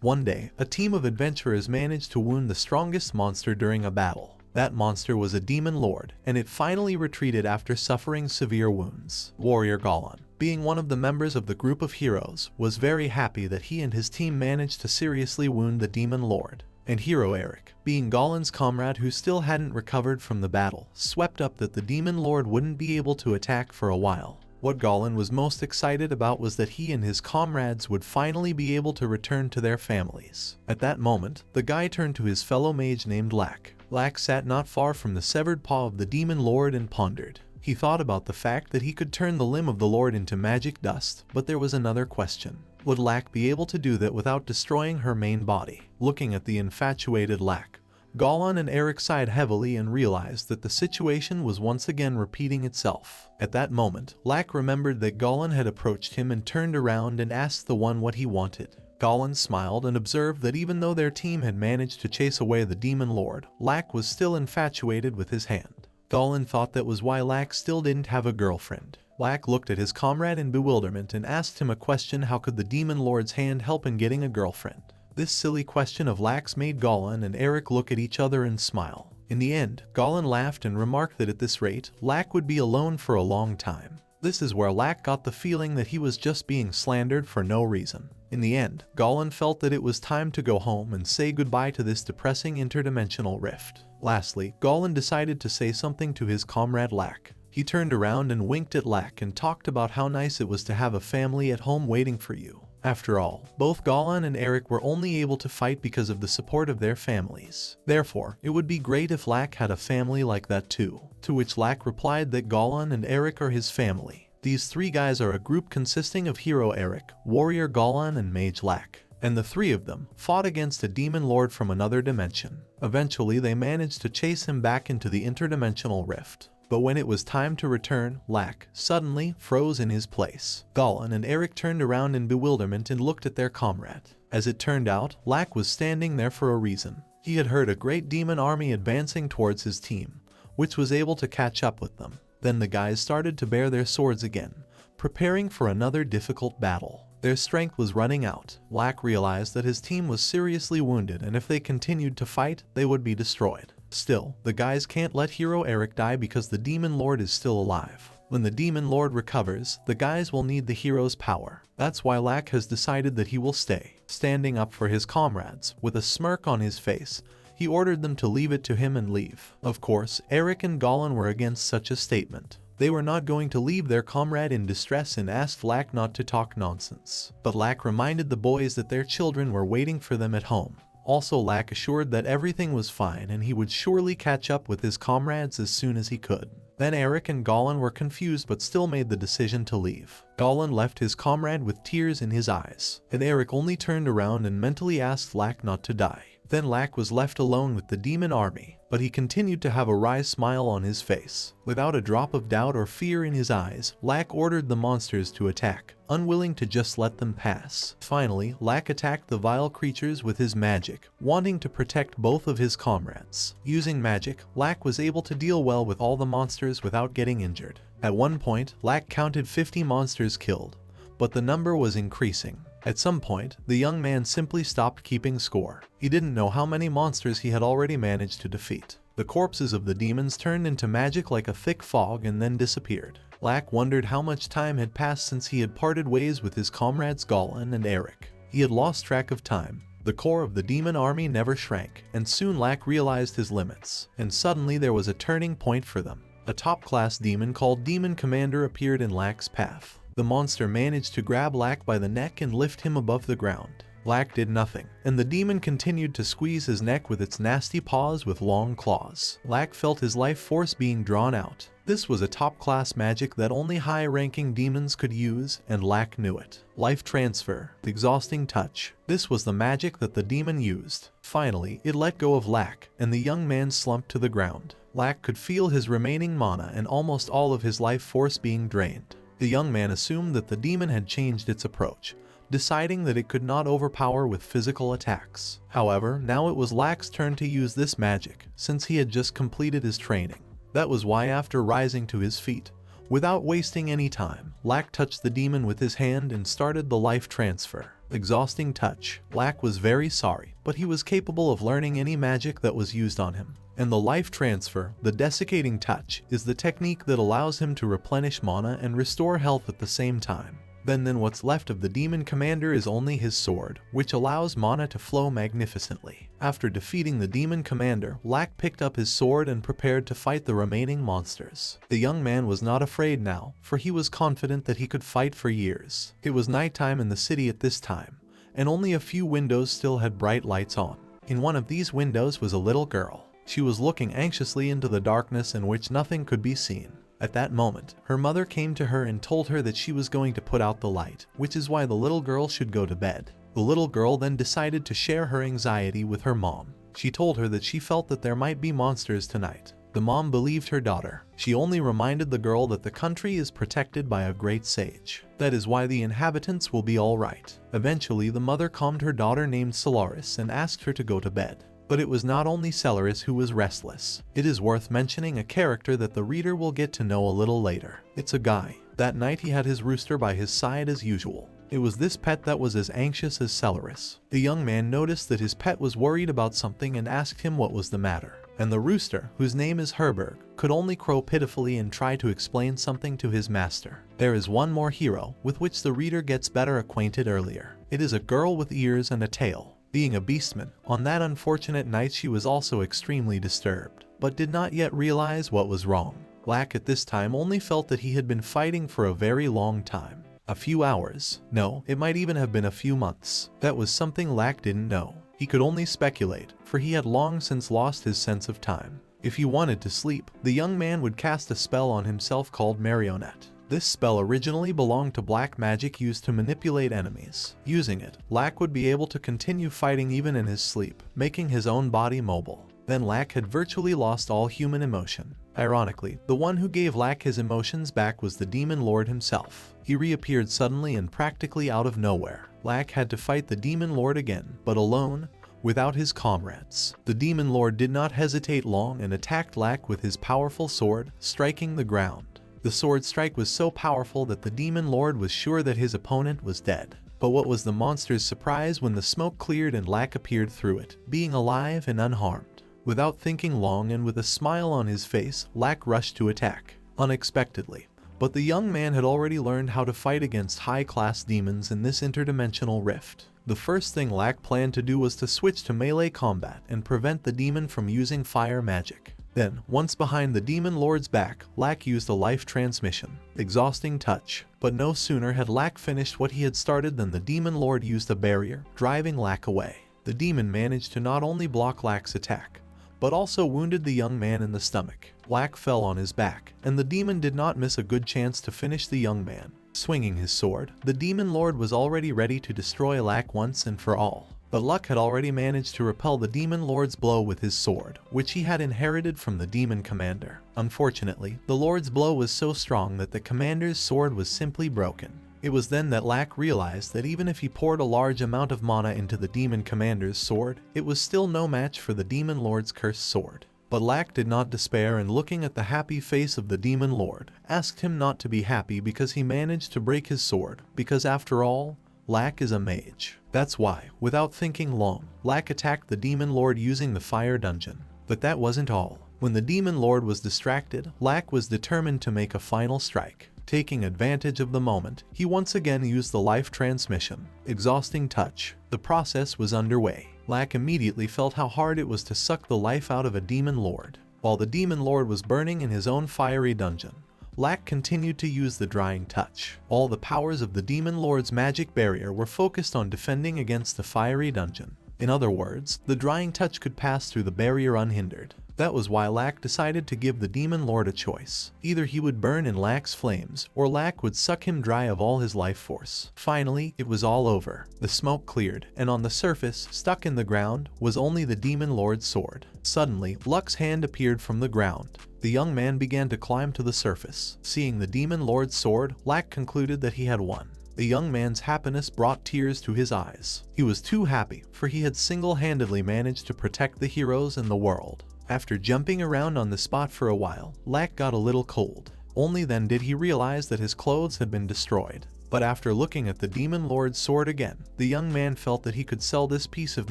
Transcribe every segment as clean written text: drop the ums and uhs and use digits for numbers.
One day, a team of adventurers managed to wound the strongest monster during a battle. That monster was a demon lord, and it finally retreated after suffering severe wounds. Warrior Goblin, being one of the members of the group of heroes, was very happy that he and his team managed to seriously wound the demon lord. And hero Eric, being Goblin's comrade who still hadn't recovered from the battle, swept up that the demon lord wouldn't be able to attack for a while. What Goblin was most excited about was that he and his comrades would finally be able to return to their families. At that moment, the guy turned to his fellow mage named Lack. Lack sat not far from the severed paw of the demon lord and pondered. He thought about the fact that he could turn the limb of the lord into magic dust, but there was another question. Would Lack be able to do that without destroying her main body? Looking at the infatuated Lack, Goblin and Eric sighed heavily and realized that the situation was once again repeating itself. At that moment, Lack remembered that Goblin had approached him and turned around and asked the one what he wanted. Goblin smiled and observed that even though their team had managed to chase away the demon lord, Lack was still infatuated with his hand. Goblin thought that was why Lack still didn't have a girlfriend. Lack looked at his comrade in bewilderment and asked him a question: how could the demon lord's hand help in getting a girlfriend? This silly question of Lack's made Goblin and Eric look at each other and smile. In the end, Goblin laughed and remarked that at this rate, Lack would be alone for a long time. This is where Lack got the feeling that he was just being slandered for no reason. In the end, Goblin felt that it was time to go home and say goodbye to this depressing interdimensional rift. Lastly, Goblin decided to say something to his comrade Lack. He turned around and winked at Lack and talked about how nice it was to have a family at home waiting for you. After all, both Goblin and Eric were only able to fight because of the support of their families. Therefore, it would be great if Lack had a family like that too. To which Lack replied that Goblin and Eric are his family. These three guys are a group consisting of hero Eric, warrior Goblin, and mage Lack. And the three of them fought against a demon lord from another dimension. Eventually, they managed to chase him back into the interdimensional rift. But when it was time to return, Lack suddenly froze in his place. Goblin and Eric turned around in bewilderment and looked at their comrade. As it turned out, Lack was standing there for a reason. He had heard a great demon army advancing towards his team, which was able to catch up with them. Then the guys started to bare their swords again, preparing for another difficult battle. Their strength was running out. Lack realized that his team was seriously wounded, and if they continued to fight, they would be destroyed. Still, the guys can't let hero Eric die because the demon lord is still alive. When the demon lord recovers, the guys will need the hero's power. That's why Lack has decided that he will stay. Standing up for his comrades, with a smirk on his face, he ordered them to leave it to him and leave. Of course, Eric and Goblin were against such a statement. They were not going to leave their comrade in distress and asked Lack not to talk nonsense. But Lack reminded the boys that their children were waiting for them at home. Also, Lack assured that everything was fine and he would surely catch up with his comrades as soon as he could. Then Eric and Goblin were confused but still made the decision to leave. Goblin left his comrade with tears in his eyes, and Eric only turned around and mentally asked Lack not to die. Then Lack was left alone with the demon army, but he continued to have a wry smile on his face. Without a drop of doubt or fear in his eyes, Lack ordered the monsters to attack, unwilling to just let them pass. Finally, Lack attacked the vile creatures with his magic, wanting to protect both of his comrades. Using magic, Lack was able to deal well with all the monsters without getting injured. At one point, Lack counted 50 monsters killed, but the number was increasing. At some point, the young man simply stopped keeping score. He didn't know how many monsters he had already managed to defeat. The corpses of the demons turned into magic like a thick fog and then disappeared. Lack wondered how much time had passed since he had parted ways with his comrades Goblin and Eric. He had lost track of time. The core of the demon army never shrank, and soon Lack realized his limits. And suddenly there was a turning point for them. A top-class demon called Demon Commander appeared in Lack's path. The monster managed to grab Lack by the neck and lift him above the ground. Lack did nothing, and the demon continued to squeeze his neck with its nasty paws with long claws. Lack felt his life force being drawn out. This was a top-class magic that only high-ranking demons could use, and Lack knew it. Life transfer, the exhausting touch. This was the magic that the demon used. Finally, it let go of Lack, and the young man slumped to the ground. Lack could feel his remaining mana and almost all of his life force being drained. The young man assumed that the demon had changed its approach, deciding that it could not overpower with physical attacks. However, now it was Lack's turn to use this magic, since he had just completed his training. That was why after rising to his feet, Without wasting any time, Lack touched the demon with his hand and started the life transfer. Exhausting touch. Lack was very sorry, but he was capable of learning any magic that was used on him. And the life transfer, the desiccating touch, is the technique that allows him to replenish mana and restore health at the same time. Then what's left of the demon commander is only his sword, which allows mana to flow magnificently. After defeating the demon commander, Lack picked up his sword and prepared to fight the remaining monsters. The young man was not afraid now, for he was confident that he could fight for years. It was nighttime in the city at this time, and only a few windows still had bright lights on. In one of these windows was a little girl. She was looking anxiously into the darkness in which nothing could be seen. At that moment, her mother came to her and told her that she was going to put out the light, which is why the little girl should go to bed. The little girl then decided to share her anxiety with her mom. She told her that she felt that there might be monsters tonight. The mom believed her daughter. She only reminded the girl that the country is protected by a great sage. That is why the inhabitants will be all right. Eventually, the mother calmed her daughter named Solaris and asked her to go to bed. But it was not only Solaris who was restless. It is worth mentioning a character that the reader will get to know a little later. It's a guy. That night he had his rooster by his side as usual. It was this pet that was as anxious as Solaris. The young man noticed that his pet was worried about something and asked him what was the matter. And the rooster, whose name is Herberg, could only crow pitifully and try to explain something to his master. There is one more hero, with which the reader gets better acquainted earlier. It is a girl with ears and a tail. Being a beastman, on that unfortunate night she was also extremely disturbed, but did not yet realize what was wrong. Lack at this time only felt that he had been fighting for a very long time. A few hours. No, it might even have been a few months. That was something Lack didn't know. He could only speculate, for he had long since lost his sense of time. If he wanted to sleep, the young man would cast a spell on himself called Marionette. This spell originally belonged to black magic used to manipulate enemies. Using it, Lack would be able to continue fighting even in his sleep, making his own body mobile. Then Lack had virtually lost all human emotion. Ironically, the one who gave Lack his emotions back was the Demon Lord himself. He reappeared suddenly and practically out of nowhere. Lack had to fight the Demon Lord again, but alone, without his comrades. The Demon Lord did not hesitate long and attacked Lack with his powerful sword, striking the ground. The sword strike was so powerful that the Demon Lord was sure that his opponent was dead. But what was the monster's surprise when the smoke cleared and Lack appeared through it, being alive and unharmed. Without thinking long and with a smile on his face, Lack rushed to attack, unexpectedly. But the young man had already learned how to fight against high-class demons in this interdimensional rift. The first thing Lack planned to do was to switch to melee combat and prevent the demon from using fire magic. Then, once behind the Demon Lord's back, Lack used a life transmission. Exhausting touch. But no sooner had Lack finished what he had started than the Demon Lord used a barrier, driving Lack away. The demon managed to not only block Lack's attack, but also wounded the young man in the stomach. Lack fell on his back, and the demon did not miss a good chance to finish the young man. Swinging his sword, the Demon Lord was already ready to destroy Lack once and for all. But Luck had already managed to repel the Demon Lord's blow with his sword, which he had inherited from the Demon Commander. Unfortunately, the Lord's blow was so strong that the Commander's sword was simply broken. It was then that Lack realized that even if he poured a large amount of mana into the Demon Commander's sword, it was still no match for the Demon Lord's cursed sword. But Lack did not despair, and looking at the happy face of the Demon Lord, asked him not to be happy because he managed to break his sword, because after all, Lack is a mage. That's why, without thinking long, Lack attacked the Demon Lord using the fire dungeon. But that wasn't all. When the Demon Lord was distracted, Lack was determined to make a final strike. Taking advantage of the moment, he once again used the life transmission. Exhausting touch. The process was underway. Lack immediately felt how hard it was to suck the life out of a Demon Lord. While the Demon Lord was burning in his own fiery dungeon, Lack continued to use the drying touch. All the powers of the Demon Lord's magic barrier were focused on defending against the fiery dungeon. In other words, the drying touch could pass through the barrier unhindered. That was why Lack decided to give the Demon Lord a choice. Either he would burn in Lack's flames, or Lack would suck him dry of all his life force. Finally, it was all over. The smoke cleared, and on the surface, stuck in the ground, was only the Demon Lord's sword. Suddenly, Luck's hand appeared from the ground. The young man began to climb to the surface. Seeing the Demon Lord's sword, Lack concluded that he had won. The young man's happiness brought tears to his eyes. He was too happy, for he had single-handedly managed to protect the heroes in the world. After jumping around on the spot for a while, Lack got a little cold. Only then did he realize that his clothes had been destroyed. But after looking at the demon lord's sword again, the young man felt that he could sell this piece of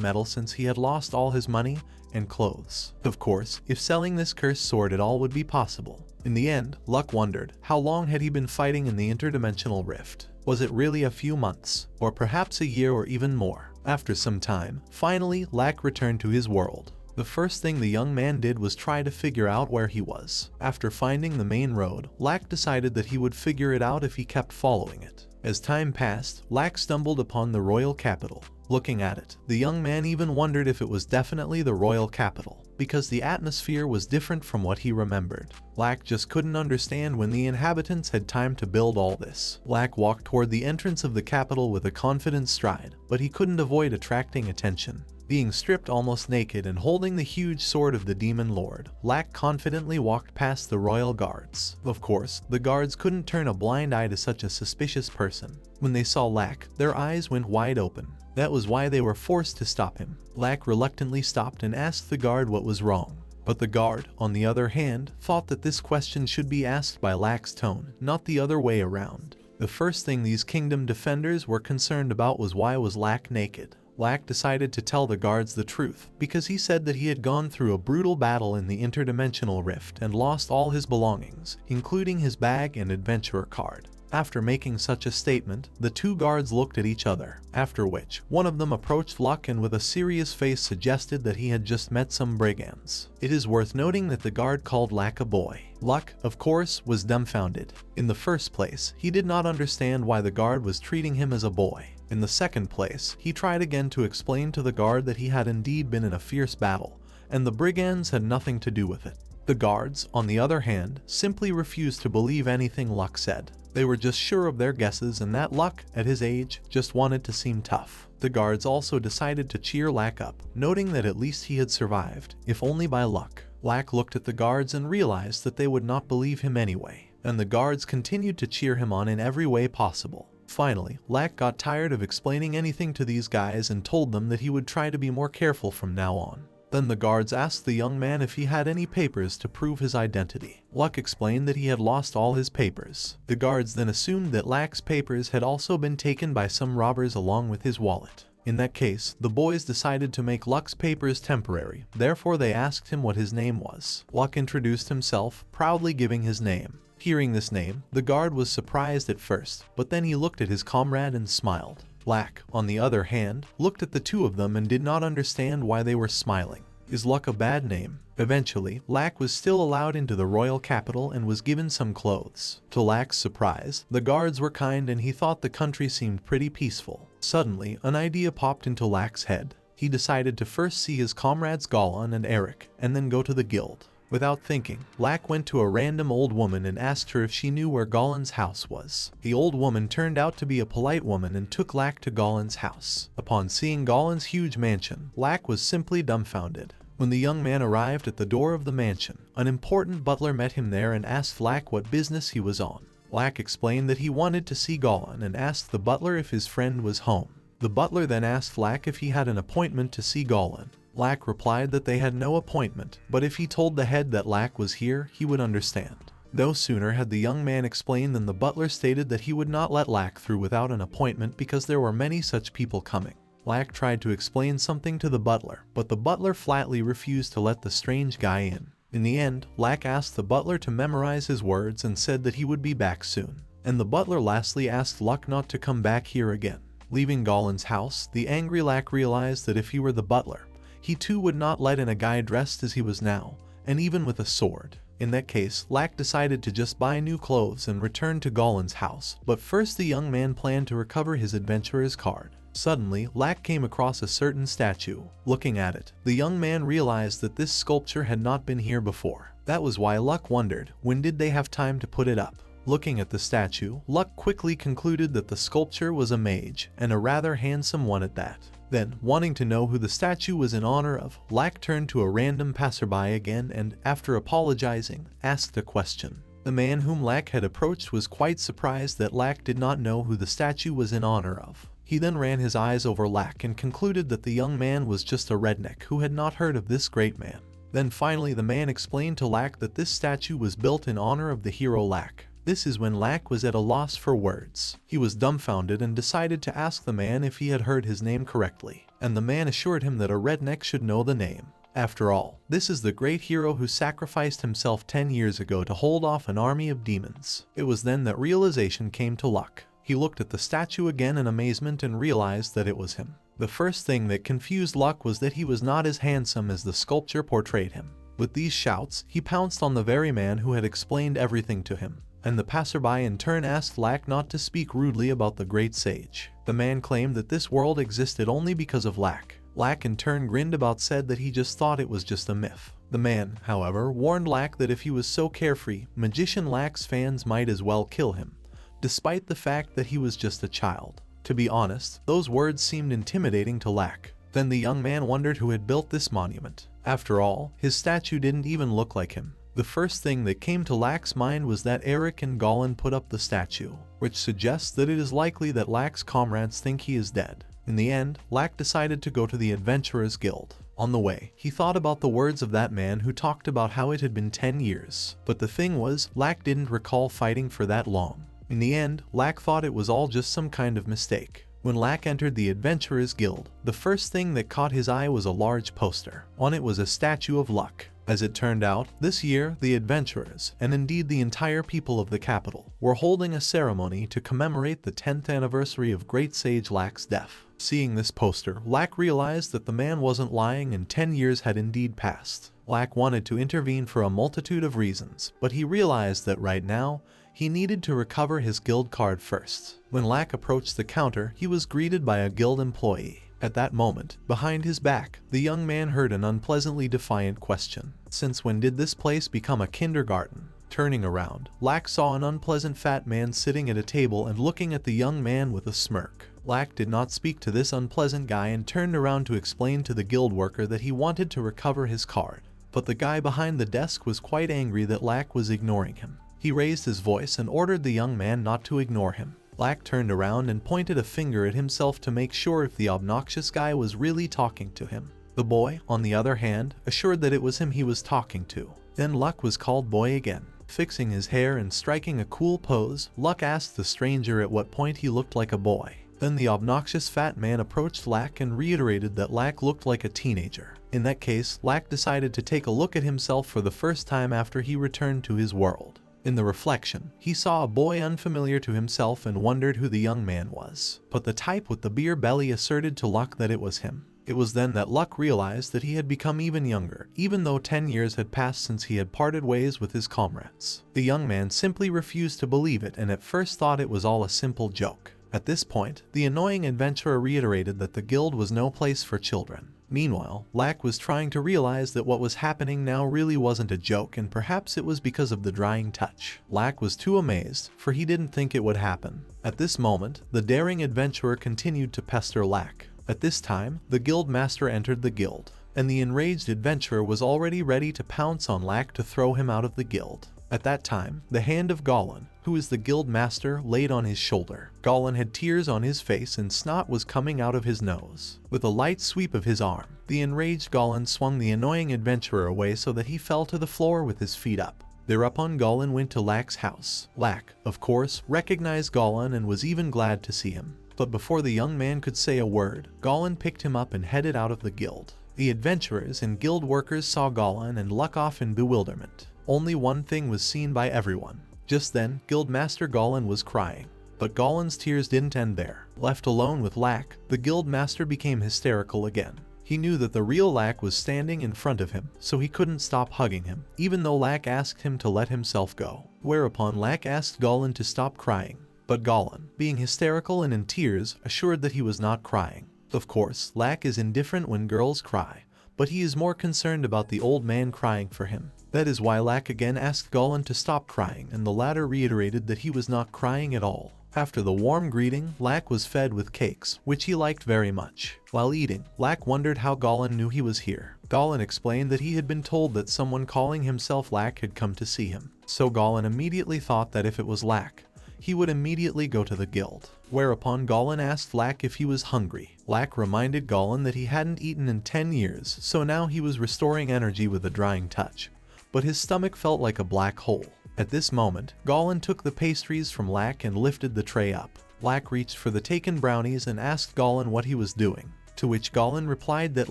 metal since he had lost all his money and clothes. Of course, if selling this cursed sword at all would be possible. In the end, Luck wondered, how long had he been fighting in the interdimensional rift? Was it really a few months, or perhaps a year or even more? After some time, finally, Luck returned to his world. The first thing the young man did was try to figure out where he was. After finding the main road, Luck decided that he would figure it out if he kept following it. As time passed, Luck stumbled upon the royal capital. Looking at it, the young man even wondered if it was definitely the royal capital, because the atmosphere was different from what he remembered. Luck just couldn't understand when the inhabitants had time to build all this. Luck walked toward the entrance of the capital with a confident stride, but he couldn't avoid attracting attention. Being stripped almost naked and holding the huge sword of the demon lord, Luck confidently walked past the royal guards. Of course, the guards couldn't turn a blind eye to such a suspicious person. When they saw Luck, their eyes went wide open. That was why they were forced to stop him. Luck reluctantly stopped and asked the guard what was wrong. But the guard, on the other hand, thought that this question should be asked by Luck's tone, not the other way around. The first thing these kingdom defenders were concerned about was why was Luck naked. Luck decided to tell the guards the truth, because he said that he had gone through a brutal battle in the interdimensional rift and lost all his belongings, including his bag and adventurer card. After making such a statement, the two guards looked at each other, after which, one of them approached Luck and with a serious face suggested that he had just met some brigands. It is worth noting that the guard called Luck a boy. Luck, of course, was dumbfounded. In the first place, he did not understand why the guard was treating him as a boy. In the second place, he tried again to explain to the guard that he had indeed been in a fierce battle, and the brigands had nothing to do with it. The guards, on the other hand, simply refused to believe anything Luck said. They were just sure of their guesses and that Luck, at his age, just wanted to seem tough. The guards also decided to cheer Luck up, noting that at least he had survived, if only by luck. Luck looked at the guards and realized that they would not believe him anyway, and the guards continued to cheer him on in every way possible. Finally, Luck got tired of explaining anything to these guys and told them that he would try to be more careful from now on. Then the guards asked the young man if he had any papers to prove his identity. Luck explained that he had lost all his papers. The guards then assumed that Luck's papers had also been taken by some robbers along with his wallet. In that case, the boys decided to make Luck's papers temporary, therefore they asked him what his name was. Luck introduced himself, proudly giving his name. Hearing this name, the guard was surprised at first, but then he looked at his comrade and smiled. Luck, on the other hand, looked at the two of them and did not understand why they were smiling. Is Luck a bad name? Eventually, Luck was still allowed into the royal capital and was given some clothes. To Luck's surprise, the guards were kind and he thought the country seemed pretty peaceful. Suddenly, an idea popped into Luck's head. He decided to first see his comrades Goblin and Eric, and then go to the guild. Without thinking, Luck went to a random old woman and asked her if she knew where Goblin's house was. The old woman turned out to be a polite woman and took Luck to Goblin's house. Upon seeing Goblin's huge mansion, Luck was simply dumbfounded. When the young man arrived at the door of the mansion, an important butler met him there and asked Luck what business he was on. Luck explained that he wanted to see Goblin and asked the butler if his friend was home. The butler then asked Luck if he had an appointment to see Goblin. Luck replied that they had no appointment, but if he told the head that Luck was here, he would understand. No sooner had the young man explained than the butler stated that he would not let Luck through without an appointment because there were many such people coming. Luck tried to explain something to the butler, but the butler flatly refused to let the strange guy in. In the end, Luck asked the butler to memorize his words and said that he would be back soon. And the butler lastly asked Luck not to come back here again. Leaving Goblin's house, the angry Luck realized that if he were the butler, he too would not let in a guy dressed as he was now, and even with a sword. In that case, Luck decided to just buy new clothes and return to Goblin's house, but first the young man planned to recover his adventurer's card. Suddenly, Luck came across a certain statue. Looking at it, the young man realized that this sculpture had not been here before. That was why Luck wondered, when did they have time to put it up? Looking at the statue, Luck quickly concluded that the sculpture was a mage, and a rather handsome one at that. Then, wanting to know who the statue was in honor of, Luck turned to a random passerby again and, after apologizing, asked a question. The man whom Luck had approached was quite surprised that Luck did not know who the statue was in honor of. He then ran his eyes over Luck and concluded that the young man was just a redneck who had not heard of this great man. Then finally the man explained to Lack that this statue was built in honor of the hero Lack. This is when Lack was at a loss for words. He was dumbfounded and decided to ask the man if he had heard his name correctly, and the man assured him that a redneck should know the name. After all, this is the great hero who sacrificed himself 10 years ago to hold off an army of demons. It was then that realization came to Luck. He looked at the statue again in amazement and realized that it was him. The first thing that confused Luck was that he was not as handsome as the sculpture portrayed him. With these shouts, he pounced on the very man who had explained everything to him, and the passerby in turn asked Lack not to speak rudely about the great sage. The man claimed that this world existed only because of Lack. Lack in turn grinned about said that he just thought it was just a myth. The man, however, warned Lack that if he was so carefree, magician Lack's fans might as well kill him, despite the fact that he was just a child. To be honest, those words seemed intimidating to Lack. Then the young man wondered who had built this monument. After all, his statue didn't even look like him. The first thing that came to Lack's mind was that Eric and Goblin put up the statue, which suggests that it is likely that Lack's comrades think he is dead. In the end, Lack decided to go to the Adventurers Guild. On the way, he thought about the words of that man who talked about how it had been 10 years. But the thing was, Lack didn't recall fighting for that long. In the end, Lack thought it was all just some kind of mistake. When Lack entered the Adventurers Guild, the first thing that caught his eye was a large poster. On it was a statue of Luck. As it turned out, this year, the adventurers, and indeed the entire people of the capital, were holding a ceremony to commemorate the 10th anniversary of Great Sage Lack's death. Seeing this poster, Lack realized that the man wasn't lying and 10 years had indeed passed. Lack wanted to intervene for a multitude of reasons, but he realized that right now, he needed to recover his guild card first. When Lack approached the counter, he was greeted by a guild employee. At that moment, behind his back, the young man heard an unpleasantly defiant question. Since when did this place become a kindergarten? Turning around, Lack saw an unpleasant fat man sitting at a table and looking at the young man with a smirk. Lack did not speak to this unpleasant guy and turned around to explain to the guild worker that he wanted to recover his card. But the guy behind the desk was quite angry that Lack was ignoring him. He raised his voice and ordered the young man not to ignore him. Lack turned around and pointed a finger at himself to make sure if the obnoxious guy was really talking to him. The boy, on the other hand, assured that it was him he was talking to. Then Luck was called boy again. Fixing his hair and striking a cool pose, Luck asked the stranger at what point he looked like a boy. Then the obnoxious fat man approached Lack and reiterated that Lack looked like a teenager. In that case, Lack decided to take a look at himself for the first time after he returned to his world. In the reflection, he saw a boy unfamiliar to himself and wondered who the young man was. But the type with the beer belly asserted to Luck that it was him. It was then that Luck realized that he had become even younger, even though 10 years had passed since he had parted ways with his comrades. The young man simply refused to believe it and at first thought it was all a simple joke. At this point, the annoying adventurer reiterated that the guild was no place for children. Meanwhile, Lack was trying to realize that what was happening now really wasn't a joke and perhaps it was because of the drying touch. Lack was too amazed, for he didn't think it would happen. At this moment, the daring adventurer continued to pester Lack. At this time, the guild master entered the guild, and the enraged adventurer was already ready to pounce on Lack to throw him out of the guild. At that time, the hand of Goblin, who is the guild master, laid on his shoulder. Goblin had tears on his face and snot was coming out of his nose. With a light sweep of his arm, the enraged Goblin swung the annoying adventurer away so that he fell to the floor with his feet up. Thereupon Goblin went to Lack's house. Lack, of course, recognized Goblin and was even glad to see him. But before the young man could say a word, Goblin picked him up and headed out of the guild. The adventurers and guild workers saw Goblin and Luck off in bewilderment. Only one thing was seen by everyone. Just then, Guildmaster Goblin was crying. But Goblin's tears didn't end there. Left alone with Lack, the Guildmaster became hysterical again. He knew that the real Lack was standing in front of him, so he couldn't stop hugging him, even though Lack asked him to let himself go. Whereupon Lack asked Goblin to stop crying. But Goblin, being hysterical and in tears, assured that he was not crying. Of course, Lack is indifferent when girls cry, but he is more concerned about the old man crying for him. That is why Lack again asked Goblin to stop crying, and the latter reiterated that he was not crying at all. After the warm greeting, Lack was fed with cakes, which he liked very much. While eating, Lack wondered how Goblin knew he was here. Goblin explained that he had been told that someone calling himself Lack had come to see him. So Goblin immediately thought that if it was Lack, he would immediately go to the guild. whereupon Goblin asked Lack if he was hungry. Lack reminded Goblin that he hadn't eaten in 10 years, so now he was restoring energy with a drying touch. But his stomach felt like a black hole. At this moment, Goblin took the pastries from Lack and lifted the tray up. Lack reached for the taken brownies and asked Goblin what he was doing, to which Goblin replied that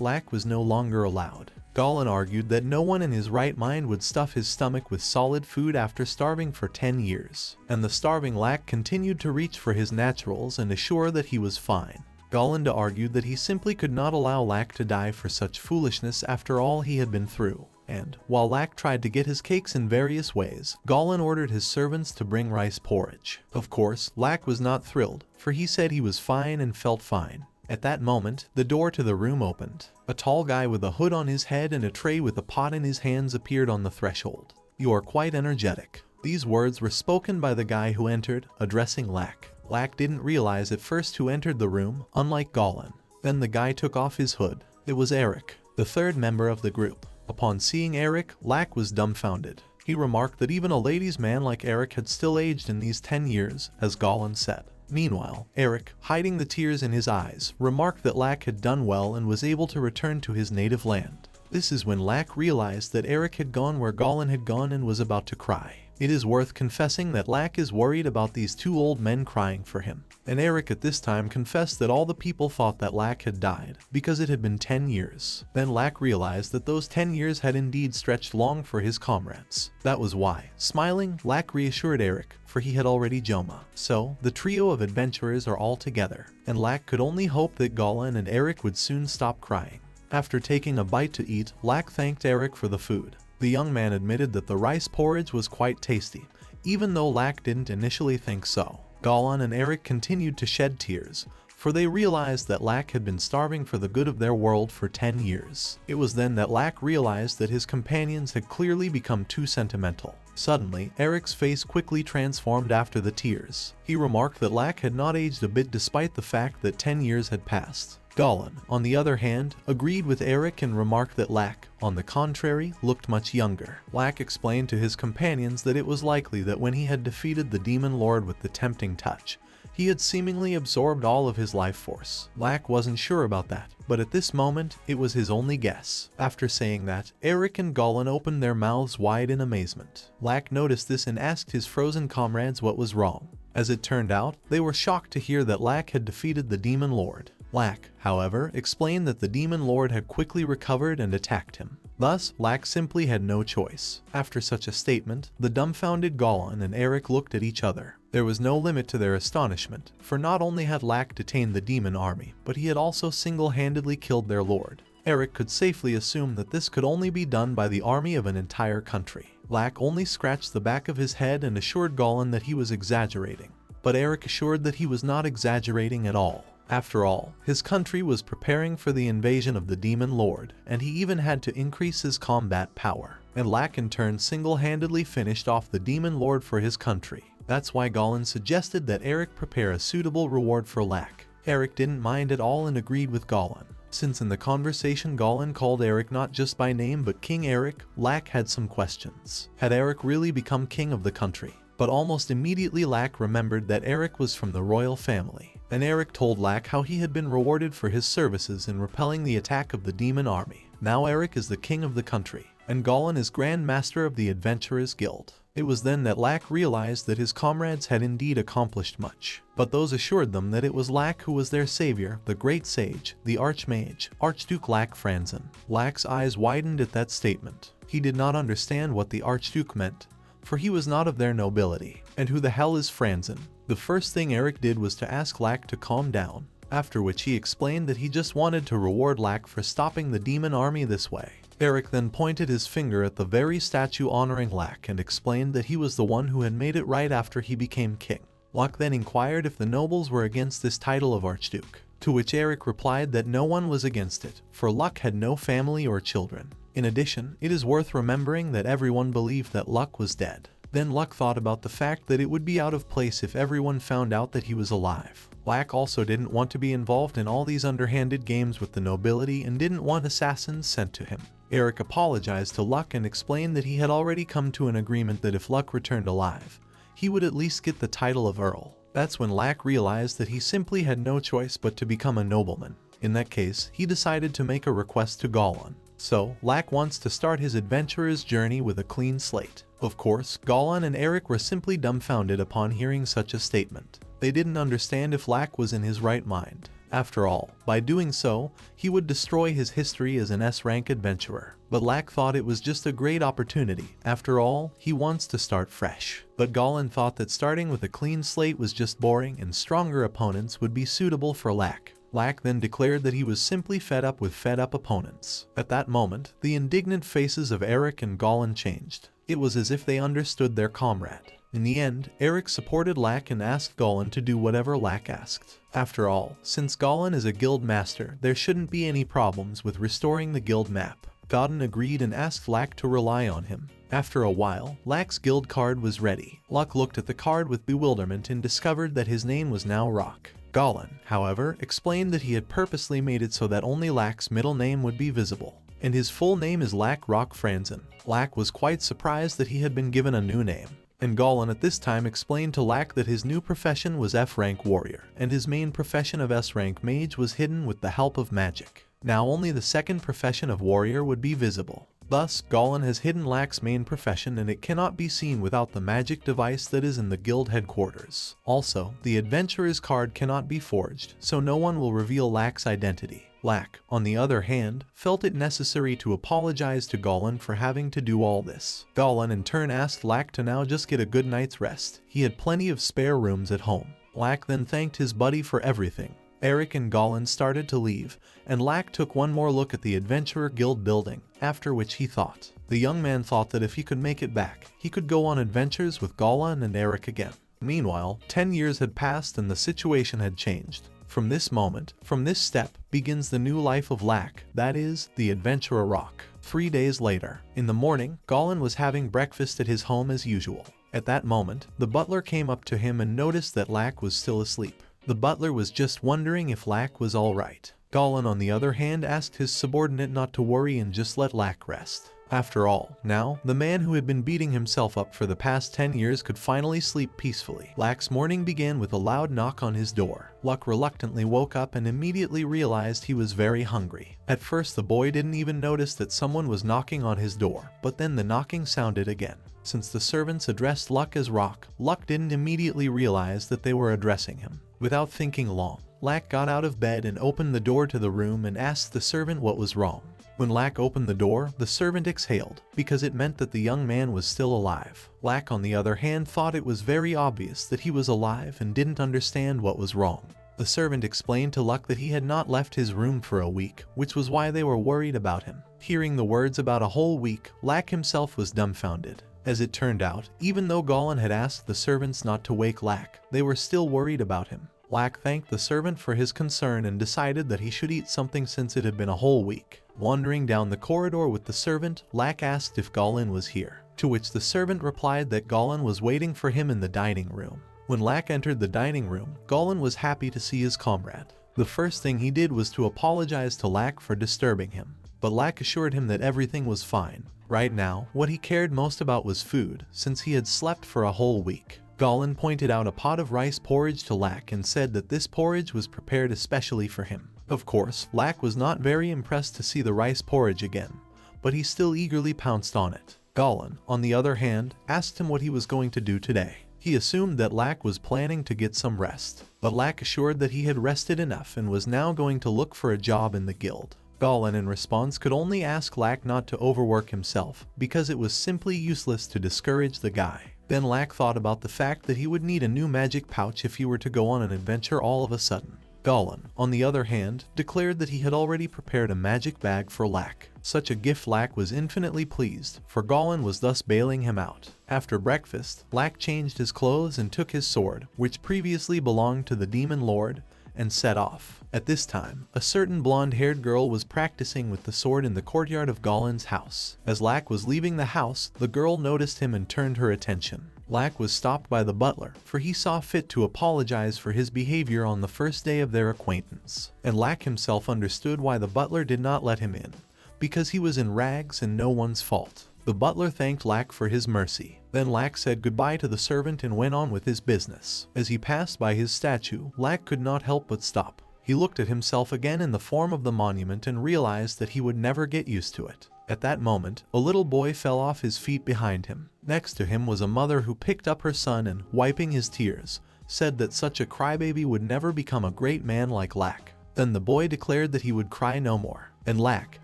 Lack was no longer allowed. Goblin argued that no one in his right mind would stuff his stomach with solid food after starving for 10 years, and the starving Lack continued to reach for his naturals and assure that he was fine. Goblin argued that he simply could not allow Lack to die for such foolishness after all he had been through. And, while Lack tried to get his cakes in various ways, Goblin ordered his servants to bring rice porridge. Of course, Lack was not thrilled, for he said he was fine and felt fine. At that moment, the door to the room opened. A tall guy with a hood on his head and a tray with a pot in his hands appeared on the threshold. "You are quite energetic." These words were spoken by the guy who entered, addressing Lack. Lack didn't realize at first who entered the room, unlike Goblin. Then the guy took off his hood. It was Eric, the third member of the group. Upon seeing Eric, Lack was dumbfounded. He remarked that even a ladies' man like Eric had still aged in these 10 years, as Goblin said. Meanwhile, Eric, hiding the tears in his eyes, remarked that Lack had done well and was able to return to his native land. This is when Lack realized that Eric had gone where Goblin had gone and was about to cry. It is worth confessing that Lack is worried about these two old men crying for him. And Eric at this time confessed that all the people thought that Lack had died, because it had been 10 years. Then Lack realized that those 10 years had indeed stretched long for his comrades. That was why. Smiling, Lack reassured Eric, for he had already Joma. So, the trio of adventurers are all together, and Lack could only hope that Goblin and Eric would soon stop crying. After taking a bite to eat, Lack thanked Eric for the food. The young man admitted that the rice porridge was quite tasty, even though Lack didn't initially think so. Goblin and Eric continued to shed tears, for they realized that Lack had been starving for the good of their world for 10 years. It was then that Lack realized that his companions had clearly become too sentimental. Suddenly, Eric's face quickly transformed after the tears. He remarked that Lack had not aged a bit despite the fact that 10 years had passed. Goblin, on the other hand, agreed with Eric and remarked that Lack, on the contrary, looked much younger. Lack explained to his companions that it was likely that when he had defeated the demon lord with the tempting touch, he had seemingly absorbed all of his life force. Lack wasn't sure about that, but at this moment, it was his only guess. After saying that, Eric and Goblin opened their mouths wide in amazement. Lack noticed this and asked his frozen comrades what was wrong. As it turned out, they were shocked to hear that Lack had defeated the demon lord. Lack, however, explained that the demon lord had quickly recovered and attacked him. Thus, Lack simply had no choice. After such a statement, the dumbfounded Goblin and Eric looked at each other. There was no limit to their astonishment, for not only had Lack detained the demon army, but he had also single-handedly killed their lord. Eric could safely assume that this could only be done by the army of an entire country. Lack only scratched the back of his head and assured Goblin that he was exaggerating. But Eric assured that he was not exaggerating at all. After all, his country was preparing for the invasion of the demon lord, and he even had to increase his combat power. And Lack in turn single-handedly finished off the demon lord for his country. That's why Goblin suggested that Eric prepare a suitable reward for Lack. Eric didn't mind at all and agreed with Goblin. Since in the conversation Goblin called Eric not just by name but King Eric, Lack had some questions. Had Eric really become king of the country? But almost immediately Lack remembered that Eric was from the royal family. And Eric told Lack how he had been rewarded for his services in repelling the attack of the demon army. Now Eric is the king of the country, and Goblin is Grand Master of the Adventurers Guild. It was then that Lack realized that his comrades had indeed accomplished much. But those assured them that it was Lack who was their savior, the great sage, the archmage, Archduke Lack Franzen. Lack's eyes widened at that statement. He did not understand what the Archduke meant, for he was not of their nobility. And who the hell is Franzen? The first thing Eric did was to ask Lack to calm down, after which he explained that he just wanted to reward Lack for stopping the demon army this way. Eric then pointed his finger at the very statue honoring Lack and explained that he was the one who had made it right after he became king. Lack then inquired if the nobles were against this title of Archduke, to which Eric replied that no one was against it, for Lack had no family or children. In addition, it is worth remembering that everyone believed that Lack was dead. Then Lack thought about the fact that it would be out of place if everyone found out that he was alive. Lack also didn't want to be involved in all these underhanded games with the nobility and didn't want assassins sent to him. Eric apologized to Lack and explained that he had already come to an agreement that if Lack returned alive, he would at least get the title of Earl. That's when Lack realized that he simply had no choice but to become a nobleman. In that case, he decided to make a request to Goblin. So, Lack wants to start his adventurer's journey with a clean slate. Of course, Goblin and Eric were simply dumbfounded upon hearing such a statement. They didn't understand if Lack was in his right mind. After all, by doing so, he would destroy his history as an S-rank adventurer. But Lack thought it was just a great opportunity. After all, he wants to start fresh. But Goblin thought that starting with a clean slate was just boring and stronger opponents would be suitable for Lack. Lack then declared that he was simply fed up with fed-up opponents. At that moment, the indignant faces of Eric and Goblin changed. It was as if they understood their comrade. In the end, Eric supported Lack and asked Goblin to do whatever Lack asked. After all, since Goblin is a guild master, there shouldn't be any problems with restoring the guild map. Goblin agreed and asked Lack to rely on him. After a while, Lack's guild card was ready. Lack looked at the card with bewilderment and discovered that his name was now Rock. Goblin, however, explained that he had purposely made it so that only Lack's middle name would be visible, and his full name is Lack Rock Franzen. Lack was quite surprised that he had been given a new name, and Goblin at this time explained to Lack that his new profession was F-rank warrior, and his main profession of S-rank mage was hidden with the help of magic. Now only the second profession of warrior would be visible. Thus, Goblin has hidden Lack's main profession and it cannot be seen without the magic device that is in the guild headquarters. Also, the adventurer's card cannot be forged, so no one will reveal Lack's identity. Lack, on the other hand, felt it necessary to apologize to Goblin for having to do all this. Goblin in turn asked Lack to now just get a good night's rest. He had plenty of spare rooms at home. Lack then thanked his buddy for everything. Eric and Goblin started to leave, and Lack took one more look at the Adventurer Guild building, after which he thought. The young man thought that if he could make it back, he could go on adventures with Goblin and Eric again. Meanwhile, 10 years had passed and the situation had changed. From this moment, from this step, begins the new life of Lack, that is, the Adventurer Rock. 3 days later, in the morning, Goblin was having breakfast at his home as usual. At that moment, the butler came up to him and noticed that Lack was still asleep. The butler was just wondering if Lack was alright. Goblin, on the other hand, asked his subordinate not to worry and just let Lack rest. After all, now, the man who had been beating himself up for the past 10 years could finally sleep peacefully. Lack's morning began with a loud knock on his door. Lack reluctantly woke up and immediately realized he was very hungry. At first, the boy didn't even notice that someone was knocking on his door, but then the knocking sounded again. Since the servants addressed Luck as Rock, Luck didn't immediately realize that they were addressing him. Without thinking long, Lack got out of bed and opened the door to the room and asked the servant what was wrong. When Lack opened the door, the servant exhaled, because it meant that the young man was still alive. Lack, on the other hand, thought it was very obvious that he was alive and didn't understand what was wrong. The servant explained to Luck that he had not left his room for a week, which was why they were worried about him. Hearing the words about a whole week, Lack himself was dumbfounded. As it turned out, even though Goblin had asked the servants not to wake Lack, they were still worried about him. Lack thanked the servant for his concern and decided that he should eat something since it had been a whole week. Wandering down the corridor with the servant, Lack asked if Goblin was here, to which the servant replied that Goblin was waiting for him in the dining room. When Lack entered the dining room, Goblin was happy to see his comrade. The first thing he did was to apologize to Lack for disturbing him, but Lack assured him that everything was fine. Right now, what he cared most about was food, since he had slept for a whole week. Goblin pointed out a pot of rice porridge to Lack and said that this porridge was prepared especially for him. Of course, Lack was not very impressed to see the rice porridge again, but he still eagerly pounced on it. Goblin, on the other hand, asked him what he was going to do today. He assumed that Lack was planning to get some rest, but Lack assured that he had rested enough and was now going to look for a job in the guild. Goblin in response could only ask Lack not to overwork himself, because it was simply useless to discourage the guy. Then Lack thought about the fact that he would need a new magic pouch if he were to go on an adventure all of a sudden. Goblin, on the other hand, declared that he had already prepared a magic bag for Lack. Such a gift Lack was infinitely pleased, for Goblin was thus bailing him out. After breakfast, Lack changed his clothes and took his sword, which previously belonged to the Demon Lord, and set off. At this time, a certain blonde-haired girl was practicing with the sword in the courtyard of Goblin's house. As Lack was leaving the house, the girl noticed him and turned her attention. Lack was stopped by the butler, for he saw fit to apologize for his behavior on the first day of their acquaintance. And Lack himself understood why the butler did not let him in, because he was in rags and no one's fault. The butler thanked Lack for his mercy. Then Lack said goodbye to the servant and went on with his business. As he passed by his statue, Lack could not help but stop. He looked at himself again in the form of the monument and realized that he would never get used to it. At that moment, a little boy fell off his feet behind him. Next to him was a mother who picked up her son and, wiping his tears, said that such a crybaby would never become a great man like Lack. Then the boy declared that he would cry no more, and Lack,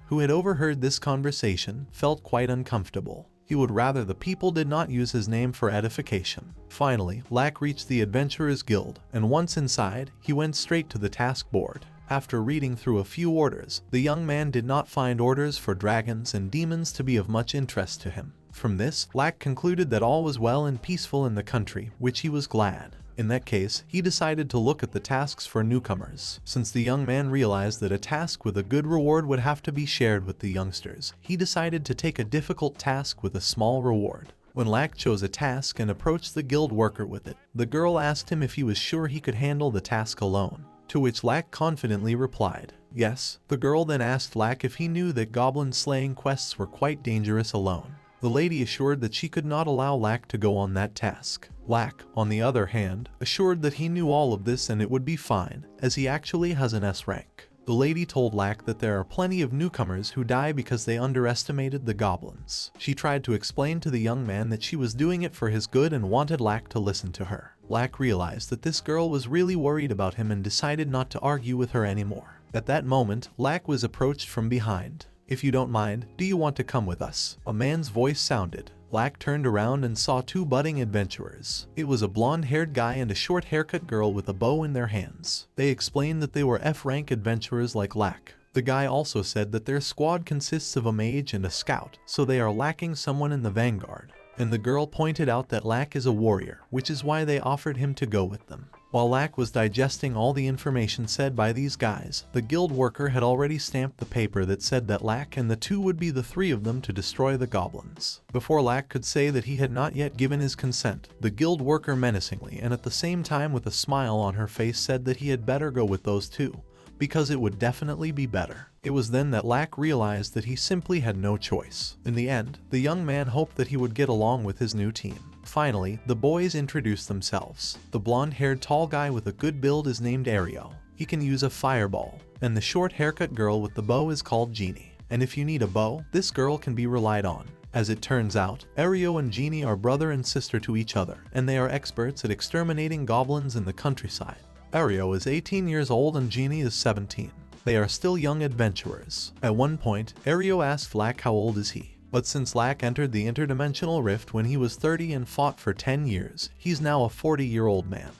who had overheard this conversation, felt quite uncomfortable. He would rather the people did not use his name for edification. Finally, Lack reached the Adventurers Guild, and once inside, he went straight to the task board. After reading through a few orders, the young man did not find orders for dragons and demons to be of much interest to him. From this, Lack concluded that all was well and peaceful in the country, which he was glad. In that case, he decided to look at the tasks for newcomers. Since the young man realized that a task with a good reward would have to be shared with the youngsters, he decided to take a difficult task with a small reward. When Lack chose a task and approached the guild worker with it, the girl asked him if he was sure he could handle the task alone. To which Lack confidently replied, yes. The girl then asked Lack if he knew that goblin slaying quests were quite dangerous alone. The lady assured that she could not allow Lack to go on that task. Lack, on the other hand, assured that he knew all of this and it would be fine, as he actually has an S rank. The lady told Lack that there are plenty of newcomers who die because they underestimated the goblins. She tried to explain to the young man that she was doing it for his good and wanted Lack to listen to her. Lack realized that this girl was really worried about him and decided not to argue with her anymore. At that moment, Lack was approached from behind. If you don't mind, do you want to come with us? A man's voice sounded. Lack turned around and saw two budding adventurers. It was a blonde-haired guy and a short haircut girl with a bow in their hands. They explained that they were F-rank adventurers like Lack. The guy also said that their squad consists of a mage and a scout, so they are lacking someone in the vanguard. And the girl pointed out that Lack is a warrior, which is why they offered him to go with them. While Lack was digesting all the information said by these guys, the guild worker had already stamped the paper that said that Lack and the two would be the three of them to destroy the goblins. Before Lack could say that he had not yet given his consent, the guild worker menacingly and at the same time with a smile on her face said that he had better go with those two, because it would definitely be better. It was then that Lack realized that he simply had no choice. In the end, the young man hoped that he would get along with his new team. Finally, the boys introduced themselves. The blonde-haired tall guy with a good build is named Ario. He can use a fireball. And the short haircut girl with the bow is called Genie. And if you need a bow, this girl can be relied on. As it turns out, Ario and Genie are brother and sister to each other, and they are experts at exterminating goblins in the countryside. Ario is 18 years old and Genie is 17. They are still young adventurers. At one point, Ario asked Lack how old is he. But since Lack entered the interdimensional rift when he was 30 and fought for 10 years, he's now a 40-year-old man.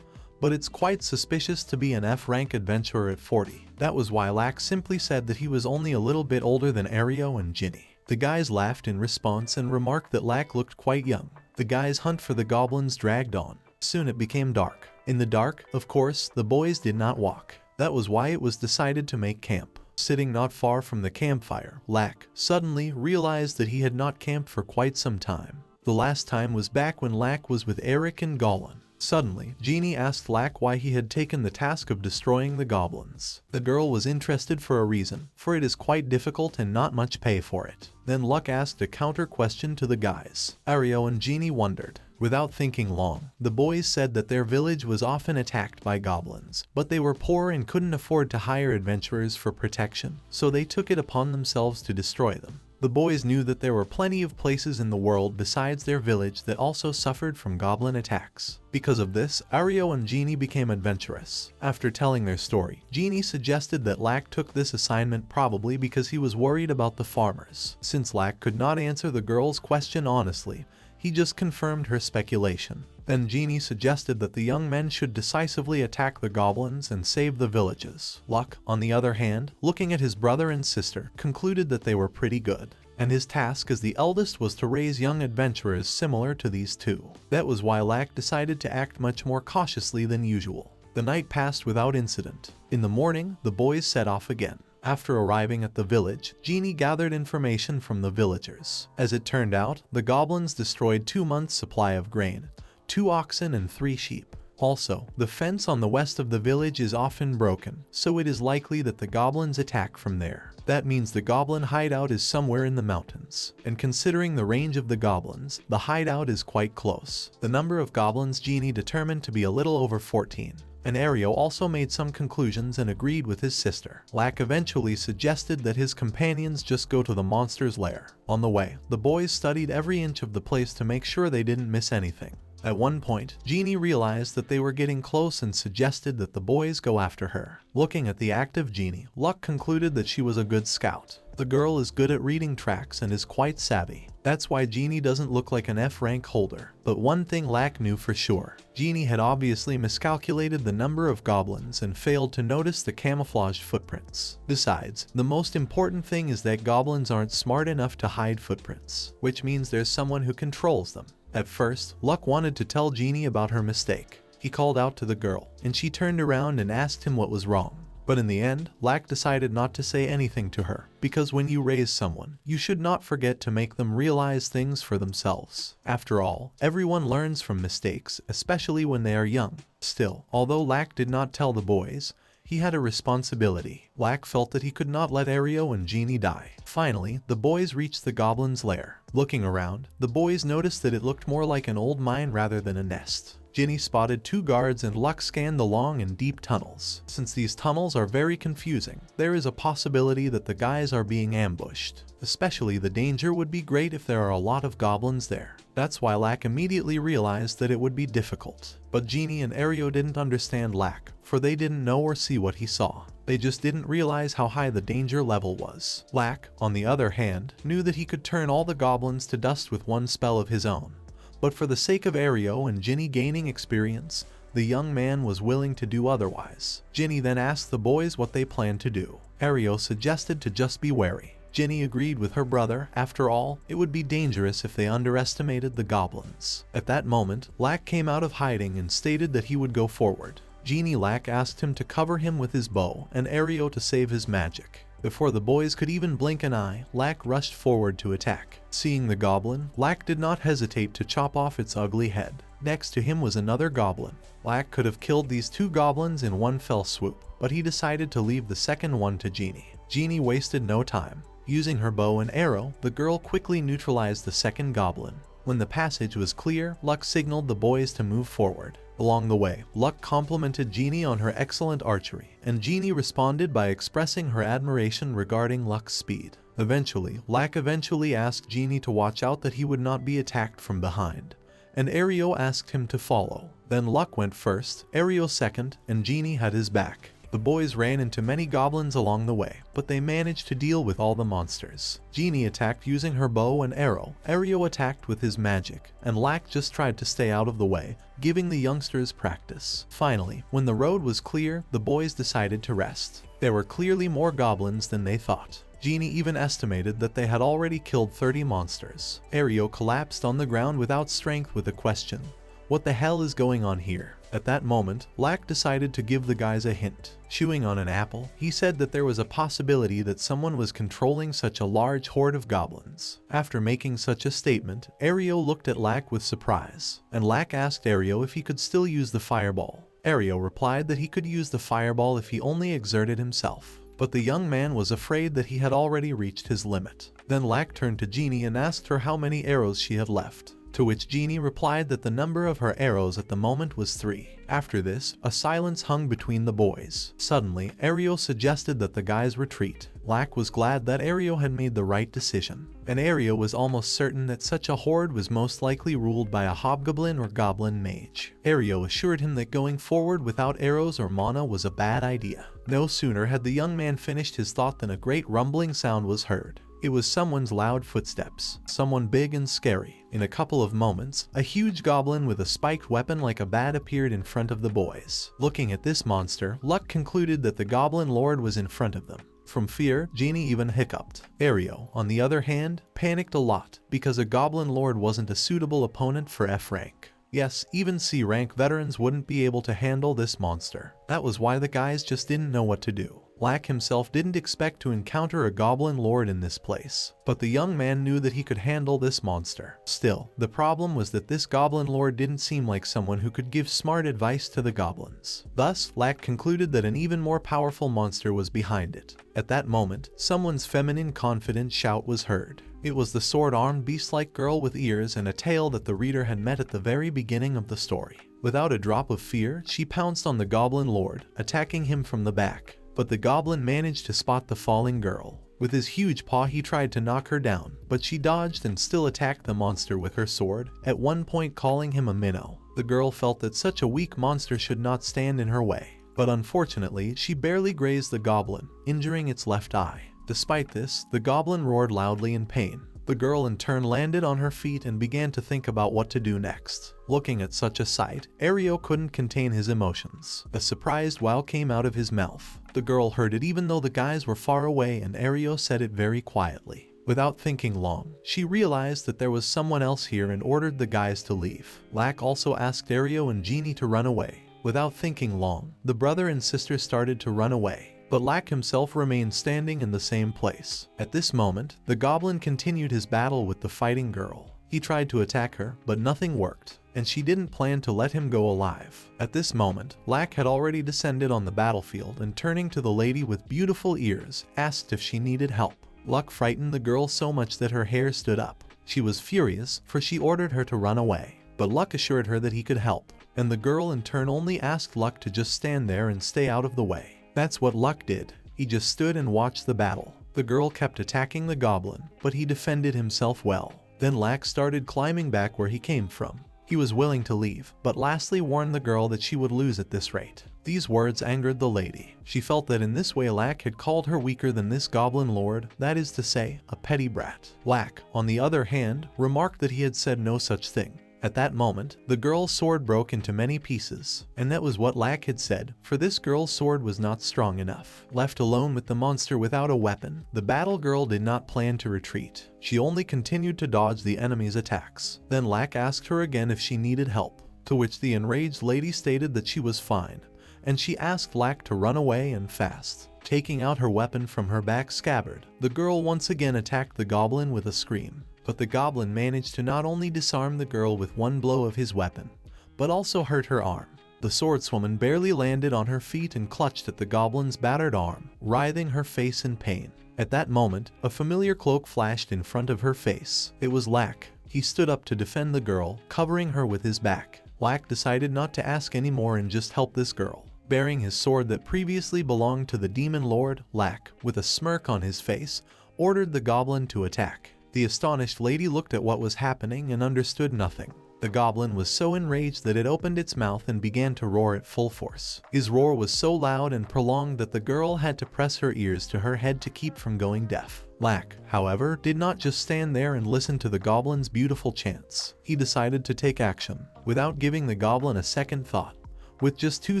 But it's quite suspicious to be an F-rank adventurer at 40. That was why Lack simply said that he was only a little bit older than Ario and Ginny. The guys laughed in response and remarked that Lack looked quite young. The guys' hunt for the goblins dragged on. Soon it became dark. In the dark, of course, the boys did not walk. That was why it was decided to make camp. Sitting not far from the campfire, Lack suddenly realized that he had not camped for quite some time. The last time was back when Lack was with Eric and Goblin. Suddenly, Genie asked Lack why he had taken the task of destroying the goblins. The girl was interested for a reason, for it is quite difficult and not much pay for it. Then Luck asked a counter question to the guys. Ario and Genie wondered. Without thinking long, the boys said that their village was often attacked by goblins, but they were poor and couldn't afford to hire adventurers for protection, so they took it upon themselves to destroy them. The boys knew that there were plenty of places in the world besides their village that also suffered from goblin attacks. Because of this, Ario and Genie became adventurous. After telling their story, Genie suggested that Lack took this assignment probably because he was worried about the farmers. Since Lack could not answer the girl's question honestly, he just confirmed her speculation. Then Genie suggested that the young men should decisively attack the goblins and save the villages. Luck, on the other hand, looking at his brother and sister, concluded that they were pretty good. And his task as the eldest was to raise young adventurers similar to these two. That was why Lack decided to act much more cautiously than usual. The night passed without incident. In the morning, the boys set off again. After arriving at the village, Genie gathered information from the villagers. As it turned out, the goblins destroyed 2 months' supply of grain, 2 oxen and 3 sheep. Also, the fence on the west of the village is often broken, so it is likely that the goblins attack from there. That means the goblin hideout is somewhere in the mountains. And considering the range of the goblins, the hideout is quite close. The number of goblins Genie determined to be a little over 14. And Ario also made some conclusions and agreed with his sister. Lack eventually suggested that his companions just go to the monster's lair. On the way, the boys studied every inch of the place to make sure they didn't miss anything. At one point, Genie realized that they were getting close and suggested that the boys go after her. Looking at the active Genie, Luck concluded that she was a good scout. The girl is good at reading tracks and is quite savvy. That's why Genie doesn't look like an F rank holder. But one thing Lack knew for sure. Genie had obviously miscalculated the number of goblins and failed to notice the camouflaged footprints. Besides, the most important thing is that goblins aren't smart enough to hide footprints, which means there's someone who controls them. At first, Luck wanted to tell Genie about her mistake. He called out to the girl, and she turned around and asked him what was wrong. But in the end, Lack decided not to say anything to her, because when you raise someone, you should not forget to make them realize things for themselves. After all, everyone learns from mistakes, especially when they are young. Still, although Lack did not tell the boys, he had a responsibility. Lack felt that he could not let Ario and Genie die. Finally, the boys reached the goblin's lair. Looking around, the boys noticed that it looked more like an old mine rather than a nest. Ginny spotted 2 guards and Luck scanned the long and deep tunnels. Since these tunnels are very confusing, there is a possibility that the guys are being ambushed. Especially the danger would be great if there are a lot of goblins there. That's why Lack immediately realized that it would be difficult. But Genie and Ario didn't understand Lack, for they didn't know or see what he saw. They just didn't realize how high the danger level was. Lack, on the other hand, knew that he could turn all the goblins to dust with one spell of his own. But for the sake of Ario and Ginny gaining experience, the young man was willing to do otherwise. Ginny then asked the boys what they planned to do. Ario suggested to just be wary. Ginny agreed with her brother. After all, it would be dangerous if they underestimated the goblins. At that moment, Lack came out of hiding and stated that he would go forward. Genie Lack asked him to cover him with his bow and Ario to save his magic. Before the boys could even blink an eye, Lack rushed forward to attack. Seeing the goblin, Lack did not hesitate to chop off its ugly head. Next to him was another goblin. Lack could have killed these 2 goblins in one fell swoop, but he decided to leave the second one to Genie. Genie wasted no time. Using her bow and arrow, the girl quickly neutralized the second goblin. When the passage was clear, Luck signaled the boys to move forward. Along the way, Luck complimented Genie on her excellent archery, and Genie responded by expressing her admiration regarding Luck's speed. Eventually, Lack asked Genie to watch out that he would not be attacked from behind, and Ario asked him to follow. Then Luck went first, Ario second, and Genie had his back. The boys ran into many goblins along the way, but they managed to deal with all the monsters. Genie attacked using her bow and arrow, Ario attacked with his magic, and Lack just tried to stay out of the way, giving the youngsters practice. Finally, when the road was clear, the boys decided to rest. There were clearly more goblins than they thought. Genie even estimated that they had already killed 30 monsters. Ario collapsed on the ground without strength with a question. What the hell is going on here? At that moment, Lack decided to give the guys a hint. Chewing on an apple, he said that there was a possibility that someone was controlling such a large horde of goblins. After making such a statement, Ario looked at Lack with surprise, and Lack asked Ario if he could still use the fireball. Ario replied that he could use the fireball if he only exerted himself. But the young man was afraid that he had already reached his limit. Then Lack turned to Genie and asked her how many arrows she had left. To which Genie replied that the number of her arrows at the moment was 3. After this, a silence hung between the boys. Suddenly, Ario suggested that the guys retreat. Lack was glad that Ario had made the right decision, and Ario was almost certain that such a horde was most likely ruled by a hobgoblin or goblin mage. Ario assured him that going forward without arrows or mana was a bad idea. No sooner had the young man finished his thought than a great rumbling sound was heard. It was someone's loud footsteps, someone big and scary. In a couple of moments, a huge goblin with a spiked weapon like a bat appeared in front of the boys. Looking at this monster, Luck concluded that the goblin lord was in front of them. From fear, Genie even hiccuped. Ario, on the other hand, panicked a lot, because a goblin lord wasn't a suitable opponent for F rank. Yes, even C rank veterans wouldn't be able to handle this monster. That was why the guys just didn't know what to do. Lack himself didn't expect to encounter a goblin lord in this place, but the young man knew that he could handle this monster. Still, the problem was that this goblin lord didn't seem like someone who could give smart advice to the goblins. Thus, Lack concluded that an even more powerful monster was behind it. At that moment, someone's feminine confident shout was heard. It was the sword-armed beast-like girl with ears and a tail that the reader had met at the very beginning of the story. Without a drop of fear, she pounced on the goblin lord, attacking him from the back. But the goblin managed to spot the falling girl. With his huge paw he tried to knock her down, but she dodged and still attacked the monster with her sword, at one point calling him a minnow. The girl felt that such a weak monster should not stand in her way. But unfortunately, she barely grazed the goblin, injuring its left eye. Despite this, the goblin roared loudly in pain. The girl in turn landed on her feet and began to think about what to do next. Looking at such a sight, Ario couldn't contain his emotions. A surprised wow came out of his mouth. The girl heard it even though the guys were far away, and Ario said it very quietly. Without thinking long, she realized that there was someone else here and ordered the guys to leave. Lack also asked Ario and Genie to run away. Without thinking long, the brother and sister started to run away. But Lack himself remained standing in the same place. At this moment, the goblin continued his battle with the fighting girl. He tried to attack her, but nothing worked, and she didn't plan to let him go alive. At this moment, Lack had already descended on the battlefield and, turning to the lady with beautiful ears, asked if she needed help. Luck frightened the girl so much that her hair stood up. She was furious, for she ordered her to run away. But Luck assured her that he could help, and the girl in turn only asked Luck to just stand there and stay out of the way. That's what Luck did. He just stood and watched the battle. The girl kept attacking the goblin, but he defended himself well. Then Lack started climbing back where he came from. He was willing to leave, but lastly warned the girl that she would lose at this rate. These words angered the lady. She felt that in this way Lack had called her weaker than this goblin lord, that is to say, a petty brat. Lack, on the other hand, remarked that he had said no such thing. At that moment, the girl's sword broke into many pieces, and that was what Lack had said, for this girl's sword was not strong enough. Left alone with the monster without a weapon, the battle girl did not plan to retreat. She only continued to dodge the enemy's attacks. Then Lack asked her again if she needed help, to which the enraged lady stated that she was fine, and she asked Lack to run away and fast. Taking out her weapon from her back scabbard, the girl once again attacked the goblin with a scream. But the goblin managed to not only disarm the girl with one blow of his weapon, but also hurt her arm. The swordswoman barely landed on her feet and clutched at the goblin's battered arm, writhing her face in pain. At that moment, a familiar cloak flashed in front of her face. It was Lack. He stood up to defend the girl, covering her with his back. Lack decided not to ask any more and just help this girl. Bearing his sword that previously belonged to the demon lord, Lack, with a smirk on his face, ordered the goblin to attack. The astonished lady looked at what was happening and understood nothing. The goblin was so enraged that it opened its mouth and began to roar at full force. His roar was so loud and prolonged that the girl had to press her ears to her head to keep from going deaf. Lack, however, did not just stand there and listen to the goblin's beautiful chants. He decided to take action, without giving the goblin a second thought. With just 2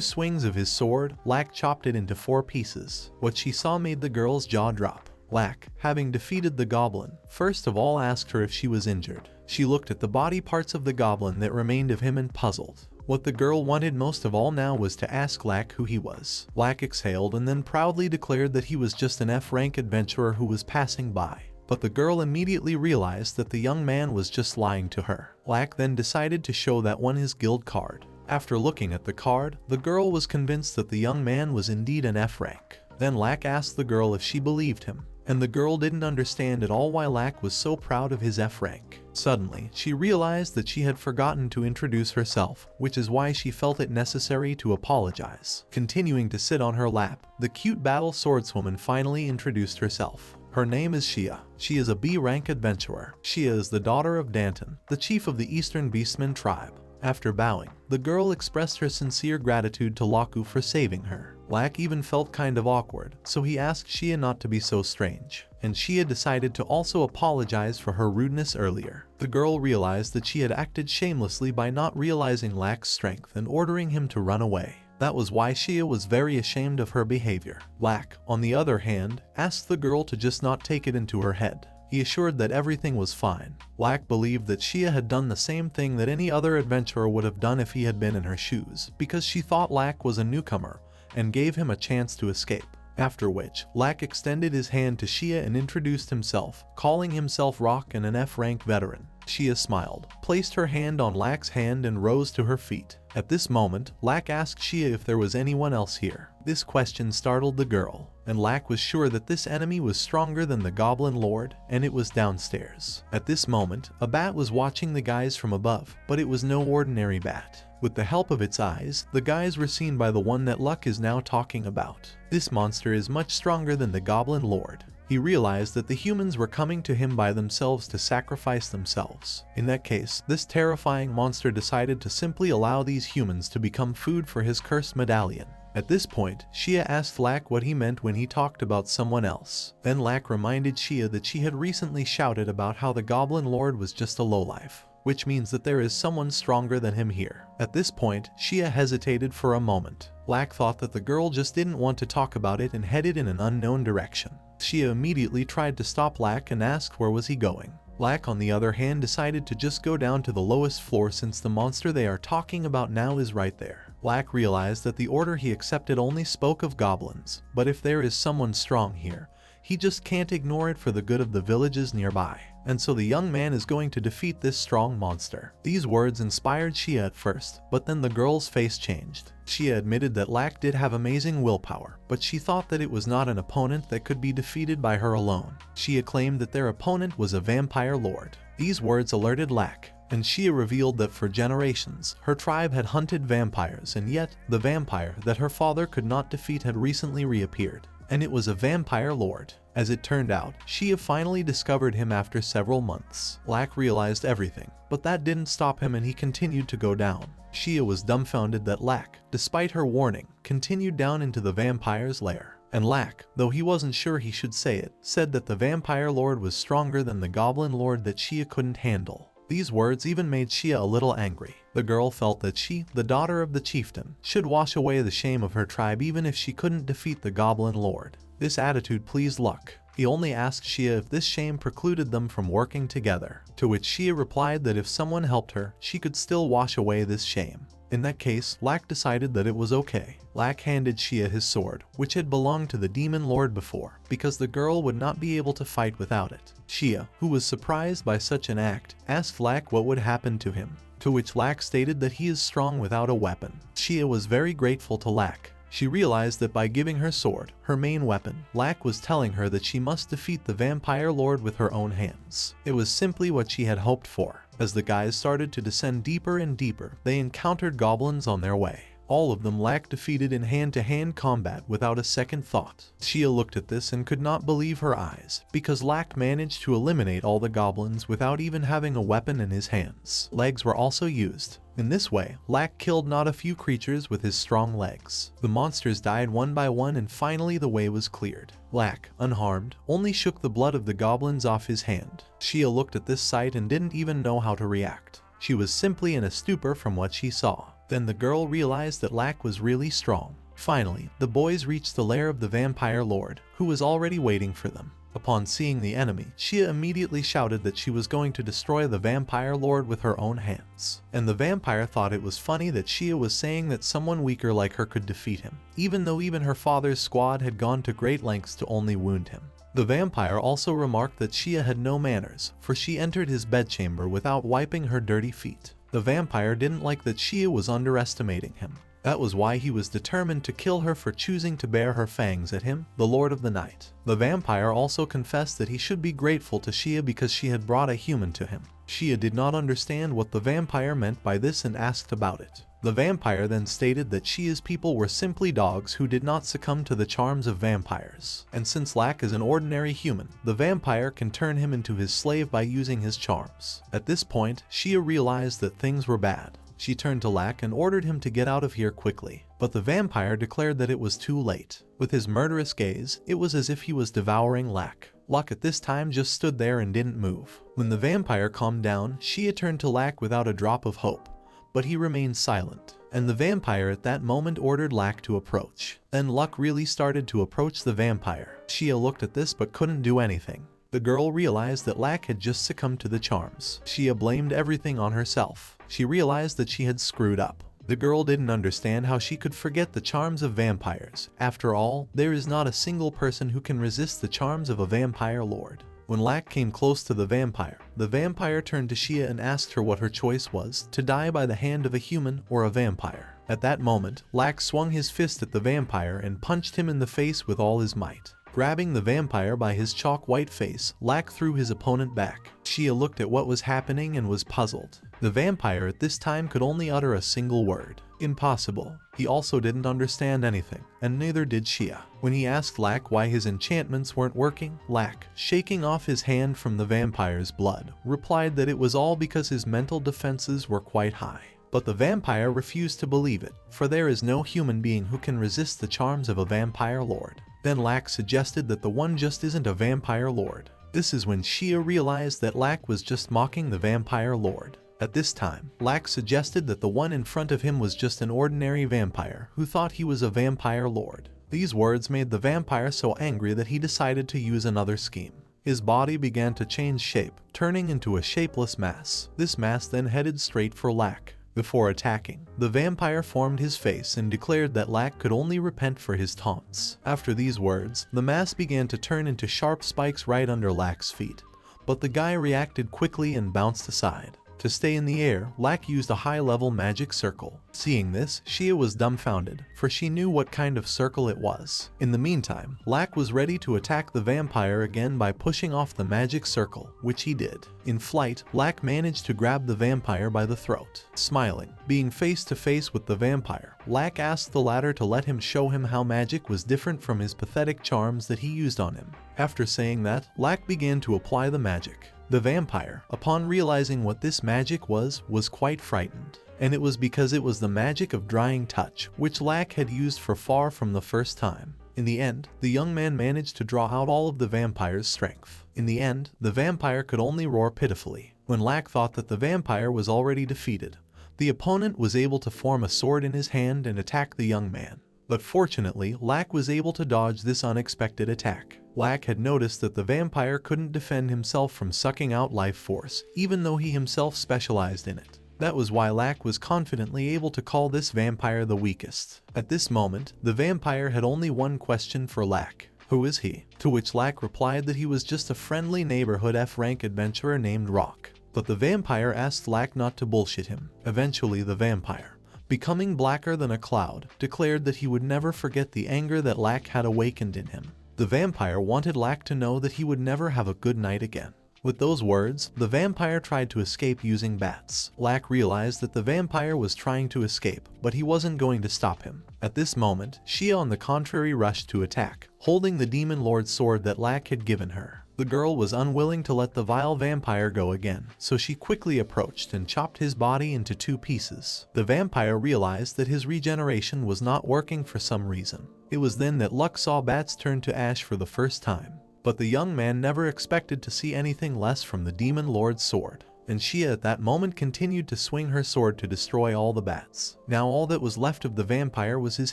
swings of his sword, Lack chopped it into 4 pieces. What she saw made the girl's jaw drop. Lack, having defeated the goblin, first of all asked her if she was injured. She looked at the body parts of the goblin that remained of him and puzzled. What the girl wanted most of all now was to ask Lack who he was. Lack exhaled and then proudly declared that he was just an F-rank adventurer who was passing by. But the girl immediately realized that the young man was just lying to her. Lack then decided to show that one his guild card. After looking at the card, the girl was convinced that the young man was indeed an F-rank. Then Lack asked the girl if she believed him, and the girl didn't understand at all why Lack was so proud of his F-rank. Suddenly, she realized that she had forgotten to introduce herself, which is why she felt it necessary to apologize. Continuing to sit on her lap, the cute battle swordswoman finally introduced herself. Her name is Shia. She is a B-rank adventurer. Shia is the daughter of Danton, the chief of the Eastern Beastmen tribe. After bowing, the girl expressed her sincere gratitude to Laku for saving her. Lack even felt kind of awkward, so he asked Shia not to be so strange, and Shia decided to also apologize for her rudeness earlier. The girl realized that she had acted shamelessly by not realizing Lack's strength and ordering him to run away. That was why Shia was very ashamed of her behavior. Lack, on the other hand, asked the girl to just not take it into her head. He assured that everything was fine. Lack believed that Shia had done the same thing that any other adventurer would have done if he had been in her shoes, because she thought Lack was a newcomer and gave him a chance to escape. After which, Lack extended his hand to Shia and introduced himself, calling himself Rock and an F-rank veteran. Shia smiled, placed her hand on Lack's hand and rose to her feet. At this moment, Lack asked Shia if there was anyone else here. This question startled the girl, and Lack was sure that this enemy was stronger than the Goblin Lord, and it was downstairs. At this moment, a bat was watching the guys from above, but it was no ordinary bat. With the help of its eyes, the guys were seen by the one that Luck is now talking about. This monster is much stronger than the Goblin Lord. He realized that the humans were coming to him by themselves to sacrifice themselves. In that case, this terrifying monster decided to simply allow these humans to become food for his cursed medallion. At this point, Shia asked Lack what he meant when he talked about someone else. Then Lack reminded Shia that she had recently shouted about how the Goblin Lord was just a lowlife, which means that there is someone stronger than him here. At this point, Shia hesitated for a moment. Lack thought that the girl just didn't want to talk about it and headed in an unknown direction. Shia immediately tried to stop Lack and asked where was he going. Lack, on the other hand, decided to just go down to the lowest floor since the monster they are talking about now is right there. Lack realized that the order he accepted only spoke of goblins, but if there is someone strong here, he just can't ignore it for the good of the villages nearby. And so the young man is going to defeat this strong monster. These words inspired Shia at first, but then the girl's face changed. Shia admitted that Lack did have amazing willpower, but she thought that it was not an opponent that could be defeated by her alone. Shia claimed that their opponent was a vampire lord. These words alerted Lack, and Shia revealed that for generations, her tribe had hunted vampires, and yet, the vampire that her father could not defeat had recently reappeared. And it was a vampire lord. As it turned out, Shia finally discovered him after several months. Lack realized everything, but that didn't stop him and he continued to go down. Shia was dumbfounded that Lack, despite her warning, continued down into the vampire's lair. And Lack, though he wasn't sure he should say it, said that the vampire lord was stronger than the goblin lord that Shia couldn't handle. These words even made Shia a little angry. The girl felt that she, the daughter of the chieftain, should wash away the shame of her tribe even if she couldn't defeat the Goblin Lord. This attitude pleased Luck. He only asked Shia if this shame precluded them from working together, to which Shia replied that if someone helped her, she could still wash away this shame. In that case, Lack decided that it was okay. Lack handed Shia his sword, which had belonged to the demon lord before, because the girl would not be able to fight without it. Shia, who was surprised by such an act, asked Lack what would happen to him, to which Lack stated that he is strong without a weapon. Shia was very grateful to Lack. She realized that by giving her sword, her main weapon, Lack was telling her that she must defeat the vampire lord with her own hands. It was simply what she had hoped for. As the guys started to descend deeper and deeper, they encountered goblins on their way. All of them Lack defeated in hand-to-hand combat without a second thought. Shia looked at this and could not believe her eyes, because Lack managed to eliminate all the goblins without even having a weapon in his hands. Legs were also used. In this way, Lack killed not a few creatures with his strong legs. The monsters died one by one and finally the way was cleared. Lack, unharmed, only shook the blood of the goblins off his hand. Shia looked at this sight and didn't even know how to react. She was simply in a stupor from what she saw. Then the girl realized that Lack was really strong. Finally, the boys reached the lair of the vampire lord, who was already waiting for them. Upon seeing the enemy, Shia immediately shouted that she was going to destroy the vampire lord with her own hands. And the vampire thought it was funny that Shia was saying that someone weaker like her could defeat him, even though even her father's squad had gone to great lengths to only wound him. The vampire also remarked that Shia had no manners, for she entered his bedchamber without wiping her dirty feet. The vampire didn't like that Shia was underestimating him. That was why he was determined to kill her for choosing to bare her fangs at him, the Lord of the Night. The vampire also confessed that he should be grateful to Shia because she had brought a human to him. Shia did not understand what the vampire meant by this and asked about it. The vampire then stated that Shia's people were simply dogs who did not succumb to the charms of vampires. And since Lack is an ordinary human, the vampire can turn him into his slave by using his charms. At this point, Shia realized that things were bad. She turned to Lack and ordered him to get out of here quickly, but the vampire declared that it was too late. With his murderous gaze, it was as if he was devouring Lack. Lack at this time just stood there and didn't move. When the vampire calmed down, Shia turned to Lack without a drop of hope, but he remained silent, and the vampire at that moment ordered Lack to approach. Then Luck really started to approach the vampire. Shia looked at this but couldn't do anything. The girl realized that Lack had just succumbed to the charms. Shia blamed everything on herself. She realized that she had screwed up. The girl didn't understand how she could forget the charms of vampires. After all, there is not a single person who can resist the charms of a vampire lord. When Lak came close to the vampire turned to Shia and asked her what her choice was, to die by the hand of a human or a vampire. At that moment, Lak swung his fist at the vampire and punched him in the face with all his might. Grabbing the vampire by his chalk-white face, Lak threw his opponent back. Shia looked at what was happening and was puzzled. The vampire at this time could only utter a single word. Impossible. He also didn't understand anything, and neither did Shia. When he asked Lak why his enchantments weren't working, Lak, shaking off his hand from the vampire's blood, replied that it was all because his mental defenses were quite high. But the vampire refused to believe it, for there is no human being who can resist the charms of a vampire lord. Then Lak suggested that the one just isn't a vampire lord. This is when Shia realized that Lak was just mocking the vampire lord. At this time, Lak suggested that the one in front of him was just an ordinary vampire who thought he was a vampire lord. These words made the vampire so angry that he decided to use another scheme. His body began to change shape, turning into a shapeless mass. This mass then headed straight for Lak. Before attacking, the vampire formed his face and declared that Lak could only repent for his taunts. After these words, the mass began to turn into sharp spikes right under Lak's feet. But the guy reacted quickly and bounced aside. To stay in the air, Lak used a high-level magic circle. Seeing this, Shia was dumbfounded, for she knew what kind of circle it was. In the meantime, Lak was ready to attack the vampire again by pushing off the magic circle, which he did. In flight, Lak managed to grab the vampire by the throat. Smiling, being face to face with the vampire, Lak asked the latter to let him show him how magic was different from his pathetic charms that he used on him. After saying that, Lak began to apply the magic. The vampire, upon realizing what this magic was quite frightened. And it was because it was the magic of drying touch, which Lak had used for far from the first time. In the end, the young man managed to draw out all of the vampire's strength. In the end, the vampire could only roar pitifully. When Lak thought that the vampire was already defeated, the opponent was able to form a sword in his hand and attack the young man. But fortunately, Lak was able to dodge this unexpected attack. Lak had noticed that the vampire couldn't defend himself from sucking out life force, even though he himself specialized in it. That was why Lak was confidently able to call this vampire the weakest. At this moment, the vampire had only one question for Lak. Who is he? To which Lak replied that he was just a friendly neighborhood F-rank adventurer named Rock. But the vampire asked Lak not to bullshit him. Eventually, the vampire, becoming blacker than a cloud, declared that he would never forget the anger that Lak had awakened in him. The vampire wanted Lak to know that he would never have a good night again. With those words, the vampire tried to escape using bats. Lak realized that the vampire was trying to escape, but he wasn't going to stop him. At this moment, Shia on the contrary rushed to attack, holding the demon lord's sword that Lak had given her. The girl was unwilling to let the vile vampire go again, so she quickly approached and chopped his body into 2 pieces. The vampire realized that his regeneration was not working for some reason. It was then that Luck saw bats turn to ash for the first time. But the young man never expected to see anything less from the demon lord's sword. And Shia at that moment continued to swing her sword to destroy all the bats. Now all that was left of the vampire was his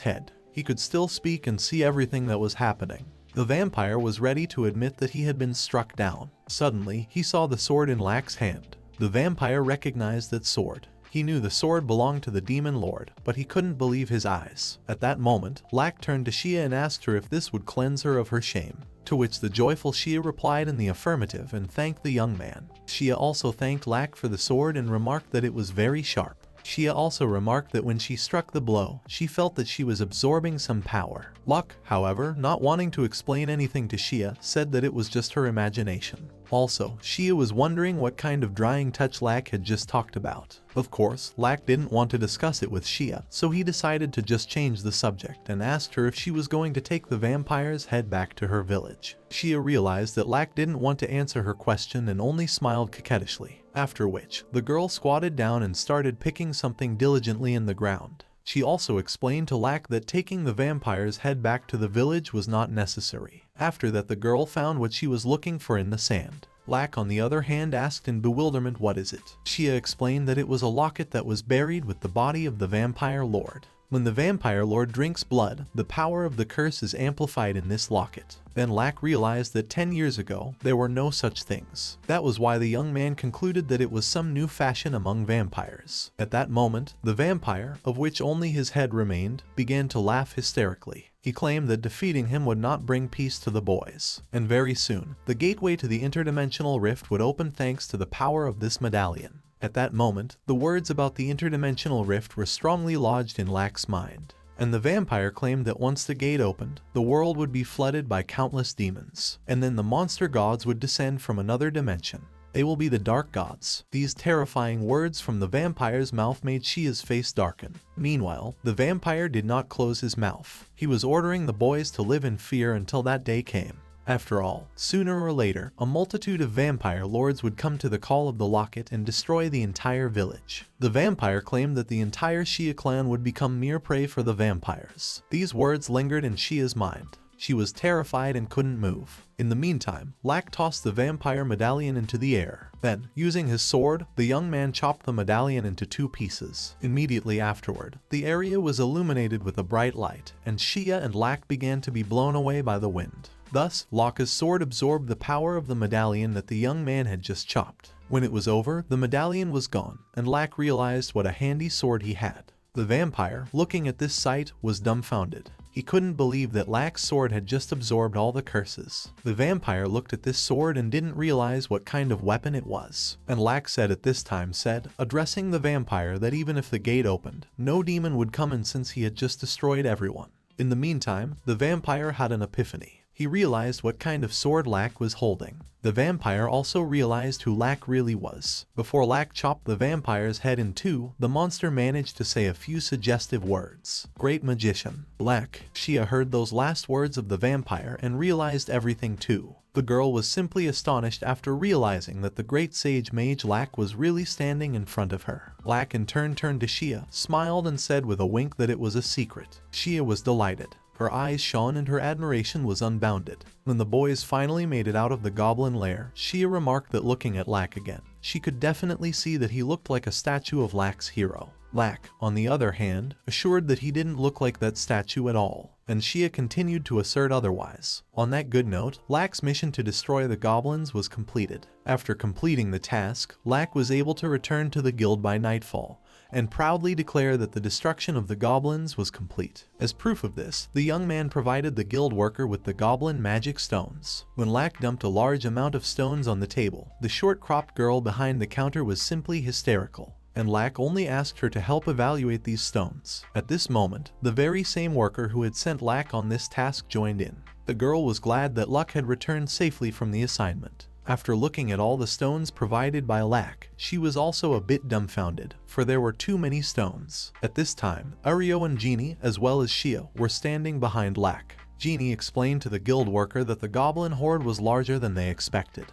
head. He could still speak and see everything that was happening. The vampire was ready to admit that he had been struck down. Suddenly, he saw the sword in Lak's hand. The vampire recognized that sword. He knew the sword belonged to the demon lord, but he couldn't believe his eyes. At that moment, Lak turned to Shia and asked her if this would cleanse her of her shame. To which the joyful Shia replied in the affirmative and thanked the young man. Shia also thanked Lak for the sword and remarked that it was very sharp. Shia also remarked that when she struck the blow, she felt that she was absorbing some power. Luck, however, not wanting to explain anything to Shia, said that it was just her imagination. Also, Shia was wondering what kind of drying touch Lak had just talked about. Of course, Lak didn't want to discuss it with Shia, so he decided to just change the subject and asked her if she was going to take the vampire's head back to her village. Shia realized that Lak didn't want to answer her question and only smiled coquettishly. After which, the girl squatted down and started picking something diligently in the ground. She also explained to Lak that taking the vampire's head back to the village was not necessary. After that, the girl found what she was looking for in the sand. Lak, on the other hand, asked in bewilderment, "What is it?" Shia explained that it was a locket that was buried with the body of the vampire lord. When the vampire lord drinks blood, the power of the curse is amplified in this locket. Then Lack realized that 10 years ago, there were no such things. That was why the young man concluded that it was some new fashion among vampires. At that moment, the vampire, of which only his head remained, began to laugh hysterically. He claimed that defeating him would not bring peace to the boys. And very soon, the gateway to the interdimensional rift would open thanks to the power of this medallion. At that moment, the words about the interdimensional rift were strongly lodged in Lack's mind. And the vampire claimed that once the gate opened, the world would be flooded by countless demons, and then the monster gods would descend from another dimension. They will be the dark gods. These terrifying words from the vampire's mouth made Shia's face darken. Meanwhile, the vampire did not close his mouth. He was ordering the boys to live in fear until that day came. After all, sooner or later, a multitude of vampire lords would come to the call of the locket and destroy the entire village. The vampire claimed that the entire Shia clan would become mere prey for the vampires. These words lingered in Shia's mind. She was terrified and couldn't move. In the meantime, Lack tossed the vampire medallion into the air. Then, using his sword, the young man chopped the medallion into 2 pieces. Immediately afterward, the area was illuminated with a bright light, and Shia and Lack began to be blown away by the wind. Thus, Locke's sword absorbed the power of the medallion that the young man had just chopped. When it was over, the medallion was gone, and Lack realized what a handy sword he had. The vampire, looking at this sight, was dumbfounded. He couldn't believe that Lack's sword had just absorbed all the curses. The vampire looked at this sword and didn't realize what kind of weapon it was. And Lack said at this time, addressing the vampire, that even if the gate opened, no demon would come in since he had just destroyed everyone. In the meantime, the vampire had an epiphany. He realized what kind of sword Lack was holding. The vampire also realized who Lack really was. Before Lack chopped the vampire's head in 2, the monster managed to say a few suggestive words. Great magician. Lack. Shia heard those last words of the vampire and realized everything too. The girl was simply astonished after realizing that the great sage mage Lack was really standing in front of her. Lack in turn turned to Shia, smiled and said with a wink that it was a secret. Shia was delighted. Her eyes shone and her admiration was unbounded. When the boys finally made it out of the goblin lair, Shia remarked that looking at Lack again, she could definitely see that he looked like a statue of Lack's hero. Lack, on the other hand, assured that he didn't look like that statue at all, and Shia continued to assert otherwise. On that good note, Lack's mission to destroy the goblins was completed. After completing the task, Lack was able to return to the guild by nightfall, and proudly declare that the destruction of the goblins was complete. As proof of this, the young man provided the guild worker with the goblin magic stones. When Lack dumped a large amount of stones on the table, the short-cropped girl behind the counter was simply hysterical, and Lack only asked her to help evaluate these stones. At this moment, the very same worker who had sent Lack on this task joined in. The girl was glad that Luck had returned safely from the assignment. After looking at all the stones provided by Lack, she was also a bit dumbfounded, for there were too many stones. At this time, Ario and Genie, as well as Shia, were standing behind Lack. Genie explained to the guild worker that the goblin horde was larger than they expected.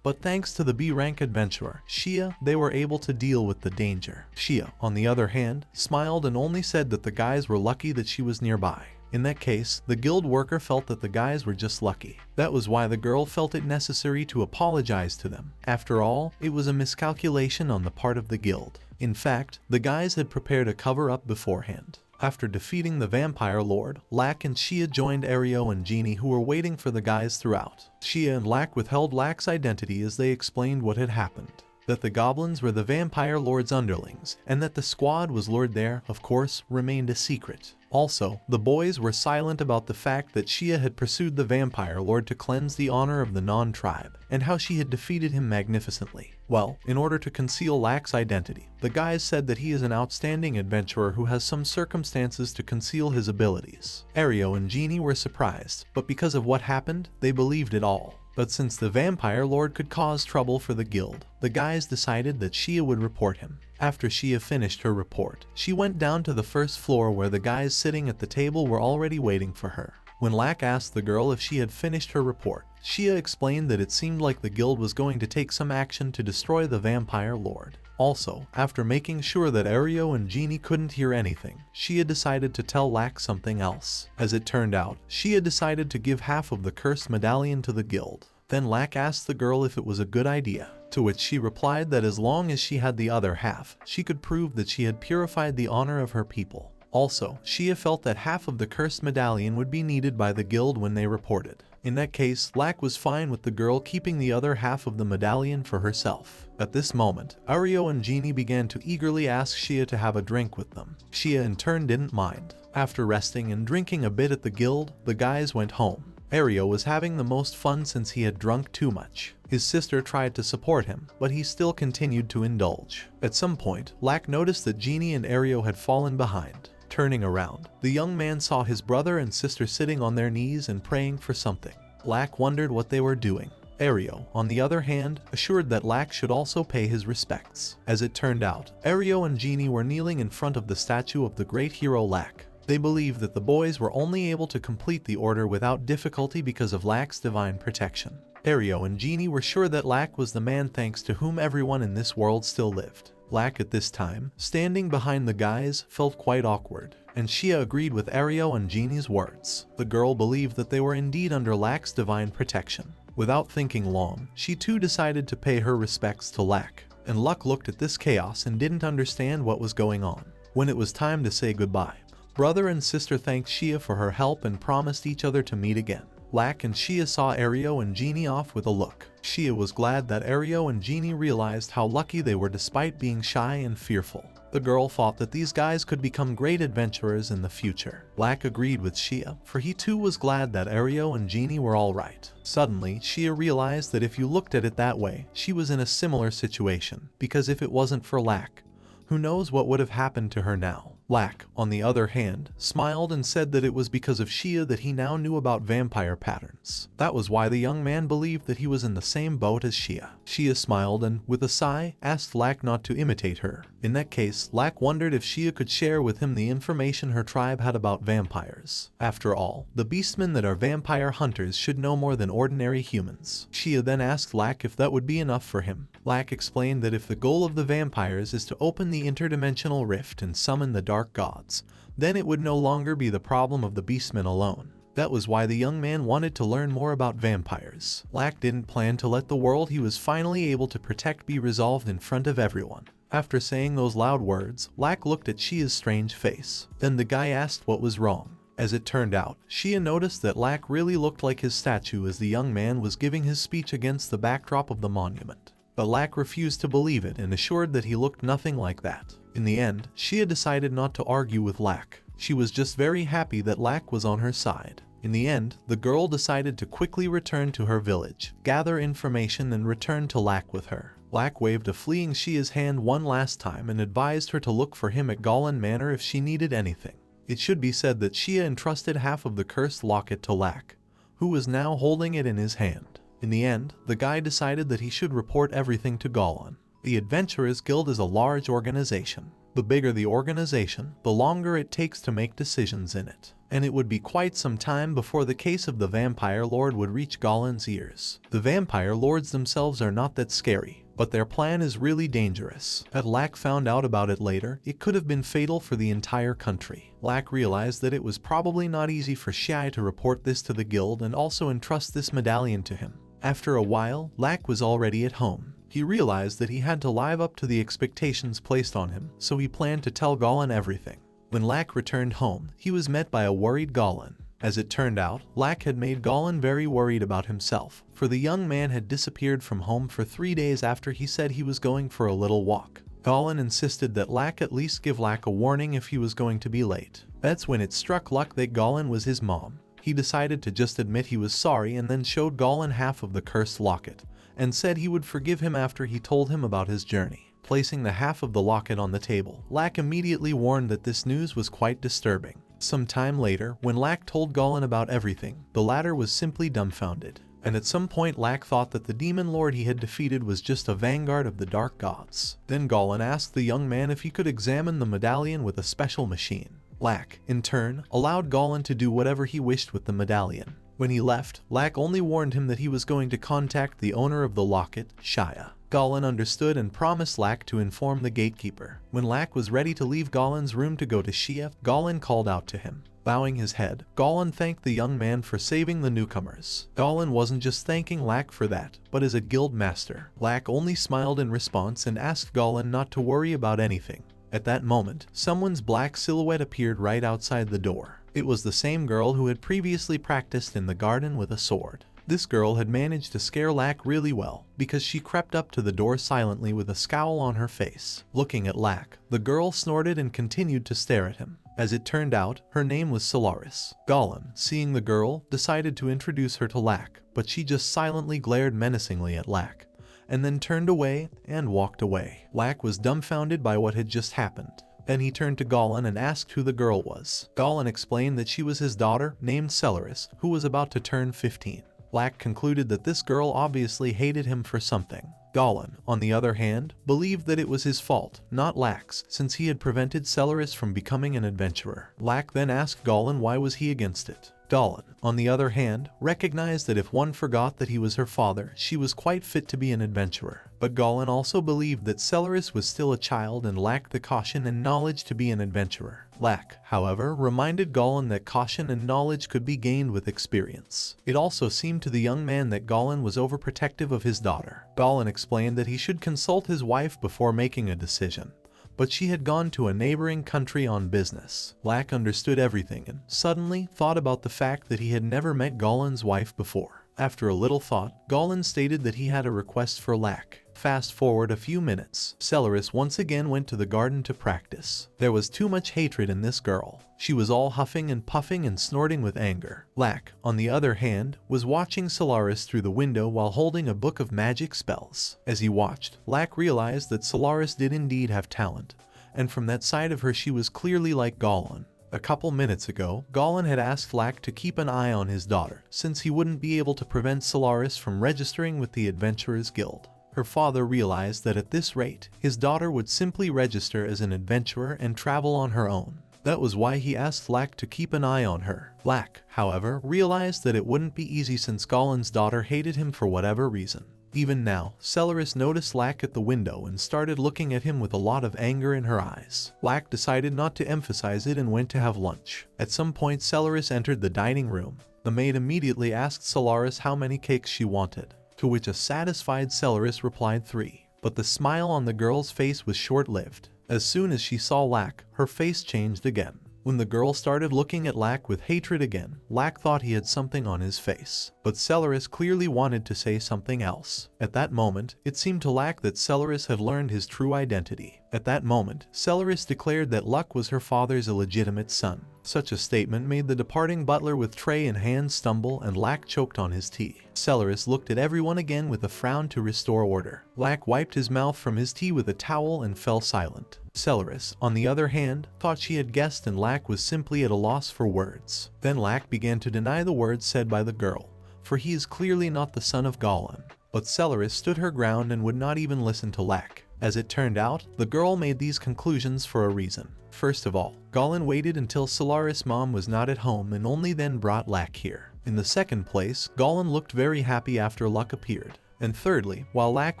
But thanks to the B-rank adventurer, Shia, they were able to deal with the danger. Shia, on the other hand, smiled and only said that the guys were lucky that she was nearby. In that case, the guild worker felt that the guys were just lucky. That was why the girl felt it necessary to apologize to them. After all, it was a miscalculation on the part of the guild. In fact, the guys had prepared a cover-up beforehand. After defeating the vampire lord, Lack and Shia joined Ario and Genie, who were waiting for the guys throughout. Shia and Lack withheld Lack's identity as they explained what had happened. That the goblins were the vampire lord's underlings, and that the squad was lured there, of course, remained a secret. Also, the boys were silent about the fact that Shia had pursued the vampire lord to cleanse the honor of the non-tribe, and how she had defeated him magnificently. Well, in order to conceal Lack's identity, the guys said that he is an outstanding adventurer who has some circumstances to conceal his abilities. Ario and Genie were surprised, but because of what happened, they believed it all. But since the vampire lord could cause trouble for the guild, the guys decided that Shia would report him. After Shia finished her report, she went down to the first floor where the guys sitting at the table were already waiting for her. When Lack asked the girl if she had finished her report, Shia explained that it seemed like the guild was going to take some action to destroy the vampire lord. Also, after making sure that Ario and Genie couldn't hear anything, Shia decided to tell Lack something else. As it turned out, Shia decided to give half of the cursed medallion to the guild. Then Lack asked the girl if it was a good idea, to which she replied that as long as she had the other half, she could prove that she had purified the honor of her people. Also, Shia felt that half of the cursed medallion would be needed by the guild when they reported. In that case, Lack was fine with the girl keeping the other half of the medallion for herself. At this moment, Ario and Genie began to eagerly ask Shia to have a drink with them. Shia in turn didn't mind. After resting and drinking a bit at the guild, the guys went home. Ario was having the most fun since he had drunk too much. His sister tried to support him, but he still continued to indulge. At some point, Lack noticed that Genie and Ario had fallen behind. Turning around, the young man saw his brother and sister sitting on their knees and praying for something. Lack wondered what they were doing. Ario, on the other hand, assured that Lack should also pay his respects. As it turned out, Ario and Genie were kneeling in front of the statue of the great hero Lack. They believed that the boys were only able to complete the order without difficulty because of Lack's divine protection. Ario and Genie were sure that Lack was the man thanks to whom everyone in this world still lived. Lack at this time, standing behind the guys, felt quite awkward, and Shia agreed with Ario and Genie's words. The girl believed that they were indeed under Lack's divine protection. Without thinking long, she too decided to pay her respects to Lack, and Luck looked at this chaos and didn't understand what was going on. When it was time to say goodbye, brother and sister thanked Shia for her help and promised each other to meet again. Lack and Shia saw Ario and Genie off with a look. Shia was glad that Ario and Genie realized how lucky they were despite being shy and fearful. The girl thought that these guys could become great adventurers in the future. Lack agreed with Shia, for he too was glad that Ario and Genie were alright. Suddenly, Shia realized that if you looked at it that way, she was in a similar situation, because if it wasn't for Lack, who knows what would have happened to her now. Lack, on the other hand, smiled and said that it was because of Shia that he now knew about vampire patterns. That was why the young man believed that he was in the same boat as Shia. Shia smiled and, with a sigh, asked Lack not to imitate her. In that case, Lack wondered if Shia could share with him the information her tribe had about vampires. After all, the beastmen that are vampire hunters should know more than ordinary humans. Shia then asked Lack if that would be enough for him. Lack explained that if the goal of the vampires is to open the interdimensional rift and summon the dark gods, then it would no longer be the problem of the beastmen alone. That was why the young man wanted to learn more about vampires. Lack didn't plan to let the world he was finally able to protect be resolved in front of everyone. After saying those loud words, Lack looked at Shia's strange face. Then the guy asked what was wrong. As it turned out, Shia noticed that Lack really looked like his statue as the young man was giving his speech against the backdrop of the monument. But Lack refused to believe it and assured that he looked nothing like that. In the end, Shia decided not to argue with Lack. She was just very happy that Lack was on her side. In the end, the girl decided to quickly return to her village, gather information and return to Lack with her. Lack waved a fleeing Shia's hand one last time and advised her to look for him at Goblin Manor if she needed anything. It should be said that Shia entrusted half of the cursed locket to Lack, who was now holding it in his hand. In the end, the guy decided that he should report everything to Goblin. The Adventurers Guild is a large organization. The bigger the organization, the longer it takes to make decisions in it. And it would be quite some time before the case of the Vampire Lord would reach Goblin's ears. The Vampire Lords themselves are not that scary, but their plan is really dangerous. Had Lack found out about it later, it could have been fatal for the entire country. Lack realized that it was probably not easy for Shia to report this to the guild and also entrust this medallion to him. After a while, Lack was already at home. He realized that he had to live up to the expectations placed on him, so he planned to tell Goblin everything. When Lack returned home, he was met by a worried Goblin. As it turned out, Lack had made Goblin very worried about himself, for the young man had disappeared from home for 3 days after he said he was going for a little walk. Goblin insisted that Lack at least give Lack a warning if he was going to be late. That's when it struck Luck that Goblin was his mom. He decided to just admit he was sorry and then showed Goblin half of the cursed locket, and said he would forgive him after he told him about his journey. Placing the half of the locket on the table, Lack immediately warned that this news was quite disturbing. Some time later, when Lack told Goblin about everything, the latter was simply dumbfounded. And at some point Lack thought that the demon lord he had defeated was just a vanguard of the dark gods. Then Goblin asked the young man if he could examine the medallion with a special machine. Lack, in turn, allowed Goblin to do whatever he wished with the medallion. When he left, Lack only warned him that he was going to contact the owner of the locket, Shia. Goblin understood and promised Lack to inform the gatekeeper. When Lack was ready to leave Goblin's room to go to Shia, Goblin called out to him. Bowing his head, Goblin thanked the young man for saving the newcomers. Goblin wasn't just thanking Lack for that, but as a guild master. Lack only smiled in response and asked Goblin not to worry about anything. At that moment, someone's black silhouette appeared right outside the door. It was the same girl who had previously practiced in the garden with a sword. This girl had managed to scare Lack really well, because she crept up to the door silently with a scowl on her face. Looking at Lack, the girl snorted and continued to stare at him. As it turned out, her name was Solaris. Goblin, seeing the girl, decided to introduce her to Lack, but she just silently glared menacingly at Lack, and then turned away and walked away. Lack was dumbfounded by what had just happened. Then he turned to Goblin and asked who the girl was. Goblin explained that she was his daughter, named Solaris, who was about to turn 15. Lack concluded that this girl obviously hated him for something. Goblin, on the other hand, believed that it was his fault, not Lack's, since he had prevented Solaris from becoming an adventurer. Lack then asked Goblin why was he against it. Goblin, on the other hand, recognized that if one forgot that he was her father, she was quite fit to be an adventurer. But Goblin also believed that Solaris was still a child and lacked the caution and knowledge to be an adventurer. Lack, however, reminded Goblin that caution and knowledge could be gained with experience. It also seemed to the young man that Goblin was overprotective of his daughter. Goblin explained that he should consult his wife before making a decision, but she had gone to a neighboring country on business. Lack understood everything and suddenly thought about the fact that he had never met Goblin's wife before. After a little thought, Goblin stated that he had a request for Lack. Fast forward a few minutes, Solaris once again went to the garden to practice. There was too much hatred in this girl. She was all huffing and puffing and snorting with anger. Lack, on the other hand, was watching Solaris through the window while holding a book of magic spells. As he watched, Lack realized that Solaris did indeed have talent, and from that side of her she was clearly like Goblin. A couple minutes ago, Goblin had asked Lack to keep an eye on his daughter, since he wouldn't be able to prevent Solaris from registering with the Adventurers Guild. Her father realized that at this rate, his daughter would simply register as an adventurer and travel on her own. That was why he asked Lack to keep an eye on her. Lack, however, realized that it wouldn't be easy since Goblin's daughter hated him for whatever reason. Even now, Solaris noticed Lack at the window and started looking at him with a lot of anger in her eyes. Lack decided not to emphasize it and went to have lunch. At some point, Solaris entered the dining room. The maid immediately asked Solaris how many cakes she wanted, to which a satisfied Solaris replied 3. But the smile on the girl's face was short-lived. As soon as she saw Lack, her face changed again. When the girl started looking at Lack with hatred again, Lack thought he had something on his face. But Solaris clearly wanted to say something else. At that moment, it seemed to Lack that Solaris had learned his true identity. At that moment, Solaris declared that Luck was her father's illegitimate son. Such a statement made the departing butler with tray in hand stumble and Lack choked on his tea. Solaris looked at everyone again with a frown to restore order. Lack wiped his mouth from his tea with a towel and fell silent. Solaris, on the other hand, thought she had guessed and Lack was simply at a loss for words. Then Lack began to deny the words said by the girl, for he is clearly not the son of Goblin. But Solaris stood her ground and would not even listen to Lack. As it turned out, the girl made these conclusions for a reason. First of all, Goblin waited until Solaris' mom was not at home and only then brought Lack here. In the second place, Goblin looked very happy after Luck appeared. And thirdly, while Lack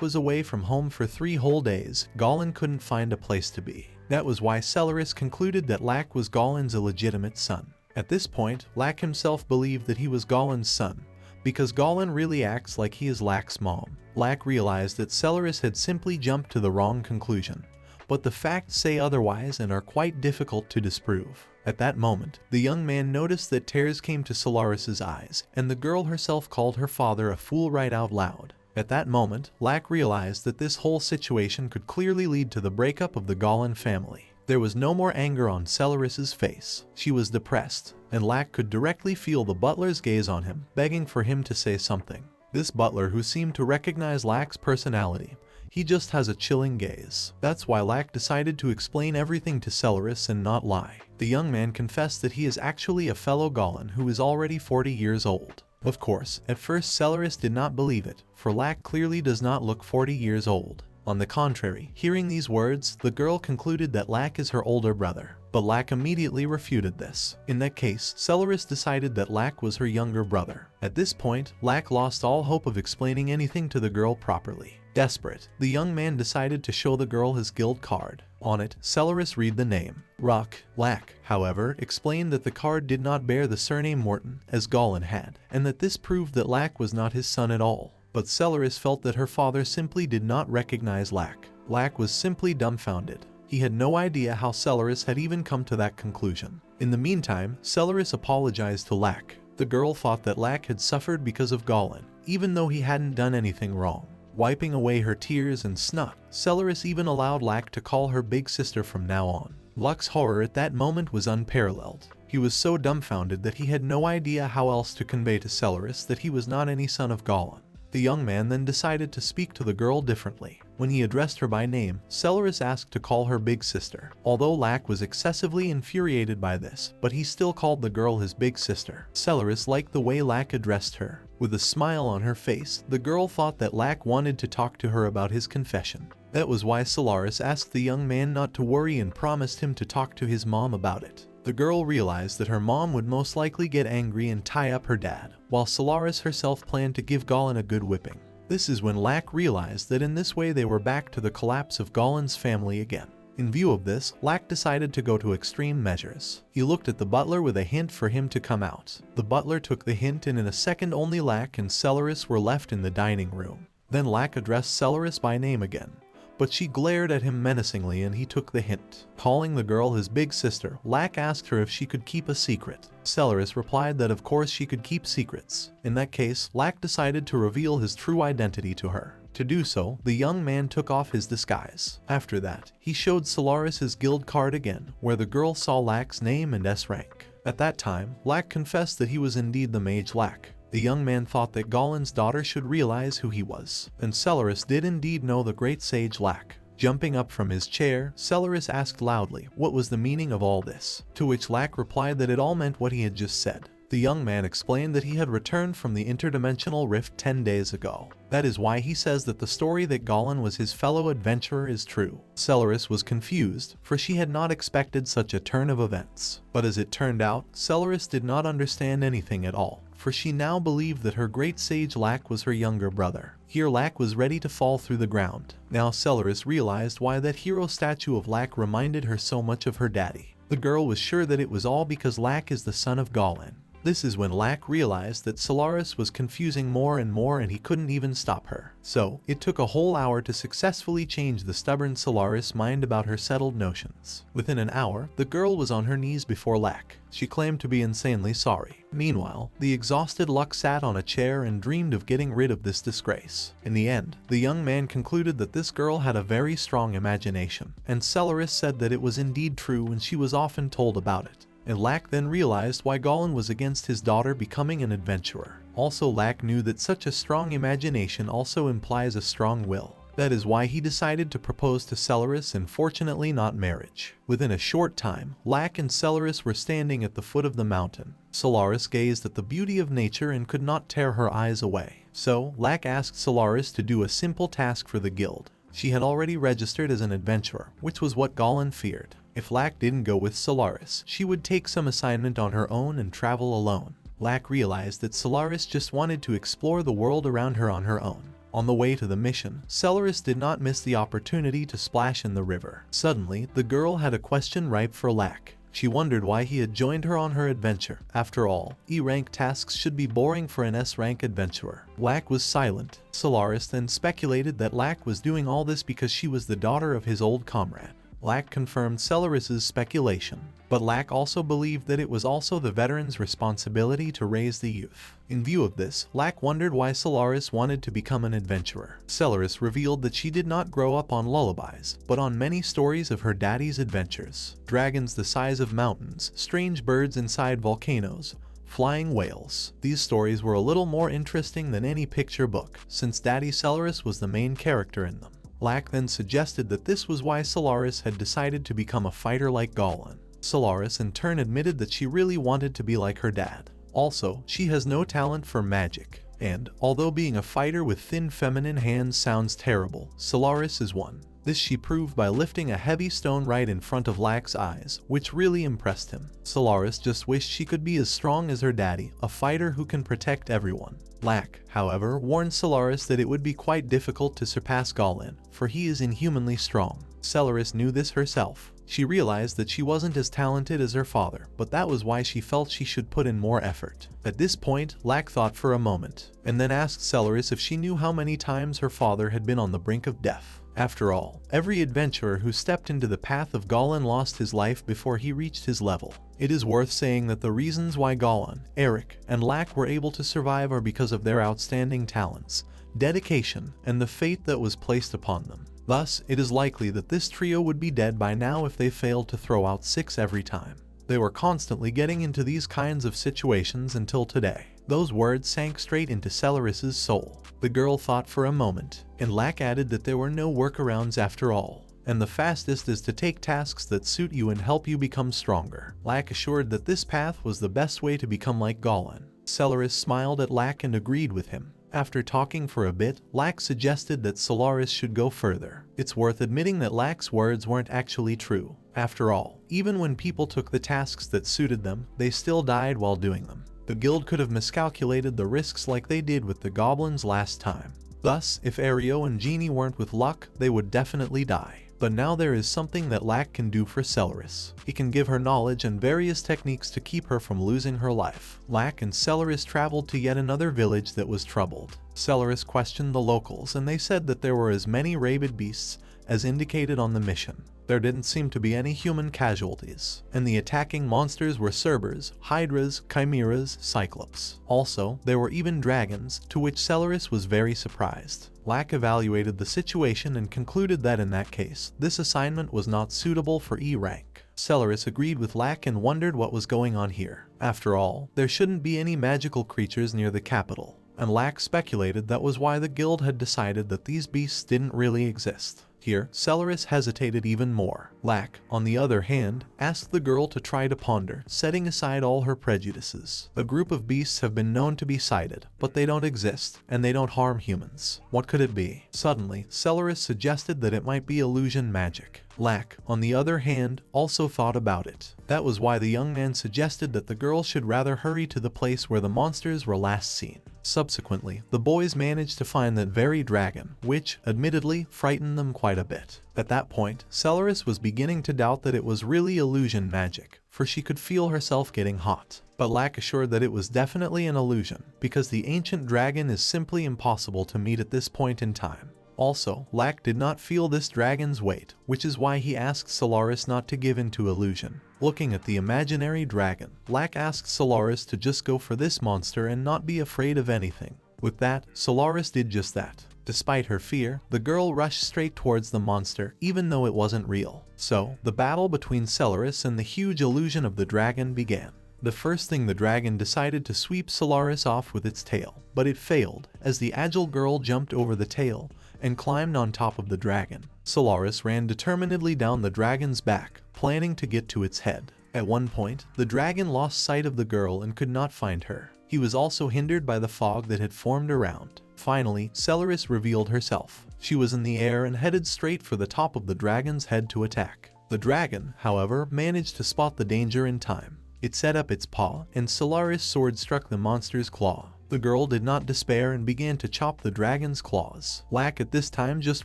was away from home for 3 whole days, Goblin couldn't find a place to be. That was why Solaris concluded that Lack was Goblin's illegitimate son. At this point, Lack himself believed that he was Goblin's son, because Goblin really acts like he is Lack's mom. Lack realized that Solaris had simply jumped to the wrong conclusion, but the facts say otherwise and are quite difficult to disprove. At that moment, the young man noticed that tears came to Solaris's eyes, and the girl herself called her father a fool right out loud. At that moment, Lack realized that this whole situation could clearly lead to the breakup of the Goblin family. There was no more anger on Solaris's face. She was depressed, and Lack could directly feel the butler's gaze on him, begging for him to say something. This butler who seemed to recognize Lack's personality, he just has a chilling gaze. That's why Lack decided to explain everything to Solaris and not lie. The young man confessed that he is actually a fellow Goblin who is already 40 years old. Of course, at first Solaris did not believe it, for Lack clearly does not look 40 years old. On the contrary, hearing these words, the girl concluded that Lack is her older brother. But Lack immediately refuted this. In that case, Solaris decided that Lack was her younger brother. At this point, Lack lost all hope of explaining anything to the girl properly. Desperate, the young man decided to show the girl his guild card. On it, Solaris read the name, Rock. Lack, however, explained that the card did not bear the surname Morton, as Goblin had, and that this proved that Lack was not his son at all. But Solaris felt that her father simply did not recognize Lack. Lack was simply dumbfounded. He had no idea how Celeris had even come to that conclusion. In the meantime, Celeris apologized to Lack. The girl thought that Lack had suffered because of Goblin, even though he hadn't done anything wrong. Wiping away her tears and snot, Celeris even allowed Lack to call her big sister from now on. Luck's horror at that moment was unparalleled. He was so dumbfounded that he had no idea how else to convey to Celeris that he was not any son of Goblin. The young man then decided to speak to the girl differently. When he addressed her by name, Celeris asked to call her big sister. Although Lack was excessively infuriated by this, but he still called the girl his big sister. Celeris liked the way Lack addressed her. With a smile on her face, the girl thought that Lack wanted to talk to her about his confession. That was why Celeris asked the young man not to worry and promised him to talk to his mom about it. The girl realized that her mom would most likely get angry and tie up her dad, while Celeris herself planned to give Goblin a good whipping. This is when Lack realized that in this way they were back to the collapse of Goblin's family again. In view of this, Lack decided to go to extreme measures. He looked at the butler with a hint for him to come out. The butler took the hint, and in a second only Lack and Celeris were left in the dining room. Then Lack addressed Celeris by name again, but she glared at him menacingly and he took the hint. Calling the girl his big sister, Lack asked her if she could keep a secret. Celeris replied that of course she could keep secrets. In that case, Lack decided to reveal his true identity to her. To do so, the young man took off his disguise. After that, he showed Celeris his guild card again, where the girl saw Lack's name and S rank. At that time, Lack confessed that he was indeed the mage Lack. The young man thought that Goblin's daughter should realize who he was, and Celeris did indeed know the great sage Lack. Jumping up from his chair, Celeris asked loudly what was the meaning of all this, to which Lack replied that it all meant what he had just said. The young man explained that he had returned from the interdimensional rift 10 days ago. That is why he says that the story that Goblin was his fellow adventurer is true. Celeris was confused, for she had not expected such a turn of events. But as it turned out, Celeris did not understand anything at all, for she now believed that her great sage Lack was her younger brother. Here Lack was ready to fall through the ground. Now Celeris realized why that hero statue of Lack reminded her so much of her daddy. The girl was sure that it was all because Lack is the son of Goblin. This is when Lack realized that Celeris was confusing more and more and he couldn't even stop her. So, it took a whole hour to successfully change the stubborn Celeris' mind about her settled notions. Within an hour, the girl was on her knees before Lack. She claimed to be insanely sorry. Meanwhile, the exhausted Luck sat on a chair and dreamed of getting rid of this disgrace. In the end, the young man concluded that this girl had a very strong imagination, and Celeris said that it was indeed true and she was often told about it. And Lack then realized why Goblin was against his daughter becoming an adventurer. Also, Lack knew that such a strong imagination also implies a strong will. That is why he decided to propose to Celeris, and fortunately not marriage. Within a short time, Lack and Celeris were standing at the foot of the mountain. Celeris gazed at the beauty of nature and could not tear her eyes away. So, Lack asked Celeris to do a simple task for the guild. She had already registered as an adventurer, which was what Goblin feared. If Lack didn't go with Celeris, she would take some assignment on her own and travel alone. Lack realized that Celeris just wanted to explore the world around her on her own. On the way to the mission, Celeris did not miss the opportunity to splash in the river. Suddenly, the girl had a question ripe for Lack. She wondered why he had joined her on her adventure. After all, E-rank tasks should be boring for an S-rank adventurer. Lack was silent. Celeris then speculated that Lack was doing all this because she was the daughter of his old comrade. Lack confirmed Celeris' speculation, but Lack also believed that it was also the veteran's responsibility to raise the youth. In view of this, Lack wondered why Celeris wanted to become an adventurer. Celeris revealed that she did not grow up on lullabies, but on many stories of her daddy's adventures. Dragons the size of mountains, strange birds inside volcanoes, flying whales. These stories were a little more interesting than any picture book, since Daddy Celeris was the main character in them. Lack then suggested that this was why Celeris had decided to become a fighter like Goblin. Celeris in turn admitted that she really wanted to be like her dad. Also, she has no talent for magic. And, although being a fighter with thin feminine hands sounds terrible, Celeris is one. This she proved by lifting a heavy stone right in front of Lack's eyes, which really impressed him. Celeris just wished she could be as strong as her daddy, a fighter who can protect everyone. Lack, however, warned Celeris that it would be quite difficult to surpass Goblin, for he is inhumanly strong. Celeris knew this herself. She realized that she wasn't as talented as her father, but that was why she felt she should put in more effort. At this point, Lack thought for a moment, and then asked Celeris if she knew how many times her father had been on the brink of death. After all, every adventurer who stepped into the path of Goblin lost his life before he reached his level. It is worth saying that the reasons why Goblin, Eric, and Lack were able to survive are because of their outstanding talents, dedication, and the fate that was placed upon them. Thus, it is likely that this trio would be dead by now if they failed to throw out 6 every time. They were constantly getting into these kinds of situations until today. Those words sank straight into Celeris's soul. The girl thought for a moment, and Lack added that there were no workarounds after all, and the fastest is to take tasks that suit you and help you become stronger. Lack assured that this path was the best way to become like Goblin. Celeris smiled at Lack and agreed with him. After talking for a bit, Lack suggested that Solaris should go further. It's worth admitting that Lack's words weren't actually true. After all, even when people took the tasks that suited them, they still died while doing them. The guild could have miscalculated the risks like they did with the goblins last time. Thus, if Ario and Genie weren't with luck, they would definitely die. But now there is something that Lack can do for Celeris. He can give her knowledge and various techniques to keep her from losing her life. Lack and Celeris traveled to yet another village that was troubled. Celeris questioned the locals and they said that there were as many rabid beasts as indicated on the mission. There didn't seem to be any human casualties, and the attacking monsters were Cerbers, Hydras, Chimeras, Cyclops. Also, there were even dragons, to which Celeris was very surprised. Lack evaluated the situation and concluded that in that case, this assignment was not suitable for E rank. Celeris agreed with Lack and wondered what was going on here. After all, there shouldn't be any magical creatures near the capital, and Lack speculated that was why the guild had decided that these beasts didn't really exist. Here, Celeris hesitated even more. Lack, on the other hand, asked the girl to try to ponder, setting aside all her prejudices. A group of beasts have been known to be sighted, but they don't exist, and they don't harm humans. What could it be? Suddenly, Celeris suggested that it might be illusion magic. Lack, on the other hand, also thought about it. That was why the young man suggested that the girl should rather hurry to the place where the monsters were last seen. Subsequently, the boys managed to find that very dragon, which, admittedly, frightened them quite a bit. At that point, Celeris was beginning to doubt that it was really illusion magic, for she could feel herself getting hot. But Lack assured that it was definitely an illusion, because the ancient dragon is simply impossible to meet at this point in time. Also, Lack did not feel this dragon's weight, which is why he asked Solaris not to give in to illusion. Looking at the imaginary dragon, Lack asked Solaris to just go for this monster and not be afraid of anything. With that, Solaris did just that. Despite her fear, the girl rushed straight towards the monster, even though it wasn't real. So, the battle between Celeris and the huge illusion of the dragon began. The first thing, the dragon decided to sweep Solaris off with its tail, but it failed, as the agile girl jumped over the tail and climbed on top of the dragon. Solaris ran determinedly down the dragon's back, planning to get to its head. At one point, the dragon lost sight of the girl and could not find her. He was also hindered by the fog that had formed around. Finally, Celeris revealed herself. She was in the air and headed straight for the top of the dragon's head to attack. The dragon, however, managed to spot the danger in time. It set up its paw, and Solaris' sword struck the monster's claw. The girl did not despair and began to chop the dragon's claws. Lack at this time just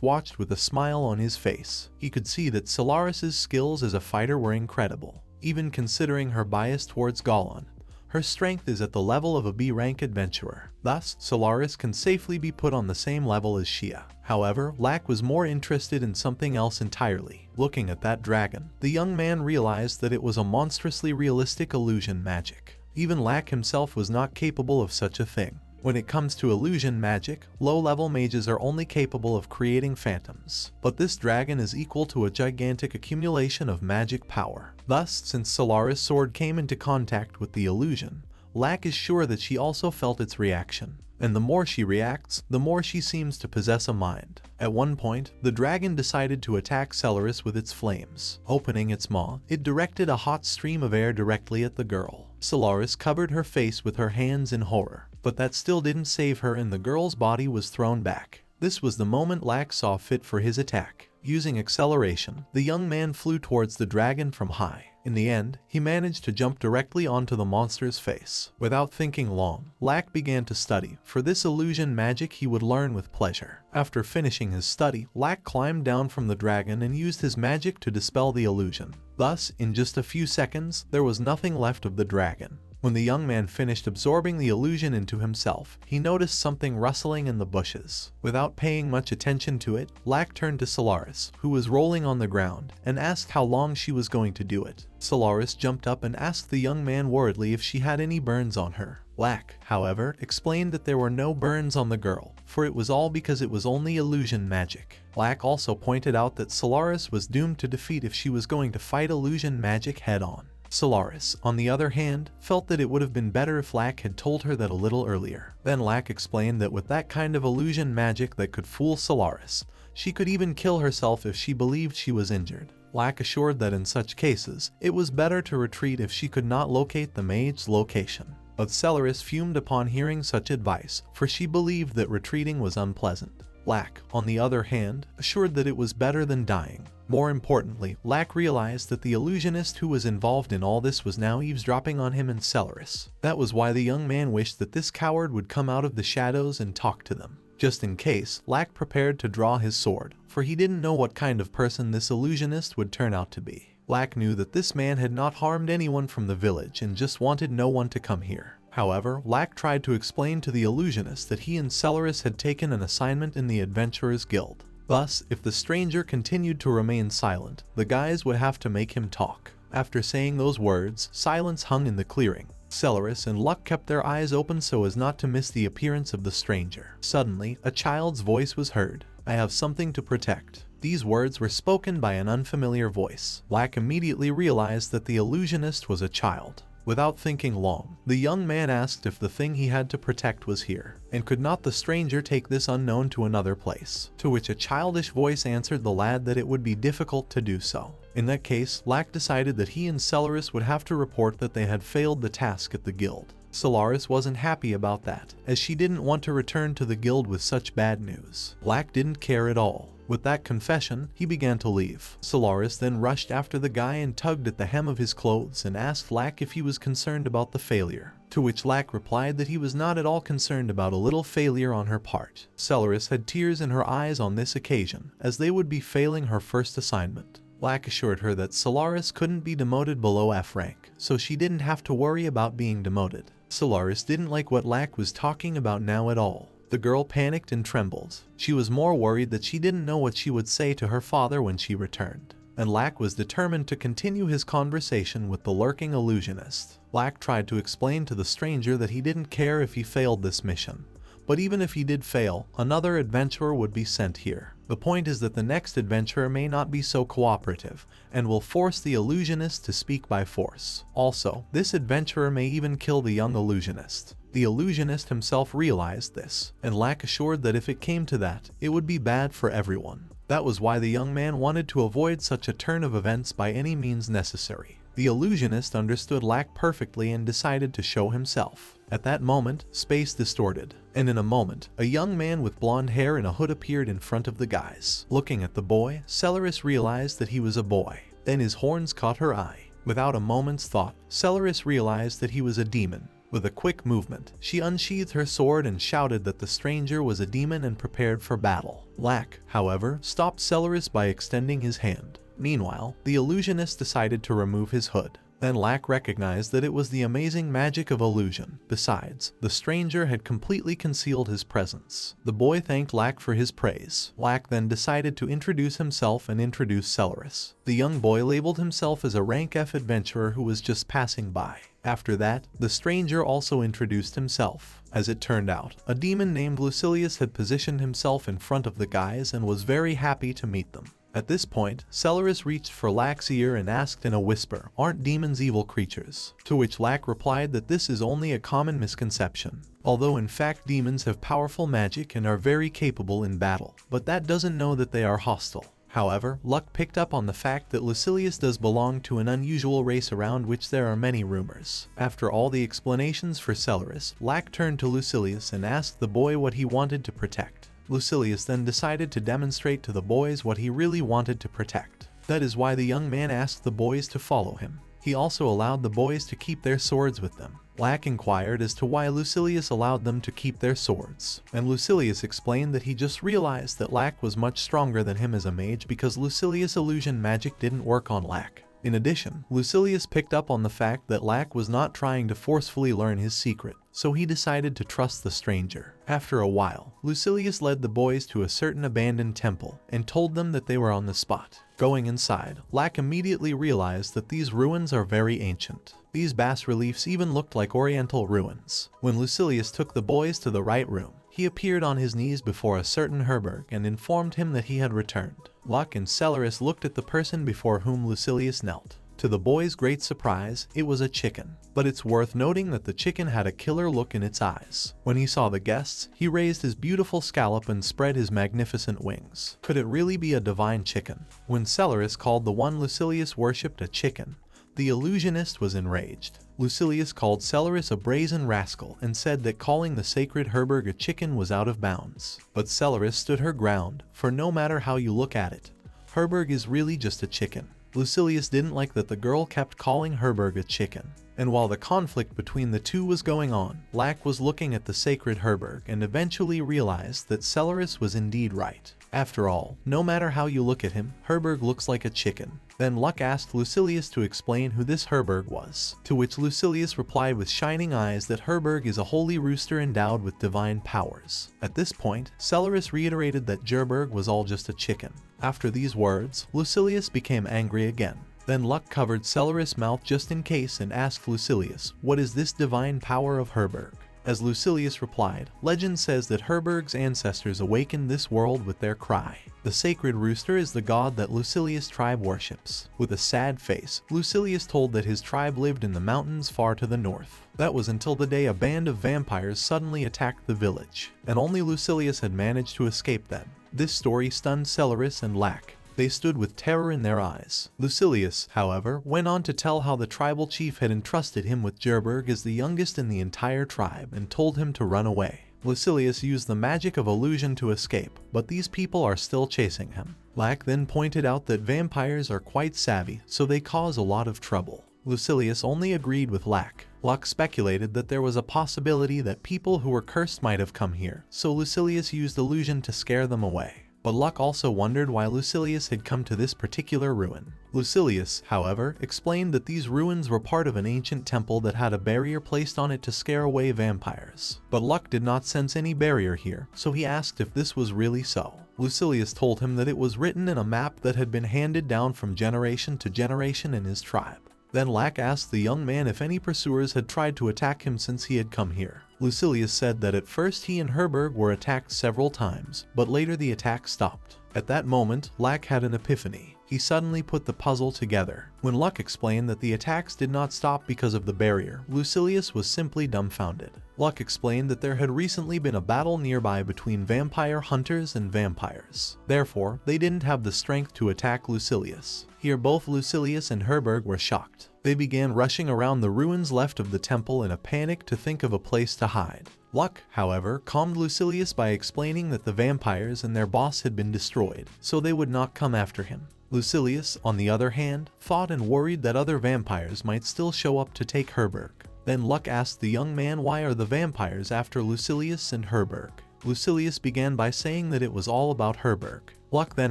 watched with a smile on his face. He could see that Solaris' skills as a fighter were incredible. Even considering her bias towards Goblin, her strength is at the level of a B-rank adventurer. Thus, Solaris can safely be put on the same level as Shia. However, Lack was more interested in something else entirely. Looking at that dragon, the young man realized that it was a monstrously realistic illusion magic. Even Lack himself was not capable of such a thing. When it comes to illusion magic, low-level mages are only capable of creating phantoms. But this dragon is equal to a gigantic accumulation of magic power. Thus, since Solaris' sword came into contact with the illusion, Lack is sure that she also felt its reaction. And the more she reacts, the more she seems to possess a mind. At one point, the dragon decided to attack Celeris with its flames. Opening its maw, it directed a hot stream of air directly at the girl. Solaris covered her face with her hands in horror, but that still didn't save her and the girl's body was thrown back. This was the moment Lack saw fit for his attack. Using acceleration, the young man flew towards the dragon from high. In the end, he managed to jump directly onto the monster's face. Without thinking long, Lack began to study. For this illusion magic he would learn with pleasure. After finishing his study, Lack climbed down from the dragon and used his magic to dispel the illusion. Thus, in just a few seconds, there was nothing left of the dragon. When the young man finished absorbing the illusion into himself, he noticed something rustling in the bushes. Without paying much attention to it, Lack turned to Solaris, who was rolling on the ground, and asked how long she was going to do it. Solaris jumped up and asked the young man worriedly if she had any burns on her. Lack, however, explained that there were no burns on the girl, for it was all because it was only illusion magic. Lack also pointed out that Solaris was doomed to defeat if she was going to fight illusion magic head-on. Solaris, on the other hand, felt that it would have been better if Lack had told her that a little earlier. Then Lack explained that with that kind of illusion magic that could fool Solaris, she could even kill herself if she believed she was injured. Lack assured that in such cases, it was better to retreat if she could not locate the mage's location. But Solaris fumed upon hearing such advice, for she believed that retreating was unpleasant. Lack, on the other hand, assured that it was better than dying. More importantly, Lack realized that the illusionist who was involved in all this was now eavesdropping on him and Solaris. That was why the young man wished that this coward would come out of the shadows and talk to them. Just in case, Lack prepared to draw his sword, for he didn't know what kind of person this illusionist would turn out to be. Lack knew that this man had not harmed anyone from the village and just wanted no one to come here. However, Lack tried to explain to the illusionist that he and Solaris had taken an assignment in the Adventurers Guild. Thus, if the stranger continued to remain silent, the guys would have to make him talk. After saying those words, silence hung in the clearing. Solaris and Luck kept their eyes open so as not to miss the appearance of the stranger. Suddenly, a child's voice was heard. "I have something to protect." These words were spoken by an unfamiliar voice. Lack immediately realized that the illusionist was a child. Without thinking long, the young man asked if the thing he had to protect was here, and could not the stranger take this unknown to another place, to which a childish voice answered the lad that it would be difficult to do so. In that case, Lack decided that he and Solaris would have to report that they had failed the task at the guild. Solaris wasn't happy about that, as she didn't want to return to the guild with such bad news. Lack didn't care at all. With that confession, he began to leave. Solaris then rushed after the guy and tugged at the hem of his clothes and asked Lack if he was concerned about the failure, to which Lack replied that he was not at all concerned about a little failure on her part. Solaris had tears in her eyes on this occasion, as they would be failing her first assignment. Lack assured her that Solaris couldn't be demoted below F rank, so she didn't have to worry about being demoted. Solaris didn't like what Lack was talking about now at all. The girl panicked and trembled. She was more worried that she didn't know what she would say to her father when she returned. And Lack was determined to continue his conversation with the lurking illusionist. Lack tried to explain to the stranger that he didn't care if he failed this mission. But even if he did fail, another adventurer would be sent here. The point is that the next adventurer may not be so cooperative, and will force the illusionist to speak by force. Also, this adventurer may even kill the young illusionist. The illusionist himself realized this, and Lack assured that if it came to that, it would be bad for everyone. That was why the young man wanted to avoid such a turn of events by any means necessary. The illusionist understood Lack perfectly and decided to show himself. At that moment, space distorted, and in a moment, a young man with blonde hair and a hood appeared in front of the guys. Looking at the boy, Solaris realized that he was a boy. Then his horns caught her eye. Without a moment's thought, Solaris realized that he was a demon. With a quick movement, she unsheathed her sword and shouted that the stranger was a demon and prepared for battle. Lack, however, stopped Solaris by extending his hand. Meanwhile, the illusionist decided to remove his hood. Then Lack recognized that it was the amazing magic of illusion. Besides, the stranger had completely concealed his presence. The boy thanked Lack for his praise. Lack then decided to introduce himself and introduce Solaris. The young boy labeled himself as a rank F adventurer who was just passing by. After that, the stranger also introduced himself. As it turned out, a demon named Lucilius had positioned himself in front of the guys and was very happy to meet them. At this point, Solaris reached for Lack's ear and asked in a whisper, "Aren't demons evil creatures?" To which Lack replied that this is only a common misconception. Although in fact demons have powerful magic and are very capable in battle, but that doesn't know that they are hostile. However, Luck picked up on the fact that Lucilius does belong to an unusual race around which there are many rumors. After all the explanations for Solaris, Lack turned to Lucilius and asked the boy what he wanted to protect. Lucilius then decided to demonstrate to the boys what he really wanted to protect. That is why the young man asked the boys to follow him. He also allowed the boys to keep their swords with them. Lack inquired as to why Lucilius allowed them to keep their swords, and Lucilius explained that he just realized that Lack was much stronger than him as a mage because Lucilius' illusion magic didn't work on Lack. In addition, Lucilius picked up on the fact that Lack was not trying to forcefully learn his secret, so he decided to trust the stranger. After a while, Lucilius led the boys to a certain abandoned temple and told them that they were on the spot. Going inside, Lack immediately realized that these ruins are very ancient. These bas-reliefs even looked like oriental ruins. When Lucilius took the boys to the right room, he appeared on his knees before a certain Herberg and informed him that he had returned. Luck and Celeris looked at the person before whom Lucilius knelt. To the boys' great surprise, it was a chicken. But it's worth noting that the chicken had a killer look in its eyes. When he saw the guests, he raised his beautiful scallop and spread his magnificent wings. Could it really be a divine chicken? When Celeris called the one Lucilius worshipped a chicken, the illusionist was enraged. Lucilius called Celeris a brazen rascal and said that calling the sacred Herberg a chicken was out of bounds. But Celeris stood her ground, for no matter how you look at it, Herberg is really just a chicken. Lucilius didn't like that the girl kept calling Herberg a chicken. And while the conflict between the two was going on, Lack was looking at the sacred Herberg and eventually realized that Celeris was indeed right. After all, no matter how you look at him, Herberg looks like a chicken. Then Luck asked Lucilius to explain who this Herberg was, to which Lucilius replied with shining eyes that Herberg is a holy rooster endowed with divine powers. At this point, Celeris reiterated that Gerberg was all just a chicken. After these words, Lucilius became angry again. Then Luck covered Celeris' mouth just in case and asked Lucilius, "What is this divine power of Herberg?" As Lucilius replied, legend says that Herberg's ancestors awakened this world with their cry. The sacred rooster is the god that Lucilius' tribe worships. With a sad face, Lucilius told that his tribe lived in the mountains far to the north. That was until the day a band of vampires suddenly attacked the village, and only Lucilius had managed to escape them. This story stunned Celeris and Lack. They stood with terror in their eyes. Lucilius, however, went on to tell how the tribal chief had entrusted him with Gerberg as the youngest in the entire tribe and told him to run away. Lucilius used the magic of illusion to escape, but these people are still chasing him. Lack then pointed out that vampires are quite savvy, so they cause a lot of trouble. Lucilius only agreed with Lack. Luck speculated that there was a possibility that people who were cursed might have come here, so Lucilius used illusion to scare them away. But Luck also wondered why Lucilius had come to this particular ruin. Lucilius, however, explained that these ruins were part of an ancient temple that had a barrier placed on it to scare away vampires. But Luck did not sense any barrier here, so he asked if this was really so. Lucilius told him that it was written in a map that had been handed down from generation to generation in his tribe. Then Lack asked the young man if any pursuers had tried to attack him since he had come here. Lucilius said that at first he and Herberg were attacked several times, but later the attack stopped. At that moment, Lack had an epiphany. He suddenly put the puzzle together. When Luck explained that the attacks did not stop because of the barrier, Lucilius was simply dumbfounded. Luck explained that there had recently been a battle nearby between vampire hunters and vampires. Therefore, they didn't have the strength to attack Lucilius. Here both Lucilius and Herberg were shocked. They began rushing around the ruins left of the temple in a panic to think of a place to hide. Luck, however, calmed Lucilius by explaining that the vampires and their boss had been destroyed, so they would not come after him. Lucilius, on the other hand, thought and worried that other vampires might still show up to take Herberg. Then Luck asked the young man why are the vampires after Lucilius and Herberg. Lucilius began by saying that it was all about Herberg. Luck then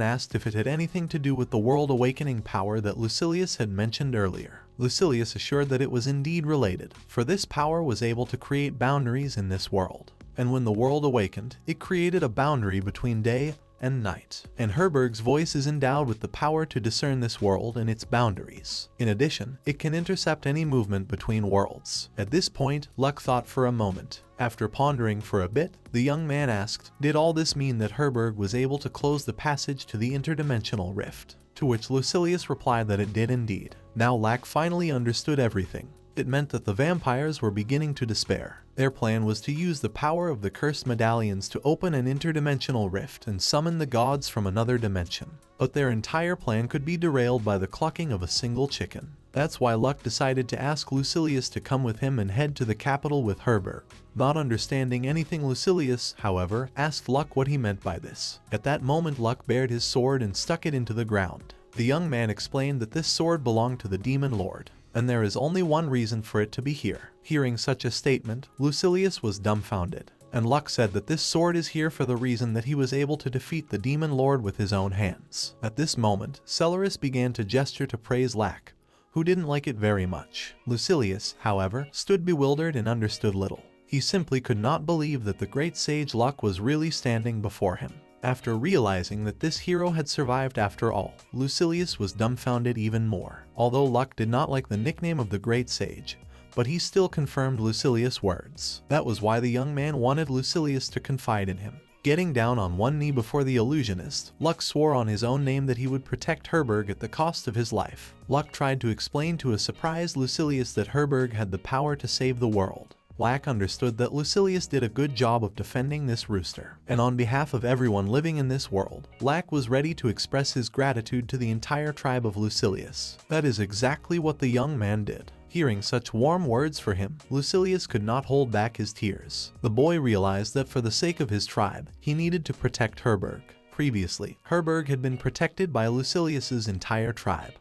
asked if it had anything to do with the world awakening power that Lucilius had mentioned earlier. Lucilius assured that it was indeed related, for this power was able to create boundaries in this world. And when the world awakened, it created a boundary between day and night. And Herberg's voice is endowed with the power to discern this world and its boundaries. In addition, it can intercept any movement between worlds. At this point, Luck thought for a moment. After pondering for a bit, the young man asked, did all this mean that Herberg was able to close the passage to the interdimensional rift? To which Lucilius replied that it did indeed. Now Lack finally understood everything. It meant that the vampires were beginning to despair. Their plan was to use the power of the cursed medallions to open an interdimensional rift and summon the gods from another dimension. But their entire plan could be derailed by the clucking of a single chicken. That's why Luck decided to ask Lucilius to come with him and head to the capital with Herberg. Not understanding anything, Lucilius, however, asked Luck what he meant by this. At that moment, Luck bared his sword and stuck it into the ground. The young man explained that this sword belonged to the demon lord, and there is only one reason for it to be here. Hearing such a statement, Lucilius was dumbfounded, and Luck said that this sword is here for the reason that he was able to defeat the demon lord with his own hands. At this moment, Celeris began to gesture to praise Lack, who didn't like it very much. Lucilius, however, stood bewildered and understood little. He simply could not believe that the great sage Luck was really standing before him. After realizing that this hero had survived after all, Lucilius was dumbfounded even more. Although Luck did not like the nickname of the great sage, but he still confirmed Lucilius' words. That was why the young man wanted Lucilius to confide in him. Getting down on one knee before the illusionist, Luck swore on his own name that he would protect Herberg at the cost of his life. Luck tried to explain to a surprised Lucilius that Herberg had the power to save the world. Luck understood that Lucilius did a good job of defending this rooster, and on behalf of everyone living in this world, Luck was ready to express his gratitude to the entire tribe of Lucilius. That is exactly what the young man did. Hearing such warm words for him, Lucilius could not hold back his tears. The boy realized that for the sake of his tribe, he needed to protect Herberg. Previously, Herberg had been protected by Lucilius's entire tribe,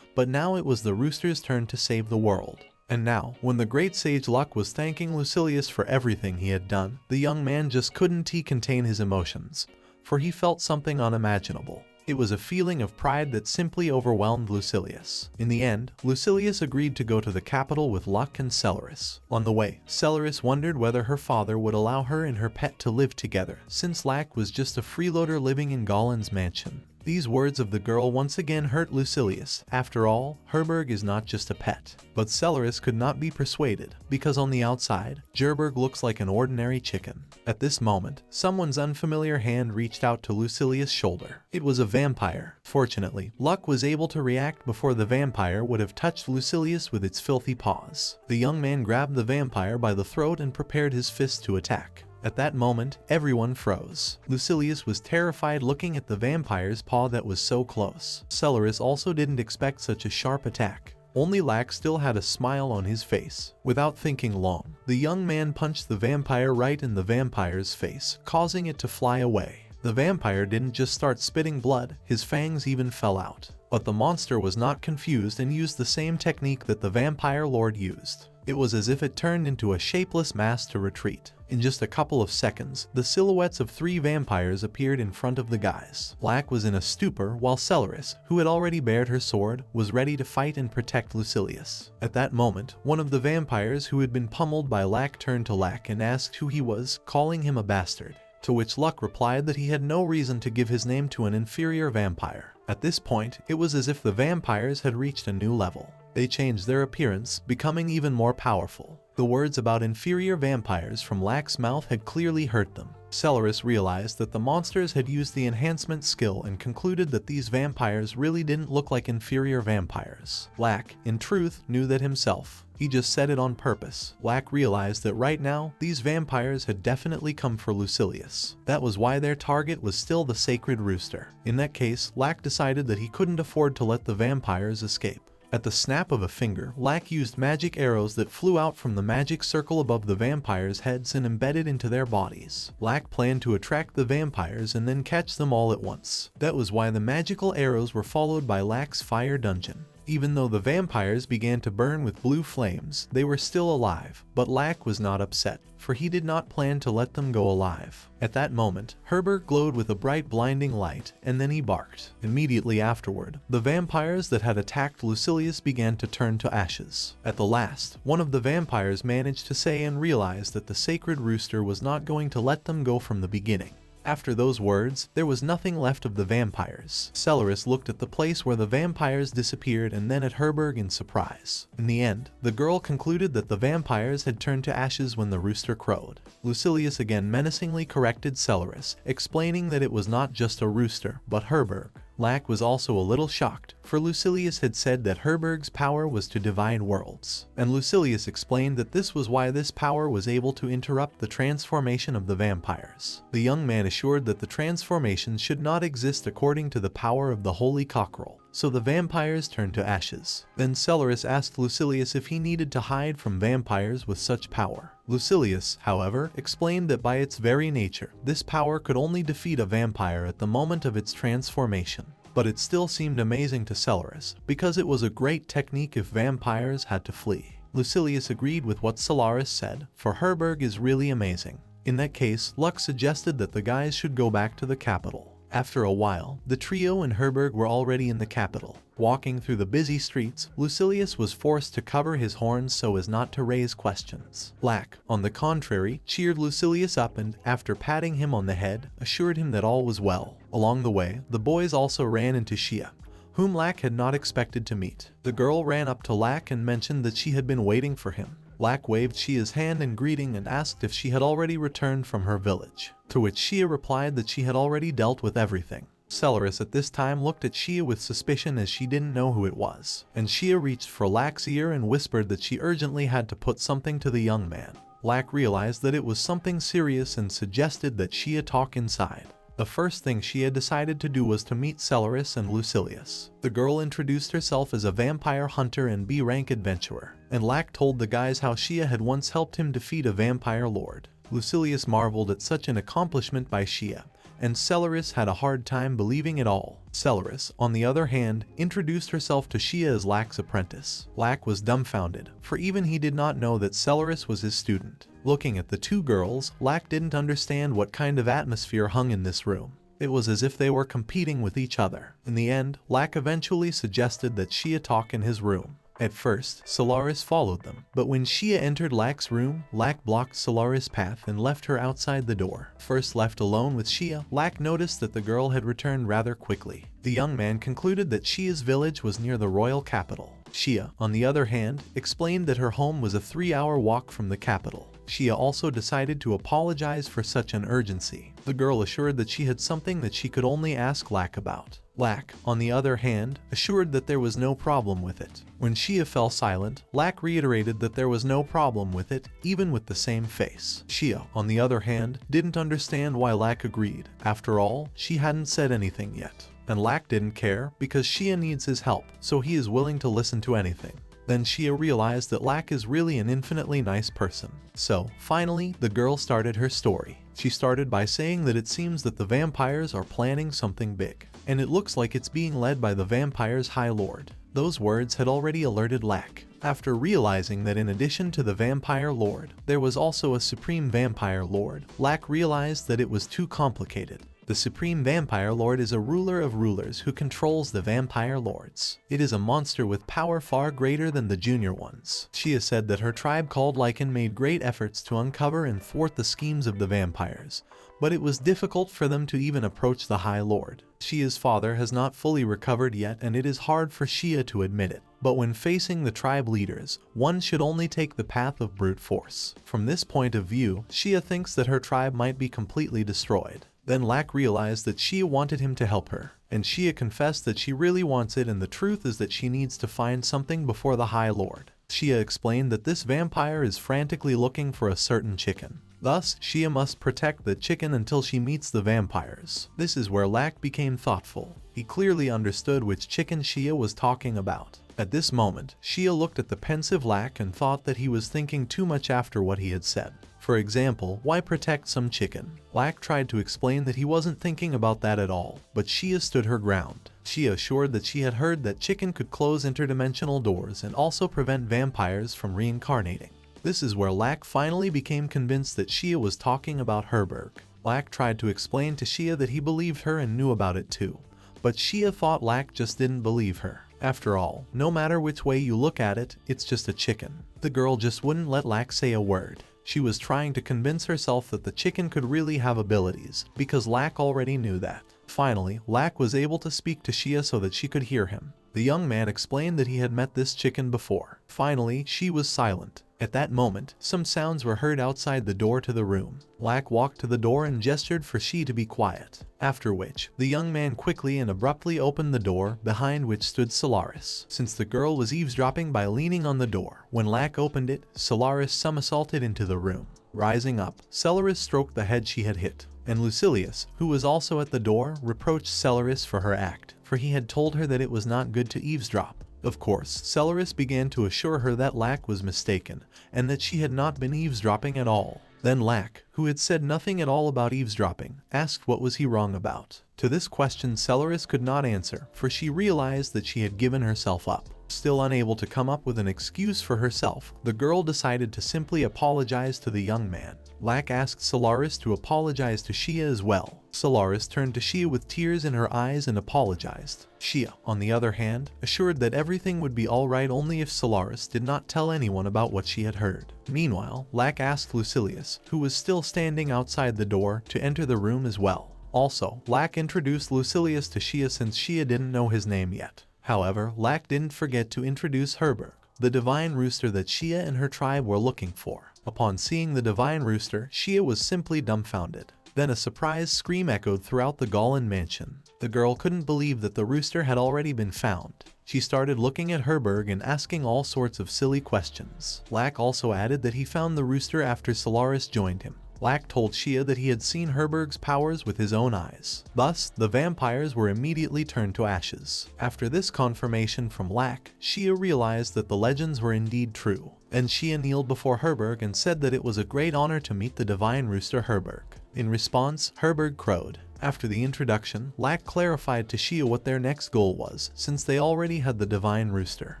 but now it was the rooster's turn to save the world. And now, when the great sage Luck was thanking Lucilius for everything he had done, the young man just couldn't contain his emotions, for he felt something unimaginable. It was a feeling of pride that simply overwhelmed Lucilius. In the end, Lucilius agreed to go to the capital with Luck and Celeris. On the way, Celeris wondered whether her father would allow her and her pet to live together, since Luck was just a freeloader living in Goblin's mansion. These words of the girl once again hurt Lucilius. After all, Herberg is not just a pet. But Celeris could not be persuaded, because on the outside, Herberg looks like an ordinary chicken. At this moment, someone's unfamiliar hand reached out to Lucilius' shoulder. It was a vampire. Fortunately, Luck was able to react before the vampire would have touched Lucilius with its filthy paws. The young man grabbed the vampire by the throat and prepared his fist to attack. At that moment, everyone froze. Lucilius was terrified looking at the vampire's paw that was so close. Celeris also didn't expect such a sharp attack. Only Luck still had a smile on his face. Without thinking long, the young man punched the vampire right in the vampire's face, causing it to fly away. The vampire didn't just start spitting blood, his fangs even fell out. But the monster was not confused and used the same technique that the vampire lord used. It was as if it turned into a shapeless mass to retreat. In just a couple of seconds, the silhouettes of 3 vampires appeared in front of the guys. Luck was in a stupor while Celeris, who had already bared her sword, was ready to fight and protect Lucilius. At that moment, one of the vampires who had been pummeled by Luck turned to Luck and asked who he was, calling him a bastard. To which Luck replied that he had no reason to give his name to an inferior vampire. At this point, it was as if the vampires had reached a new level. They changed their appearance, becoming even more powerful. The words about inferior vampires from Luck's mouth had clearly hurt them. Celeris realized that the monsters had used the enhancement skill and concluded that these vampires really didn't look like inferior vampires. Luck, in truth, knew that himself. He just said it on purpose. Luck realized that right now, these vampires had definitely come for Lucilius. That was why their target was still the sacred rooster. In that case, Luck decided that he couldn't afford to let the vampires escape. At the snap of a finger, Luck used magic arrows that flew out from the magic circle above the vampires' heads and embedded into their bodies. Luck planned to attract the vampires and then catch them all at once. That was why the magical arrows were followed by Luck's fire dungeon. Even though the vampires began to burn with blue flames, they were still alive, but Luck was not upset, for he did not plan to let them go alive. At that moment, Herberg glowed with a bright blinding light, and then he barked. Immediately afterward, the vampires that had attacked Lucilius began to turn to ashes. At the last, one of the vampires managed to say and realize that the sacred rooster was not going to let them go from the beginning. After those words, there was nothing left of the vampires. Celeris looked at the place where the vampires disappeared and then at Herberg in surprise. In the end, the girl concluded that the vampires had turned to ashes when the rooster crowed. Lucilius again menacingly corrected Celeris, explaining that it was not just a rooster, but Herberg. Luck was also a little shocked, for Lucilius had said that Herberg's power was to divide worlds, and Lucilius explained that this was why this power was able to interrupt the transformation of the vampires. The young man assured that the transformation should not exist according to the power of the holy cockerel, so the vampires turned to ashes. Then Celeris asked Lucilius if he needed to hide from vampires with such power. Lucilius, however, explained that by its very nature, this power could only defeat a vampire at the moment of its transformation. But it still seemed amazing to Celeris, because it was a great technique if vampires had to flee. Lucilius agreed with what Celeris said, for Herberg is really amazing. In that case, Luck suggested that the guys should go back to the capital. After a while, the trio and Herberg were already in the capital. Walking through the busy streets, Lucilius was forced to cover his horns so as not to raise questions. Lack, on the contrary, cheered Lucilius up and, after patting him on the head, assured him that all was well. Along the way, the boys also ran into Shia, whom Lack had not expected to meet. The girl ran up to Lack and mentioned that she had been waiting for him. Lack waved Shia's hand in greeting and asked if she had already returned from her village, to which Shia replied that she had already dealt with everything. Celeris at this time looked at Shia with suspicion as she didn't know who it was, and Shia reached for Lack's ear and whispered that she urgently had to put something to the young man. Lack realized that it was something serious and suggested that Shia talk inside. The first thing Shia decided to do was to meet Celeris and Lucilius. The girl introduced herself as a vampire hunter and B-rank adventurer, and Lack told the guys how Shia had once helped him defeat a vampire lord. Lucilius marveled at such an accomplishment by Shia, and Celeris had a hard time believing it all. Celeris, on the other hand, introduced herself to Shia as Lack's apprentice. Lack was dumbfounded, for even he did not know that Celeris was his student. Looking at the two girls, Lack didn't understand what kind of atmosphere hung in this room. It was as if they were competing with each other. In the end, Lack eventually suggested that Shia talk in his room. At first, Solaris followed them, but when Shia entered Lack's room, Lack blocked Solaris' path and left her outside the door. First left alone with Shia, Lack noticed that the girl had returned rather quickly. The young man concluded that Shia's village was near the royal capital. Shia, on the other hand, explained that her home was a 3-hour walk from the capital. Shia also decided to apologize for such an urgency. The girl assured that she had something that she could only ask Lack about. Lack, on the other hand, assured that there was no problem with it. When Shia fell silent, Lack reiterated that there was no problem with it, even with the same face. Shia, on the other hand, didn't understand why Lack agreed. After all, she hadn't said anything yet. And Lack didn't care because Shia needs his help, so he is willing to listen to anything. Then Shia realized that Lack is really an infinitely nice person. So, finally, the girl started her story. She started by saying that it seems that the vampires are planning something big, and it looks like it's being led by the vampire's High Lord. Those words had already alerted Lack. After realizing that in addition to the vampire lord, there was also a supreme vampire lord, Lack realized that it was too complicated. The Supreme Vampire Lord is a ruler of rulers who controls the vampire lords. It is a monster with power far greater than the junior ones. Shia said that her tribe called Lycan made great efforts to uncover and thwart the schemes of the vampires, but it was difficult for them to even approach the High Lord. Shia's father has not fully recovered yet, and it is hard for Shia to admit it. But when facing the tribe leaders, one should only take the path of brute force. From this point of view, Shia thinks that her tribe might be completely destroyed. Then Lack realized that Shia wanted him to help her, and Shia confessed that she really wants it, and the truth is that she needs to find something before the High Lord. Shia explained that this vampire is frantically looking for a certain chicken. Thus, Shia must protect the chicken until she meets the vampires. This is where Lack became thoughtful. He clearly understood which chicken Shia was talking about. At this moment, Shia looked at the pensive Lack and thought that he was thinking too much after what he had said. For example, why protect some chicken? Lack tried to explain that he wasn't thinking about that at all, but Shia stood her ground. Shia assured that she had heard that chicken could close interdimensional doors and also prevent vampires from reincarnating. This is where Lack finally became convinced that Shia was talking about Herberg. Lack tried to explain to Shia that he believed her and knew about it too, but Shia thought Lack just didn't believe her. After all, no matter which way you look at it, it's just a chicken. The girl just wouldn't let Lack say a word. She was trying to convince herself that the chicken could really have abilities, because Lack already knew that. Finally, Lack was able to speak to Shia so that she could hear him. The young man explained that he had met this chicken before. Finally, she was silent. At that moment, some sounds were heard outside the door to the room. Lack walked to the door and gestured for Shia to be quiet, after which, the young man quickly and abruptly opened the door, behind which stood Solaris. Since the girl was eavesdropping by leaning on the door, when Lack opened it, Solaris somersaulted into the room. Rising up, Solaris stroked the head she had hit, and Lucilius, who was also at the door, reproached Solaris for her act, for he had told her that it was not good to eavesdrop. Of course, Solaris began to assure her that Lack was mistaken, and that she had not been eavesdropping at all. Then Lack, who had said nothing at all about eavesdropping, asked what was he wrong about. To this question Solaris could not answer, for she realized that she had given herself up. Still unable to come up with an excuse for herself, the girl decided to simply apologize to the young man. Lack asked Solaris to apologize to Shia as well. Solaris turned to Shia with tears in her eyes and apologized. Shia, on the other hand, assured that everything would be alright only if Solaris did not tell anyone about what she had heard. Meanwhile, Lack asked Lucilius, who was still standing outside the door, to enter the room as well. Also, Lack introduced Lucilius to Shia since Shia didn't know his name yet. However, Lack didn't forget to introduce Herberg, the divine rooster that Shia and her tribe were looking for. Upon seeing the divine rooster, Shia was simply dumbfounded. Then a surprised scream echoed throughout the Goblin mansion. The girl couldn't believe that the rooster had already been found. She started looking at Herberg and asking all sorts of silly questions. Lack also added that he found the rooster after Solaris joined him. Lack told Shia that he had seen Herberg's powers with his own eyes. Thus, the vampires were immediately turned to ashes. After this confirmation from Lack, Shia realized that the legends were indeed true. And Shia kneeled before Herberg and said that it was a great honor to meet the divine rooster Herberg. In response, Herberg crowed. After the introduction, Lack clarified to Shia what their next goal was, since they already had the divine rooster.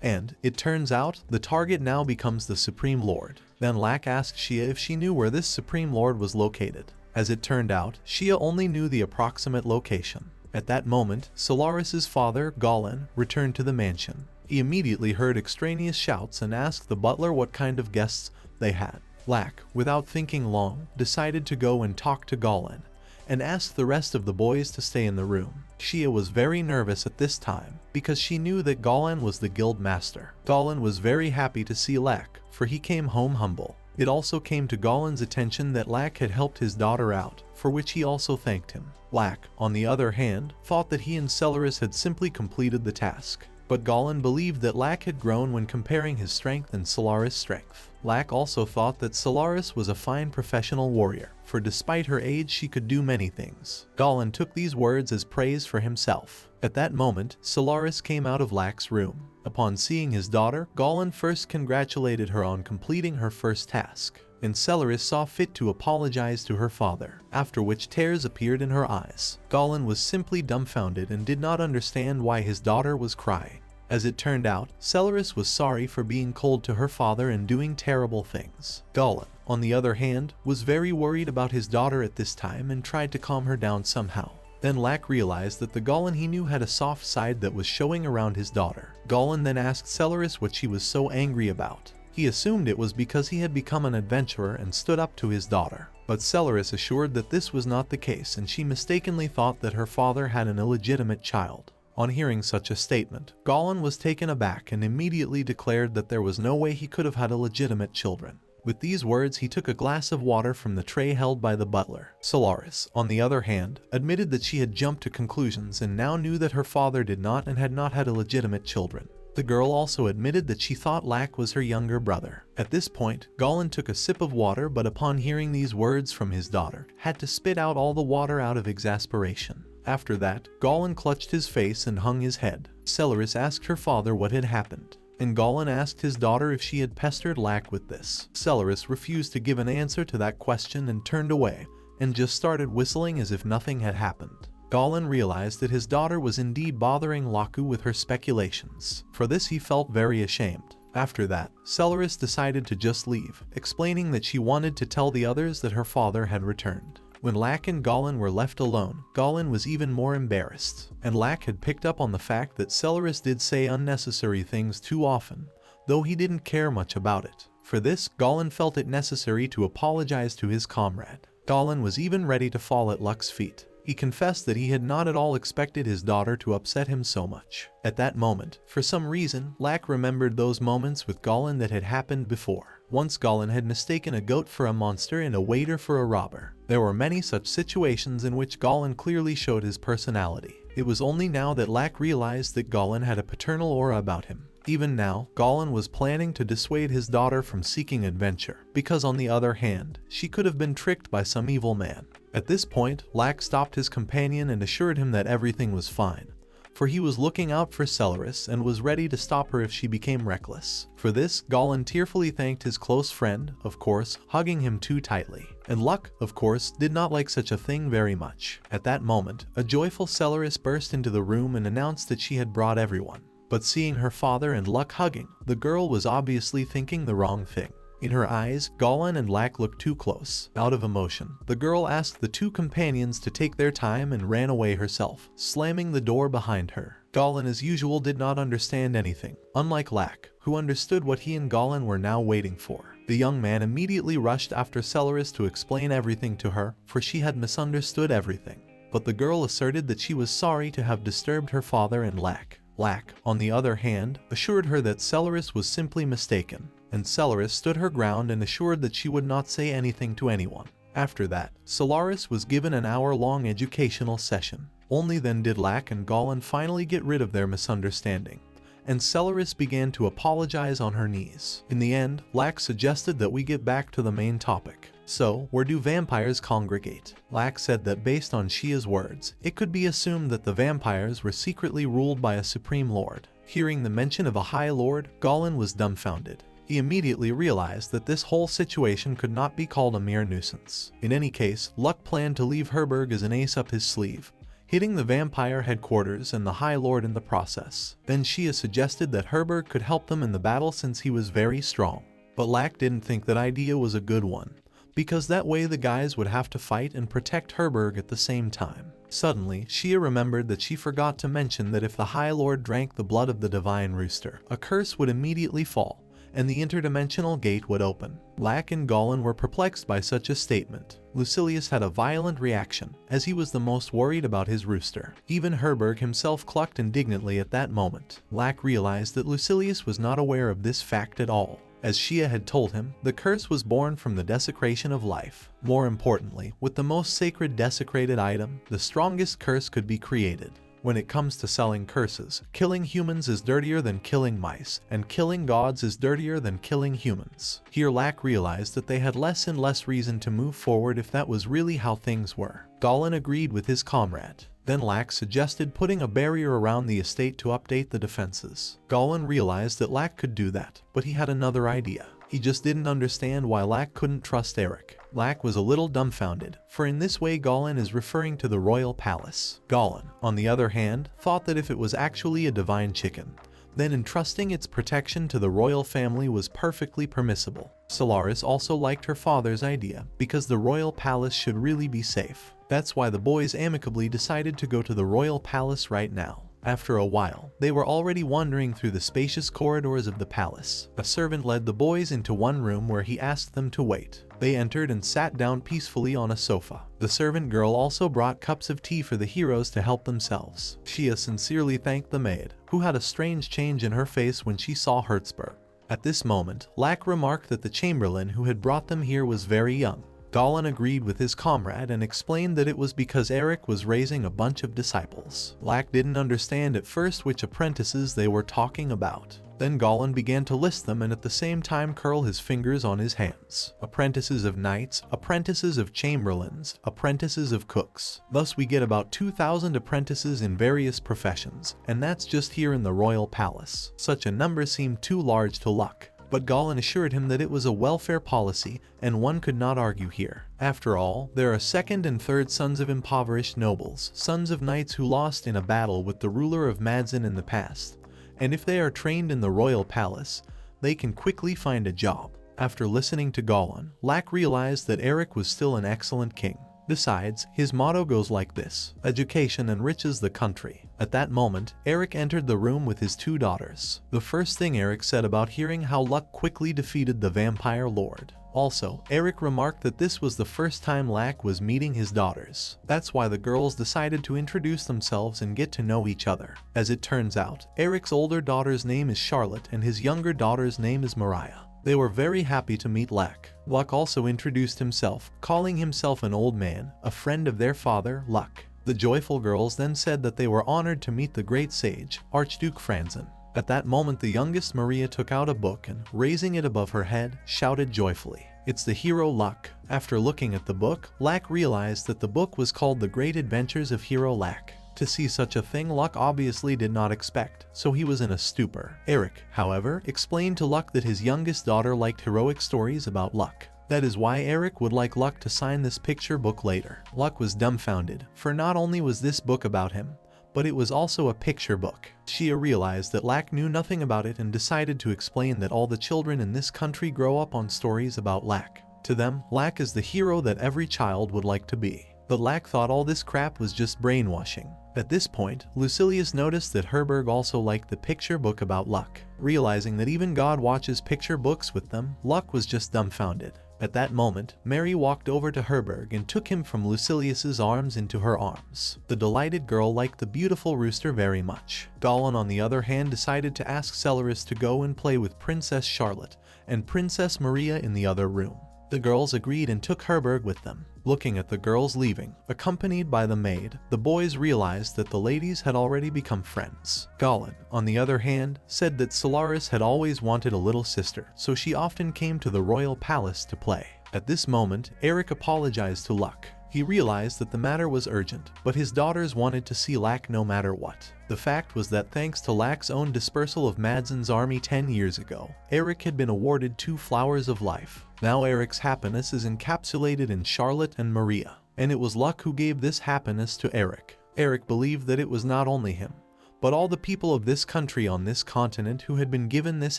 And, it turns out, the target now becomes the Supreme Lord. Then Lack asked Shia if she knew where this Supreme Lord was located. As it turned out, Shia only knew the approximate location. At that moment, Solaris's father, Goblin, returned to the mansion. He immediately heard extraneous shouts and asked the butler what kind of guests they had. Lack, without thinking long, decided to go and talk to Goblin, and asked the rest of the boys to stay in the room. Shia was very nervous at this time, because she knew that Goblin was the guild master. Goblin was very happy to see Lack, for he came home humble. It also came to Goblin's attention that Lack had helped his daughter out, for which he also thanked him. Lack, on the other hand, thought that he and Solaris had simply completed the task. But Goblin believed that Lack had grown when comparing his strength and Solaris' strength. Lack also thought that Solaris was a fine professional warrior, for despite her age she could do many things. Goblin took these words as praise for himself. At that moment, Solaris came out of Lack's room. Upon seeing his daughter, Goblin first congratulated her on completing her first task, and Solaris saw fit to apologize to her father, after which tears appeared in her eyes. Goblin was simply dumbfounded and did not understand why his daughter was crying. As it turned out, Solaris was sorry for being cold to her father and doing terrible things. Goblin, on the other hand, was very worried about his daughter at this time and tried to calm her down somehow. Then Lack realized that the Goblin he knew had a soft side that was showing around his daughter. Goblin then asked Solaris what she was so angry about. He assumed it was because he had become an adventurer and stood up to his daughter. But Solaris assured that this was not the case and she mistakenly thought that her father had an illegitimate child. On hearing such a statement, Goblin was taken aback and immediately declared that there was no way he could have had illegitimate children. With these words, he took a glass of water from the tray held by the butler. Solaris, on the other hand, admitted that she had jumped to conclusions and now knew that her father did not and had not had illegitimate children. The girl also admitted that she thought Lack was her younger brother. At this point, Goblin took a sip of water, but upon hearing these words from his daughter, had to spit out all the water out of exasperation. After that, Goblin clutched his face and hung his head. Solaris asked her father what had happened, and Goblin asked his daughter if she had pestered Lack with this. Solaris refused to give an answer to that question and turned away, and just started whistling as if nothing had happened. Goblin realized that his daughter was indeed bothering Laku with her speculations. For this he felt very ashamed. After that, Solaris decided to just leave, explaining that she wanted to tell the others that her father had returned. When Lack and Goblin were left alone, Goblin was even more embarrassed, and Lack had picked up on the fact that Solaris did say unnecessary things too often, though he didn't care much about it. For this, Goblin felt it necessary to apologize to his comrade. Goblin was even ready to fall at Luck's feet. He confessed that he had not at all expected his daughter to upset him so much. At that moment, for some reason, Lack remembered those moments with Goblin that had happened before. Once Goblin had mistaken a goat for a monster and a waiter for a robber. There were many such situations in which Goblin clearly showed his personality. It was only now that Lack realized that Goblin had a paternal aura about him. Even now, Goblin was planning to dissuade his daughter from seeking adventure, because on the other hand, she could have been tricked by some evil man. At this point, Lack stopped his companion and assured him that everything was fine, for he was looking out for Solaris and was ready to stop her if she became reckless. For this, Goblin tearfully thanked his close friend, of course, hugging him too tightly. And Luck, of course, did not like such a thing very much. At that moment, a joyful Solaris burst into the room and announced that she had brought everyone. But seeing her father and Luck hugging, the girl was obviously thinking the wrong thing. In her eyes, Goblin and Lack looked too close. Out of emotion, the girl asked the two companions to take their time and ran away herself, slamming the door behind her. Goblin as usual did not understand anything, unlike Lack, who understood what he and Goblin were now waiting for. The young man immediately rushed after Celeris to explain everything to her, for she had misunderstood everything. But the girl asserted that she was sorry to have disturbed her father and Lack. Lack, on the other hand, assured her that Celeris was simply mistaken, and Celeris stood her ground and assured that she would not say anything to anyone. After that, Celeris was given an hour-long educational session. Only then did Lack and Goblin finally get rid of their misunderstanding, and Celeris began to apologize on her knees. In the end, Lack suggested that we get back to the main topic. So, where do vampires congregate? Lack said that based on Shia's words, it could be assumed that the vampires were secretly ruled by a supreme lord. Hearing the mention of a high lord, Goblin was dumbfounded. He immediately realized that this whole situation could not be called a mere nuisance. In any case, Luck planned to leave Herberg as an ace up his sleeve, hitting the vampire headquarters and the High Lord in the process. Then Shia suggested that Herberg could help them in the battle since he was very strong. But Lack didn't think that idea was a good one, because that way the guys would have to fight and protect Herberg at the same time. Suddenly, Shia remembered that she forgot to mention that if the High Lord drank the blood of the Divine Rooster, a curse would immediately fall, and the interdimensional gate would open. Lack and Goblin were perplexed by such a statement. Lucilius had a violent reaction, as he was the most worried about his rooster. Even Herberg himself clucked indignantly at that moment. Lack realized that Lucilius was not aware of this fact at all. As Shia had told him, the curse was born from the desecration of life. More importantly, with the most sacred desecrated item, the strongest curse could be created. When it comes to selling curses, killing humans is dirtier than killing mice, and killing gods is dirtier than killing humans. Here Lack realized that they had less and less reason to move forward if that was really how things were. Goblin agreed with his comrade. Then Lack suggested putting a barrier around the estate to update the defenses. Goblin realized that Lack could do that, but he had another idea. He just didn't understand why Lack couldn't trust Eric. Lack was a little dumbfounded, for in this way Goblin is referring to the royal palace. Goblin, on the other hand, thought that if it was actually a divine chicken, then entrusting its protection to the royal family was perfectly permissible. Solaris also liked her father's idea, because the royal palace should really be safe. That's why the boys amicably decided to go to the royal palace right now. After a while, they were already wandering through the spacious corridors of the palace. A servant led the boys into one room where he asked them to wait. They entered and sat down peacefully on a sofa. The servant girl also brought cups of tea for the heroes to help themselves. Shia sincerely thanked the maid, who had a strange change in her face when she saw Hertzberg. At this moment, Lack remarked that the chamberlain who had brought them here was very young. Goblin agreed with his comrade and explained that it was because Eric was raising a bunch of disciples. Lack didn't understand at first which apprentices they were talking about. Then Goblin began to list them and at the same time curl his fingers on his hands. Apprentices of knights, apprentices of chamberlains, apprentices of cooks. Thus we get about 2,000 apprentices in various professions, and that's just here in the royal palace. Such a number seemed too large to Luck, but Goblin assured him that it was a welfare policy and one could not argue here. After all, there are second and third sons of impoverished nobles, sons of knights who lost in a battle with the ruler of Madzin in the past, and if they are trained in the royal palace, they can quickly find a job. After listening to Goblin, Lack realized that Eric was still an excellent king. Besides, his motto goes like this: education enriches the country. At that moment, Eric entered the room with his two daughters. The first thing Eric said about hearing how Luck quickly defeated the vampire lord. Also, Eric remarked that this was the first time Lack was meeting his daughters. That's why the girls decided to introduce themselves and get to know each other. As it turns out, Eric's older daughter's name is Charlotte and his younger daughter's name is Mariah. They were very happy to meet Lack. Luck also introduced himself, calling himself an old man, a friend of their father, Luck. The joyful girls then said that they were honored to meet the great sage, Archduke Franzen. At that moment the youngest Maria took out a book and, raising it above her head, shouted joyfully, "It's the hero Luck." After looking at the book, Lack realized that the book was called The Great Adventures of Hero Lack. To see such a thing Luck obviously did not expect, so he was in a stupor. Eric, however, explained to Luck that his youngest daughter liked heroic stories about Luck. That is why Eric would like Luck to sign this picture book later. Luck was dumbfounded, for not only was this book about him, but it was also a picture book. Shia realized that Lack knew nothing about it and decided to explain that all the children in this country grow up on stories about Lack. To them, Lack is the hero that every child would like to be. But Lack thought all this crap was just brainwashing. At this point, Lucilius noticed that Herberg also liked the picture book about Luck. Realizing that even God watches picture books with them, Luck was just dumbfounded. At that moment, Mary walked over to Herberg and took him from Lucilius's arms into her arms. The delighted girl liked the beautiful rooster very much. Goblin, on the other hand, decided to ask Celerus to go and play with Princess Charlotte and Princess Maria in the other room. The girls agreed and took Herberg with them. Looking at the girls leaving, accompanied by the maid, the boys realized that the ladies had already become friends. Goblin, on the other hand, said that Celerus had always wanted a little sister, so she often came to the royal palace to play. At this moment, Eric apologized to Luck. He realized that the matter was urgent, but his daughters wanted to see Lack no matter what. The fact was that thanks to Lack's own dispersal of Madsen's army 10 years ago, Eric had been awarded 2 flowers of life. Now Eric's happiness is encapsulated in Charlotte and Maria, and it was Luck who gave this happiness to Eric. Eric believed that it was not only him, but all the people of this country on this continent who had been given this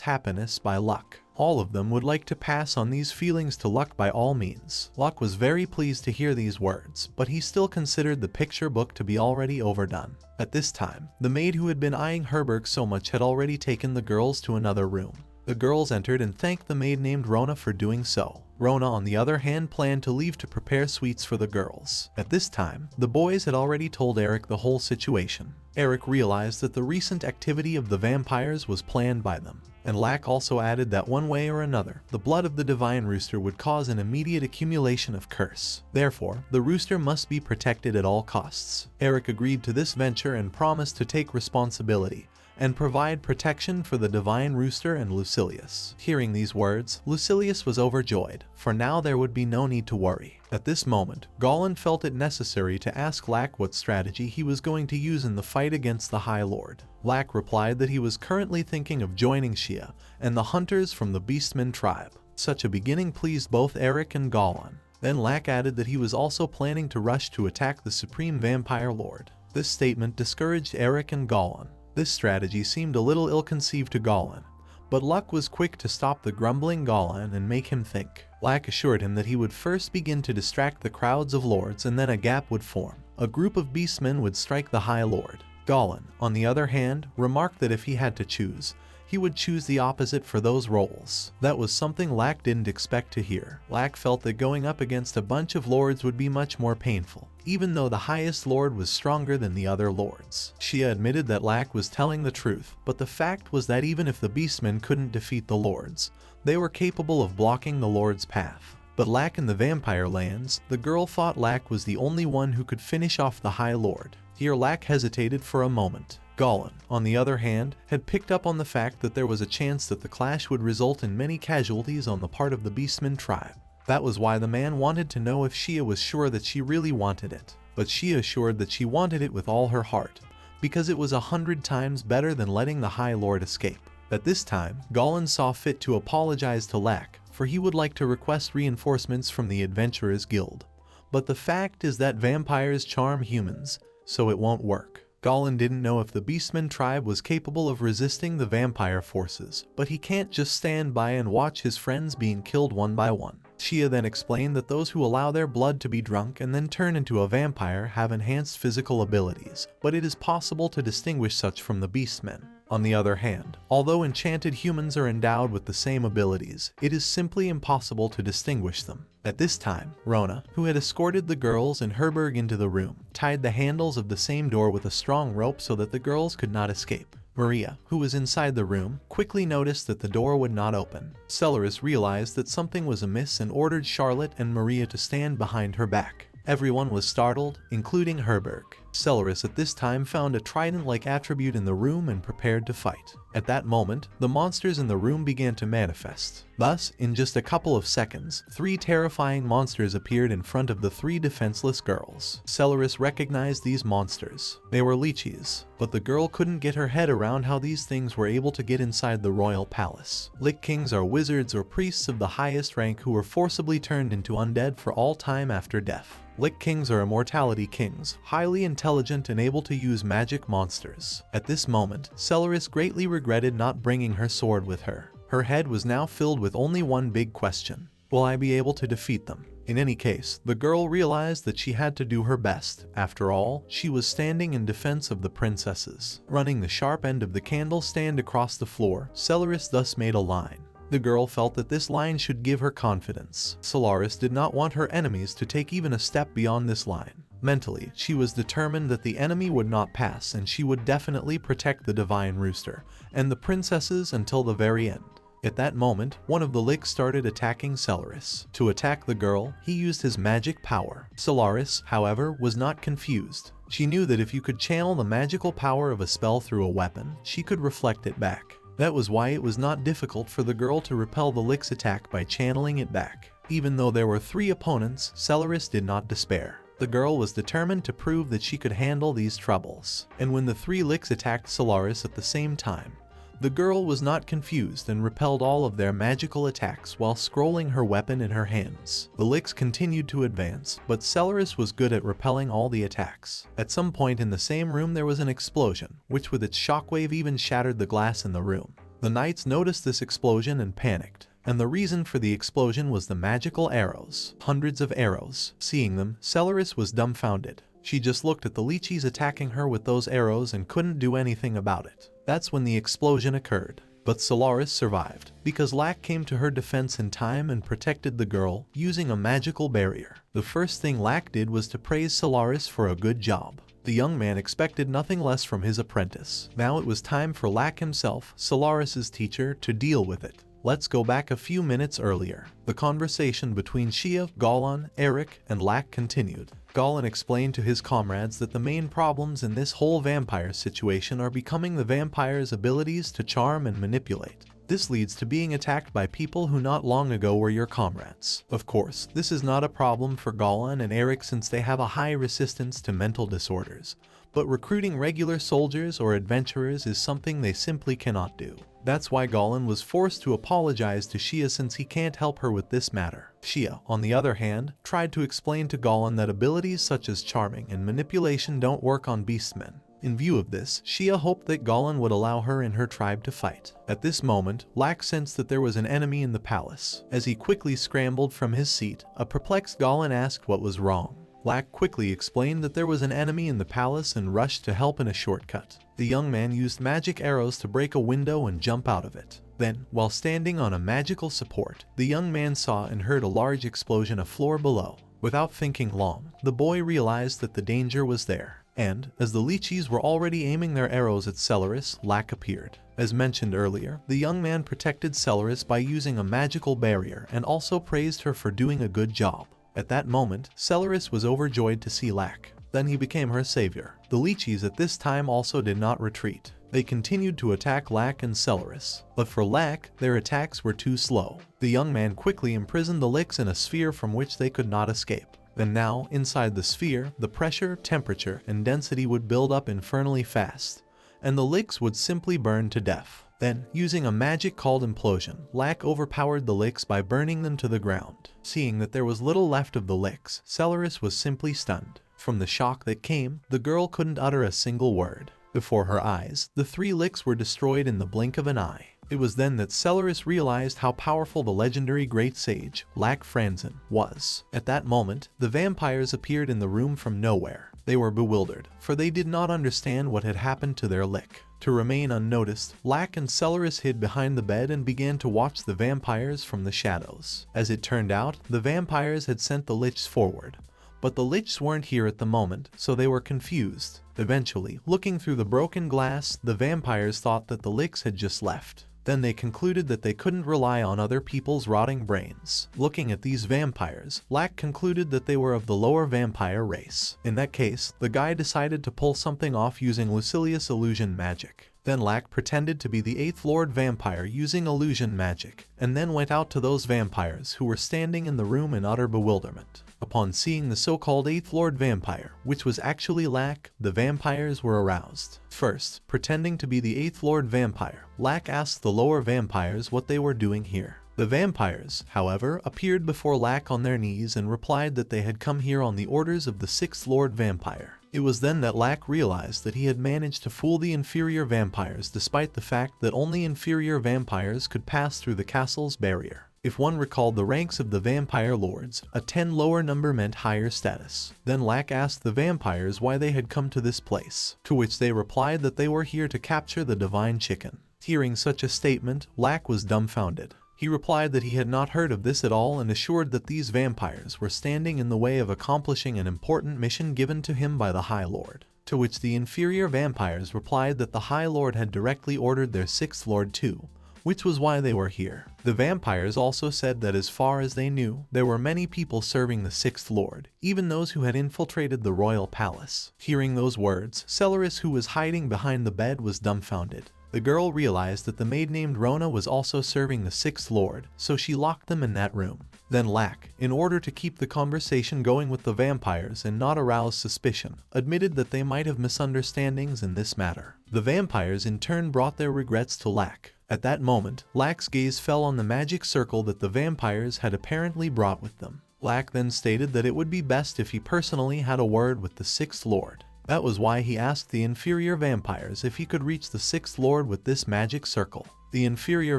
happiness by Luck. All of them would like to pass on these feelings to Luck by all means. Luck was very pleased to hear these words, but he still considered the picture book to be already overdone. At this time, the maid who had been eyeing Herberg so much had already taken the girls to another room. The girls entered and thanked the maid named Rona for doing so. Rona, on the other hand, planned to leave to prepare sweets for the girls. At this time, the boys had already told Eric the whole situation. Eric realized that the recent activity of the vampires was planned by them. And Lack also added that one way or another, the blood of the divine rooster would cause an immediate accumulation of curse. Therefore, the rooster must be protected at all costs. Eric agreed to this venture and promised to take responsibility and provide protection for the divine rooster and Lucilius. Hearing these words, Lucilius was overjoyed, for now there would be no need to worry. At this moment, Goblin felt it necessary to ask Lack what strategy he was going to use in the fight against the High Lord. Lack replied that he was currently thinking of joining Shia and the hunters from the Beastmen tribe. Such a beginning pleased both Eric and Goblin. Then Lack added that he was also planning to rush to attack the Supreme Vampire Lord. This statement discouraged Eric and Goblin. This strategy seemed a little ill-conceived to Goblin, but Luck was quick to stop the grumbling Goblin and make him think. Lack assured him that he would first begin to distract the crowds of lords and then a gap would form. A group of beastmen would strike the High Lord. Goblin, on the other hand, remarked that if he had to choose, he would choose the opposite for those roles. That was something Lack didn't expect to hear. Lack felt that going up against a bunch of lords would be much more painful, even though the highest lord was stronger than the other lords. Shia admitted that Lack was telling the truth, but the fact was that even if the beastmen couldn't defeat the lords, they were capable of blocking the lord's path. But Lack in the vampire lands, the girl thought Lack was the only one who could finish off the High Lord. Here Lack hesitated for a moment. Goblin, on the other hand, had picked up on the fact that there was a chance that the clash would result in many casualties on the part of the Beastmen tribe. That was why the man wanted to know if Shia was sure that she really wanted it. But Shia assured that she wanted it with all her heart, because it was 100 times better than letting the High Lord escape. At this time, Goblin saw fit to apologize to Lack, for he would like to request reinforcements from the Adventurers Guild. But the fact is that vampires charm humans, so it won't work. Goblin didn't know if the Beastmen tribe was capable of resisting the vampire forces, but he can't just stand by and watch his friends being killed one by one. Shia then explained that those who allow their blood to be drunk and then turn into a vampire have enhanced physical abilities, but it is possible to distinguish such from the Beastmen. On the other hand, although enchanted humans are endowed with the same abilities, it is simply impossible to distinguish them. At this time, Rona, who had escorted the girls and Herberg into the room, tied the handles of the same door with a strong rope so that the girls could not escape. Maria, who was inside the room, quickly noticed that the door would not open. Celerus realized that something was amiss and ordered Charlotte and Maria to stand behind her back. Everyone was startled, including Herberg. Celerus at this time found a trident-like attribute in the room and prepared to fight. At that moment, the monsters in the room began to manifest. Thus, in just a couple of seconds, 3 terrifying monsters appeared in front of the 3 defenseless girls. Celerus recognized these monsters. They were leeches, but the girl couldn't get her head around how these things were able to get inside the royal palace. Lich Kings are wizards or priests of the highest rank who were forcibly turned into undead for all time after death. Lich Kings are immortality kings, highly intelligent intelligent and able to use magic monsters. At this moment, Celeris greatly regretted not bringing her sword with her. Her head was now filled with only one big question: will I be able to defeat them? In any case, the girl realized that she had to do her best. After all, she was standing in defense of the princesses. Running the sharp end of the candle stand across the floor, Celeris thus made a line. The girl felt that this line should give her confidence. Celeris did not want her enemies to take even a step beyond this line. Mentally, she was determined that the enemy would not pass, and she would definitely protect the divine rooster and the princesses until the very end. At that moment, one of the licks started attacking Celeris. To attack the girl, he used his magic power. Celeris, however, was not confused. She knew that if you could channel the magical power of a spell through a weapon, she could reflect it back. That was why it was not difficult for the girl to repel the lick's attack by channeling it back. Even though there were 3 opponents, Celeris did not despair. The girl was determined to prove that she could handle these troubles. And when the 3 licks attacked Celeris at the same time, the girl was not confused and repelled all of their magical attacks while scrolling her weapon in her hands. The licks continued to advance, but Celeris was good at repelling all the attacks. At some point in the same room there was an explosion, which with its shockwave even shattered the glass in the room. The knights noticed this explosion and panicked. And the reason for the explosion was the magical arrows. Hundreds of arrows. Seeing them, Celeris was dumbfounded. She just looked at the leeches attacking her with those arrows and couldn't do anything about it. That's when the explosion occurred. But Celeris survived, because Lack came to her defense in time and protected the girl, using a magical barrier. The first thing Lack did was to praise Celeris for a good job. The young man expected nothing less from his apprentice. Now it was time for Lack himself, Celeris's teacher, to deal with it. Let's go back a few minutes earlier. The conversation between Shia, Goblin, Eric, and Lack continued. Goblin explained to his comrades that the main problems in this whole vampire situation are becoming the vampire's abilities to charm and manipulate. This leads to being attacked by people who not long ago were your comrades. Of course, this is not a problem for Goblin and Eric since they have a high resistance to mental disorders. But recruiting regular soldiers or adventurers is something they simply cannot do. That's why Goblin was forced to apologize to Shia since he can't help her with this matter. Shia, on the other hand, tried to explain to Goblin that abilities such as charming and manipulation don't work on beastmen. In view of this, Shia hoped that Goblin would allow her and her tribe to fight. At this moment, Lack sensed that there was an enemy in the palace. As he quickly scrambled from his seat, a perplexed Goblin asked what was wrong. Lack quickly explained that there was an enemy in the palace and rushed to help in a shortcut. The young man used magic arrows to break a window and jump out of it. Then, while standing on a magical support, the young man saw and heard a large explosion a floor below. Without thinking long, the boy realized that the danger was there. And, as the leeches were already aiming their arrows at Celeris, Lack appeared. As mentioned earlier, the young man protected Celeris by using a magical barrier and also praised her for doing a good job. At that moment, Celeris was overjoyed to see Lack. Then he became her savior. The leeches at this time also did not retreat. They continued to attack Lack and Celeris. But for Lack, their attacks were too slow. The young man quickly imprisoned the licks in a sphere from which they could not escape. And now, inside the sphere, the pressure, temperature, and density would build up infernally fast, and the licks would simply burn to death. Then, using a magic called implosion, Lack overpowered the licks by burning them to the ground. Seeing that there was little left of the licks, Celeris was simply stunned. From the shock that came, the girl couldn't utter a single word. Before her eyes, the 3 licks were destroyed in the blink of an eye. It was then that Celeris realized how powerful the legendary Great Sage, Lack Franzen, was. At that moment, the vampires appeared in the room from nowhere. They were bewildered, for they did not understand what had happened to their lick. To remain unnoticed, Lack and Celeris hid behind the bed and began to watch the vampires from the shadows. As it turned out, the vampires had sent the lichs forward. But the lichs weren't here at the moment, so they were confused. Eventually, looking through the broken glass, the vampires thought that the licks had just left. Then they concluded that they couldn't rely on other people's rotting brains. Looking at these vampires, Lack concluded that they were of the lower vampire race. In that case, the guy decided to pull something off using Lucilius illusion magic. Then Lack pretended to be the 8th Lord Vampire using illusion magic, and then went out to those vampires who were standing in the room in utter bewilderment. Upon seeing the so-called 8th Lord Vampire, which was actually Lack, the vampires were aroused. First, pretending to be the 8th Lord Vampire, Lack asked the lower vampires what they were doing here. The vampires, however, appeared before Lack on their knees and replied that they had come here on the orders of the 6th Lord Vampire. It was then that Lack realized that he had managed to fool the inferior vampires despite the fact that only inferior vampires could pass through the castle's barrier. If one recalled the ranks of the vampire lords, a 10 lower number meant higher status. Then Lack asked the vampires why they had come to this place, to which they replied that they were here to capture the divine chicken. Hearing such a statement, Lack was dumbfounded. He replied that he had not heard of this at all and assured that these vampires were standing in the way of accomplishing an important mission given to him by the High Lord. To which the inferior vampires replied that the High Lord had directly ordered their 6th Lord too, which was why they were here. The vampires also said that as far as they knew, there were many people serving the 6th Lord, even those who had infiltrated the royal palace. Hearing those words, Celeris, who was hiding behind the bed, was dumbfounded. The girl realized that the maid named Rona was also serving the 6th Lord, so she locked them in that room. Then Lack, in order to keep the conversation going with the vampires and not arouse suspicion, admitted that they might have misunderstandings in this matter. The vampires in turn brought their regrets to Lack. At that moment, Lack's gaze fell on the magic circle that the vampires had apparently brought with them. Lack then stated that it would be best if he personally had a word with the 6th Lord. That was why he asked the inferior vampires if he could reach the 6th Lord with this magic circle. The inferior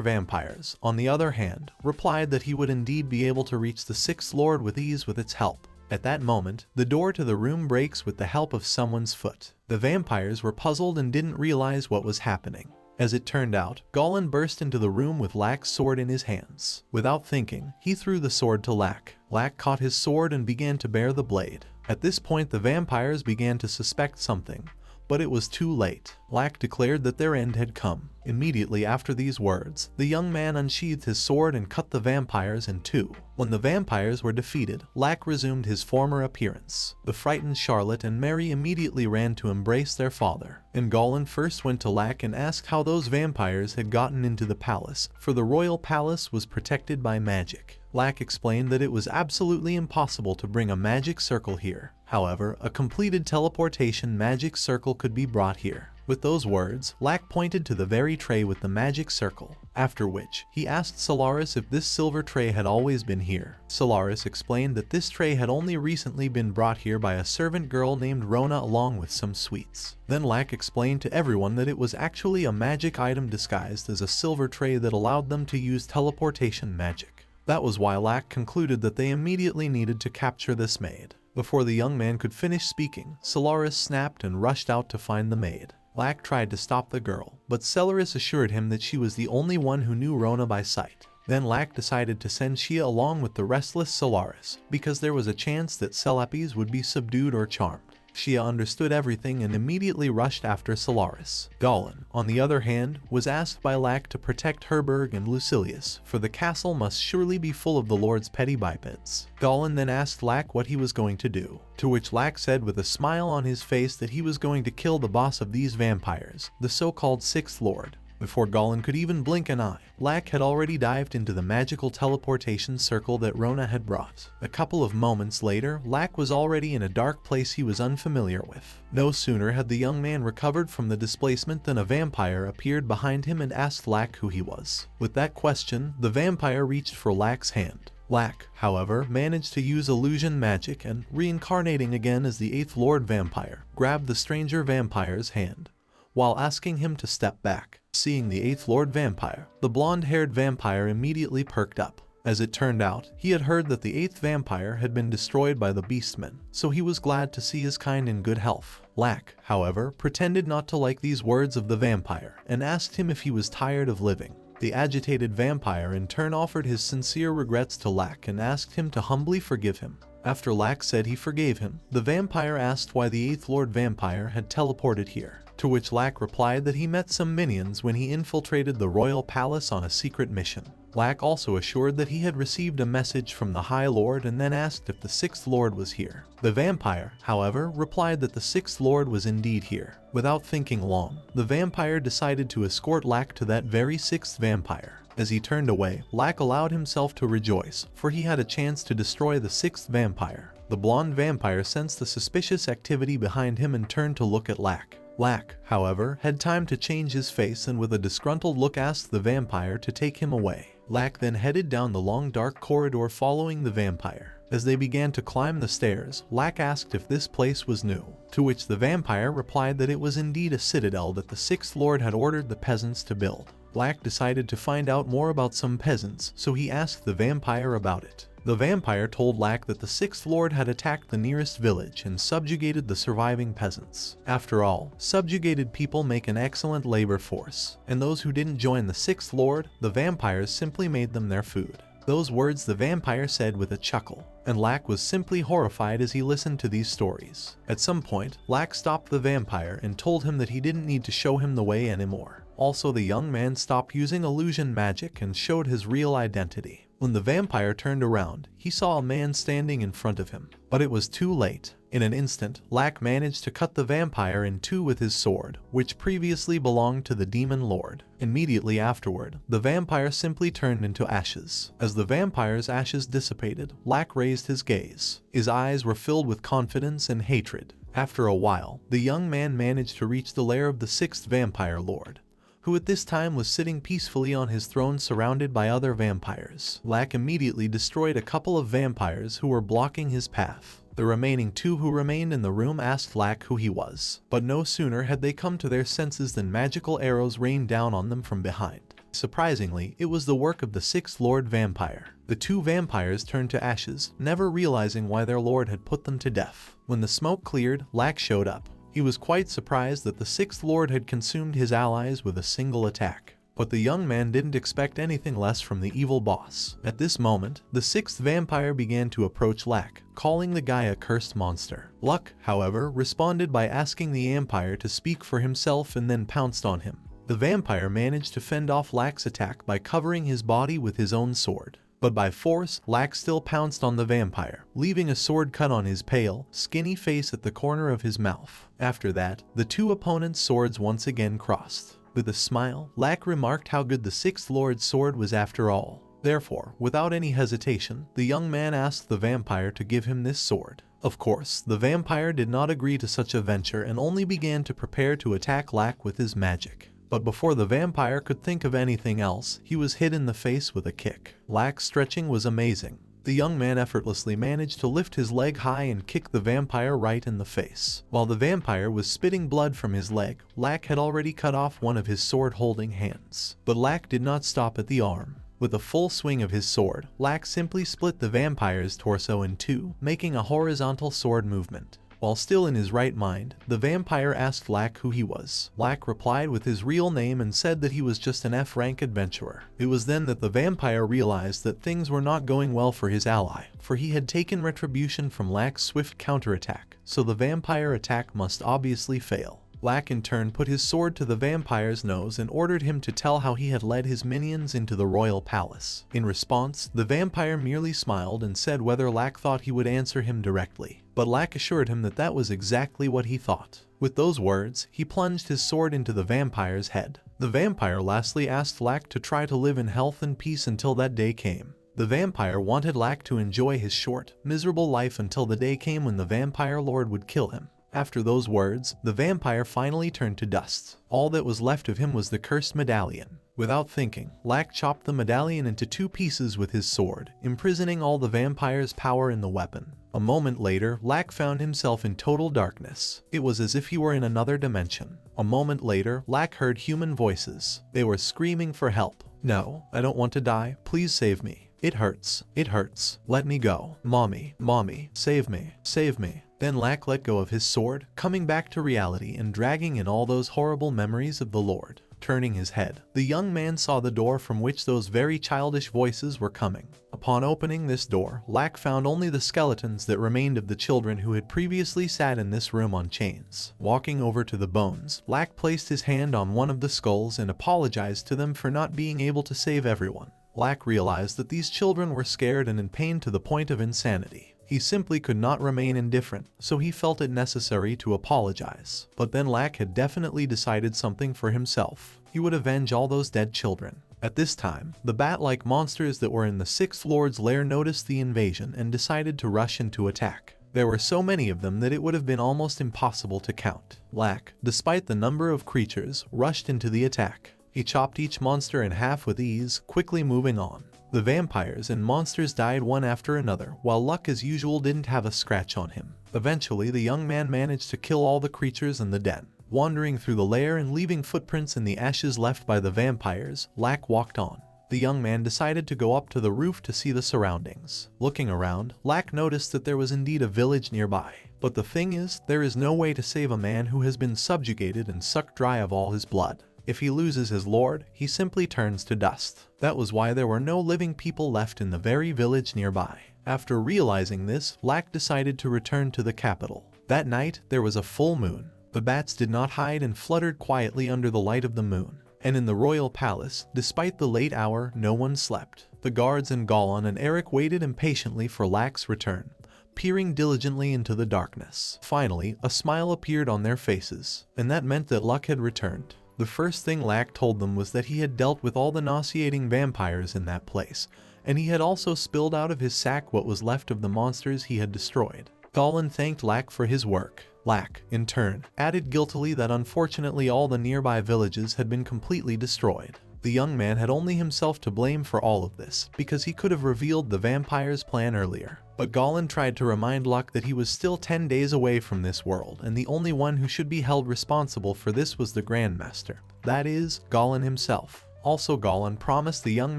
vampires, on the other hand, replied that he would indeed be able to reach the 6th Lord with ease with its help. At that moment, the door to the room breaks with the help of someone's foot. The vampires were puzzled and didn't realize what was happening. As it turned out, Goblin burst into the room with Lack's sword in his hands. Without thinking, he threw the sword to Lack. Lack caught his sword and began to bear the blade. At this point, the vampires began to suspect something, but it was too late. Lack declared that their end had come. Immediately after these words, the young man unsheathed his sword and cut the vampires in two. When the vampires were defeated, Lack resumed his former appearance. The frightened Charlotte and Mary immediately ran to embrace their father, and Goblin first went to Lack and asked how those vampires had gotten into the palace, for the royal palace was protected by magic. Lack explained that it was absolutely impossible to bring a magic circle here. However, a completed teleportation magic circle could be brought here. With those words, Lack pointed to the very tray with the magic circle, after which he asked Solaris if this silver tray had always been here. Solaris explained that this tray had only recently been brought here by a servant girl named Rona along with some sweets. Then Lack explained to everyone that it was actually a magic item disguised as a silver tray that allowed them to use teleportation magic. That was why Lack concluded that they immediately needed to capture this maid. Before the young man could finish speaking, Solaris snapped and rushed out to find the maid. Lack tried to stop the girl, but Celeris assured him that she was the only one who knew Rona by sight. Then Lack decided to send Shia along with the restless Solaris, because there was a chance that Celepes would be subdued or charmed. Shia understood everything and immediately rushed after Solaris. Goblin, on the other hand, was asked by Lack to protect Herberg and Lucilius, for the castle must surely be full of the Lord's petty bipeds. Goblin then asked Lack what he was going to do, to which Lack said with a smile on his face that he was going to kill the boss of these vampires, the so-called 6th Lord. Before Goblin could even blink an eye, Lack had already dived into the magical teleportation circle that Rona had brought. A couple of moments later, Lack was already in a dark place he was unfamiliar with. No sooner had the young man recovered from the displacement than a vampire appeared behind him and asked Lack who he was. With that question, the vampire reached for Lack's hand. Lack, however, managed to use illusion magic and, reincarnating again as the 8th Lord Vampire, grabbed the stranger vampire's hand, while asking him to step back. Seeing the 8th Lord Vampire, the blonde-haired vampire immediately perked up. As it turned out, he had heard that the 8th vampire had been destroyed by the Beastmen, so he was glad to see his kind in good health. Lack, however, pretended not to like these words of the vampire, and asked him if he was tired of living. The agitated vampire in turn offered his sincere regrets to Lack and asked him to humbly forgive him. After Lack said he forgave him, the vampire asked why the 8th Lord Vampire had teleported here, to which Lack replied that he met some minions when he infiltrated the royal palace on a secret mission. Lack also assured that he had received a message from the High Lord and then asked if the 6th Lord was here. The vampire, however, replied that the 6th Lord was indeed here. Without thinking long, the vampire decided to escort Lack to that very 6th vampire. As he turned away, Lack allowed himself to rejoice, for he had a chance to destroy the 6th vampire. The blonde vampire sensed the suspicious activity behind him and turned to look at Lack. Lack, however, had time to change his face and with a disgruntled look asked the vampire to take him away. Lack then headed down the long dark corridor following the vampire. As they began to climb the stairs, Lack asked if this place was new, to which the vampire replied that it was indeed a citadel that the Sixth Lord had ordered the peasants to build. Lack decided to find out more about some peasants, so he asked the vampire about it. The vampire told Lack that the Sixth Lord had attacked the nearest village and subjugated the surviving peasants. After all, subjugated people make an excellent labor force, and those who didn't join the Sixth Lord, the vampires simply made them their food. Those words the vampire said with a chuckle, and Lack was simply horrified as he listened to these stories. At some point, Lack stopped the vampire and told him that he didn't need to show him the way anymore. Also, the young man stopped using illusion magic and showed his real identity. When the vampire turned around, he saw a man standing in front of him, but it was too late. In an instant, Lack managed to cut the vampire in two with his sword, which previously belonged to the demon lord. Immediately afterward, the vampire simply turned into ashes. As the vampire's ashes dissipated, Lack raised his gaze. His eyes were filled with confidence and hatred. After a while, the young man managed to reach the lair of the sixth vampire lord, who at this time was sitting peacefully on his throne surrounded by other vampires. Lack immediately destroyed a couple of vampires who were blocking his path. The remaining two who remained in the room asked Lack who he was, but no sooner had they come to their senses than magical arrows rained down on them from behind. Surprisingly, it was the work of the sixth Lord Vampire. The two vampires turned to ashes, never realizing why their lord had put them to death. When the smoke cleared, Lack showed up. He was quite surprised that the sixth lord had consumed his allies with a single attack. But the young man didn't expect anything less from the evil boss. At this moment, the sixth vampire began to approach Lack, calling the guy a cursed monster. Luck, however, responded by asking the vampire to speak for himself and then pounced on him. The vampire managed to fend off Lack's attack by covering his body with his own sword. But by force, Lack still pounced on the vampire, leaving a sword cut on his pale, skinny face at the corner of his mouth. After that, the two opponents' swords once again crossed. With a smile, Lack remarked how good the sixth lord's sword was after all. Therefore, without any hesitation, the young man asked the vampire to give him this sword. Of course, the vampire did not agree to such a venture and only began to prepare to attack Lack with his magic. But before the vampire could think of anything else, he was hit in the face with a kick. Lack's stretching was amazing. The young man effortlessly managed to lift his leg high and kick the vampire right in the face. While the vampire was spitting blood from his leg, Lack had already cut off one of his sword-holding hands. But Lack did not stop at the arm. With a full swing of his sword, Lack simply split the vampire's torso in two, making a horizontal sword movement. While still in his right mind, the vampire asked Lack who he was. Lack replied with his real name and said that he was just an F-rank adventurer. It was then that the vampire realized that things were not going well for his ally, for he had taken retribution from Lack's swift counterattack, so the vampire attack must obviously fail. Lack in turn put his sword to the vampire's nose and ordered him to tell how he had led his minions into the royal palace. In response, the vampire merely smiled and said whether Lack thought he would answer him directly. But Lack assured him that that was exactly what he thought. With those words, he plunged his sword into the vampire's head. The vampire lastly asked Lack to try to live in health and peace until that day came. The vampire wanted Lack to enjoy his short, miserable life until the day came when the vampire lord would kill him. After those words, the vampire finally turned to dust. All that was left of him was the cursed medallion. Without thinking, Lack chopped the medallion into two pieces with his sword, imprisoning all the vampire's power in the weapon. A moment later, Lack found himself in total darkness. It was as if he were in another dimension. A moment later, Lack heard human voices. They were screaming for help. "No, I don't want to die. Please save me. It hurts. It hurts. Let me go. Mommy, mommy, save me. Save me." Then Lack let go of his sword, coming back to reality and dragging in all those horrible memories of the Lord. Turning his head, the young man saw the door from which those very childish voices were coming. Upon opening this door, Lack found only the skeletons that remained of the children who had previously sat in this room on chains. Walking over to the bones, Lack placed his hand on one of the skulls and apologized to them for not being able to save everyone. Lack realized that these children were scared and in pain to the point of insanity. He simply could not remain indifferent, so he felt it necessary to apologize. But then Lack had definitely decided something for himself. He would avenge all those dead children. At this time, the bat-like monsters that were in the Sixth Lord's lair noticed the invasion and decided to rush into attack. There were so many of them that it would have been almost impossible to count. Lack, despite the number of creatures, rushed into the attack. He chopped each monster in half with ease, quickly moving on. The vampires and monsters died one after another, while Luck as usual didn't have a scratch on him. Eventually, the young man managed to kill all the creatures in the den. Wandering through the lair and leaving footprints in the ashes left by the vampires, Lack walked on. The young man decided to go up to the roof to see the surroundings. Looking around, Lack noticed that there was indeed a village nearby. But the thing is, there is no way to save a man who has been subjugated and sucked dry of all his blood. If he loses his lord, he simply turns to dust. That was why there were no living people left in the very village nearby. After realizing this, Lack decided to return to the capital. That night, there was a full moon. The bats did not hide and fluttered quietly under the light of the moon. And in the royal palace, despite the late hour, no one slept. The guards and Goblin and Eric waited impatiently for Lack's return, peering diligently into the darkness. Finally, a smile appeared on their faces, and that meant that Luck had returned. The first thing Lack told them was that he had dealt with all the nauseating vampires in that place, and he had also spilled out of his sack what was left of the monsters he had destroyed. Goblin thanked Lack for his work. Lack, in turn, added guiltily that unfortunately all the nearby villages had been completely destroyed. The young man had only himself to blame for all of this, because he could have revealed the vampire's plan earlier. But Goblin tried to remind Luck that he was still 10 days away from this world, and the only one who should be held responsible for this was the Grandmaster. That is, Goblin himself. Also, Goblin promised the young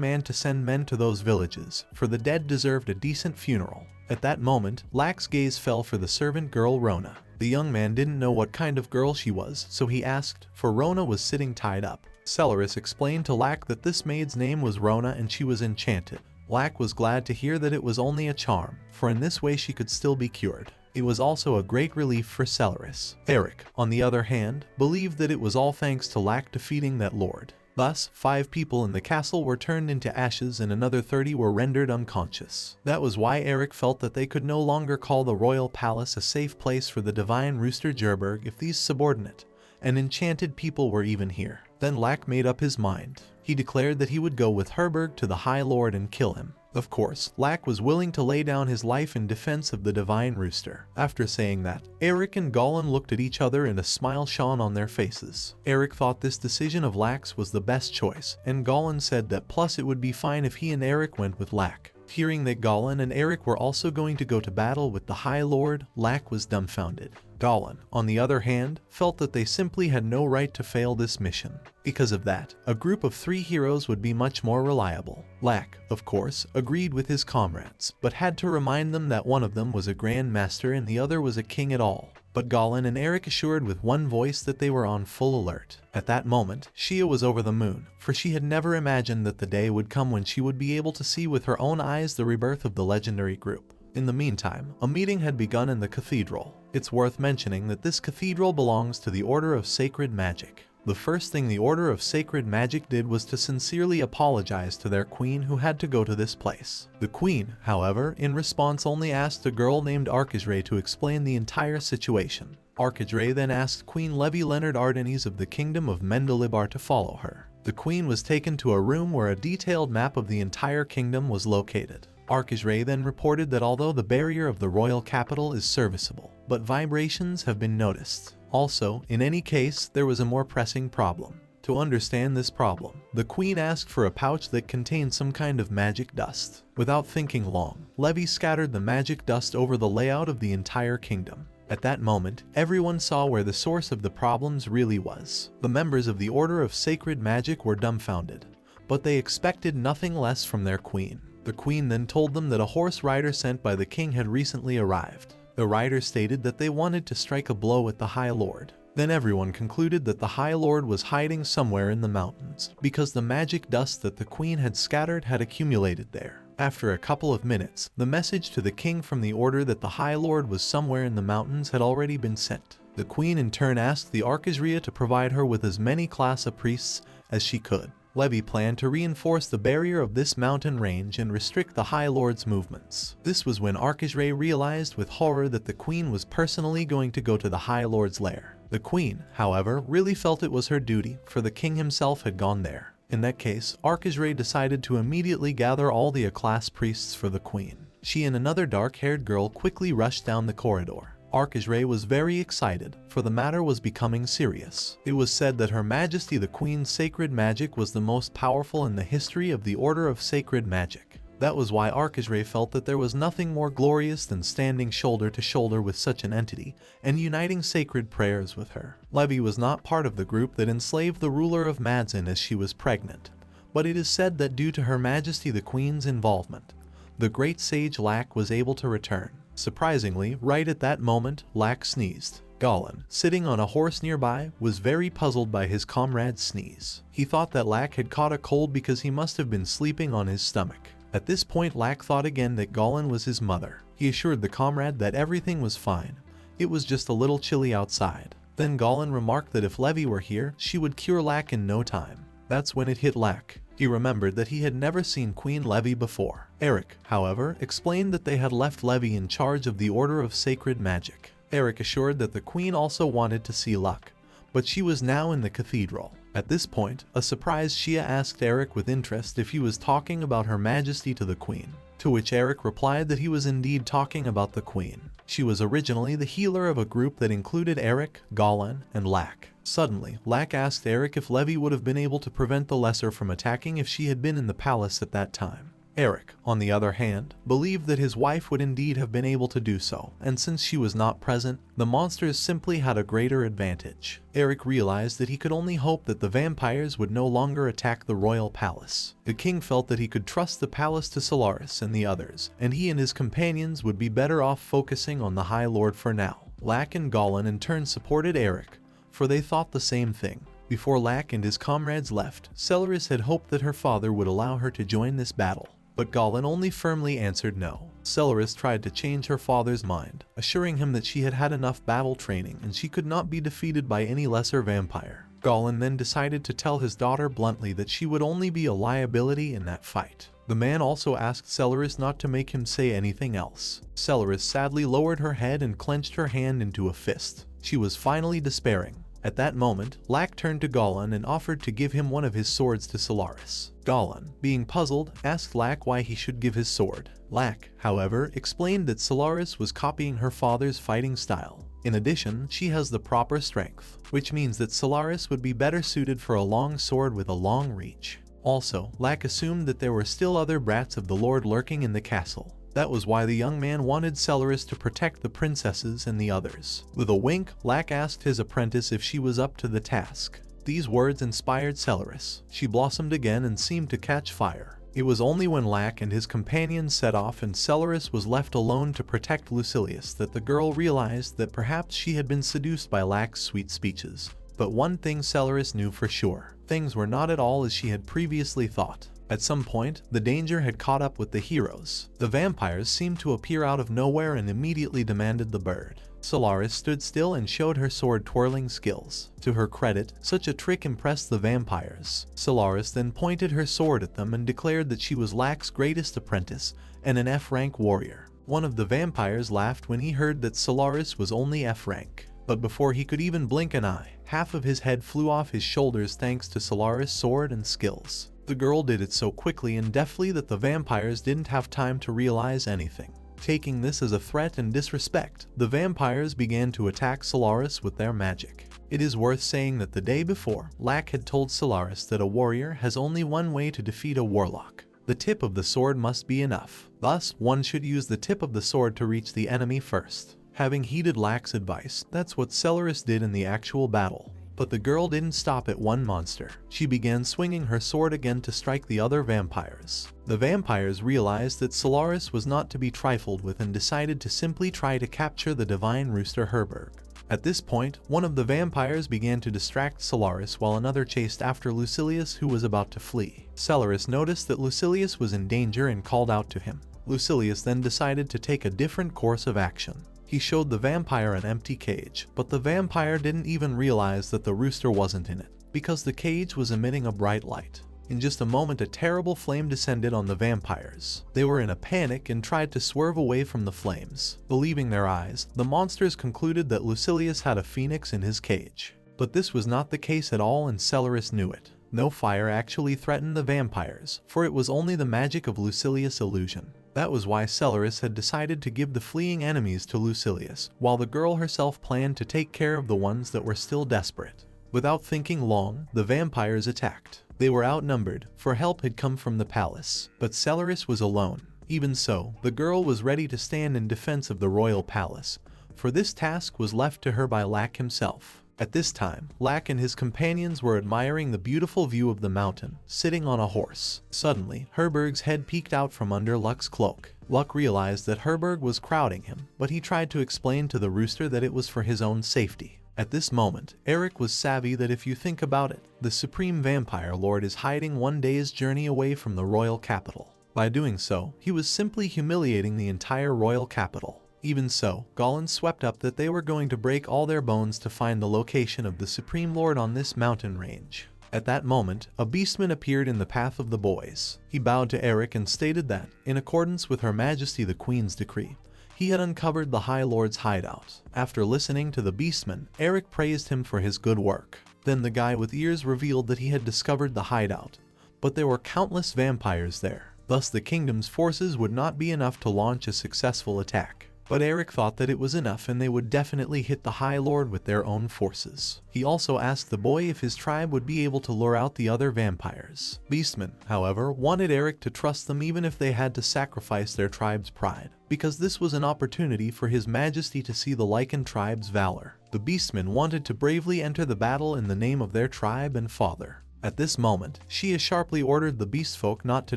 man to send men to those villages, for the dead deserved a decent funeral. At that moment, Lack's gaze fell for the servant girl Rona. The young man didn't know what kind of girl she was, so he asked, for Rona was sitting tied up. Celeris explained to Lack that this maid's name was Rona and she was enchanted. Lack was glad to hear that it was only a charm, for in this way she could still be cured. It was also a great relief for Celeris. Eric, on the other hand, believed that it was all thanks to Lack defeating that lord. Thus, 5 people in the castle were turned into ashes and another 30 were rendered unconscious. That was why Eric felt that they could no longer call the royal palace a safe place for the divine Rooster Gerberg if these subordinate and enchanted people were even here. Then Lack made up his mind. He declared that he would go with Herberg to the High Lord and kill him. Of course, Lack was willing to lay down his life in defense of the divine rooster. After saying that, Eric and Goblin looked at each other and a smile shone on their faces. Eric thought this decision of Lack's was the best choice, and Goblin said that plus it would be fine if he and Eric went with Lack. Hearing that Goblin and Eric were also going to go to battle with the High Lord, Lack was dumbfounded. Goblin, on the other hand, felt that they simply had no right to fail this mission. Because of that, a group of 3 heroes would be much more reliable. Lack, of course, agreed with his comrades, but had to remind them that one of them was a Grand Master and the other was a king at all. But Goblin and Eric assured with one voice that they were on full alert. At that moment, Shia was over the moon, for she had never imagined that the day would come when she would be able to see with her own eyes the rebirth of the legendary group. In the meantime, a meeting had begun in the cathedral. It's worth mentioning that this cathedral belongs to the Order of Sacred Magic. The first thing the Order of Sacred Magic did was to sincerely apologize to their queen who had to go to this place. The queen, however, in response only asked a girl named Archizray to explain the entire situation. Archizray then asked Queen Levy Leonard Ardennes of the Kingdom of Mendelibar to follow her. The queen was taken to a room where a detailed map of the entire kingdom was located. Archizray then reported that although the barrier of the royal capital is serviceable, but vibrations have been noticed. Also, in any case, there was a more pressing problem. To understand this problem, the queen asked for a pouch that contained some kind of magic dust. Without thinking long, Levy scattered the magic dust over the layout of the entire kingdom. At that moment, everyone saw where the source of the problems really was. The members of the Order of Sacred Magic were dumbfounded, but they expected nothing less from their queen. The queen then told them that a horse rider sent by the king had recently arrived. The rider stated that they wanted to strike a blow at the High Lord. Then everyone concluded that the High Lord was hiding somewhere in the mountains, because the magic dust that the queen had scattered had accumulated there. After a couple of minutes, the message to the king from the order that the High Lord was somewhere in the mountains had already been sent. The queen in turn asked the Archizria to provide her with as many class of priests as she could. Levy planned to reinforce the barrier of this mountain range and restrict the High Lord's movements. This was when Archizray realized with horror that the queen was personally going to go to the High Lord's lair. The queen, however, really felt it was her duty, for the king himself had gone there. In that case, Archizray decided to immediately gather all the class priests for the queen. She and another dark-haired girl quickly rushed down the corridor. Archegray was very excited, for the matter was becoming serious. It was said that Her Majesty the Queen's sacred magic was the most powerful in the history of the Order of Sacred Magic. That was why Archegray felt that there was nothing more glorious than standing shoulder to shoulder with such an entity, and uniting sacred prayers with her. Levy was not part of the group that enslaved the ruler of Madzin as she was pregnant, but it is said that due to Her Majesty the Queen's involvement, the great sage Lack was able to return. Surprisingly, right at that moment, Lack sneezed. Goblin, sitting on a horse nearby, was very puzzled by his comrade's sneeze. He thought that Lack had caught a cold because he must have been sleeping on his stomach. At this point, Lack thought again that Goblin was his mother. He assured the comrade that everything was fine. It was just a little chilly outside. Then Goblin remarked that if Levy were here, she would cure Lack in no time. That's when it hit Lack. He remembered that he had never seen Queen Levy before. Eric, however, explained that they had left Levy in charge of the Order of Sacred Magic. Eric assured that the Queen also wanted to see Luck, but she was now in the cathedral. At this point, a surprised Shia asked Eric with interest if he was talking about Her Majesty to the Queen, to which Eric replied that he was indeed talking about the Queen. She was originally the healer of a group that included Eric, Goblin, and Lack. Suddenly, Lack asked Eric if Levy would have been able to prevent the Lesser from attacking if she had been in the palace at that time. Eric, on the other hand, believed that his wife would indeed have been able to do so, and since she was not present, the monsters simply had a greater advantage. Eric realized that he could only hope that the vampires would no longer attack the royal palace. The king felt that he could trust the palace to Solaris and the others, and he and his companions would be better off focusing on the High Lord for now. Lack and Goblin in turn supported Eric, for they thought the same thing. Before Lack and his comrades left, Solaris had hoped that her father would allow her to join this battle, but Goblin only firmly answered no. Solaris tried to change her father's mind, assuring him that she had had enough battle training and she could not be defeated by any lesser vampire. Goblin then decided to tell his daughter bluntly that she would only be a liability in that fight. The man also asked Solaris not to make him say anything else. Solaris sadly lowered her head and clenched her hand into a fist. She was finally despairing. At that moment, Lack turned to Goblin and offered to give him one of his swords to Solaris. Goblin, being puzzled, asked Lack why he should give his sword. Lack, however, explained that Solaris was copying her father's fighting style. In addition, she has the proper strength, which means that Solaris would be better suited for a long sword with a long reach. Also, Lack assumed that there were still other brats of the Lord lurking in the castle. That was why the young man wanted Solaris to protect the princesses and the others. With a wink, Lack asked his apprentice if she was up to the task. These words inspired Solaris. She blossomed again and seemed to catch fire. It was only when Lack and his companions set off and Solaris was left alone to protect Lucilius that the girl realized that perhaps she had been seduced by Lack's sweet speeches. But one thing Solaris knew for sure: things were not at all as she had previously thought. At some point, the danger had caught up with the heroes. The vampires seemed to appear out of nowhere and immediately demanded the bird. Solaris stood still and showed her sword twirling skills. To her credit, such a trick impressed the vampires. Solaris then pointed her sword at them and declared that she was Lack's greatest apprentice and an F-rank warrior. One of the vampires laughed when he heard that Solaris was only F-rank. But before he could even blink an eye, half of his head flew off his shoulders thanks to Solaris' sword and skills. The girl did it so quickly and deftly that the vampires didn't have time to realize anything. Taking this as a threat and disrespect, the vampires began to attack Solaris with their magic. It is worth saying that the day before, Lack had told Solaris that a warrior has only one way to defeat a warlock. The tip of the sword must be enough. Thus, one should use the tip of the sword to reach the enemy first. Having heeded Lack's advice, that's what Solaris did in the actual battle. But the girl didn't stop at one monster. She began swinging her sword again to strike the other vampires. The vampires realized that Solaris was not to be trifled with and decided to simply try to capture the divine rooster Herberg. At this point, one of the vampires began to distract Solaris while another chased after Lucilius, who was about to flee. Solaris noticed that Lucilius was in danger and called out to him. Lucilius then decided to take a different course of action. He showed the vampire an empty cage, but the vampire didn't even realize that the rooster wasn't in it, because the cage was emitting a bright light. In just a moment, a terrible flame descended on the vampires. They were in a panic and tried to swerve away from the flames. Believing their eyes, the monsters concluded that Lucilius had a phoenix in his cage. But this was not the case at all, and Solaris knew it. No fire actually threatened the vampires, for it was only the magic of Lucilius' illusion. That was why Celeris had decided to give the fleeing enemies to Lucilius, while the girl herself planned to take care of the ones that were still desperate. Without thinking long, the vampires attacked. They were outnumbered, for help had come from the palace, but Celeris was alone. Even so, the girl was ready to stand in defense of the royal palace, for this task was left to her by Lack himself. At this time, Lack and his companions were admiring the beautiful view of the mountain, sitting on a horse. Suddenly, Herberg's head peeked out from under Luck's cloak. Luck realized that Herberg was crowding him, but he tried to explain to the rooster that it was for his own safety. At this moment, Eric was savvy that if you think about it, the Supreme Vampire Lord is hiding one day's journey away from the royal capital. By doing so, he was simply humiliating the entire royal capital. Even so, Goblin swept up that they were going to break all their bones to find the location of the Supreme Lord on this mountain range. At that moment, a beastman appeared in the path of the boys. He bowed to Eric and stated that, in accordance with Her Majesty the Queen's decree, he had uncovered the High Lord's hideout. After listening to the beastman, Eric praised him for his good work. Then the guy with ears revealed that he had discovered the hideout, but there were countless vampires there. Thus the kingdom's forces would not be enough to launch a successful attack. But Eric thought that it was enough and they would definitely hit the High Lord with their own forces. He also asked the boy if his tribe would be able to lure out the other vampires. Beastman, however, wanted Eric to trust them even if they had to sacrifice their tribe's pride, because this was an opportunity for His Majesty to see the Lycan tribe's valor. The Beastman wanted to bravely enter the battle in the name of their tribe and father. At this moment, Shia sharply ordered the Beastfolk not to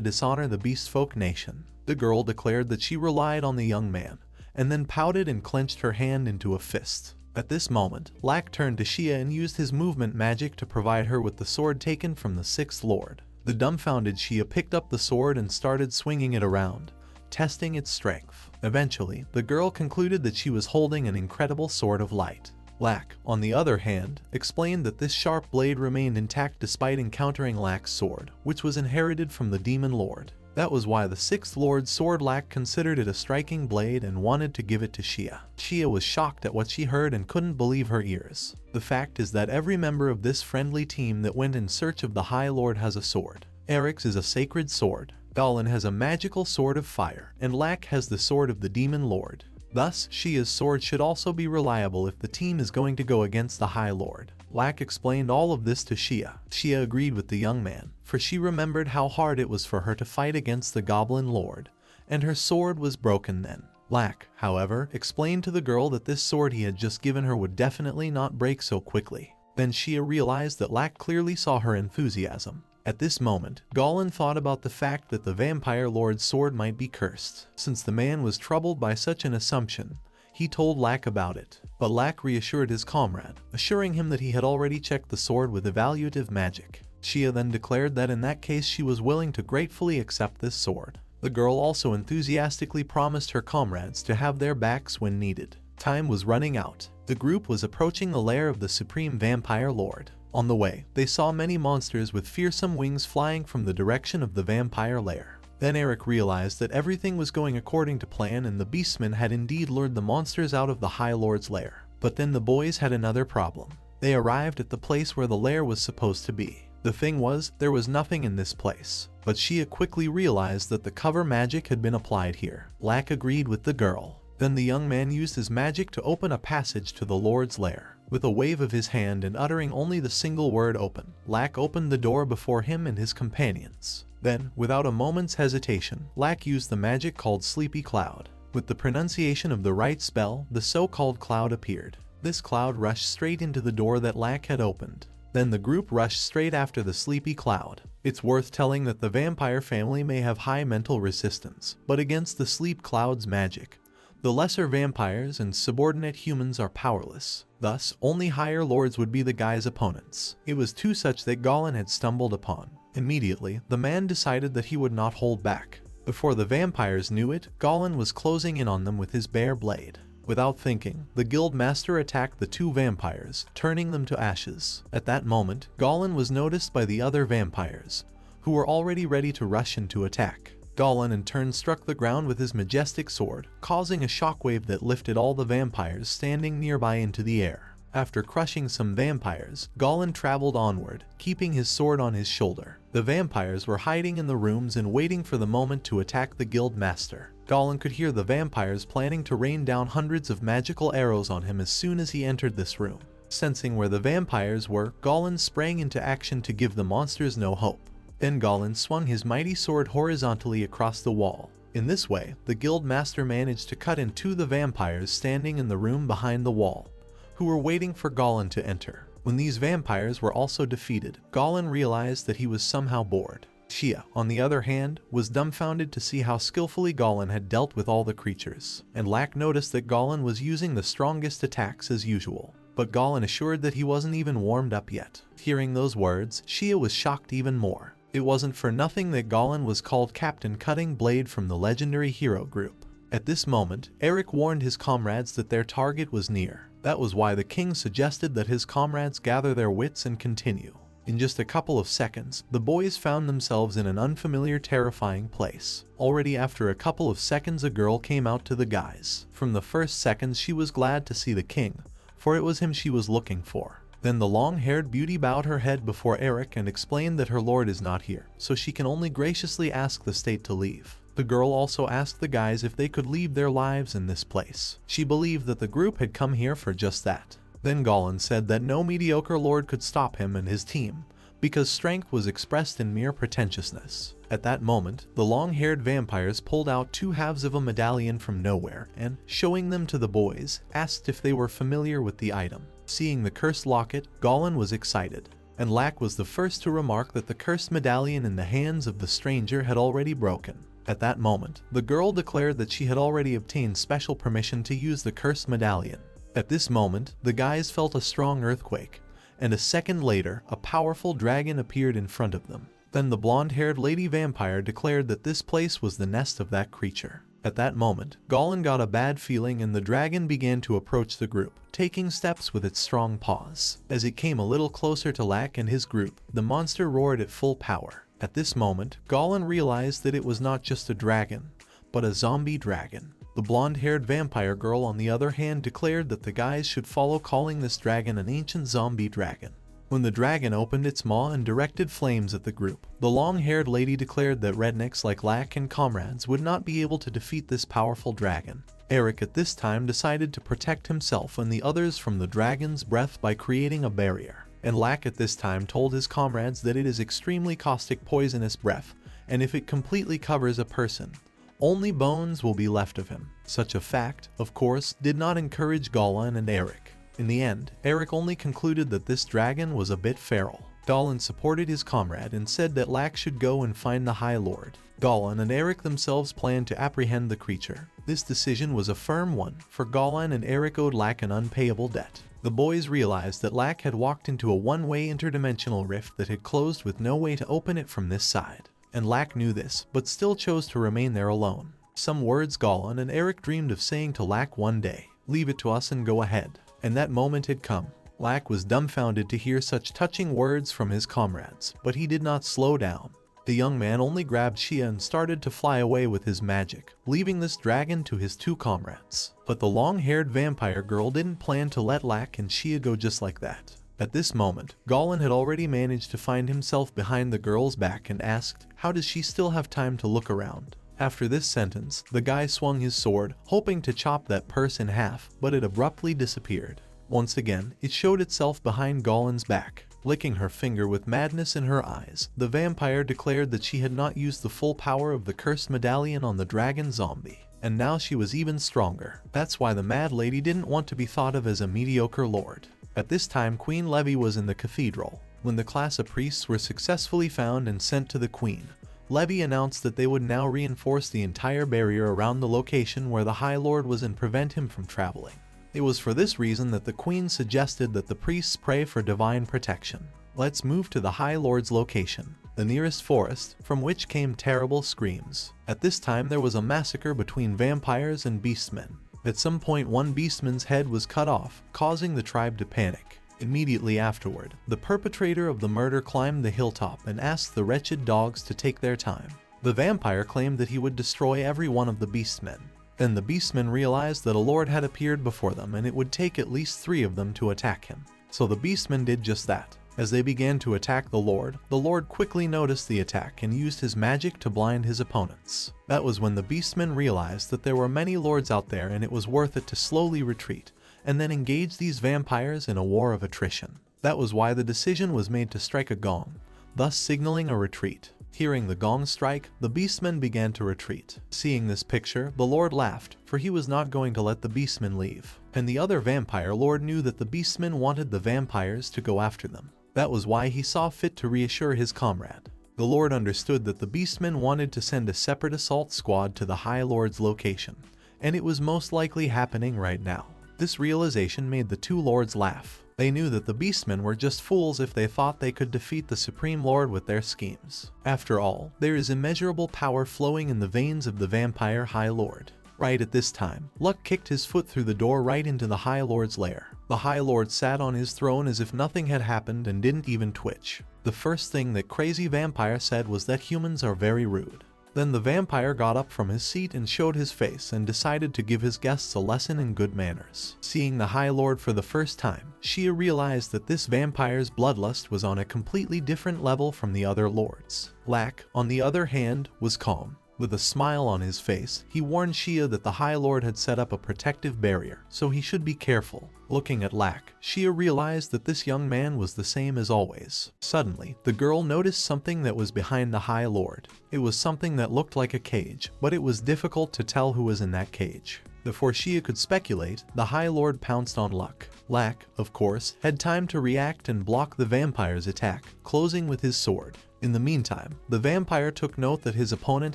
dishonor the Beastfolk nation. The girl declared that she relied on the young man, and then pouted and clenched her hand into a fist. At this moment, Lack turned to Shia and used his movement magic to provide her with the sword taken from the Sixth Lord. The dumbfounded Shia picked up the sword and started swinging it around, testing its strength. Eventually, the girl concluded that she was holding an incredible sword of light. Lack, on the other hand, explained that this sharp blade remained intact despite encountering Lack's sword, which was inherited from the Demon Lord. That was why the Sixth Lord's sword Lack considered it a striking blade and wanted to give it to Shia. Shia was shocked at what she heard and couldn't believe her ears. The fact is that every member of this friendly team that went in search of the High Lord has a sword. Eric's is a sacred sword, Goblin has a magical sword of fire, and Lack has the sword of the Demon Lord. Thus, Shia's sword should also be reliable if the team is going to go against the High Lord. Lack explained all of this to Shia. Shia agreed with the young man, for she remembered how hard it was for her to fight against the Goblin Lord, and her sword was broken then. Lack, however, explained to the girl that this sword he had just given her would definitely not break so quickly. Then Shia realized that Lack clearly saw her enthusiasm. At this moment, Goblin thought about the fact that the Vampire Lord's sword might be cursed. Since the man was troubled by such an assumption, he told Lack about it, but Lack reassured his comrade, assuring him that he had already checked the sword with evaluative magic. Shia then declared that in that case she was willing to gratefully accept this sword. The girl also enthusiastically promised her comrades to have their backs when needed. Time was running out. The group was approaching the lair of the Supreme Vampire Lord. On the way, they saw many monsters with fearsome wings flying from the direction of the vampire lair. Then Eric realized that everything was going according to plan and the Beastmen had indeed lured the monsters out of the High Lord's lair. But then the boys had another problem. They arrived at the place where the lair was supposed to be. The thing was, there was nothing in this place. But Shia quickly realized that the cover magic had been applied here. Lack agreed with the girl. Then the young man used his magic to open a passage to the Lord's lair. With a wave of his hand and uttering only the single word open, Lack opened the door before him and his companions. Then, without a moment's hesitation, Lack used the magic called Sleepy Cloud. With the pronunciation of the right spell, the so-called cloud appeared. This cloud rushed straight into the door that Lack had opened. Then the group rushed straight after the Sleepy Cloud. It's worth telling that the vampire family may have high mental resistance, but against the Sleep Cloud's magic, the lesser vampires and subordinate humans are powerless. Thus, only higher lords would be the guy's opponents. It was two such that Goblin had stumbled upon. Immediately, the man decided that he would not hold back. Before the vampires knew it, Goblin was closing in on them with his bare blade. Without thinking, the guild master attacked the two vampires, turning them to ashes. At that moment, Goblin was noticed by the other vampires, who were already ready to rush into attack. Goblin in turn struck the ground with his majestic sword, causing a shockwave that lifted all the vampires standing nearby into the air. After crushing some vampires, Goblin traveled onward, keeping his sword on his shoulder. The vampires were hiding in the rooms and waiting for the moment to attack the guild master. Goblin could hear the vampires planning to rain down hundreds of magical arrows on him as soon as he entered this room. Sensing where the vampires were, Goblin sprang into action to give the monsters no hope. Then Goblin swung his mighty sword horizontally across the wall. In this way, the guild master managed to cut in two the vampires standing in the room behind the wall, who were waiting for Goblin to enter. When these vampires were also defeated, Goblin realized that he was somehow bored. Shia, on the other hand, was dumbfounded to see how skillfully Goblin had dealt with all the creatures, and Lack noticed that Goblin was using the strongest attacks as usual. But Goblin assured that he wasn't even warmed up yet. Hearing those words, Shia was shocked even more. It wasn't for nothing that Goblin was called Captain Cutting Blade from the legendary hero group. At this moment, Eric warned his comrades that their target was near. That was why the king suggested that his comrades gather their wits and continue. In just a couple of seconds, the boys found themselves in an unfamiliar, terrifying place. Already after a couple of seconds, a girl came out to the guys. From the first seconds, she was glad to see the king, for it was him she was looking for. Then the long-haired beauty bowed her head before Eric and explained that her lord is not here, so she can only graciously ask the state to leave. The girl also asked the guys if they could leave their lives in this place. She believed that the group had come here for just that. Then Goblin said that no mediocre lord could stop him and his team, because strength was expressed in mere pretentiousness. At that moment, the long-haired vampires pulled out two halves of a medallion from nowhere and, showing them to the boys, asked if they were familiar with the item. Seeing the cursed locket, Goblin was excited, and Lack was the first to remark that the cursed medallion in the hands of the stranger had already broken. At that moment, the girl declared that she had already obtained special permission to use the cursed medallion. At this moment, the guys felt a strong earthquake, and a second later, a powerful dragon appeared in front of them. Then the blonde-haired lady vampire declared that this place was the nest of that creature. At that moment, Goblin got a bad feeling and the dragon began to approach the group, taking steps with its strong paws. As it came a little closer to Lack and his group, the monster roared at full power. At this moment, Goblin realized that it was not just a dragon, but a zombie dragon. The blonde-haired vampire girl, on the other hand, declared that the guys should follow calling this dragon an ancient zombie dragon. When the dragon opened its maw and directed flames at the group, the long-haired lady declared that rednecks like Lack and comrades would not be able to defeat this powerful dragon. Eric at this time decided to protect himself and the others from the dragon's breath by creating a barrier. And Lack at this time told his comrades that it is extremely caustic poisonous breath, and if it completely covers a person, only bones will be left of him. Such a fact, of course, did not encourage Goblin and Eric. In the end, Eric only concluded that this dragon was a bit feral. Goblin supported his comrade and said that Lack should go and find the High Lord. Goblin and Eric themselves planned to apprehend the creature. This decision was a firm one, for Goblin and Eric owed Lack an unpayable debt. The boys realized that Lack had walked into a one-way interdimensional rift that had closed with no way to open it from this side. And Lack knew this, but still chose to remain there alone. Some words Goblin and Eric dreamed of saying to Lack one day, "Leave it to us and go ahead." And that moment had come. Lack was dumbfounded to hear such touching words from his comrades, but he did not slow down. The young man only grabbed Shia and started to fly away with his magic, leaving this dragon to his two comrades. But the long-haired vampire girl didn't plan to let Lack and Shia go just like that. At this moment, Goblin had already managed to find himself behind the girl's back and asked, how does she still have time to look around? After this sentence, the guy swung his sword, hoping to chop that purse in half, but it abruptly disappeared. Once again, it showed itself behind Goblin's back. Licking her finger with madness in her eyes, the vampire declared that she had not used the full power of the cursed medallion on the dragon zombie, and now she was even stronger. That's why the mad lady didn't want to be thought of as a mediocre lord. At this time, Queen Levy was in the cathedral. When the class of priests were successfully found and sent to the queen, Levy announced that they would now reinforce the entire barrier around the location where the High Lord was and prevent him from traveling. It was for this reason that the queen suggested that the priests pray for divine protection. Let's move to the High Lord's location, the nearest forest, from which came terrible screams. At this time there was a massacre between vampires and beastmen. At some point one beastman's head was cut off, causing the tribe to panic. Immediately afterward, the perpetrator of the murder climbed the hilltop and asked the wretched dogs to take their time. The vampire claimed that he would destroy every one of the beastmen. Then the beastmen realized that a lord had appeared before them and it would take at least 3 of them to attack him. So the beastmen did just that. As they began to attack the lord quickly noticed the attack and used his magic to blind his opponents. That was when the beastmen realized that there were many lords out there and it was worth it to slowly retreat and then engage these vampires in a war of attrition. That was why the decision was made to strike a gong, thus signaling a retreat. Hearing the gong strike, the beastmen began to retreat. Seeing this picture, the lord laughed, for he was not going to let the beastmen leave. And the other vampire lord knew that the beastmen wanted the vampires to go after them. That was why he saw fit to reassure his comrade. The lord understood that the beastmen wanted to send a separate assault squad to the High Lord's location, and it was most likely happening right now. This realization made the 2 lords laugh. They knew that the beastmen were just fools if they thought they could defeat the Supreme Lord with their schemes. After all, there is immeasurable power flowing in the veins of the vampire High Lord. Right at this time, Luck kicked his foot through the door right into the High Lord's lair. The High Lord sat on his throne as if nothing had happened and didn't even twitch. The first thing that Crazy Vampire said was that humans are very rude. Then the vampire got up from his seat and showed his face and decided to give his guests a lesson in good manners. Seeing the High Lord for the first time, Shia realized that this vampire's bloodlust was on a completely different level from the other lords. Lack, on the other hand, was calm. With a smile on his face, he warned Shia that the High Lord had set up a protective barrier, so he should be careful. Looking at Lack, Shia realized that this young man was the same as always. Suddenly, the girl noticed something that was behind the High Lord. It was something that looked like a cage, but it was difficult to tell who was in that cage. Before Shia could speculate, the High Lord pounced on Luck. Lack, of course, had time to react and block the vampire's attack, closing with his sword. In the meantime, the vampire took note that his opponent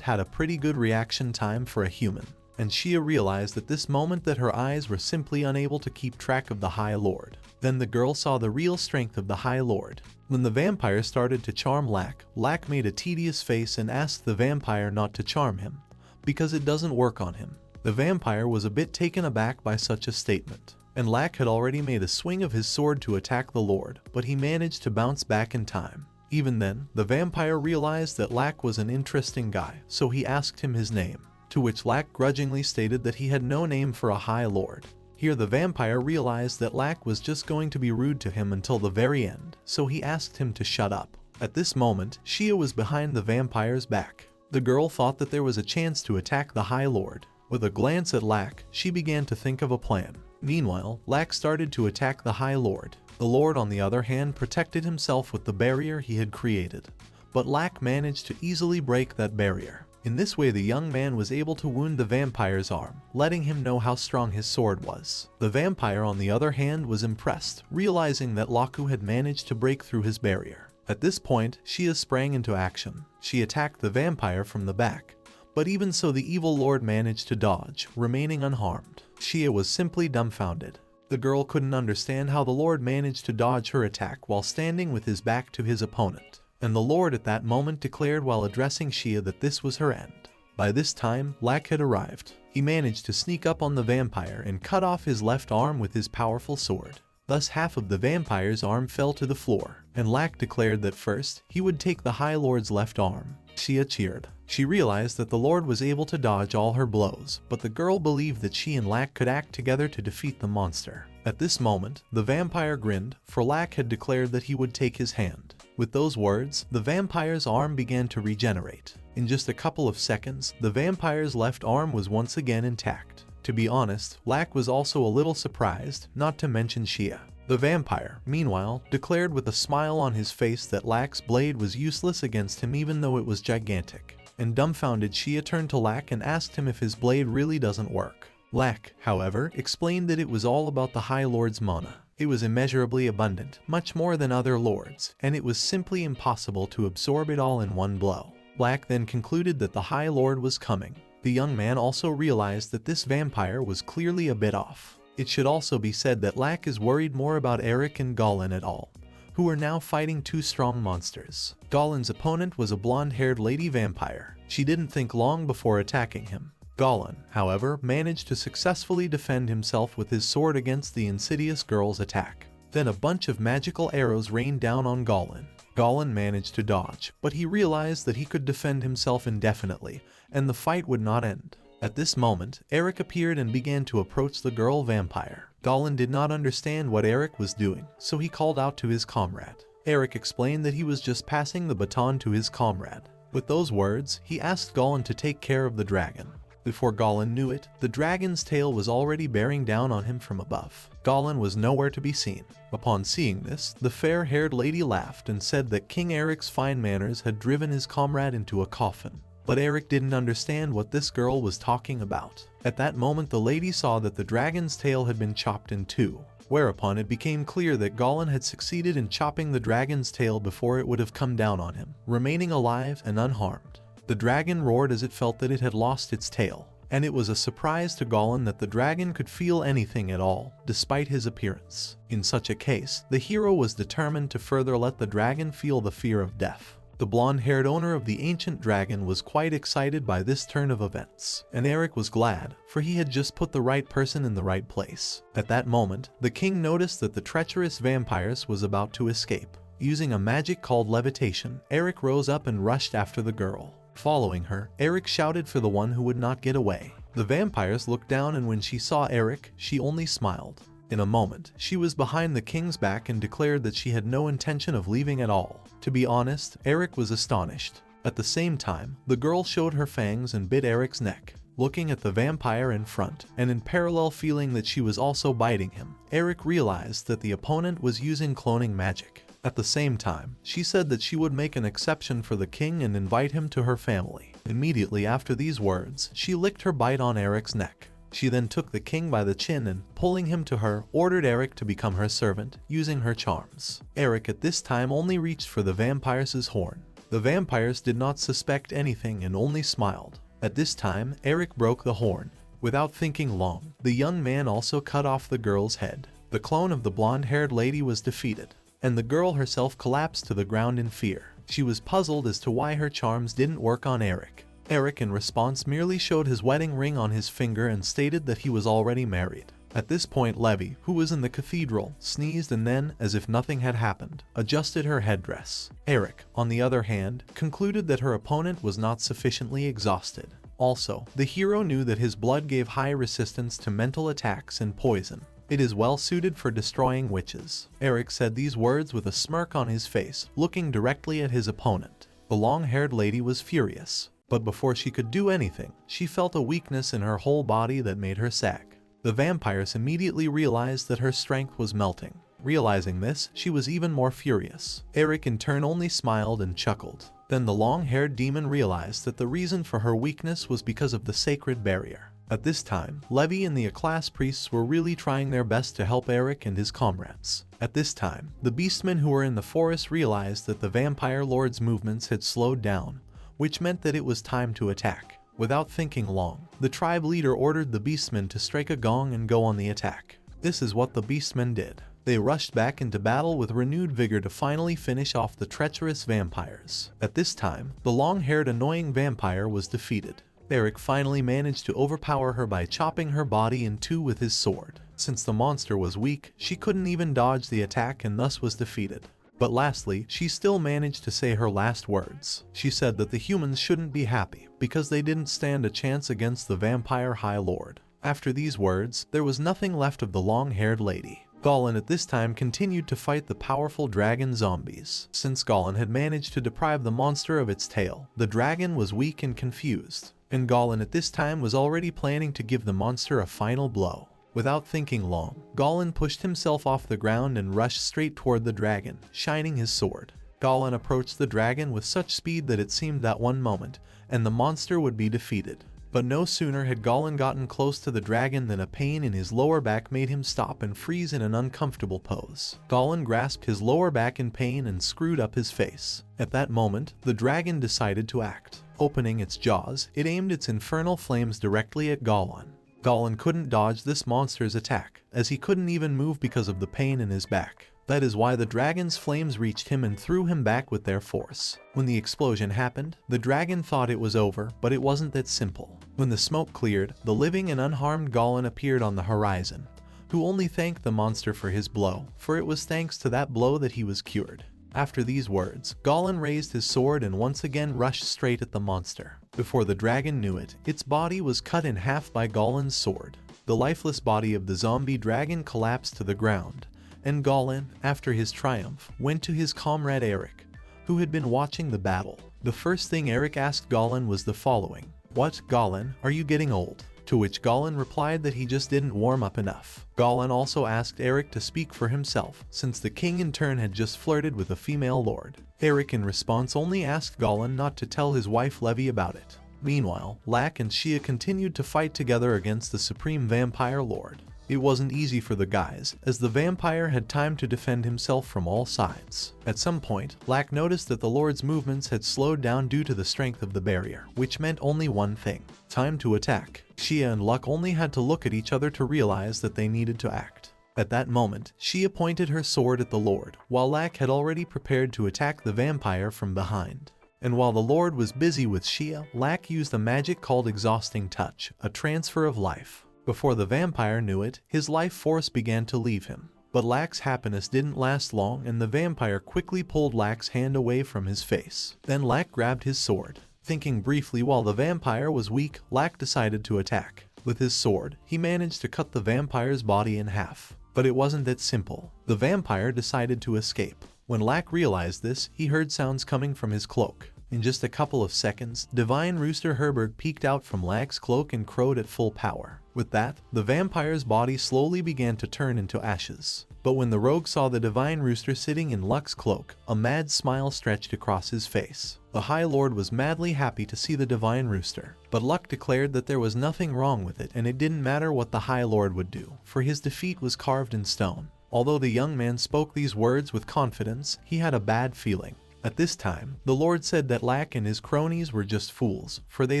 had a pretty good reaction time for a human, and Shia realized at this moment that her eyes were simply unable to keep track of the High Lord. Then the girl saw the real strength of the High Lord. When the vampire started to charm Lack, Lack made a tedious face and asked the vampire not to charm him, because it doesn't work on him. The vampire was a bit taken aback by such a statement, and Lack had already made a swing of his sword to attack the Lord, but he managed to bounce back in time. Even then, the vampire realized that Lack was an interesting guy, so he asked him his name, to which Lack grudgingly stated that he had no name for a High Lord. Here the vampire realized that Lack was just going to be rude to him until the very end, so he asked him to shut up. At this moment, Shia was behind the vampire's back. The girl thought that there was a chance to attack the High Lord. With a glance at Lack, she began to think of a plan. Meanwhile, Lack started to attack the High Lord. The Lord, on the other hand, protected himself with the barrier he had created, but Lack managed to easily break that barrier. In this way, the young man was able to wound the vampire's arm, letting him know how strong his sword was. The vampire, on the other hand, was impressed, realizing that Laku had managed to break through his barrier. At this point, Shia sprang into action. She attacked the vampire from the back, but even so the evil lord managed to dodge, remaining unharmed. Shia was simply dumbfounded. The girl couldn't understand how the lord managed to dodge her attack while standing with his back to his opponent, and the lord at that moment declared while addressing Shia that this was her end. By this time, Lack had arrived. He managed to sneak up on the vampire and cut off his left arm with his powerful sword. Thus half of the vampire's arm fell to the floor, and Lack declared that first, he would take the High Lord's left arm. Shia cheered. She realized that the Lord was able to dodge all her blows, but the girl believed that she and Lack could act together to defeat the monster. At this moment, the vampire grinned, for Lack had declared that he would take his hand. With those words, the vampire's arm began to regenerate. In just a couple of seconds, the vampire's left arm was once again intact. To be honest, Lack was also a little surprised, not to mention Shia. The vampire, meanwhile, declared with a smile on his face that Lack's blade was useless against him even though it was gigantic. And dumbfounded, Shia turned to Lack and asked him if his blade really doesn't work. Lack, however, explained that it was all about the High Lord's mana. It was immeasurably abundant, much more than other lords, and it was simply impossible to absorb it all in one blow. Lack then concluded that the High Lord was coming. The young man also realized that this vampire was clearly a bit off. It should also be said that Lack is worried more about Eric and Goblin at all, who are now fighting two strong monsters. Goblin's opponent was a blonde-haired lady vampire. She didn't think long before attacking him. Goblin, however, managed to successfully defend himself with his sword against the insidious girl's attack. Then a bunch of magical arrows rained down on Goblin. Goblin managed to dodge, but he realized that he could defend himself indefinitely, and the fight would not end. At this moment, Eric appeared and began to approach the girl vampire. Goblin did not understand what Eric was doing, so he called out to his comrade. Eric explained that he was just passing the baton to his comrade. With those words, he asked Goblin to take care of the dragon. Before Goblin knew it, the dragon's tail was already bearing down on him from above. Goblin was nowhere to be seen. Upon seeing this, the fair-haired lady laughed and said that King Eric's fine manners had driven his comrade into a coffin. But Eric didn't understand what this girl was talking about. At that moment, the lady saw that the dragon's tail had been chopped in two, whereupon it became clear that Goblin had succeeded in chopping the dragon's tail before it would have come down on him, remaining alive and unharmed. The dragon roared as it felt that it had lost its tail, and it was a surprise to Goblin that the dragon could feel anything at all, despite his appearance. In such a case, the hero was determined to further let the dragon feel the fear of death. The blonde-haired owner of the ancient dragon was quite excited by this turn of events, and Eric was glad, for he had just put the right person in the right place. At that moment, the king noticed that the treacherous vampires was about to escape. Using a magic called levitation, Eric rose up and rushed after the girl. Following her, Eric shouted for the one who would not get away. The vampires looked down, and when she saw Eric, she only smiled. In a moment, she was behind the king's back and declared that she had no intention of leaving at all. To be honest, Eric was astonished. At the same time, the girl showed her fangs and bit Eric's neck. Looking at the vampire in front, and in parallel feeling that she was also biting him, Eric realized that the opponent was using cloning magic. At the same time, she said that she would make an exception for the king and invite him to her family. Immediately after these words, she licked her bite on Eric's neck. She then took the king by the chin and, pulling him to her, ordered Eric to become her servant, using her charms. Eric at this time only reached for the vampire's horn. The vampires did not suspect anything and only smiled. At this time, Eric broke the horn. Without thinking long, the young man also cut off the girl's head. The clone of the blonde-haired lady was defeated, and the girl herself collapsed to the ground in fear. She was puzzled as to why her charms didn't work on Eric. Eric in response merely showed his wedding ring on his finger and stated that he was already married. At this point, Levy, who was in the cathedral, sneezed and then, as if nothing had happened, adjusted her headdress. Eric, on the other hand, concluded that her opponent was not sufficiently exhausted. Also, the hero knew that his blood gave high resistance to mental attacks and poison. It is well suited for destroying witches. Eric said these words with a smirk on his face, looking directly at his opponent. The long-haired lady was furious, but before she could do anything, she felt a weakness in her whole body that made her sag. The vampires immediately realized that her strength was melting. Realizing this, she was even more furious. Eric in turn only smiled and chuckled. Then the long-haired demon realized that the reason for her weakness was because of the sacred barrier. At this time, Levy and the class priests were really trying their best to help Eric and his comrades. At this time, the beastmen who were in the forest realized that the vampire lord's movements had slowed down, which meant that it was time to attack. Without thinking long, the tribe leader ordered the beastmen to strike a gong and go on the attack. This is what the beastmen did. They rushed back into battle with renewed vigor to finally finish off the treacherous vampires. At this time, the long-haired annoying vampire was defeated. Eric finally managed to overpower her by chopping her body in two with his sword. Since the monster was weak, she couldn't even dodge the attack and thus was defeated. But lastly, she still managed to say her last words. She said that the humans shouldn't be happy because they didn't stand a chance against the vampire High Lord. After these words, there was nothing left of the long-haired lady. Goblin at this time continued to fight the powerful dragon zombies. Since Goblin had managed to deprive the monster of its tail, the dragon was weak and confused, and Goblin at this time was already planning to give the monster a final blow. Without thinking long, Goblin pushed himself off the ground and rushed straight toward the dragon, shining his sword. Goblin approached the dragon with such speed that it seemed that one moment, and the monster would be defeated. But no sooner had Goblin gotten close to the dragon than a pain in his lower back made him stop and freeze in an uncomfortable pose. Goblin grasped his lower back in pain and screwed up his face. At that moment, the dragon decided to act. Opening its jaws, it aimed its infernal flames directly at Goblin. Goblin couldn't dodge this monster's attack, as he couldn't even move because of the pain in his back. That is why the dragon's flames reached him and threw him back with their force. When the explosion happened, the dragon thought it was over, but it wasn't that simple. When the smoke cleared, the living and unharmed Goblin appeared on the horizon, who only thanked the monster for his blow, for it was thanks to that blow that he was cured. After these words, Goblin raised his sword and once again rushed straight at the monster. Before the dragon knew it, its body was cut in half by Goblin's sword. The lifeless body of the zombie dragon collapsed to the ground, and Goblin, after his triumph, went to his comrade Eric, who had been watching the battle. The first thing Eric asked Goblin was the following: "What, Goblin, are you getting old?" To which Goblin replied that he just didn't warm up enough. Goblin also asked Eric to speak for himself, since the king in turn had just flirted with a female lord. Eric in response only asked Goblin not to tell his wife Levy about it. Meanwhile, Lak and Shia continued to fight together against the Supreme Vampire Lord. It wasn't easy for the guys, as the vampire had time to defend himself from all sides. At some point, Lak noticed that the Lord's movements had slowed down due to the strength of the barrier, which meant only one thing: time to attack. Shia and Luck only had to look at each other to realize that they needed to act. At that moment, Shia pointed her sword at the Lord, while Lak had already prepared to attack the vampire from behind. And while the Lord was busy with Shia, Lak used a magic called Exhausting Touch, a transfer of life. Before the vampire knew it, his life force began to leave him. But Lak's happiness didn't last long, and the vampire quickly pulled Lak's hand away from his face. Then Lak grabbed his sword. Thinking briefly while the vampire was weak, Lak decided to attack. With his sword, he managed to cut the vampire's body in half. But it wasn't that simple. The vampire decided to escape. When Lak realized this, he heard sounds coming from his cloak. In just a couple of seconds, Divine Rooster Herberg peeked out from Lak's cloak and crowed at full power. With that, the vampire's body slowly began to turn into ashes. But when the rogue saw the Divine Rooster sitting in Luck's cloak, a mad smile stretched across his face. The High Lord was madly happy to see the Divine Rooster, but Luck declared that there was nothing wrong with it and it didn't matter what the High Lord would do, for his defeat was carved in stone. Although the young man spoke these words with confidence, he had a bad feeling. At this time, the Lord said that Lak and his cronies were just fools, for they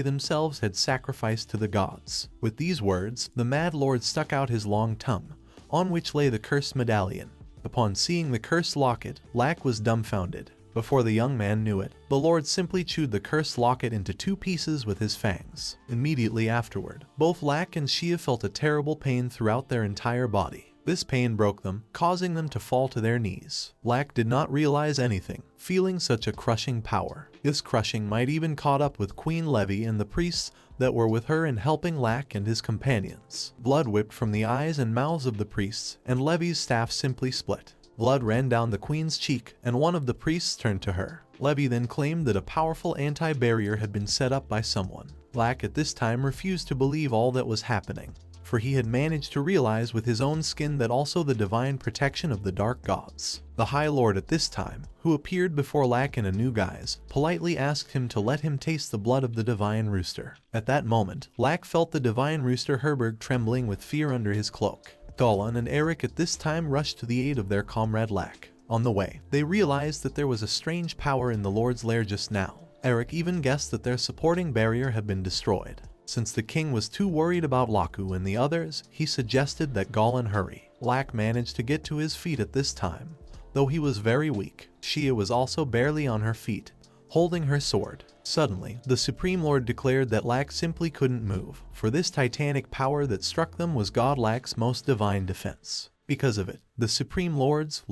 themselves had sacrificed to the gods. With these words, the Mad Lord stuck out his long tongue, on which lay the cursed medallion. Upon seeing the cursed locket, Lak was dumbfounded. Before the young man knew it, the Lord simply chewed the cursed locket into 2 pieces with his fangs. Immediately afterward, both Lak and Shia felt a terrible pain throughout their entire body. This pain broke them, causing them to fall to their knees. Lak did not realize anything, feeling such a crushing power. This crushing might even caught up with Queen Levy and the priests that were with her in helping Lak and his companions. Blood whipped from the eyes and mouths of the priests, and Levy's staff simply split. Blood ran down the queen's cheek, and one of the priests turned to her. Levy then claimed that a powerful anti-barrier had been set up by someone. Lak at this time refused to believe all that was happening, for he had managed to realize with his own skin that also the divine protection of the dark gods. The High Lord at this time, who appeared before Lak in a new guise, politely asked him to let him taste the blood of the Divine Rooster. At that moment, Lak felt the Divine Rooster Herberg trembling with fear under his cloak. Goblin and Eric at this time rushed to the aid of their comrade Lak. On the way, they realized that there was a strange power in the Lord's lair just now. Eric even guessed that their supporting barrier had been destroyed. Since the king was too worried about Laku and the others, he suggested that Goblin hurry. Lak managed to get to his feet at this time, though he was very weak. Shia was also barely on her feet, holding her sword. Suddenly, the Supreme Lord declared that Lak simply couldn't move, for this titanic power that struck them was God Lak's most divine defense. Because of it, the Supreme Lords,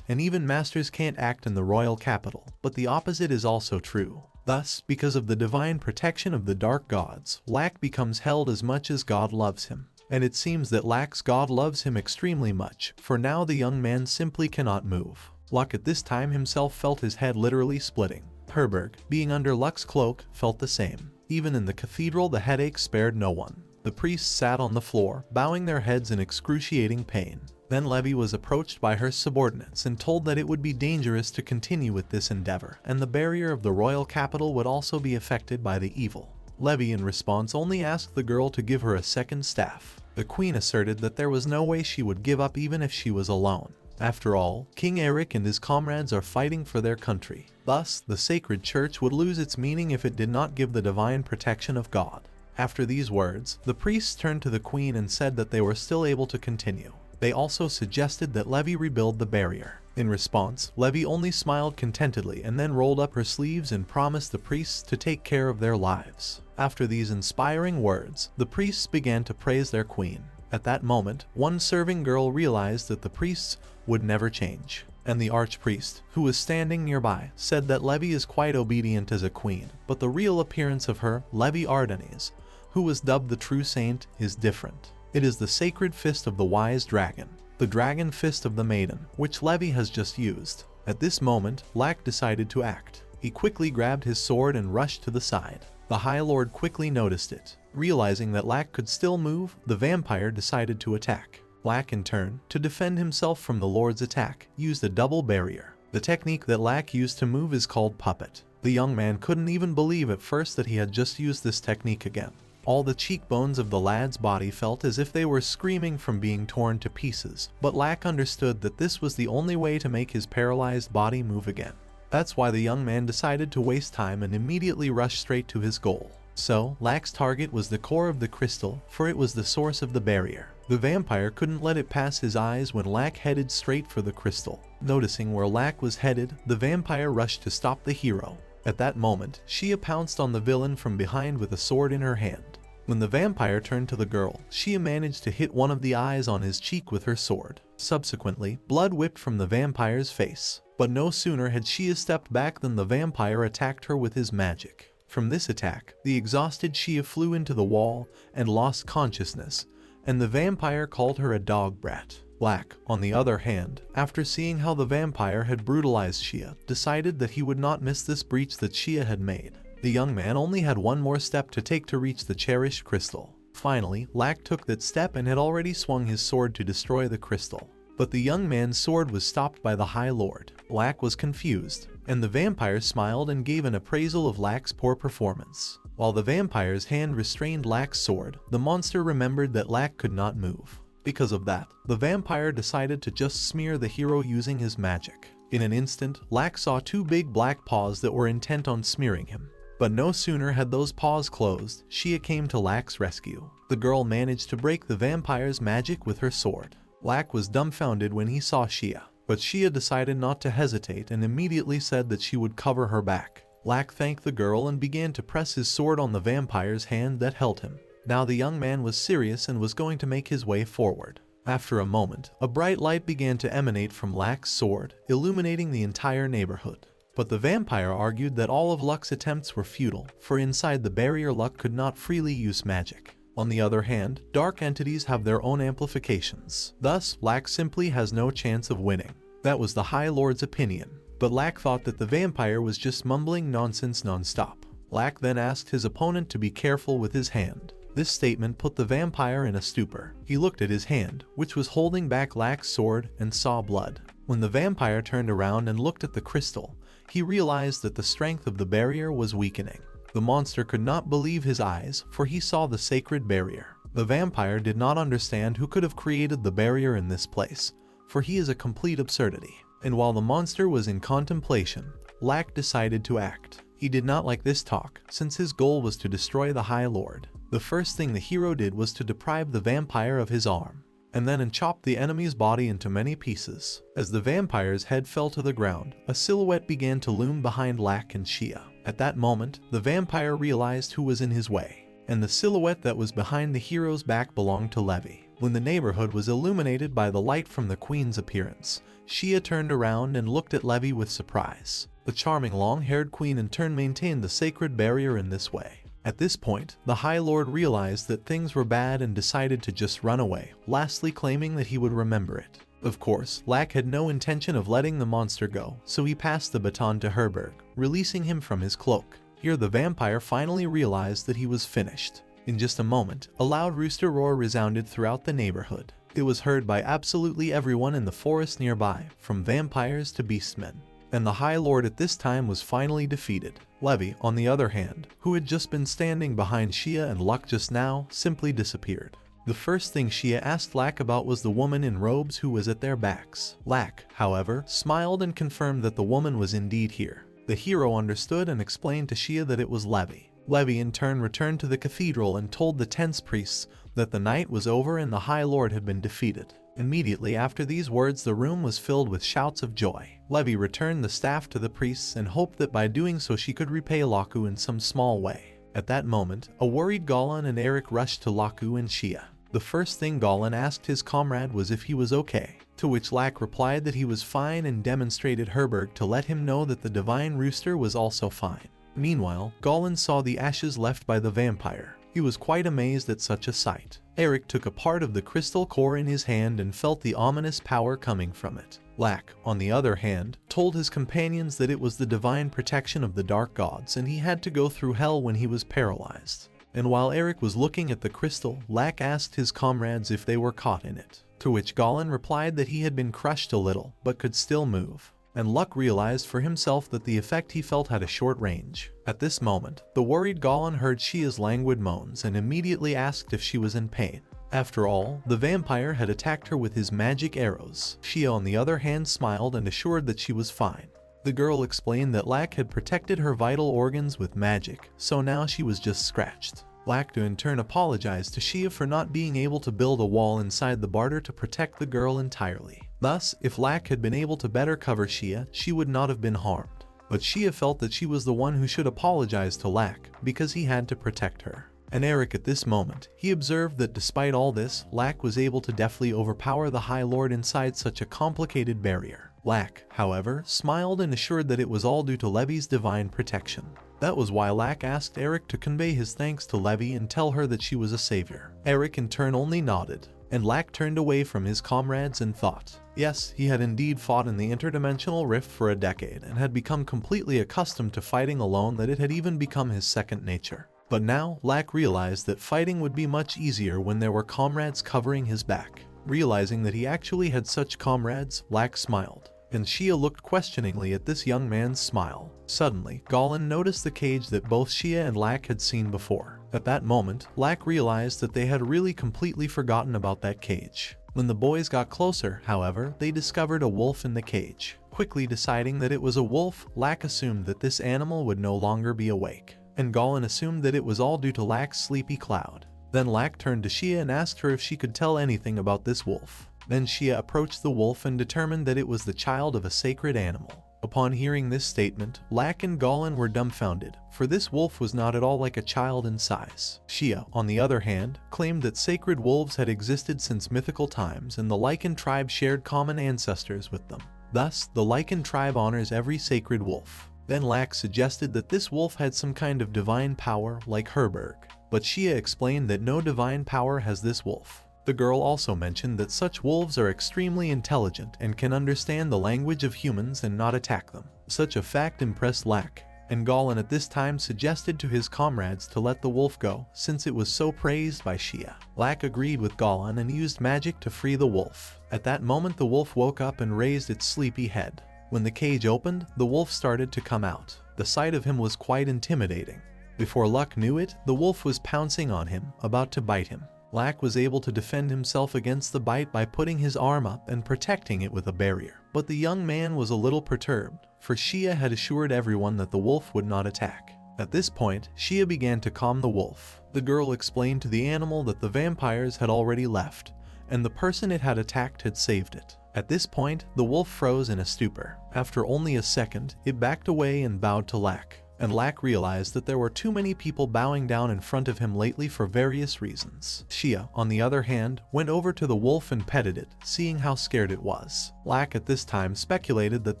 and even Masters can't act in the royal capital, but the opposite is also true. Thus, because of the divine protection of the dark gods, Lak becomes held as much as God loves him. And it seems that Lak's God loves him extremely much, for now the young man simply cannot move. Luck at this time himself felt his head literally splitting. Herberg, being under Luck's cloak, felt the same. Even in the cathedral the headache spared no one. The priests sat on the floor, bowing their heads in excruciating pain. Then Levy was approached by her subordinates and told that it would be dangerous to continue with this endeavor, and the barrier of the royal capital would also be affected by the evil. Levy in response only asked the girl to give her a second staff. The queen asserted that there was no way she would give up even if she was alone. After all, King Eric and his comrades are fighting for their country. Thus, the sacred church would lose its meaning if it did not give the divine protection of God. After these words, the priests turned to the queen and said that they were still able to continue. They also suggested that Levy rebuild the barrier. In response, Levy only smiled contentedly and then rolled up her sleeves and promised the priests to take care of their lives. After these inspiring words, the priests began to praise their queen. At that moment, one serving girl realized that the priests would never change. and the archpriest, who was standing nearby, said that Levi is quite obedient as a queen, but the real appearance of her, Levi Ardennes, who was dubbed the true saint, is different. It is the sacred fist of the wise dragon, the dragon fist of the maiden, which Levi has just used. At this moment, Lack decided to act. He quickly grabbed his sword and rushed to the side. The High Lord quickly noticed it. Realizing that Lack could still move, the vampire decided to attack. Lack, in turn, to defend himself from the Lord's attack, used a double barrier. The technique that Lack used to move is called puppet. The young man couldn't even believe at first that he had just used this technique again. All the cheekbones of the lad's body felt as if they were screaming from being torn to pieces, but Lack understood that this was the only way to make his paralyzed body move again. That's why the young man decided to waste time and immediately rush straight to his goal. So, Lack's target was the core of the crystal, for it was the source of the barrier. The vampire couldn't let it pass his eyes when Lack headed straight for the crystal. Noticing where Lack was headed, the vampire rushed to stop the hero. At that moment, Shia pounced on the villain from behind with a sword in her hand. When the vampire turned to the girl, Shia managed to hit one of the eyes on his cheek with her sword. Subsequently, blood whipped from the vampire's face. But no sooner had Shia stepped back than the vampire attacked her with his magic. From this attack, the exhausted Shia flew into the wall and lost consciousness, and the vampire called her a dog brat. Lack, on the other hand, after seeing how the vampire had brutalized Shia, decided that he would not miss this breach that Shia had made. The young man only had one more step to take to reach the cherished crystal. Finally, Lack took that step and had already swung his sword to destroy the crystal. But the young man's sword was stopped by the High Lord. Lack was confused, and the vampire smiled and gave an appraisal of Lack's poor performance. While the vampire's hand restrained Lack's sword, the monster remembered that Lack could not move. Because of that, the vampire decided to just smear the hero using his magic. In an instant, Lack saw two big black paws that were intent on smearing him. But no sooner had those paws closed, Shia came to Lack's rescue. The girl managed to break the vampire's magic with her sword. Lack was dumbfounded when he saw Shia, but Shia decided not to hesitate and immediately said that she would cover her back. Lack thanked the girl and began to press his sword on the vampire's hand that held him. Now the young man was serious and was going to make his way forward. After a moment, a bright light began to emanate from Lack's sword, illuminating the entire neighborhood. But the vampire argued that all of Luck's attempts were futile, for inside the barrier Luck could not freely use magic. On the other hand, dark entities have their own amplifications. Thus, Lack simply has no chance of winning. That was the High Lord's opinion, but Lack thought that the vampire was just mumbling nonsense non-stop. Lack then asked his opponent to be careful with his hand. This statement put the vampire in a stupor. He looked at his hand, which was holding back Lack's sword, and saw blood. When the vampire turned around and looked at the crystal, he realized that the strength of the barrier was weakening. The monster could not believe his eyes, for he saw the sacred barrier. The vampire did not understand who could have created the barrier in this place, for he is a complete absurdity. And while the monster was in contemplation, Lack decided to act. He did not like this talk, since his goal was to destroy the High Lord. The first thing the hero did was to deprive the vampire of his arm, and then chop the enemy's body into many pieces. As the vampire's head fell to the ground, a silhouette began to loom behind Lack and Shia. At that moment, the vampire realized who was in his way, and the silhouette that was behind the hero's back belonged to Levi. When the neighborhood was illuminated by the light from the queen's appearance, Shia turned around and looked at Levi with surprise. The charming long-haired queen in turn maintained the sacred barrier in this way. At this point, the High Lord realized that things were bad and decided to just run away, lastly claiming that he would remember it. Of course, Lack had no intention of letting the monster go, so he passed the baton to Herberg, releasing him from his cloak. Here the vampire finally realized that he was finished. In just a moment, a loud rooster roar resounded throughout the neighborhood. It was heard by absolutely everyone in the forest nearby, from vampires to beastmen. And the High Lord at this time was finally defeated. Levi, on the other hand, who had just been standing behind Shia and Luck just now, simply disappeared. The first thing Shia asked Lack about was the woman in robes who was at their backs. Lack, however, smiled and confirmed that the woman was indeed here. The hero understood and explained to Shia that it was Levi. Levi in turn returned to the cathedral and told the tense priests that the night was over and the High Lord had been defeated. Immediately after these words, the room was filled with shouts of joy. Levi returned the staff to the priests and hoped that by doing so she could repay Laku in some small way. At that moment, a worried Goblin and Eric rushed to Laku and Shia. The first thing Goblin asked his comrade was if he was okay. To which Lack replied that he was fine and demonstrated Herberg to let him know that the divine rooster was also fine. Meanwhile, Goblin saw the ashes left by the vampire. He was quite amazed at such a sight. Eric took a part of the crystal core in his hand and felt the ominous power coming from it. Lack, on the other hand, told his companions that it was the divine protection of the dark gods and he had to go through hell when he was paralyzed. And while Eric was looking at the crystal, Lack asked his comrades if they were caught in it. To which Goblin replied that he had been crushed a little, but could still move. And Luck realized for himself that the effect he felt had a short range. At this moment, the worried Goblin heard Shia's languid moans and immediately asked if she was in pain. After all, the vampire had attacked her with his magic arrows. Shia on the other hand smiled and assured that she was fine. The girl explained that Lack had protected her vital organs with magic, so now she was just scratched. Lack in turn apologized to Shia for not being able to build a wall inside the barter to protect the girl entirely. Thus, if Lack had been able to better cover Shia, she would not have been harmed. But Shia felt that she was the one who should apologize to Lack, because he had to protect her. And Eric at this moment, he observed that despite all this, Lack was able to deftly overpower the High Lord inside such a complicated barrier. Lack, however, smiled and assured that it was all due to Levi's divine protection. That was why Lack asked Eric to convey his thanks to Levi and tell her that she was a savior. Eric in turn only nodded, and Lack turned away from his comrades and thought. Yes, he had indeed fought in the interdimensional rift for a decade and had become completely accustomed to fighting alone, that it had even become his second nature. But now, Lack realized that fighting would be much easier when there were comrades covering his back. Realizing that he actually had such comrades, Lack smiled. And Shia looked questioningly at this young man's smile. Suddenly, Goblin noticed the cage that both Shia and Lack had seen before. At that moment, Lack realized that they had really completely forgotten about that cage. When the boys got closer, however, they discovered a wolf in the cage. Quickly deciding that it was a wolf, Lack assumed that this animal would no longer be awake. And Goblin assumed that it was all due to Lack's sleepy cloud. Then Lack turned to Shia and asked her if she could tell anything about this wolf. Then Shia approached the wolf and determined that it was the child of a sacred animal. Upon hearing this statement, Lack and Goblin were dumbfounded, for this wolf was not at all like a child in size. Shia, on the other hand, claimed that sacred wolves had existed since mythical times and the Lycan tribe shared common ancestors with them. Thus, the Lycan tribe honors every sacred wolf. Then Lack suggested that this wolf had some kind of divine power like Herberg, but Shia explained that no divine power has this wolf. The girl also mentioned that such wolves are extremely intelligent and can understand the language of humans and not attack them. Such a fact impressed Lack, and Goblin at this time suggested to his comrades to let the wolf go since it was so praised by Shia. Lack agreed with Goblin and used magic to free the wolf. At that moment the wolf woke up and raised its sleepy head. When the cage opened, the wolf started to come out. The sight of him was quite intimidating. Before Luck knew it, the wolf was pouncing on him, about to bite him. Lack was able to defend himself against the bite by putting his arm up and protecting it with a barrier. But the young man was a little perturbed, for Shia had assured everyone that the wolf would not attack. At this point, Shia began to calm the wolf. The girl explained to the animal that the vampires had already left, and the person it had attacked had saved it. At this point, the wolf froze in a stupor. After only a second, it backed away and bowed to Lack. And Lack realized that there were too many people bowing down in front of him lately for various reasons. Shia, on the other hand, went over to the wolf and petted it, seeing how scared it was. Lack at this time speculated that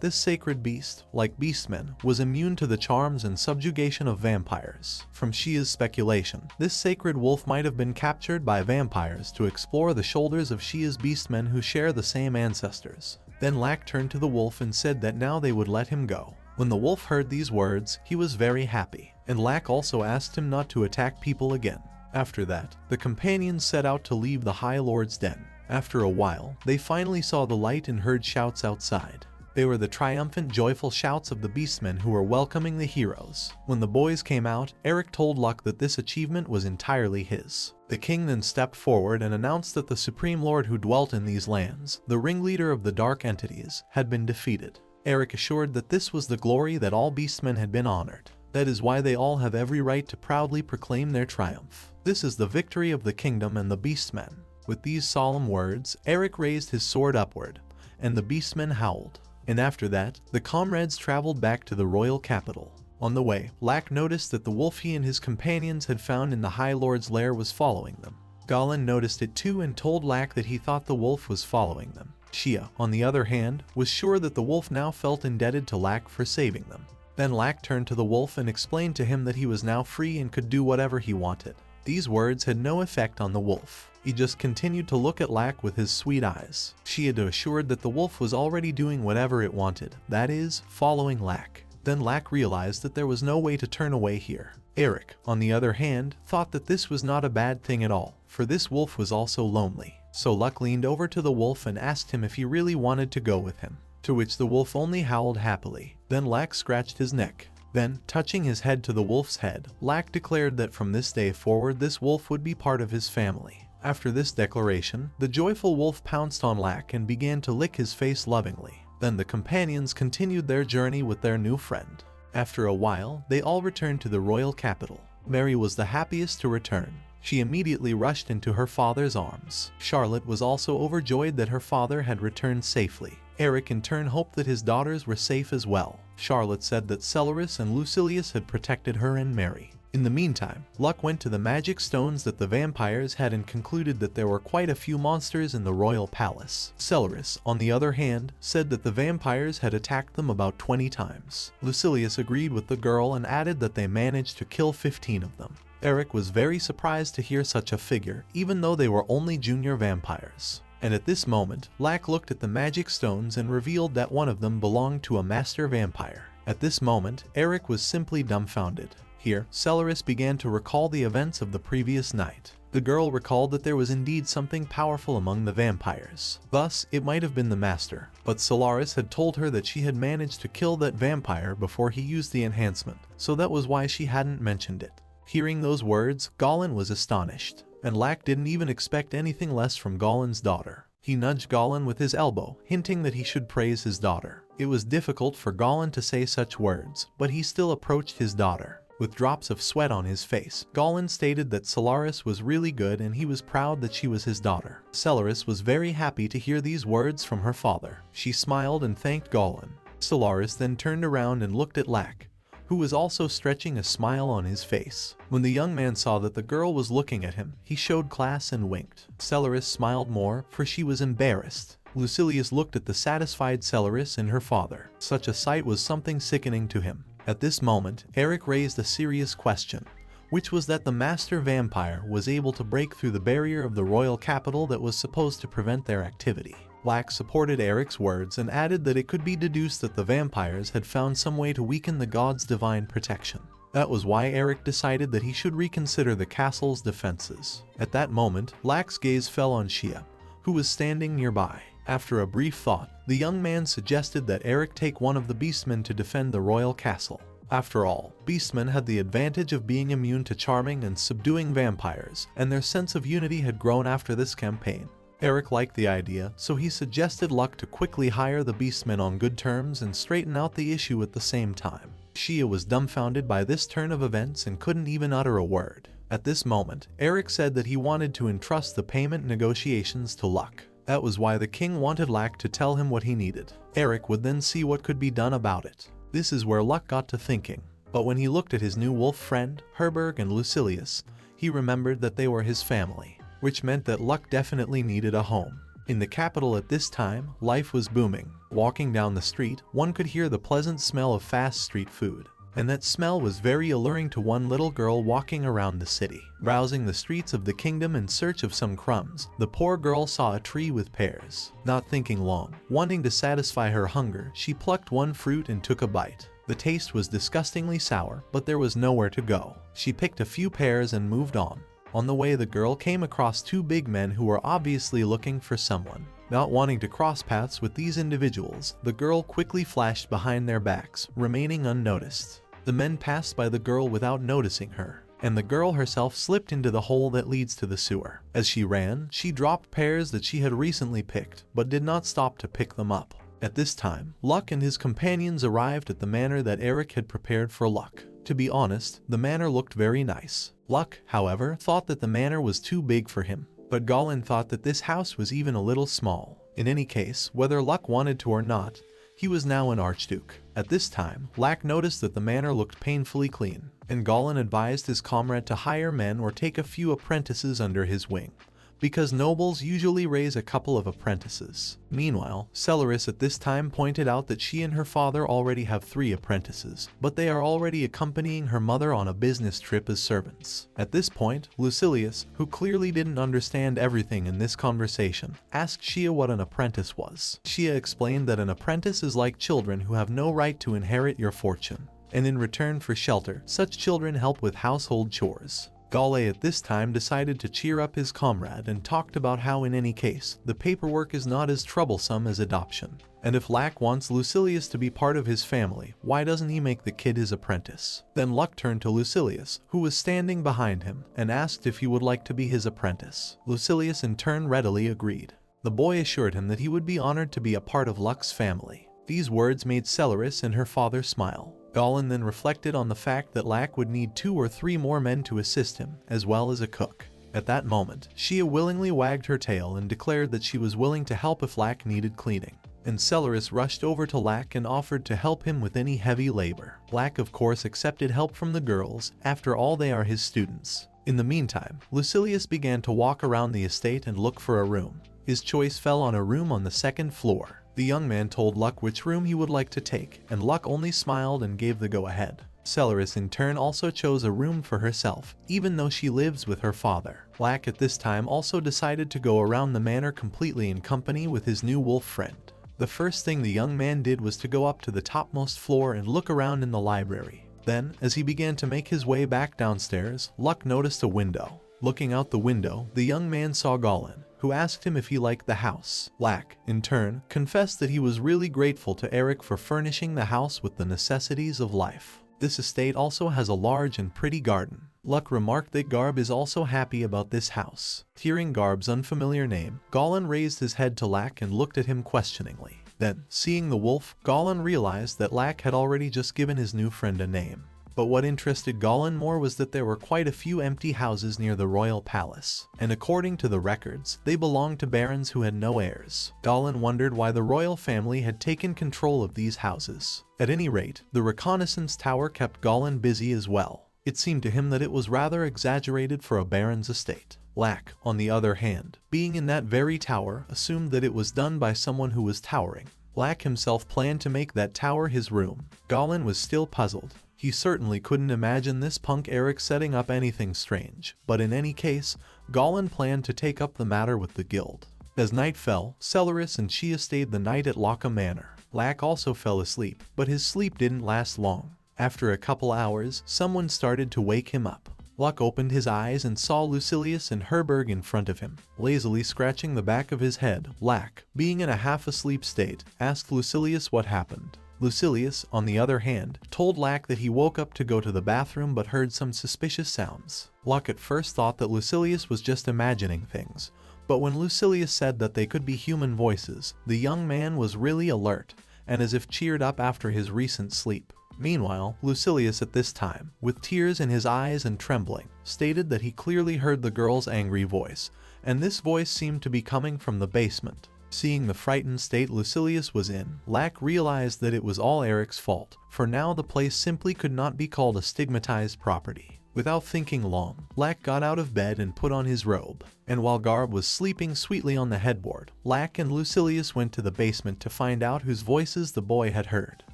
this sacred beast, like beastmen, was immune to the charms and subjugation of vampires. From Shia's speculation, this sacred wolf might have been captured by vampires to explore the shoulders of Shia's beastmen who share the same ancestors. Then Lack turned to the wolf and said that now they would let him go. When the wolf heard these words, he was very happy, and Lack also asked him not to attack people again. After that, the companions set out to leave the High Lord's den. After a while, they finally saw the light and heard shouts outside. They were the triumphant, joyful shouts of the beastmen who were welcoming the heroes. When the boys came out, Eric told Luck that this achievement was entirely his. The king then stepped forward and announced that the Supreme Lord who dwelt in these lands, the ringleader of the dark entities, had been defeated. Eric assured that this was the glory that all beastmen had been honored. That is why they all have every right to proudly proclaim their triumph. This is the victory of the kingdom and the beastmen. With these solemn words, Eric raised his sword upward, and the beastmen howled. And after that, the comrades traveled back to the royal capital. On the way, Lack noticed that the wolf he and his companions had found in the High Lord's lair was following them. Goblin noticed it too and told Lack that he thought the wolf was following them. Shia, on the other hand, was sure that the wolf now felt indebted to Lack for saving them. Then Lack turned to the wolf and explained to him that he was now free and could do whatever he wanted. These words had no effect on the wolf. He just continued to look at Lack with his sweet eyes. Shia assured that the wolf was already doing whatever it wanted, that is, following Lack. Then Lack realized that there was no way to turn away here. Eric, on the other hand, thought that this was not a bad thing at all, for this wolf was also lonely. So Luck leaned over to the wolf and asked him if he really wanted to go with him, to which the wolf only howled happily. Then Lack scratched his neck. Then, touching his head to the wolf's head, Lack declared that from this day forward this wolf would be part of his family. After this declaration, the joyful wolf pounced on Lack and began to lick his face lovingly. Then the companions continued their journey with their new friend. After a while, they all returned to the royal capital. Mary was the happiest to return. She immediately rushed into her father's arms. Charlotte was also overjoyed that her father had returned safely. Eric in turn hoped that his daughters were safe as well. Charlotte said that Celeris and Lucilius had protected her and Mary. In the meantime, Luck went to the magic stones that the vampires had and concluded that there were quite a few monsters in the royal palace. Celeris, on the other hand, said that the vampires had attacked them about 20 times. Lucilius agreed with the girl and added that they managed to kill 15 of them. Eric was very surprised to hear such a figure, even though they were only junior vampires. And at this moment, Lack looked at the magic stones and revealed that one of them belonged to a master vampire. At this moment, Eric was simply dumbfounded. Here, Celeris began to recall the events of the previous night. The girl recalled that there was indeed something powerful among the vampires. Thus, it might have been the master, but Solaris had told her that she had managed to kill that vampire before he used the enhancement, so that was why she hadn't mentioned it. Hearing those words, Goblin was astonished, and Lack didn't even expect anything less from Goblin's daughter. He nudged Goblin with his elbow, hinting that he should praise his daughter. It was difficult for Goblin to say such words, but he still approached his daughter. With drops of sweat on his face, Goblin stated that Solaris was really good and he was proud that she was his daughter. Celeris was very happy to hear these words from her father. She smiled and thanked Goblin. Solaris then turned around and looked at Lack, who was also stretching a smile on his face. When the young man saw that the girl was looking at him, he showed class and winked. Celeris smiled more, for she was embarrassed. Lucilius looked at the satisfied Celeris and her father. Such a sight was something sickening to him. At this moment, Eric raised a serious question, which was that the master vampire was able to break through the barrier of the royal capital that was supposed to prevent their activity. Lack supported Eric's words and added that it could be deduced that the vampires had found some way to weaken the god's divine protection. That was why Eric decided that he should reconsider the castle's defenses. At that moment, Lack's gaze fell on Shia, who was standing nearby. After a brief thought, the young man suggested that Eric take one of the beastmen to defend the royal castle. After all, beastmen had the advantage of being immune to charming and subduing vampires, and their sense of unity had grown after this campaign. Eric liked the idea, so he suggested Luck to quickly hire the beastmen on good terms and straighten out the issue at the same time. Shia was dumbfounded by this turn of events and couldn't even utter a word. At this moment, Eric said that he wanted to entrust the payment negotiations to Luck. That was why the king wanted Lack to tell him what he needed. Eric would then see what could be done about it. This is where Luck got to thinking. But when he looked at his new wolf friend, Herberg and Lucilius, he remembered that they were his family, which meant that Luck definitely needed a home. In the capital at this time, life was booming. Walking down the street, one could hear the pleasant smell of fast street food. And that smell was very alluring to one little girl walking around the city. Browsing the streets of the kingdom in search of some crumbs, the poor girl saw a tree with pears. Not thinking long, wanting to satisfy her hunger, she plucked one fruit and took a bite. The taste was disgustingly sour, but there was nowhere to go. She picked a few pears and moved on. On the way, the girl came across two big men who were obviously looking for someone. Not wanting to cross paths with these individuals, the girl quickly flashed behind their backs, remaining unnoticed. The men passed by the girl without noticing her, and the girl herself slipped into the hole that leads to the sewer. As she ran, she dropped pears that she had recently picked, but did not stop to pick them up. At this time, Luck and his companions arrived at the manor that Eric had prepared for Luck. To be honest, the manor looked very nice. Luck, however, thought that the manor was too big for him, but Goblin thought that this house was even a little small. In any case, whether Luck wanted to or not, he was now an archduke. At this time, Lack noticed that the manor looked painfully clean, and Goblin advised his comrade to hire men or take a few apprentices under his wing. because nobles usually raise a couple of apprentices. Meanwhile, Celeris at this time pointed out that she and her father already have 3 apprentices, but they are already accompanying her mother on a business trip as servants. At this point, Lucilius, who clearly didn't understand everything in this conversation, asked Shia what an apprentice was. Shia explained that an apprentice is like children who have no right to inherit your fortune, and in return for shelter, such children help with household chores. Gale at this time decided to cheer up his comrade and talked about how in any case, the paperwork is not as troublesome as adoption. And if Lack wants Lucilius to be part of his family, why doesn't he make the kid his apprentice? Then Luck turned to Lucilius, who was standing behind him, and asked if he would like to be his apprentice. Lucilius in turn readily agreed. The boy assured him that he would be honored to be a part of Luck's family. These words made Celeris and her father smile. Goblin then reflected on the fact that Lack would need 2 or 3 more men to assist him, as well as a cook. At that moment, Shia willingly wagged her tail and declared that she was willing to help if Lack needed cleaning. And Celeris rushed over to Lack and offered to help him with any heavy labor. Lack of course accepted help from the girls, after all they are his students. In the meantime, Lucilius began to walk around the estate and look for a room. His choice fell on a room on the 2nd floor. The young man told Luck which room he would like to take, and Luck only smiled and gave the go-ahead. Celeris in turn also chose a room for herself, even though she lives with her father. Lack at this time also decided to go around the manor completely in company with his new wolf friend. The first thing the young man did was to go up to the topmost floor and look around in the library. Then, as he began to make his way back downstairs, Luck noticed a window. Looking out the window, the young man saw Goblin, who asked him if he liked the house. Lack, in turn, confessed that he was really grateful to Eric for furnishing the house with the necessities of life. This estate also has a large and pretty garden. Luck remarked that Garb is also happy about this house. Hearing Garb's unfamiliar name, Goblin raised his head to Lack and looked at him questioningly. Then, seeing the wolf, Goblin realized that Lack had already just given his new friend a name. But what interested Goblin more was that there were quite a few empty houses near the royal palace, and according to the records, they belonged to barons who had no heirs. Goblin wondered why the royal family had taken control of these houses. At any rate, the reconnaissance tower kept Goblin busy as well. It seemed to him that it was rather exaggerated for a baron's estate. Lack, on the other hand, being in that very tower, assumed that it was done by someone who was towering. Lack himself planned to make that tower his room. Goblin was still puzzled. He certainly couldn't imagine this punk Eric setting up anything strange, but in any case, Goblin planned to take up the matter with the guild. As night fell, Celeris and Shia stayed the night at Locke Manor. Lack also fell asleep, but his sleep didn't last long. After a couple hours, someone started to wake him up. Luck opened his eyes and saw Lucilius and Herberg in front of him, lazily scratching the back of his head. Lack, being in a half-asleep state, asked Lucilius what happened. Lucilius, on the other hand, told Lack that he woke up to go to the bathroom but heard some suspicious sounds. Luck at first thought that Lucilius was just imagining things, but when Lucilius said that they could be human voices, the young man was really alert, and as if cheered up after his recent sleep. Meanwhile, Lucilius at this time, with tears in his eyes and trembling, stated that he clearly heard the girl's angry voice, and this voice seemed to be coming from the basement. Seeing the frightened state Lucilius was in, Lack realized that it was all Eric's fault, for now the place simply could not be called a stigmatized property. Without thinking long, Lack got out of bed and put on his robe, and while Garb was sleeping sweetly on the headboard, Lack and Lucilius went to the basement to find out whose voices the boy had heard.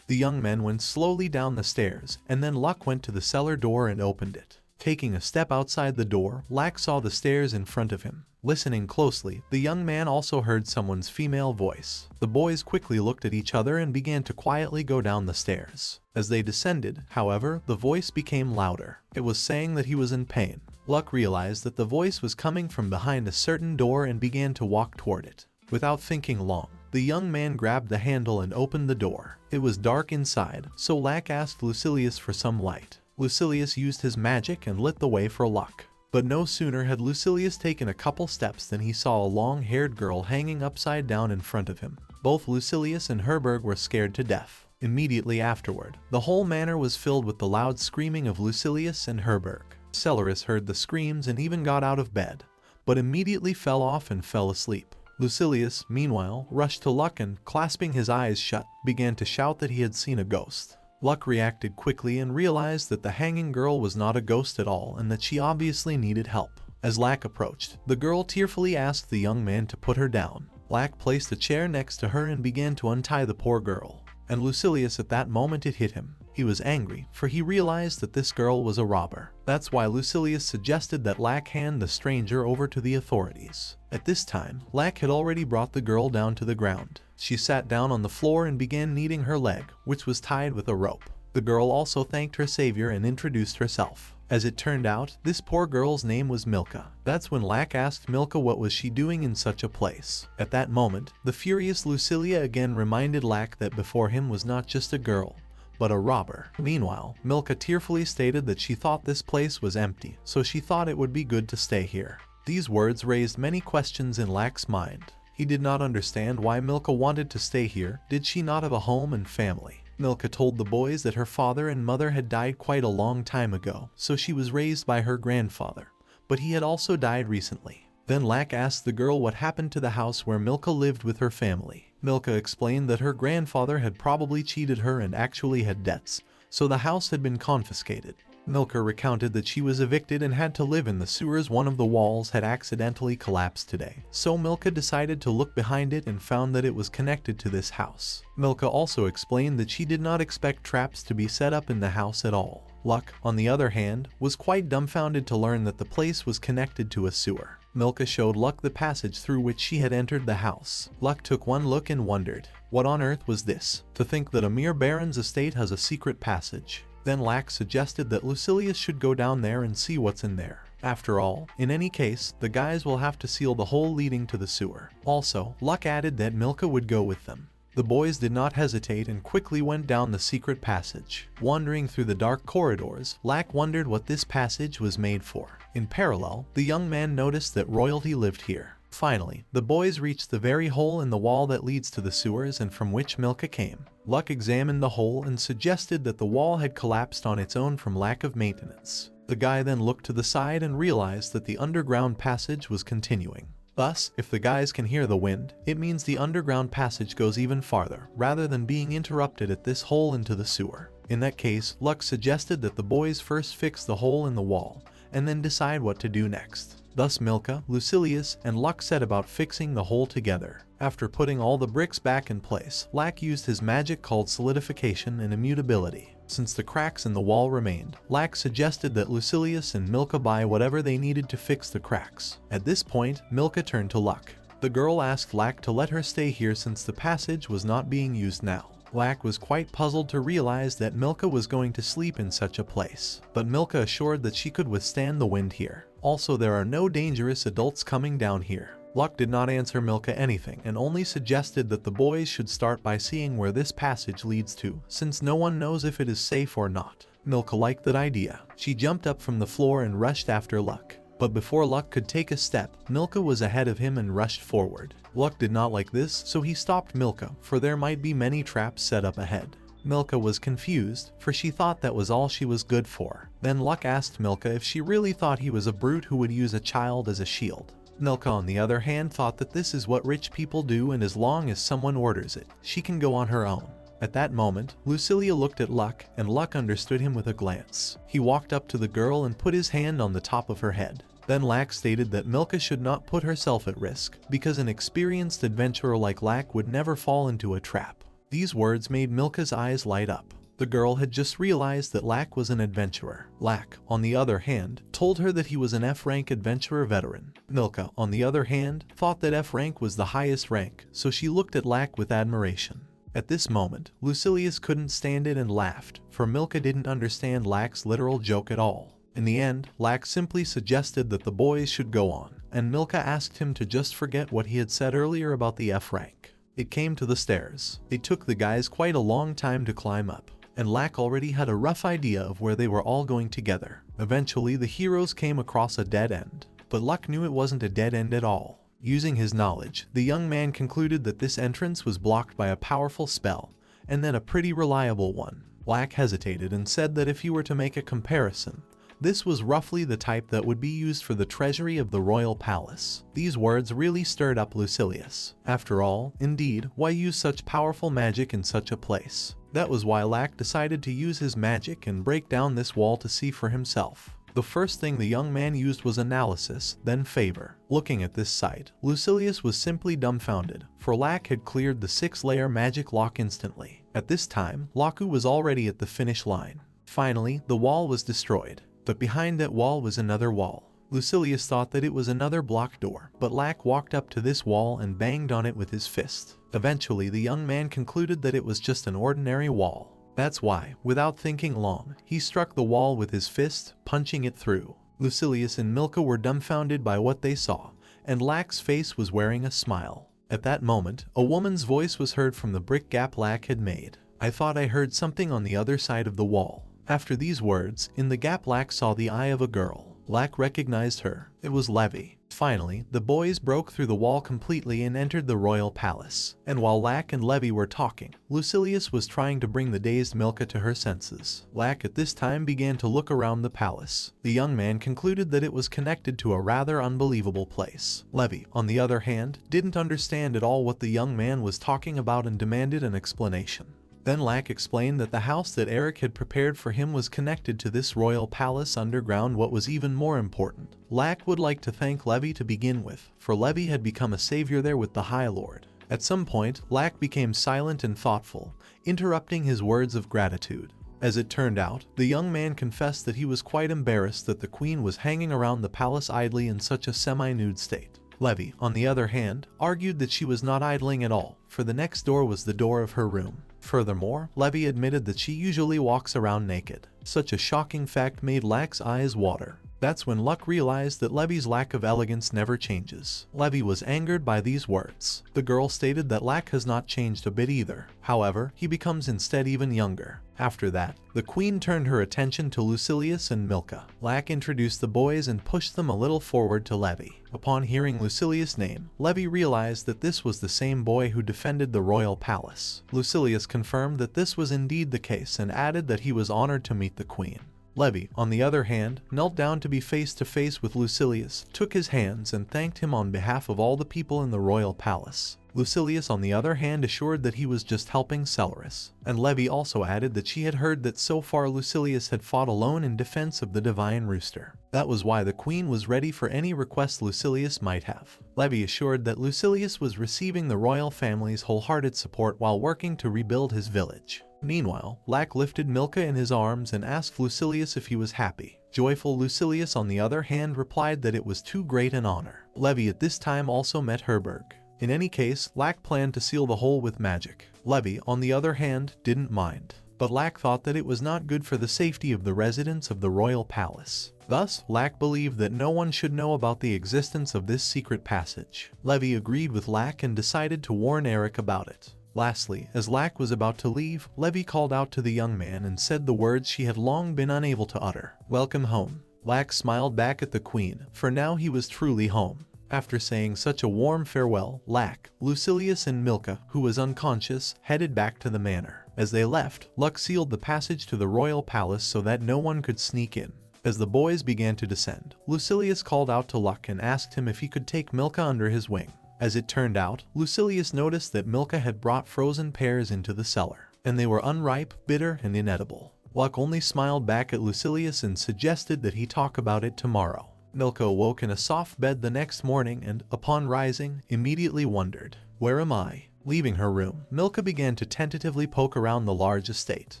The young men went slowly down the stairs, and then Luck went to the cellar door and opened it. Taking a step outside the door, Lack saw the stairs in front of him. Listening closely, the young man also heard someone's female voice. The boys quickly looked at each other and began to quietly go down the stairs. As they descended, however, the voice became louder. It was saying that he was in pain. Luck realized that the voice was coming from behind a certain door and began to walk toward it. Without thinking long, the young man grabbed the handle and opened the door. It was dark inside, so Lack asked Lucilius for some light. Lucilius used his magic and lit the way for Luck. But no sooner had Lucilius taken a couple steps than he saw a long-haired girl hanging upside down in front of him. Both Lucilius and Herberg were scared to death. Immediately afterward, the whole manor was filled with the loud screaming of Lucilius and Herberg. Celeris heard the screams and even got out of bed, but immediately fell off and fell asleep. Lucilius, meanwhile, rushed to Luck and, clasping his eyes shut, began to shout that he had seen a ghost. Luck reacted quickly and realized that the hanging girl was not a ghost at all and that she obviously needed help. As Lack approached, the girl tearfully asked the young man to put her down. Lack placed a chair next to her and began to untie the poor girl. And Lucilius, at that moment it hit him. He was angry, for he realized that this girl was a robber. That's why Lucilius suggested that Lack hand the stranger over to the authorities. At this time, Lack had already brought the girl down to the ground. She sat down on the floor and began kneading her leg, which was tied with a rope. The girl also thanked her savior and introduced herself. As it turned out, this poor girl's name was Milka. That's when Lack asked Milka what was she doing in such a place. At that moment, the furious Lucilia again reminded Lack that before him was not just a girl, but a robber. Meanwhile, Milka tearfully stated that she thought this place was empty, so she thought it would be good to stay here. These words raised many questions in Lack's mind. He did not understand why Milka wanted to stay here. Did she not have a home and family? Milka told the boys that her father and mother had died quite a long time ago, so she was raised by her grandfather, but he had also died recently. Then Lack asked the girl what happened to the house where Milka lived with her family. Milka explained that her grandfather had probably cheated her and actually had debts, so the house had been confiscated. Milka recounted that she was evicted and had to live in the sewers. One of the walls had accidentally collapsed today, so Milka decided to look behind it and found that it was connected to this house. Milka also explained that she did not expect traps to be set up in the house at all. Luck, on the other hand, was quite dumbfounded to learn that the place was connected to a sewer. Milka showed Luck the passage through which she had entered the house. Luck took one look and wondered, what on earth was this? To think that a mere baron's estate has a secret passage. Then Lack suggested that Lucilius should go down there and see what's in there. After all, in any case, the guys will have to seal the hole leading to the sewer. Also, Luck added that Milka would go with them. The boys did not hesitate and quickly went down the secret passage. Wandering through the dark corridors, Lack wondered what this passage was made for. In parallel, the young man noticed that royalty lived here. Finally, the boys reached the very hole in the wall that leads to the sewers and from which Milka came. Luck examined the hole and suggested that the wall had collapsed on its own from lack of maintenance. The guy then looked to the side and realized that the underground passage was continuing. Thus, if the guys can hear the wind, it means the underground passage goes even farther, rather than being interrupted at this hole into the sewer. In that case, Luck suggested that the boys first fix the hole in the wall, and then decide what to do next. Thus Milka, Lucilius, and Luck set about fixing the hole together. After putting all the bricks back in place, Lack used his magic called solidification and immutability. Since the cracks in the wall remained, Lack suggested that Lucilius and Milka buy whatever they needed to fix the cracks. At this point, Milka turned to Luck. The girl asked Lack to let her stay here since the passage was not being used now. Lack was quite puzzled to realize that Milka was going to sleep in such a place, but Milka assured that she could withstand the wind here. Also, there are no dangerous adults coming down here. Luck did not answer Milka anything and only suggested that the boys should start by seeing where this passage leads to, since no one knows if it is safe or not. Milka liked that idea. She jumped up from the floor and rushed after Luck. But before Luck could take a step, Milka was ahead of him and rushed forward. Luck did not like this, so he stopped Milka, for there might be many traps set up ahead. Milka was confused, for she thought that was all she was good for. Then Luck asked Milka if she really thought he was a brute who would use a child as a shield. Milka, on the other hand, thought that this is what rich people do, and as long as someone orders it, she can go on her own. At that moment, Lucilia looked at Luck, and Luck understood him with a glance. He walked up to the girl and put his hand on the top of her head. Then Lack stated that Milka should not put herself at risk, because an experienced adventurer like Lack would never fall into a trap. These words made Milka's eyes light up. The girl had just realized that Lack was an adventurer. Lack, on the other hand, told her that he was an F-rank adventurer veteran. Milka, on the other hand, thought that F-rank was the highest rank, so she looked at Lack with admiration. At this moment, Lucilius couldn't stand it and laughed, for Milka didn't understand Lack's literal joke at all. In the end, Lack simply suggested that the boys should go on, and Milka asked him to just forget what he had said earlier about the F-rank. It came to the stairs. It took the guys quite a long time to climb up, and Lack already had a rough idea of where they were all going together. Eventually, the heroes came across a dead end, but Luck knew it wasn't a dead end at all. Using his knowledge, the young man concluded that this entrance was blocked by a powerful spell, and then a pretty reliable one. Lack hesitated and said that if he were to make a comparison, this was roughly the type that would be used for the treasury of the royal palace. These words really stirred up Lucilius. After all, indeed, why use such powerful magic in such a place? That was why Lack decided to use his magic and break down this wall to see for himself. The first thing the young man used was analysis, then favor. Looking at this sight, Lucilius was simply dumbfounded, for Lack had cleared the 6-layer magic lock instantly. At this time, Laku was already at the finish line. Finally, the wall was destroyed, but behind that wall was another wall. Lucilius thought that it was another block door, but Lack walked up to this wall and banged on it with his fist. Eventually, the young man concluded that it was just an ordinary wall. That's why, without thinking long, he struck the wall with his fist, punching it through. Lucilius and Milka were dumbfounded by what they saw, and Lack's face was wearing a smile. At that moment, a woman's voice was heard from the brick gap Lack had made. "I thought I heard something on the other side of the wall." After these words, in the gap Lack saw the eye of a girl. Lack recognized her. It was Levy. Finally, the boys broke through the wall completely and entered the royal palace. And while Lack and Levy were talking, Lucilius was trying to bring the dazed Milka to her senses. Lack at this time began to look around the palace. The young man concluded that it was connected to a rather unbelievable place. Levy, on the other hand, didn't understand at all what the young man was talking about and demanded an explanation. Then Lack explained that the house that Eric had prepared for him was connected to this royal palace underground. What was even more important, Lack would like to thank Levy to begin with, for Levy had become a savior there with the High Lord. At some point, Lack became silent and thoughtful, interrupting his words of gratitude. As it turned out, the young man confessed that he was quite embarrassed that the queen was hanging around the palace idly in such a semi-nude state. Levy, on the other hand, argued that she was not idling at all, for the next door was the door of her room. Furthermore, Levy admitted that she usually walks around naked. Such a shocking fact made Lack's eyes water. That's when Luck realized that Levy's lack of elegance never changes. Levy was angered by these words. The girl stated that Lack has not changed a bit either. However, he becomes instead even younger. After that, the queen turned her attention to Lucilius and Milka. Lack introduced the boys and pushed them a little forward to Levy. Upon hearing Lucilius' name, Levy realized that this was the same boy who defended the royal palace. Lucilius confirmed that this was indeed the case and added that he was honored to meet the queen. Levy, on the other hand, knelt down to be face to face with Lucilius, took his hands and thanked him on behalf of all the people in the royal palace. Lucilius, on the other hand, assured that he was just helping Celeris, and Levy also added that she had heard that so far Lucilius had fought alone in defense of the divine rooster. That was why the queen was ready for any request Lucilius might have. Levy assured that Lucilius was receiving the royal family's wholehearted support while working to rebuild his village. Meanwhile, Lack lifted Milka in his arms and asked Lucilius if he was happy. Joyful Lucilius, on the other hand, replied that it was too great an honor. Levy at this time also met Herberg. In any case, Lack planned to seal the hole with magic. Levy, on the other hand, didn't mind. But Lack thought that it was not good for the safety of the residents of the royal palace. Thus, Lack believed that no one should know about the existence of this secret passage. Levy agreed with Lack and decided to warn Eric about it. Lastly, as Lack was about to leave, Levy called out to the young man and said the words she had long been unable to utter. "Welcome home." Lack smiled back at the queen, for now he was truly home. After saying such a warm farewell, Lack, Lucilius and Milka, who was unconscious, headed back to the manor. As they left, Luck sealed the passage to the royal palace so that no one could sneak in. As the boys began to descend, Lucilius called out to Luck and asked him if he could take Milka under his wing. As it turned out, Lucilius noticed that Milka had brought frozen pears into the cellar, and they were unripe, bitter, and inedible. Luck only smiled back at Lucilius and suggested that he talk about it tomorrow. Milka awoke in a soft bed the next morning and, upon rising, immediately wondered, "Where am I?" Leaving her room, Milka began to tentatively poke around the large estate.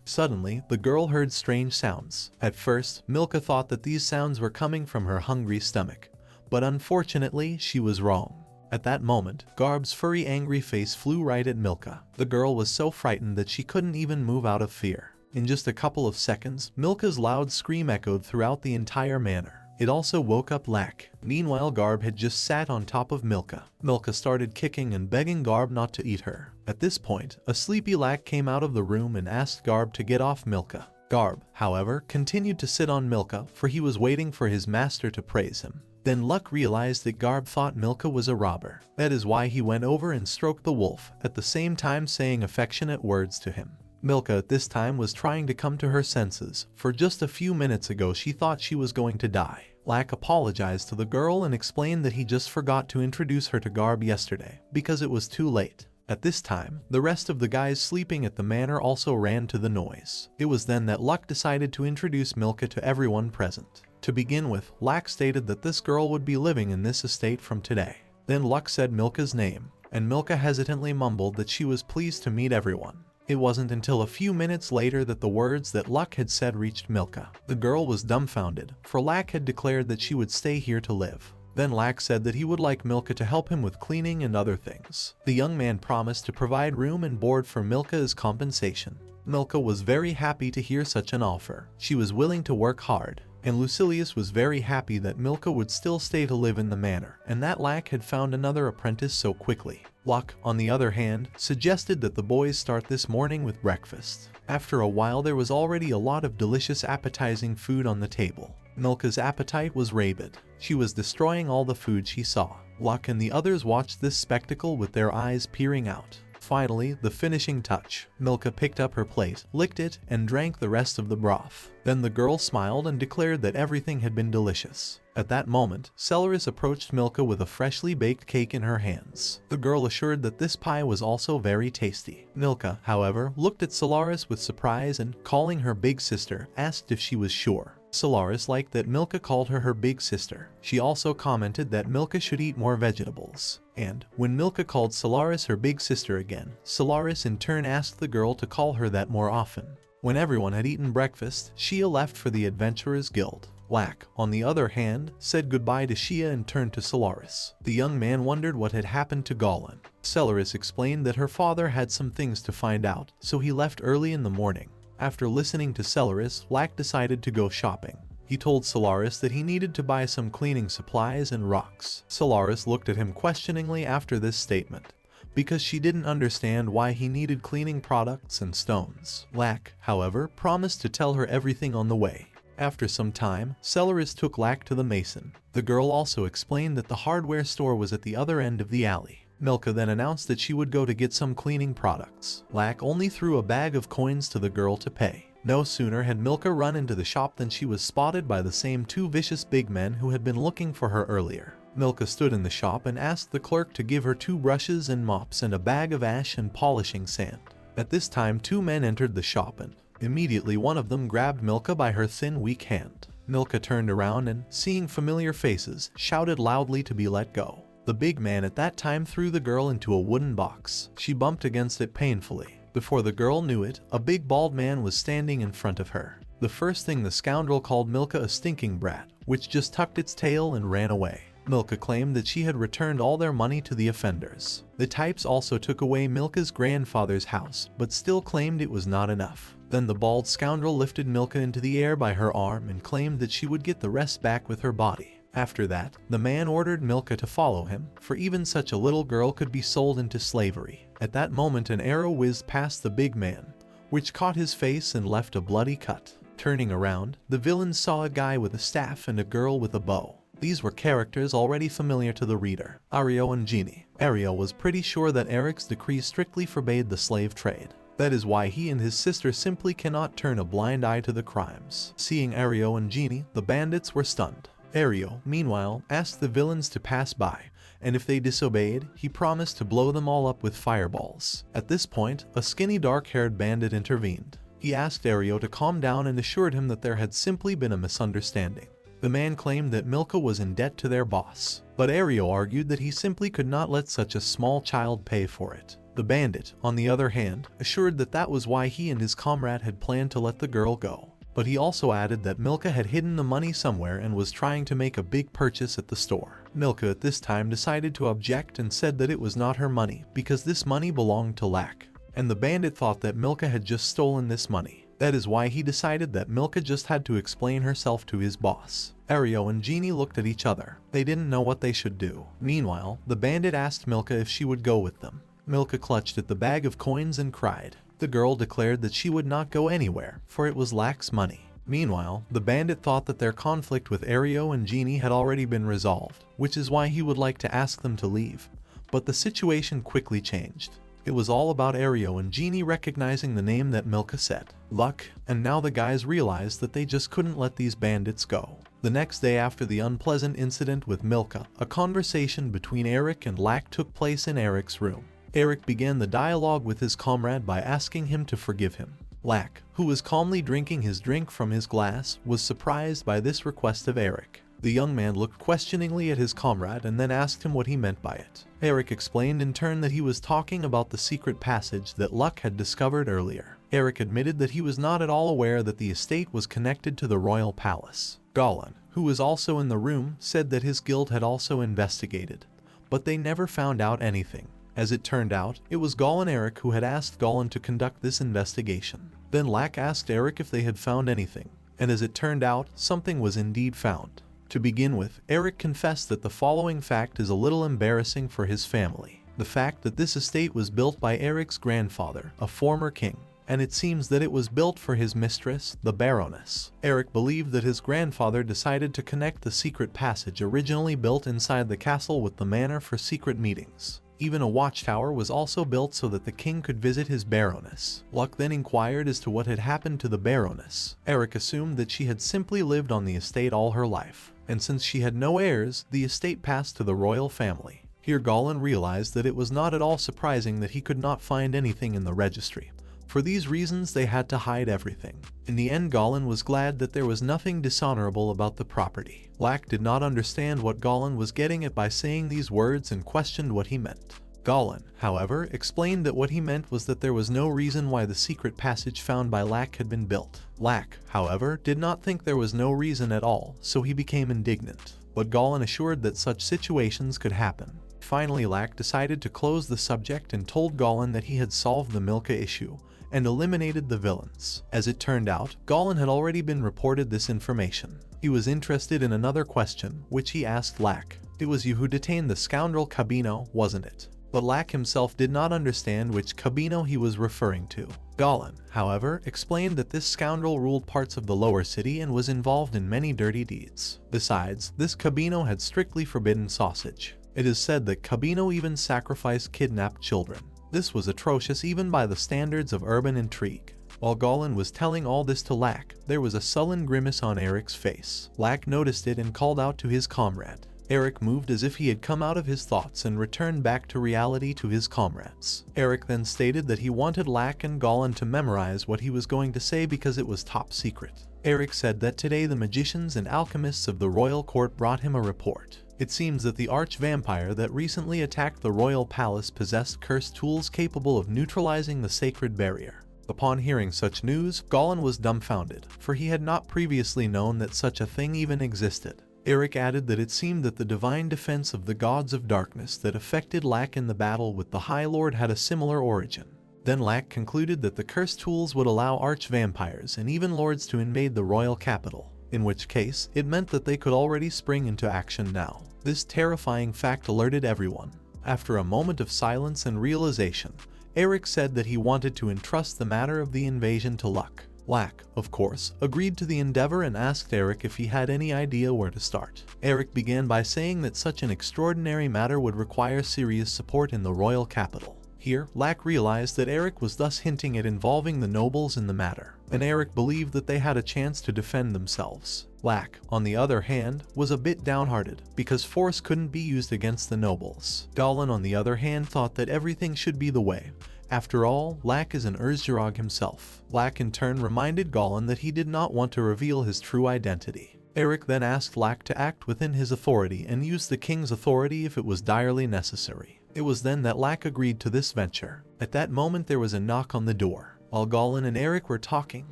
Suddenly, the girl heard strange sounds. At first, Milka thought that these sounds were coming from her hungry stomach, but unfortunately, she was wrong. At that moment, Garb's furry angry face flew right at Milka. The girl was so frightened that she couldn't even move out of fear. In just a couple of seconds, Milka's loud scream echoed throughout the entire manor. It also woke up Lack. Meanwhile, Garb had just sat on top of Milka. Milka started kicking and begging Garb not to eat her. At this point, a sleepy Lack came out of the room and asked Garb to get off Milka. Garb, however, continued to sit on Milka, for he was waiting for his master to praise him. Then Luck realized that Garb thought Milka was a robber. That is why he went over and stroked the wolf, at the same time saying affectionate words to him. Milka at this time was trying to come to her senses, for just a few minutes ago she thought she was going to die. Lack apologized to the girl and explained that he just forgot to introduce her to Garb yesterday, because it was too late. At this time, the rest of the guys sleeping at the manor also ran to the noise. It was then that Luck decided to introduce Milka to everyone present. To begin with, Lack stated that this girl would be living in this estate from today. Then Luck said Milka's name, and Milka hesitantly mumbled that she was pleased to meet everyone. It wasn't until a few minutes later that the words that Luck had said reached Milka. The girl was dumbfounded, for Lack had declared that she would stay here to live. Then Lack said that he would like Milka to help him with cleaning and other things. The young man promised to provide room and board for Milka as compensation. Milka was very happy to hear such an offer. She was willing to work hard, and Lucilius was very happy that Milka would still stay to live in the manor, and that Lack had found another apprentice so quickly. Luck, on the other hand, suggested that the boys start this morning with breakfast. After a while there was already a lot of delicious appetizing food on the table. Milka's appetite was rabid. She was destroying all the food she saw. Luck and the others watched this spectacle with their eyes peering out. Finally, the finishing touch. Milka picked up her plate, licked it, and drank the rest of the broth. Then the girl smiled and declared that everything had been delicious. At that moment, Celeris approached Milka with a freshly baked cake in her hands. The girl assured that this pie was also very tasty. Milka, however, looked at Celeris with surprise and, calling her big sister, asked if she was sure. Celeris liked that Milka called her big sister. She also commented that Milka should eat more vegetables. And, when Milka called Celeris her big sister again, Celeris in turn asked the girl to call her that more often. When everyone had eaten breakfast, Shia left for the Adventurers Guild. Lack, on the other hand, said goodbye to Shia and turned to Celeris. The young man wondered what had happened to Goblin. Celeris explained that her father had some things to find out, so he left early in the morning. After listening to Celeris, Lack decided to go shopping. He told Celeris that he needed to buy some cleaning supplies and rocks. Celeris looked at him questioningly after this statement, because she didn't understand why he needed cleaning products and stones. Lack, however, promised to tell her everything on the way. After some time, Celeris took Lack to the mason. The girl also explained that the hardware store was at the other end of the alley. Milka then announced that she would go to get some cleaning products. Lack only threw a bag of coins to the girl to pay. No sooner had Milka run into the shop than she was spotted by the same two vicious big men who had been looking for her earlier. Milka stood in the shop and asked the clerk to give her 2 brushes and mops and a bag of ash and polishing sand. At this time 2 men entered the shop and, immediately one of them grabbed Milka by her thin weak hand. Milka turned around and, seeing familiar faces, shouted loudly to be let go. The big man at that time threw the girl into a wooden box. She bumped against it painfully. Before the girl knew it, a big bald man was standing in front of her. The first thing the scoundrel called Milka a stinking brat, which just tucked its tail and ran away. Milka claimed that she had returned all their money to the offenders. The types also took away Milka's grandfather's house, but still claimed it was not enough. Then the bald scoundrel lifted Milka into the air by her arm and claimed that she would get the rest back with her body. After that, the man ordered Milka to follow him, for even such a little girl could be sold into slavery. At that moment an arrow whizzed past the big man, which caught his face and left a bloody cut. Turning around, the villains saw a guy with a staff and a girl with a bow. These were characters already familiar to the reader, Ario and Genie. Ario was pretty sure that Eric's decree strictly forbade the slave trade. That is why he and his sister simply cannot turn a blind eye to the crimes. Seeing Ario and Genie, the bandits were stunned. Ario, meanwhile, asked the villains to pass by, and if they disobeyed, he promised to blow them all up with fireballs. At this point, a skinny dark-haired bandit intervened. He asked Ario to calm down and assured him that there had simply been a misunderstanding. The man claimed that Milka was in debt to their boss, but Ario argued that he simply could not let such a small child pay for it. The bandit, on the other hand, assured that that was why he and his comrade had planned to let the girl go. But he also added that Milka had hidden the money somewhere and was trying to make a big purchase at the store. Milka at this time decided to object and said that it was not her money because this money belonged to Lack. And the bandit thought that Milka had just stolen this money. That is why he decided that Milka just had to explain herself to his boss. Ario and Genie looked at each other. They didn't know what they should do. Meanwhile, the bandit asked Milka if she would go with them. Milka clutched at the bag of coins and cried. The girl declared that she would not go anywhere, for it was Lack's money. Meanwhile, the bandit thought that their conflict with Ario and Genie had already been resolved, which is why he would like to ask them to leave. But the situation quickly changed. It was all about Ario and Genie recognizing the name that Milka said, Luck, and now the guys realized that they just couldn't let these bandits go. The next day after the unpleasant incident with Milka, a conversation between Eric and Lack took place in Eric's room. Eric began the dialogue with his comrade by asking him to forgive him. Lack, who was calmly drinking his drink from his glass, was surprised by this request of Eric. The young man looked questioningly at his comrade and then asked him what he meant by it. Eric explained in turn that he was talking about the secret passage that Luck had discovered earlier. Eric admitted that he was not at all aware that the estate was connected to the royal palace. Goblin, who was also in the room, said that his guild had also investigated, but they never found out anything. As it turned out, it was Goblin Eric who had asked Goblin to conduct this investigation. Then Lack asked Eric if they had found anything, and as it turned out, something was indeed found. To begin with, Eric confessed that the following fact is a little embarrassing for his family. The fact that this estate was built by Eric's grandfather, a former king, and it seems that it was built for his mistress, the Baroness. Eric believed that his grandfather decided to connect the secret passage originally built inside the castle with the manor for secret meetings. Even a watchtower was also built so that the king could visit his Baroness. Luck then inquired as to what had happened to the Baroness. Eric assumed that she had simply lived on the estate all her life, and since she had no heirs, the estate passed to the royal family. Here Goblin realized that it was not at all surprising that he could not find anything in the registry. For these reasons, they had to hide everything. In the end, Goblin was glad that there was nothing dishonorable about the property. Lack did not understand what Goblin was getting at by saying these words and questioned what he meant. Goblin, however, explained that what he meant was that there was no reason why the secret passage found by Lack had been built. Lack, however, did not think there was no reason at all, so he became indignant. But Goblin assured that such situations could happen. Finally, Lack decided to close the subject and told Goblin that he had solved the Milka issue and eliminated the villains. As it turned out, Goblin had already been reported this information. He was interested in another question, which he asked Lack. It was you who detained the scoundrel Cabino, wasn't it? But Lack himself did not understand which Cabino he was referring to. Goblin, however, explained that this scoundrel ruled parts of the lower city and was involved in many dirty deeds. Besides, this Cabino had strictly forbidden sausage. It is said that Cabino even sacrificed kidnapped children. This was atrocious even by the standards of urban intrigue. While Goblin was telling all this to Lack, there was a sullen grimace on Eric's face. Lack noticed it and called out to his comrade. Eric moved as if he had come out of his thoughts and returned back to reality to his comrades. Eric then stated that he wanted Lack and Goblin to memorize what he was going to say because it was top secret. Eric said that today the magicians and alchemists of the royal court brought him a report. It seems that the arch-vampire that recently attacked the royal palace possessed cursed tools capable of neutralizing the sacred barrier. Upon hearing such news, Goblin was dumbfounded, for he had not previously known that such a thing even existed. Eric added that it seemed that the divine defense of the gods of darkness that affected Lack in the battle with the High Lord had a similar origin. Then Lack concluded that the cursed tools would allow arch-vampires and even lords to invade the royal capital, in which case it meant that they could already spring into action now. This terrifying fact alerted everyone. After a moment of silence and realization, Eric said that he wanted to entrust the matter of the invasion to Luck. Lack, of course, agreed to the endeavor and asked Eric if he had any idea where to start. Eric began by saying that such an extraordinary matter would require serious support in the royal capital. Here, Lack realized that Eric was thus hinting at involving the nobles in the matter, and Eric believed that they had a chance to defend themselves. Lack, on the other hand, was a bit downhearted, because force couldn't be used against the nobles. Goblin, on the other hand, thought that everything should be the way. After all, Lack is an Urzjarog himself. Lack in turn reminded Goblin that he did not want to reveal his true identity. Eric then asked Lack to act within his authority and use the king's authority if it was direly necessary. It was then that Lack agreed to this venture. At that moment there was a knock on the door. While Goblin and Eric were talking,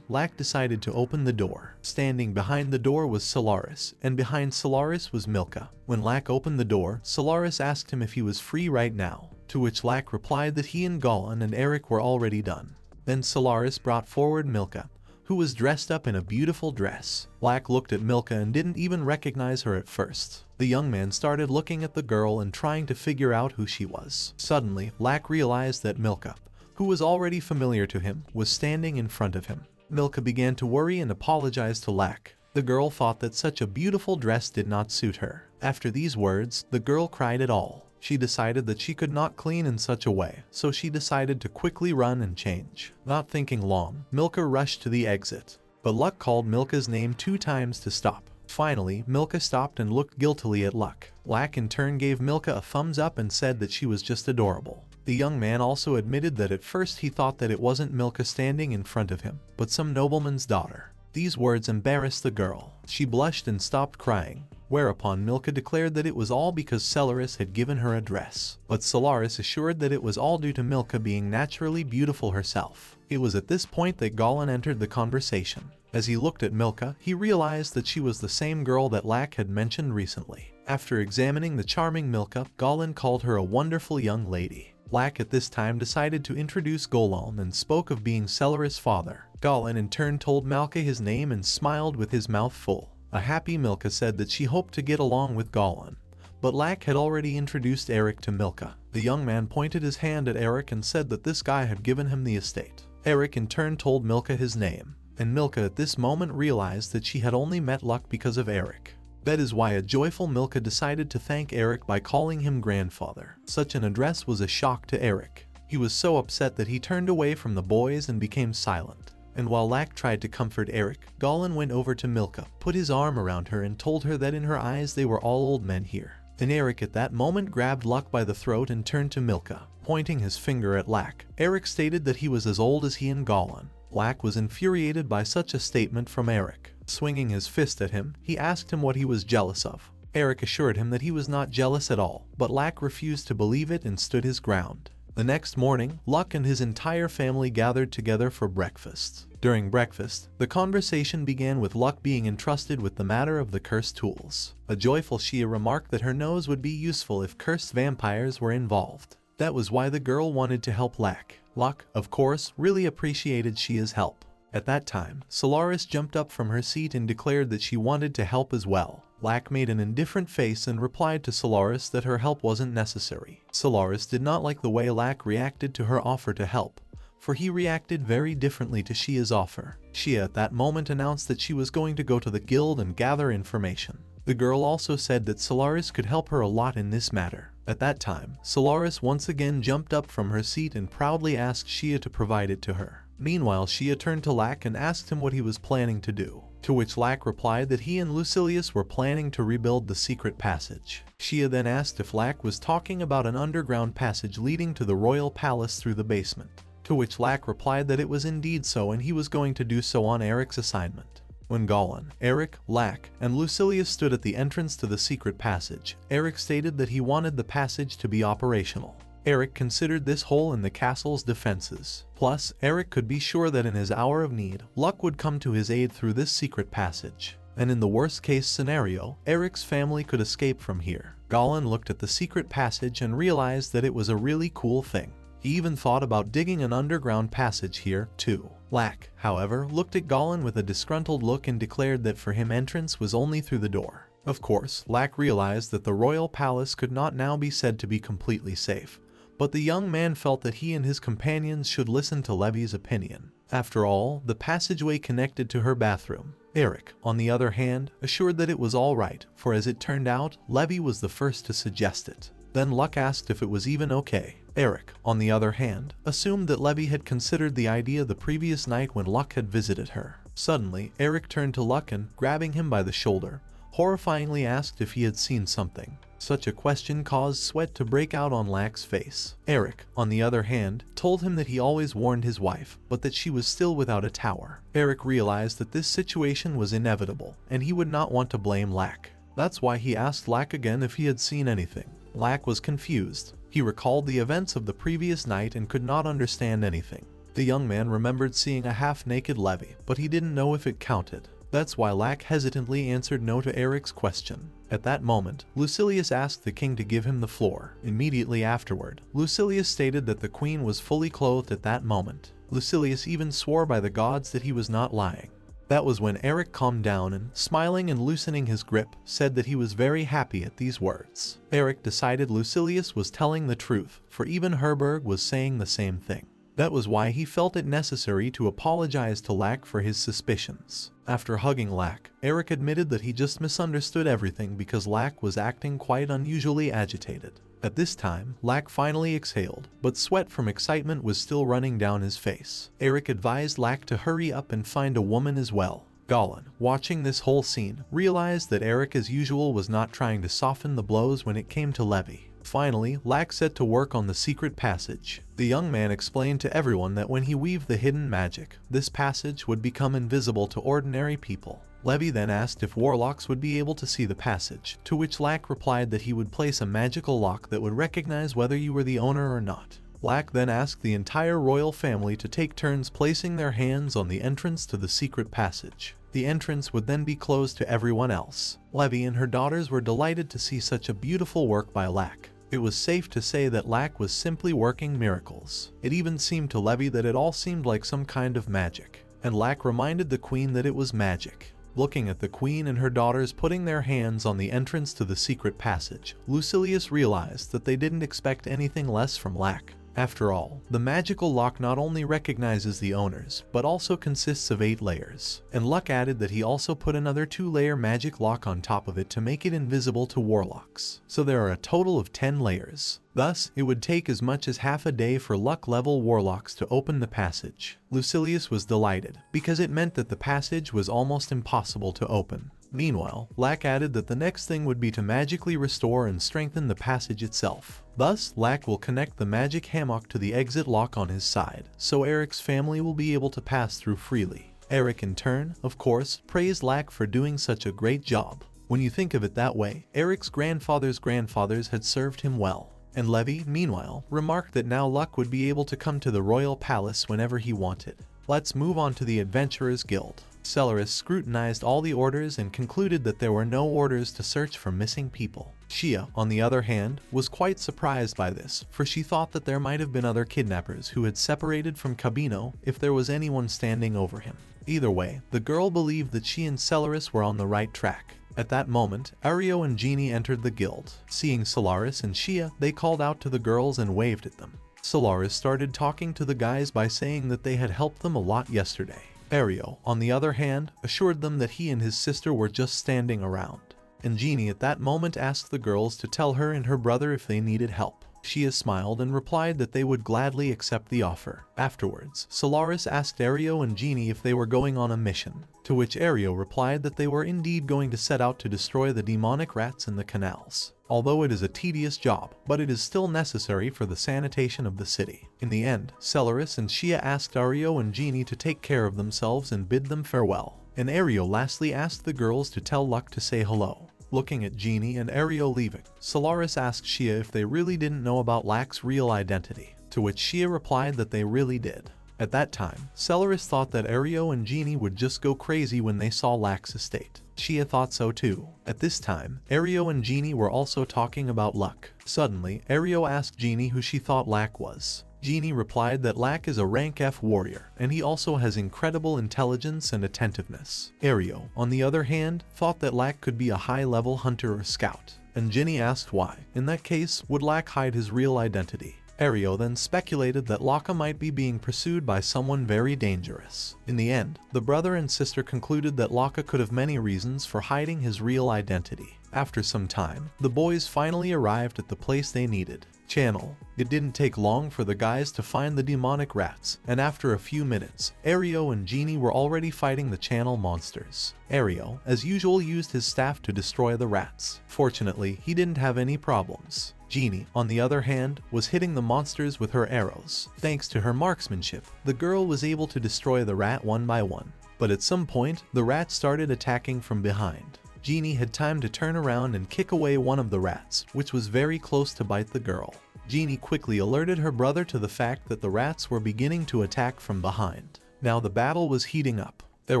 Lack decided to open the door. Standing behind the door was Solaris, and behind Solaris was Milka. When Lack opened the door, Solaris asked him if he was free right now, to which Lack replied that he and Goblin and Eric were already done. Then Solaris brought forward Milka, who was dressed up in a beautiful dress. Lack looked at Milka and didn't even recognize her at first. The young man started looking at the girl and trying to figure out who she was. Suddenly, Lack realized that Milka, who was already familiar to him, was standing in front of him. Milka began to worry and apologized to Lack. The girl thought that such a beautiful dress did not suit her. After these words, the girl cried it all. She decided that she could not clean in such a way, so she decided to quickly run and change. Not thinking long, Milka rushed to the exit. But Luck called Milka's name 2 times to stop. Finally, Milka stopped and looked guiltily at Luck. Lack in turn gave Milka a thumbs up and said that she was just adorable. The young man also admitted that at first he thought that it wasn't Milka standing in front of him, but some nobleman's daughter. These words embarrassed the girl. She blushed and stopped crying, whereupon Milka declared that it was all because Solaris had given her a dress. But Solaris assured that it was all due to Milka being naturally beautiful herself. It was at this point that Goblin entered the conversation. As he looked at Milka, he realized that she was the same girl that Lak had mentioned recently. After examining the charming Milka, Goblin called her a wonderful young lady. Lak at this time decided to introduce Goblin and spoke of being Solaris' father. Goblin in turn told Milka his name and smiled with his mouth full. A happy Milka said that she hoped to get along with Goblin. But Lak had already introduced Eric to Milka. The young man pointed his hand at Eric and said that this guy had given him the estate. Eric in turn told Milka his name, and Milka at this moment realized that she had only met Luck because of Eric. That is why a joyful Milka decided to thank Eric by calling him grandfather. Such an address was a shock to Eric. He was so upset that he turned away from the boys and became silent. And while Lak tried to comfort Eric, Goblin went over to Milka, put his arm around her and told her that in her eyes they were all old men here. Then Eric at that moment grabbed Luck by the throat and turned to Milka, pointing his finger at Lak. Eric stated that he was as old as he and Goblin. Lak was infuriated by such a statement from Eric. Swinging his fist at him, he asked him what he was jealous of. Eric assured him that he was not jealous at all, but Lak refused to believe it and stood his ground. The next morning, Luck and his entire family gathered together for breakfast. During breakfast, the conversation began with Luck being entrusted with the matter of the cursed tools. A joyful Shia remarked that her nose would be useful if cursed vampires were involved. That was why the girl wanted to help Lak. Luck, of course, really appreciated Shia's help. At that time, Solaris jumped up from her seat and declared that she wanted to help as well. Lak made an indifferent face and replied to Solaris that her help wasn't necessary. Solaris did not like the way Lak reacted to her offer to help, for he reacted very differently to Shia's offer. Shia at that moment announced that she was going to go to the guild and gather information. The girl also said that Solaris could help her a lot in this matter. At that time, Solaris once again jumped up from her seat and proudly asked Shia to provide it to her. Meanwhile, Shia turned to Lak and asked him what he was planning to do, to which Lak replied that he and Lucilius were planning to rebuild the secret passage. Shia then asked if Lak was talking about an underground passage leading to the royal palace through the basement, to which Lak replied that it was indeed so and he was going to do so on Eric's assignment. When Goblin, Eric, Lak, and Lucilius stood at the entrance to the secret passage, Eric stated that he wanted the passage to be operational. Eric considered this hole in the castle's defenses. Plus, Eric could be sure that in his hour of need, Luck would come to his aid through this secret passage. And in the worst case scenario, Eric's family could escape from here. Goblin looked at the secret passage and realized that it was a really cool thing. He even thought about digging an underground passage here, too. Lak, however, looked at Goblin with a disgruntled look and declared that for him entrance was only through the door. Of course, Lak realized that the royal palace could not now be said to be completely safe, but the young man felt that he and his companions should listen to Levy's opinion. After all, the passageway connected to her bathroom. Eric, on the other hand, assured that it was all right, for as it turned out, Levy was the first to suggest it. Then Luck asked if it was even okay. Eric, on the other hand, assumed that Levy had considered the idea the previous night when Luck had visited her. Suddenly, Eric turned to Luck and, grabbing him by the shoulder, horrifyingly asked if he had seen something. Such a question caused sweat to break out on Lak's face. Eric, on the other hand, told him that he always warned his wife, but that she was still without a tower. Eric realized that this situation was inevitable, and he would not want to blame Lak. That's why he asked Lak again if he had seen anything. Lak was confused. He recalled the events of the previous night and could not understand anything. The young man remembered seeing a half-naked Levy, but he didn't know if it counted. That's why Lak hesitantly answered no to Eric's question. At that moment, Lucilius asked the king to give him the floor. Immediately afterward, Lucilius stated that the queen was fully clothed at that moment. Lucilius even swore by the gods that he was not lying. That was when Eric calmed down and, smiling and loosening his grip, said that he was very happy at these words. Eric decided Lucilius was telling the truth, for even Herberg was saying the same thing. That was why he felt it necessary to apologize to Lak for his suspicions. After hugging Lak, Eric admitted that he just misunderstood everything because Lak was acting quite unusually agitated. At this time, Lak finally exhaled, but sweat from excitement was still running down his face. Eric advised Lak to hurry up and find a woman as well. Goblin, watching this whole scene, realized that Eric as usual was not trying to soften the blows when it came to Levy. Finally, Lack set to work on the secret passage. The young man explained to everyone that when he weaved the hidden magic, this passage would become invisible to ordinary people. Levy then asked if warlocks would be able to see the passage, to which Lack replied that he would place a magical lock that would recognize whether you were the owner or not. Lack then asked the entire royal family to take turns placing their hands on the entrance to the secret passage. The entrance would then be closed to everyone else. Levy and her daughters were delighted to see such a beautiful work by Lack. It was safe to say that Lack was simply working miracles. It even seemed to Levy that it all seemed like some kind of magic. And Lack reminded the queen that it was magic. Looking at the queen and her daughters putting their hands on the entrance to the secret passage, Lucilius realized that they didn't expect anything less from Lack. After all, the magical lock not only recognizes the owners, but also consists of 8 layers. And Luck added that he also put another 2-layer magic lock on top of it to make it invisible to warlocks. So there are a total of 10 layers. Thus, it would take as much as half a day for Luck-level warlocks to open the passage. Lucilius was delighted, because it meant that the passage was almost impossible to open. Meanwhile, Lack added that the next thing would be to magically restore and strengthen the passage itself. Thus, Lack will connect the magic hammock to the exit lock on his side, so Eric's family will be able to pass through freely. Eric in turn, of course, praised Lack for doing such a great job. When you think of it that way, Eric's grandfather's grandfathers had served him well. And Levy, meanwhile, remarked that now Luck would be able to come to the royal palace whenever he wanted. Let's move on to the Adventurers Guild. Celerus scrutinized all the orders and concluded that there were no orders to search for missing people. Shia, on the other hand, was quite surprised by this, for she thought that there might have been other kidnappers who had separated from Cabino if there was anyone standing over him. Either way, the girl believed that she and Celerus were on the right track. At that moment, Ario and Genie entered the guild. Seeing Solaris and Shia, they called out to the girls and waved at them. Solaris started talking to the guys by saying that they had helped them a lot yesterday. Ario, on the other hand, assured them that he and his sister were just standing around. And Genie at that moment asked the girls to tell her and her brother if they needed help. Shia smiled and replied that they would gladly accept the offer. Afterwards, Solaris asked Ario and Genie if they were going on a mission, to which Ario replied that they were indeed going to set out to destroy the demonic rats in the canals. Although it is a tedious job, but it is still necessary for the sanitation of the city. In the end, Celerus and Shia asked Ario and Genie to take care of themselves and bid them farewell. And Ario lastly asked the girls to tell Luck to say hello. Looking at Genie and Ario leaving, Solaris asked Shia if they really didn't know about Lack's real identity, to which Shia replied that they really did. At that time, Celerus thought that Ario and Genie would just go crazy when they saw Lack's estate. Shia thought so too. At this time, Ario and Genie were also talking about Luck. Suddenly, Ario asked Genie who she thought Lack was. Genie replied that Lack is a rank F warrior, and he also has incredible intelligence and attentiveness. Ario, on the other hand, thought that Lack could be a high-level hunter or scout. And Genie asked why. In that case, would Lack hide his real identity? Ario then speculated that Laka might be being pursued by someone very dangerous. In the end, the brother and sister concluded that Laka could have many reasons for hiding his real identity. After some time, the boys finally arrived at the place they needed. Channel. It didn't take long for the guys to find the demonic rats, and after a few minutes, Ario and Genie were already fighting the channel monsters. Ario, as usual, used his staff to destroy the rats. Fortunately, he didn't have any problems. Genie, on the other hand, was hitting the monsters with her arrows. Thanks to her marksmanship, the girl was able to destroy the rat one by one. But at some point, the rats started attacking from behind. Genie had time to turn around and kick away one of the rats, which was very close to bite the girl. Genie quickly alerted her brother to the fact that the rats were beginning to attack from behind. Now the battle was heating up. There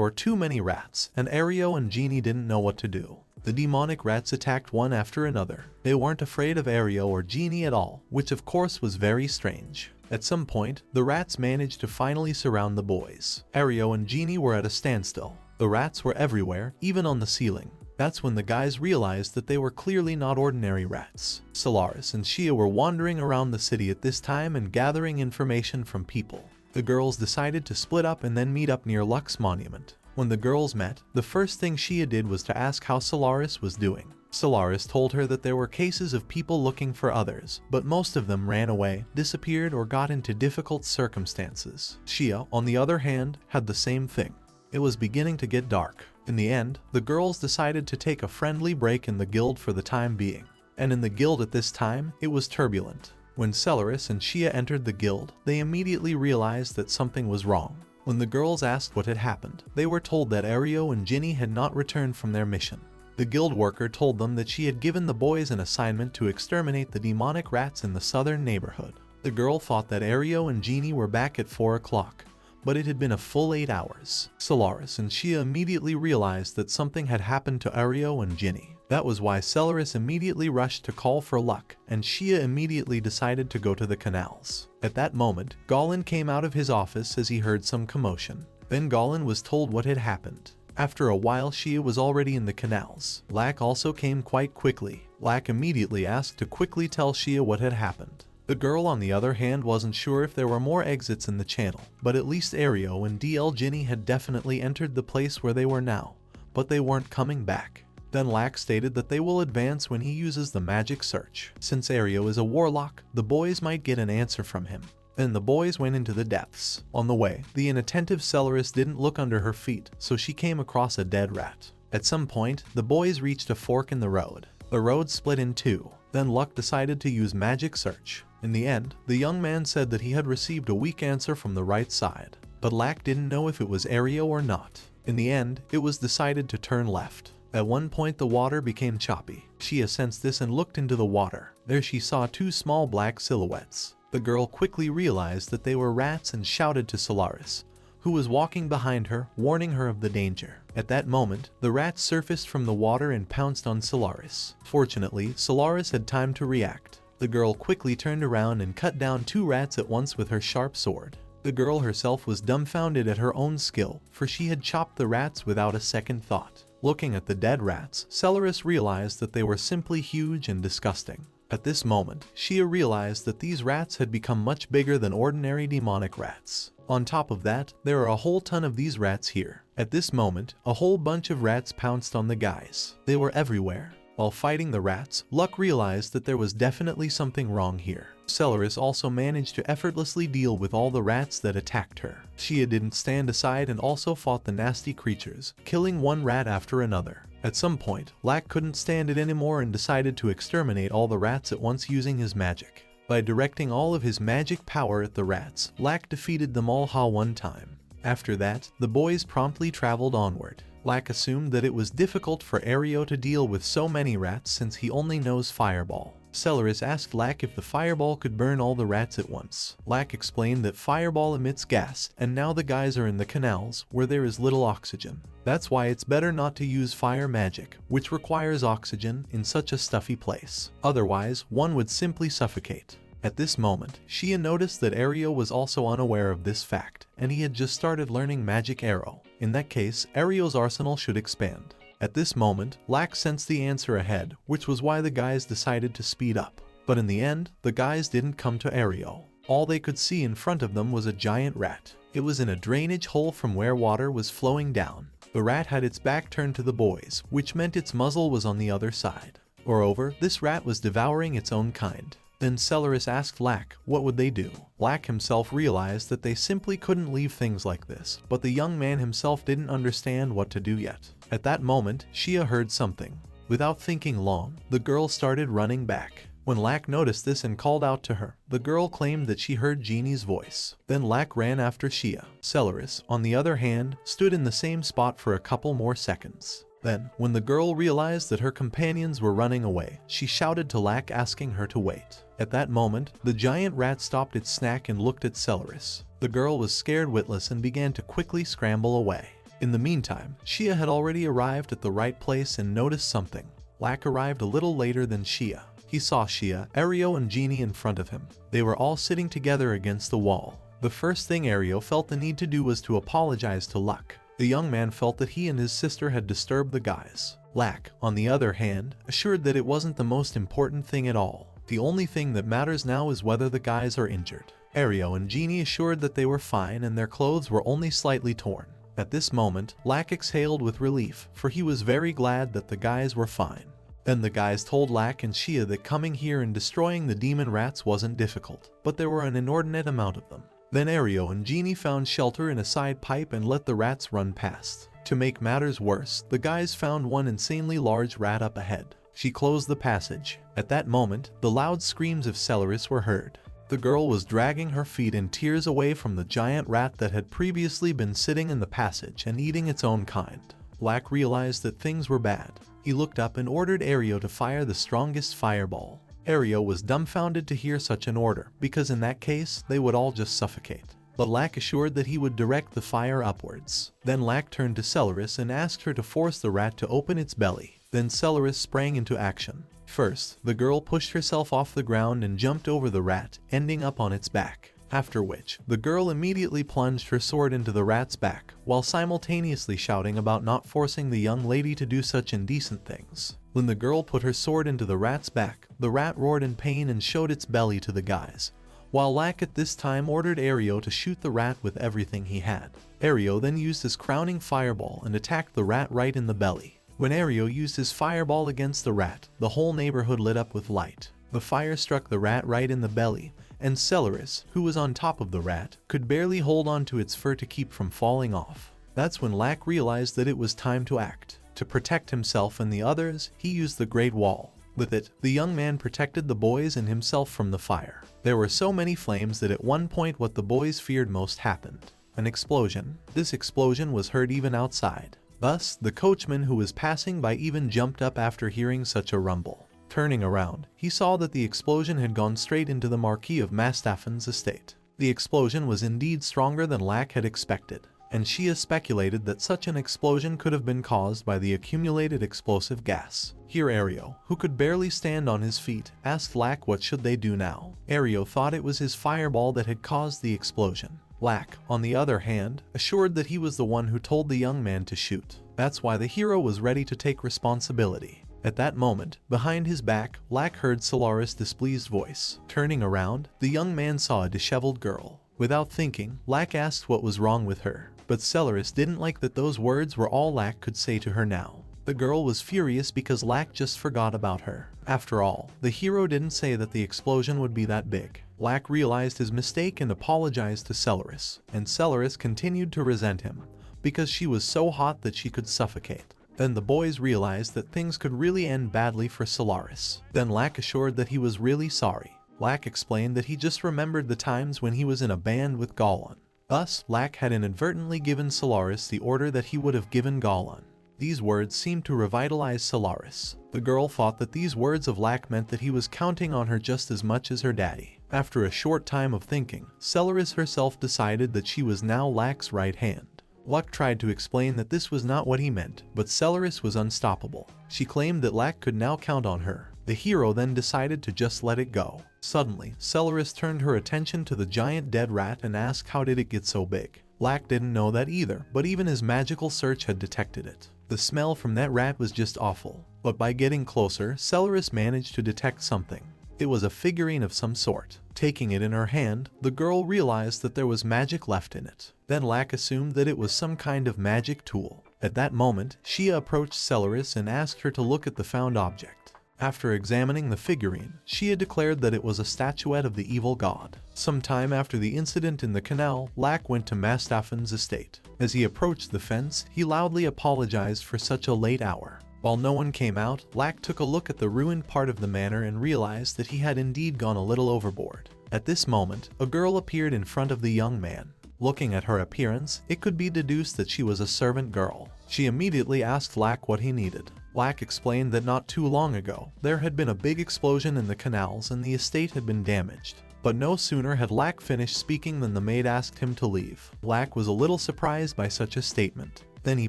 were too many rats, and Ario and Genie didn't know what to do. The demonic rats attacked one after another. They weren't afraid of Ario or Genie at all, which of course was very strange. At some point, the rats managed to finally surround the boys. Ario and Genie were at a standstill. The rats were everywhere, even on the ceiling. That's when the guys realized that they were clearly not ordinary rats. Solaris and Shia were wandering around the city at this time and gathering information from people. The girls decided to split up and then meet up near Luck's monument. When the girls met, the first thing Shia did was to ask how Solaris was doing. Solaris told her that there were cases of people looking for others, but most of them ran away, disappeared, or got into difficult circumstances. Shia, on the other hand, had the same thing. It was beginning to get dark. In the end, the girls decided to take a friendly break in the guild for the time being. and in the guild at this time, it was turbulent. When Celeris and Shia entered the guild, they immediately realized that something was wrong. When the girls asked what had happened, they were told that Ario and Ginny had not returned from their mission. The guild worker told them that she had given the boys an assignment to exterminate the demonic rats in the southern neighborhood. The girl thought that Ario and Ginny were back at 4 o'clock, but it had been a full 8 hours. Celeris and Shia immediately realized that something had happened to Ario and Ginny. That was why Celeris immediately rushed to call for luck, and Shia immediately decided to go to the canals. At that moment, Goblin came out of his office as he heard some commotion. Then Goblin was told what had happened. After a while, Shia was already in the canals. Lack also came quite quickly. Lack immediately asked to quickly tell Shia what had happened. The girl, on the other hand, wasn't sure if there were more exits in the channel, but at least Ario and DL Ginny had definitely entered the place where they were now, but they weren't coming back. Then Lack stated that they will advance when he uses the magic search. Since Ario is a warlock, the boys might get an answer from him. Then the boys went into the depths. On the way, the inattentive Celeris didn't look under her feet, so she came across a dead rat. At some point, the boys reached a fork in the road. The road split in two. Then Luck decided to use magic search. In the end, the young man said that he had received a weak answer from the right side, but Lack didn't know if it was Ario or not. In the end, it was decided to turn left. At one point, the water became choppy. Shia sensed this and looked into the water. There she saw 2 small black silhouettes. The girl quickly realized that they were rats and shouted to Celeris, who was walking behind her, warning her of the danger. At that moment, the rats surfaced from the water and pounced on Celeris. Fortunately, Celeris had time to react. The girl quickly turned around and cut down 2 rats at once with her sharp sword. The girl herself was dumbfounded at her own skill, for she had chopped the rats without a second thought. Looking at the dead rats, Celeris realized that they were simply huge and disgusting. At this moment, Shia realized that these rats had become much bigger than ordinary demonic rats. On top of that, there are a whole ton of these rats here. At this moment, a whole bunch of rats pounced on the guys. They were everywhere. While fighting the rats, Luck realized that there was definitely something wrong here. Celeris also managed to effortlessly deal with all the rats that attacked her. Shia didn't stand aside and also fought the nasty creatures, killing one rat after another. At some point, Lack couldn't stand it anymore and decided to exterminate all the rats at once using his magic. By directing all of his magic power at the rats, Lack defeated them all one time. After that, the boys promptly traveled onward. Lack assumed that it was difficult for Ario to deal with so many rats since he only knows Fireball. Celeris asked Lack if the fireball could burn all the rats at once. Lack explained that fireball emits gas, and now the guys are in the canals, where there is little oxygen. That's why it's better not to use fire magic, which requires oxygen, in such a stuffy place. Otherwise, one would simply suffocate. At this moment, Shia noticed that Ario was also unaware of this fact, and he had just started learning Magic Arrow. In that case, Ario's arsenal should expand. At this moment, Lack sensed the answer ahead, which was why the guys decided to speed up. But in the end, the guys didn't come to Ario. All they could see in front of them was a giant rat. It was in a drainage hole from where water was flowing down. The rat had its back turned to the boys, which meant its muzzle was on the other side. Moreover, this rat was devouring its own kind. Then Celeris asked Lack what would they do. Lack himself realized that they simply couldn't leave things like this, but the young man himself didn't understand what to do yet. At that moment, Shia heard something. Without thinking long, the girl started running back. When Lack noticed this and called out to her, the girl claimed that she heard Genie's voice. Then Lack ran after Shia. Celeris, on the other hand, stood in the same spot for a couple more seconds. Then, when the girl realized that her companions were running away, she shouted to Lack asking her to wait. At that moment, the giant rat stopped its snack and looked at Celeris. The girl was scared witless and began to quickly scramble away. In the meantime, Shia had already arrived at the right place and noticed something. Lack arrived a little later than Shia. He saw Shia, Ario, and Genie in front of him. They were all sitting together against the wall. The first thing Ario felt the need to do was to apologize to Luck. The young man felt that he and his sister had disturbed the guys. Lack, on the other hand, assured that it wasn't the most important thing at all. The only thing that matters now is whether the guys are injured. Ario and Genie assured that they were fine and their clothes were only slightly torn. At this moment, Lack exhaled with relief, for he was very glad that the guys were fine. Then the guys told Lack and Shia that coming here and destroying the demon rats wasn't difficult, but there were an inordinate amount of them. Then Ario and Genie found shelter in a side pipe and let the rats run past. To make matters worse, the guys found one insanely large rat up ahead. She closed the passage. At that moment, the loud screams of Celeris were heard. The girl was dragging her feet in tears away from the giant rat that had previously been sitting in the passage and eating its own kind. Lack realized that things were bad. He looked up and ordered Ario to fire the strongest fireball. Ario was dumbfounded to hear such an order, because in that case, they would all just suffocate. But Lack assured that he would direct the fire upwards. Then Lack turned to Celeris and asked her to force the rat to open its belly. Then Celeris sprang into action. First, the girl pushed herself off the ground and jumped over the rat, ending up on its back. After which, the girl immediately plunged her sword into the rat's back, while simultaneously shouting about not forcing the young lady to do such indecent things. When the girl put her sword into the rat's back, the rat roared in pain and showed its belly to the guys, while Lack at this time ordered Ario to shoot the rat with everything he had. Ario then used his crowning fireball and attacked the rat right in the belly. When Ario used his fireball against the rat, the whole neighborhood lit up with light. The fire struck the rat right in the belly, and Celeris, who was on top of the rat, could barely hold on to its fur to keep from falling off. That's when Lack realized that it was time to act. To protect himself and the others, he used the Great Wall. With it, the young man protected the boys and himself from the fire. There were so many flames that at one point what the boys feared most happened. An explosion. This explosion was heard even outside. Thus, the coachman who was passing by even jumped up after hearing such a rumble. Turning around, he saw that the explosion had gone straight into the Marquis of Mastaffan's estate. The explosion was indeed stronger than Lack had expected, and Shia speculated that such an explosion could have been caused by the accumulated explosive gas. Here Ario, who could barely stand on his feet, asked Lack what should they do now. Ario thought it was his fireball that had caused the explosion. Lack, on the other hand, assured that he was the one who told the young man to shoot. That's why the hero was ready to take responsibility. At that moment, behind his back, Lack heard Solaris' displeased voice. Turning around, the young man saw a disheveled girl. Without thinking, Lack asked what was wrong with her, but Celeris didn't like that those words were all Lack could say to her now. The girl was furious because Lack just forgot about her. After all, the hero didn't say that the explosion would be that big. Lack realized his mistake and apologized to Celeris, and Celeris continued to resent him, because she was so hot that she could suffocate. Then the boys realized that things could really end badly for Solaris. Then Lack assured that he was really sorry. Lack explained that he just remembered the times when he was in a band with Goblin. Thus, Lack had inadvertently given Solaris the order that he would have given Goblin. These words seemed to revitalize Solaris. The girl thought that these words of Lack meant that he was counting on her just as much as her daddy. After a short time of thinking, Celeris herself decided that she was now Lack's right hand. Luck tried to explain that this was not what he meant, but Celeris was unstoppable. She claimed that Lack could now count on her. The hero then decided to just let it go. Suddenly, Celeris turned her attention to the giant dead rat and asked how did it get so big. Lack didn't know that either, but even his magical search had detected it. The smell from that rat was just awful. But by getting closer, Celeris managed to detect something. It was a figurine of some sort. Taking it in her hand, the girl realized that there was magic left in it. Then Lack assumed that it was some kind of magic tool. At that moment, Shia approached Celeris and asked her to look at the found object. After examining the figurine, Shia declared that it was a statuette of the evil god. Sometime after the incident in the canal, Lack went to Mastaffan's estate. As he approached the fence, he loudly apologized for such a late hour. While no one came out, Lack took a look at the ruined part of the manor and realized that he had indeed gone a little overboard. At this moment, a girl appeared in front of the young man. Looking at her appearance, it could be deduced that she was a servant girl. She immediately asked Lack what he needed. Lack explained that not too long ago, there had been a big explosion in the canals and the estate had been damaged. But no sooner had Lack finished speaking than the maid asked him to leave. Lack was a little surprised by such a statement. Then he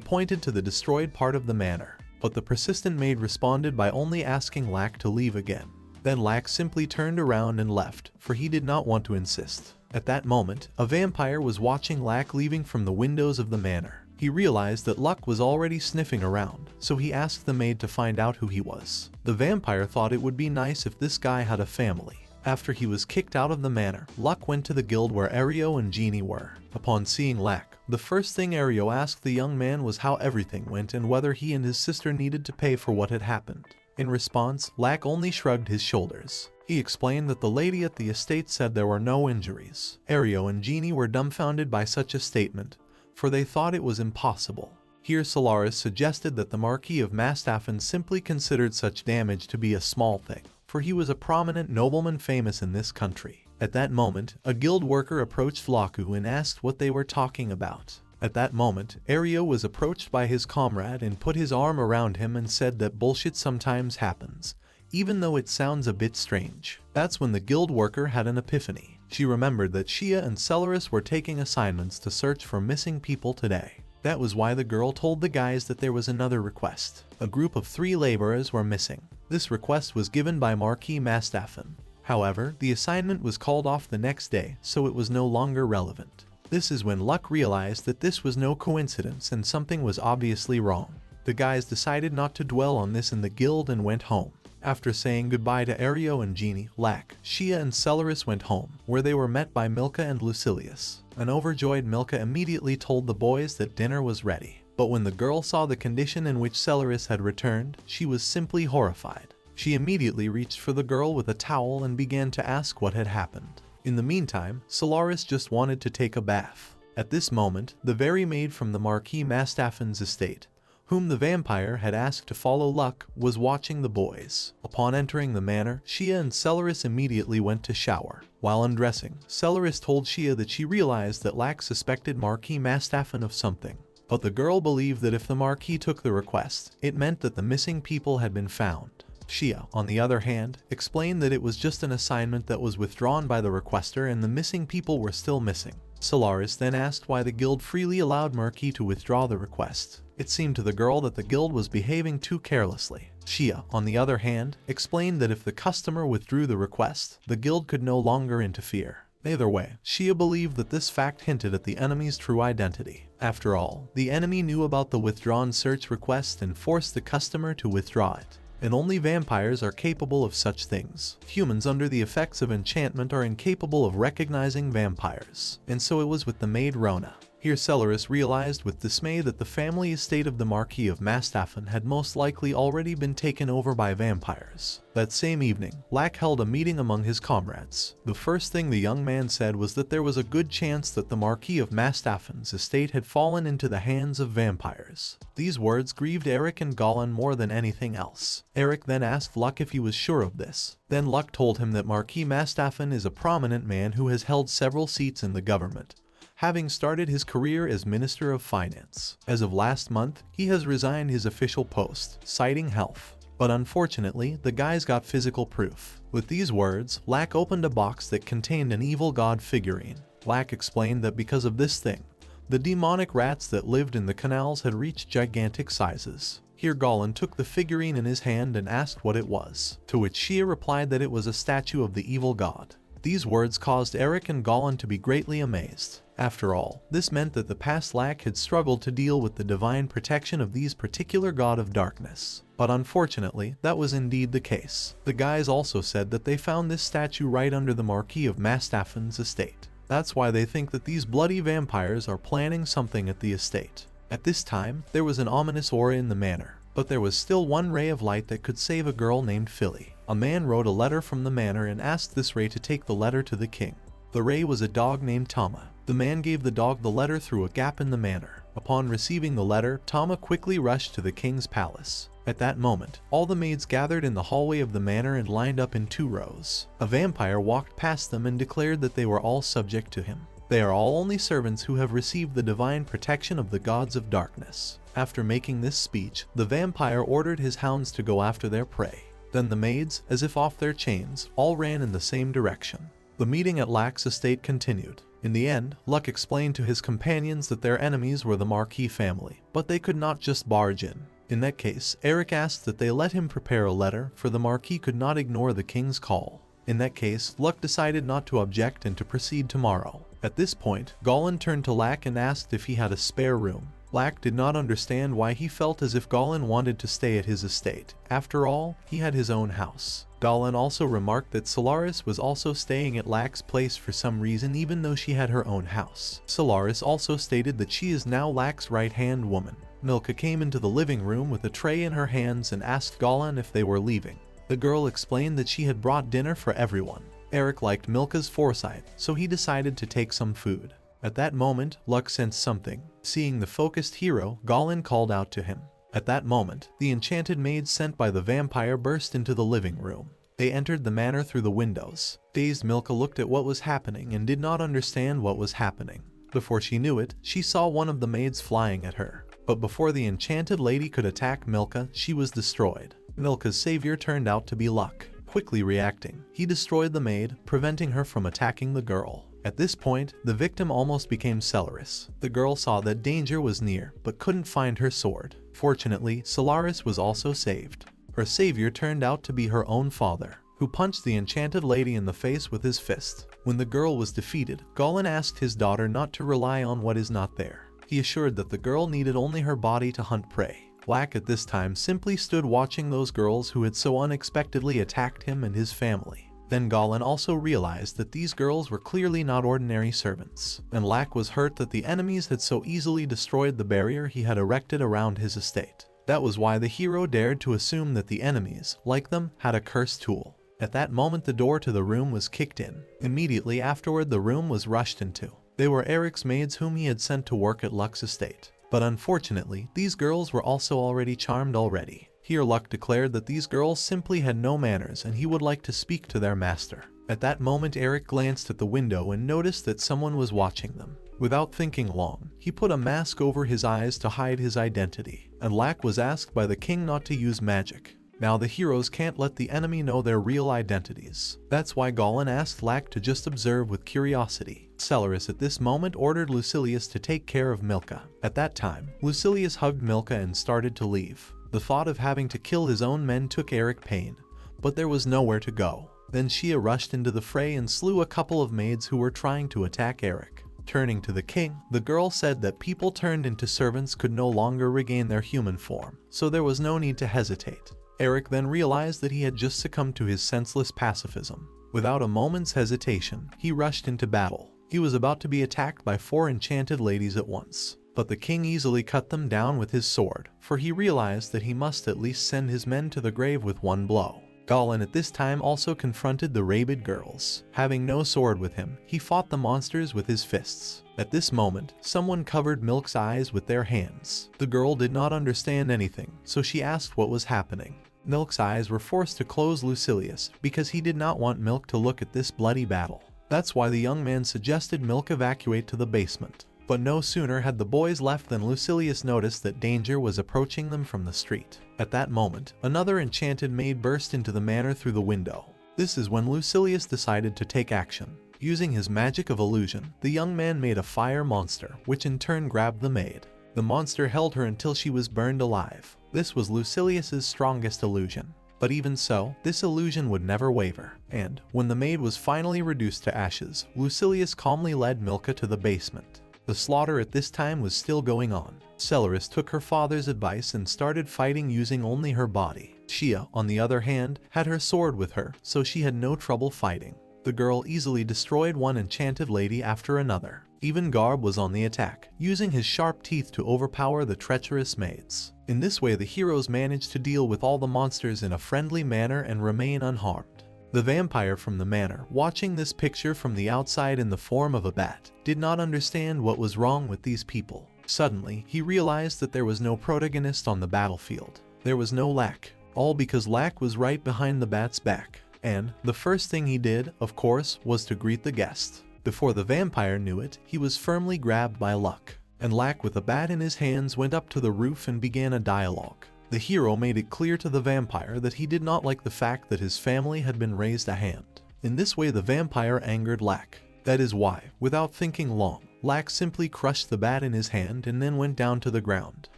pointed to the destroyed part of the manor. But the persistent maid responded by only asking Lack to leave again. Then Lack simply turned around and left, for he did not want to insist. At that moment, a vampire was watching Lack leaving from the windows of the manor. He realized that Luck was already sniffing around, so he asked the maid to find out who he was. The vampire thought it would be nice if this guy had a family. After he was kicked out of the manor, Luck went to the guild where Ario and Jeannie were. Upon seeing Lack, the first thing Ario asked the young man was how everything went and whether he and his sister needed to pay for what had happened. In response, Lack only shrugged his shoulders. He explained that the lady at the estate said there were no injuries. Ario and Jeannie were dumbfounded by such a statement, for they thought it was impossible. Here Solaris suggested that the Marquis of Mastaffen simply considered such damage to be a small thing, for he was a prominent nobleman famous in this country. At that moment, a guild worker approached Vlaku and asked what they were talking about. At that moment, Ario was approached by his comrade and put his arm around him and said that bullshit sometimes happens, even though it sounds a bit strange. That's when the guild worker had an epiphany. She remembered that Shia and Celeris were taking assignments to search for missing people today. That was why the girl told the guys that there was another request. A group of 3 laborers were missing. This request was given by Marquis Mastaffen. However, the assignment was called off the next day, so it was no longer relevant. This is when Luck realized that this was no coincidence and something was obviously wrong. The guys decided not to dwell on this in the guild and went home. After saying goodbye to Ario and Genie, Lack, Shia and Celeris went home, where they were met by Milka and Lucilius. An overjoyed Milka immediately told the boys that dinner was ready. But when the girl saw the condition in which Celeris had returned, she was simply horrified. She immediately reached for the girl with a towel and began to ask what had happened. In the meantime, Solaris just wanted to take a bath. At this moment, the very maid from the Marquis Mastaffen's estate, whom the vampire had asked to follow Luck, was watching the boys. Upon entering the manor, Shia and Celeris immediately went to shower. While undressing, Celeris told Shia that she realized that Lack suspected Marquis Mastaffen of something. But the girl believed that if the Marquis took the request, it meant that the missing people had been found. Shia, on the other hand, explained that it was just an assignment that was withdrawn by the requester and the missing people were still missing. Solaris then asked why the guild freely allowed Marquis to withdraw the request. It seemed to the girl that the guild was behaving too carelessly. Shia, on the other hand, explained that if the customer withdrew the request, the guild could no longer interfere. Either way, Shia believed that this fact hinted at the enemy's true identity. After all, the enemy knew about the withdrawn search request and forced the customer to withdraw it. And only vampires are capable of such things. Humans under the effects of enchantment are incapable of recognizing vampires. And so it was with the maid Rona. Here Celeris realized with dismay that the family estate of the Marquis of Mastaffen had most likely already been taken over by vampires. That same evening, Lack held a meeting among his comrades. The first thing the young man said was that there was a good chance that the Marquis of Mastaffen's estate had fallen into the hands of vampires. These words grieved Eric and Goblin more than anything else. Eric then asked Luck if he was sure of this. Then Luck told him that Marquis Mastaffen is a prominent man who has held several seats in the government, having started his career as Minister of Finance. As of last month, he has resigned his official post, citing health. But unfortunately, the guys got physical proof. With these words, Lack opened a box that contained an evil god figurine. Lack explained that because of this thing, the demonic rats that lived in the canals had reached gigantic sizes. Here Goblin took the figurine in his hand and asked what it was, to which Shia replied that it was a statue of the evil god. These words caused Eric and Goblin to be greatly amazed. After all, this meant that the past Lack had struggled to deal with the divine protection of these particular god of darkness. But unfortunately, that was indeed the case. The guys also said that they found this statue right under the Marquis of Mastaffen's estate. That's why they think that these bloody vampires are planning something at the estate. At this time, there was an ominous aura in the manor, but there was still one ray of light that could save a girl named Philly. A man wrote a letter from the manor and asked this ray to take the letter to the king. The ray was a dog named Tama. The man gave the dog the letter through a gap in the manor. Upon receiving the letter, Tama quickly rushed to the king's palace. At that moment, all the maids gathered in the hallway of the manor and lined up in 2 rows. A vampire walked past them and declared that they were all subject to him. They are all only servants who have received the divine protection of the gods of darkness. After making this speech, the vampire ordered his hounds to go after their prey. Then the maids, as if off their chains, all ran in the same direction. The meeting at Lack's estate continued. In the end, Luck explained to his companions that their enemies were the Marquis family, but they could not just barge in. In that case, Eric asked that they let him prepare a letter, for the Marquis could not ignore the king's call. In that case, Luck decided not to object and to proceed tomorrow. At this point, Goblin turned to Lack and asked if he had a spare room. Lack did not understand why he felt as if Goblin wanted to stay at his estate. After all, he had his own house. Goblin also remarked that Solaris was also staying at Lack's place for some reason even though she had her own house. Solaris also stated that she is now Lack's right-hand woman. Milka came into the living room with a tray in her hands and asked Goblin if they were leaving. The girl explained that she had brought dinner for everyone. Eric liked Milka's foresight, so he decided to take some food. At that moment, Luck sensed something. Seeing the focused hero, Goblin called out to him. At that moment, the enchanted maids sent by the vampire burst into the living room. They entered the manor through the windows. Dazed Milka looked at what was happening and did not understand what was happening. Before she knew it, she saw one of the maids flying at her. But before the enchanted lady could attack Milka, she was destroyed. Milka's savior turned out to be Luck. Quickly reacting, he destroyed the maid, preventing her from attacking the girl. At this point, the victim almost became Celeris. The girl saw that danger was near, but couldn't find her sword. Fortunately, Celeris was also saved. Her savior turned out to be her own father, who punched the enchanted lady in the face with his fist. When the girl was defeated, Goblin asked his daughter not to rely on what is not there. He assured that the girl needed only her body to hunt prey. Lack at this time simply stood watching those girls who had so unexpectedly attacked him and his family. Then Goblin also realized that these girls were clearly not ordinary servants, and Lack was hurt that the enemies had so easily destroyed the barrier he had erected around his estate. That was why the hero dared to assume that the enemies, like them, had a cursed tool. At that moment the door to the room was kicked in. Immediately afterward the room was rushed into. They were Eric's maids whom he had sent to work at Luck's estate. But unfortunately, these girls were also already charmed already. Here Luck declared that these girls simply had no manners and he would like to speak to their master. At that moment Eric glanced at the window and noticed that someone was watching them. Without thinking long, he put a mask over his eyes to hide his identity, and Lack was asked by the king not to use magic. Now the heroes can't let the enemy know their real identities. That's why Goblin asked Lack to just observe with curiosity. Celeris at this moment ordered Lucilius to take care of Milka. At that time, Lucilius hugged Milka and started to leave. The thought of having to kill his own men took Eric pain, but there was nowhere to go. Then Shia rushed into the fray and slew a couple of maids who were trying to attack Eric. Turning to the king, the girl said that people turned into servants could no longer regain their human form, so there was no need to hesitate. Eric then realized that he had just succumbed to his senseless pacifism. Without a moment's hesitation, he rushed into battle. He was about to be attacked by 4 enchanted ladies at once. But the king easily cut them down with his sword, for he realized that he must at least send his men to the grave with one blow. Goblin at this time also confronted the rabid girls. Having no sword with him, he fought the monsters with his fists. At this moment, someone covered Milk's eyes with their hands. The girl did not understand anything, so she asked what was happening. Milk's eyes were forced to close Lucilius because he did not want Milk to look at this bloody battle. That's why the young man suggested Milk evacuate to the basement. But no sooner had the boys left than Lucilius noticed that danger was approaching them from the street. At that moment, another enchanted maid burst into the manor through the window. This is when Lucilius decided to take action. Using his magic of illusion, the young man made a fire monster, which in turn grabbed the maid. The monster held her until she was burned alive. This was Lucilius's strongest illusion. But even so, this illusion would never waver, and when the maid was finally reduced to ashes, Lucilius calmly led Milka to the basement. The slaughter at this time was still going on. Celeris took her father's advice and started fighting using only her body. Shia, on the other hand, had her sword with her, so she had no trouble fighting. The girl easily destroyed one enchanted lady after another. Even Garb was on the attack, using his sharp teeth to overpower the treacherous maids. In this way the heroes managed to deal with all the monsters in a friendly manner and remain unharmed. The vampire from the manor, watching this picture from the outside in the form of a bat, did not understand what was wrong with these people. Suddenly, he realized that there was no protagonist on the battlefield. There was no Lack, all because Lack was right behind the bat's back. And the first thing he did, of course, was to greet the guest. Before the vampire knew it, he was firmly grabbed by Luck, and Lack with a bat in his hands went up to the roof and began a dialogue. The hero made it clear to the vampire that he did not like the fact that his family had been raised a hand. In this way the vampire angered Lack. That is why, without thinking long, Lack simply crushed the bat in his hand and then went down to the ground.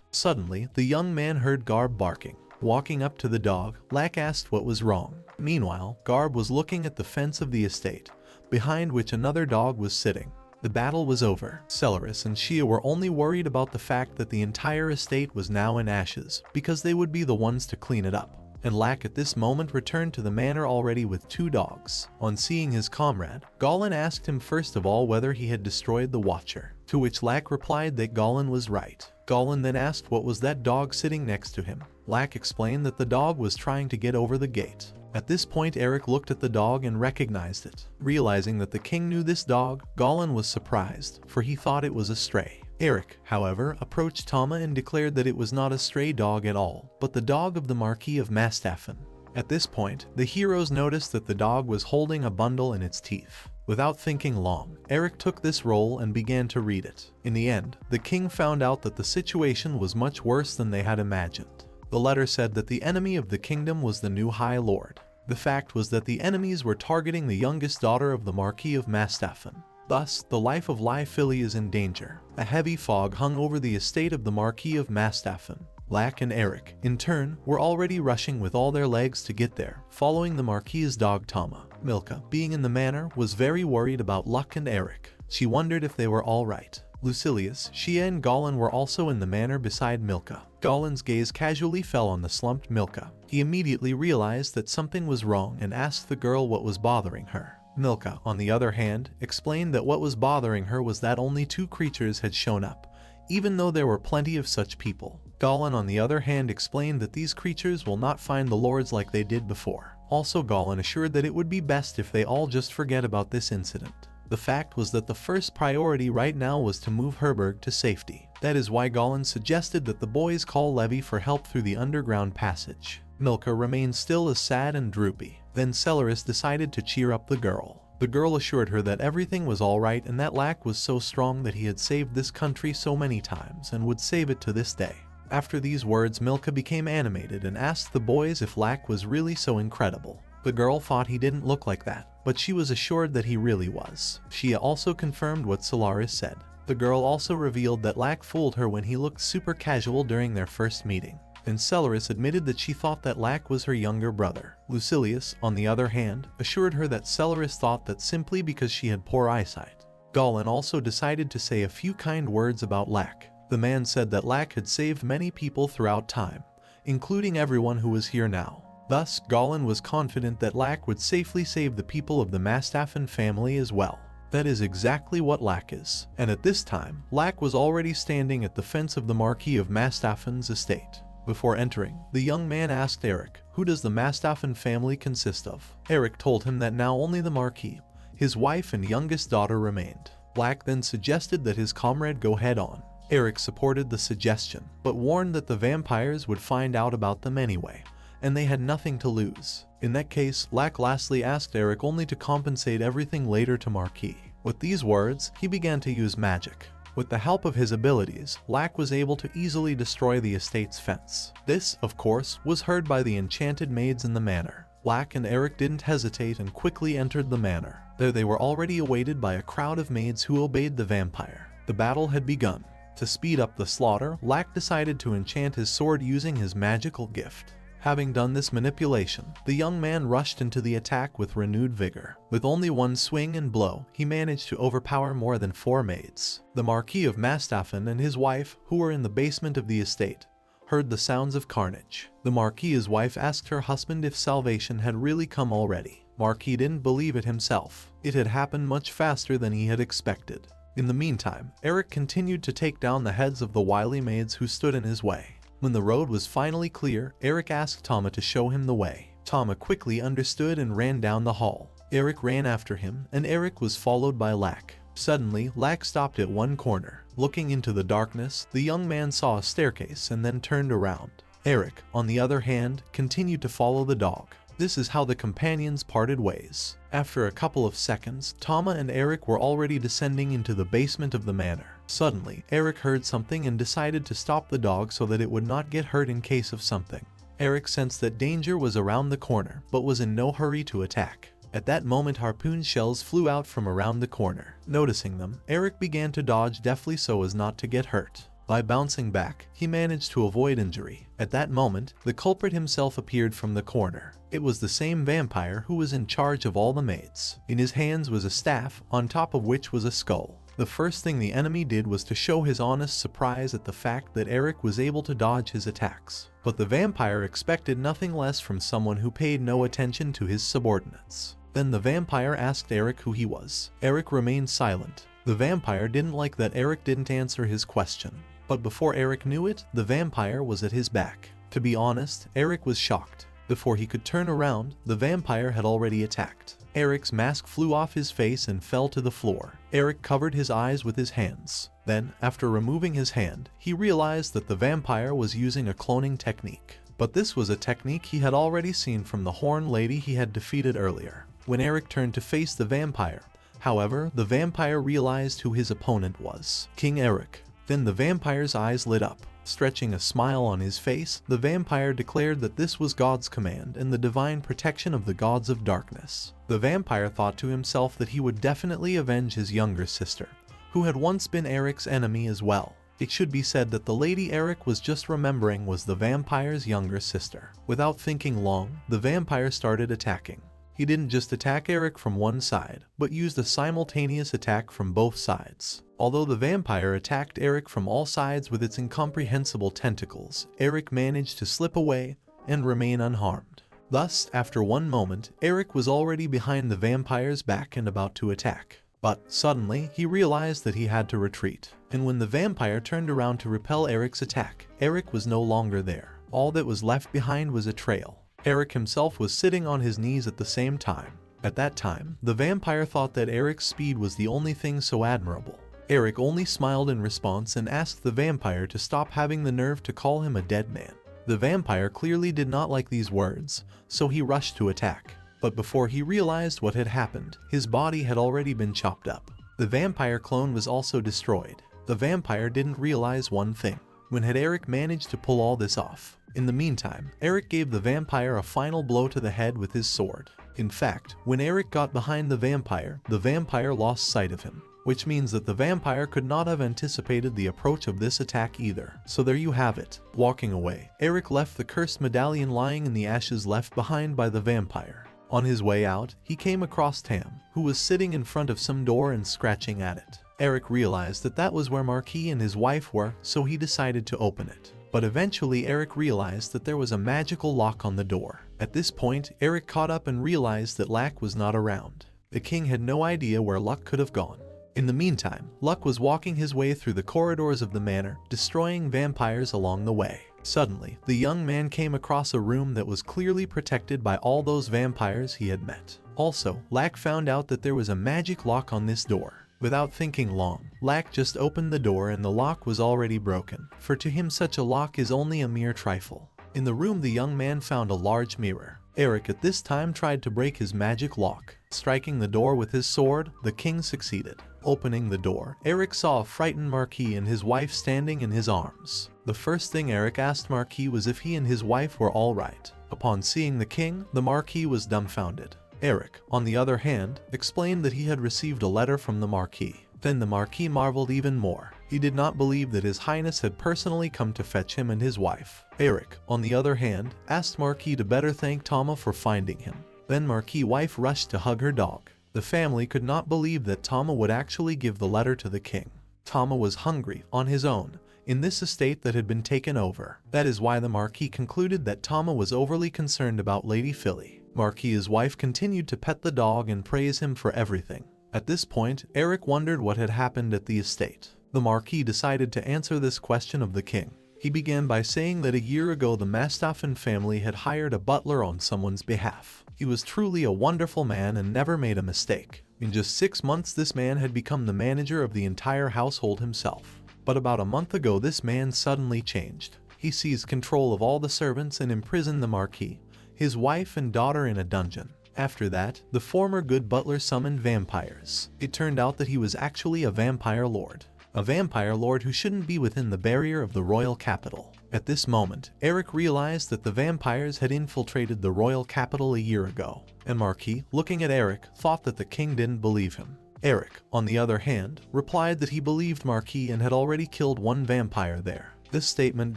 Suddenly, the young man heard Garb barking. Walking up to the dog, Lack asked what was wrong. Meanwhile, Garb was looking at the fence of the estate, behind which another dog was sitting. The battle was over. Celeris and Shia were only worried about the fact that the entire estate was now in ashes, because they would be the ones to clean it up. And Lack at this moment returned to the manor already with 2 dogs. On seeing his comrade, Goblin asked him first of all whether he had destroyed the Watcher, to which Lack replied that Goblin was right. Goblin then asked what was that dog sitting next to him. Lack explained that the dog was trying to get over the gate. At this point, Eric looked at the dog and recognized it. Realizing that the king knew this dog, Goblin was surprised, for he thought it was a stray. Eric, however, approached Tama and declared that it was not a stray dog at all, but the dog of the Marquis of Mastaffen. At this point, the heroes noticed that the dog was holding a bundle in its teeth. Without thinking long, Eric took this roll and began to read it. In the end, the king found out that the situation was much worse than they had imagined. The letter said that the enemy of the kingdom was the new High Lord. The fact was that the enemies were targeting the youngest daughter of the Marquis of Mastaffen. Thus, the life of Lai Fili is in danger. A heavy fog hung over the estate of the Marquis of Mastaffen. Lack and Eric, in turn, were already rushing with all their legs to get there, following the Marquis's dog Tama. Milka, being in the manor, was very worried about Luck and Eric. She wondered if they were all right. Lucilius, Shia and Goblin were also in the manor beside Milka. Goblin's gaze casually fell on the slumped Milka. He immediately realized that something was wrong and asked the girl what was bothering her. Milka, on the other hand, explained that what was bothering her was that only 2 creatures had shown up, even though there were plenty of such people. Goblin, on the other hand, explained that these creatures will not find the lords like they did before. Also, Goblin assured that it would be best if they all just forget about this incident. The fact was that the first priority right now was to move Herberg to safety. That is why Goblin suggested that the boys call Levy for help through the underground passage. Milka remained still as sad and droopy. Then Celeris decided to cheer up the girl. The girl assured her that everything was alright and that Lack was so strong that he had saved this country so many times and would save it to this day. After these words, Milka became animated and asked the boys if Lack was really so incredible. The girl thought he didn't look like that, but she was assured that he really was. Shia also confirmed what Solaris said. The girl also revealed that Lack fooled her when he looked super casual during their first meeting. Then Celeris admitted that she thought that Lack was her younger brother. Lucilius, on the other hand, assured her that Celeris thought that simply because she had poor eyesight. Goblin also decided to say a few kind words about Lack. The man said that Lack had saved many people throughout time, including everyone who was here now. Thus, Goblin was confident that Lack would safely save the people of the Mastaffen family as well. That is exactly what Lack is. And at this time, Lack was already standing at the fence of the Marquis of Mastaffen's estate. Before entering, the young man asked Eric, "Who does the Mastaffen family consist of?" Eric told him that now only the Marquis, his wife and youngest daughter remained. Lack then suggested that his comrade go head on. Eric supported the suggestion, but warned that the vampires would find out about them anyway, and they had nothing to lose. In that case, Lack lastly asked Eric only to compensate everything later to Marquis. With these words, he began to use magic. With the help of his abilities, Lack was able to easily destroy the estate's fence. This, of course, was heard by the enchanted maids in the manor. Lack and Eric didn't hesitate and quickly entered the manor. There they were already awaited by a crowd of maids who obeyed the vampire. The battle had begun. To speed up the slaughter, Lack decided to enchant his sword using his magical gift. Having done this manipulation, the young man rushed into the attack with renewed vigor. With only one swing and blow, he managed to overpower more than 4 maids. The Marquis of Mastaffen and his wife, who were in the basement of the estate, heard the sounds of carnage. The Marquis's wife asked her husband if salvation had really come already. Marquis didn't believe it himself. It had happened much faster than he had expected. In the meantime, Eric continued to take down the heads of the wily maids who stood in his way. When the road was finally clear, Eric asked Tama to show him the way. Tama quickly understood and ran down the hall. Eric ran after him, and Eric was followed by Lack. Suddenly, Lack stopped at one corner. Looking into the darkness, the young man saw a staircase and then turned around. Eric, on the other hand, continued to follow the dog. This is how the companions parted ways. After a couple of seconds, Tama and Eric were already descending into the basement of the manor. Suddenly, Eric heard something and decided to stop the dog so that it would not get hurt in case of something. Eric sensed that danger was around the corner, but was in no hurry to attack. At that moment, harpoon shells flew out from around the corner. Noticing them, Eric began to dodge deftly so as not to get hurt. By bouncing back, he managed to avoid injury. At that moment, the culprit himself appeared from the corner. It was the same vampire who was in charge of all the maids. In his hands was a staff, on top of which was a skull. The first thing the enemy did was to show his honest surprise at the fact that Eric was able to dodge his attacks. But the vampire expected nothing less from someone who paid no attention to his subordinates. Then the vampire asked Eric who he was. Eric remained silent. The vampire didn't like that Eric didn't answer his question. But before Eric knew it, the vampire was at his back. To be honest, Eric was shocked. Before he could turn around, the vampire had already attacked. Eric's mask flew off his face and fell to the floor. Eric covered his eyes with his hands. Then, after removing his hand, he realized that the vampire was using a cloning technique. But this was a technique he had already seen from the Horn Lady he had defeated earlier. When Eric turned to face the vampire, however, the vampire realized who his opponent was: King Eric. Then the vampire's eyes lit up. Stretching a smile on his face, the vampire declared that this was God's command and the divine protection of the gods of darkness. The vampire thought to himself that he would definitely avenge his younger sister, who had once been Eric's enemy as well. It should be said that the lady Eric was just remembering was the vampire's younger sister. Without thinking long, the vampire started attacking. He didn't just attack Eric from one side, but used a simultaneous attack from both sides. Although the vampire attacked Eric from all sides with its incomprehensible tentacles, Eric managed to slip away and remain unharmed. Thus, after one moment, Eric was already behind the vampire's back and about to attack. But suddenly, he realized that he had to retreat. And when the vampire turned around to repel Eric's attack, Eric was no longer there. All that was left behind was a trail. Eric himself was sitting on his knees at the same time. At that time, the vampire thought that Eric's speed was the only thing so admirable. Eric only smiled in response and asked the vampire to stop having the nerve to call him a dead man. The vampire clearly did not like these words, so he rushed to attack. But before he realized what had happened, his body had already been chopped up. The vampire clone was also destroyed. The vampire didn't realize one thing. When had Eric managed to pull all this off? In the meantime, Eric gave the vampire a final blow to the head with his sword. In fact, when Eric got behind the vampire lost sight of him, which means that the vampire could not have anticipated the approach of this attack either. So there you have it. Walking away, Eric left the cursed medallion lying in the ashes left behind by the vampire. On his way out, he came across Tam, who was sitting in front of some door and scratching at it. Eric realized that that was where Marquis and his wife were, so he decided to open it. But eventually Eric realized that there was a magical lock on the door. At this point, Eric caught up and realized that Luck was not around. The king had no idea where Luck could have gone. In the meantime, Luck was walking his way through the corridors of the manor, destroying vampires along the way. Suddenly, the young man came across a room that was clearly protected by all those vampires he had met. Also, Luck found out that there was a magic lock on this door. Without thinking long, Luck just opened the door and the lock was already broken, for to him such a lock is only a mere trifle. In the room the young man found a large mirror. Eric at this time tried to break his magic lock. Striking the door with his sword, the king succeeded. Opening the door, Eric saw a frightened Marquis and his wife standing in his arms. The first thing Eric asked Marquis was if he and his wife were all right. Upon seeing the king, the Marquis was dumbfounded. Eric, on the other hand, explained that he had received a letter from the Marquis. Then the Marquis marveled even more. He did not believe that His Highness had personally come to fetch him and his wife. Eric, on the other hand, asked Marquis to better thank Tama for finding him. Then Marquis' wife rushed to hug her dog. The family could not believe that Tama would actually give the letter to the king. Tama was hungry, on his own, in this estate that had been taken over. That is why the Marquis concluded that Tama was overly concerned about Lady Philly. Marquis' wife continued to pet the dog and praise him for everything. At this point, Eric wondered what had happened at the estate. The Marquis decided to answer this question of the king. He began by saying that a year ago the Mastaffen family had hired a butler on someone's behalf. He was truly a wonderful man and never made a mistake. In just 6 months this man had become the manager of the entire household himself. But about a month ago this man suddenly changed. He seized control of all the servants and imprisoned the Marquis, his wife and daughter in a dungeon. After that, the former good butler summoned vampires. It turned out that he was actually a vampire lord. A vampire lord who shouldn't be within the barrier of the royal capital. At this moment, Eric realized that the vampires had infiltrated the royal capital a year ago. And Marquis, looking at Eric, thought that the king didn't believe him. Eric, on the other hand, replied that he believed Marquis and had already killed one vampire there. This statement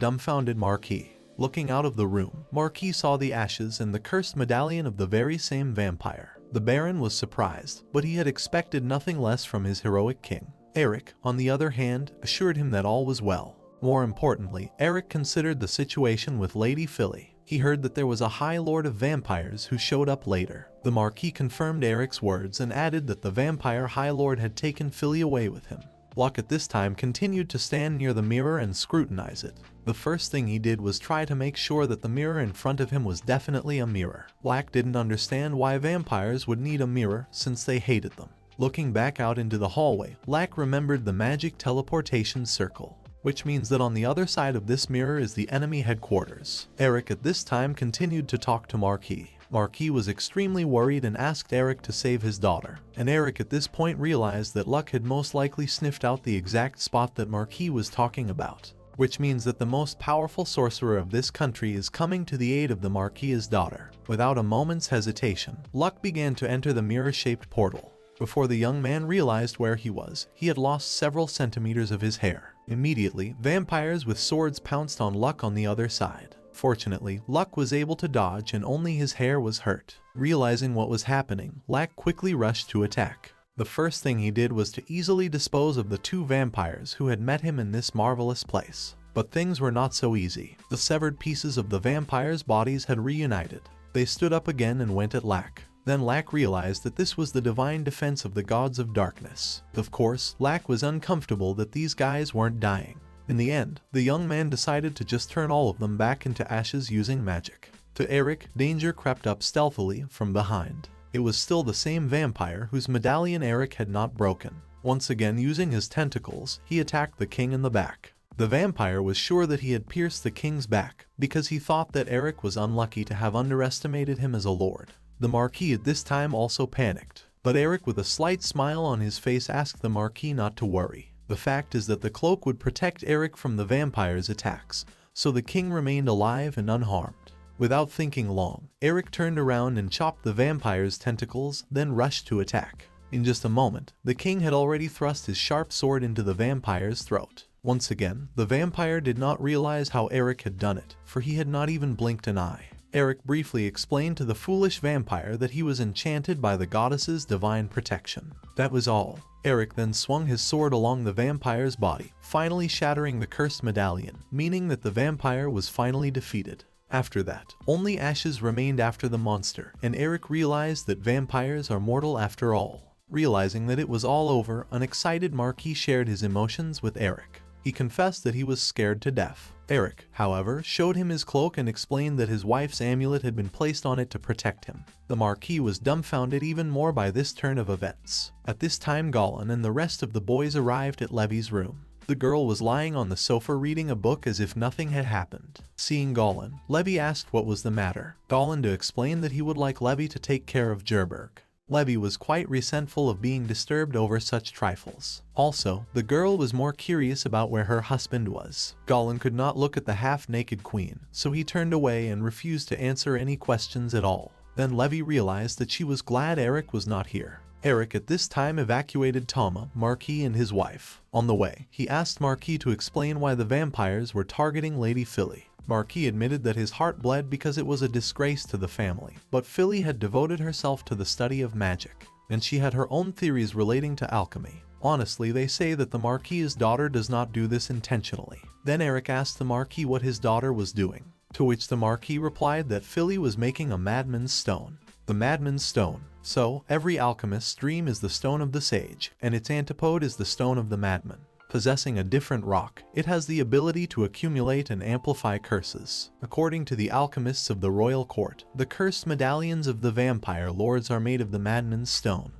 dumbfounded Marquis. Looking out of the room, Marquis saw the ashes and the cursed medallion of the very same vampire. The Baron was surprised, but he had expected nothing less from his heroic king. Eric, on the other hand, assured him that all was well. More importantly, Eric considered the situation with Lady Philly. He heard that there was a High Lord of Vampires who showed up later. The Marquis confirmed Eric's words and added that the Vampire High Lord had taken Philly away with him. Luck at this time continued to stand near the mirror and scrutinize it. The first thing he did was try to make sure that the mirror in front of him was definitely a mirror. Luck didn't understand why vampires would need a mirror since they hated them. Looking back out into the hallway, Luck remembered the magic teleportation circle, which means that on the other side of this mirror is the enemy headquarters. Eric at this time continued to talk to Marquis. Marquis was extremely worried and asked Eric to save his daughter, and Eric at this point realized that Luck had most likely sniffed out the exact spot that Marquis was talking about, which means that the most powerful sorcerer of this country is coming to the aid of the Marquis's daughter. Without a moment's hesitation, Luck began to enter the mirror-shaped portal. Before the young man realized where he was, he had lost several centimeters of his hair. Immediately, vampires with swords pounced on Luck on the other side. Fortunately, Luck was able to dodge and only his hair was hurt. Realizing what was happening, Luck quickly rushed to attack. The first thing he did was to easily dispose of the two vampires who had met him in this marvelous place. But things were not so easy. The severed pieces of the vampires' bodies had reunited. They stood up again and went at Luck. Then Luck realized that this was the divine defense of the gods of darkness. Of course, Luck was uncomfortable that these guys weren't dying. In the end, the young man decided to just turn all of them back into ashes using magic. To Eric, danger crept up stealthily from behind. It was still the same vampire whose medallion Eric had not broken. Once again using his tentacles, he attacked the king in the back. The vampire was sure that he had pierced the king's back because he thought that Eric was unlucky to have underestimated him as a lord. The Marquis at this time also panicked, but Eric with a slight smile on his face asked the Marquis not to worry. The fact is that the cloak would protect Eric from the vampire's attacks, so the king remained alive and unharmed. Without thinking long, Eric turned around and chopped the vampire's tentacles, then rushed to attack. In just a moment, the king had already thrust his sharp sword into the vampire's throat. Once again, the vampire did not realize how Eric had done it, for he had not even blinked an eye. Eric briefly explained to the foolish vampire that he was enchanted by the goddess's divine protection. That was all. Eric then swung his sword along the vampire's body, finally shattering the cursed medallion, meaning that the vampire was finally defeated. After that, only ashes remained after the monster, and Eric realized that vampires are mortal after all. Realizing that it was all over, an excited Marquis shared his emotions with Eric. He confessed that he was scared to death. Eric, however, showed him his cloak and explained that his wife's amulet had been placed on it to protect him. The Marquis was dumbfounded even more by this turn of events. At this time, Goblin and the rest of the boys arrived at Levy's room. The girl was lying on the sofa reading a book as if nothing had happened. Seeing Goblin, Levy asked what was the matter. Goblin to explain that he would like Levy to take care of Gerberg. Levy was quite resentful of being disturbed over such trifles. Also, the girl was more curious about where her husband was. Goblin could not look at the half-naked queen, so he turned away and refused to answer any questions at all. Then Levy realized that she was glad Eric was not here. Eric at this time evacuated Toma, Marquis and his wife. On the way, he asked Marquis to explain why the vampires were targeting Lady Philly. Marquis admitted that his heart bled because it was a disgrace to the family, but Philly had devoted herself to the study of magic, and she had her own theories relating to alchemy. Honestly, they say that the Marquis's daughter does not do this intentionally. Then Eric asked the Marquis what his daughter was doing, to which the Marquis replied that Philly was making a madman's stone. The madman's stone. So, every alchemist's dream is the stone of the sage, and its antipode is the stone of the madman. Possessing a different rock, it has the ability to accumulate and amplify curses. According to the alchemists of the royal court, the cursed medallions of the vampire lords are made of the madman's stone.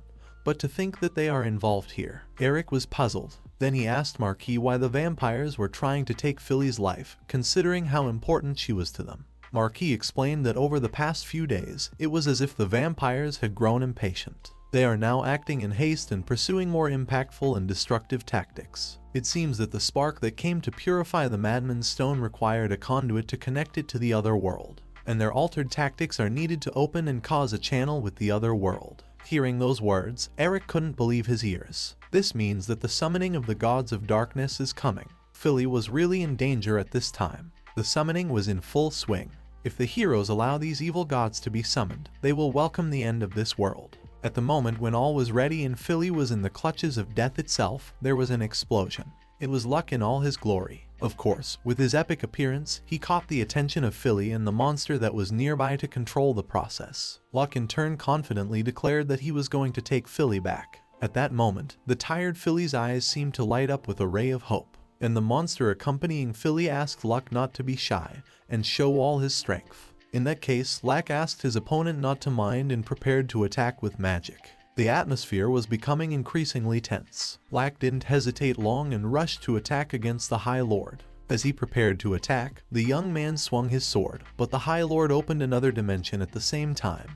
But to think that they are involved here, Eric was puzzled. Then he asked Marquis why the vampires were trying to take Philly's life, considering how important she was to them. Marquis explained that over the past few days, it was as if the vampires had grown impatient. They are now acting in haste and pursuing more impactful and destructive tactics. It seems that the spark that came to purify the madman's stone required a conduit to connect it to the other world, and their altered tactics are needed to open and cause a channel with the other world. Hearing those words, Eric couldn't believe his ears. This means that the summoning of the gods of darkness is coming. Philly was really in danger at this time. The summoning was in full swing. If the heroes allow these evil gods to be summoned, they will welcome the end of this world. At the moment when all was ready and Philly was in the clutches of death itself, there was an explosion. It was Luck in all his glory. Of course, with his epic appearance, he caught the attention of Philly and the monster that was nearby to control the process. Luck in turn confidently declared that he was going to take Philly back. At that moment, the tired filly's eyes seemed to light up with a ray of hope, and the monster accompanying Philly asked Luck not to be shy and show all his strength. In that case, Lack asked his opponent not to mind and prepared to attack with magic. The atmosphere was becoming increasingly tense. Lack didn't hesitate long and rushed to attack against the High Lord. As he prepared to attack, the young man swung his sword, but the High Lord opened another dimension at the same time,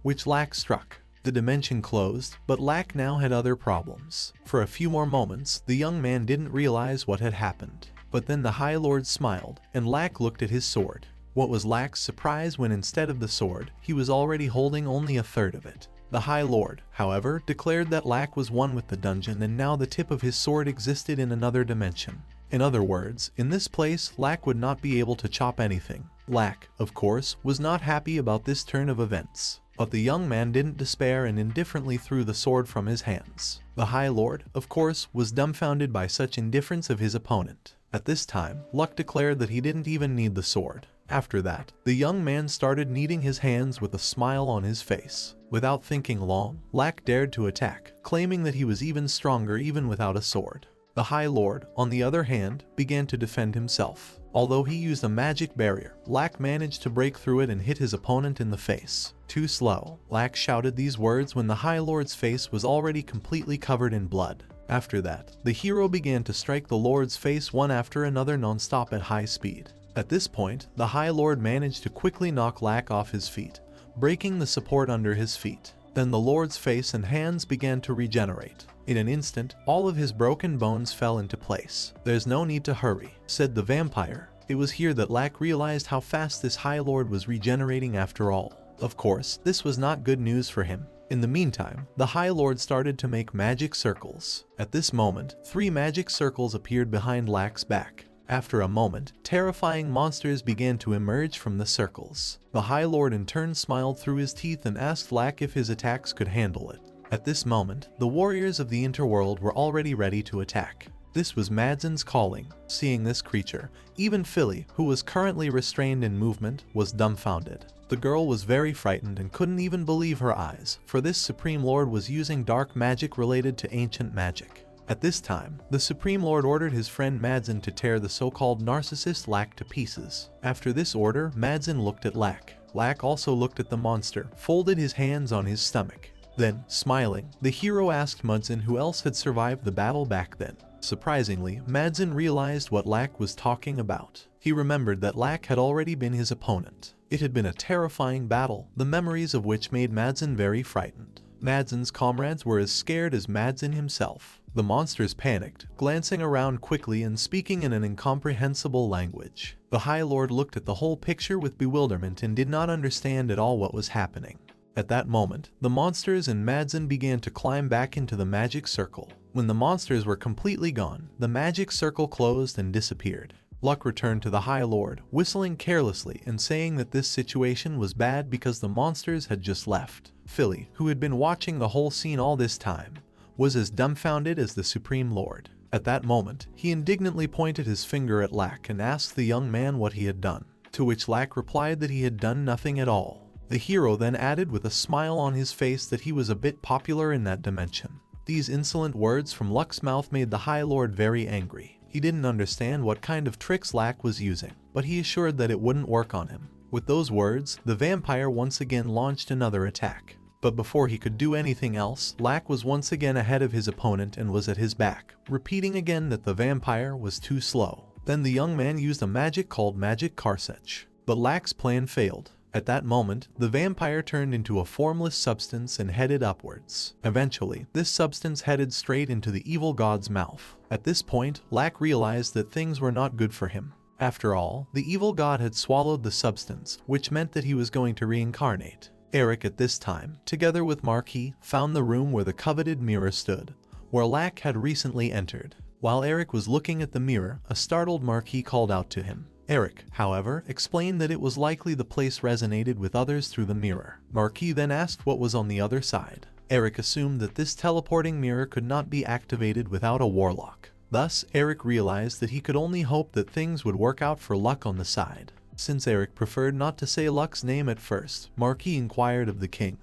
which Lack struck. The dimension closed, but Lack now had other problems. For a few more moments, the young man didn't realize what had happened. But then the High Lord smiled, and Lack looked at his sword. What was Lack's surprise when instead of the sword, he was already holding only a third of it. The High Lord, however, declared that Lack was one with the dungeon and now the tip of his sword existed in another dimension. In other words, in this place, Lack would not be able to chop anything. Lack, of course, was not happy about this turn of events. But the young man didn't despair and indifferently threw the sword from his hands. The High Lord, of course, was dumbfounded by such indifference of his opponent. At this time, Luck declared that he didn't even need the sword. After that, the young man started kneading his hands with a smile on his face. Without thinking long, Lack dared to attack, claiming that he was even stronger even without a sword. The High Lord, on the other hand, began to defend himself. Although he used a magic barrier, Lack managed to break through it and hit his opponent in the face. Too slow. Lack shouted these words when the High Lord's face was already completely covered in blood. After that, the hero began to strike the Lord's face one after another non-stop at high speed. At this point, the High Lord managed to quickly knock Lack off his feet, breaking the support under his feet. Then the Lord's face and hands began to regenerate. In an instant, all of his broken bones fell into place. "There's no need to hurry," said the vampire. It was here that Lack realized how fast this High Lord was regenerating after all. Of course, this was not good news for him. In the meantime, the High Lord started to make magic circles. At this moment, 3 magic circles appeared behind Lack's back. After a moment, terrifying monsters began to emerge from the circles. The High Lord in turn smiled through his teeth and asked Lack if his attacks could handle it. At this moment, the warriors of the interworld were already ready to attack. This was Madsen's calling. Seeing this creature, even Philly, who was currently restrained in movement, was dumbfounded. The girl was very frightened and couldn't even believe her eyes, for this Supreme Lord was using dark magic related to ancient magic. At this time, the Supreme Lord ordered his friend Madsen to tear the so-called narcissist Lack to pieces. After this order, Madsen looked at Lack. Lack also looked at the monster, folded his hands on his stomach. Then, smiling, the hero asked Madsen who else had survived the battle back then. Surprisingly, Madsen realized what Lack was talking about. He remembered that Lack had already been his opponent. It had been a terrifying battle, the memories of which made Madsen very frightened. Madsen's comrades were as scared as Madsen himself. The monsters panicked, glancing around quickly and speaking in an incomprehensible language. The High Lord looked at the whole picture with bewilderment and did not understand at all what was happening. At that moment, the monsters and Madsen began to climb back into the magic circle. When the monsters were completely gone, the magic circle closed and disappeared. Luck returned to the High Lord, whistling carelessly and saying that this situation was bad because the monsters had just left. Philly, who had been watching the whole scene all this time, was as dumbfounded as the Supreme Lord. At that moment, he indignantly pointed his finger at Lack and asked the young man what he had done, to which Lack replied that he had done nothing at all. The hero then added with a smile on his face that he was a bit popular in that dimension. These insolent words from Luck's mouth made the High Lord very angry. He didn't understand what kind of tricks Lack was using, but he assured that it wouldn't work on him. With those words, the vampire once again launched another attack. But before he could do anything else, Lack was once again ahead of his opponent and was at his back, repeating again that the vampire was too slow. Then the young man used a magic called Magic Karsech. But Lack's plan failed. At that moment, the vampire turned into a formless substance and headed upwards. Eventually, this substance headed straight into the evil god's mouth. At this point, Lack realized that things were not good for him. After all, the evil god had swallowed the substance, which meant that he was going to reincarnate. Eric at this time, together with Marquis, found the room where the coveted mirror stood, where Lack had recently entered. While Eric was looking at the mirror, a startled Marquis called out to him. Eric, however, explained that it was likely the place resonated with others through the mirror. Marquis then asked what was on the other side. Eric assumed that this teleporting mirror could not be activated without a warlock. Thus, Eric realized that he could only hope that things would work out for Luck on the side. Since Eric preferred not to say Luck's name at first, Marquis inquired of the king,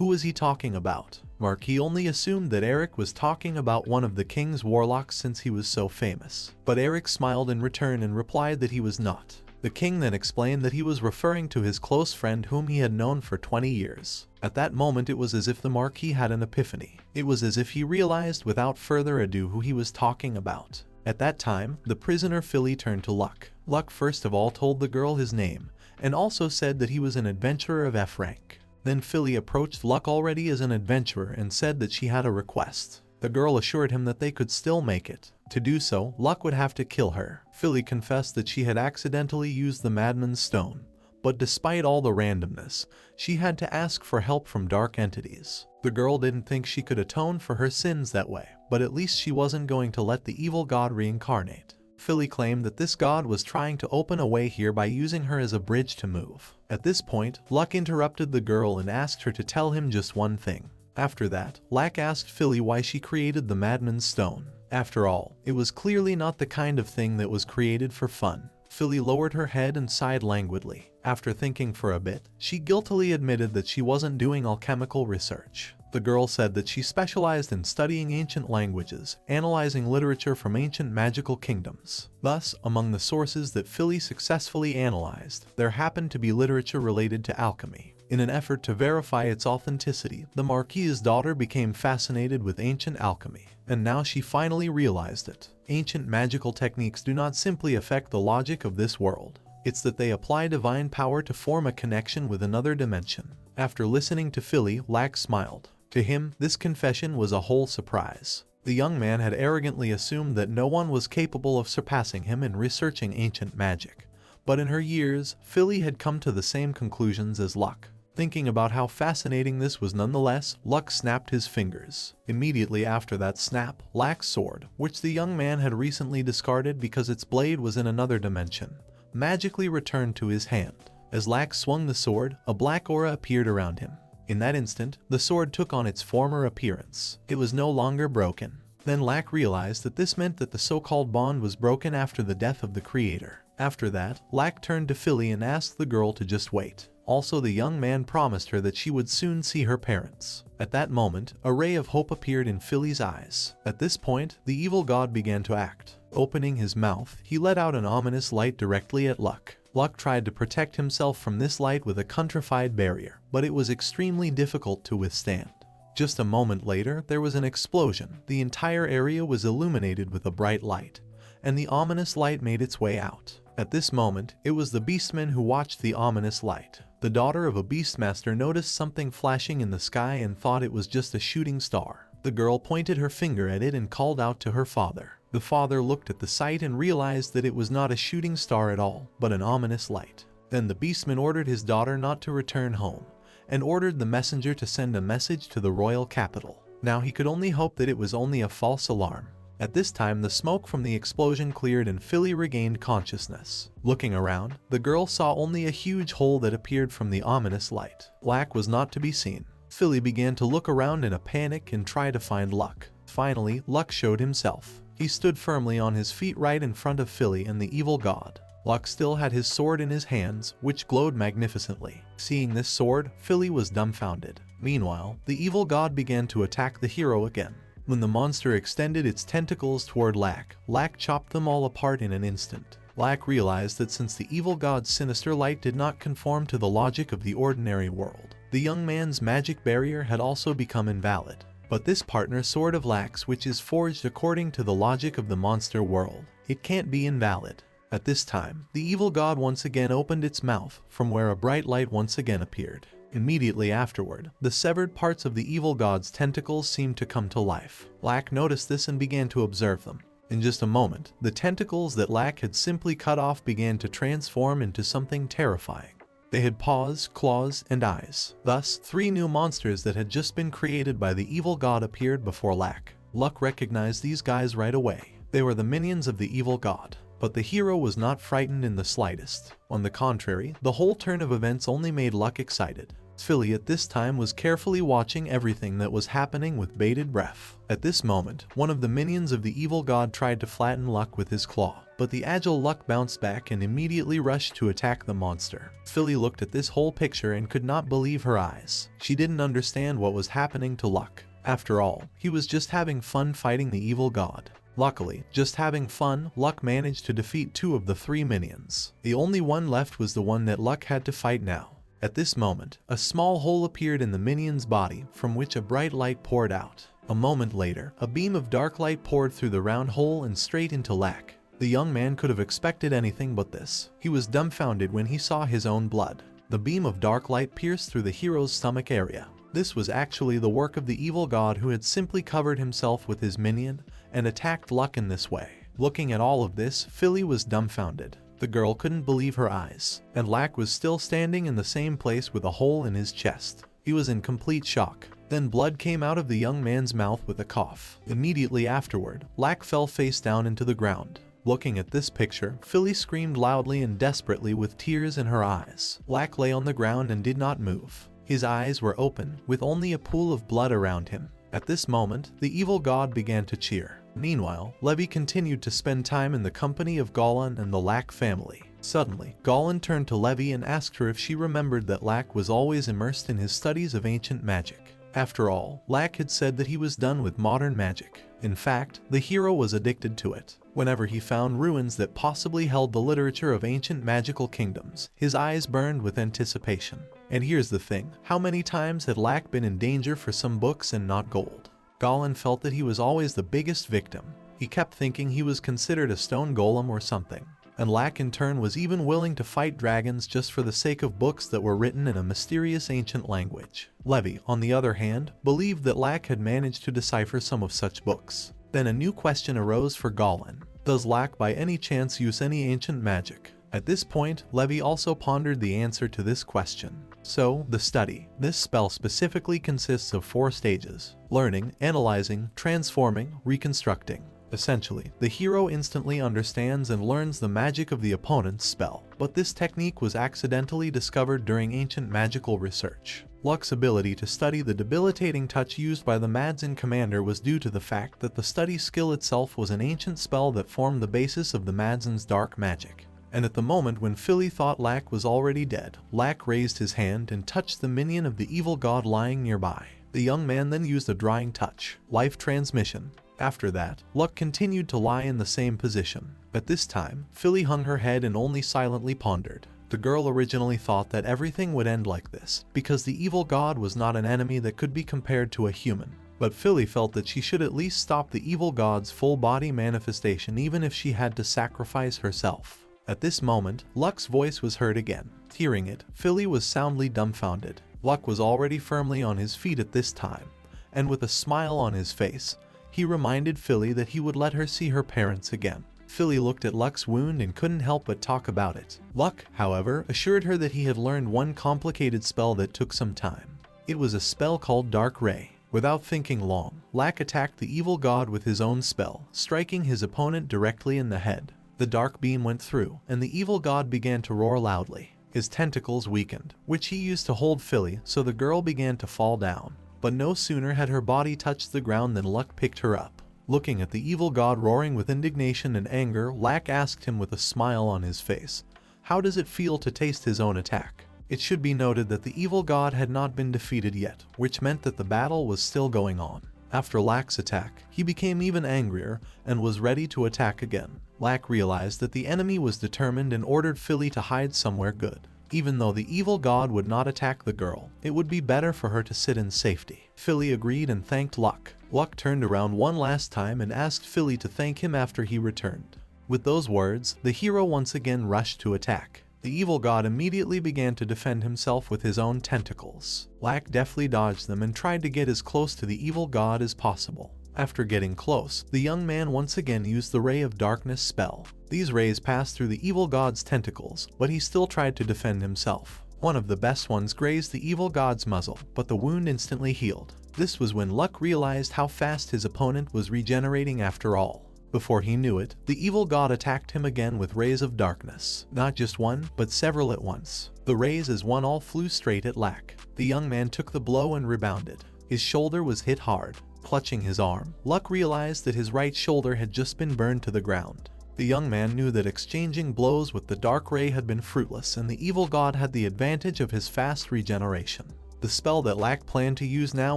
Who was he talking about? Marquis only assumed that Eric was talking about one of the king's warlocks since he was so famous. But Eric smiled in return and replied that he was not. The king then explained that he was referring to his close friend whom he had known for 20 years. At that moment it was as if the Marquis had an epiphany. It was as if he realized without further ado who he was talking about. At that time, the prisoner Philly turned to Luck. Luck first of all told the girl his name, and also said that he was an adventurer of F rank. Then Philly approached Luck already as an adventurer and said that she had a request. The girl assured him that they could still make it. To do so, Luck would have to kill her. Philly confessed that she had accidentally used the Madman's Stone, but despite all the randomness, she had to ask for help from dark entities. The girl didn't think she could atone for her sins that way, but at least she wasn't going to let the evil god reincarnate. Philly claimed that this god was trying to open a way here by using her as a bridge to move. At this point, Luck interrupted the girl and asked her to tell him just one thing. After that, Luck asked Philly why she created the Madman's Stone. After all, it was clearly not the kind of thing that was created for fun. Philly lowered her head and sighed languidly. After thinking for a bit, she guiltily admitted that she wasn't doing alchemical research. The girl said that she specialized in studying ancient languages, analyzing literature from ancient magical kingdoms. Thus, among the sources that Philly successfully analyzed, there happened to be literature related to alchemy. In an effort to verify its authenticity, the Marquis's daughter became fascinated with ancient alchemy, and now she finally realized it. Ancient magical techniques do not simply affect the logic of this world. It's that they apply divine power to form a connection with another dimension. After listening to Philly, Lack smiled. To him, this confession was a whole surprise. The young man had arrogantly assumed that no one was capable of surpassing him in researching ancient magic. But in her years, Philly had come to the same conclusions as Luck. Thinking about how fascinating this was nonetheless, Luck snapped his fingers. Immediately after that snap, Lack's sword, which the young man had recently discarded because its blade was in another dimension, magically returned to his hand. As Lack swung the sword, a black aura appeared around him. In that instant, the sword took on its former appearance. It was no longer broken. Then Lack realized that this meant that the so-called bond was broken after the death of the creator. After that, Lack turned to Philly and asked the girl to just wait. Also, the young man promised her that she would soon see her parents. At that moment, a ray of hope appeared in Philly's eyes. At this point, the evil god began to act. Opening his mouth, he let out an ominous light directly at Luck. Luck tried to protect himself from this light with a countrified barrier, but it was extremely difficult to withstand. Just a moment later, there was an explosion. The entire area was illuminated with a bright light, and the ominous light made its way out. At this moment, it was the beastman who watched the ominous light. The daughter of a beastmaster noticed something flashing in the sky and thought it was just a shooting star. The girl pointed her finger at it and called out to her father. The father looked at the sight and realized that it was not a shooting star at all, but an ominous light. Then the beastman ordered his daughter not to return home, and ordered the messenger to send a message to the royal capital. Now he could only hope that it was only a false alarm. At this time, the smoke from the explosion cleared and Philly regained consciousness. Looking around, the girl saw only a huge hole that appeared from the ominous light. Lack was not to be seen. Philly began to look around in a panic and try to find Luck. Finally, Luck showed himself. He stood firmly on his feet right in front of Philly and the evil god. Luck still had his sword in his hands, which glowed magnificently. Seeing this sword, Philly was dumbfounded. Meanwhile, the evil god began to attack the hero again. When the monster extended its tentacles toward Lack, Lack chopped them all apart in an instant. Lack realized that since the evil god's sinister light did not conform to the logic of the ordinary world, the young man's magic barrier had also become invalid. But this partner sword of Lack's, which is forged according to the logic of the monster world, it can't be invalid. At this time, the evil god once again opened its mouth, from where a bright light once again appeared. Immediately afterward, the severed parts of the evil god's tentacles seemed to come to life. Lack noticed this and began to observe them. In just a moment, the tentacles that Lack had simply cut off began to transform into something terrifying. They had paws, claws, and eyes. Thus, 3 new monsters that had just been created by the evil god appeared before Lack. Luck recognized these guys right away. They were the minions of the evil god. But the hero was not frightened in the slightest. On the contrary, the whole turn of events only made Luck excited. Philly at this time was carefully watching everything that was happening with bated breath. At this moment, one of the minions of the evil god tried to flatten Luck with his claw, but the agile Luck bounced back and immediately rushed to attack the monster. Philly looked at this whole picture and could not believe her eyes. She didn't understand what was happening to Luck. After all, he was just having fun fighting the evil god. Luckily, just having fun, Luck managed to defeat 2 of the 3 minions. The only one left was the one that Luck had to fight now. At this moment, a small hole appeared in the minion's body, from which a bright light poured out. A moment later, a beam of dark light poured through the round hole and straight into Luck. The young man could have expected anything but this. He was dumbfounded when he saw his own blood. The beam of dark light pierced through the hero's stomach area. This was actually the work of the evil god who had simply covered himself with his minion and attacked Luck in this way. Looking at all of this, Philly was dumbfounded. The girl couldn't believe her eyes, and Luck was still standing in the same place with a hole in his chest. He was in complete shock. Then blood came out of the young man's mouth with a cough. Immediately afterward, Luck fell face down into the ground. Looking at this picture, Philly screamed loudly and desperately with tears in her eyes. Luck lay on the ground and did not move. His eyes were open, with only a pool of blood around him. At this moment, the evil god began to cheer. Meanwhile, Levi continued to spend time in the company of Goblin and the Luck family. Suddenly, Goblin turned to Levi and asked her if she remembered that Luck was always immersed in his studies of ancient magic. After all, Luck had said that he was done with modern magic. In fact, the hero was addicted to it. Whenever he found ruins that possibly held the literature of ancient magical kingdoms, his eyes burned with anticipation. And here's the thing, how many times had Luck been in danger for some books and not gold? Goblin felt that he was always the biggest victim. He kept thinking he was considered a stone golem or something. And Luck in turn was even willing to fight dragons just for the sake of books that were written in a mysterious ancient language. Levi, on the other hand, believed that Luck had managed to decipher some of such books. Then a new question arose for Goblin. Does Luck by any chance use any ancient magic? At this point, Levi also pondered the answer to this question. So, the study. This spell specifically consists of 4 stages: learning, analyzing, transforming, reconstructing. Essentially, the hero instantly understands and learns the magic of the opponent's spell, but this technique was accidentally discovered during ancient magical research. Luck's ability to study the debilitating touch used by the Madzin commander was due to the fact that the study skill itself was an ancient spell that formed the basis of the Madzin's dark magic. And at the moment when Philly thought Luck was already dead, Luck raised his hand and touched the minion of the evil god lying nearby. The young man then used a drying touch, life transmission. After that, Luck continued to lie in the same position. At this time, Philly hung her head and only silently pondered. The girl originally thought that everything would end like this, because the evil god was not an enemy that could be compared to a human. But Philly felt that she should at least stop the evil god's full-body manifestation even if she had to sacrifice herself. At this moment, Luck's voice was heard again. Hearing it, Philly was soundly dumbfounded. Luck was already firmly on his feet at this time, and with a smile on his face, he reminded Philly that he would let her see her parents again. Philly looked at Luck's wound and couldn't help but talk about it. Luck, however, assured her that he had learned one complicated spell that took some time. It was a spell called Dark Ray. Without thinking long, Luck attacked the evil god with his own spell, striking his opponent directly in the head. The dark beam went through, and the evil god began to roar loudly. His tentacles weakened, which he used to hold Philly, so the girl began to fall down. But no sooner had her body touched the ground than Luck picked her up. Looking at the evil god roaring with indignation and anger, Luck asked him with a smile on his face, how does it feel to taste his own attack? It should be noted that the evil god had not been defeated yet, which meant that the battle was still going on. After Luck's attack, he became even angrier and was ready to attack again. Luck realized that the enemy was determined and ordered Philly to hide somewhere good. Even though the evil god would not attack the girl, it would be better for her to sit in safety. Philly agreed and thanked Luck. Luck turned around one last time and asked Philly to thank him after he returned. With those words, the hero once again rushed to attack. The evil god immediately began to defend himself with his own tentacles. Luck deftly dodged them and tried to get as close to the evil god as possible. After getting close, the young man once again used the Ray of Darkness spell. These rays passed through the evil god's tentacles, but he still tried to defend himself. One of the best ones grazed the evil god's muzzle, but the wound instantly healed. This was when Luck realized how fast his opponent was regenerating after all. Before he knew it, the evil god attacked him again with rays of darkness. Not just one, but several at once. The rays as one all flew straight at Luck. The young man took the blow and rebounded. His shoulder was hit hard. Clutching his arm, Luck realized that his right shoulder had just been burned to the ground. The young man knew that exchanging blows with the dark ray had been fruitless, and the evil god had the advantage of his fast regeneration. The spell that Lack planned to use now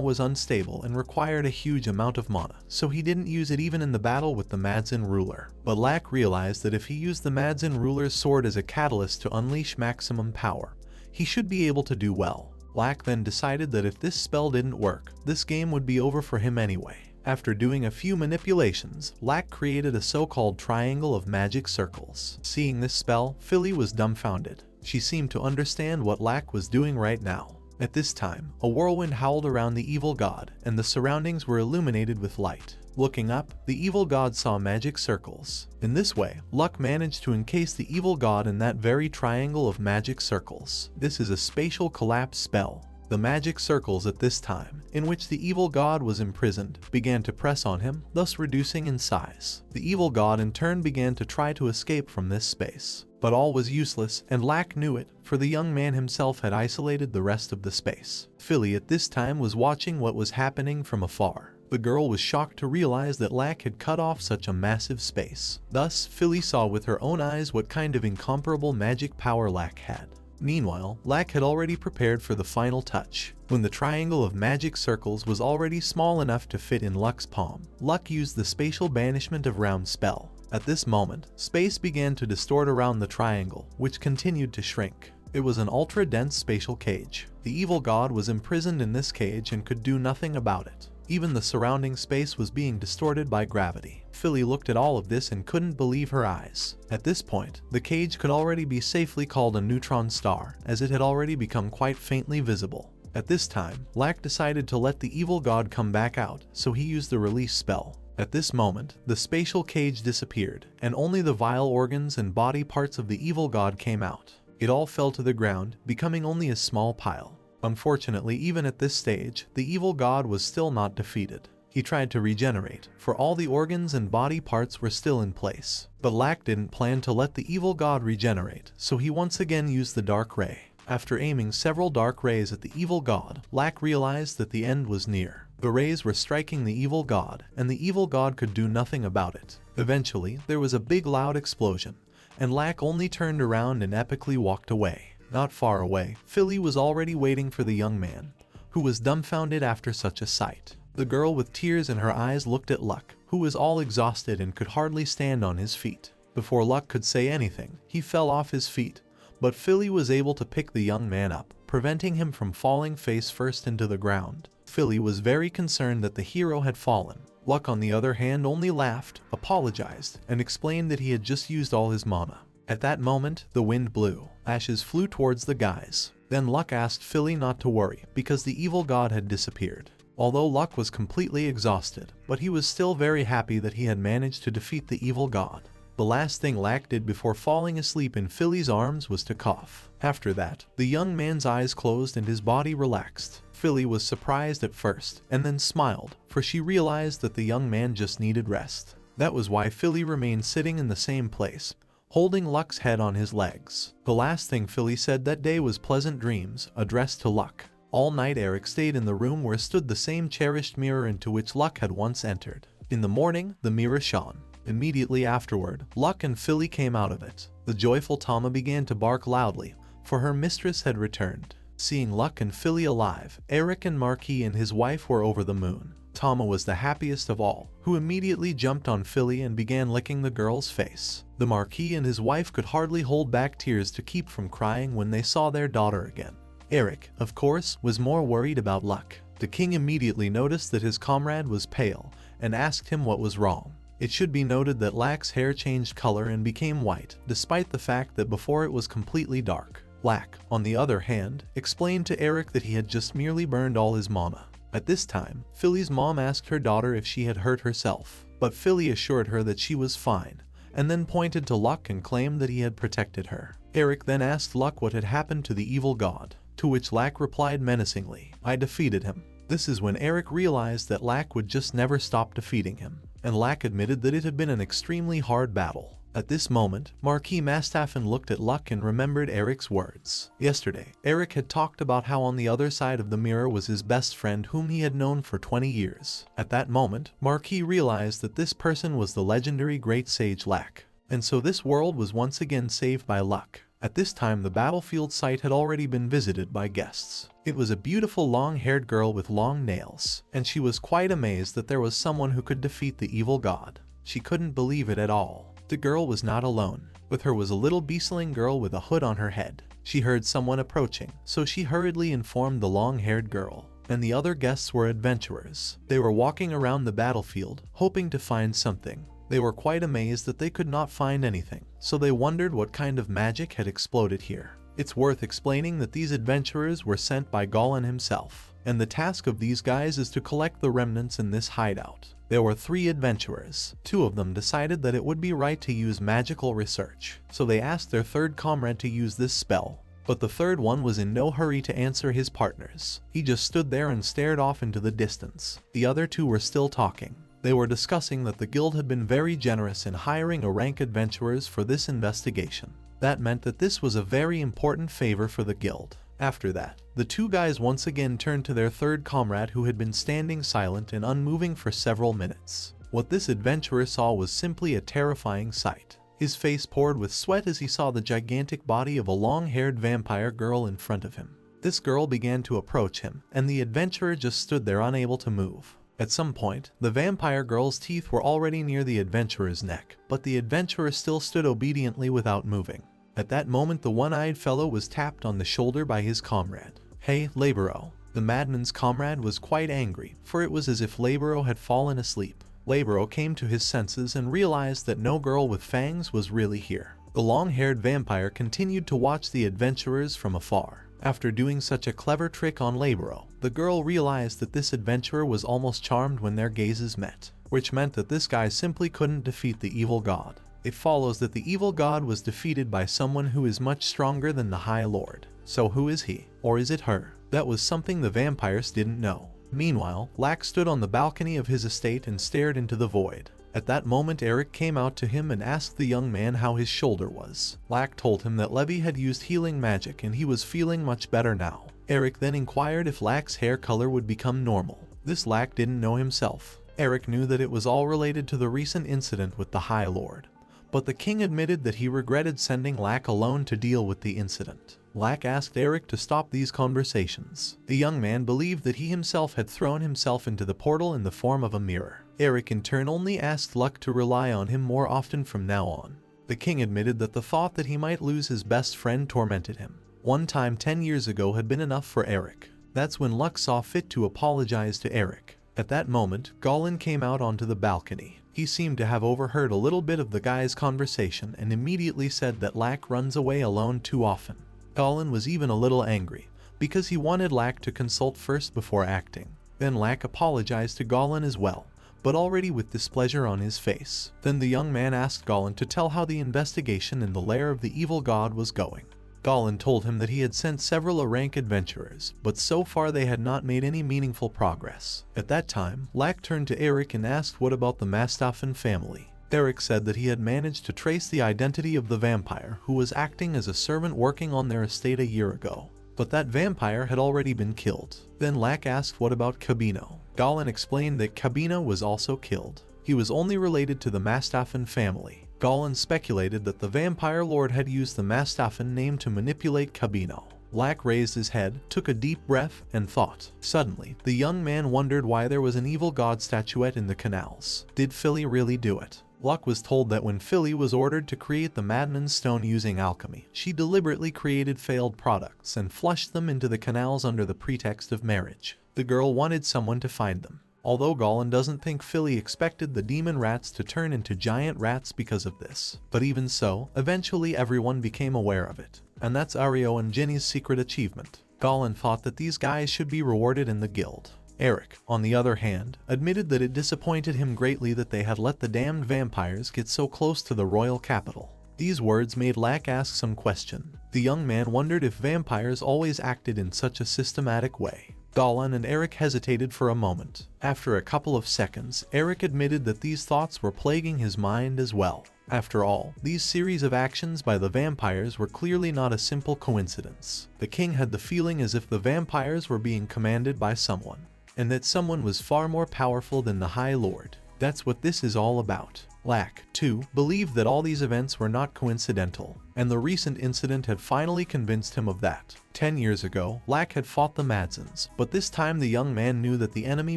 was unstable and required a huge amount of mana, so he didn't use it even in the battle with the Madzin ruler. But Lack realized that if he used the Madzin ruler's sword as a catalyst to unleash maximum power, he should be able to do well. Lack then decided that if this spell didn't work, this game would be over for him anyway. After doing a few manipulations, Lack created a so-called triangle of magic circles. Seeing this spell, Philly was dumbfounded. She seemed to understand what Lack was doing right now. At this time, a whirlwind howled around the evil god, and the surroundings were illuminated with light. Looking up, the evil god saw magic circles. In this way, Luck managed to encase the evil god in that very triangle of magic circles. This is a spatial collapse spell. The magic circles at this time, in which the evil god was imprisoned, began to press on him, thus reducing in size. The evil god in turn began to try to escape from this space. But all was useless, and Lack knew it, for the young man himself had isolated the rest of the space. Philly at this time was watching what was happening from afar. The girl was shocked to realize that Lack had cut off such a massive space. Thus, Philly saw with her own eyes what kind of incomparable magic power Lack had. Meanwhile, Lack had already prepared for the final touch. When the triangle of magic circles was already small enough to fit in Luck's palm, Luck used the spatial banishment of round spell. At this moment, space began to distort around the triangle, which continued to shrink. It was an ultra-dense spatial cage. The evil god was imprisoned in this cage and could do nothing about it. Even the surrounding space was being distorted by gravity. Philly looked at all of this and couldn't believe her eyes. At this point, the cage could already be safely called a neutron star, as it had already become quite faintly visible. At this time, Lack decided to let the evil god come back out, so he used the release spell. At this moment, the spatial cage disappeared, and only the vile organs and body parts of the evil god came out. It all fell to the ground, becoming only a small pile. Unfortunately, even at this stage, the evil god was still not defeated. He tried to regenerate, for all the organs and body parts were still in place. But Lack didn't plan to let the evil god regenerate, so he once again used the dark ray. After aiming several dark rays at the evil god, Lack realized that the end was near. The rays were striking the evil god, and the evil god could do nothing about it. Eventually, there was a big loud explosion, and Lack only turned around and epically walked away. Not far away, Philly was already waiting for the young man, who was dumbfounded after such a sight. The girl with tears in her eyes looked at Luck, who was all exhausted and could hardly stand on his feet. Before Luck could say anything, he fell off his feet, but Philly was able to pick the young man up, preventing him from falling face first into the ground. Philly was very concerned that the hero had fallen. Luck, on the other hand, only laughed, apologized, and explained that he had just used all his mana. At that moment, the wind blew. Ashes flew towards the guys. Then Luck asked Philly not to worry, because the evil god had disappeared. Although Luck was completely exhausted, but he was still very happy that he had managed to defeat the evil god. The last thing Lack did before falling asleep in Philly's arms was to cough. After that, the young man's eyes closed and his body relaxed. Philly was surprised at first, and then smiled, for she realized that the young man just needed rest. That was why Philly remained sitting in the same place, holding Luck's head on his legs. The last thing Philly said that day was pleasant dreams, addressed to Luck. All night Eric stayed in the room where stood the same cherished mirror into which Luck had once entered. In the morning, the mirror shone. Immediately afterward, Luck and Philly came out of it. The joyful Tama began to bark loudly, for her mistress had returned. Seeing Luck and Philly alive, Eric and Marquis and his wife were over the moon. Tama was the happiest of all, who immediately jumped on Philly and began licking the girl's face. The Marquis and his wife could hardly hold back tears to keep from crying when they saw their daughter again. Eric, of course, was more worried about Luck. The king immediately noticed that his comrade was pale and asked him what was wrong. It should be noted that Lack's hair changed color and became white, despite the fact that before it was completely dark. Lack, on the other hand, explained to Eric that he had just merely burned all his mana. At this time, Philly's mom asked her daughter if she had hurt herself, but Philly assured her that she was fine, and then pointed to Luck and claimed that he had protected her. Eric then asked Luck what had happened to the evil god, to which Lack replied menacingly, "I defeated him." This is when Eric realized that Lack would just never stop defeating him, and Lack admitted that it had been an extremely hard battle. At this moment, Marquis Mastaffin looked at Luck and remembered Eric's words. Yesterday, Eric had talked about how on the other side of the mirror was his best friend whom he had known for 20 years. At that moment, Marquis realized that this person was the legendary Great Sage Lack. And so this world was once again saved by luck. At this time the battlefield site had already been visited by guests. It was a beautiful long-haired girl with long nails, and she was quite amazed that there was someone who could defeat the evil god. She couldn't believe it at all. The girl was not alone. With her was a little beastling girl with a hood on her head. She heard someone approaching, so she hurriedly informed the long-haired girl. And the other guests were adventurers. They were walking around the battlefield, hoping to find something. They were quite amazed that they could not find anything, so they wondered what kind of magic had exploded here. It's worth explaining that these adventurers were sent by Goblin himself, and the task of these guys is to collect the remnants in this hideout. There were 3 adventurers. 2 of them decided that it would be right to use magical research, so they asked their 3rd comrade to use this spell. But the 3rd one was in no hurry to answer his partners. He just stood there and stared off into the distance. The other 2 were still talking. They were discussing that the guild had been very generous in hiring a rank adventurers for this investigation. That meant that this was a very important favor for the guild. After that, the 2 guys once again turned to their 3rd comrade who had been standing silent and unmoving for several minutes. What this adventurer saw was simply a terrifying sight. His face poured with sweat as he saw the gigantic body of a long-haired vampire girl in front of him. This girl began to approach him, and the adventurer just stood there unable to move. At some point, the vampire girl's teeth were already near the adventurer's neck, but the adventurer still stood obediently without moving. At that moment, the one-eyed fellow was tapped on the shoulder by his comrade. "Hey, Laboro." The madman's comrade was quite angry, for it was as if Laboro had fallen asleep. Laboro came to his senses and realized that no girl with fangs was really here. The long-haired vampire continued to watch the adventurers from afar. After doing such a clever trick on Laboro, the girl realized that this adventurer was almost charmed when their gazes met, which meant that this guy simply couldn't defeat the evil god. It follows that the evil god was defeated by someone who is much stronger than the High Lord. So who is he? Or is it her? That was something the vampires didn't know. Meanwhile, Lack stood on the balcony of his estate and stared into the void. At that moment, Eric came out to him and asked the young man how his shoulder was. Lack told him that Levi had used healing magic and he was feeling much better now. Eric then inquired if Lack's hair color would become normal. This Lack didn't know himself. Eric knew that it was all related to the recent incident with the High Lord. But the king admitted that he regretted sending Lack alone to deal with the incident. Lack asked Eric to stop these conversations. The young man believed that he himself had thrown himself into the portal in the form of a mirror. Eric in turn only asked Luck to rely on him more often from now on. The king admitted that the thought that he might lose his best friend tormented him. One time 10 years ago had been enough for Eric. That's when Luck saw fit to apologize to Eric. At that moment, Goblin came out onto the balcony. He seemed to have overheard a little bit of the guy's conversation and immediately said that Lack runs away alone too often. Goblin was even a little angry, because he wanted Lack to consult first before acting. Then Lack apologized to Goblin as well, but already with displeasure on his face. Then the young man asked Goblin to tell how the investigation in the lair of the evil god was going. Goblin told him that he had sent several rank adventurers, but so far they had not made any meaningful progress. At that time, Lack turned to Eric and asked what about the Mastaffen family. Eric said that he had managed to trace the identity of the vampire who was acting as a servant working on their estate a year ago. But that vampire had already been killed. Then Lack asked what about Cabino. Goblin explained that Cabino was also killed. He was only related to the Mastaffen family. Goblin speculated that the vampire lord had used the Mastaffen name to manipulate Cabino. Lack raised his head, took a deep breath, and thought. Suddenly, the young man wondered why there was an evil god statuette in the canals. Did Philly really do it? Luck was told that when Philly was ordered to create the Madman's Stone using alchemy, she deliberately created failed products and flushed them into the canals under the pretext of marriage. The girl wanted someone to find them. Although Goblin doesn't think Philly expected the demon rats to turn into giant rats because of this. But even so, eventually everyone became aware of it. And that's Ario and Jenny's secret achievement. Goblin thought that these guys should be rewarded in the guild. Eric, on the other hand, admitted that it disappointed him greatly that they had let the damned vampires get so close to the royal capital. These words made Lack ask some question. The young man wondered if vampires always acted in such a systematic way. Goblin and Eric hesitated for a moment. After a couple of seconds, Eric admitted that these thoughts were plaguing his mind as well. After all, these series of actions by the vampires were clearly not a simple coincidence. The king had the feeling as if the vampires were being commanded by someone, and that someone was far more powerful than the High Lord. That's what this is all about. Lack, too, believed that all these events were not coincidental, and the recent incident had finally convinced him of that. 10 years ago, Lack had fought the Madzens, but this time the young man knew that the enemy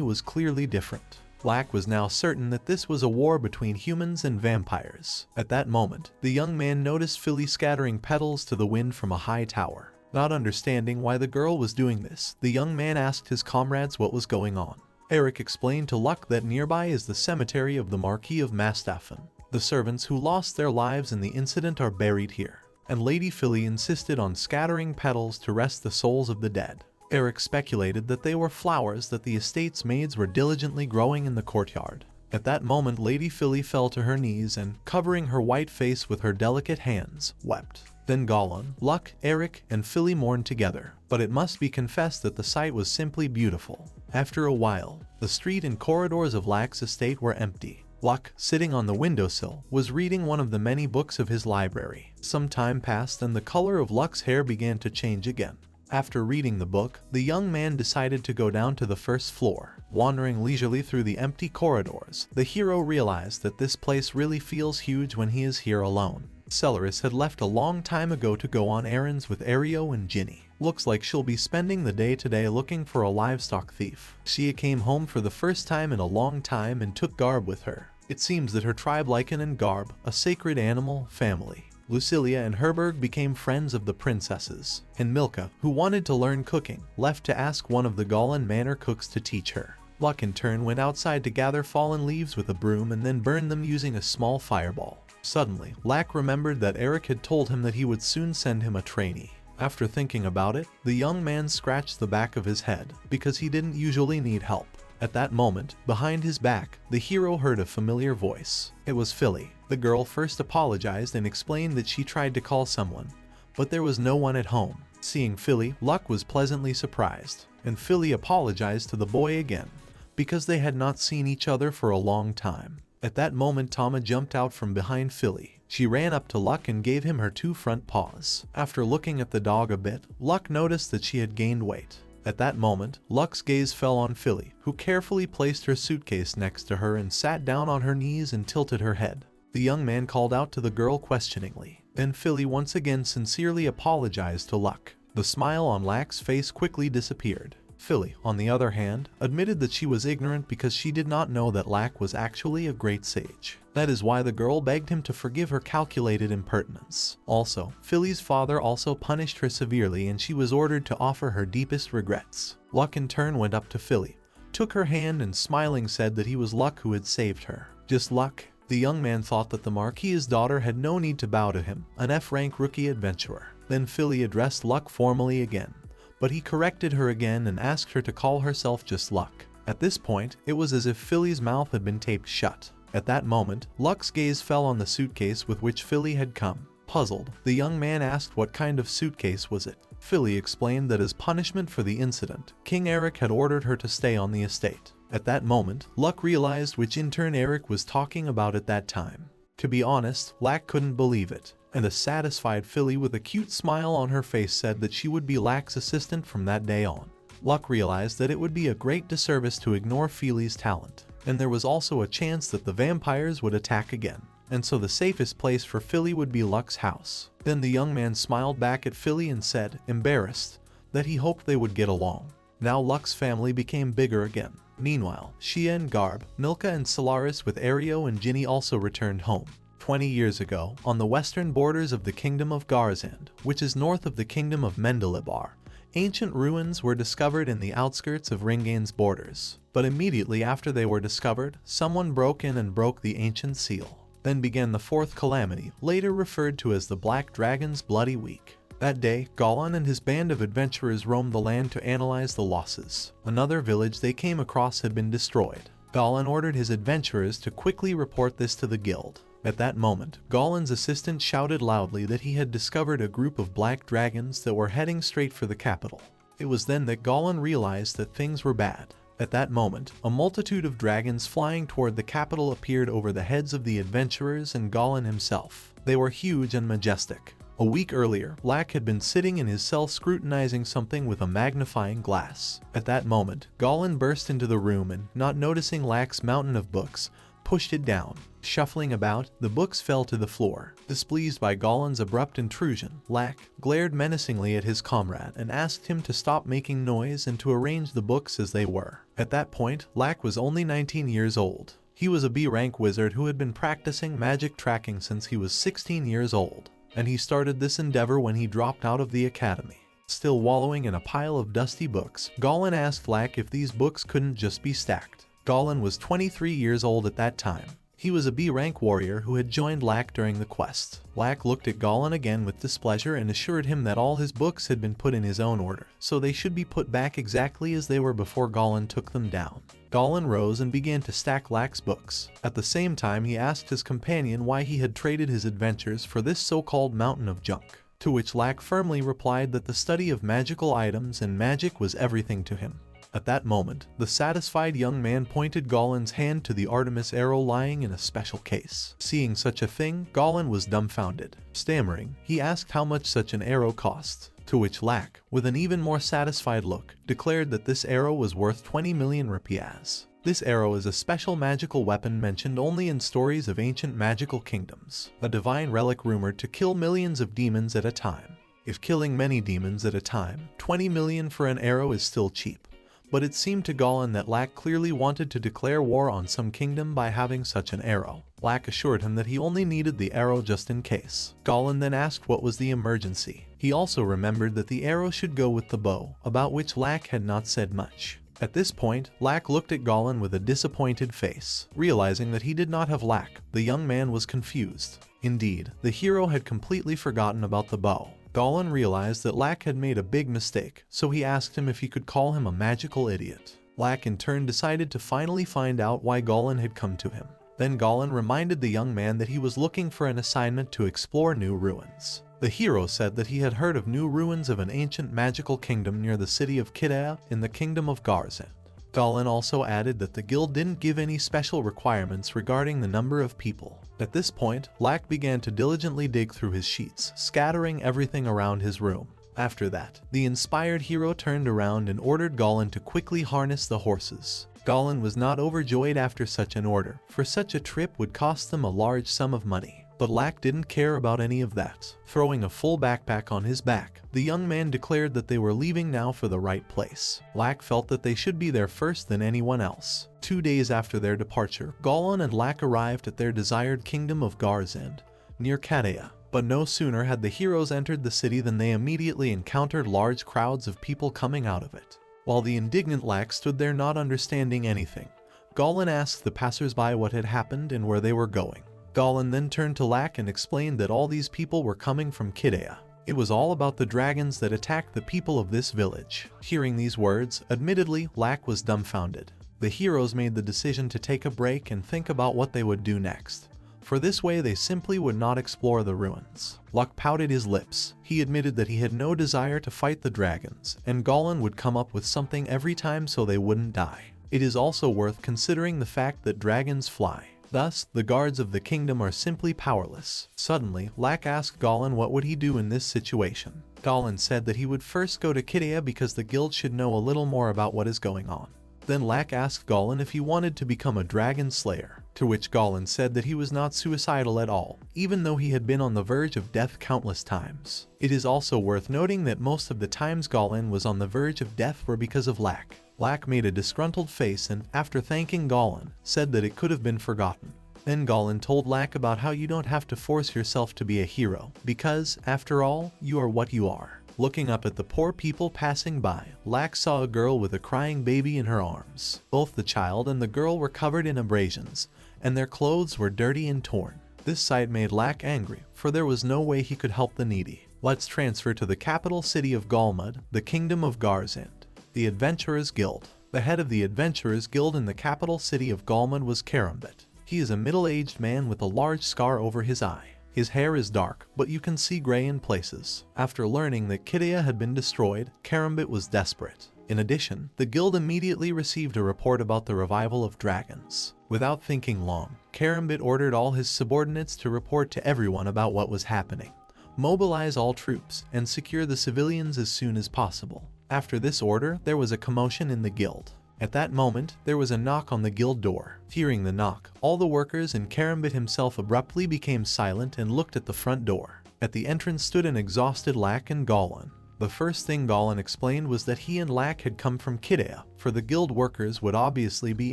was clearly different. Lack was now certain that this was a war between humans and vampires. At that moment, the young man noticed Philly scattering petals to the wind from a high tower. Not understanding why the girl was doing this, the young man asked his comrades what was going on. Eric explained to Luck that nearby is the cemetery of the Marquis of Mastaffen. The servants who lost their lives in the incident are buried here, and Lady Philly insisted on scattering petals to rest the souls of the dead. Eric speculated that they were flowers that the estate's maids were diligently growing in the courtyard. At that moment, Lady Philly fell to her knees and, covering her white face with her delicate hands, wept. Then Goblin, Luck, Eric, and Philly mourned together, but it must be confessed that the sight was simply beautiful. After a while, the street and corridors of Lack's estate were empty. Luck, sitting on the windowsill, was reading one of the many books of his library. Some time passed and the color of Luck's hair began to change again. After reading the book, the young man decided to go down to the first floor. Wandering leisurely through the empty corridors, the hero realized that this place really feels huge when he is here alone. Celeris had left a long time ago to go on errands with Ario and Ginny. Looks like she'll be spending the day today looking for a livestock thief. Shia came home for the first time in a long time and took Garb with her. It seems that her tribe likened Garb, a sacred animal, family. Lucilia and Herberg became friends of the princesses, and Milka, who wanted to learn cooking, left to ask one of the Goblin Manor cooks to teach her. Luck in turn went outside to gather fallen leaves with a broom and then burn them using a small fireball. Suddenly, Lack remembered that Eric had told him that he would soon send him a trainee. After thinking about it, the young man scratched the back of his head, because he didn't usually need help. At that moment, behind his back, the hero heard a familiar voice. It was Philly. The girl first apologized and explained that she tried to call someone, but there was no one at home. Seeing Philly, Luck was pleasantly surprised, and Philly apologized to the boy again, because they had not seen each other for a long time. At that moment, Tama jumped out from behind Philly. She ran up to Luck and gave him her 2 front paws. After looking at the dog a bit, Luck noticed that she had gained weight. At that moment, Luck's gaze fell on Philly, who carefully placed her suitcase next to her and sat down on her knees and tilted her head. The young man called out to the girl questioningly. Then Philly once again sincerely apologized to Luck. The smile on Luck's face quickly disappeared. Philly, on the other hand, admitted that she was ignorant because she did not know that Lack was actually a great sage. That is why the girl begged him to forgive her calculated impertinence. Also, Philly's father also punished her severely and she was ordered to offer her deepest regrets. Luck in turn went up to Philly, took her hand and smiling said that he was Luck who had saved her. Just Luck? The young man thought that the Marquis's daughter had no need to bow to him, an F-rank rookie adventurer. Then Philly addressed Luck formally again, but he corrected her again and asked her to call herself just Luck. At this point, it was as if Philly's mouth had been taped shut. At that moment, Luck's gaze fell on the suitcase with which Philly had come. Puzzled, the young man asked what kind of suitcase was it. Philly explained that as punishment for the incident, King Eric had ordered her to stay on the estate. At that moment, Luck realized which intern Eric was talking about at that time. To be honest, Lack couldn't believe it, and a satisfied Philly with a cute smile on her face said that she would be Lack's assistant from that day on. Luck realized that it would be a great disservice to ignore Philly's talent, and there was also a chance that the vampires would attack again, and so the safest place for Philly would be Luck's house. Then the young man smiled back at Philly and said, embarrassed, that he hoped they would get along. Now Luck's family became bigger again. Meanwhile, Shia and Garb, Milka and Solaris with Ario and Ginny also returned home. 20 years ago, on the western borders of the Kingdom of Garzand, which is north of the Kingdom of Mendelebar, ancient ruins were discovered in the outskirts of Ringain's borders. But immediately after they were discovered, someone broke in and broke the ancient seal. Then began the fourth calamity, later referred to as the Black Dragon's Bloody Week. That day, Goblin and his band of adventurers roamed the land to analyze the losses. Another village they came across had been destroyed. Goblin ordered his adventurers to quickly report this to the guild. At that moment, Goblin's assistant shouted loudly that he had discovered a group of black dragons that were heading straight for the capital. It was then that Goblin realized that things were bad. At that moment, a multitude of dragons flying toward the capital appeared over the heads of the adventurers and Goblin himself. They were huge and majestic. A week earlier, Lack had been sitting in his cell scrutinizing something with a magnifying glass. At that moment, Goblin burst into the room and, not noticing Lack's mountain of books, pushed it down. Shuffling about, the books fell to the floor. Displeased by Goblin's abrupt intrusion, Lack glared menacingly at his comrade and asked him to stop making noise and to arrange the books as they were. At that point, Lack was only 19 years old. He was a B-rank wizard who had been practicing magic tracking since he was 16 years old, and he started this endeavor when he dropped out of the academy. Still wallowing in a pile of dusty books, Goblin asked Lack if these books couldn't just be stacked. Goblin was 23 years old at that time. He was a B-rank warrior who had joined Lack during the quest. Lack looked at Goblin again with displeasure and assured him that all his books had been put in his own order, so they should be put back exactly as they were before Goblin took them down. Goblin rose and began to stack Lack's books. At the same time, he asked his companion why he had traded his adventures for this so-called mountain of junk, to which Lack firmly replied that the study of magical items and magic was everything to him. At that moment, the satisfied young man pointed Goblin's hand to the Artemis arrow lying in a special case. Seeing such a thing, Goblin was dumbfounded. Stammering, he asked how much such an arrow cost, to which Lack, with an even more satisfied look, declared that this arrow was worth 20 million rupees. This arrow is a special magical weapon mentioned only in stories of ancient magical kingdoms, a divine relic rumored to kill millions of demons at a time. If killing many demons at a time, 20 million for an arrow is still cheap. But it seemed to Goblin that Lack clearly wanted to declare war on some kingdom by having such an arrow. Lack assured him that he only needed the arrow just in case. Goblin then asked what was the emergency. He also remembered that the arrow should go with the bow, about which Lack had not said much. At this point, Lack looked at Goblin with a disappointed face. Realizing that he did not have Lack, the young man was confused. Indeed, the hero had completely forgotten about the bow. Goblin realized that Lack had made a big mistake, so he asked him if he could call him a magical idiot. Lack in turn decided to finally find out why Goblin had come to him. Then Goblin reminded the young man that he was looking for an assignment to explore new ruins. The hero said that he had heard of new ruins of an ancient magical kingdom near the city of Kidea in the kingdom of Garzend. Goblin also added that the guild didn't give any special requirements regarding the number of people. At this point, Lack began to diligently dig through his sheets, scattering everything around his room. After that, the inspired hero turned around and ordered Goblin to quickly harness the horses. Goblin was not overjoyed after such an order, for such a trip would cost them a large sum of money. But Lack didn't care about any of that. Throwing a full backpack on his back, the young man declared that they were leaving now for the right place. Lack felt that they should be there first than anyone else. 2 days after their departure, Goblin and Lack arrived at their desired kingdom of Garzend, near Kidea. But no sooner had the heroes entered the city than they immediately encountered large crowds of people coming out of it. While the indignant Lack stood there not understanding anything, Goblin asked the passers-by what had happened and where they were going. Goblin then turned to Lack and explained that all these people were coming from Kidea. It was all about the dragons that attacked the people of this village. Hearing these words, admittedly, Lack was dumbfounded. The heroes made the decision to take a break and think about what they would do next. For this way they simply would not explore the ruins. Luck pouted his lips. He admitted that he had no desire to fight the dragons, and Goblin would come up with something every time so they wouldn't die. It is also worth considering the fact that dragons fly. Thus, the guards of the kingdom are simply powerless. Suddenly, Lack asked Goblin what would he do in this situation. Goblin said that he would first go to Kidea because the guild should know a little more about what is going on. Then Lack asked Goblin if he wanted to become a dragon slayer, to which Goblin said that he was not suicidal at all, even though he had been on the verge of death countless times. It is also worth noting that most of the times Goblin was on the verge of death were because of Lack. Lack made a disgruntled face and, after thanking Goblin, said that it could have been forgotten. Then Goblin told Lack about how you don't have to force yourself to be a hero, because, after all, you are what you are. Looking up at the poor people passing by, Lack saw a girl with a crying baby in her arms. Both the child and the girl were covered in abrasions, and their clothes were dirty and torn. This sight made Lack angry, for there was no way he could help the needy. Let's transfer to the capital city of Galmud, the kingdom of Garzend. The Adventurers Guild. The head of the Adventurers Guild in the capital city of Galmud was Karambit. He is a middle-aged man with a large scar over his eye. His hair is dark, but you can see gray in places. After learning that Kidea had been destroyed, Karambit was desperate. In addition, the guild immediately received a report about the revival of dragons. Without thinking long, Karambit ordered all his subordinates to report to everyone about what was happening. Mobilize all troops, and secure the civilians as soon as possible. After this order, there was a commotion in the guild. At that moment, there was a knock on the guild door. Hearing the knock, all the workers and Karambit himself abruptly became silent and looked at the front door. At the entrance stood an exhausted Lack and Goblin. The first thing Goblin explained was that he and Lack had come from Kidea, for the guild workers would obviously be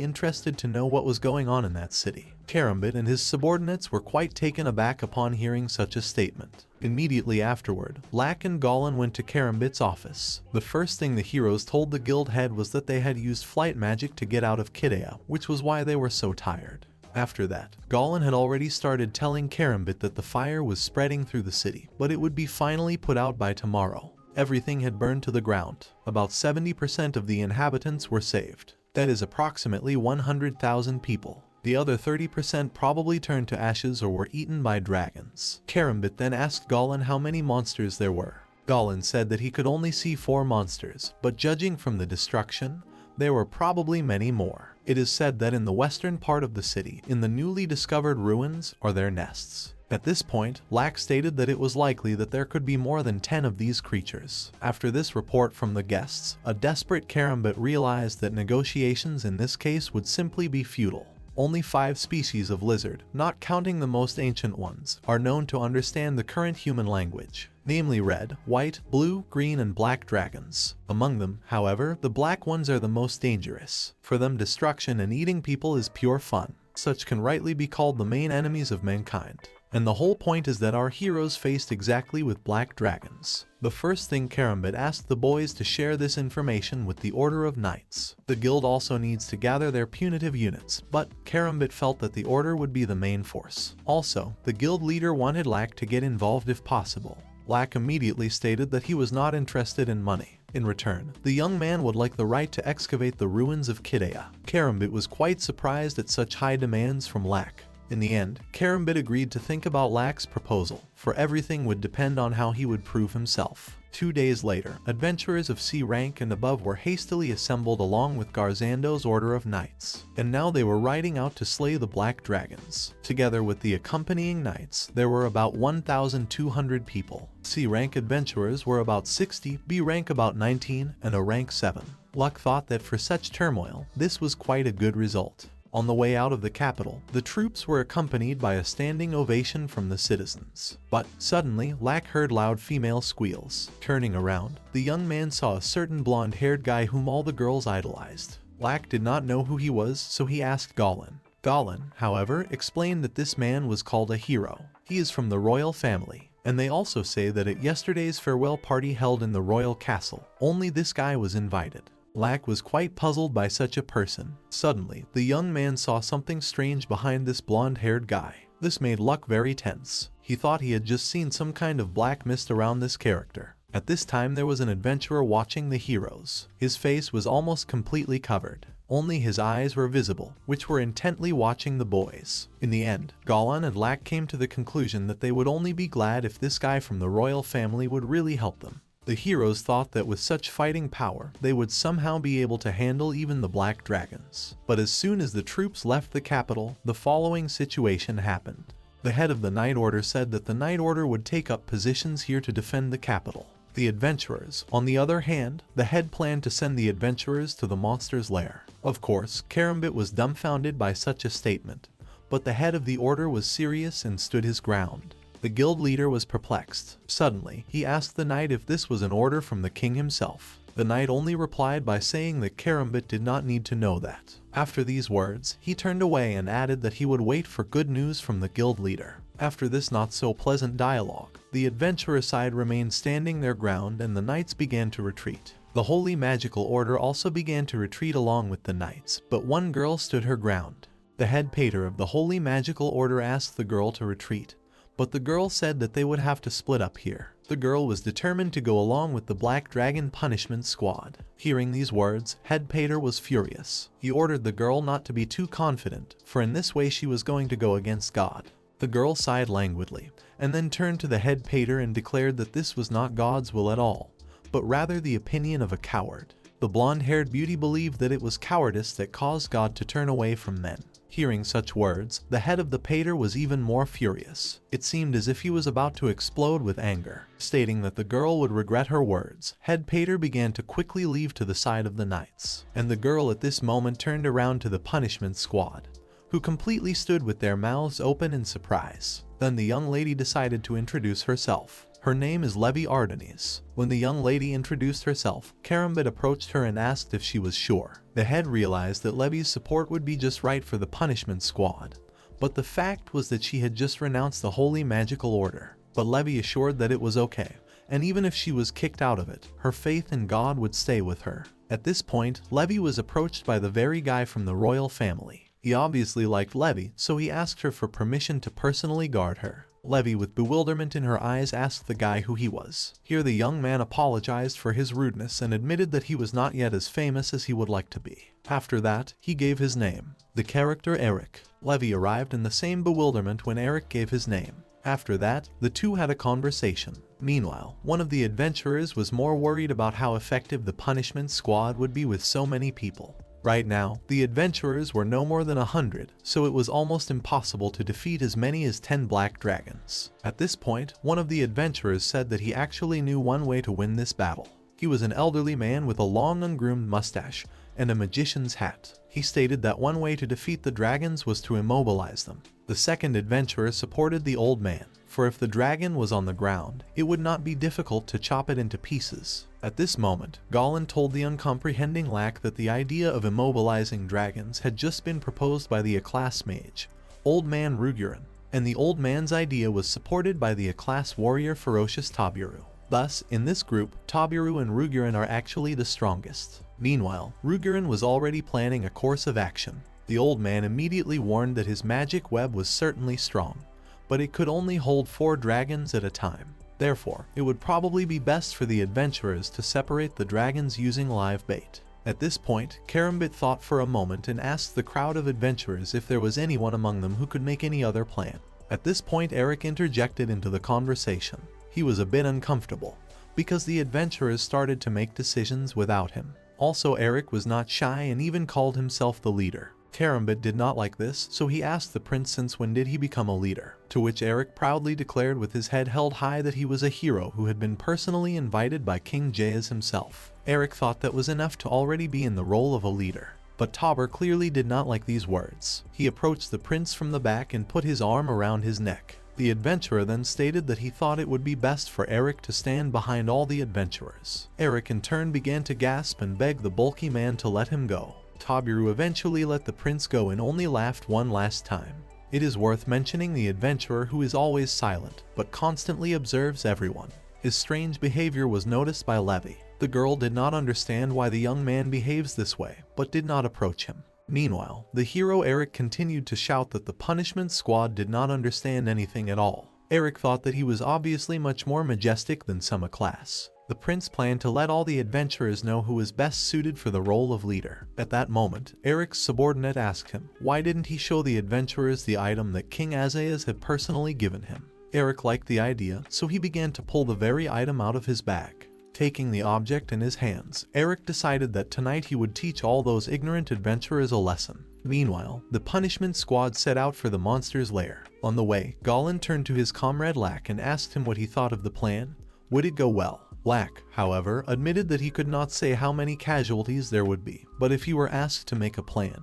interested to know what was going on in that city. Karambit and his subordinates were quite taken aback upon hearing such a statement. Immediately afterward, Lack and Goblin went to Karambit's office. The first thing the heroes told the guild head was that they had used flight magic to get out of Kidea, which was why they were so tired. After that, Goblin had already started telling Karambit that the fire was spreading through the city, but it would be finally put out by tomorrow. Everything had burned to the ground. About 70% of the inhabitants were saved. That is approximately 100,000 people. The other 30% probably turned to ashes or were eaten by dragons. Karambit then asked Goblin how many monsters there were. Goblin said that he could only see 4 monsters, but judging from the destruction, there were probably many more. It is said that in the western part of the city, in the newly discovered ruins, are their nests. At this point, Lack stated that it was likely that there could be more than 10 of these creatures. After this report from the guests, a desperate Karambit realized that negotiations in this case would simply be futile. Only 5 species of lizard, not counting the most ancient ones, are known to understand the current human language, namely red, white, blue, green, and black dragons. Among them, however, the black ones are the most dangerous. For them, destruction and eating people is pure fun. Such can rightly be called the main enemies of mankind. And the whole point is that our heroes faced exactly with black dragons. The first thing Karambit asked the boys to share this information with the Order of Knights. The guild also needs to gather their punitive units, but Karambit felt that the Order would be the main force. Also, the guild leader wanted Lack to get involved if possible. Lack immediately stated that he was not interested in money. In return, the young man would like the right to excavate the ruins of Kidea. Karambit was quite surprised at such high demands from Lack. In the end, Karambit agreed to think about Lack's proposal, for everything would depend on how he would prove himself. 2 days later, adventurers of C rank and above were hastily assembled along with Garzando's Order of Knights, and now they were riding out to slay the black dragons. Together with the accompanying knights, there were about 1,200 people. C rank adventurers were about 60, B rank about 19, and A rank 7. Luck thought that for such turmoil, this was quite a good result. On the way out of the capital, the troops were accompanied by a standing ovation from the citizens. But suddenly, Lack heard loud female squeals. Turning around, the young man saw a certain blonde-haired guy whom all the girls idolized. Lack did not know who he was, so he asked Goblin. Goblin, however, explained that this man was called a hero. He is from the royal family, and they also say that at yesterday's farewell party held in the royal castle, only this guy was invited. Lack was quite puzzled by such a person. Suddenly, the young man saw something strange behind this blonde-haired guy. This made Luck very tense. He thought he had just seen some kind of black mist around this character. At this time, there was an adventurer watching the heroes. His face was almost completely covered. Only his eyes were visible, which were intently watching the boys. In the end, Goblin and Lack came to the conclusion that they would only be glad if this guy from the royal family would really help them. The heroes thought that with such fighting power, they would somehow be able to handle even the black dragons. But as soon as the troops left the capital, the following situation happened. The head of the Knight Order said that the Knight Order would take up positions here to defend the capital. The adventurers, on the other hand, the head planned to send the adventurers to the monster's lair. Of course, Karambit was dumbfounded by such a statement, but the head of the order was serious and stood his ground. The guild leader was perplexed. Suddenly, he asked the knight if this was an order from the king himself. The knight only replied by saying that Karambit did not need to know that. After these words, he turned away and added that he would wait for good news from the guild leader. After this not-so-pleasant dialogue, the adventurer side remained standing their ground and the knights began to retreat. The Holy Magical Order also began to retreat along with the knights, but one girl stood her ground. The head pater of the Holy Magical Order asked the girl to retreat, but the girl said that they would have to split up here. The girl was determined to go along with the Black Dragon Punishment Squad. Hearing these words, Head Pater was furious. He ordered the girl not to be too confident, for in this way she was going to go against God. The girl sighed languidly, and then turned to the Head Pater and declared that this was not God's will at all, but rather the opinion of a coward. The blonde-haired beauty believed that it was cowardice that caused God to turn away from men. Hearing such words, the head of the pater was even more furious. It seemed as if he was about to explode with anger. Stating that the girl would regret her words, head pater began to quickly leave to the side of the knights. And the girl at this moment turned around to the punishment squad, who completely stood with their mouths open in surprise. Then the young lady decided to introduce herself. Her name is Levi Ardennes. When the young lady introduced herself, Karambit approached her and asked if she was sure. The head realized that Levi's support would be just right for the punishment squad, but the fact was that she had just renounced the holy magical order. But Levi assured that it was okay, and even if she was kicked out of it, her faith in God would stay with her. At this point, Levi was approached by the very guy from the royal family. He obviously liked Levi, so he asked her for permission to personally guard her. Levi, with bewilderment in her eyes, asked the guy who he was. Here the young man apologized for his rudeness and admitted that he was not yet as famous as he would like to be. After that, he gave his name, the character Eric. Levi arrived in the same bewilderment when Eric gave his name. After that, the two had a conversation. Meanwhile, one of the adventurers was more worried about how effective the punishment squad would be with so many people. Right now, the adventurers were no more than 100, so it was almost impossible to defeat as many as 10 black dragons. At this point, one of the adventurers said that he actually knew one way to win this battle. He was an elderly man with a long ungroomed mustache and a magician's hat. He stated that one way to defeat the dragons was to immobilize them. The second adventurer supported the old man, for if the dragon was on the ground, it would not be difficult to chop it into pieces. At this moment, Goblin told the uncomprehending Lack that the idea of immobilizing dragons had just been proposed by the Aclass mage, Old Man Rugurin, and the old man's idea was supported by the Aclass warrior Ferocious Tabiru. Thus, in this group, Tabiru and Rugurin are actually the strongest. Meanwhile, Rugurin was already planning a course of action. The old man immediately warned that his magic web was certainly strong, but it could only hold 4 dragons at a time. Therefore, it would probably be best for the adventurers to separate the dragons using live bait. At this point, Karambit thought for a moment and asked the crowd of adventurers if there was anyone among them who could make any other plan. At this point, Eric interjected into the conversation. He was a bit uncomfortable, because the adventurers started to make decisions without him. Also, Eric was not shy and even called himself the leader. Karambit did not like this, so he asked the prince since when did he become a leader, to which Eric proudly declared with his head held high that he was a hero who had been personally invited by King Jayas himself. Eric thought that was enough to already be in the role of a leader. But Tauber clearly did not like these words. He approached the prince from the back and put his arm around his neck. The adventurer then stated that he thought it would be best for Eric to stand behind all the adventurers. Eric in turn began to gasp and beg the bulky man to let him go. Tabiru eventually let the prince go and only laughed one last time. It is worth mentioning the adventurer who is always silent, but constantly observes everyone. His strange behavior was noticed by Levi. The girl did not understand why the young man behaves this way, but did not approach him. Meanwhile, the hero Eric continued to shout that the punishment squad did not understand anything at all. Eric thought that he was obviously much more majestic than some Aclass. The prince planned to let all the adventurers know who was best suited for the role of leader. At that moment, Eric's subordinate asked him, why didn't he show the adventurers the item that King Azayas had personally given him? Eric liked the idea, so he began to pull the very item out of his bag. Taking the object in his hands, Eric decided that tonight he would teach all those ignorant adventurers a lesson. Meanwhile, the punishment squad set out for the monster's lair. On the way, Goblin turned to his comrade Lack and asked him what he thought of the plan. Would it go well? Lack, however, admitted that he could not say how many casualties there would be, but if he were asked to make a plan,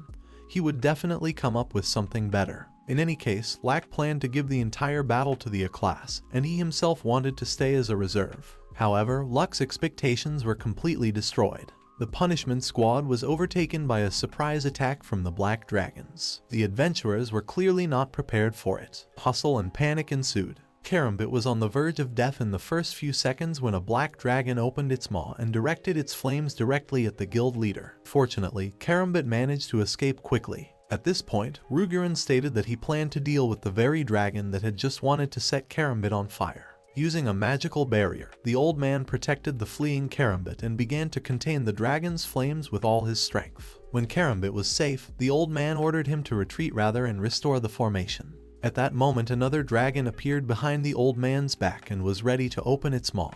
he would definitely come up with something better. In any case, Lack planned to give the entire battle to the Aclass, and he himself wanted to stay as a reserve. However, Luck's expectations were completely destroyed. The punishment squad was overtaken by a surprise attack from the Black Dragons. The adventurers were clearly not prepared for it. Hustle and panic ensued. Karambit was on the verge of death in the first few seconds when a black dragon opened its maw and directed its flames directly at the guild leader. Fortunately, Karambit managed to escape quickly. At this point, Rugurin stated that he planned to deal with the very dragon that had just wanted to set Karambit on fire. Using a magical barrier, the old man protected the fleeing Karambit and began to contain the dragon's flames with all his strength. When Karambit was safe, the old man ordered him to retreat rather and restore the formation. At that moment, another dragon appeared behind the old man's back and was ready to open its maw,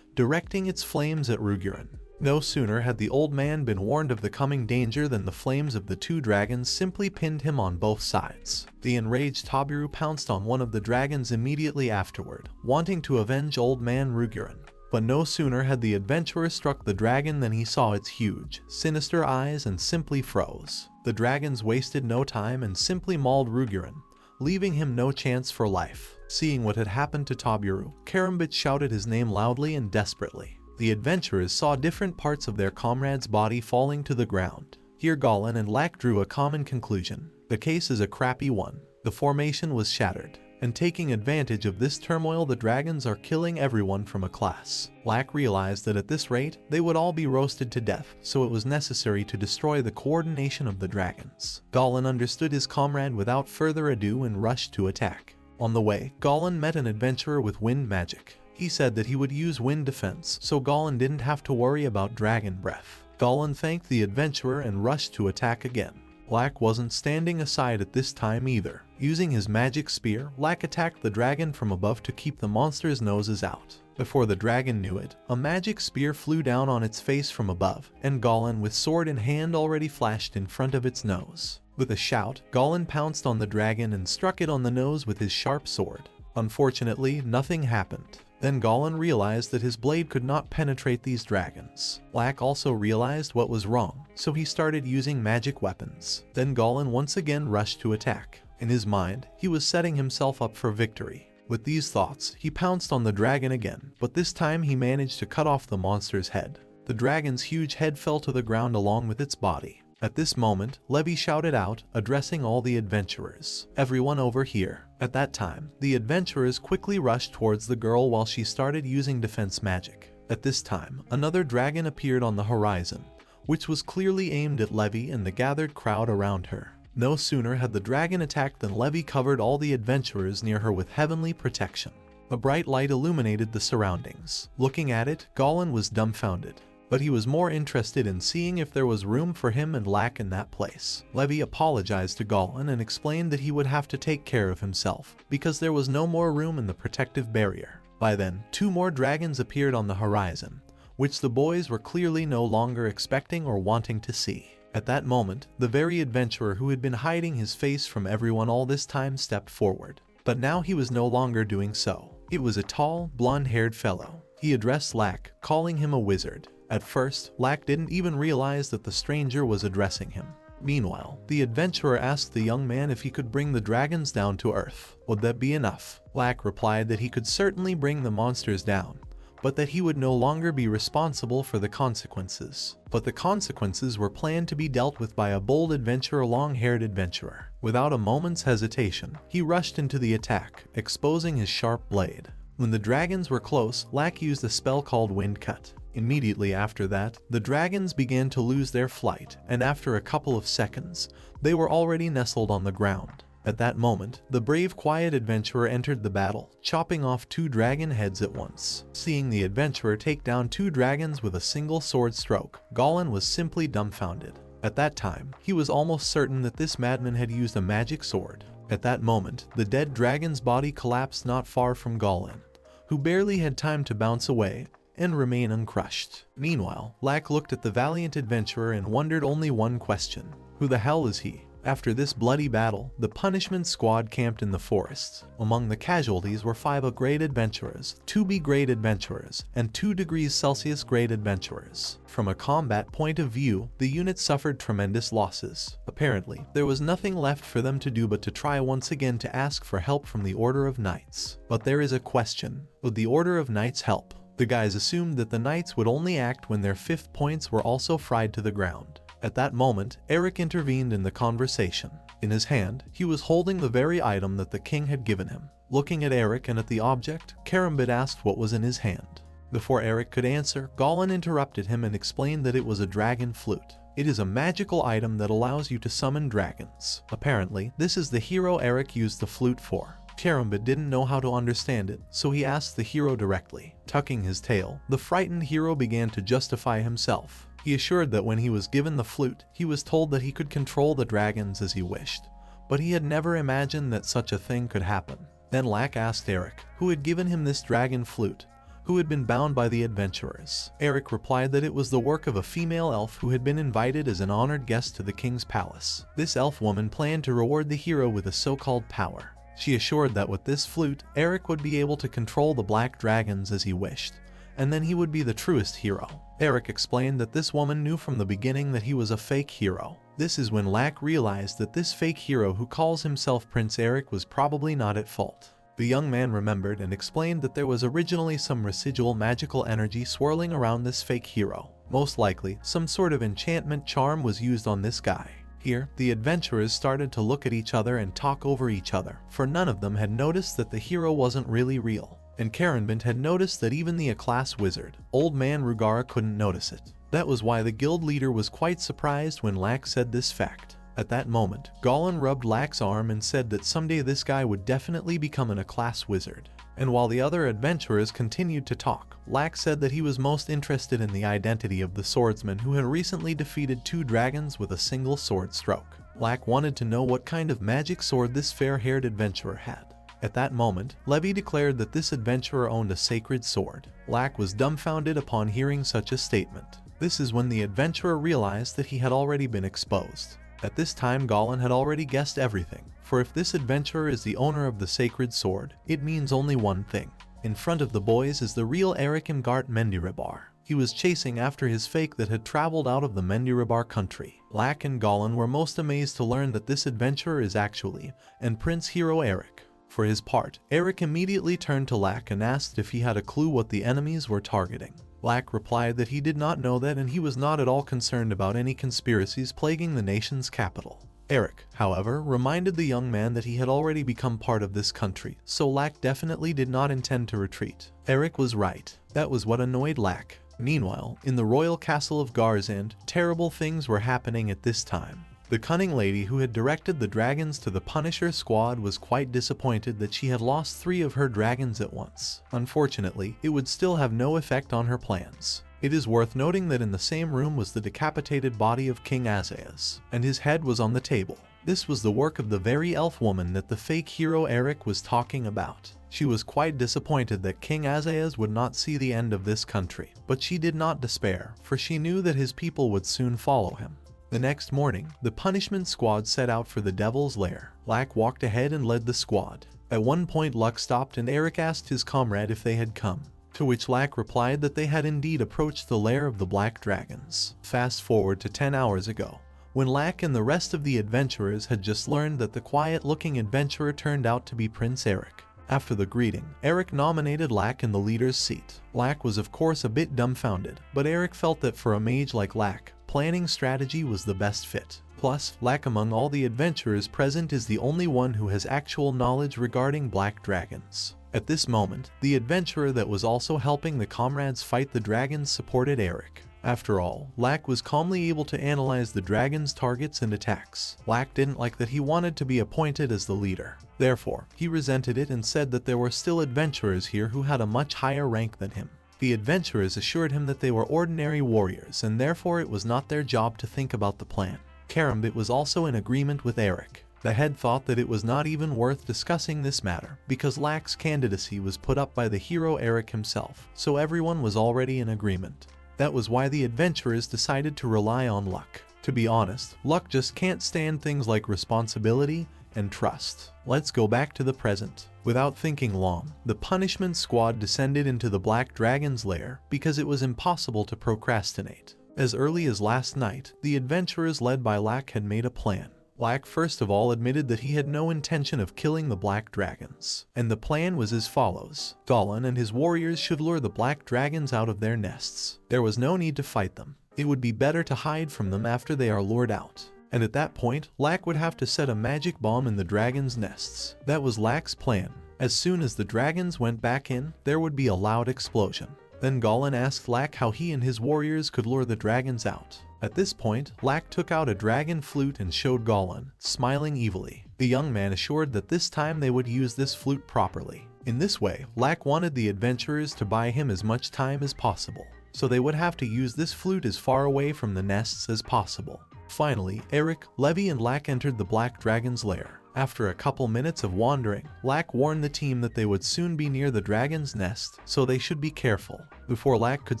directing its flames at Rugurin. No sooner had the old man been warned of the coming danger than the flames of the two dragons simply pinned him on both sides. The enraged Tabiru pounced on one of the dragons immediately afterward, wanting to avenge old man Rugurin. But no sooner had the adventurer struck the dragon than he saw its huge, sinister eyes and simply froze. The dragons wasted no time and simply mauled Rugurin, leaving him no chance for life. Seeing what had happened to Tabiru, Karambit shouted his name loudly and desperately. The adventurers saw different parts of their comrade's body falling to the ground. Here Goblin and Lack drew a common conclusion. The case is a crappy one. The formation was shattered, and taking advantage of this turmoil, the dragons are killing everyone from a class. Lack realized that at this rate, they would all be roasted to death, so it was necessary to destroy the coordination of the dragons. Goblin understood his comrade without further ado and rushed to attack. On the way, Goblin met an adventurer with wind magic. He said that he would use wind defense, so Goblin didn't have to worry about dragon breath. Goblin thanked the adventurer and rushed to attack again. Lack wasn't standing aside at this time either. Using his magic spear, Lack attacked the dragon from above to keep the monster's noses out. Before the dragon knew it, a magic spear flew down on its face from above, and Goblin with sword in hand already flashed in front of its nose. With a shout, Goblin pounced on the dragon and struck it on the nose with his sharp sword. Unfortunately, nothing happened. Then Goblin realized that his blade could not penetrate these dragons. Lack also realized what was wrong, so he started using magic weapons. Then Goblin once again rushed to attack. In his mind, he was setting himself up for victory. With these thoughts, he pounced on the dragon again, but this time he managed to cut off the monster's head. The dragon's huge head fell to the ground along with its body. At this moment, Levy shouted out, addressing all the adventurers, "Everyone over here." At that time, the adventurers quickly rushed towards the girl while she started using defense magic. At this time, another dragon appeared on the horizon, which was clearly aimed at Levy and the gathered crowd around her. No sooner had the dragon attacked than Levy covered all the adventurers near her with heavenly protection. A bright light illuminated the surroundings. Looking at it, Goblin was dumbfounded. But he was more interested in seeing if there was room for him and Lack in that place. Levy apologized to Goblin and explained that he would have to take care of himself, because there was no more room in the protective barrier. By then, two more dragons appeared on the horizon, which the boys were clearly no longer expecting or wanting to see. At that moment, the very adventurer who had been hiding his face from everyone all this time stepped forward. But now he was no longer doing so. It was a tall, blonde-haired fellow. He addressed Lack, calling him a wizard. At first, Lack didn't even realize that the stranger was addressing him. Meanwhile, the adventurer asked the young man if he could bring the dragons down to Earth. Would that be enough? Lack replied that he could certainly bring the monsters down, but that he would no longer be responsible for the consequences. But the consequences were planned to be dealt with by a bold adventurer, long-haired adventurer. Without a moment's hesitation, he rushed into the attack, exposing his sharp blade. When the dragons were close, Lack used a spell called Wind Cut. Immediately after that, the dragons began to lose their flight, and after a couple of seconds, they were already nestled on the ground. At that moment, the brave, quiet adventurer entered the battle, chopping off two dragon heads at once. Seeing the adventurer take down two dragons with a single sword stroke, Goblin was simply dumbfounded. At that time, he was almost certain that this madman had used a magic sword. At that moment, the dead dragon's body collapsed not far from Goblin, who barely had time to bounce away and remain uncrushed. Meanwhile, Lack looked at the valiant adventurer and wondered only one question: who the hell is he? After this bloody battle, the punishment squad camped in the forest. Among the casualties were 5 A-grade adventurers, 2 B-grade adventurers, and 2 degrees Celsius grade adventurers. From a combat point of view, the unit suffered tremendous losses. Apparently, there was nothing left for them to do but to try once again to ask for help from the Order of Knights. But there is a question: would the Order of Knights help? The guys assumed that the Knights would only act when their 5th points were also fried to the ground. At that moment, Eric intervened in the conversation. In his hand, he was holding the very item that the king had given him. Looking at Eric and at the object, Karambit asked what was in his hand. Before Eric could answer, Goblin interrupted him and explained that it was a dragon flute. It is a magical item that allows you to summon dragons. Apparently, this is the hero Eric used the flute for. Karambit didn't know how to understand it, so he asked the hero directly. Tucking his tail, the frightened hero began to justify himself. He assured that when he was given the flute, he was told that he could control the dragons as he wished, but he had never imagined that such a thing could happen. Then Lack asked Eric, who had given him this dragon flute, who had been bound by the adventurers. Eric replied that it was the work of a female elf who had been invited as an honored guest to the king's palace. This elf woman planned to reward the hero with a so-called power. She assured that with this flute, Eric would be able to control the black dragons as he wished, and then he would be the truest hero. Eric explained that this woman knew from the beginning that he was a fake hero. This is when Lack realized that this fake hero who calls himself Prince Eric was probably not at fault. The young man remembered and explained that there was originally some residual magical energy swirling around this fake hero. Most likely, some sort of enchantment charm was used on this guy. Here, the adventurers started to look at each other and talk over each other, for none of them had noticed that the hero wasn't really real. And Karenbint had noticed that even the A-class wizard, Old Man Rugara, couldn't notice it. That was why the guild leader was quite surprised when Lack said this fact. At that moment, Goblin rubbed Lack's arm and said that someday this guy would definitely become an A-class wizard. And while the other adventurers continued to talk, Lack said that he was most interested in the identity of the swordsman who had recently defeated 2 dragons with a single sword stroke. Lack wanted to know what kind of magic sword this fair-haired adventurer had. At that moment, Levy declared that this adventurer owned a sacred sword. Lack was dumbfounded upon hearing such a statement. This is when the adventurer realized that he had already been exposed. At this time, Goblin had already guessed everything, for if this adventurer is the owner of the sacred sword, it means only one thing. In front of the boys is the real Eric Ngart Mendirabar. He was chasing after his fake that had traveled out of the Mendirabar country. Lack and Goblin were most amazed to learn that this adventurer is actually Prince Hero Eric. For his part, Eric immediately turned to Lack and asked if he had a clue what the enemies were targeting. Lack replied that he did not know that and he was not at all concerned about any conspiracies plaguing the nation's capital. Eric, however, reminded the young man that he had already become part of this country, so Lack definitely did not intend to retreat. Eric was right. That was what annoyed Lack. Meanwhile, in the royal castle of Garzand, terrible things were happening at this time. The cunning lady who had directed the dragons to the Punisher squad was quite disappointed that she had lost 3 of her dragons at once. Unfortunately, it would still have no effect on her plans. It is worth noting that in the same room was the decapitated body of King Azayas, and his head was on the table. This was the work of the very elf woman that the fake hero Eric was talking about. She was quite disappointed that King Azayas would not see the end of this country, but she did not despair, for she knew that his people would soon follow him. The next morning, the punishment squad set out for the Devil's Lair. Lack walked ahead and led the squad. At one point, Luck stopped and Eric asked his comrade if they had come, to which Lack replied that they had indeed approached the lair of the Black Dragons. Fast forward to 10 hours ago, when Lack and the rest of the adventurers had just learned that the quiet-looking adventurer turned out to be Prince Eric. After the greeting, Eric nominated Lack in the leader's seat. Lack was of course a bit dumbfounded, but Eric felt that for a mage like Lack, planning strategy was the best fit. Plus, Lack among all the adventurers present is the only one who has actual knowledge regarding black dragons. At this moment, the adventurer that was also helping the comrades fight the dragons supported Eric. After all, Lack was calmly able to analyze the dragon's targets and attacks. Lack didn't like that he wanted to be appointed as the leader. Therefore, he resented it and said that there were still adventurers here who had a much higher rank than him. The adventurers assured him that they were ordinary warriors and therefore it was not their job to think about the plan. Karambit was also in agreement with Eric. The head thought that it was not even worth discussing this matter because Lack's candidacy was put up by the hero Eric himself, so everyone was already in agreement. That was why the adventurers decided to rely on Luck. To be honest, Luck just can't stand things like responsibility and trust. Let's go back to the present. Without thinking long, the punishment squad descended into the Black Dragon's lair because it was impossible to procrastinate. As early as last night, the adventurers led by Lack had made a plan. Lack first of all admitted that he had no intention of killing the Black Dragons, and the plan was as follows. Goblin and his warriors should lure the Black Dragons out of their nests. There was no need to fight them. It would be better to hide from them after they are lured out. And at that point, Lack would have to set a magic bomb in the dragons' nests. That was Lack's plan. As soon as the dragons went back in, there would be a loud explosion. Then Goblin asked Lack how he and his warriors could lure the dragons out. At this point, Lack took out a dragon flute and showed Goblin, smiling evilly. The young man assured that this time they would use this flute properly. In this way, Lack wanted the adventurers to buy him as much time as possible, so they would have to use this flute as far away from the nests as possible. Finally, Eric, Levy and Lack entered the Black Dragon's lair. After a couple minutes of wandering, Lack warned the team that they would soon be near the dragon's nest, so they should be careful. Before Lack could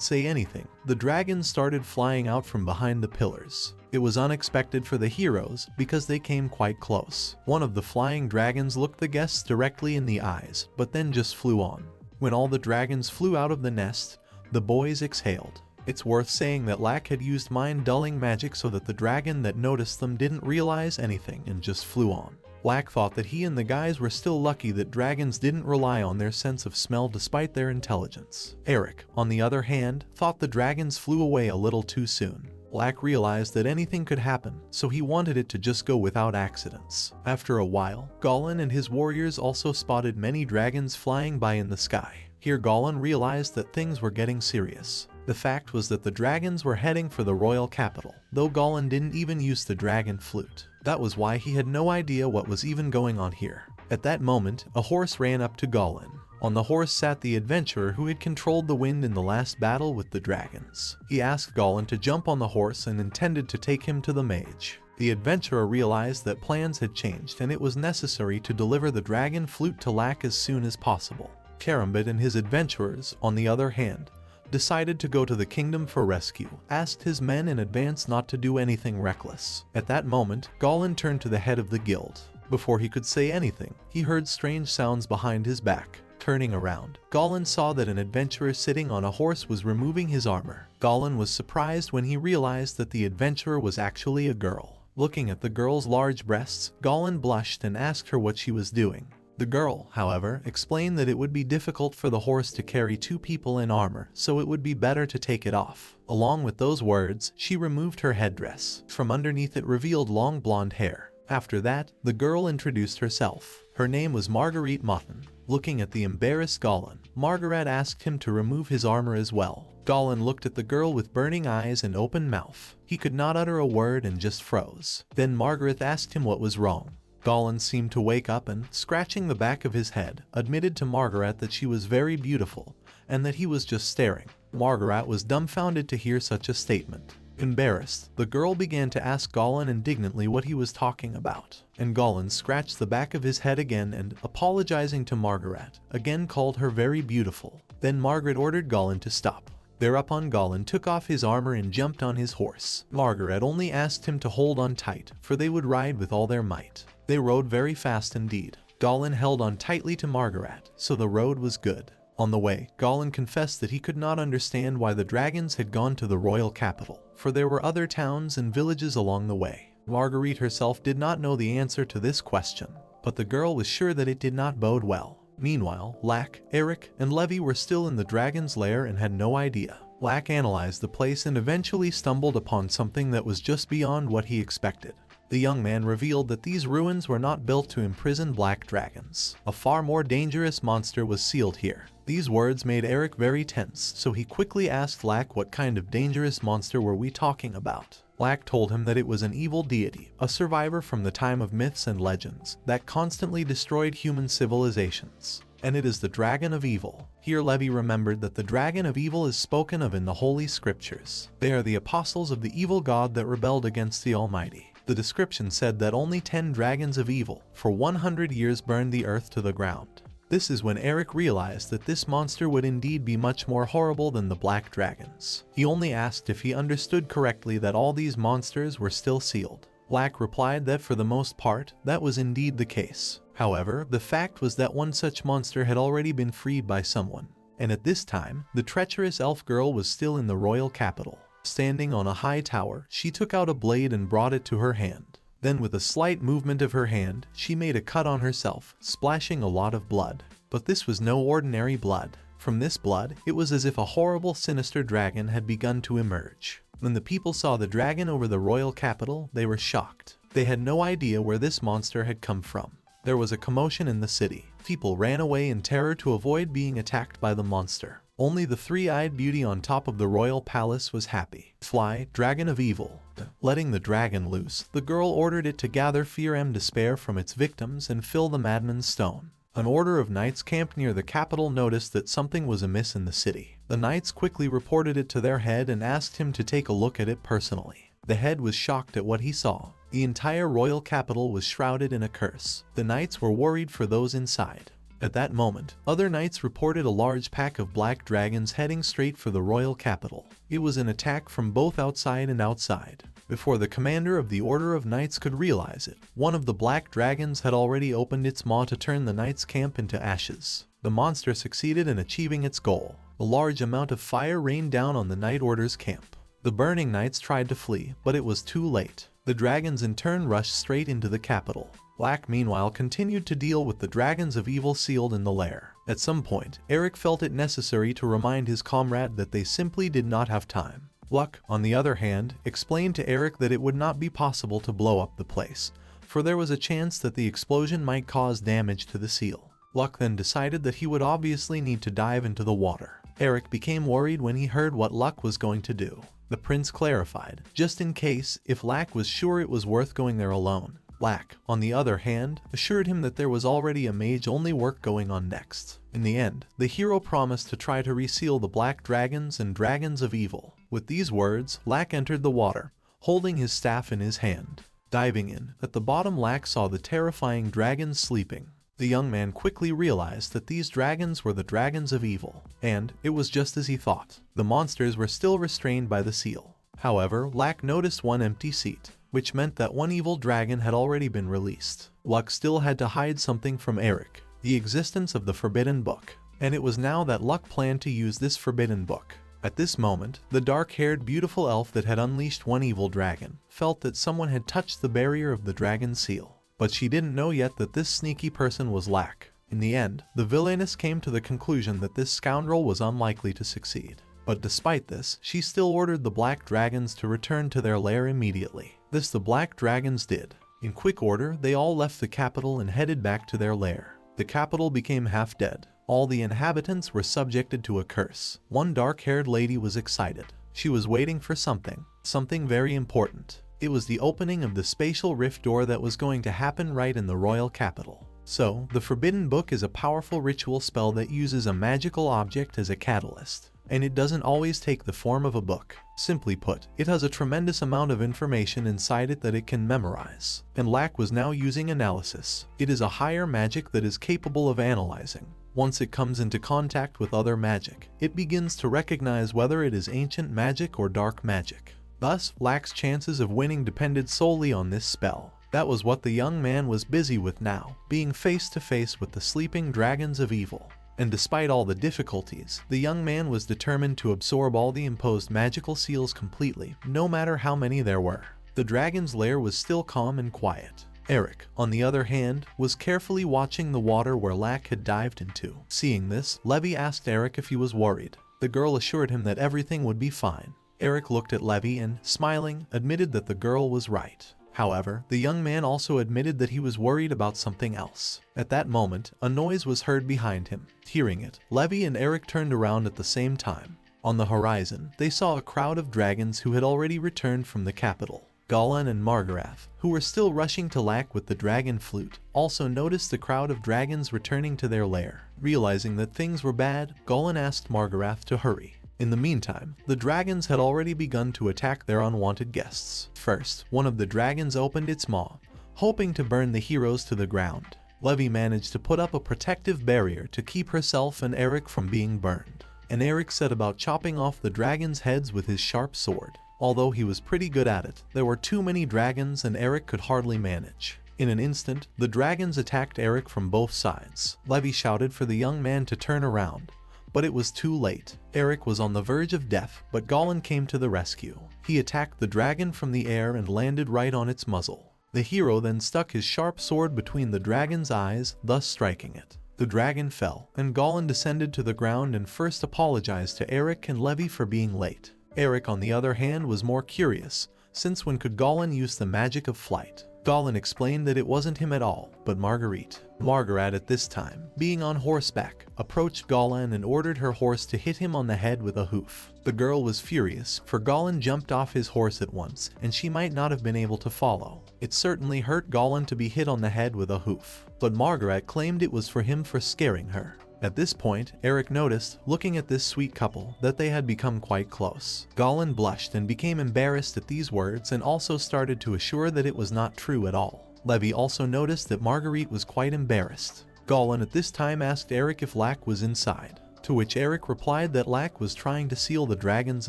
say anything, the dragons started flying out from behind the pillars. It was unexpected for the heroes because they came quite close. One of the flying dragons looked the guests directly in the eyes, but then just flew on. When all the dragons flew out of the nest, the boys exhaled. It's worth saying that Lack had used mind-dulling magic so that the dragon that noticed them didn't realize anything and just flew on. Lack thought that he and the guys were still lucky that dragons didn't rely on their sense of smell despite their intelligence. Eric, on the other hand, thought the dragons flew away a little too soon. Lack realized that anything could happen, so he wanted it to just go without accidents. After a while, Goblin and his warriors also spotted many dragons flying by in the sky. Here Goblin realized that things were getting serious. The fact was that the dragons were heading for the royal capital, though Goblin didn't even use the dragon flute. That was why he had no idea what was even going on here. At that moment, a horse ran up to Goblin. On the horse sat the adventurer who had controlled the wind in the last battle with the dragons. He asked Goblin to jump on the horse and intended to take him to the mage. The adventurer realized that plans had changed and it was necessary to deliver the dragon flute to Lack as soon as possible. Karambit and his adventurers, on the other hand, decided to go to the kingdom for rescue, asked his men in advance not to do anything reckless. At that moment, Goblin turned to the head of the guild. Before he could say anything, he heard strange sounds behind his back. Turning around, Goblin saw that an adventurer sitting on a horse was removing his armor. Goblin was surprised when he realized that the adventurer was actually a girl. Looking at the girl's large breasts, Goblin blushed and asked her what she was doing. The girl, however, explained that it would be difficult for the horse to carry two people in armor, so it would be better to take it off. Along with those words, she removed her headdress. From underneath it revealed long blonde hair. After that, the girl introduced herself. Her name was Marguerite Motten. Looking at the embarrassed Goblin, Margaret asked him to remove his armor as well. Goblin looked at the girl with burning eyes and open mouth. He could not utter a word and just froze. Then Margaret asked him what was wrong. Goblin seemed to wake up and, scratching the back of his head, admitted to Margaret that she was very beautiful and that he was just staring. Margaret was dumbfounded to hear such a statement. Embarrassed, the girl began to ask Goblin indignantly what he was talking about, and Goblin scratched the back of his head again and, apologizing to Margaret, again called her very beautiful. Then Margaret ordered Goblin to stop. Thereupon Goblin took off his armor and jumped on his horse. Margaret only asked him to hold on tight, for they would ride with all their might. They rode very fast indeed. Goblin held on tightly to Margaret, so the road was good. On the way, Goblin confessed that he could not understand why the dragons had gone to the royal capital, for there were other towns and villages along the way. Marguerite herself did not know the answer to this question, but the girl was sure that it did not bode well. Meanwhile, Lack, Eric, and Levi were still in the dragon's lair and had no idea. Lack analyzed the place and eventually stumbled upon something that was just beyond what he expected. The young man revealed that these ruins were not built to imprison black dragons. A far more dangerous monster was sealed here. These words made Eric very tense, so he quickly asked Lack what kind of dangerous monster were we talking about. Lack told him that it was an evil deity, a survivor from the time of myths and legends, that constantly destroyed human civilizations. And it is the Dragon of Evil. Here Levi remembered that the Dragon of Evil is spoken of in the Holy Scriptures. They are the apostles of the evil god that rebelled against the Almighty. The description said that only 10 dragons of evil for 100 years burned the earth to the ground. This is when Eric realized that this monster would indeed be much more horrible than the black dragons. He only asked if he understood correctly that all these monsters were still sealed. Lack replied that for the most part, that was indeed the case. However, the fact was that one such monster had already been freed by someone, and at this time, the treacherous elf girl was still in the royal capital. Standing on a high tower, she took out a blade and brought it to her hand. Then with a slight movement of her hand, she made a cut on herself, splashing a lot of blood. But this was no ordinary blood. From this blood, it was as if a horrible sinister dragon had begun to emerge. When the people saw the dragon over the royal capital, they were shocked. They had no idea where this monster had come from. There was a commotion in the city. People ran away in terror to avoid being attacked by the monster. Only the three-eyed beauty on top of the royal palace was happy. Fly, Dragon of Evil. Letting the dragon loose, the girl ordered it to gather fear and despair from its victims and fill the madman's stone. An order of knights camped near the capital noticed that something was amiss in the city. The knights quickly reported it to their head and asked him to take a look at it personally. The head was shocked at what he saw. The entire royal capital was shrouded in a curse. The knights were worried for those inside. At that moment, other knights reported a large pack of black dragons heading straight for the royal capital. It was an attack from both outside and outside. Before the commander of the Order of Knights could realize it, one of the black dragons had already opened its maw to turn the knights' camp into ashes. The monster succeeded in achieving its goal. A large amount of fire rained down on the Knight Order's camp. The burning knights tried to flee, but it was too late. The dragons in turn rushed straight into the capital. Black meanwhile continued to deal with the dragons of evil sealed in the lair. At some point, Eric felt it necessary to remind his comrade that they simply did not have time. Luck, on the other hand, explained to Eric that it would not be possible to blow up the place, for there was a chance that the explosion might cause damage to the seal. Luck then decided that he would obviously need to dive into the water. Eric became worried when he heard what Luck was going to do. The prince clarified, just in case, if Lack was sure it was worth going there alone. Lack, on the other hand, assured him that there was already a mage-only work going on next. In the end, the hero promised to try to reseal the black dragons and dragons of evil. With these words, Lack entered the water, holding his staff in his hand. Diving in, at the bottom Lack saw the terrifying dragons sleeping. The young man quickly realized that these dragons were the dragons of evil, and it was just as he thought. The monsters were still restrained by the seal. However, Lack noticed one empty seat, which meant that one evil dragon had already been released. Luck still had to hide something from Eric, the existence of the Forbidden Book, and it was now that Luck planned to use this Forbidden Book. At this moment, the dark-haired beautiful elf that had unleashed one evil dragon felt that someone had touched the barrier of the dragon seal. But she didn't know yet that this sneaky person was Lack. In the end, the villainess came to the conclusion that this scoundrel was unlikely to succeed. But despite this, she still ordered the black dragons to return to their lair immediately. This the black dragons did. In quick order, they all left the capital and headed back to their lair. The capital became half dead. All the inhabitants were subjected to a curse. One dark-haired lady was excited. She was waiting for something very important. It was the opening of the spatial rift door that was going to happen right in the royal capital. So, the Forbidden Book is a powerful ritual spell that uses a magical object as a catalyst. And it doesn't always take the form of a book. Simply put, it has a tremendous amount of information inside it that it can memorize. And Lack was now using analysis. It is a higher magic that is capable of analyzing. Once it comes into contact with other magic, it begins to recognize whether it is ancient magic or dark magic. Thus, Lack's chances of winning depended solely on this spell. That was what the young man was busy with now, being face to face with the sleeping dragons of evil. And despite all the difficulties, the young man was determined to absorb all the imposed magical seals completely, no matter how many there were. The dragon's lair was still calm and quiet. Eric, on the other hand, was carefully watching the water where Lack had dived into. Seeing this, Levy asked Eric if he was worried. The girl assured him that everything would be fine. Eric looked at Levy and, smiling, admitted that the girl was right. However, the young man also admitted that he was worried about something else. At that moment, a noise was heard behind him. Hearing it, Levy and Eric turned around at the same time. On the horizon, they saw a crowd of dragons who had already returned from the capital. Goblin and Margarath, who were still rushing to Lack with the dragon flute, also noticed the crowd of dragons returning to their lair. Realizing that things were bad, Goblin asked Margarath to hurry. In the meantime, the dragons had already begun to attack their unwanted guests. First, one of the dragons opened its maw, hoping to burn the heroes to the ground. Levy managed to put up a protective barrier to keep herself and Eric from being burned. And Eric set about chopping off the dragons' heads with his sharp sword. Although he was pretty good at it, there were too many dragons and Eric could hardly manage. In an instant, the dragons attacked Eric from both sides. Levy shouted for the young man to turn around. But it was too late. Eric was on the verge of death, but Goblin came to the rescue. He attacked the dragon from the air and landed right on its muzzle. The hero then stuck his sharp sword between the dragon's eyes, thus striking it. The dragon fell, and Goblin descended to the ground and first apologized to Eric and Levy for being late. Eric, on the other hand, was more curious, since when could Goblin use the magic of flight? Goblin explained that it wasn't him at all, but Marguerite. Margaret at this time, being on horseback, approached Goblin and ordered her horse to hit him on the head with a hoof. The girl was furious, for Goblin jumped off his horse at once, and she might not have been able to follow. It certainly hurt Goblin to be hit on the head with a hoof, but Margaret claimed it was for him for scaring her. At this point, Eric noticed, looking at this sweet couple, that they had become quite close. Goblin blushed and became embarrassed at these words and also started to assure that it was not true at all. Levi also noticed that Marguerite was quite embarrassed. Goblin at this time asked Eric if Lack was inside, to which Eric replied that Lack was trying to seal the dragons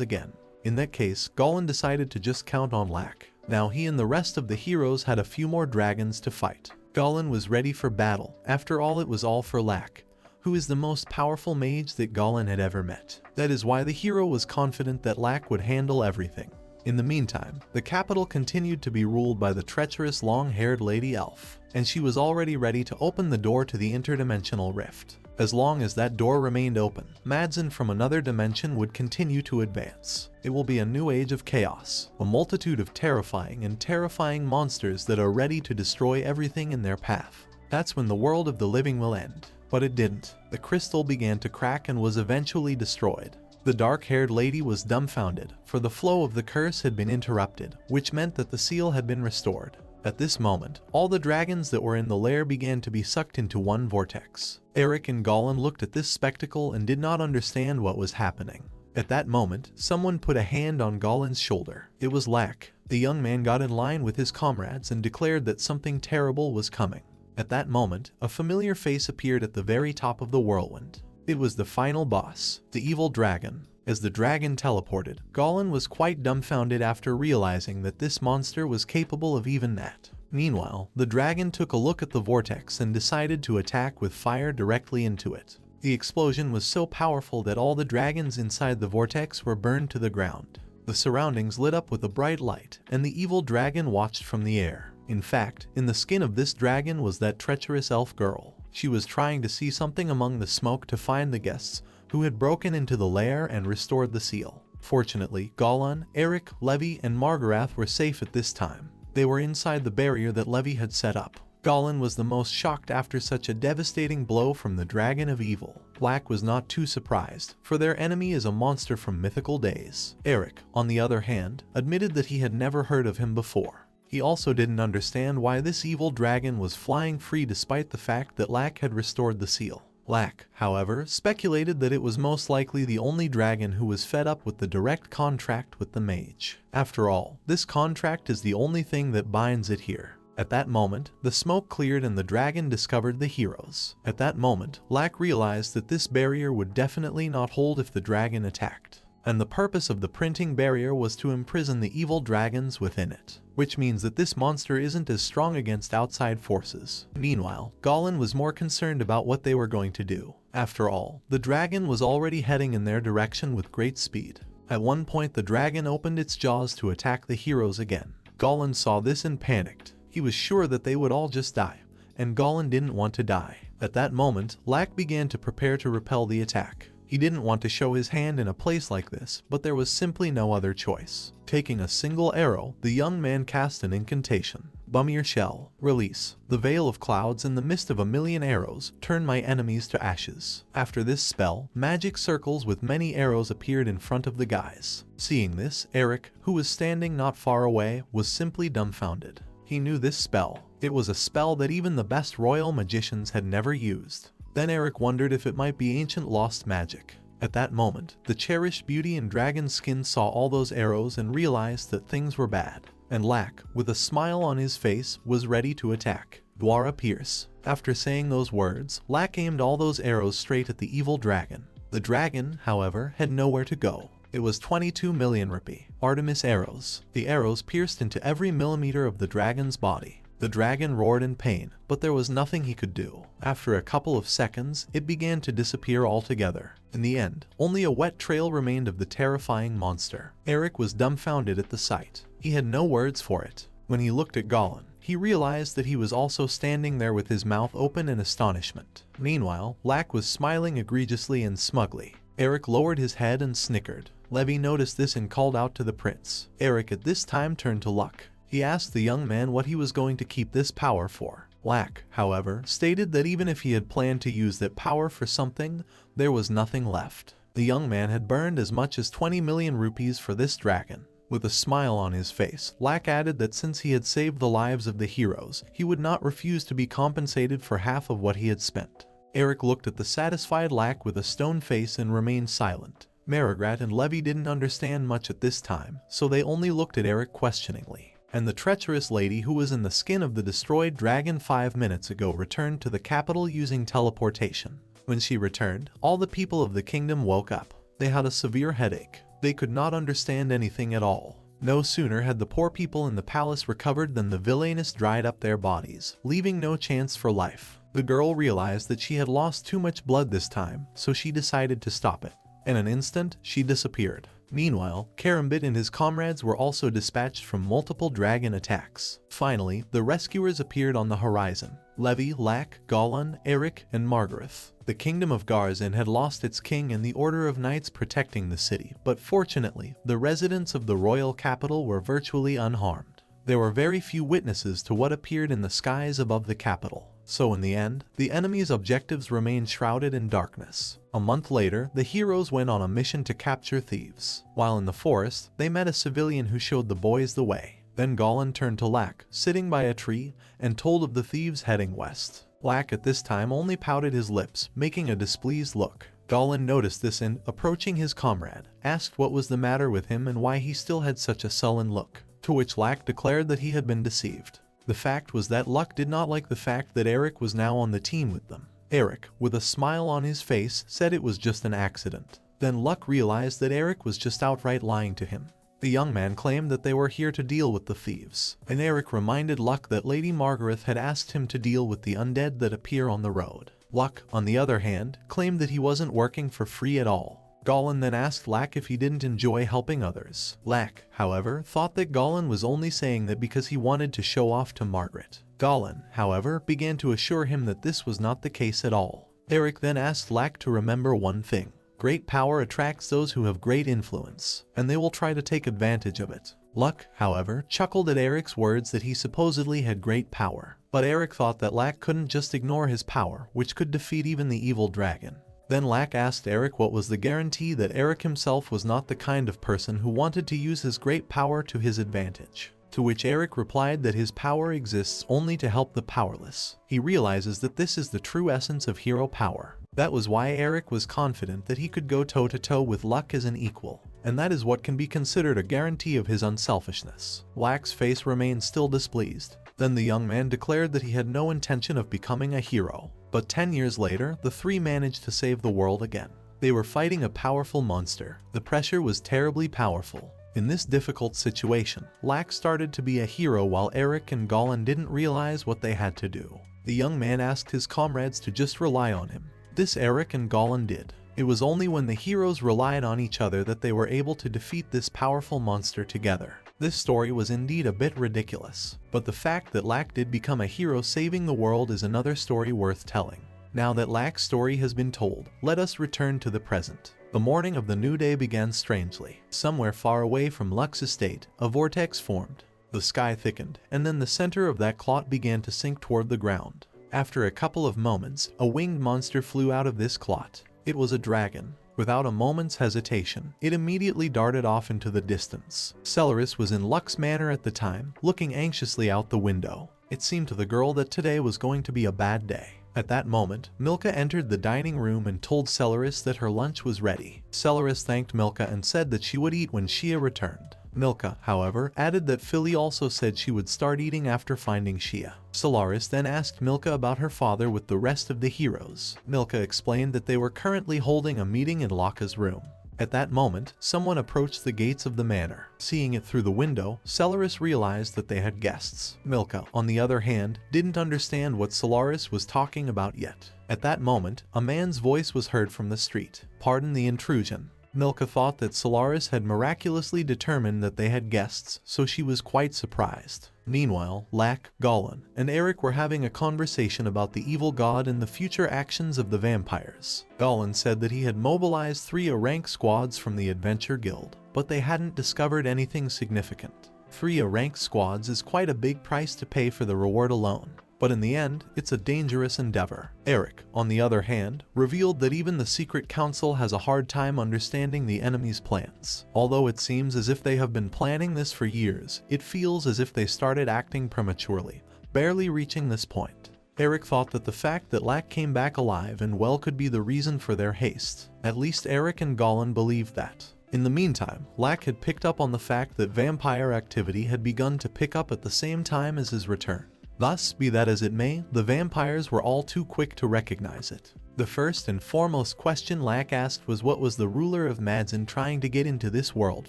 again. In that case, Goblin decided to just count on Lack. Now he and the rest of the heroes had a few more dragons to fight. Goblin was ready for battle. After all, it was all for Lack, who is the most powerful mage that Goblin had ever met. That is why the hero was confident that Lack would handle everything. In the meantime, the capital continued to be ruled by the treacherous long-haired lady elf, and she was already ready to open the door to the interdimensional rift. As long as that door remained open, Madsen from another dimension would continue to advance. It will be a new age of chaos, a multitude of terrifying monsters that are ready to destroy everything in their path. That's when the world of the living will end. But it didn't. The crystal began to crack and was eventually destroyed. The dark-haired lady was dumbfounded, for the flow of the curse had been interrupted, which meant that the seal had been restored. At this moment, all the dragons that were in the lair began to be sucked into one vortex. Eric and Goblin looked at this spectacle and did not understand what was happening. At that moment, someone put a hand on Goblin's shoulder. It was Lack. The young man got in line with his comrades and declared that something terrible was coming. At that moment, a familiar face appeared at the very top of the whirlwind. It was the final boss, the evil dragon. As the dragon teleported, Goblin was quite dumbfounded after realizing that this monster was capable of even that. Meanwhile, the dragon took a look at the vortex and decided to attack with fire directly into it. The explosion was so powerful that all the dragons inside the vortex were burned to the ground. The surroundings lit up with a bright light, and the evil dragon watched from the air. In fact, in the skin of this dragon was that treacherous elf girl. She was trying to see something among the smoke to find the guests who had broken into the lair and restored the seal. Fortunately, Goblin, Eric, Levi, and Margarath were safe at this time. They were inside the barrier that Levi had set up. Goblin was the most shocked after such a devastating blow from the Dragon of Evil. Lack was not too surprised, for their enemy is a monster from mythical days. Eric, on the other hand, admitted that he had never heard of him before. He also didn't understand why this evil dragon was flying free despite the fact that Lack had restored the seal. Lack, however, speculated that it was most likely the only dragon who was fed up with the direct contract with the mage. After all, this contract is the only thing that binds it here. At that moment, the smoke cleared and the dragon discovered the heroes. At that moment, Lack realized that this barrier would definitely not hold if the dragon attacked. And the purpose of the printing barrier was to imprison the evil dragons within it, which means that this monster isn't as strong against outside forces. Meanwhile, Goblin was more concerned about what they were going to do. After all, the dragon was already heading in their direction with great speed. At one point, the dragon opened its jaws to attack the heroes again. Goblin saw this and panicked. He was sure that they would all just die, and Goblin didn't want to die. At that moment, Lack began to prepare to repel the attack. He didn't want to show his hand in a place like this, but there was simply no other choice. Taking a single arrow, the young man cast an incantation. Bumir shell, release. The veil of clouds in the midst of 1,000,000 arrows, turn my enemies to ashes. After this spell, magic circles with many arrows appeared in front of the guys. Seeing this, Eric, who was standing not far away, was simply dumbfounded. He knew this spell. It was a spell that even the best royal magicians had never used. Then Eric wondered if it might be ancient lost magic. At that moment, the cherished beauty in dragon skin saw all those arrows and realized that things were bad. And Lack, with a smile on his face, was ready to attack. Dwara Pierce. After saying those words, Lack aimed all those arrows straight at the evil dragon. The dragon, however, had nowhere to go. It was 22 million rupee. Artemis arrows. The arrows pierced into every millimeter of the dragon's body. The dragon roared in pain, but there was nothing he could do. After a couple of seconds, it began to disappear altogether. In the end, only a wet trail remained of the terrifying monster. Eric was dumbfounded at the sight. He had no words for it. When he looked at Goblin, he realized that he was also standing there with his mouth open in astonishment. Meanwhile, Lack was smiling egregiously and smugly. Eric lowered his head and snickered. Levi noticed this and called out to the prince. Eric at this time turned to Luck. He asked the young man what he was going to keep this power for. Lack, however, stated that even if he had planned to use that power for something, there was nothing left. The young man had burned as much as 20 million rupees for this dragon. With a smile on his face, Lack added that since he had saved the lives of the heroes, he would not refuse to be compensated for half of what he had spent. Eric looked at the satisfied Lack with a stone face and remained silent. Marigrat and Levy didn't understand much at this time, so they only looked at Eric questioningly. And the treacherous lady who was in the skin of the destroyed dragon 5 minutes ago returned to the capital using teleportation. When she returned, all the people of the kingdom woke up. They had a severe headache. They could not understand anything at all. No sooner had the poor people in the palace recovered than the villainous dried up their bodies, leaving no chance for life. The girl realized that she had lost too much blood this time, so she decided to stop it. In an instant, she disappeared. Meanwhile, Karambit and his comrades were also dispatched from multiple dragon attacks. Finally, the rescuers appeared on the horizon. Levy, Lack, Goblin, Eric, and Margareth. The kingdom of Garzin had lost its king and the order of knights protecting the city, but fortunately, the residents of the royal capital were virtually unharmed. There were very few witnesses to what appeared in the skies above the capital. So in the end, the enemy's objectives remained shrouded in darkness. A month later, the heroes went on a mission to capture thieves. While in the forest, they met a civilian who showed the boys the way. Then Goblin turned to Lack, sitting by a tree, and told of the thieves heading west. Lack at this time only pouted his lips, making a displeased look. Goblin noticed this and, approaching his comrade, asked what was the matter with him and why he still had such a sullen look. To which Lack declared that he had been deceived. The fact was that Luck did not like the fact that Eric was now on the team with them. Eric, with a smile on his face, said it was just an accident. Then Luck realized that Eric was just outright lying to him. The young man claimed that they were here to deal with the thieves, and Eric reminded Luck that Lady Margareth had asked him to deal with the undead that appear on the road. Luck, on the other hand, claimed that he wasn't working for free at all. Goblin then asked Lack if he didn't enjoy helping others. Lack, however, thought that Goblin was only saying that because he wanted to show off to Margaret. Goblin, however, began to assure him that this was not the case at all. Eric then asked Lack to remember one thing. Great power attracts those who have great influence, and they will try to take advantage of it. Luck, however, chuckled at Eric's words that he supposedly had great power. But Eric thought that Lack couldn't just ignore his power, which could defeat even the evil dragon. Then Lack asked Eric what was the guarantee that Eric himself was not the kind of person who wanted to use his great power to his advantage. To which Eric replied that his power exists only to help the powerless. He realizes that this is the true essence of hero power. That was why Eric was confident that he could go toe-to-toe with Luck as an equal. And that is what can be considered a guarantee of his unselfishness. Lack's face remained still displeased. Then the young man declared that he had no intention of becoming a hero. But 10 years later, the three managed to save the world again. They were fighting a powerful monster. The pressure was terribly powerful. In this difficult situation, Lack started to be a hero while Eric and Goblin didn't realize what they had to do. The young man asked his comrades to just rely on him. This Eric and Goblin did. It was only when the heroes relied on each other that they were able to defeat this powerful monster together. This story was indeed a bit ridiculous, but the fact that Lack did become a hero saving the world is another story worth telling. Now that Lack's story has been told, let us return to the present. The morning of the new day began strangely. Somewhere far away from Luck's estate, a vortex formed. The sky thickened, and then the center of that clot began to sink toward the ground. After a couple of moments, a winged monster flew out of this clot. It was a dragon. Without a moment's hesitation, it immediately darted off into the distance. Celeris was in Luck's manor at the time, looking anxiously out the window. It seemed to the girl that today was going to be a bad day. At that moment, Milka entered the dining room and told Celeris that her lunch was ready. Celeris thanked Milka and said that she would eat when Shia returned. Milka, however, added that Philly also said she would start eating after finding Shia. Celeris then asked Milka about her father with the rest of the heroes. Milka explained that they were currently holding a meeting in Laka's room. At that moment, someone approached the gates of the manor. Seeing it through the window, Celeris realized that they had guests. Milka, on the other hand, didn't understand what Celeris was talking about yet. At that moment, a man's voice was heard from the street. "Pardon the intrusion." Milka thought that Celeris had miraculously determined that they had guests, so she was quite surprised. Meanwhile, Lack, Goblin, and Eric were having a conversation about the evil god and the future actions of the vampires. Goblin said that he had mobilized 3 A-rank squads from the Adventure Guild, but they hadn't discovered anything significant. 3 A-rank squads is quite a big price to pay for the reward alone. But in the end, it's a dangerous endeavor. Eric, on the other hand, revealed that even the Secret Council has a hard time understanding the enemy's plans. Although it seems as if they have been planning this for years, it feels as if they started acting prematurely, barely reaching this point. Eric thought that the fact that Lack came back alive and well could be the reason for their haste. At least Eric and Goblin believed that. In the meantime, Lack had picked up on the fact that vampire activity had begun to pick up at the same time as his return. Thus, be that as it may, the vampires were all too quick to recognize it. The first and foremost question Lack asked was what was the ruler of Madzin trying to get into this world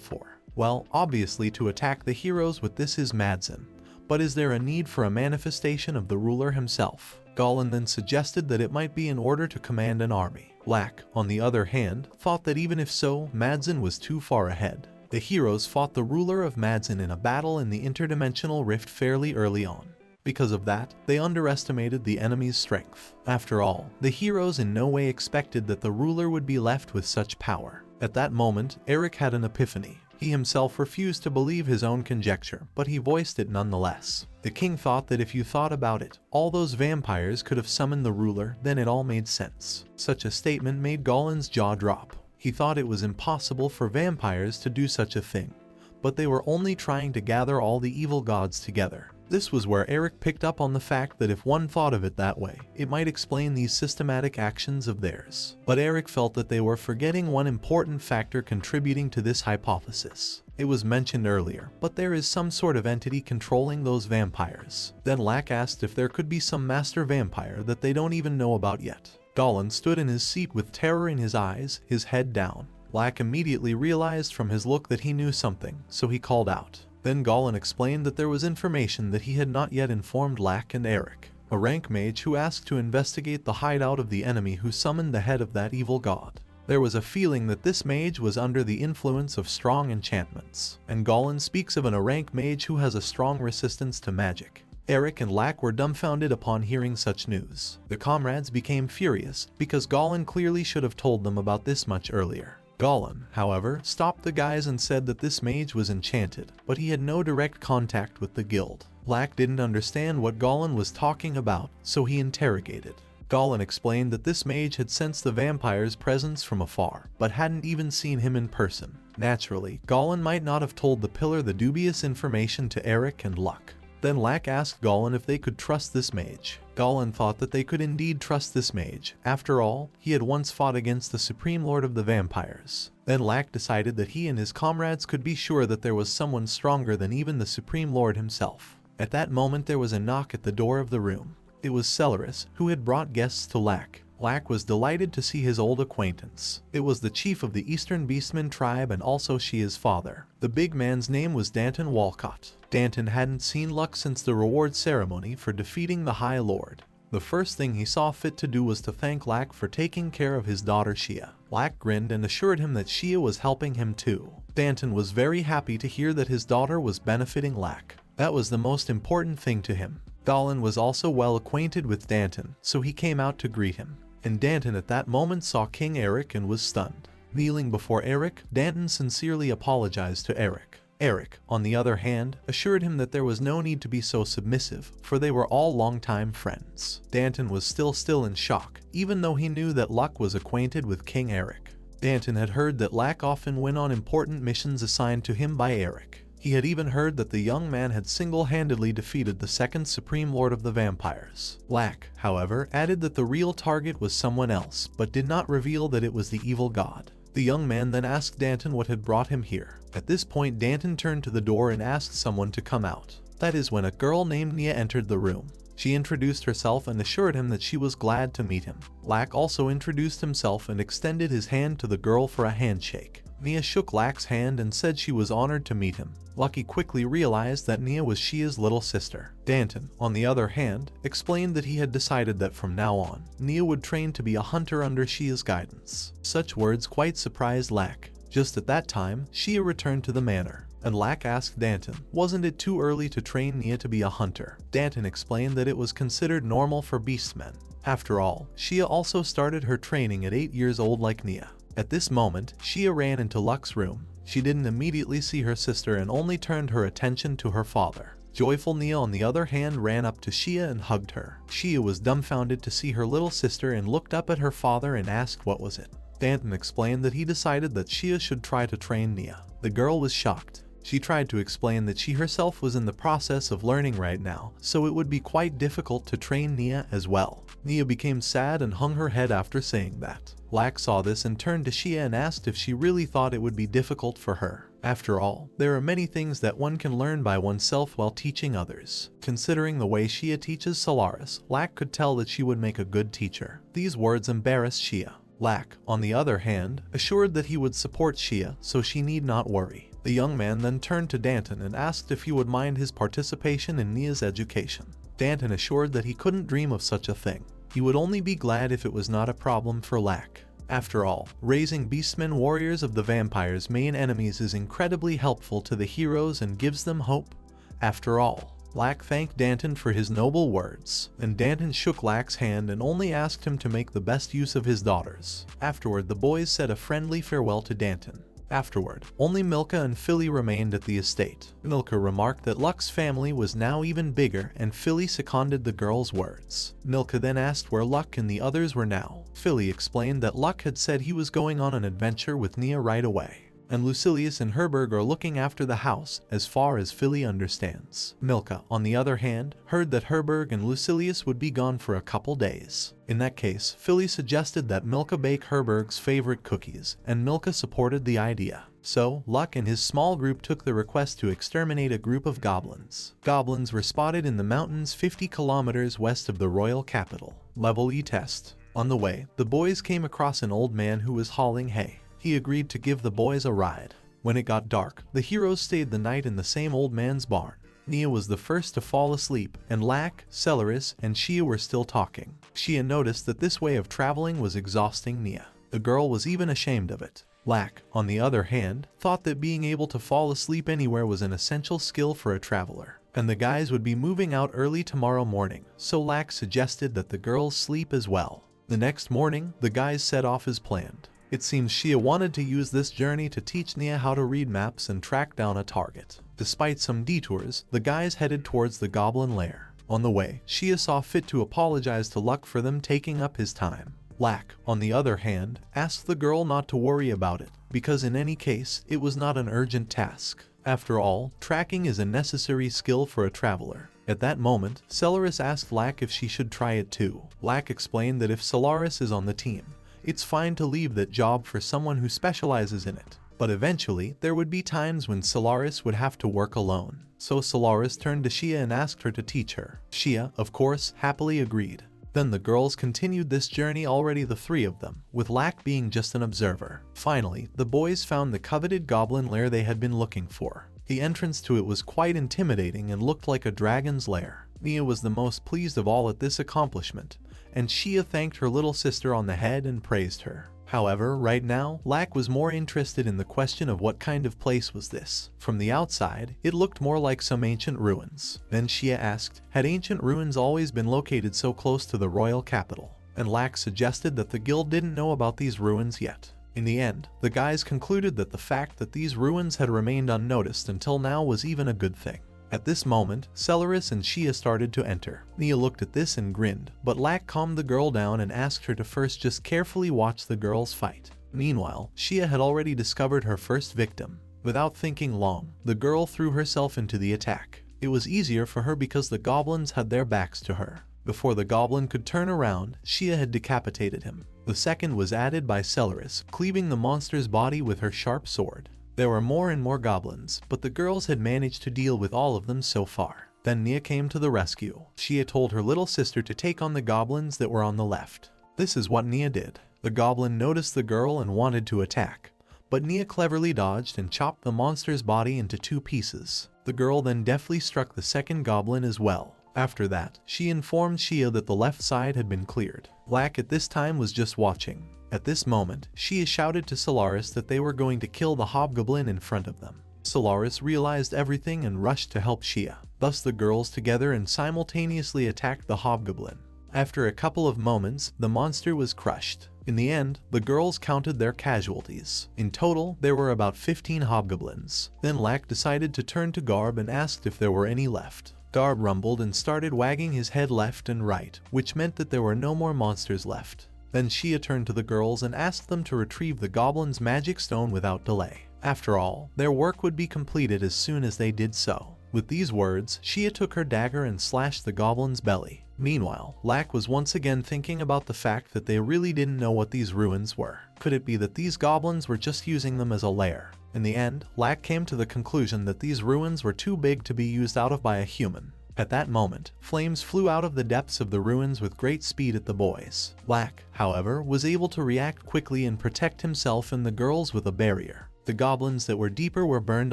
for? Well, obviously to attack the heroes with this is Madzin. But is there a need for a manifestation of the ruler himself? Goblin then suggested that it might be in order to command an army. Lack, on the other hand, thought that even if so, Madzin was too far ahead. The heroes fought the ruler of Madzin in a battle in the interdimensional rift fairly early on. Because of that, they underestimated the enemy's strength. After all, the heroes in no way expected that the ruler would be left with such power. At that moment, Eric had an epiphany. He himself refused to believe his own conjecture, but he voiced it nonetheless. The king thought that if you thought about it, all those vampires could have summoned the ruler, then it all made sense. Such a statement made Goblin's jaw drop. He thought it was impossible for vampires to do such a thing, but they were only trying to gather all the evil gods together. This was where Eric picked up on the fact that if one thought of it that way, it might explain these systematic actions of theirs. But Eric felt that they were forgetting one important factor contributing to this hypothesis. It was mentioned earlier, but there is some sort of entity controlling those vampires. Then Lack asked if there could be some master vampire that they don't even know about yet. Goblin stood in his seat with terror in his eyes, his head down. Lack immediately realized from his look that he knew something, so he called out. Then Goblin explained that there was information that he had not yet informed Lack and Eric. A rank mage who asked to investigate the hideout of the enemy who summoned the head of that evil god. There was a feeling that this mage was under the influence of strong enchantments, and Goblin speaks of a rank mage who has a strong resistance to magic. Eric and Lack were dumbfounded upon hearing such news. The comrades became furious, because Goblin clearly should have told them about this much earlier. Goblin, however, stopped the guys and said that this mage was enchanted, but he had no direct contact with the guild. Lack didn't understand what Goblin was talking about, so he interrogated. Goblin explained that this mage had sensed the vampire's presence from afar, but hadn't even seen him in person. Naturally, Goblin might not have told the pillar the dubious information to Eric and Luck. Then Lack asked Goblin if they could trust this mage. Goblin thought that they could indeed trust this mage. After all, he had once fought against the Supreme Lord of the Vampires. Then Lack decided that he and his comrades could be sure that there was someone stronger than even the Supreme Lord himself. At that moment there was a knock at the door of the room. It was Celeris, who had brought guests to Lack. Lack was delighted to see his old acquaintance. It was the chief of the Eastern Beastmen tribe and also Shia's father. The big man's name was Danton Walcott. Danton hadn't seen Luck since the reward ceremony for defeating the High Lord. The first thing he saw fit to do was to thank Lack for taking care of his daughter Shia. Lack grinned and assured him that Shia was helping him too. Danton was very happy to hear that his daughter was benefiting Lack. That was the most important thing to him. Goblin was also well acquainted with Danton, so he came out to greet him. And Danton at that moment saw King Eric and was stunned. Kneeling before Eric, Danton sincerely apologized to Eric. Eric, on the other hand, assured him that there was no need to be so submissive, for they were all longtime friends. Danton was still in shock, even though he knew that Luck was acquainted with King Eric. Danton had heard that Lack often went on important missions assigned to him by Eric. He had even heard that the young man had single-handedly defeated the second Supreme Lord of the Vampires. Lack, however, added that the real target was someone else, but did not reveal that it was the evil god. The young man then asked Danton what had brought him here. At this point, Danton turned to the door and asked someone to come out. That is when a girl named Nia entered the room. She introduced herself and assured him that she was glad to meet him. Lack also introduced himself and extended his hand to the girl for a handshake. Nia shook Lack's hand and said she was honored to meet him. Lucky quickly realized that Nia was Shia's little sister. Danton, on the other hand, explained that he had decided that from now on, Nia would train to be a hunter under Shia's guidance. Such words quite surprised Lack. Just at that time, Shia returned to the manor, and Lack asked Danton, wasn't it too early to train Nia to be a hunter? Danton explained that it was considered normal for beastmen. After all, Shia also started her training at 8 years old like Nia. At this moment, Shia ran into Luck's room. She didn't immediately see her sister and only turned her attention to her father. Joyful Nia, on the other hand, ran up to Shia and hugged her. Shia was dumbfounded to see her little sister and looked up at her father and asked what was it. Danton explained that he decided that Shia should try to train Nia. The girl was shocked. She tried to explain that she herself was in the process of learning right now, so it would be quite difficult to train Nia as well. Nia became sad and hung her head after saying that. Lack saw this and turned to Shia and asked if she really thought it would be difficult for her. After all, there are many things that one can learn by oneself while teaching others. Considering the way Shia teaches Solaris, Lack could tell that she would make a good teacher. These words embarrassed Shia. Lack, on the other hand, assured that he would support Shia, so she need not worry. The young man then turned to Danton and asked if he would mind his participation in Nia's education. Danton assured that he couldn't dream of such a thing. He would only be glad if it was not a problem for Lack. After all, raising beastmen warriors of the vampire's main enemies is incredibly helpful to the heroes and gives them hope. After all, Lack thanked Danton for his noble words, and Danton shook Lack's hand and only asked him to make the best use of his daughters. Afterward, the boys said a friendly farewell to Danton. Afterward, only Milka and Philly remained at the estate. Milka remarked that Luck's family was now even bigger, and Philly seconded the girl's words. Milka then asked where Luck and the others were now. Philly explained that Luck had said he was going on an adventure with Nia right away, and Lucilius and Herberg are looking after the house, as far as Philly understands. Milka, on the other hand, heard that Herberg and Lucilius would be gone for a couple days. In that case, Philly suggested that Milka bake Herberg's favorite cookies, and Milka supported the idea. So, Luck and his small group took the request to exterminate a group of goblins. Goblins were spotted in the mountains 50 kilometers west of the royal capital. Level E test. On the way, the boys came across an old man who was hauling hay. He agreed to give the boys a ride. When it got dark, the heroes stayed the night in the same old man's barn. Nia was the first to fall asleep, and Lack, Celeris, and Shia were still talking. Shia noticed that this way of traveling was exhausting Nia. The girl was even ashamed of it. Lack, on the other hand, thought that being able to fall asleep anywhere was an essential skill for a traveler, and the guys would be moving out early tomorrow morning, so Lack suggested that the girls sleep as well. The next morning, the guys set off as planned. It seems Shia wanted to use this journey to teach Nia how to read maps and track down a target. Despite some detours, the guys headed towards the goblin lair. On the way, Shia saw fit to apologize to Luck for them taking up his time. Lack, on the other hand, asked the girl not to worry about it, because in any case, it was not an urgent task. After all, tracking is a necessary skill for a traveler. At that moment, Celeris asked Lack if she should try it too. Lack explained that if Solaris is on the team, it's fine to leave that job for someone who specializes in it. But eventually, there would be times when Solaris would have to work alone. So Solaris turned to Shia and asked her to teach her. Shia, of course, happily agreed. Then the girls continued this journey, already the three of them, with Lack being just an observer. Finally, the boys found the coveted goblin lair they had been looking for. The entrance to it was quite intimidating and looked like a dragon's lair. Nia was the most pleased of all at this accomplishment, and Shia thanked her little sister on the head and praised her. However, right now, Lack was more interested in the question of what kind of place was this. From the outside, it looked more like some ancient ruins. Then Shia asked, had ancient ruins always been located so close to the royal capital? And Lack suggested that the guild didn't know about these ruins yet. In the end, the guys concluded that the fact that these ruins had remained unnoticed until now was even a good thing. At this moment, Celeris and Shia started to enter. Nia looked at this and grinned, but Lack calmed the girl down and asked her to first just carefully watch the girls fight. Meanwhile, Shia had already discovered her first victim. Without thinking long, the girl threw herself into the attack. It was easier for her because the goblins had their backs to her. Before the goblin could turn around, Shia had decapitated him. The second was added by Celeris, cleaving the monster's body with her sharp sword. There were more and more goblins, but the girls had managed to deal with all of them so far. Then Nia came to the rescue. Shia told her little sister to take on the goblins that were on the left. This is what Nia did. The goblin noticed the girl and wanted to attack, but Nia cleverly dodged and chopped the monster's body into 2 pieces. The girl then deftly struck the second goblin as well. After that, she informed Shia that the left side had been cleared. Lack at this time was just watching. At this moment, Shia shouted to Solaris that they were going to kill the hobgoblin in front of them. Solaris realized everything and rushed to help Shia. Thus the girls together and simultaneously attacked the hobgoblin. After a couple of moments, the monster was crushed. In the end, the girls counted their casualties. In total, there were about 15 hobgoblins. Then Lack decided to turn to Garb and asked if there were any left. Garb rumbled and started wagging his head left and right, which meant that there were no more monsters left. Then Shia turned to the girls and asked them to retrieve the goblin's magic stone without delay. After all, their work would be completed as soon as they did so. With these words, Shia took her dagger and slashed the goblin's belly. Meanwhile, Lak was once again thinking about the fact that they really didn't know what these ruins were. Could it be that these goblins were just using them as a lair? In the end, Lak came to the conclusion that these ruins were too big to be used out of by a human. At that moment, flames flew out of the depths of the ruins with great speed at the boys. Lak, however, was able to react quickly and protect himself and the girls with a barrier. The goblins that were deeper were burned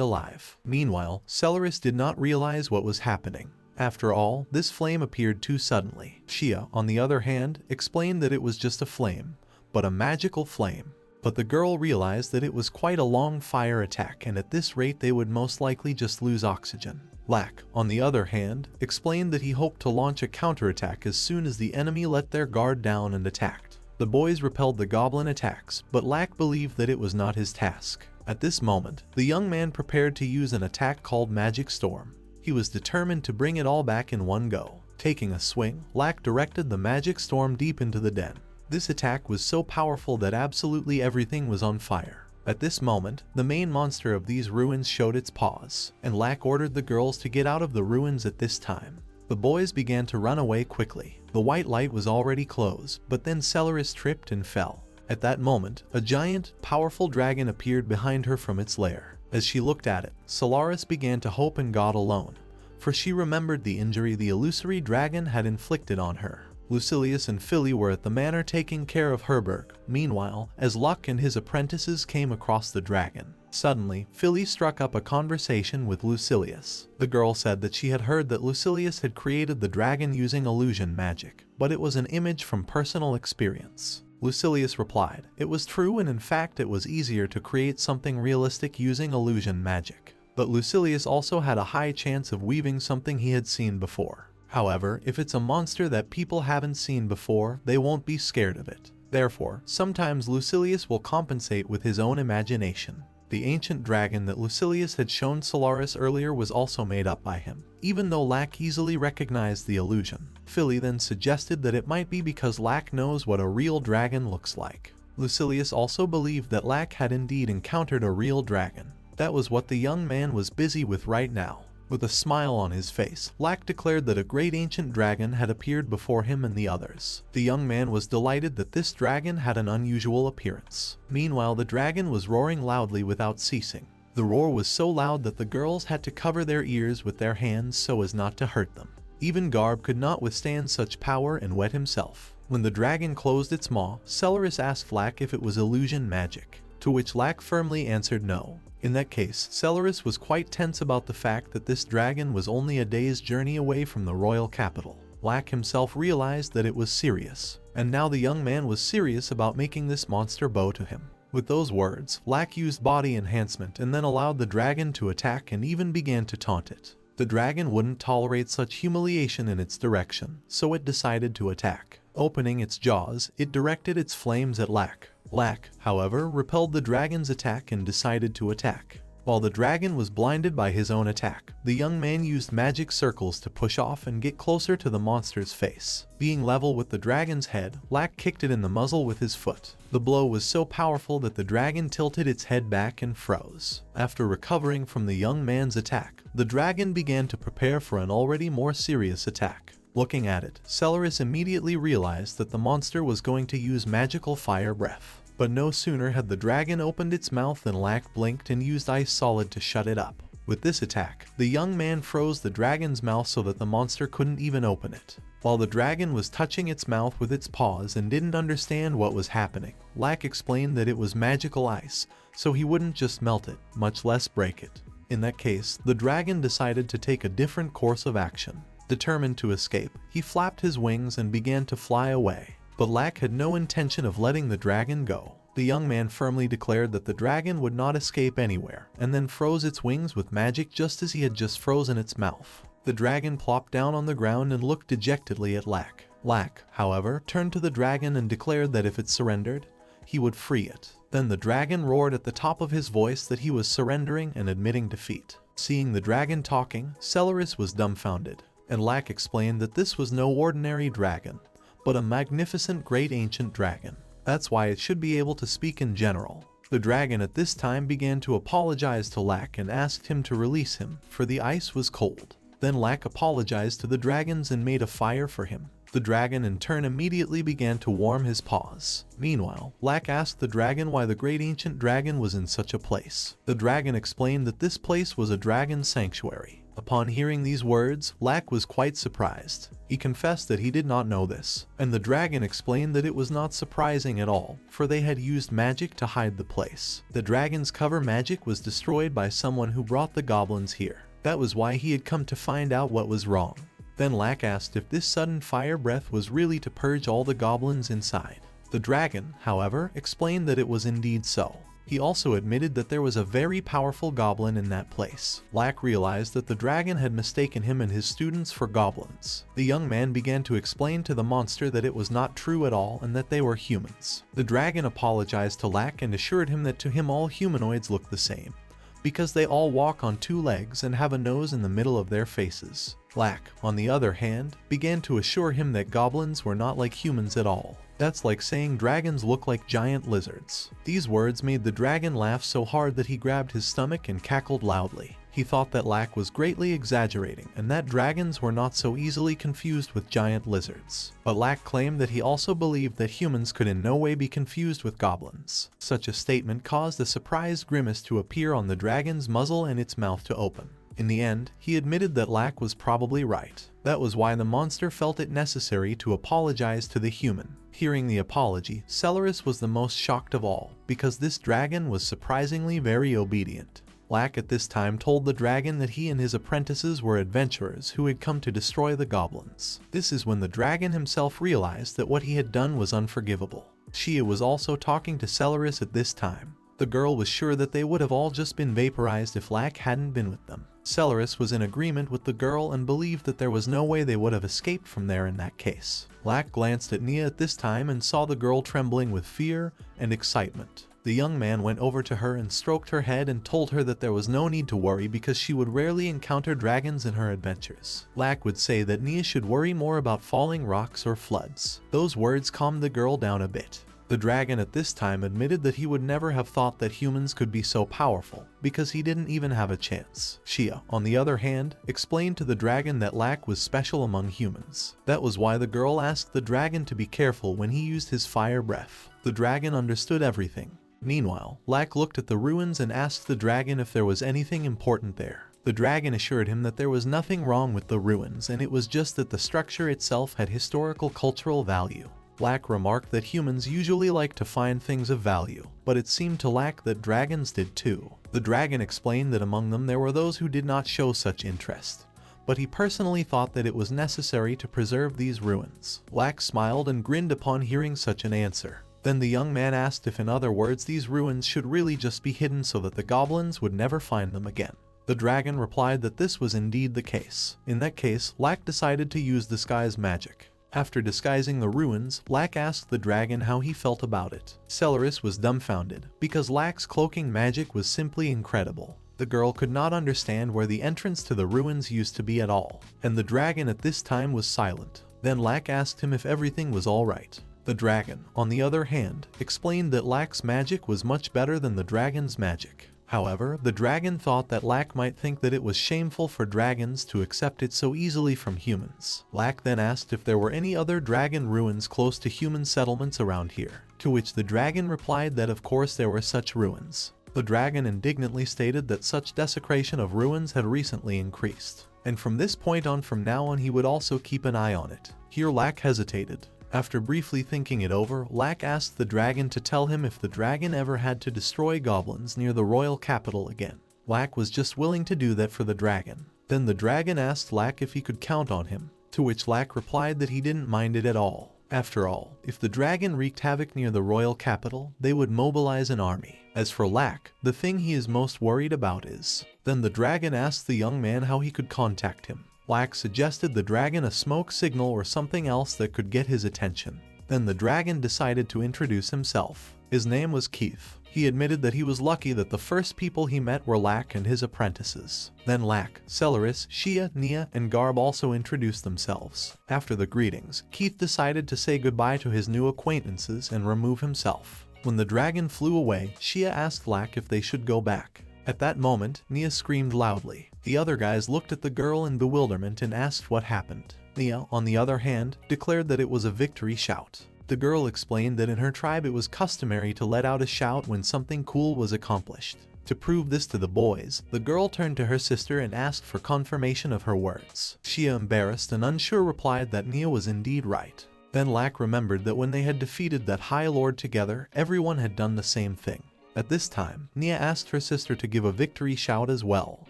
alive. Meanwhile, Celeris did not realize what was happening. After all, this flame appeared too suddenly. Shia, on the other hand, explained that it was just a flame, but a magical flame. But the girl realized that it was quite a long fire attack, and at this rate they would most likely just lose oxygen. Lak, on the other hand, explained that he hoped to launch a counterattack as soon as the enemy let their guard down and attacked. The boys repelled the goblin attacks, but Lak believed that it was not his task. At this moment, the young man prepared to use an attack called Magic Storm. He was determined to bring it all back in one go. Taking a swing, Lak directed the Magic Storm deep into the den. This attack was so powerful that absolutely everything was on fire. At this moment, the main monster of these ruins showed its paws, and Lak ordered the girls to get out of the ruins at this time. The boys began to run away quickly. The white light was already closed, but then Celeris tripped and fell. At that moment, a giant, powerful dragon appeared behind her from its lair. As she looked at it, Celeris began to hope in God alone, for she remembered the injury the illusory dragon had inflicted on her. Lucilius and Philly were at the manor taking care of Herberg. Meanwhile, as Luck and his apprentices came across the dragon, suddenly, Philly struck up a conversation with Lucilius. The girl said that she had heard that Lucilius had created the dragon using illusion magic, but it was an image from personal experience. Lucilius replied, it was true, and in fact it was easier to create something realistic using illusion magic. But Lucilius also had a high chance of weaving something he had seen before. However, if it's a monster that people haven't seen before, they won't be scared of it. Therefore, sometimes Lucilius will compensate with his own imagination. The ancient dragon that Lucilius had shown Celeris earlier was also made up by him, even though Lak easily recognized the illusion. Philly then suggested that it might be because Lak knows what a real dragon looks like. Lucilius also believed that Lak had indeed encountered a real dragon. That was what the young man was busy with right now. With a smile on his face, Lak declared that a great ancient dragon had appeared before him and the others. The young man was delighted that this dragon had an unusual appearance. Meanwhile, the dragon was roaring loudly without ceasing. The roar was so loud that the girls had to cover their ears with their hands so as not to hurt them. Even Garb could not withstand such power and wet himself. When the dragon closed its maw, Celeris asked Lak if it was illusion magic, to which Lak firmly answered no. In that case, Celeris was quite tense about the fact that this dragon was only a day's journey away from the royal capital. Lak himself realized that it was serious, and now the young man was serious about making this monster bow to him. With those words, Lak used body enhancement and then allowed the dragon to attack and even began to taunt it. The dragon wouldn't tolerate such humiliation in its direction, so it decided to attack. Opening its jaws, it directed its flames at Lak. Lak, however, repelled the dragon's attack and decided to attack. While the dragon was blinded by his own attack, the young man used magic circles to push off and get closer to the monster's face. Being level with the dragon's head, Lak kicked it in the muzzle with his foot. The blow was so powerful that the dragon tilted its head back and froze. After recovering from the young man's attack, the dragon began to prepare for an already more serious attack. Looking at it, Celeris immediately realized that the monster was going to use magical fire breath. But no sooner had the dragon opened its mouth than Lak blinked and used Ice Solid to shut it up. With this attack, the young man froze the dragon's mouth so that the monster couldn't even open it. While the dragon was touching its mouth with its paws and didn't understand what was happening, Lak explained that it was magical ice, so he wouldn't just melt it, much less break it. In that case, the dragon decided to take a different course of action. Determined to escape, he flapped his wings and began to fly away. But Lak had no intention of letting the dragon go. The young man firmly declared that the dragon would not escape anywhere, and then froze its wings with magic just as he had just frozen its mouth. The dragon plopped down on the ground and looked dejectedly at Lak. Lak, however, turned to the dragon and declared that if it surrendered, he would free it. Then the dragon roared at the top of his voice that he was surrendering and admitting defeat. Seeing the dragon talking, Celeris was dumbfounded, and Lak explained that this was no ordinary dragon, but a magnificent great ancient dragon. That's why it should be able to speak in general. The dragon at this time began to apologize to Lack and asked him to release him, for the ice was cold. Then Lack apologized to the dragons and made a fire for him. The dragon in turn immediately began to warm his paws. Meanwhile, Lack asked the dragon why the great ancient dragon was in such a place. The dragon explained that this place was a dragon sanctuary. Upon hearing these words, Lack was quite surprised. He confessed that he did not know this, and the dragon explained that it was not surprising at all, for they had used magic to hide the place. The dragon's cover magic was destroyed by someone who brought the goblins here. That was why he had come to find out what was wrong. Then Lack asked if this sudden fire breath was really to purge all the goblins inside. The dragon, however, explained that it was indeed so. He also admitted that there was a very powerful goblin in that place. Lack realized that the dragon had mistaken him and his students for goblins. The young man began to explain to the monster that it was not true at all and that they were humans. The dragon apologized to Lack and assured him that to him all humanoids look the same, because they all walk on two legs and have a nose in the middle of their faces. Lack, on the other hand, began to assure him that goblins were not like humans at all. That's like saying dragons look like giant lizards. These words made the dragon laugh so hard that he grabbed his stomach and cackled loudly. He thought that Lack was greatly exaggerating and that dragons were not so easily confused with giant lizards. But Lack claimed that he also believed that humans could in no way be confused with goblins. Such a statement caused a surprised grimace to appear on the dragon's muzzle and its mouth to open. In the end, he admitted that Lack was probably right. That was why the monster felt it necessary to apologize to the human. Hearing the apology, Celerus was the most shocked of all, because this dragon was surprisingly very obedient. Lack at this time told the dragon that he and his apprentices were adventurers who had come to destroy the goblins. This is when the dragon himself realized that what he had done was unforgivable. Shia was also talking to Celerus at this time. The girl was sure that they would have all just been vaporized if Lack hadn't been with them. Celerus was in agreement with the girl and believed that there was no way they would have escaped from there in that case. Lack glanced at Nia at this time and saw the girl trembling with fear and excitement. The young man went over to her and stroked her head and told her that there was no need to worry because she would rarely encounter dragons in her adventures. Lack would say that Nia should worry more about falling rocks or floods. Those words calmed the girl down a bit. The dragon at this time admitted that he would never have thought that humans could be so powerful, because he didn't even have a chance. Shia, on the other hand, explained to the dragon that Lack was special among humans. That was why the girl asked the dragon to be careful when he used his fire breath. The dragon understood everything. Meanwhile, Lack looked at the ruins and asked the dragon if there was anything important there. The dragon assured him that there was nothing wrong with the ruins and it was just that the structure itself had historical cultural value. Lack remarked that humans usually like to find things of value, but it seemed to Lack that dragons did too. The dragon explained that among them there were those who did not show such interest, but he personally thought that it was necessary to preserve these ruins. Lack smiled and grinned upon hearing such an answer. Then the young man asked if in other words these ruins should really just be hidden so that the goblins would never find them again. The dragon replied that this was indeed the case. In that case, Lack decided to use disguise magic. After disguising the ruins, Lack asked the dragon how he felt about it. Celerus was dumbfounded, because Lack's cloaking magic was simply incredible. The girl could not understand where the entrance to the ruins used to be at all, and the dragon at this time was silent. Then Lack asked him if everything was alright. The dragon, on the other hand, explained that Lack's magic was much better than the dragon's magic. However, the dragon thought that Lack might think that it was shameful for dragons to accept it so easily from humans. Lack then asked if there were any other dragon ruins close to human settlements around here, to which the dragon replied that of course there were such ruins. The dragon indignantly stated that such desecration of ruins had recently increased, and from this point on from now on he would also keep an eye on it. Here Lack hesitated. After briefly thinking it over, Lack asked the dragon to tell him if the dragon ever had to destroy goblins near the royal capital again. Lack was just willing to do that for the dragon. Then the dragon asked Lack if he could count on him, to which Lack replied that he didn't mind it at all. After all, if the dragon wreaked havoc near the royal capital, they would mobilize an army. As for Lack, the thing he is most worried about is... Then the dragon asked the young man how he could contact him. Lack suggested the dragon a smoke signal or something else that could get his attention. Then the dragon decided to introduce himself. His name was Keith. He admitted that he was lucky that the first people he met were Lack and his apprentices. Then Lack, Celerus, Shia, Nia, and Garb also introduced themselves. After the greetings, Keith decided to say goodbye to his new acquaintances and remove himself. When the dragon flew away, Shia asked Lack if they should go back. At that moment, Nia screamed loudly. The other guys looked at the girl in bewilderment and asked what happened. Nia, on the other hand, declared that it was a victory shout. The girl explained that in her tribe it was customary to let out a shout when something cool was accomplished. To prove this to the boys, the girl turned to her sister and asked for confirmation of her words. Shia, embarrassed and unsure, replied that Nia was indeed right. Then Lack remembered that when they had defeated that High Lord together, everyone had done the same thing. At this time, Nia asked her sister to give a victory shout as well.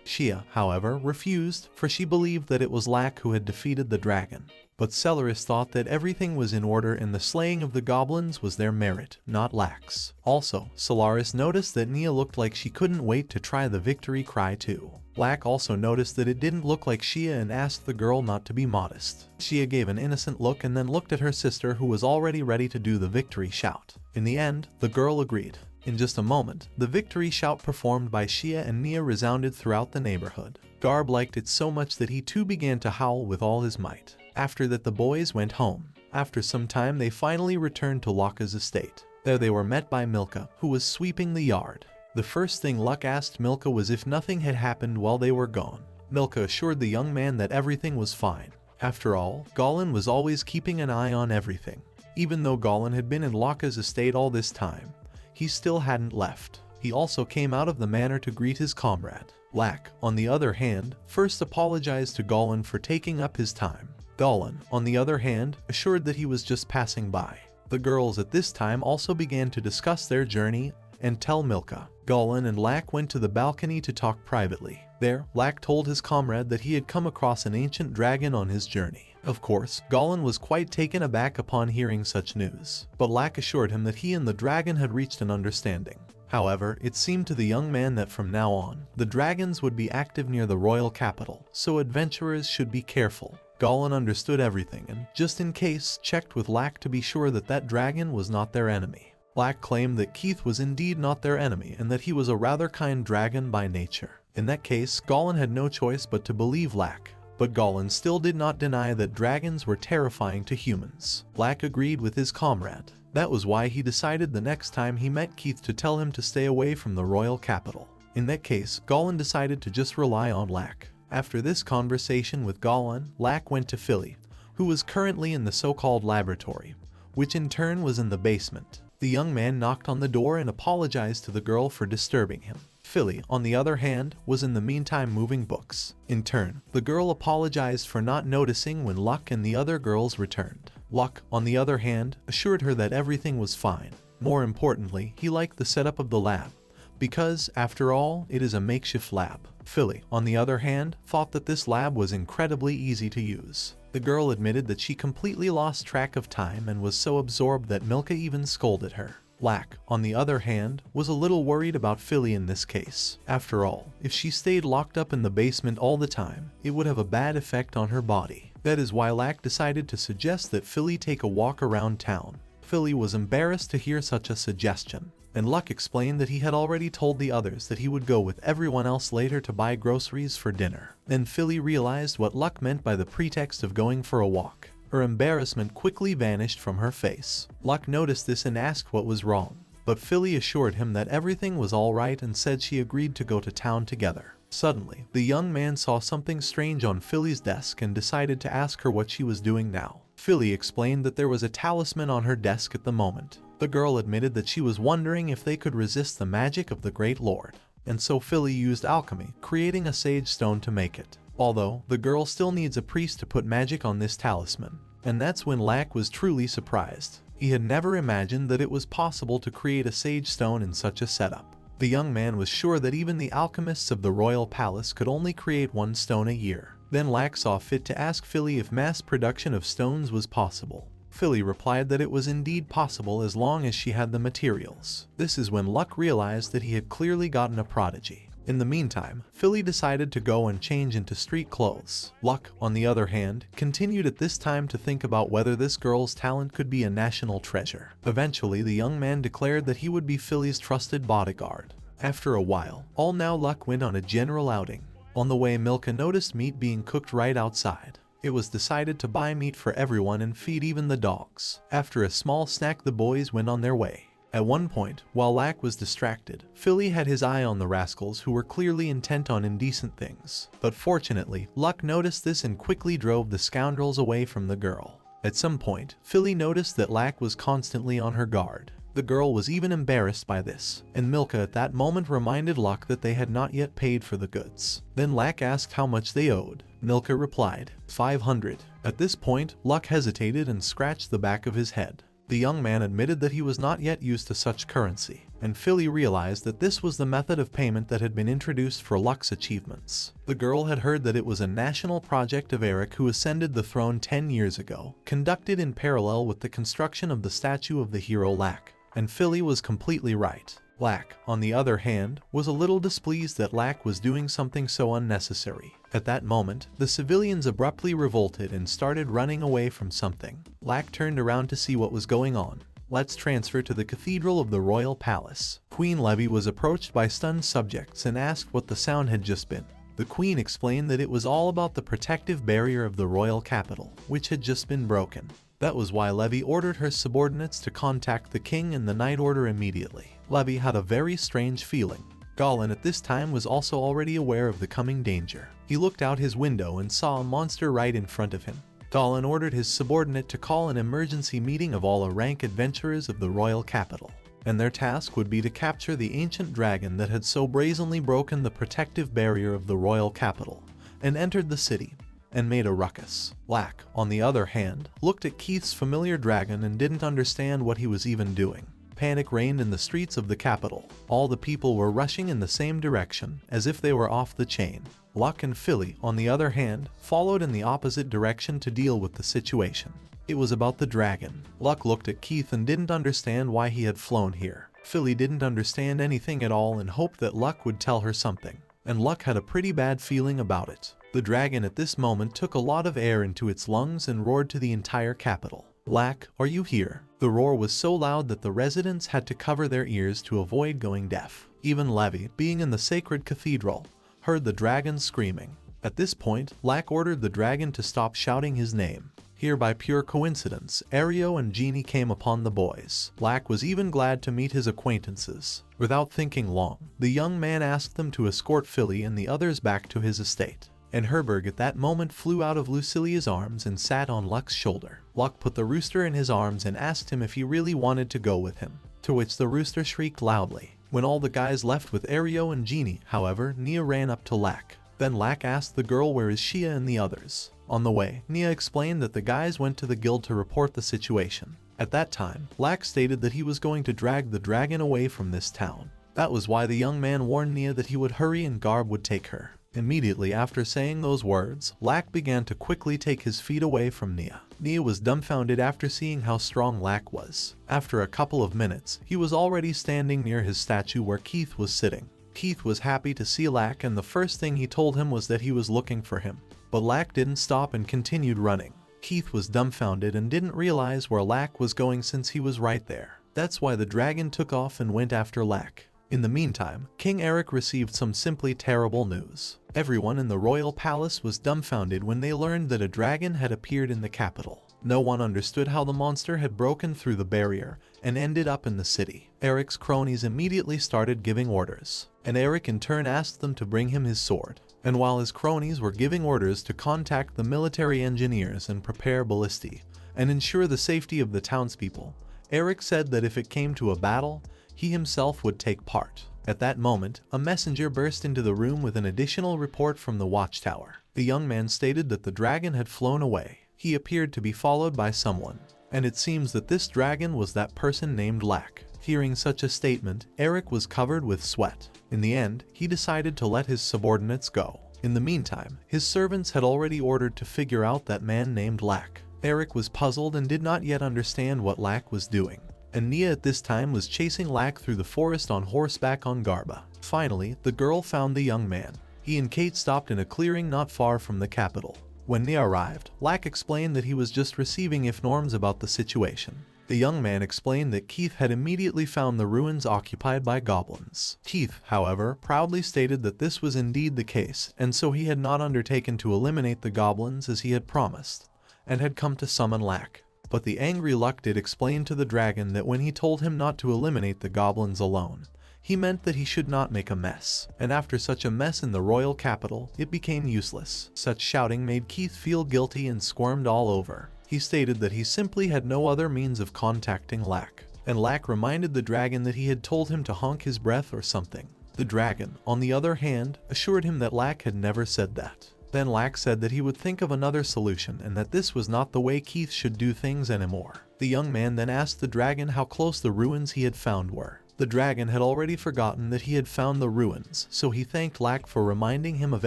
Shia, however, refused, for she believed that it was Lack who had defeated the dragon. But Celeris thought that everything was in order and the slaying of the goblins was their merit, not Lack's. Also, Solaris noticed that Nia looked like she couldn't wait to try the victory cry too. Lack also noticed that it didn't look like Shia and asked the girl not to be modest. Shia gave an innocent look and then looked at her sister, who was already ready to do the victory shout. In the end, the girl agreed. In just a moment, the victory shout performed by Shia and Nia resounded throughout the neighborhood. Garb liked it so much that he too began to howl with all his might. After that, the boys went home. After some time, they finally returned to Locke's estate. There they were met by Milka, who was sweeping the yard. The first thing Luck asked Milka was if nothing had happened while they were gone. Milka assured the young man that everything was fine. After all, Goblin was always keeping an eye on everything. Even though Goblin had been in Locke's estate all this time, he still hadn't left. He also came out of the manor to greet his comrade. Lack, on the other hand, first apologized to Goblin for taking up his time. Goblin, on the other hand, assured that he was just passing by. The girls at this time also began to discuss their journey and tell Milka. Goblin and Lack went to the balcony to talk privately. There, Lack told his comrade that he had come across an ancient dragon on his journey. Of course, Goblin was quite taken aback upon hearing such news, but Lack assured him that he and the dragon had reached an understanding. However, it seemed to the young man that from now on, the dragons would be active near the royal capital, so adventurers should be careful. Goblin understood everything and, just in case, checked with Lack to be sure that that dragon was not their enemy. Lack claimed that Keith was indeed not their enemy and that he was a rather kind dragon by nature. In that case, Goblin had no choice but to believe Lack. But Goblin still did not deny that dragons were terrifying to humans. Lack agreed with his comrade. That was why he decided the next time he met Keith to tell him to stay away from the royal capital. In that case, Goblin decided to just rely on Lack. After this conversation with Goblin, Lack went to Philly, who was currently in the so-called laboratory, which in turn was in the basement. The young man knocked on the door and apologized to the girl for disturbing him. Philly, on the other hand, was in the meantime moving books. In turn, the girl apologized for not noticing when Luck and the other girls returned. Luck, on the other hand, assured her that everything was fine. More importantly, he liked the setup of the lab, because, after all, it is a makeshift lab. Philly, on the other hand, thought that this lab was incredibly easy to use. The girl admitted that she completely lost track of time and was so absorbed that Milka even scolded her. Lack, on the other hand, was a little worried about Philly in this case. After all, if she stayed locked up in the basement all the time, it would have a bad effect on her body. That is why Lack decided to suggest that Philly take a walk around town. Philly was embarrassed to hear such a suggestion, and Luck explained that he had already told the others that he would go with everyone else later to buy groceries for dinner. Then Philly realized what Luck meant by the pretext of going for a walk. Her embarrassment quickly vanished from her face. Luck noticed this and asked what was wrong, but Philly assured him that everything was alright and said she agreed to go to town together. Suddenly, the young man saw something strange on Philly's desk and decided to ask her what she was doing now. Philly explained that there was a talisman on her desk at the moment. The girl admitted that she was wondering if they could resist the magic of the Great Lord, and so Philly used alchemy, creating a sage stone to make it. Although, the girl still needs a priest to put magic on this talisman. And that's when Lack was truly surprised. He had never imagined that it was possible to create a sage stone in such a setup. The young man was sure that even the alchemists of the royal palace could only create one stone a year. Then Lack saw fit to ask Philly if mass production of stones was possible. Philly replied that it was indeed possible as long as she had the materials. This is when Luck realized that he had clearly gotten a prodigy. In the meantime, Philly decided to go and change into street clothes. Luck, on the other hand, continued at this time to think about whether this girl's talent could be a national treasure. Eventually, the young man declared that he would be Philly's trusted bodyguard. After a while, all now Luck went on a general outing. On the way, Milka noticed meat being cooked right outside. It was decided to buy meat for everyone and feed even the dogs. After a small snack, the boys went on their way. At one point, while Lack was distracted, Philly had his eye on the rascals who were clearly intent on indecent things. But fortunately, Luck noticed this and quickly drove the scoundrels away from the girl. At some point, Philly noticed that Lack was constantly on her guard. The girl was even embarrassed by this, and Milka at that moment reminded Luck that they had not yet paid for the goods. Then Lack asked how much they owed. Milka replied, 500. At this point, Luck hesitated and scratched the back of his head. The young man admitted that he was not yet used to such currency, and Philly realized that this was the method of payment that had been introduced for Luck's achievements. The girl had heard that it was a national project of Eric who ascended the throne 10 years ago, conducted in parallel with the construction of the statue of the hero Lack. And Philly was completely right. Lack, on the other hand, was a little displeased that Lack was doing something so unnecessary. At that moment, the civilians abruptly revolted and started running away from something. Lack turned around to see what was going on. Let's transfer to the Cathedral of the Royal Palace. Queen Levy was approached by stunned subjects and asked what the sound had just been. The Queen explained that it was all about the protective barrier of the royal capital, which had just been broken. That was why Levy ordered her subordinates to contact the king and the Night Order immediately. Levy had a very strange feeling. Goblin at this time was also already aware of the coming danger. He looked out his window and saw a monster right in front of him. Goblin ordered his subordinate to call an emergency meeting of all rank adventurers of the royal capital, and their task would be to capture the ancient dragon that had so brazenly broken the protective barrier of the royal capital and entered the city and made a ruckus. Lack, on the other hand, looked at Keith's familiar dragon and didn't understand what he was even doing. Panic reigned in the streets of the capital. All the people were rushing in the same direction, as if they were off the chain. Luck and Philly, on the other hand, followed in the opposite direction to deal with the situation. It was about the dragon. Luck looked at Keith and didn't understand why he had flown here. Philly didn't understand anything at all and hoped that Luck would tell her something. And Luck had a pretty bad feeling about it. The dragon at this moment took a lot of air into its lungs and roared to the entire capital. Lack, are you here? The roar was so loud that the residents had to cover their ears to avoid going deaf. Even Levy, being in the sacred cathedral, heard the dragon screaming. At this point, Lack ordered the dragon to stop shouting his name. Here by pure coincidence, Ario and Genie came upon the boys. Lack was even glad to meet his acquaintances. Without thinking long, the young man asked them to escort Philly and the others back to his estate. And Herberg at that moment flew out of Lucilia's arms and sat on Luck's shoulder. Luck put the rooster in his arms and asked him if he really wanted to go with him, to which the rooster shrieked loudly. When all the guys left with Ario and Genie, however, Nia ran up to Lack. Then Lack asked the girl where is Shia and the others. On the way, Nia explained that the guys went to the guild to report the situation. At that time, Lack stated that he was going to drag the dragon away from this town. That was why the young man warned Nia that he would hurry and Garb would take her. Immediately after saying those words, Lack began to quickly take his feet away from Nia. Nia was dumbfounded after seeing how strong Lack was. After a couple of minutes, he was already standing near his statue where Keith was sitting. Keith was happy to see Lack and the first thing he told him was that he was looking for him. But Lack didn't stop and continued running. Keith was dumbfounded and didn't realize where Lack was going since he was right there. That's why the dragon took off and went after Lack. In the meantime, King Eric received some simply terrible news. Everyone in the royal palace was dumbfounded when they learned that a dragon had appeared in the capital. No one understood how the monster had broken through the barrier and ended up in the city. Eric's cronies immediately started giving orders, and Eric in turn asked them to bring him his sword. And while his cronies were giving orders to contact the military engineers and prepare ballistae and ensure the safety of the townspeople, Eric said that if it came to a battle, he himself would take part. At that moment, a messenger burst into the room with an additional report from the watchtower. The young man stated that the dragon had flown away. He appeared to be followed by someone, and it seems that this dragon was that person named Lack. Hearing such a statement, Eric was covered with sweat. In the end, he decided to let his subordinates go. In the meantime, his servants had already ordered to figure out that man named Lack. Eric was puzzled and did not yet understand what Lack was doing. And Nia at this time was chasing Lack through the forest on horseback on Garba. Finally, the girl found the young man. He and Kate stopped in a clearing not far from the capital. When Nia arrived, Lack explained that he was just receiving informs about the situation. The young man explained that Keith had immediately found the ruins occupied by goblins. Keith, however, proudly stated that this was indeed the case, and so he had not undertaken to eliminate the goblins as he had promised, and had come to summon Lack. But the angry Luck did explain to the dragon that when he told him not to eliminate the goblins alone, he meant that he should not make a mess, and after such a mess in the royal capital, it became useless. Such shouting made Keith feel guilty and squirmed all over. He stated that he simply had no other means of contacting Lack, and Lack reminded the dragon that he had told him to honk his breath or something. The dragon, on the other hand, assured him that Lack had never said that. Then Lack said that he would think of another solution and that this was not the way Keith should do things anymore. The young man then asked the dragon how close the ruins he had found were. The dragon had already forgotten that he had found the ruins, so he thanked Lack for reminding him of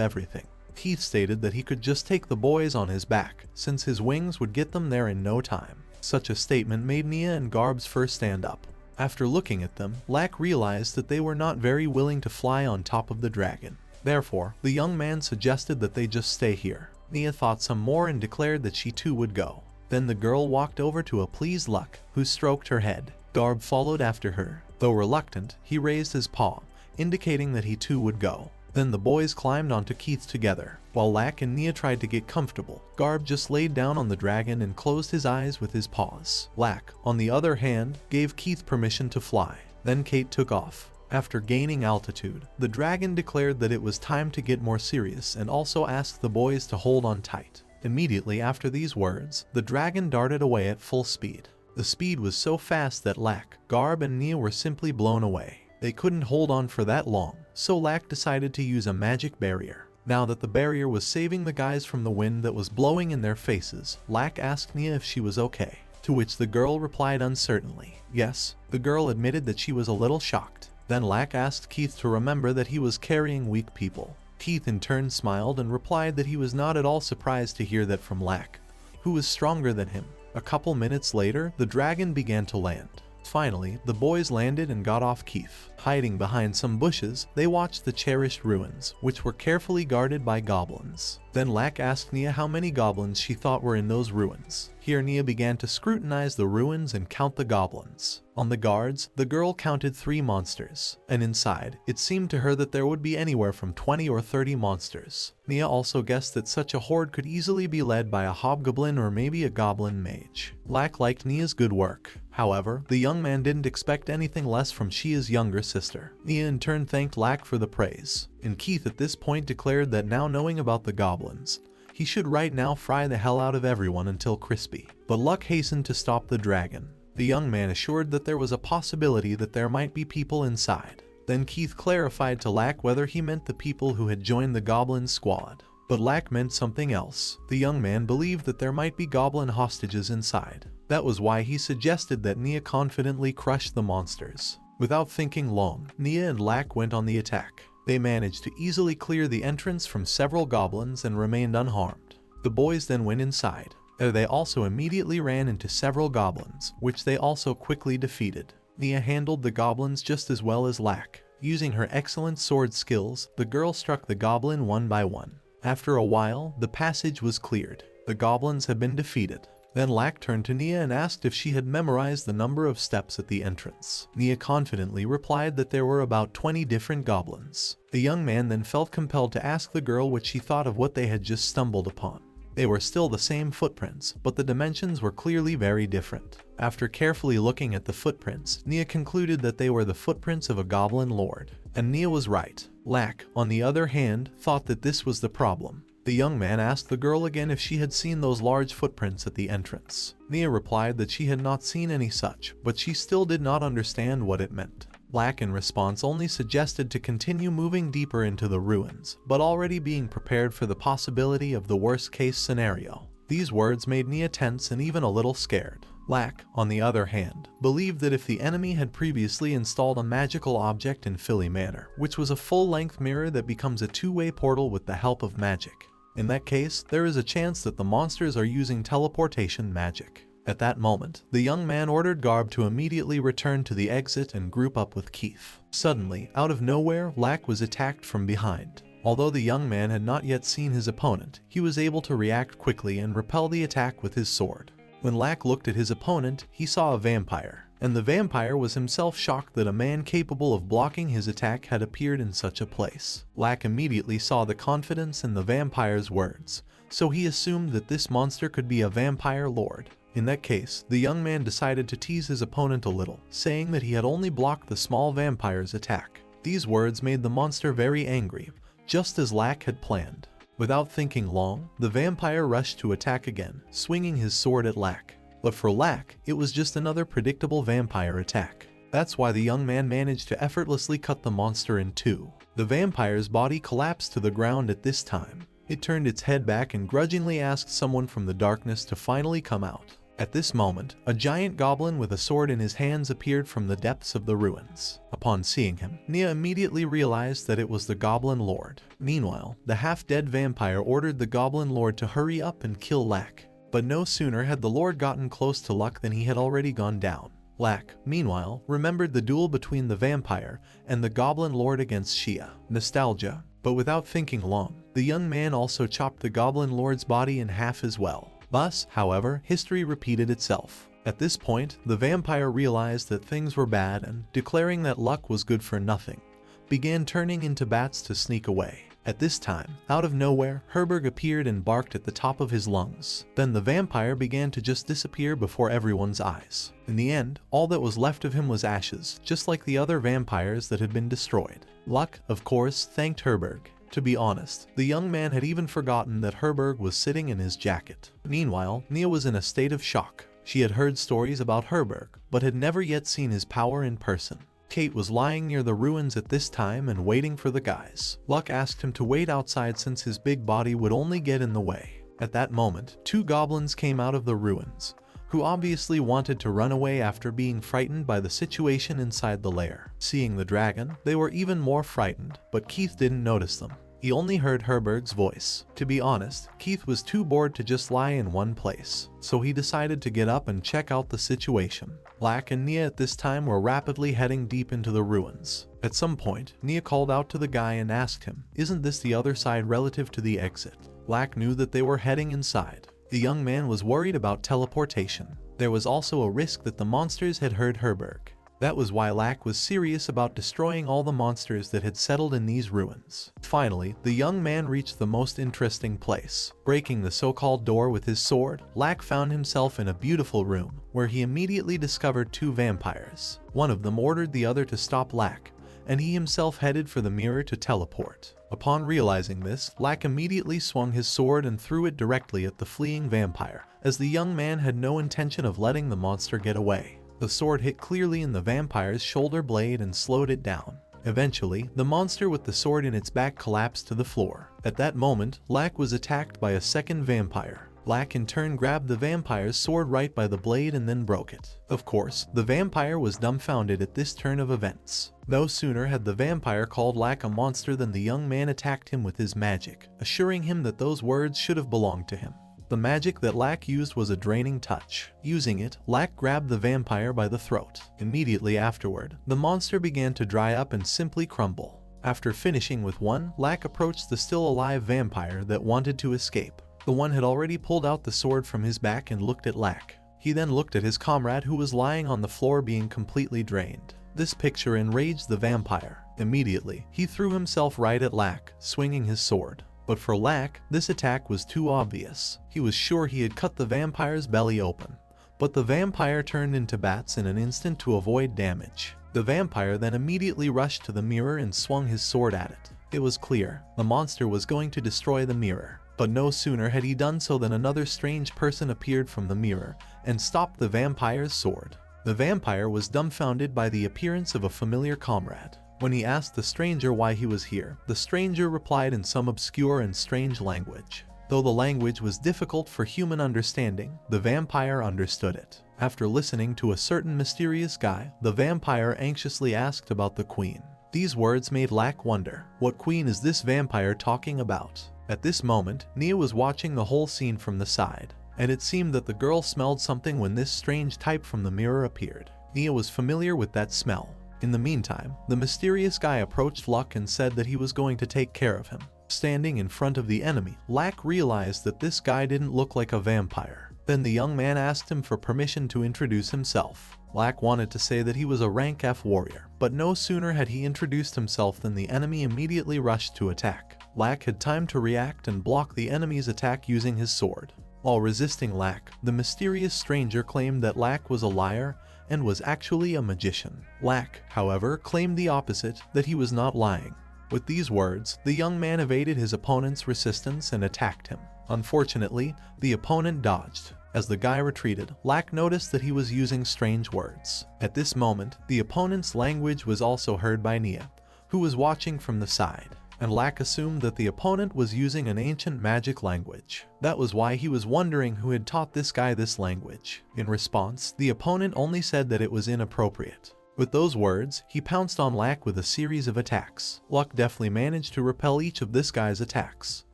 everything. Keith stated that he could just take the boys on his back, since his wings would get them there in no time. Such a statement made Nia and Garb's fur stand up. After looking at them, Lack realized that they were not very willing to fly on top of the dragon. Therefore, the young man suggested that they just stay here. Nia thought some more and declared that she too would go. Then the girl walked over to a pleased Luck, who stroked her head. Garb followed after her. Though reluctant, he raised his paw, indicating that he too would go. Then the boys climbed onto Keith together. While Lack and Nia tried to get comfortable, Garb just laid down on the dragon and closed his eyes with his paws. Lack, on the other hand, gave Keith permission to fly. Then Kate took off. After gaining altitude, the dragon declared that it was time to get more serious and also asked the boys to hold on tight. Immediately after these words, the dragon darted away at full speed. The speed was so fast that Lack, Garb, and Nia were simply blown away. They couldn't hold on for that long, so Lack decided to use a magic barrier. Now that the barrier was saving the guys from the wind that was blowing in their faces, Lack asked Nia if she was okay, to which the girl replied uncertainly. Yes, the girl admitted that she was a little shocked. Then Lack asked Keith to remember that he was carrying weak people. Keith in turn smiled and replied that he was not at all surprised to hear that from Lack, who was stronger than him. A couple minutes later, the dragon began to land. Finally, the boys landed and got off Keith. Hiding behind some bushes, they watched the cherished ruins, which were carefully guarded by goblins. Then Lack asked Nia how many goblins she thought were in those ruins. Here Nia began to scrutinize the ruins and count the goblins. On the guards, the girl counted 3 monsters, and inside, it seemed to her that there would be anywhere from 20 or 30 monsters. Nia also guessed that such a horde could easily be led by a hobgoblin or maybe a goblin mage. Lack liked Nia's good work. However, the young man didn't expect anything less from Shia's younger sister. Nia in turn thanked Lack for the praise, and Keith at this point declared that now knowing about the goblins, he should right now fry the hell out of everyone until crispy. But Luck hastened to stop the dragon. The young man assured that there was a possibility that there might be people inside. Then Keith clarified to Lack whether he meant the people who had joined the goblin squad. But Lack meant something else. The young man believed that there might be goblin hostages inside. That was why he suggested that Nia confidently crush the monsters. Without thinking long, Nia and Lack went on the attack. They managed to easily clear the entrance from several goblins and remained unharmed. The boys then went inside. There they also immediately ran into several goblins, which they also quickly defeated. Nia handled the goblins just as well as Lack. Using her excellent sword skills, the girl struck the goblin one by one. After a while, the passage was cleared. The goblins had been defeated. Then Lack turned to Nia and asked if she had memorized the number of steps at the entrance. Nia confidently replied that there were about 20 different goblins. The young man then felt compelled to ask the girl what she thought of what they had just stumbled upon. They were still the same footprints, but the dimensions were clearly very different. After carefully looking at the footprints, Nia concluded that they were the footprints of a goblin lord. And Nia was right. Lack, on the other hand, thought that this was the problem. The young man asked the girl again if she had seen those large footprints at the entrance. Nia replied that she had not seen any such, but she still did not understand what it meant. Lack in response only suggested to continue moving deeper into the ruins, but already being prepared for the possibility of the worst case scenario. These words made Nia tense and even a little scared. Lack, on the other hand, believed that if the enemy had previously installed a magical object in Philly Manor, which was a full-length mirror that becomes a two-way portal with the help of magic, in that case, there is a chance that the monsters are using teleportation magic. At that moment, the young man ordered Garb to immediately return to the exit and group up with Keith. Suddenly, out of nowhere, Lack was attacked from behind. Although the young man had not yet seen his opponent, he was able to react quickly and repel the attack with his sword. When Lack looked at his opponent, he saw a vampire, and the vampire was himself shocked that a man capable of blocking his attack had appeared in such a place. Lack immediately saw the confidence in the vampire's words, so he assumed that this monster could be a vampire lord. In that case, the young man decided to tease his opponent a little, saying that he had only blocked the small vampire's attack. These words made the monster very angry, just as Lack had planned. Without thinking long, the vampire rushed to attack again, swinging his sword at Lack. But for Lack, it was just another predictable vampire attack. That's why the young man managed to effortlessly cut the monster in two. The vampire's body collapsed to the ground at this time. It turned its head back and grudgingly asked someone from the darkness to finally come out. At this moment, a giant goblin with a sword in his hands appeared from the depths of the ruins. Upon seeing him, Nia immediately realized that it was the Goblin Lord. Meanwhile, the half-dead vampire ordered the Goblin Lord to hurry up and kill Lack. But no sooner had the Lord gotten close to Luck than he had already gone down. Lack, meanwhile, remembered the duel between the vampire and the Goblin Lord against Shia. Nostalgia. But without thinking long, the young man also chopped the Goblin Lord's body in half as well. Thus, however, history repeated itself. At this point, the vampire realized that things were bad and, declaring that Luck was good for nothing, began turning into bats to sneak away. At this time, out of nowhere, Herberg appeared and barked at the top of his lungs. Then the vampire began to just disappear before everyone's eyes. In the end, all that was left of him was ashes, just like the other vampires that had been destroyed. Luck, of course, thanked Herberg. To be honest, the young man had even forgotten that Herberg was sitting in his jacket. Meanwhile, Nia was in a state of shock. She had heard stories about Herberg, but had never yet seen his power in person. Kate was lying near the ruins at this time and waiting for the guys. Luck asked him to wait outside since his big body would only get in the way. At that moment, two goblins came out of the ruins, who obviously wanted to run away after being frightened by the situation inside the lair. Seeing the dragon, they were even more frightened, but Keith didn't notice them. He only heard Herberg's voice. To be honest, Keith was too bored to just lie in one place, so he decided to get up and check out the situation. Lack and Nia at this time were rapidly heading deep into the ruins. At some point, Nia called out to the guy and asked him, "Isn't this the other side relative to the exit?" Lack knew that they were heading inside. The young man was worried about teleportation. There was also a risk that the monsters had heard Herberg. That was why Lack was serious about destroying all the monsters that had settled in these ruins. Finally, the young man reached the most interesting place. Breaking the so-called door with his sword, Lack found himself in a beautiful room, where he immediately discovered two vampires. One of them ordered the other to stop Lack, and he himself headed for the mirror to teleport. Upon realizing this, Lack immediately swung his sword and threw it directly at the fleeing vampire, as the young man had no intention of letting the monster get away. The sword hit clearly in the vampire's shoulder blade and slowed it down. Eventually, the monster with the sword in its back collapsed to the floor. At that moment, Lack was attacked by a second vampire. Lack in turn grabbed the vampire's sword right by the blade and then broke it. Of course, the vampire was dumbfounded at this turn of events. No sooner had the vampire called Lack a monster than the young man attacked him with his magic, assuring him that those words should have belonged to him. The magic that Lack used was a draining touch. Using it, Lack grabbed the vampire by the throat. Immediately afterward, the monster began to dry up and simply crumble. After finishing with one, Lack approached the still alive vampire that wanted to escape. The one had already pulled out the sword from his back and looked at Lack. He then looked at his comrade who was lying on the floor being completely drained. This picture enraged the vampire. Immediately, he threw himself right at Lack, swinging his sword. But for Lack, this attack was too obvious. He was sure he had cut the vampire's belly open. But the vampire turned into bats in an instant to avoid damage. The vampire then immediately rushed to the mirror and swung his sword at it. It was clear, the monster was going to destroy the mirror. But no sooner had he done so than another strange person appeared from the mirror and stopped the vampire's sword. The vampire was dumbfounded by the appearance of a familiar comrade. When he asked the stranger why he was here, the stranger replied in some obscure and strange language. Though the language was difficult for human understanding, the vampire understood it. After listening to a certain mysterious guy, the vampire anxiously asked about the queen. These words made Lack wonder, what queen is this vampire talking about? At this moment, Nia was watching the whole scene from the side, and it seemed that the girl smelled something when this strange type from the mirror appeared. Nia was familiar with that smell. In the meantime, the mysterious guy approached Luck and said that he was going to take care of him. Standing in front of the enemy, Lack realized that this guy didn't look like a vampire. Then the young man asked him for permission to introduce himself. Lack wanted to say that he was a rank F warrior, but no sooner had he introduced himself than the enemy immediately rushed to attack. Lack had time to react and block the enemy's attack using his sword. While resisting Lack, the mysterious stranger claimed that Lack was a liar and was actually a magician. Lack, however, claimed the opposite, that he was not lying. With these words, the young man evaded his opponent's resistance and attacked him. Unfortunately, the opponent dodged. As the guy retreated, Lack noticed that he was using strange words. At this moment, the opponent's language was also heard by Nia, who was watching from the side, and Lack assumed that the opponent was using an ancient magic language. That was why he was wondering who had taught this guy this language. In response, the opponent only said that it was inappropriate. With those words, he pounced on Lack with a series of attacks. Luck deftly managed to repel each of this guy's attacks.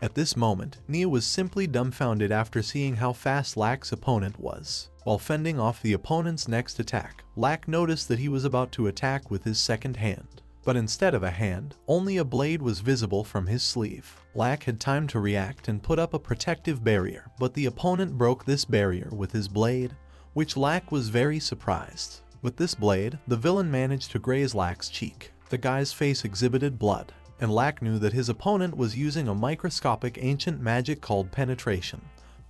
At this moment, Nia was simply dumbfounded after seeing how fast Lack's opponent was. While fending off the opponent's next attack, Lack noticed that he was about to attack with his second hand. But instead of a hand, only a blade was visible from his sleeve. Lack had time to react and put up a protective barrier, but the opponent broke this barrier with his blade, which Lack was very surprised. With this blade, the villain managed to graze Lack's cheek. The guy's face exhibited blood, and Lack knew that his opponent was using a microscopic ancient magic called penetration,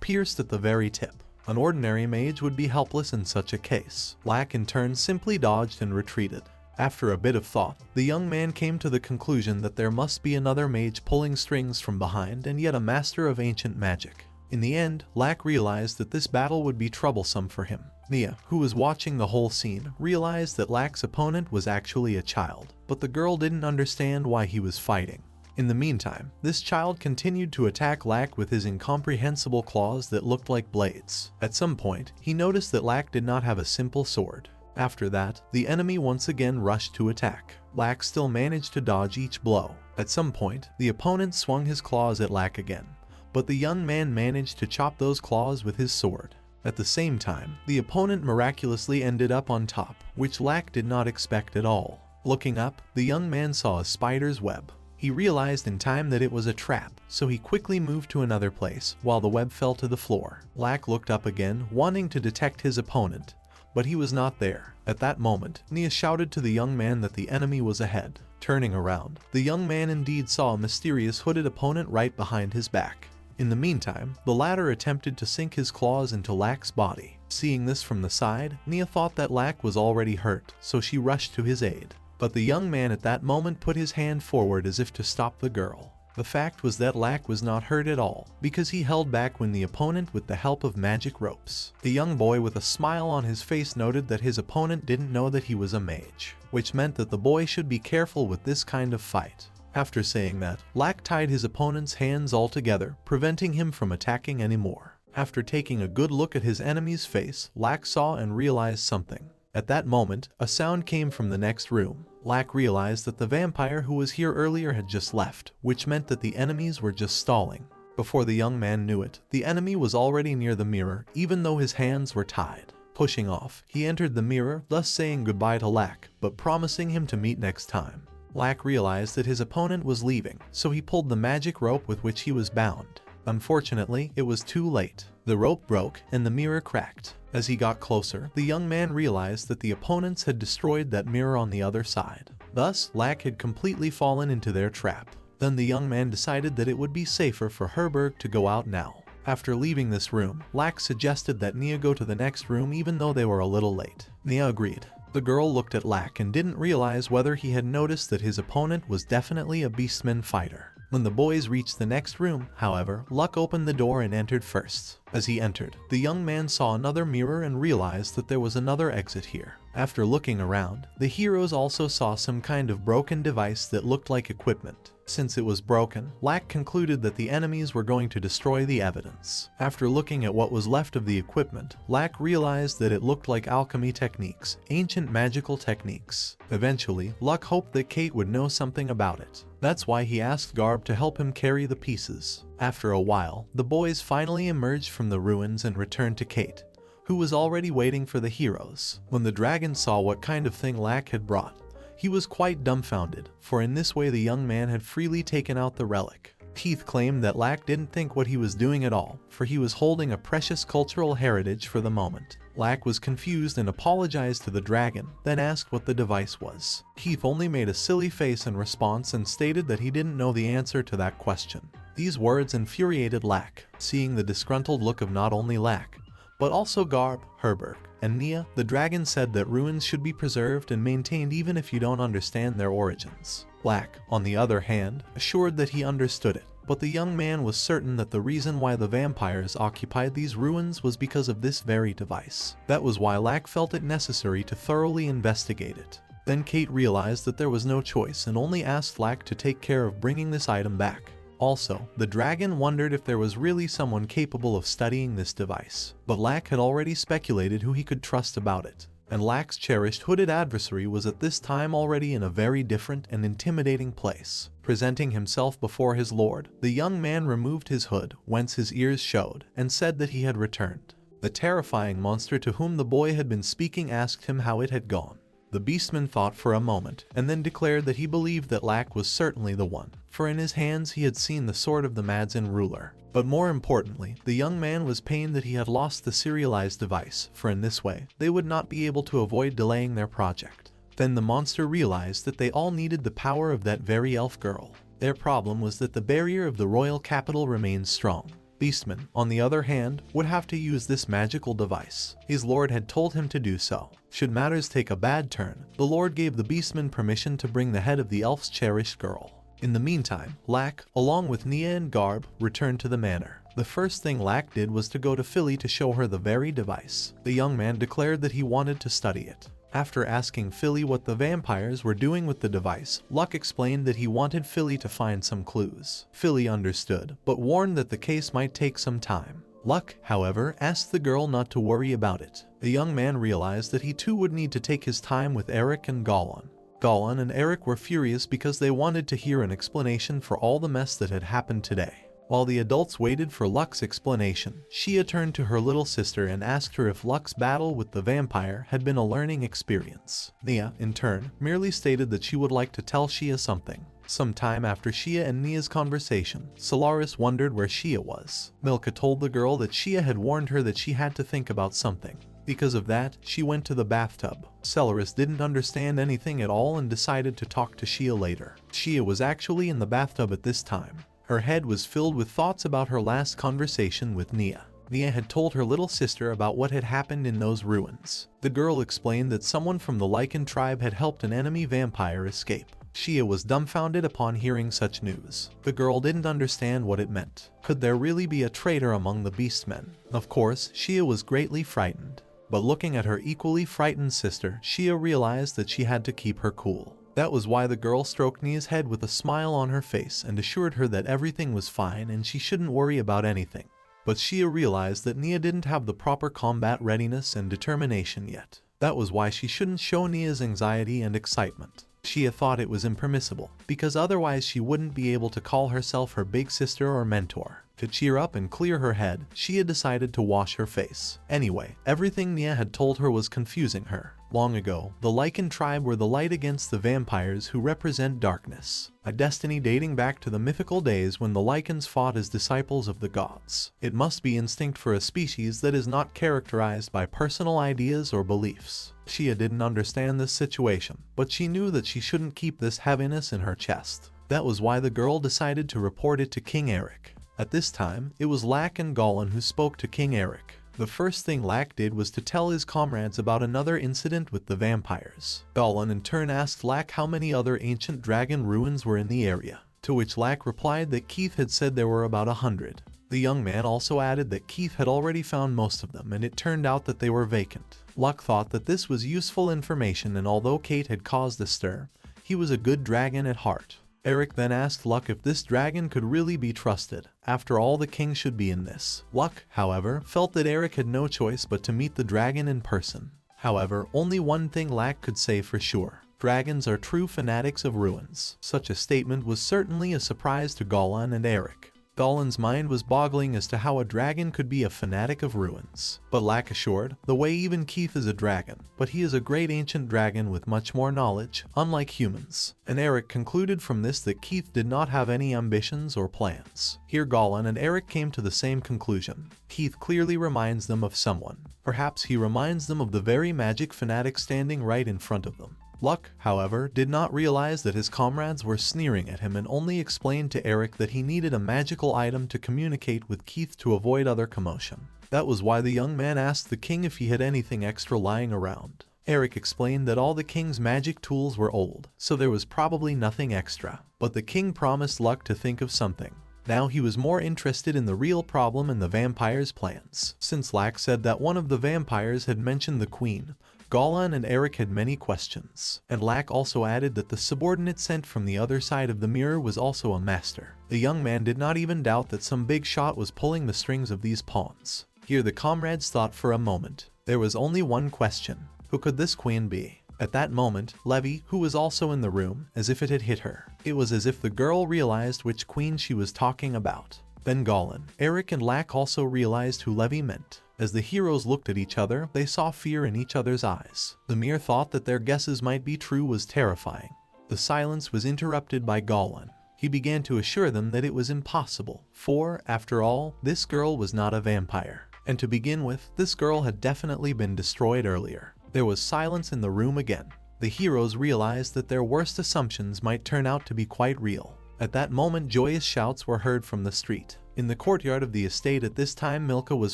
pierced at the very tip. An ordinary mage would be helpless in such a case. Lack in turn simply dodged and retreated. After a bit of thought, the young man came to the conclusion that there must be another mage pulling strings from behind and yet a master of ancient magic. In the end, Lack realized that this battle would be troublesome for him. Nia, who was watching the whole scene, realized that Lack's opponent was actually a child, but the girl didn't understand why he was fighting. In the meantime, this child continued to attack Lack with his incomprehensible claws that looked like blades. At some point, he noticed that Lack did not have a simple sword. After that, the enemy once again rushed to attack. Lack still managed to dodge each blow. At some point, the opponent swung his claws at Lack again, but the young man managed to chop those claws with his sword. At the same time, the opponent miraculously ended up on top, which Lack did not expect at all. Looking up, the young man saw a spider's web. He realized in time that it was a trap, so he quickly moved to another place, while the web fell to the floor. Lack looked up again, wanting to detect his opponent, but he was not there. At that moment, Nia shouted to the young man that the enemy was ahead. Turning around, the young man indeed saw a mysterious hooded opponent right behind his back. In the meantime, the latter attempted to sink his claws into Lack's body. Seeing this from the side, Nia thought that Lack was already hurt, so she rushed to his aid. But the young man at that moment put his hand forward as if to stop the girl. The fact was that Lack was not hurt at all, because he held back when the opponent with the help of magic ropes. The young boy with a smile on his face noted that his opponent didn't know that he was a mage, which meant that the boy should be careful with this kind of fight. After saying that, Lack tied his opponent's hands all together, preventing him from attacking anymore. After taking a good look at his enemy's face, Lack saw and realized something. At that moment, a sound came from the next room. Lack realized that the vampire who was here earlier had just left, which meant that the enemies were just stalling. Before the young man knew it, the enemy was already near the mirror, even though his hands were tied. Pushing off, he entered the mirror, thus saying goodbye to Lack, but promising him to meet next time. Lack realized that his opponent was leaving, so he pulled the magic rope with which he was bound. Unfortunately, it was too late. The rope broke and the mirror cracked. As he got closer, the young man realized that the opponents had destroyed that mirror on the other side. Thus, Lack had completely fallen into their trap. Then the young man decided that it would be safer for Herberg to go out now. After leaving this room, Lack suggested that Nia go to the next room even though they were a little late. Nia agreed. The girl looked at Lack and didn't realize whether he had noticed that his opponent was definitely a beastman fighter. When the boys reached the next room, however, Luck opened the door and entered first. As he entered, the young man saw another mirror and realized that there was another exit here. After looking around, the heroes also saw some kind of broken device that looked like equipment. Since it was broken, Lack concluded that the enemies were going to destroy the evidence. After looking at what was left of the equipment, Lack realized that it looked like alchemy techniques, ancient magical techniques. Eventually, Luck hoped that Kate would know something about it. That's why he asked Garb to help him carry the pieces. After a while, the boys finally emerged from the ruins and returned to Kate, who was already waiting for the heroes. When the dragon saw what kind of thing Lack had brought, he was quite dumbfounded, for in this way the young man had freely taken out the relic. Keith claimed that Lack didn't think what he was doing at all, for he was holding a precious cultural heritage for the moment. Lack was confused and apologized to the dragon, then asked what the device was. Keith only made a silly face in response and stated that he didn't know the answer to that question. These words infuriated Lack, seeing the disgruntled look of not only Lack, but also Garb, Herberg, and Nia. The dragon said that ruins should be preserved and maintained even if you don't understand their origins. Lack, on the other hand, assured that he understood it, but the young man was certain that the reason why the vampires occupied these ruins was because of this very device. That was why Lack felt it necessary to thoroughly investigate it. Then Kate realized that there was no choice and only asked Lack to take care of bringing this item back. Also, the dragon wondered if there was really someone capable of studying this device, but Lack had already speculated who he could trust about it. And Lack's cherished hooded adversary was at this time already in a very different and intimidating place. Presenting himself before his lord, the young man removed his hood, whence his ears showed, and said that he had returned. The terrifying monster to whom the boy had been speaking asked him how it had gone. The beastman thought for a moment, and then declared that he believed that Lack was certainly the one, for in his hands he had seen the sword of the Madzin ruler. But more importantly, the young man was pained that he had lost the serialized device, for in this way, they would not be able to avoid delaying their project. Then the monster realized that they all needed the power of that very elf girl. Their problem was that the barrier of the royal capital remained strong. Beastman, on the other hand, would have to use this magical device. His lord had told him to do so. Should matters take a bad turn, the lord gave the beastman permission to bring the head of the elf's cherished girl. In the meantime, Lack, along with Nia and Garb, returned to the manor. The first thing Lack did was to go to Philly to show her the very device. The young man declared that he wanted to study it. After asking Philly what the vampires were doing with the device, Luck explained that he wanted Philly to find some clues. Philly understood, but warned that the case might take some time. Luck, however, asked the girl not to worry about it. The young man realized that he too would need to take his time with Eric and Goblin. Goblin and Eric were furious because they wanted to hear an explanation for all the mess that had happened today. While the adults waited for Luck's explanation, Shia turned to her little sister and asked her if Luck's battle with the vampire had been a learning experience. Nia, in turn, merely stated that she would like to tell Shia something. Some time after Shia and Nia's conversation, Solaris wondered where Shia was. Milka told the girl that Shia had warned her that she had to think about something. Because of that, she went to the bathtub. Solaris didn't understand anything at all and decided to talk to Shia later. Shia was actually in the bathtub at this time. Her head was filled with thoughts about her last conversation with Nia. Nia had told her little sister about what had happened in those ruins. The girl explained that someone from the Lycan tribe had helped an enemy vampire escape. Shia was dumbfounded upon hearing such news. The girl didn't understand what it meant. Could there really be a traitor among the beastmen? Of course, Shia was greatly frightened. But looking at her equally frightened sister, Shia realized that she had to keep her cool. That was why the girl stroked Nia's head with a smile on her face and assured her that everything was fine and she shouldn't worry about anything. But Shia realized that Nia didn't have the proper combat readiness and determination yet. That was why she shouldn't show Nia's anxiety and excitement. Shia thought it was impermissible, because otherwise she wouldn't be able to call herself her big sister or mentor. To cheer up and clear her head, Shia decided to wash her face. Anyway, everything Nia had told her was confusing her. Long ago, the Lycan tribe were the light against the vampires who represent darkness, a destiny dating back to the mythical days when the Lycans fought as disciples of the gods. It must be instinct for a species that is not characterized by personal ideas or beliefs. Shia didn't understand this situation, but she knew that she shouldn't keep this heaviness in her chest. That was why the girl decided to report it to King Eric. At this time, it was Lack and Goblin who spoke to King Eric. The first thing Lack did was to tell his comrades about another incident with the vampires. Goblin in turn asked Lack how many other ancient dragon ruins were in the area, to which Lack replied that Keith had said there were about 100. The young man also added that Keith had already found most of them and it turned out that they were vacant. Luck thought that this was useful information, and although Kate had caused a stir, he was a good dragon at heart. Eric then asked Luck if this dragon could really be trusted. After all, the king should be in this. Luck, however, felt that Eric had no choice but to meet the dragon in person. However, only one thing Lack could say for sure. Dragons are true fanatics of ruins. Such a statement was certainly a surprise to Goblin and Eric. Goblin's mind was boggling as to how a dragon could be a fanatic of ruins. But Lack assured, the way even Keith is a dragon, but he is a great ancient dragon with much more knowledge, unlike humans. And Eric concluded from this that Keith did not have any ambitions or plans. Here Goblin and Eric came to the same conclusion. Keith clearly reminds them of someone. Perhaps he reminds them of the very magic fanatic standing right in front of them. Luck, however, did not realize that his comrades were sneering at him and only explained to Eric that he needed a magical item to communicate with Keith to avoid other commotion. That was why the young man asked the king if he had anything extra lying around. Eric explained that all the king's magic tools were old, so there was probably nothing extra. But the king promised Luck to think of something. Now he was more interested in the real problem and the vampire's plans. Since Lack said that one of the vampires had mentioned the queen, Goblin and Eric had many questions. And Lack also added that the subordinate sent from the other side of the mirror was also a master. The young man did not even doubt that some big shot was pulling the strings of these pawns. Here the comrades thought for a moment. There was only one question. Who could this queen be? At that moment, Levy, who was also in the room, as if it had hit her. It was as if the girl realized which queen she was talking about. Then Goblin, Eric and Lack also realized who Levy meant. As the heroes looked at each other, they saw fear in each other's eyes. The mere thought that their guesses might be true was terrifying. The silence was interrupted by Goblin. He began to assure them that it was impossible, for, after all, this girl was not a vampire. And to begin with, this girl had definitely been destroyed earlier. There was silence in the room again. The heroes realized that their worst assumptions might turn out to be quite real. At that moment, joyous shouts were heard from the street. In the courtyard of the estate at this time, Milka was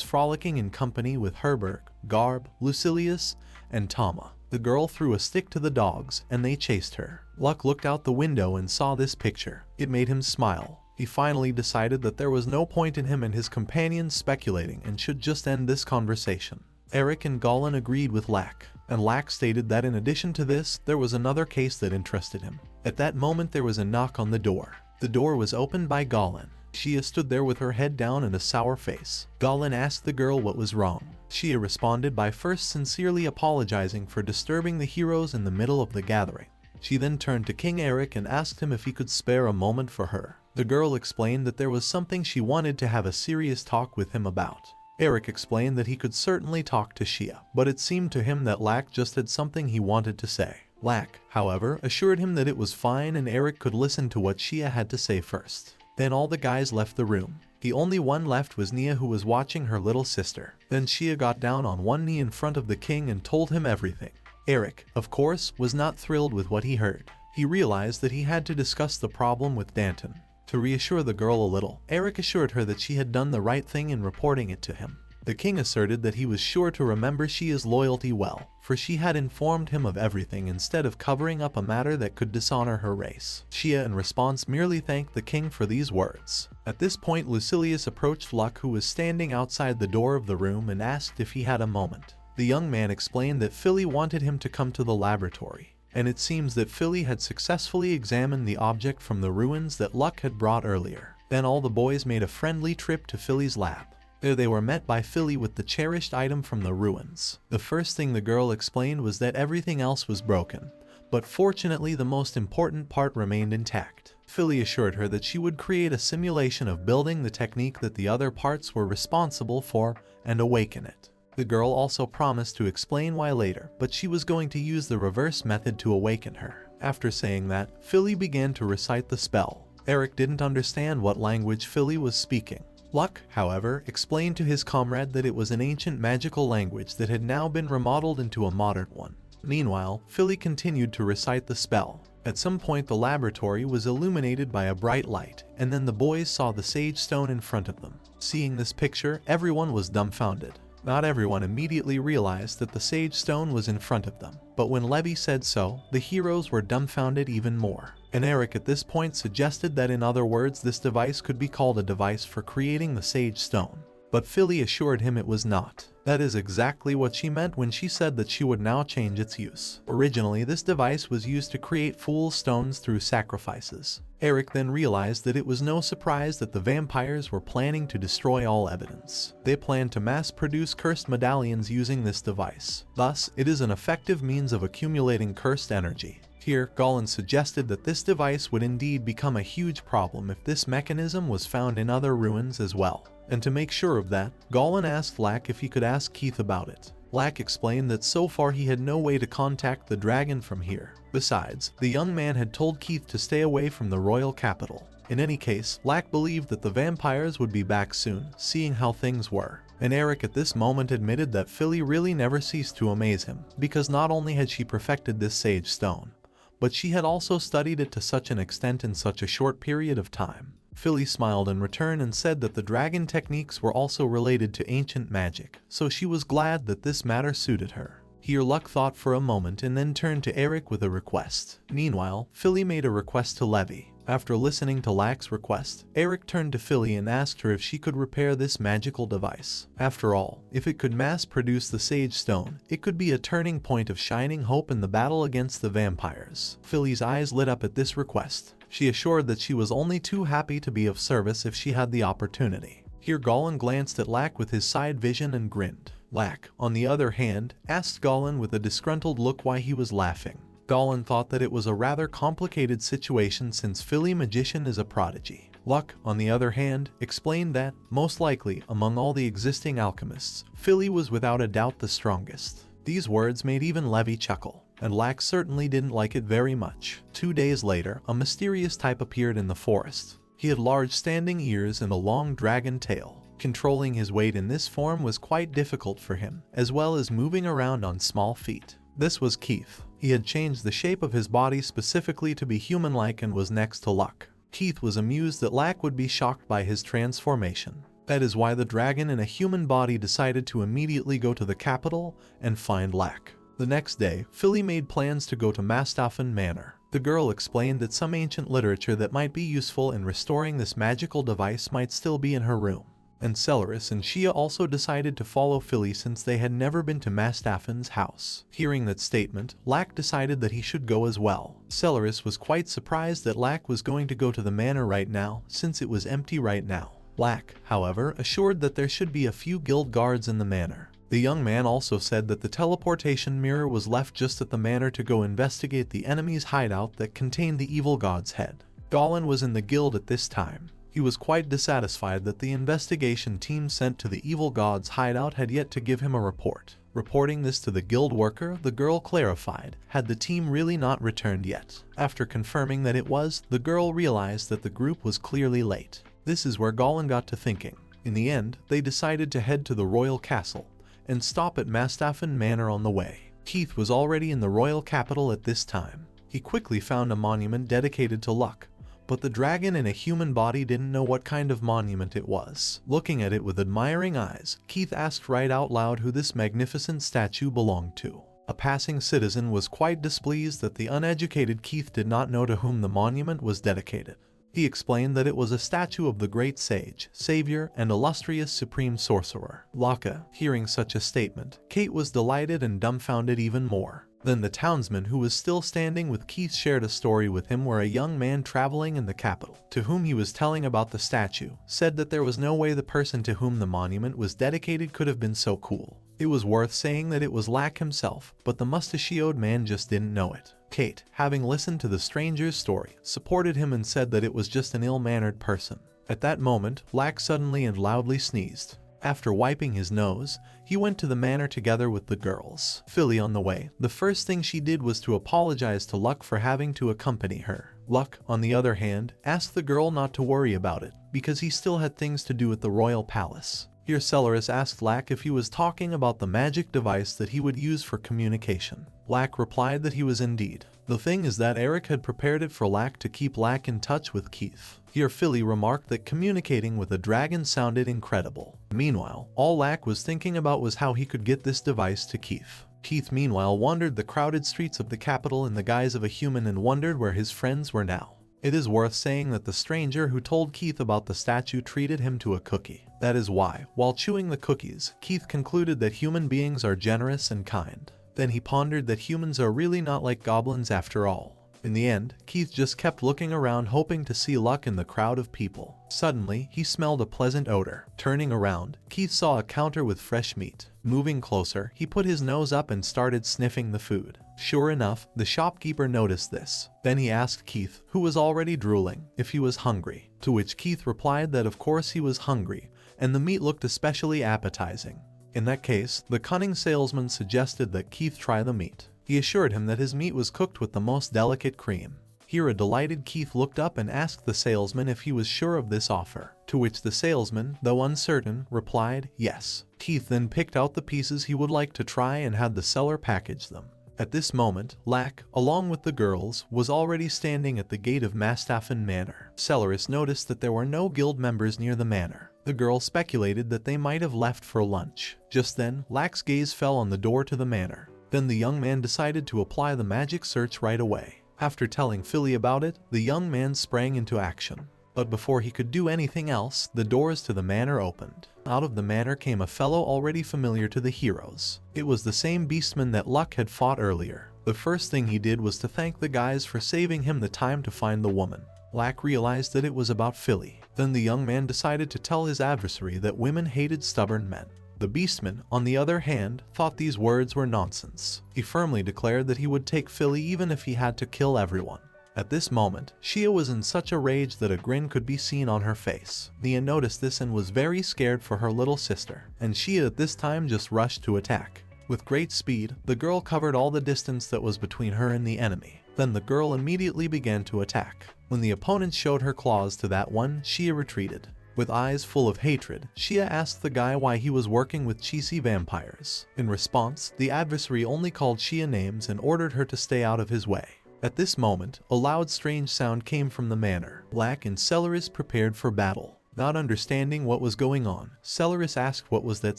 frolicking in company with Herberg, Garb, Lucilius, and Tama. The girl threw a stick to the dogs, and they chased her. Luck looked out the window and saw this picture. It made him smile. He finally decided that there was no point in him and his companions speculating and should just end this conversation. Eric and Goblin agreed with Lack, and Lack stated that in addition to this, there was another case that interested him. At that moment there was a knock on the door. The door was opened by Goblin. Shia stood there with her head down and a sour face. Goblin asked the girl what was wrong. Shia responded by first sincerely apologizing for disturbing the heroes in the middle of the gathering. She then turned to King Eric and asked him if he could spare a moment for her. The girl explained that there was something she wanted to have a serious talk with him about. Eric explained that he could certainly talk to Shia, but it seemed to him that Lack just had something he wanted to say. Lack, however, assured him that it was fine and Eric could listen to what Shia had to say first. Then all the guys left the room. The only one left was Nia, who was watching her little sister. Then Shia got down on one knee in front of the king and told him everything. Eric, of course, was not thrilled with what he heard. He realized that he had to discuss the problem with Danton. To reassure the girl a little, Eric assured her that she had done the right thing in reporting it to him. The king asserted that he was sure to remember Shia's loyalty well, for she had informed him of everything instead of covering up a matter that could dishonor her race. Shia in response merely thanked the king for these words. At this point, Lucilius approached Luck, who was standing outside the door of the room, and asked if he had a moment. The young man explained that Philly wanted him to come to the laboratory, and it seems that Philly had successfully examined the object from the ruins that Luck had brought earlier. Then all the boys made a friendly trip to Philly's lab. There they were met by Philly with the cherished item from the ruins. The first thing the girl explained was that everything else was broken, but fortunately the most important part remained intact. Philly assured her that she would create a simulation of building the technique that the other parts were responsible for and awaken it. The girl also promised to explain why later, but she was going to use the reverse method to awaken her. After saying that, Philly began to recite the spell. Eric didn't understand what language Philly was speaking. Luck, however, explained to his comrade that it was an ancient magical language that had now been remodeled into a modern one. Meanwhile, Philly continued to recite the spell. At some point the laboratory was illuminated by a bright light, and then the boys saw the sage stone in front of them. Seeing this picture, everyone was dumbfounded. Not everyone immediately realized that the sage stone was in front of them, but when Levy said so, the heroes were dumbfounded even more. And Eric at this point suggested that in other words this device could be called a device for creating the sage stone. But Philly assured him it was not. That is exactly what she meant when she said that she would now change its use. Originally, this device was used to create fool's stones through sacrifices. Eric then realized that it was no surprise that the vampires were planning to destroy all evidence. They planned to mass-produce cursed medallions using this device. Thus, it is an effective means of accumulating cursed energy. Here, Goblin suggested that this device would indeed become a huge problem if this mechanism was found in other ruins as well. And to make sure of that, Goblin asked Lack if he could ask Keith about it. Lack explained that so far he had no way to contact the dragon from here. Besides, the young man had told Keith to stay away from the royal capital. In any case, Lack believed that the vampires would be back soon, seeing how things were. And Eric at this moment admitted that Philly really never ceased to amaze him, because not only had she perfected this sage stone, but she had also studied it to such an extent in such a short period of time. Philly smiled in return and said that the dragon techniques were also related to ancient magic, so she was glad that this matter suited her. Here Luck thought for a moment and then turned to Eric with a request. Meanwhile, Philly made a request to Levy. After listening to Lack's request, Eric turned to Philly and asked her if she could repair this magical device. After all, if it could mass-produce the Sage Stone, it could be a turning point of shining hope in the battle against the vampires. Philly's eyes lit up at this request. She assured that she was only too happy to be of service if she had the opportunity. Here Goblin glanced at Lack with his side vision and grinned. Lack, on the other hand, asked Goblin with a disgruntled look why he was laughing. Goblin thought that it was a rather complicated situation since Philly Magician is a prodigy. Luck, on the other hand, explained that, most likely, among all the existing alchemists, Philly was without a doubt the strongest. These words made even Levy chuckle, and Lack certainly didn't like it very much. 2 days later, a mysterious type appeared in the forest. He had large standing ears and a long dragon tail. Controlling his weight in this form was quite difficult for him, as well as moving around on small feet. This was Keith. He had changed the shape of his body specifically to be human-like and was next to Luck. Keith was amused that Lack would be shocked by his transformation. That is why the dragon in a human body decided to immediately go to the capital and find Lack. The next day, Philly made plans to go to Mastaffen Manor. The girl explained that some ancient literature that might be useful in restoring this magical device might still be in her room. And Celeris and Shia also decided to follow Philly since they had never been to Mastaffen's house. Hearing that statement, Lack decided that he should go as well. Celeris was quite surprised that Lack was going to go to the manor right now, since it was empty right now. Lack, however, assured that there should be a few guild guards in the manor. The young man also said that the teleportation mirror was left just at the manor to go investigate the enemy's hideout that contained the evil god's head. Goblin was in the guild at this time. He was quite dissatisfied that the investigation team sent to the evil god's hideout had yet to give him a report. Reporting this to the guild worker, the girl clarified, had the team really not returned yet. After confirming that it was, the girl realized that the group was clearly late. This is where Goblin got to thinking. In the end, they decided to head to the royal castle and stop at Mastaffen Manor on the way. Keith was already in the royal capital at this time. He quickly found a monument dedicated to Luck, but the dragon in a human body didn't know what kind of monument it was. Looking at it with admiring eyes, Keith asked right out loud who this magnificent statue belonged to. A passing citizen was quite displeased that the uneducated Keith did not know to whom the monument was dedicated. He explained that it was a statue of the great sage, savior, and illustrious supreme sorcerer. Laka, hearing such a statement, Kate was delighted and dumbfounded even more. Then the townsman who was still standing with Keith shared a story with him where a young man traveling in the capital, to whom he was telling about the statue, said that there was no way the person to whom the monument was dedicated could have been so cool. It was worth saying that it was Lack himself, but the mustachioed man just didn't know it. Kate, having listened to the stranger's story, supported him and said that it was just an ill-mannered person. At that moment, Lack suddenly and loudly sneezed. After wiping his nose, he went to the manor together with the girls. Philly on the way, the first thing she did was to apologize to Luck for having to accompany her. Luck, on the other hand, asked the girl not to worry about it, because he still had things to do at the royal palace. Here Celeris asked Lack if he was talking about the magic device that he would use for communication. Lack replied that he was indeed. The thing is that Eric had prepared it for Lack to keep Lack in touch with Keith. Here Philly remarked that communicating with a dragon sounded incredible. Meanwhile, all Lack was thinking about was how he could get this device to Keith. Keith meanwhile wandered the crowded streets of the capital in the guise of a human and wondered where his friends were now. It is worth saying that the stranger who told Keith about the statue treated him to a cookie. That is why, while chewing the cookies, Keith concluded that human beings are generous and kind. Then he pondered that humans are really not like goblins after all. In the end, Keith just kept looking around hoping to see Luck in the crowd of people. Suddenly, he smelled a pleasant odor. Turning around, Keith saw a counter with fresh meat. Moving closer, he put his nose up and started sniffing the food. Sure enough, the shopkeeper noticed this. Then he asked Keith, who was already drooling, if he was hungry. To which Keith replied that of course he was hungry, and the meat looked especially appetizing. In that case, the cunning salesman suggested that Keith try the meat. He assured him that his meat was cooked with the most delicate cream. Here a delighted Keith looked up and asked the salesman if he was sure of this offer, to which the salesman, though uncertain, replied yes. Keith then picked out the pieces he would like to try and had the seller package them. At this moment, Lack, along with the girls, was already standing at the gate of Mastaffen Manor. Celeris noticed that there were no guild members near the manor. The girl speculated that they might have left for lunch. Just then, Lack's gaze fell on the door to the manor. Then the young man decided to apply the magic search right away. After telling Philly about it, the young man sprang into action. But before he could do anything else, the doors to the manor opened. Out of the manor came a fellow already familiar to the heroes. It was the same beastman that Luck had fought earlier. The first thing he did was to thank the guys for saving him the time to find the woman. Lack realized that it was about Philly. Then the young man decided to tell his adversary that women hated stubborn men. The beastman, on the other hand, thought these words were nonsense. He firmly declared that he would take Philly even if he had to kill everyone. At this moment, Shia was in such a rage that a grin could be seen on her face. Nia noticed this and was very scared for her little sister, and Shia at this time just rushed to attack. With great speed, the girl covered all the distance that was between her and the enemy. Then the girl immediately began to attack. When the opponent showed her claws to that one, Shia retreated. With eyes full of hatred, Shia asked the guy why he was working with cheesy vampires. In response, the adversary only called Shia names and ordered her to stay out of his way. At this moment, a loud strange sound came from the manor. Lack and Celeris prepared for battle. Not understanding what was going on, Celeris asked what was that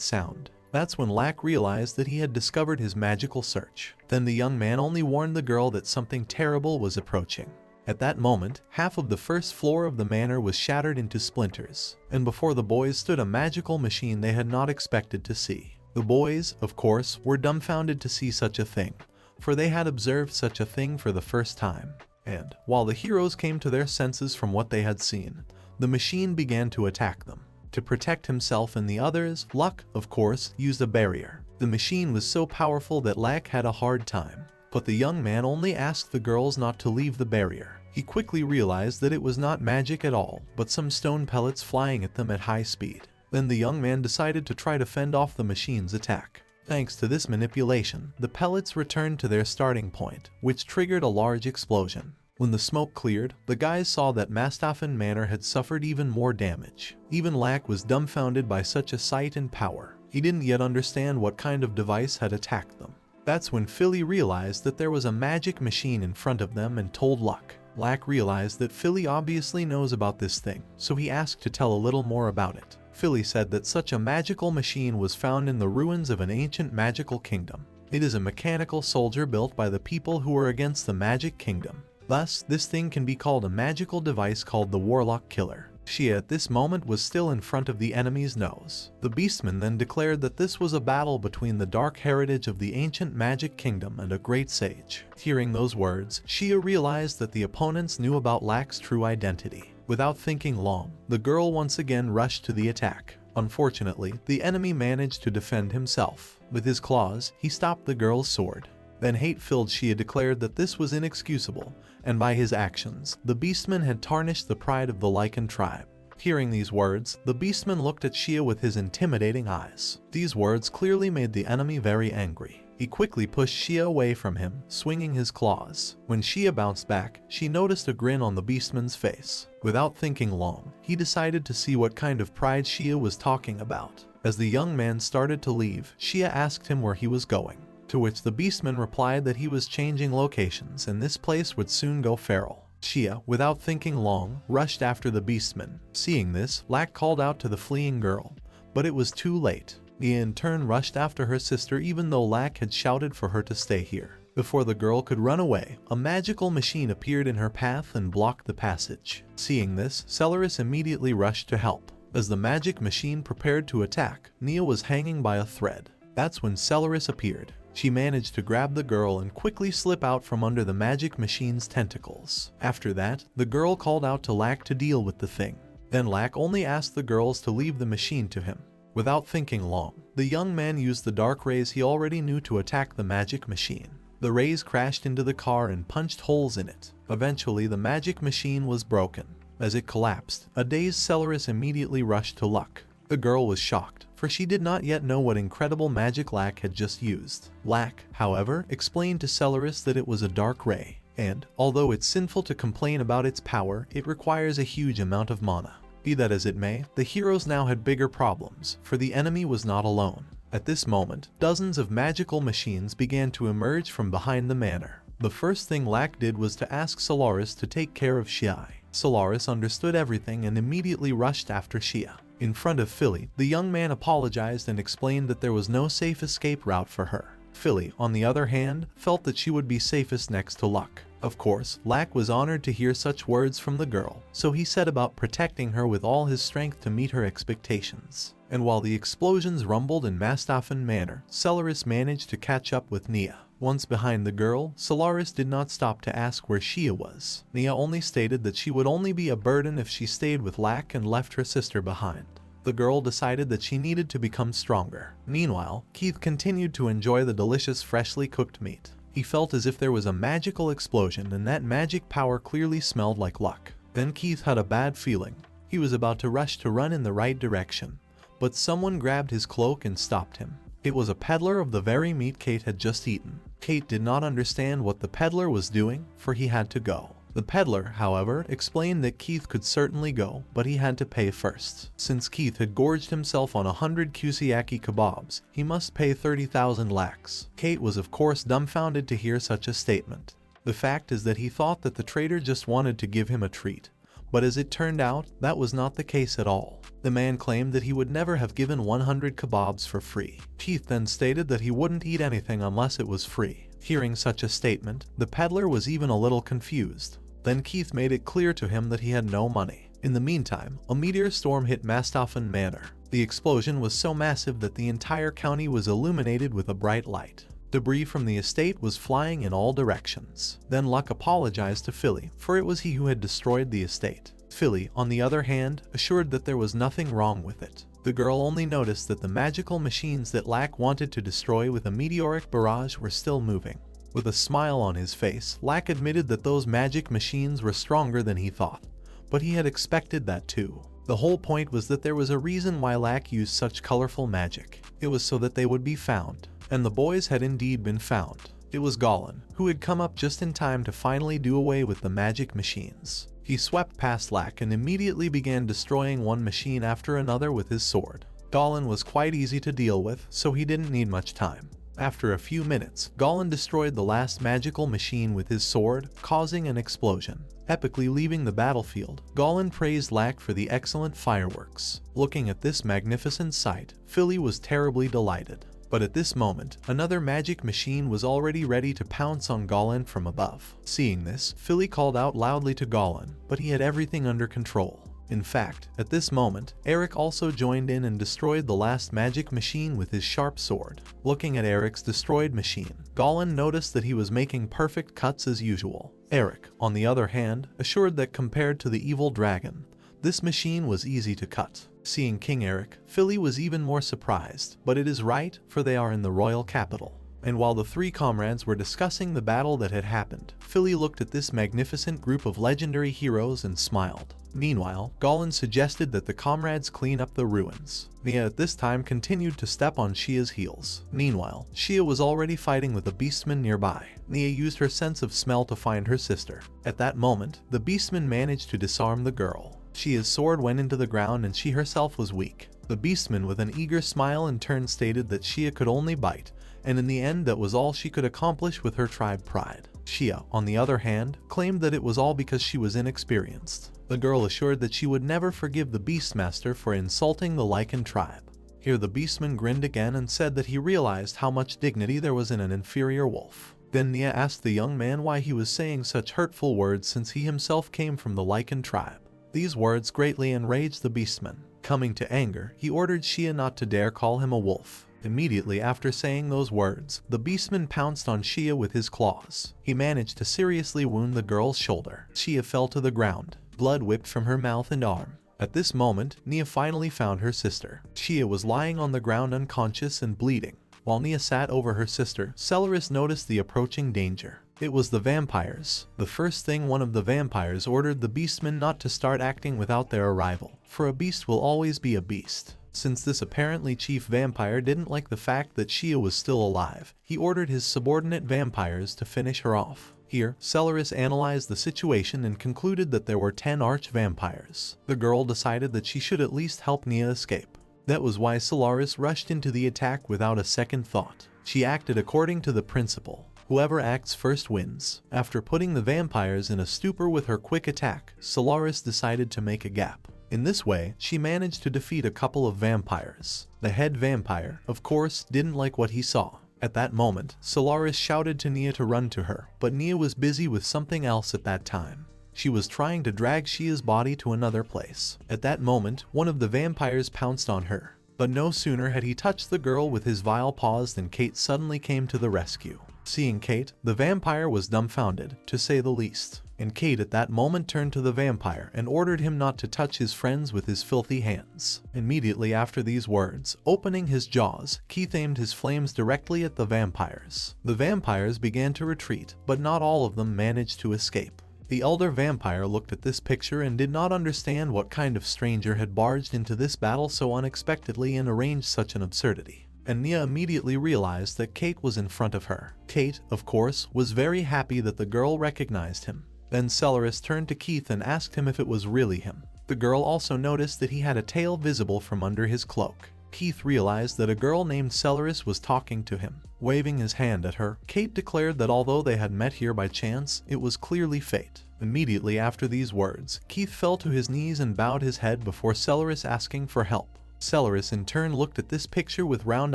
sound. That's when Lack realized that he had discovered his magical search. Then the young man only warned the girl that something terrible was approaching. At that moment, half of the first floor of the manor was shattered into splinters, and before the boys stood a magical machine they had not expected to see. The boys, of course, were dumbfounded to see such a thing, for they had observed such a thing for the first time. And, while the heroes came to their senses from what they had seen, the machine began to attack them. To protect himself and the others, Luck, of course, used a barrier. The machine was so powerful that Lack had a hard time. But the young man only asked the girls not to leave the barrier. He quickly realized that it was not magic at all, but some stone pellets flying at them at high speed. Then the young man decided to try to fend off the machine's attack. Thanks to this manipulation, the pellets returned to their starting point, which triggered a large explosion. When the smoke cleared, the guys saw that Mastaffen Manor had suffered even more damage. Even Lack was dumbfounded by such a sight and power. He didn't yet understand what kind of device had attacked them. That's when Philly realized that there was a magic machine in front of them and told Luck. Lack realized that Philly obviously knows about this thing, so he asked to tell a little more about it. Philly said that such a magical machine was found in the ruins of an ancient magical kingdom. It is a mechanical soldier built by the people who were against the magic kingdom. Thus, this thing can be called a magical device called the Warlock Killer. Shia at this moment was still in front of the enemy's nose. The beastman then declared that this was a battle between the dark heritage of the ancient magic kingdom and a great sage. Hearing those words, Shia realized that the opponents knew about Lack's true identity. Without thinking long, the girl once again rushed to the attack. Unfortunately, the enemy managed to defend himself. With his claws, he stopped the girl's sword. Then hate-filled Shia declared that this was inexcusable, and by his actions, the beastman had tarnished the pride of the Lycan tribe. Hearing these words, the beastman looked at Shia with his intimidating eyes. These words clearly made the enemy very angry. He quickly pushed Shia away from him, swinging his claws. When Shia bounced back, she noticed a grin on the beastman's face. Without thinking long, he decided to see what kind of pride Shia was talking about. As the young man started to leave, Shia asked him where he was going. To which the beastman replied that he was changing locations and this place would soon go feral. Shia, without thinking long, rushed after the beastman. Seeing this, Lack called out to the fleeing girl, but it was too late. Nia in turn rushed after her sister even though Lack had shouted for her to stay here. Before the girl could run away, a magical machine appeared in her path and blocked the passage. Seeing this, Celeris immediately rushed to help. As the magic machine prepared to attack, Nia was hanging by a thread. That's when Celeris appeared. She managed to grab the girl and quickly slip out from under the magic machine's tentacles. After that, the girl called out to Lack to deal with the thing. Then Lack only asked the girls to leave the machine to him. Without thinking long, the young man used the dark rays he already knew to attack the magic machine. The rays crashed into the car and punched holes in it. Eventually, the magic machine was broken. As it collapsed, a dazed Celeris immediately rushed to Luck. The girl was shocked, for she did not yet know what incredible magic Lack had just used. Lack, however, explained to Celeris that it was a dark ray. and, although it's sinful to complain about its power, it requires a huge amount of mana. Be that as it may, the heroes now had bigger problems, for the enemy was not alone. At this moment, dozens of magical machines began to emerge from behind the manor. The first thing Lack did was to ask Solaris to take care of Shia. Solaris understood everything and immediately rushed after Shia. In front of Philly, the young man apologized and explained that there was no safe escape route for her. Philly, on the other hand, felt that she would be safest next to Luck. Of course, Lack was honored to hear such words from the girl, so he set about protecting her with all his strength to meet her expectations. And while the explosions rumbled in Mastaffen Manor, Solaris managed to catch up with Nia. Once behind the girl, Solaris did not stop to ask where Shia was. Nia only stated that she would only be a burden if she stayed with Lack and left her sister behind. The girl decided that she needed to become stronger. Meanwhile, Keith continued to enjoy the delicious freshly cooked meat. He felt as if there was a magical explosion and that magic power clearly smelled like luck. Then Keith had a bad feeling. He was about to rush to run in the right direction, but someone grabbed his cloak and stopped him. It was a peddler of the very meat Kate had just eaten. Kate did not understand what the peddler was doing, for he had to go. The peddler, however, explained that Keith could certainly go, but he had to pay first. Since Keith had gorged himself on 100 kusiaki kebabs, he must pay 30,000 lakhs. Kate was of course dumbfounded to hear such a statement. The fact is that he thought that the trader just wanted to give him a treat. But as it turned out, that was not the case at all. The man claimed that he would never have given 100 kebabs for free. Keith then stated that he wouldn't eat anything unless it was free. Hearing such a statement, the peddler was even a little confused. Then Keith made it clear to him that he had no money. In the meantime, a meteor storm hit Mastaffen Manor. The explosion was so massive that the entire county was illuminated with a bright light. Debris from the estate was flying in all directions. Then Luck apologized to Philly, for it was he who had destroyed the estate. Philly, on the other hand, assured that there was nothing wrong with it. The girl only noticed that the magical machines that Lack wanted to destroy with a meteoric barrage were still moving. With a smile on his face, Lack admitted that those magic machines were stronger than he thought, but he had expected that too. The whole point was that there was a reason why Lack used such colorful magic. It was so that they would be found. And the boys had indeed been found. It was Goblin, who had come up just in time to finally do away with the magic machines. He swept past Lack and immediately began destroying one machine after another with his sword. Goblin was quite easy to deal with, so he didn't need much time. After a few minutes, Goblin destroyed the last magical machine with his sword, causing an explosion. Epically leaving the battlefield, Goblin praised Lack for the excellent fireworks. Looking at this magnificent sight, Philly was terribly delighted. But at this moment, another magic machine was already ready to pounce on Goblin from above. Seeing this, Philly called out loudly to Goblin, but he had everything under control. In fact, at this moment, Eric also joined in and destroyed the last magic machine with his sharp sword. Looking at Eric's destroyed machine, Goblin noticed that he was making perfect cuts as usual. Eric, on the other hand, assured that compared to the evil dragon, this machine was easy to cut. Seeing King Eric, Philly was even more surprised, but it is right, for they are in the royal capital. And while the three comrades were discussing the battle that had happened, Philly looked at this magnificent group of legendary heroes and smiled. Meanwhile, Goblin suggested that the comrades clean up the ruins. Nia at this time continued to step on Shia's heels. Meanwhile, Shia was already fighting with a beastman nearby. Nia used her sense of smell to find her sister. At that moment, the beastman managed to disarm the girl. Shia's sword went into the ground and she herself was weak. The beastman with an eager smile in turn stated that Shia could only bite, and in the end that was all she could accomplish with her tribe pride. Shia, on the other hand, claimed that it was all because she was inexperienced. The girl assured that she would never forgive the Beastmaster for insulting the Lycan tribe. Here the beastman grinned again and said that he realized how much dignity there was in an inferior wolf. Then Nia asked the young man why he was saying such hurtful words since he himself came from the Lycan tribe. These words greatly enraged the beastman. Coming to anger, he ordered Shia not to dare call him a wolf. Immediately after saying those words, the beastman pounced on Shia with his claws. He managed to seriously wound the girl's shoulder. Shia fell to the ground. Blood whipped from her mouth and arm. At this moment, Nia finally found her sister. Shia was lying on the ground unconscious and bleeding. While Nia sat over her sister, Solaris noticed the approaching danger. It was the vampires. The first thing one of the vampires ordered the beastmen not to start acting without their arrival, for a beast will always be a beast. Since this apparently chief vampire didn't like the fact that Shia was still alive, he ordered his subordinate vampires to finish her off. Here, Celeris analyzed the situation and concluded that there were 10 arch-vampires. The girl decided that she should at least help Nia escape. That was why Celeris rushed into the attack without a second thought. She acted according to the principle, whoever acts first wins. After putting the vampires in a stupor with her quick attack, Celeris decided to make a gap. In this way, she managed to defeat a couple of vampires. The head vampire, of course, didn't like what he saw. At that moment, Celeris shouted to Nia to run to her, but Nia was busy with something else at that time. She was trying to drag Shia's body to another place. At that moment, one of the vampires pounced on her. But no sooner had he touched the girl with his vile paws than Kate suddenly came to the rescue. Seeing Kate, the vampire was dumbfounded, to say the least. And Kate at that moment turned to the vampire and ordered him not to touch his friends with his filthy hands. Immediately after these words, opening his jaws, Keith aimed his flames directly at the vampires. The vampires began to retreat, but not all of them managed to escape. The elder vampire looked at this picture and did not understand what kind of stranger had barged into this battle so unexpectedly and arranged such an absurdity. And Nia immediately realized that Kate was in front of her. Kate, of course, was very happy that the girl recognized him. Then Celeris turned to Keith and asked him if it was really him. The girl also noticed that he had a tail visible from under his cloak. Keith realized that a girl named Celeris was talking to him. Waving his hand at her, Kate declared that although they had met here by chance, it was clearly fate. Immediately after these words, Keith fell to his knees and bowed his head before Celeris asking for help. Celeris in turn looked at this picture with round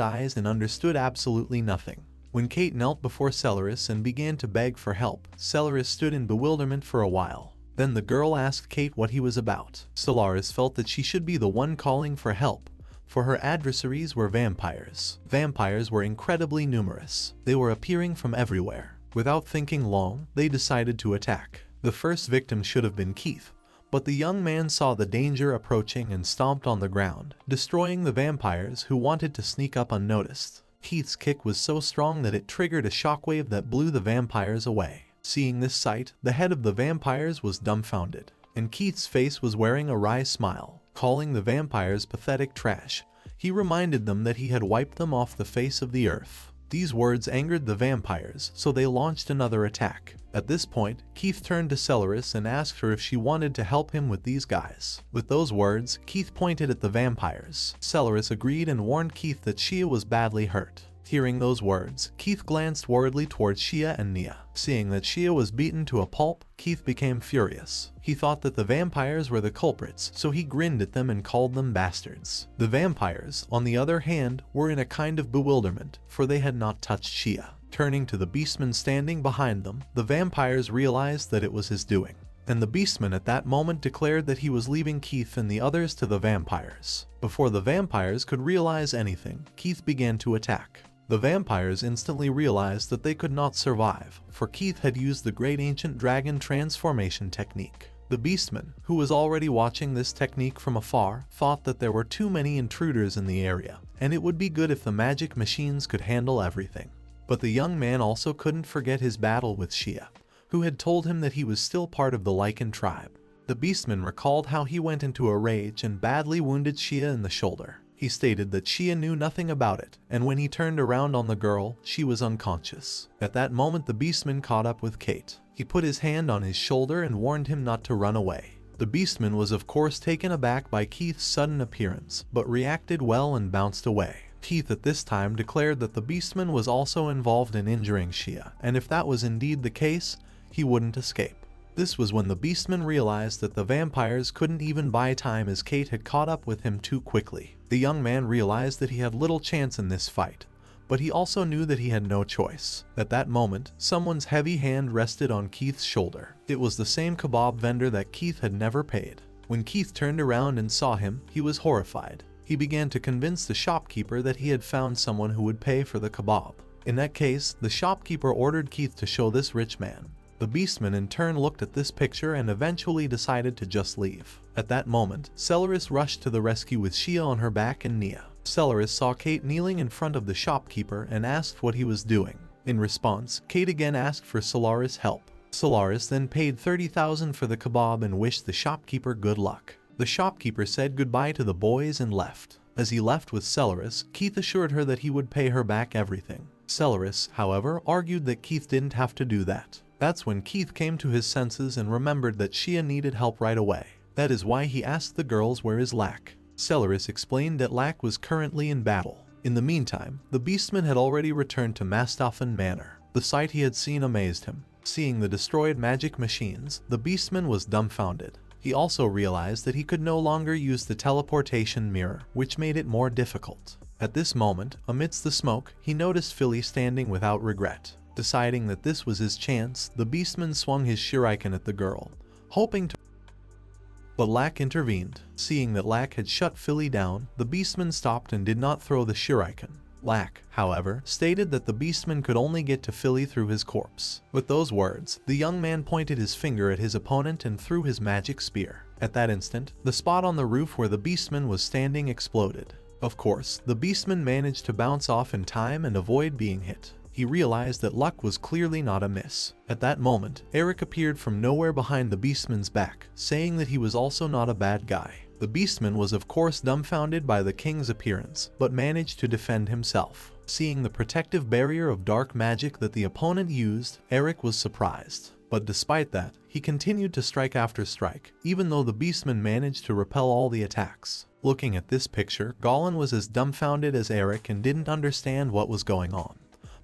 eyes and understood absolutely nothing. When Kate knelt before Celeris and began to beg for help, Celeris stood in bewilderment for a while. Then the girl asked Kate what he was about. Celeris felt that she should be the one calling for help, for her adversaries were vampires. Vampires were incredibly numerous. They were appearing from everywhere. Without thinking long, they decided to attack. The first victim should have been Keith, but the young man saw the danger approaching and stomped on the ground, destroying the vampires who wanted to sneak up unnoticed. Keith's kick was so strong that it triggered a shockwave that blew the vampires away. Seeing this sight, the head of the vampires was dumbfounded, and Keith's face was wearing a wry smile. Calling the vampires pathetic trash, he reminded them that he had wiped them off the face of the earth. These words angered the vampires, so they launched another attack. At this point, Keith turned to Celeris and asked her if she wanted to help him with these guys. With those words, Keith pointed at the vampires. Celeris agreed and warned Keith that Shia was badly hurt. Hearing those words, Keith glanced worriedly towards Shia and Nia. Seeing that Shia was beaten to a pulp, Keith became furious. He thought that the vampires were the culprits, so he grinned at them and called them bastards. The vampires, on the other hand, were in a kind of bewilderment, for they had not touched Shia. Turning to the beastman standing behind them, the vampires realized that it was his doing. And the beastman at that moment declared that he was leaving Keith and the others to the vampires. Before the vampires could realize anything, Keith began to attack. The vampires instantly realized that they could not survive, for Keith had used the great ancient dragon transformation technique. The beastman, who was already watching this technique from afar, thought that there were too many intruders in the area, and it would be good if the magic machines could handle everything. But the young man also couldn't forget his battle with Shia, who had told him that he was still part of the Lycan tribe. The beastman recalled how he went into a rage and badly wounded Shia in the shoulder. He stated that Shia knew nothing about it, and when he turned around on the girl, she was unconscious. At that moment, the beastman caught up with Kate. He put his hand on his shoulder and warned him not to run away. The beastman was of course taken aback by Keith's sudden appearance, but reacted well and bounced away. Keith at this time declared that the beastman was also involved in injuring Shia, and if that was indeed the case, he wouldn't escape. This was when the beastman realized that the vampires couldn't even buy time as Kate had caught up with him too quickly. The young man realized that he had little chance in this fight, but he also knew that he had no choice. At that moment, someone's heavy hand rested on Keith's shoulder. It was the same kebab vendor that Keith had never paid. When Keith turned around and saw him, he was horrified. He began to convince the shopkeeper that he had found someone who would pay for the kebab. In that case, the shopkeeper ordered Keith to show this rich man. The beastman in turn looked at this picture and eventually decided to just leave. At that moment, Celeris rushed to the rescue with Shia on her back and Nia. Celeris saw Kate kneeling in front of the shopkeeper and asked what he was doing. In response, Kate again asked for Celeris' help. Celeris then paid 30,000 for the kebab and wished the shopkeeper good luck. The shopkeeper said goodbye to the boys and left. As he left with Celeris, Keith assured her that he would pay her back everything. Celeris, however, argued that Keith didn't have to do that. That's when Keith came to his senses and remembered that Shia needed help right away. That is why he asked the girls where is Lack. Celeris explained that Lack was currently in battle. In the meantime, the Beastman had already returned to Mastoffen Manor. The sight he had seen amazed him. Seeing the destroyed magic machines, the Beastman was dumbfounded. He also realized that he could no longer use the teleportation mirror, which made it more difficult. At this moment, amidst the smoke, he noticed Philly standing without regret. Deciding that this was his chance, the Beastman swung his shuriken at the girl, hoping to. But Lack intervened. Seeing that Lack had shut Philly down, the Beastman stopped and did not throw the shuriken. Lack, however, stated that the Beastman could only get to Philly through his corpse. With those words, the young man pointed his finger at his opponent and threw his magic spear. At that instant, the spot on the roof where the Beastman was standing exploded. Of course, the Beastman managed to bounce off in time and avoid being hit. He realized that luck was clearly not amiss. At that moment, Eric appeared from nowhere behind the Beastman's back, saying that he was also not a bad guy. The Beastman was of course dumbfounded by the king's appearance, but managed to defend himself. Seeing the protective barrier of dark magic that the opponent used, Eric was surprised. But despite that, he continued to strike after strike, even though the Beastman managed to repel all the attacks. Looking at this picture, Goblin was as dumbfounded as Eric and didn't understand what was going on,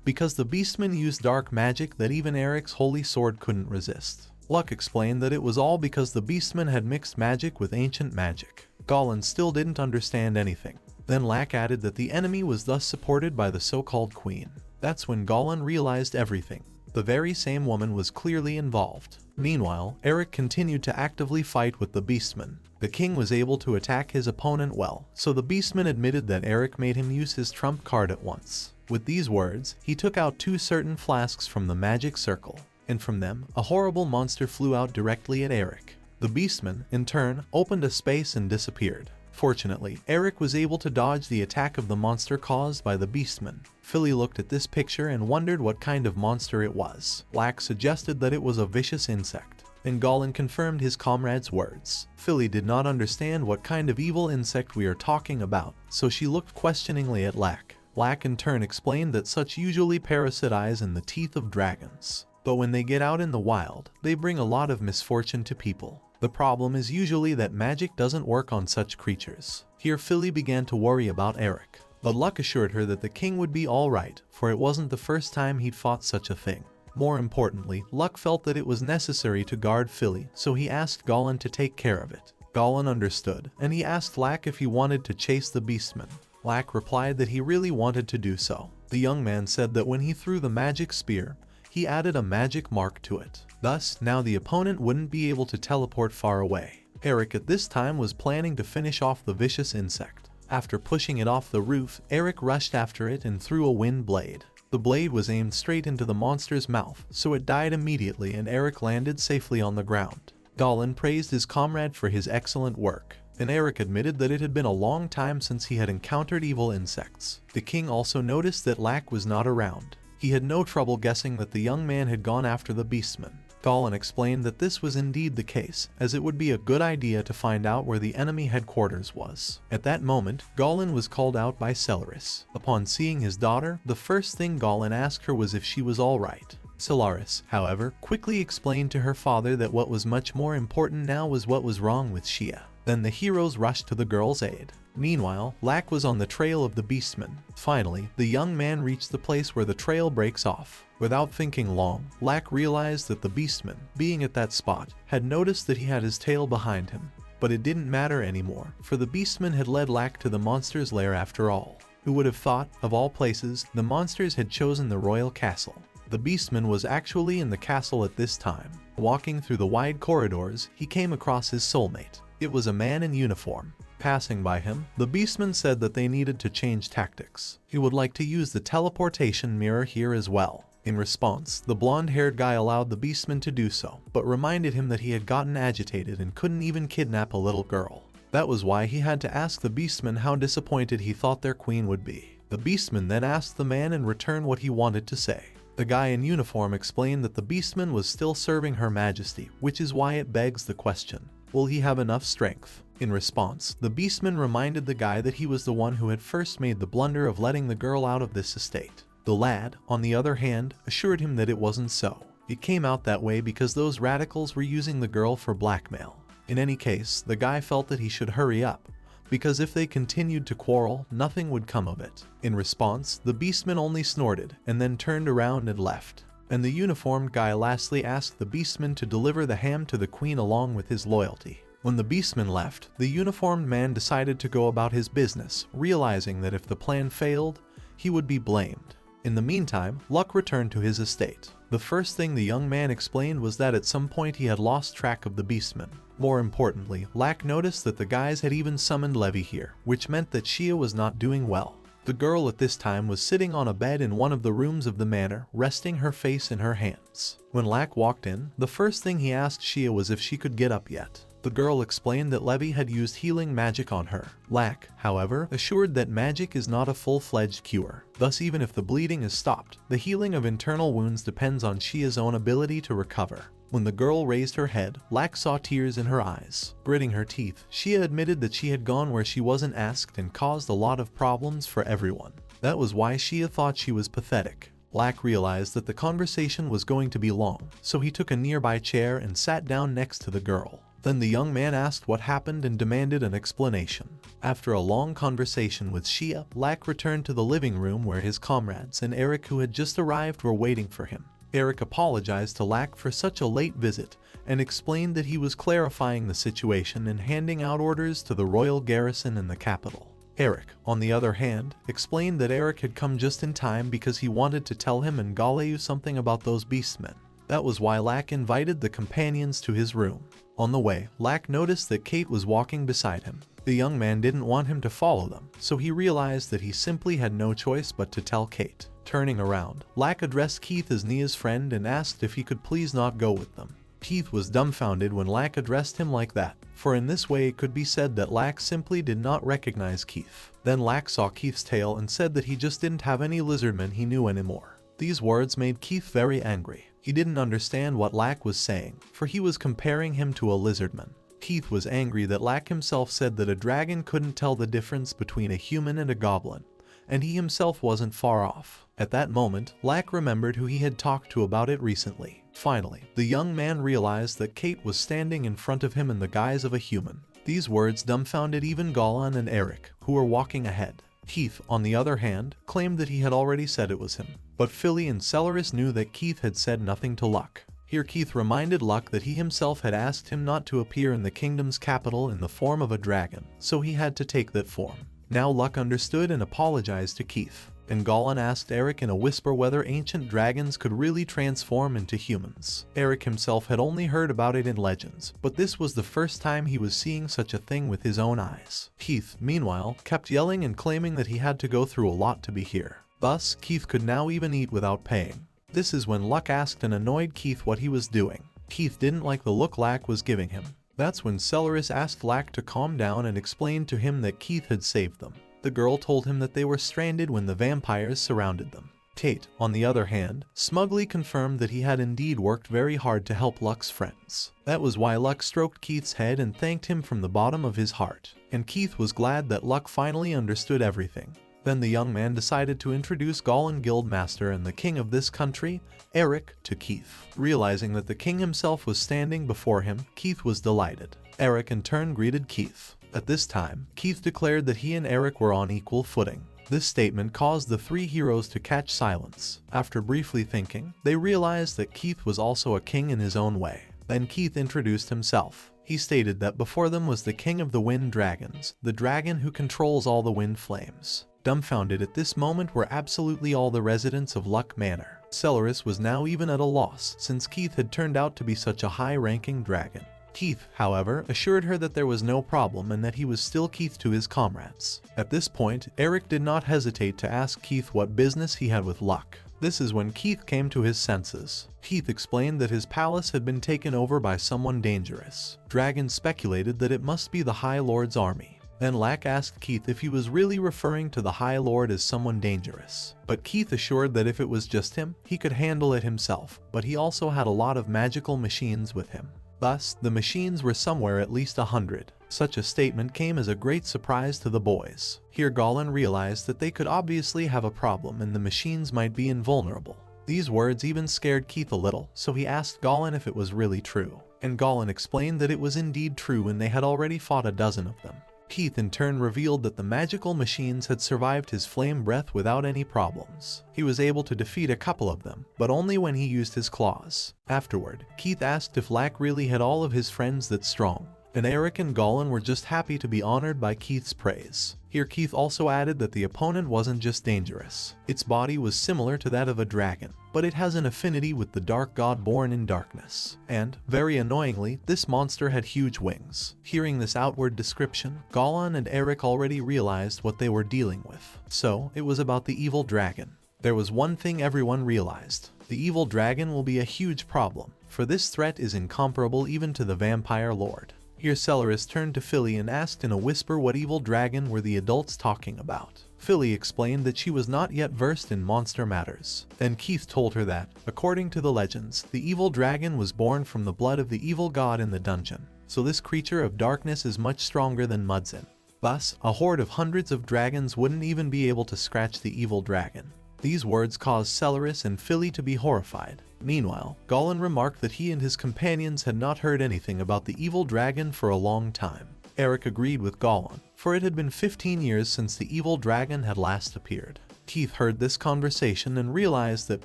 because the Beastman used dark magic that even Eric's holy sword couldn't resist. Luck explained that it was all because the Beastman had mixed magic with ancient magic. Goblin still didn't understand anything. Then Lack added that the enemy was thus supported by the so-called queen. That's when Goblin realized everything. The very same woman was clearly involved. Meanwhile, Eric continued to actively fight with the Beastman. The king was able to attack his opponent well, so the Beastman admitted that Eric made him use his trump card at once. With these words, he took out 2 certain flasks from the magic circle, and from them, a horrible monster flew out directly at Eric. The Beastman, in turn, opened a space and disappeared. Fortunately, Eric was able to dodge the attack of the monster caused by the Beastman. Philly looked at this picture and wondered what kind of monster it was. Lack suggested that it was a vicious insect, and Goblin confirmed his comrade's words. Philly did not understand what kind of evil insect we are talking about, so she looked questioningly at Lack. Lack in turn explained that such usually parasitize in the teeth of dragons, but when they get out in the wild, they bring a lot of misfortune to people. The problem is usually that magic doesn't work on such creatures. Here Philly began to worry about Eric, but Luck assured her that the king would be alright, for it wasn't the first time he'd fought such a thing. More importantly, Luck felt that it was necessary to guard Philly, so he asked Goblin to take care of it. Goblin understood, and he asked Lack if he wanted to chase the Beastman. Lack replied that he really wanted to do so. The young man said that when he threw the magic spear, he added a magic mark to it. Thus, now the opponent wouldn't be able to teleport far away. Eric at this time was planning to finish off the vicious insect. After pushing it off the roof, Eric rushed after it and threw a wind blade. The blade was aimed straight into the monster's mouth, so it died immediately and Eric landed safely on the ground. Goblin praised his comrade for his excellent work, and Eric admitted that it had been a long time since he had encountered evil insects. The king also noticed that Lack was not around. He had no trouble guessing that the young man had gone after the Beastman. Goblin explained that this was indeed the case, as it would be a good idea to find out where the enemy headquarters was. At that moment, Goblin was called out by Celeris. Upon seeing his daughter, the first thing Goblin asked her was if she was alright. Celeris, however, quickly explained to her father that what was much more important now was what was wrong with Shia. Then the heroes rushed to the girl's aid. Meanwhile, Lack was on the trail of the Beastman. Finally, the young man reached the place where the trail breaks off. Without thinking long, Lack realized that the Beastman, being at that spot, had noticed that he had his tail behind him. But it didn't matter anymore, for the Beastman had led Lack to the monster's lair after all. Who would have thought, of all places, the monsters had chosen the royal castle? The Beastman was actually in the castle at this time. Walking through the wide corridors, he came across his soulmate. It was a man in uniform. Passing by him, the Beastman said that they needed to change tactics. He would like to use the teleportation mirror here as well. In response, the blonde-haired guy allowed the Beastman to do so, but reminded him that he had gotten agitated and couldn't even kidnap a little girl. That was why he had to ask the Beastman how disappointed he thought their queen would be. The Beastman then asked the man in return what he wanted to say. The guy in uniform explained that the Beastman was still serving Her Majesty, which is why it begs the question, will he have enough strength? In response, the Beastman reminded the guy that he was the one who had first made the blunder of letting the girl out of this estate. The lad, on the other hand, assured him that it wasn't so. It came out that way because those radicals were using the girl for blackmail. In any case, the guy felt that he should hurry up, because if they continued to quarrel, nothing would come of it. In response, the beastman only snorted and then turned around and left. And the uniformed guy lastly asked the beastman to deliver the ham to the queen along with his loyalty. When the beastman left, the uniformed man decided to go about his business, realizing that if the plan failed, he would be blamed. In the meantime, Luck returned to his estate. The first thing the young man explained was that at some point he had lost track of the beastman. More importantly, Lack noticed that the guys had even summoned Levy here, which meant that Shia was not doing well. The girl at this time was sitting on a bed in one of the rooms of the manor, resting her face in her hands. When Lack walked in, the first thing he asked Shia was if she could get up yet. The girl explained that Levy had used healing magic on her. Lack, however, assured that magic is not a full-fledged cure. Thus, even if the bleeding is stopped, the healing of internal wounds depends on Shia's own ability to recover. When the girl raised her head, Lack saw tears in her eyes. Gritting her teeth, Shia admitted that she had gone where she wasn't asked and caused a lot of problems for everyone. That was why Shia thought she was pathetic. Lack realized that the conversation was going to be long, so he took a nearby chair and sat down next to the girl. Then the young man asked what happened and demanded an explanation. After a long conversation with Shia, Lack returned to the living room where his comrades and Eric, who had just arrived, were waiting for him. Eric apologized to Lack for such a late visit and explained that he was clarifying the situation and handing out orders to the royal garrison in the capital. Eric, on the other hand, explained that Eric had come just in time because he wanted to tell him and Galeu something about those beastmen. That was why Lack invited the companions to his room. On the way, Lack noticed that Kate was walking beside him. The young man didn't want him to follow them, so he realized that he simply had no choice but to tell Kate. Turning around, Lack addressed Keith as Nia's friend and asked if he could please not go with them. Keith was dumbfounded when Lack addressed him like that, for in this way it could be said that Lack simply did not recognize Keith. Then Lack saw Keith's tail and said that he just didn't have any lizardmen he knew anymore. These words made Keith very angry. He didn't understand what Lack was saying, for he was comparing him to a lizardman. Keith was angry that Lack himself said that a dragon couldn't tell the difference between a human and a goblin, and he himself wasn't far off. At that moment, Lack remembered who he had talked to about it recently. Finally, the young man realized that Kate was standing in front of him in the guise of a human. These words dumbfounded even Goblin and Eric, who were walking ahead. Keith, on the other hand, claimed that he had already said it was him. But Philly and Celeris knew that Keith had said nothing to Luck. Here Keith reminded Luck that he himself had asked him not to appear in the kingdom's capital in the form of a dragon, so he had to take that form. Now Luck understood and apologized to Keith. And Goblin asked Eric in a whisper whether ancient dragons could really transform into humans. Eric himself had only heard about it in legends, but this was the first time he was seeing such a thing with his own eyes. Keith, meanwhile, kept yelling and claiming that he had to go through a lot to be here. Thus, Keith could now even eat without paying. This is when Luck asked and annoyed Keith what he was doing. Keith didn't like the look Lack was giving him. That's when Celeris asked Lack to calm down and explained to him that Keith had saved them. The girl told him that they were stranded when the vampires surrounded them. Tate, on the other hand, smugly confirmed that he had indeed worked very hard to help Luck's friends. That was why Luck stroked Keith's head and thanked him from the bottom of his heart. And Keith was glad that Luck finally understood everything. Then the young man decided to introduce Goblin Guildmaster and the king of this country, Eric, to Keith. Realizing that the king himself was standing before him, Keith was delighted. Eric in turn greeted Keith. At this time, Keith declared that he and Eric were on equal footing. This statement caused the three heroes to catch silence. After briefly thinking, they realized that Keith was also a king in his own way. Then Keith introduced himself. He stated that before them was the king of the wind dragons, the dragon who controls all the wind flames. Dumbfounded at this moment were absolutely all the residents of Luck Manor. Celeris was now even at a loss, since Keith had turned out to be such a high-ranking dragon. Keith, however, assured her that there was no problem and that he was still Keith to his comrades. At this point, Eric did not hesitate to ask Keith what business he had with Luck. This is when Keith came to his senses. Keith explained that his palace had been taken over by someone dangerous. Dragon speculated that it must be the High Lord's army. Then Lack asked Keith if he was really referring to the High Lord as someone dangerous. But Keith assured that if it was just him, he could handle it himself, but he also had a lot of magical machines with him. Thus, the machines were somewhere at least 100. Such a statement came as a great surprise to the boys. Here Goblin realized that they could obviously have a problem and the machines might be invulnerable. These words even scared Keith a little, so he asked Goblin if it was really true. And Goblin explained that it was indeed true and they had already fought a dozen of them. Keith in turn revealed that the magical machines had survived his flame breath without any problems. He was able to defeat a couple of them, but only when he used his claws. Afterward, Keith asked if Lack really had all of his friends that strong, and Eric and Goblin were just happy to be honored by Keith's praise. Here Keith also added that the opponent wasn't just dangerous. Its body was similar to that of a dragon, but it has an affinity with the dark god born in darkness. And, very annoyingly, this monster had huge wings. Hearing this outward description, Goblin and Eric already realized what they were dealing with. So, it was about the evil dragon. There was one thing everyone realized. The evil dragon will be a huge problem, for this threat is incomparable even to the vampire lord. Here Celeris turned to Philly and asked in a whisper what evil dragon were the adults talking about. Philly explained that she was not yet versed in monster matters. Then Keith told her that, according to the legends, the evil dragon was born from the blood of the evil god in the dungeon. So this creature of darkness is much stronger than Mudzin. Thus, a horde of hundreds of dragons wouldn't even be able to scratch the evil dragon. These words caused Celeris and Philly to be horrified. Meanwhile, Goblin remarked that he and his companions had not heard anything about the evil dragon for a long time. Eric agreed with Goblin, for it had been 15 years since the evil dragon had last appeared. Keith heard this conversation and realized that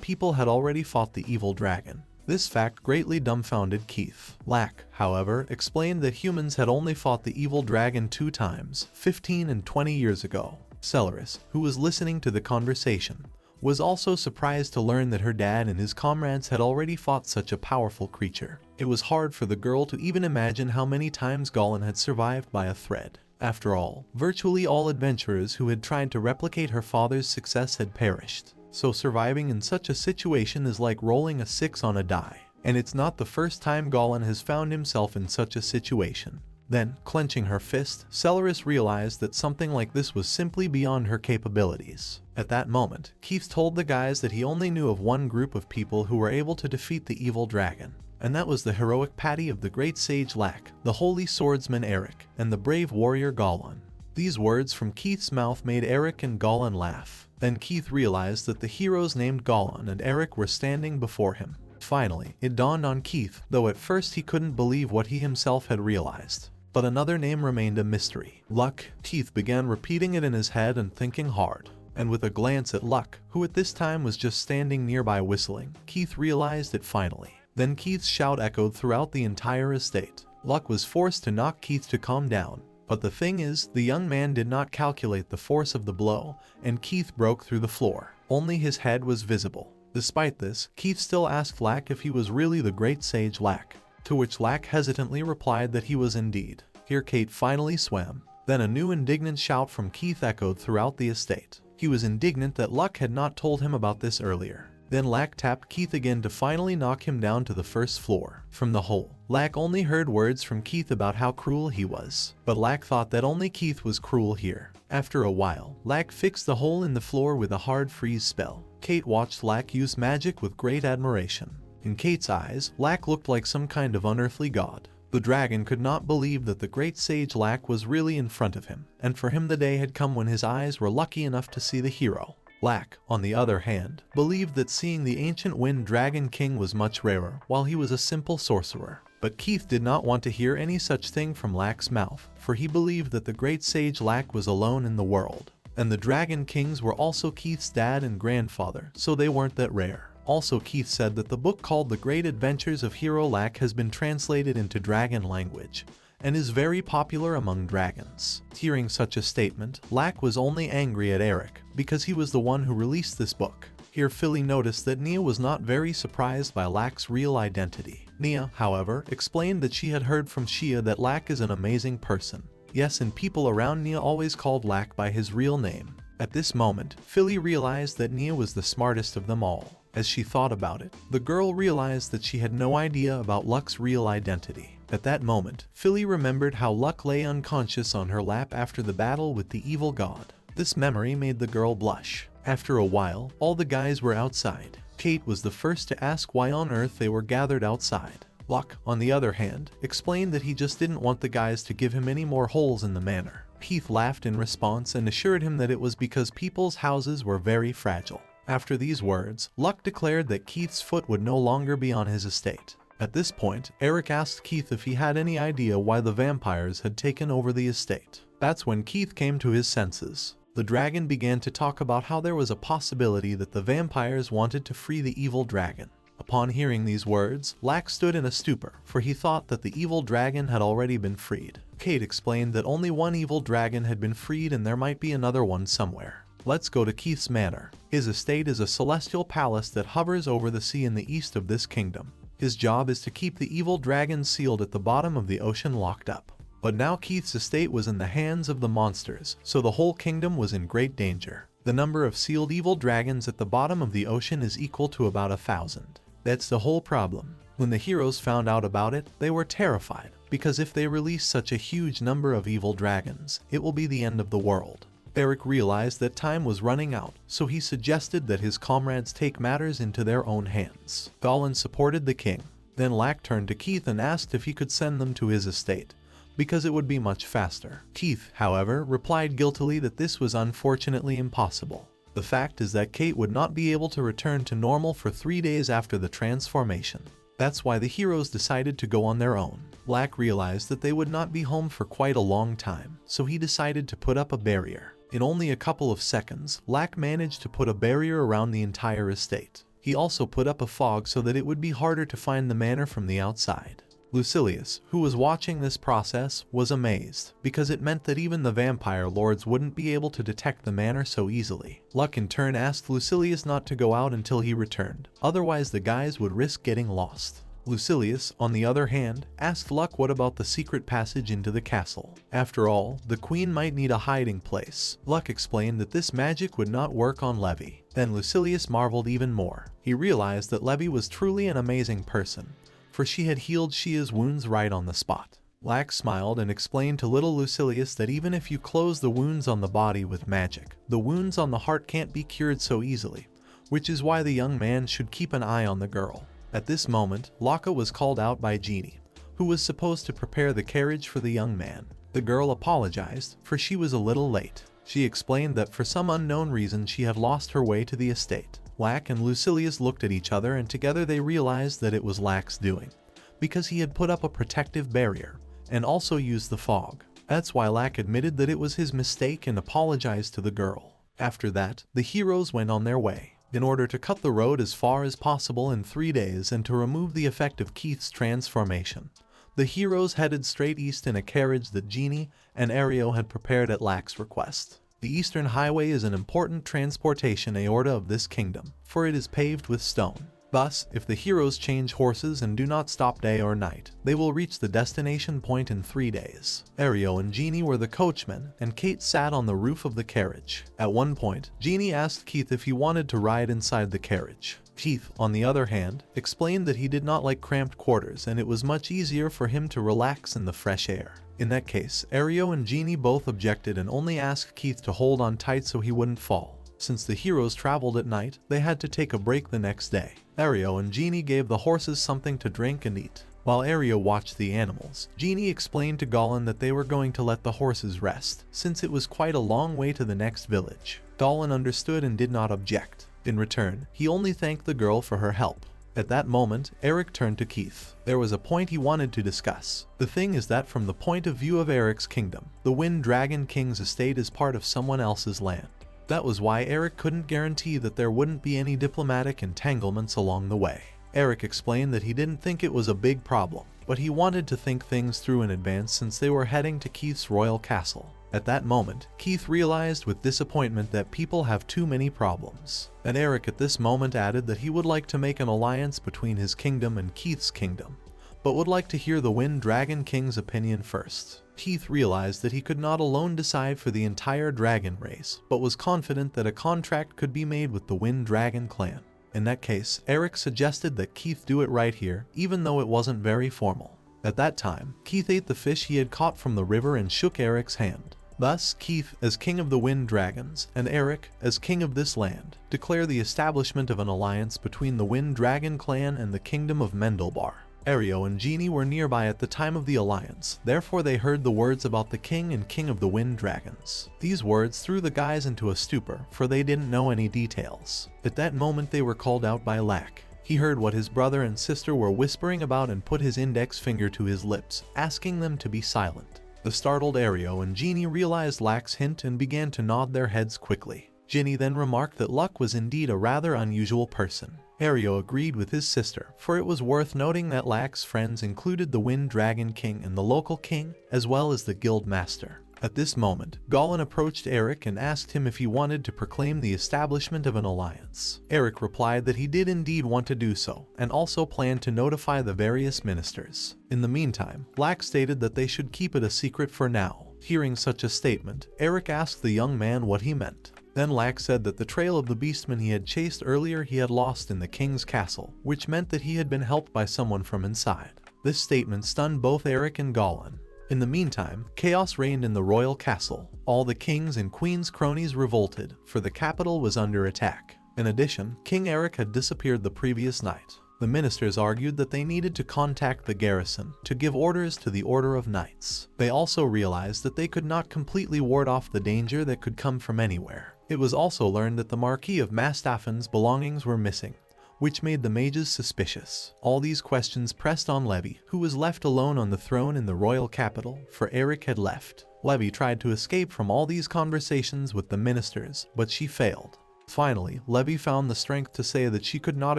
people had already fought the evil dragon. This fact greatly dumbfounded Keith. Lack, however, explained that humans had only fought the evil dragon 2 times, 15 and 20 years ago. Celeris, who was listening to the conversation, was also surprised to learn that her dad and his comrades had already fought such a powerful creature. It was hard for the girl to even imagine how many times Goblin had survived by a thread. After all, virtually all adventurers who had tried to replicate her father's success had perished. So surviving in such a situation is like rolling a 6 on a die. And it's not the first time Goblin has found himself in such a situation. Then, clenching her fist, Celeris realized that something like this was simply beyond her capabilities. At that moment, Keith told the guys that he only knew of one group of people who were able to defeat the evil dragon, and that was the heroic party of the great sage Lack, the holy swordsman Eric, and the brave warrior Goblin. These words from Keith's mouth made Eric and Goblin laugh. Then Keith realized that the heroes named Goblin and Eric were standing before him. Finally, it dawned on Keith, though at first he couldn't believe what he himself had realized. But another name remained a mystery. Luck. Keith began repeating it in his head and thinking hard. And with a glance at Luck, who at this time was just standing nearby whistling, Keith realized it finally. Then Keith's shout echoed throughout the entire estate. Luck was forced to knock Keith to calm down. But the thing is, the young man did not calculate the force of the blow, and Keith broke through the floor. Only his head was visible. Despite this, Keith still asked Lack if he was really the great sage Lack. To which Lack hesitantly replied that he was indeed. Here Kate finally swam. Then a new indignant shout from Keith echoed throughout the estate. He was indignant that Luck had not told him about this earlier. Then Lack tapped Keith again to finally knock him down to the first floor. From the hole, Lack only heard words from Keith about how cruel he was. But Lack thought that only Keith was cruel here. After a while, Lack fixed the hole in the floor with a hard freeze spell. Kate watched Lack use magic with great admiration. In Kate's eyes, Lack looked like some kind of unearthly god. The dragon could not believe that the great sage Lack was really in front of him, and for him the day had come when his eyes were lucky enough to see the hero. Lack, on the other hand, believed that seeing the ancient wind dragon king was much rarer, while he was a simple sorcerer. But Keith did not want to hear any such thing from Lack's mouth, for he believed that the great sage Lack was alone in the world. And the dragon kings were also Keith's dad and grandfather, so they weren't that rare. Also, Keith said that the book called The Great Adventures of Hero Lack has been translated into dragon language, and is very popular among dragons. Hearing such a statement, Lack was only angry at Eric, because he was the one who released this book. Here Philly noticed that Nia was not very surprised by Lack's real identity. Nia, however, explained that she had heard from Shia that Lack is an amazing person. Yes, and people around Nia always called Lack by his real name. At this moment, Philly realized that Nia was the smartest of them all. As she thought about it, the girl realized that she had no idea about Luck's real identity. At that moment, Philly remembered how Luck lay unconscious on her lap after the battle with the evil god. This memory made the girl blush. After a while, all the guys were outside. Kate was the first to ask why on earth they were gathered outside. Luck, on the other hand, explained that he just didn't want the guys to give him any more holes in the manor. Keith laughed in response and assured him that it was because people's houses were very fragile. After these words, Luck declared that Keith's foot would no longer be on his estate. At this point, Eric asked Keith if he had any idea why the vampires had taken over the estate. That's when Keith came to his senses. The dragon began to talk about how there was a possibility that the vampires wanted to free the evil dragon. Upon hearing these words, Lack stood in a stupor, for he thought that the evil dragon had already been freed. Kate explained that only one evil dragon had been freed and there might be another one somewhere. Let's go to Keith's manor. His estate is a celestial palace that hovers over the sea in the east of this kingdom. His job is to keep the evil dragon sealed at the bottom of the ocean locked up. But now Keith's estate was in the hands of the monsters, so the whole kingdom was in great danger. The number of sealed evil dragons at the bottom of the ocean is equal to about 1,000. That's the whole problem. When the heroes found out about it, they were terrified, because if they release such a huge number of evil dragons, it will be the end of the world. Eric realized that time was running out, so he suggested that his comrades take matters into their own hands. Goblin supported the king. Then Lack turned to Keith and asked if he could send them to his estate, because it would be much faster. Keith, however, replied guiltily that this was unfortunately impossible. The fact is that Kate would not be able to return to normal for 3 days after the transformation. That's why the heroes decided to go on their own. Lack realized that they would not be home for quite a long time, so he decided to put up a barrier. In only a couple of seconds, Lack managed to put a barrier around the entire estate. He also put up a fog so that it would be harder to find the manor from the outside. Lucilius, who was watching this process, was amazed, because it meant that even the vampire lords wouldn't be able to detect the manor so easily. Luck in turn asked Lucilius not to go out until he returned, otherwise the guys would risk getting lost. Lucilius, on the other hand, asked Luck what about the secret passage into the castle. After all, the queen might need a hiding place. Luck explained that this magic would not work on Levi. Then Lucilius marveled even more. He realized that Levi was truly an amazing person, for she had healed Shia's wounds right on the spot. Lack smiled and explained to little Lucilius that even if you close the wounds on the body with magic, the wounds on the heart can't be cured so easily, which is why the young man should keep an eye on the girl. At this moment, Laka was called out by Jeannie, who was supposed to prepare the carriage for the young man. The girl apologized, for she was a little late. She explained that for some unknown reason she had lost her way to the estate. Lack and Lucilius looked at each other and together they realized that it was Lack's doing, because he had put up a protective barrier, and also used the fog. That's why Lack admitted that it was his mistake and apologized to the girl. After that, the heroes went on their way. In order to cut the road as far as possible in 3 days and to remove the effect of Keith's transformation, the heroes headed straight east in a carriage that Jeannie and Ario had prepared at Lack's request. The Eastern Highway is an important transportation aorta of this kingdom, for it is paved with stone. Thus, if the heroes change horses and do not stop day or night, they will reach the destination point in 3 days. Ario and Jeannie were the coachmen, and Kate sat on the roof of the carriage. At one point, Jeannie asked Keith if he wanted to ride inside the carriage. Keith, on the other hand, explained that he did not like cramped quarters and it was much easier for him to relax in the fresh air. In that case, Ario and Jeannie both objected and only asked Keith to hold on tight so he wouldn't fall. Since the heroes traveled at night, they had to take a break the next day. Ario and Jeannie gave the horses something to drink and eat. While Ario watched the animals, Jeannie explained to Goblin that they were going to let the horses rest, since it was quite a long way to the next village. Goblin understood and did not object. In return, he only thanked the girl for her help. At that moment, Eric turned to Keith. There was a point he wanted to discuss. The thing is that from the point of view of Eric's kingdom, the Wind Dragon King's estate is part of someone else's land. That was why Eric couldn't guarantee that there wouldn't be any diplomatic entanglements along the way. Eric explained that he didn't think it was a big problem, but he wanted to think things through in advance since they were heading to Keith's royal castle. At that moment, Keith realized with disappointment that people have too many problems. And Eric at this moment added that he would like to make an alliance between his kingdom and Keith's kingdom, but would like to hear the Wind Dragon King's opinion first. Keith realized that he could not alone decide for the entire dragon race, but was confident that a contract could be made with the Wind Dragon clan. In that case, Eric suggested that Keith do it right here, even though it wasn't very formal. At that time, Keith ate the fish he had caught from the river and shook Eric's hand. Thus, Keith, as king of the Wind Dragons, and Eric, as king of this land, declare the establishment of an alliance between the Wind Dragon clan and the kingdom of Mendelbar. Ario and Genie were nearby at the time of the alliance, therefore they heard the words about the king and king of the wind dragons. These words threw the guys into a stupor, for they didn't know any details. At that moment they were called out by Lack. He heard what his brother and sister were whispering about and put his index finger to his lips, asking them to be silent. The startled Ario and Genie realized Lack's hint and began to nod their heads quickly. Ginny then remarked that Luck was indeed a rather unusual person. Ario agreed with his sister, for it was worth noting that Lack's friends included the Wind Dragon King and the local king, as well as the guild master. At this moment, Goblin approached Eric and asked him if he wanted to proclaim the establishment of an alliance. Eric replied that he did indeed want to do so, and also planned to notify the various ministers. In the meantime, Lack stated that they should keep it a secret for now. Hearing such a statement, Eric asked the young man what he meant. Then Lack said that the trail of the beastmen he had chased earlier he had lost in the king's castle, which meant that he had been helped by someone from inside. This statement stunned both Eric and Goblin. In the meantime, chaos reigned in the royal castle. All the king's and queen's cronies revolted, for the capital was under attack. In addition, King Eric had disappeared the previous night. The ministers argued that they needed to contact the garrison to give orders to the Order of Knights. They also realized that they could not completely ward off the danger that could come from anywhere. It was also learned that the Marquis of Mastaffin's belongings were missing, which made the mages suspicious. All these questions pressed on Levy, who was left alone on the throne in the royal capital, for Eric had left. Levy tried to escape from all these conversations with the ministers, but she failed. Finally, Levy found the strength to say that she could not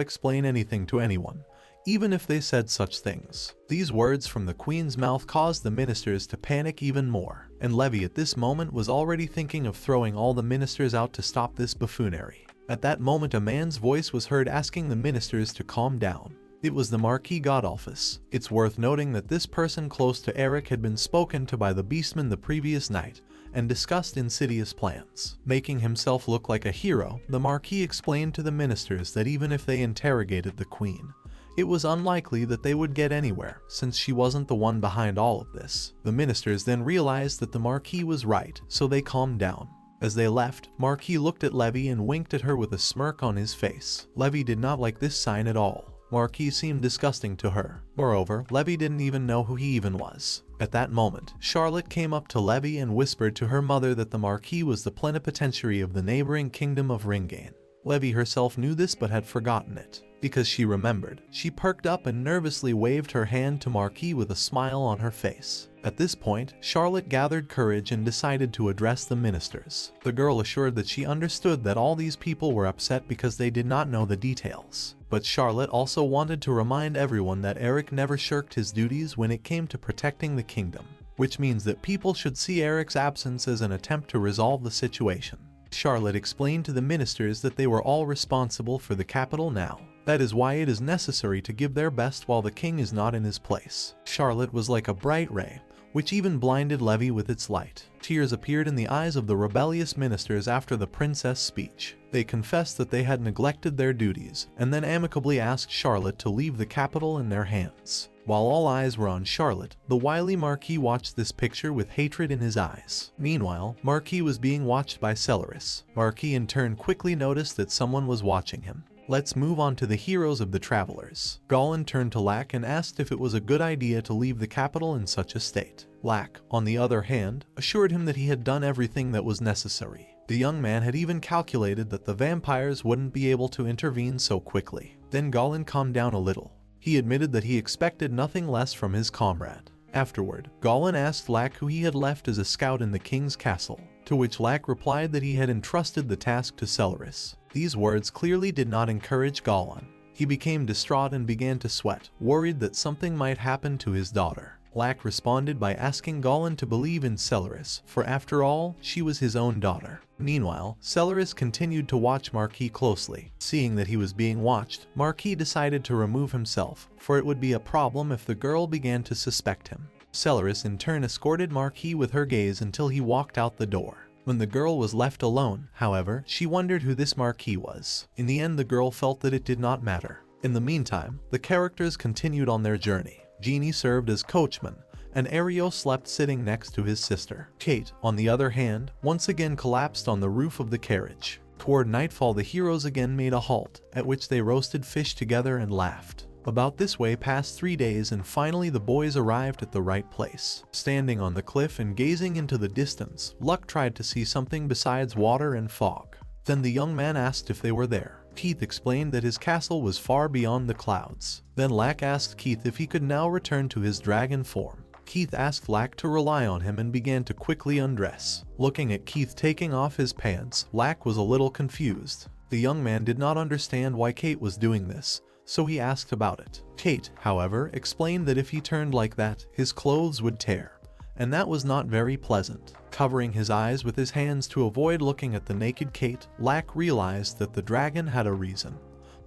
explain anything to anyone, even if they said such things. These words from the queen's mouth caused the ministers to panic even more, and Levy at this moment was already thinking of throwing all the ministers out to stop this buffoonery. At that moment a man's voice was heard asking the ministers to calm down. It was the Marquis Godolphus. It's worth noting that this person close to Eric had been spoken to by the beastmen the previous night, and discussed insidious plans. Making himself look like a hero, the Marquis explained to the ministers that even if they interrogated the queen, it was unlikely that they would get anywhere, since she wasn't the one behind all of this. The ministers then realized that the Marquis was right, so they calmed down. As they left, Marquis looked at Levy and winked at her with a smirk on his face. Levy did not like this sign at all. Marquis seemed disgusting to her. Moreover, Levy didn't even know who he even was. At that moment, Charlotte came up to Levy and whispered to her mother that the Marquis was the plenipotentiary of the neighboring kingdom of Ringane. Levy herself knew this but had forgotten it. Because she remembered, she perked up and nervously waved her hand to Marquis with a smile on her face. At this point, Charlotte gathered courage and decided to address the ministers. The girl assured that she understood that all these people were upset because they did not know the details. But Charlotte also wanted to remind everyone that Eric never shirked his duties when it came to protecting the kingdom, which means that people should see Eric's absence as an attempt to resolve the situation. Charlotte explained to the ministers that they were all responsible for the capital now. That is why it is necessary to give their best while the king is not in his place. Charlotte was like a bright ray, which even blinded Levy with its light. Tears appeared in the eyes of the rebellious ministers after the princess' speech. They confessed that they had neglected their duties, and then amicably asked Charlotte to leave the capital in their hands. While all eyes were on Charlotte, the wily Marquis watched this picture with hatred in his eyes. Meanwhile, Marquis was being watched by Celeris. Marquis in turn quickly noticed that someone was watching him. Let's move on to the heroes of the travelers. Goblin turned to Lack and asked if it was a good idea to leave the capital in such a state. Lack, on the other hand, assured him that he had done everything that was necessary. The young man had even calculated that the vampires wouldn't be able to intervene so quickly. Then Goblin calmed down a little. He admitted that he expected nothing less from his comrade. Afterward, Goblin asked Lack who he had left as a scout in the king's castle, to which Lack replied that he had entrusted the task to Celeris. These words clearly did not encourage Goblin. He became distraught and began to sweat, worried that something might happen to his daughter. Lack responded by asking Goblin to believe in Celeris, for after all, she was his own daughter. Meanwhile, Celeris continued to watch Marquis closely. Seeing that he was being watched, Marquis decided to remove himself, for it would be a problem if the girl began to suspect him. Celeris in turn escorted Marquis with her gaze until he walked out the door. When the girl was left alone, however, she wondered who this Marquis was. In the end, the girl felt that it did not matter. In the meantime, the characters continued on their journey. Genie served as coachman, and Ario slept sitting next to his sister. Kate, on the other hand, once again collapsed on the roof of the carriage. Toward nightfall, the heroes again made a halt, at which they roasted fish together and laughed. About this way passed 3 days, and finally the boys arrived at the right place. Standing on the cliff and gazing into the distance, Luck tried to see something besides water and fog. Then the young man asked if they were there. Keith explained that his castle was far beyond the clouds. Then Lack asked Keith if he could now return to his dragon form. Keith asked Lack to rely on him and began to quickly undress. Looking at Keith taking off his pants, Lack was a little confused. The young man did not understand why Kate was doing this, so he asked about it. Kate, however, explained that if he turned like that, his clothes would tear, and that was not very pleasant. Covering his eyes with his hands to avoid looking at the naked Kate, Lack realized that the dragon had a reason.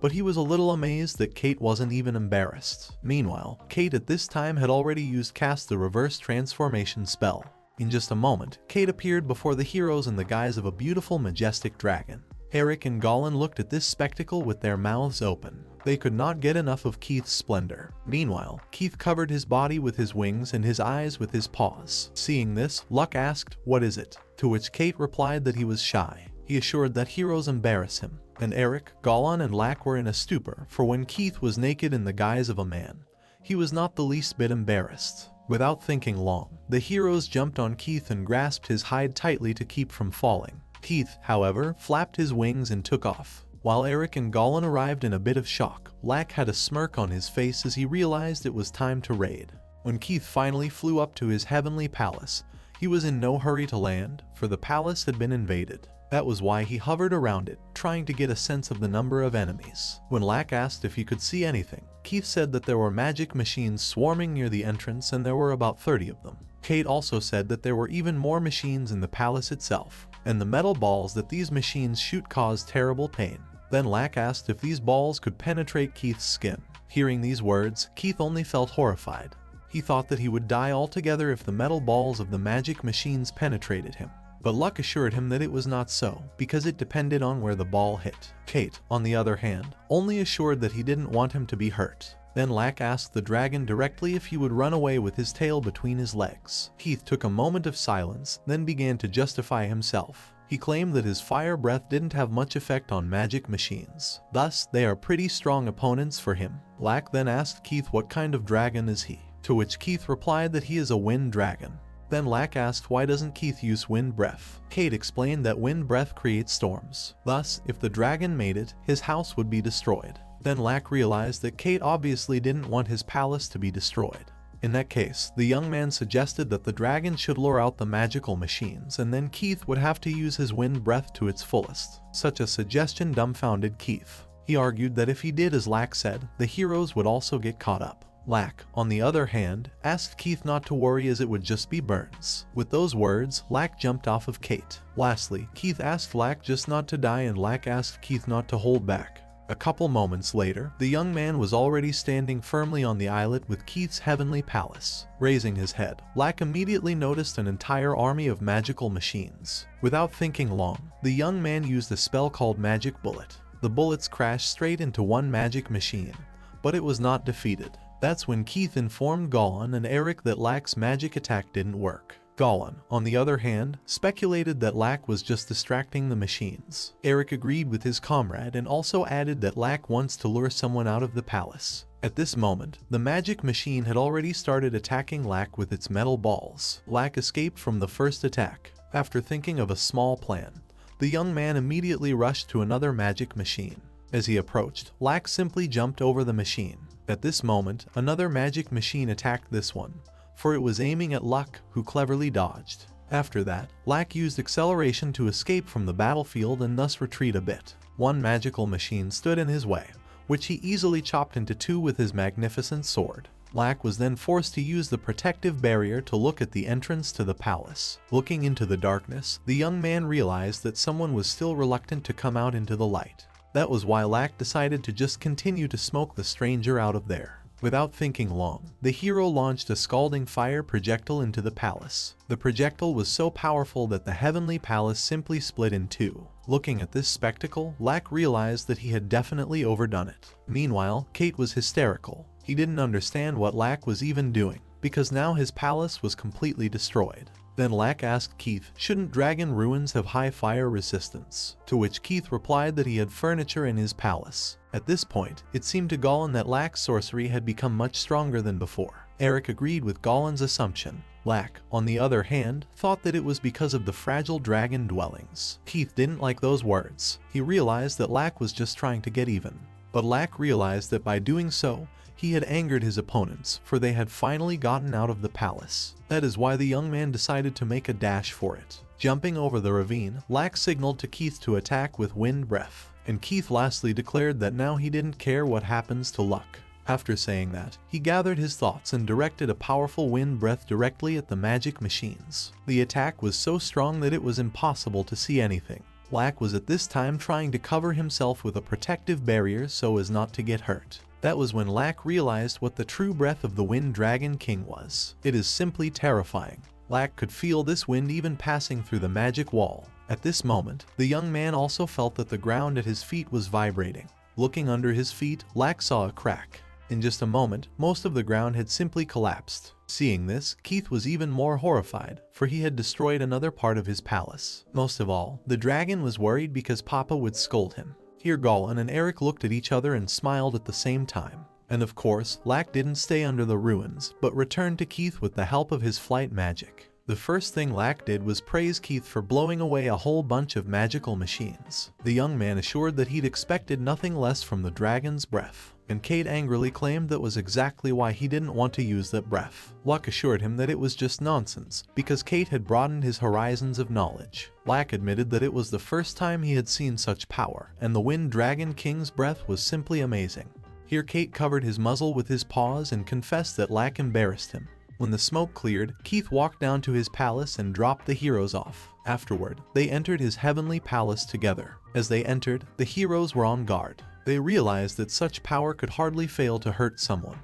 But he was a little amazed that Kate wasn't even embarrassed. Meanwhile, Kate at this time had already used cast the reverse transformation spell. In just a moment, Kate appeared before the heroes in the guise of a beautiful, majestic dragon. Eric and Goblin looked at this spectacle with their mouths open. They could not get enough of Keith's splendor. Meanwhile, Keith covered his body with his wings and his eyes with his paws. Seeing this, Luck asked, "What is it?" To which Kate replied that he was shy. He assured that heroes embarrass him, and Eric, Goblin, and Lack were in a stupor, for when Keith was naked in the guise of a man, he was not the least bit embarrassed. Without thinking long, the heroes jumped on Keith and grasped his hide tightly to keep from falling. Keith, however, flapped his wings and took off. While Eric and Goblin arrived in a bit of shock, Lack had a smirk on his face as he realized it was time to raid. When Keith finally flew up to his heavenly palace, he was in no hurry to land, for the palace had been invaded. That was why he hovered around it, trying to get a sense of the number of enemies. When Lack asked if he could see anything, Keith said that there were magic machines swarming near the entrance, and there were about 30 of them. Kate also said that there were even more machines in the palace itself, and the metal balls that these machines shoot caused terrible pain. Then Lack asked if these balls could penetrate Keith's skin. Hearing these words, Keith only felt horrified. He thought that he would die altogether if the metal balls of the magic machines penetrated him. But Luck assured him that it was not so, because it depended on where the ball hit. Kate, on the other hand, only assured that he didn't want him to be hurt. Then Lack asked the dragon directly if he would run away with his tail between his legs. Keith took a moment of silence, then began to justify himself. He claimed that his fire breath didn't have much effect on magic machines. Thus, they are pretty strong opponents for him. Lack then asked Keith what kind of dragon is he, to which Keith replied that he is a wind dragon. Then Lack asked why doesn't Keith use wind breath. Kate explained that wind breath creates storms. Thus, if the dragon made it, his house would be destroyed. Then Lack realized that Kate obviously didn't want his palace to be destroyed. In that case, the young man suggested that the dragon should lure out the magical machines, and then Keith would have to use his wind breath to its fullest. Such a suggestion dumbfounded Keith. He argued that if he did as Lack said, the heroes would also get caught up. Lack, on the other hand, asked Keith not to worry as it would just be burns. With those words, Lack jumped off of Kate. Lastly, Keith asked Lack just not to die, and Lack asked Keith not to hold back. A couple moments later, the young man was already standing firmly on the islet with Keith's heavenly palace. Raising his head, Lack immediately noticed an entire army of magical machines. Without thinking long, the young man used a spell called Magic Bullet. The bullets crashed straight into one magic machine, but it was not defeated. That's when Keith informed Goblin and Eric that Lack's magic attack didn't work. Goblin, on the other hand, speculated that Lack was just distracting the machines. Eric agreed with his comrade and also added that Lack wants to lure someone out of the palace. At this moment, the magic machine had already started attacking Lack with its metal balls. Lack escaped from the first attack. After thinking of a small plan, the young man immediately rushed to another magic machine. As he approached, Lack simply jumped over the machine. At this moment, another magic machine attacked this one, for it was aiming at Luck, who cleverly dodged. After that, Lack used acceleration to escape from the battlefield and thus retreat a bit. One magical machine stood in his way, which he easily chopped into two with his magnificent sword. Lack was then forced to use the protective barrier to look at the entrance to the palace. Looking into the darkness, the young man realized that someone was still reluctant to come out into the light. That was why Lack decided to just continue to smoke the stranger out of there. Without thinking long, the hero launched a scalding fire projectile into the palace. The projectile was so powerful that the heavenly palace simply split in two. Looking at this spectacle, Lack realized that he had definitely overdone it. Meanwhile, Kate was hysterical. He didn't understand what Lack was even doing, because now his palace was completely destroyed. Then Lack asked Keith, shouldn't dragon ruins have high fire resistance? To which Keith replied that he had furniture in his palace. At this point, it seemed to Goblin that Lack's sorcery had become much stronger than before. Eric agreed with Goblin's assumption. Lack, on the other hand, thought that it was because of the fragile dragon dwellings. Keith didn't like those words. He realized that Lack was just trying to get even. But Lack realized that by doing so, he had angered his opponents, for they had finally gotten out of the palace. That is why the young man decided to make a dash for it. Jumping over the ravine, Lack signaled to Keith to attack with wind breath, and Keith lastly declared that now he didn't care what happens to Luck. After saying that, he gathered his thoughts and directed a powerful wind breath directly at the magic machines. The attack was so strong that it was impossible to see anything. Lack was at this time trying to cover himself with a protective barrier so as not to get hurt. That was when Lack realized what the true breath of the Wind Dragon King was. It is simply terrifying. Lack could feel this wind even passing through the magic wall. At this moment, the young man also felt that the ground at his feet was vibrating. Looking under his feet, Lack saw a crack. In just a moment, most of the ground had simply collapsed. Seeing this, Keith was even more horrified, for he had destroyed another part of his palace. Most of all, the dragon was worried because Papa would scold him. Here Goblin and Eric looked at each other and smiled at the same time. And of course, Lack didn't stay under the ruins, but returned to Keith with the help of his flight magic. The first thing Lack did was praise Keith for blowing away a whole bunch of magical machines. The young man assured that he'd expected nothing less from the dragon's breath, and Kate angrily claimed that was exactly why he didn't want to use that breath. Luck assured him that it was just nonsense, because Kate had broadened his horizons of knowledge. Lack admitted that it was the first time he had seen such power, and the Wind Dragon King's breath was simply amazing. Here Kate covered his muzzle with his paws and confessed that Lack embarrassed him. When the smoke cleared, Keith walked down to his palace and dropped the heroes off. Afterward, they entered his heavenly palace together. As they entered, the heroes were on guard. They realized that such power could hardly fail to hurt someone,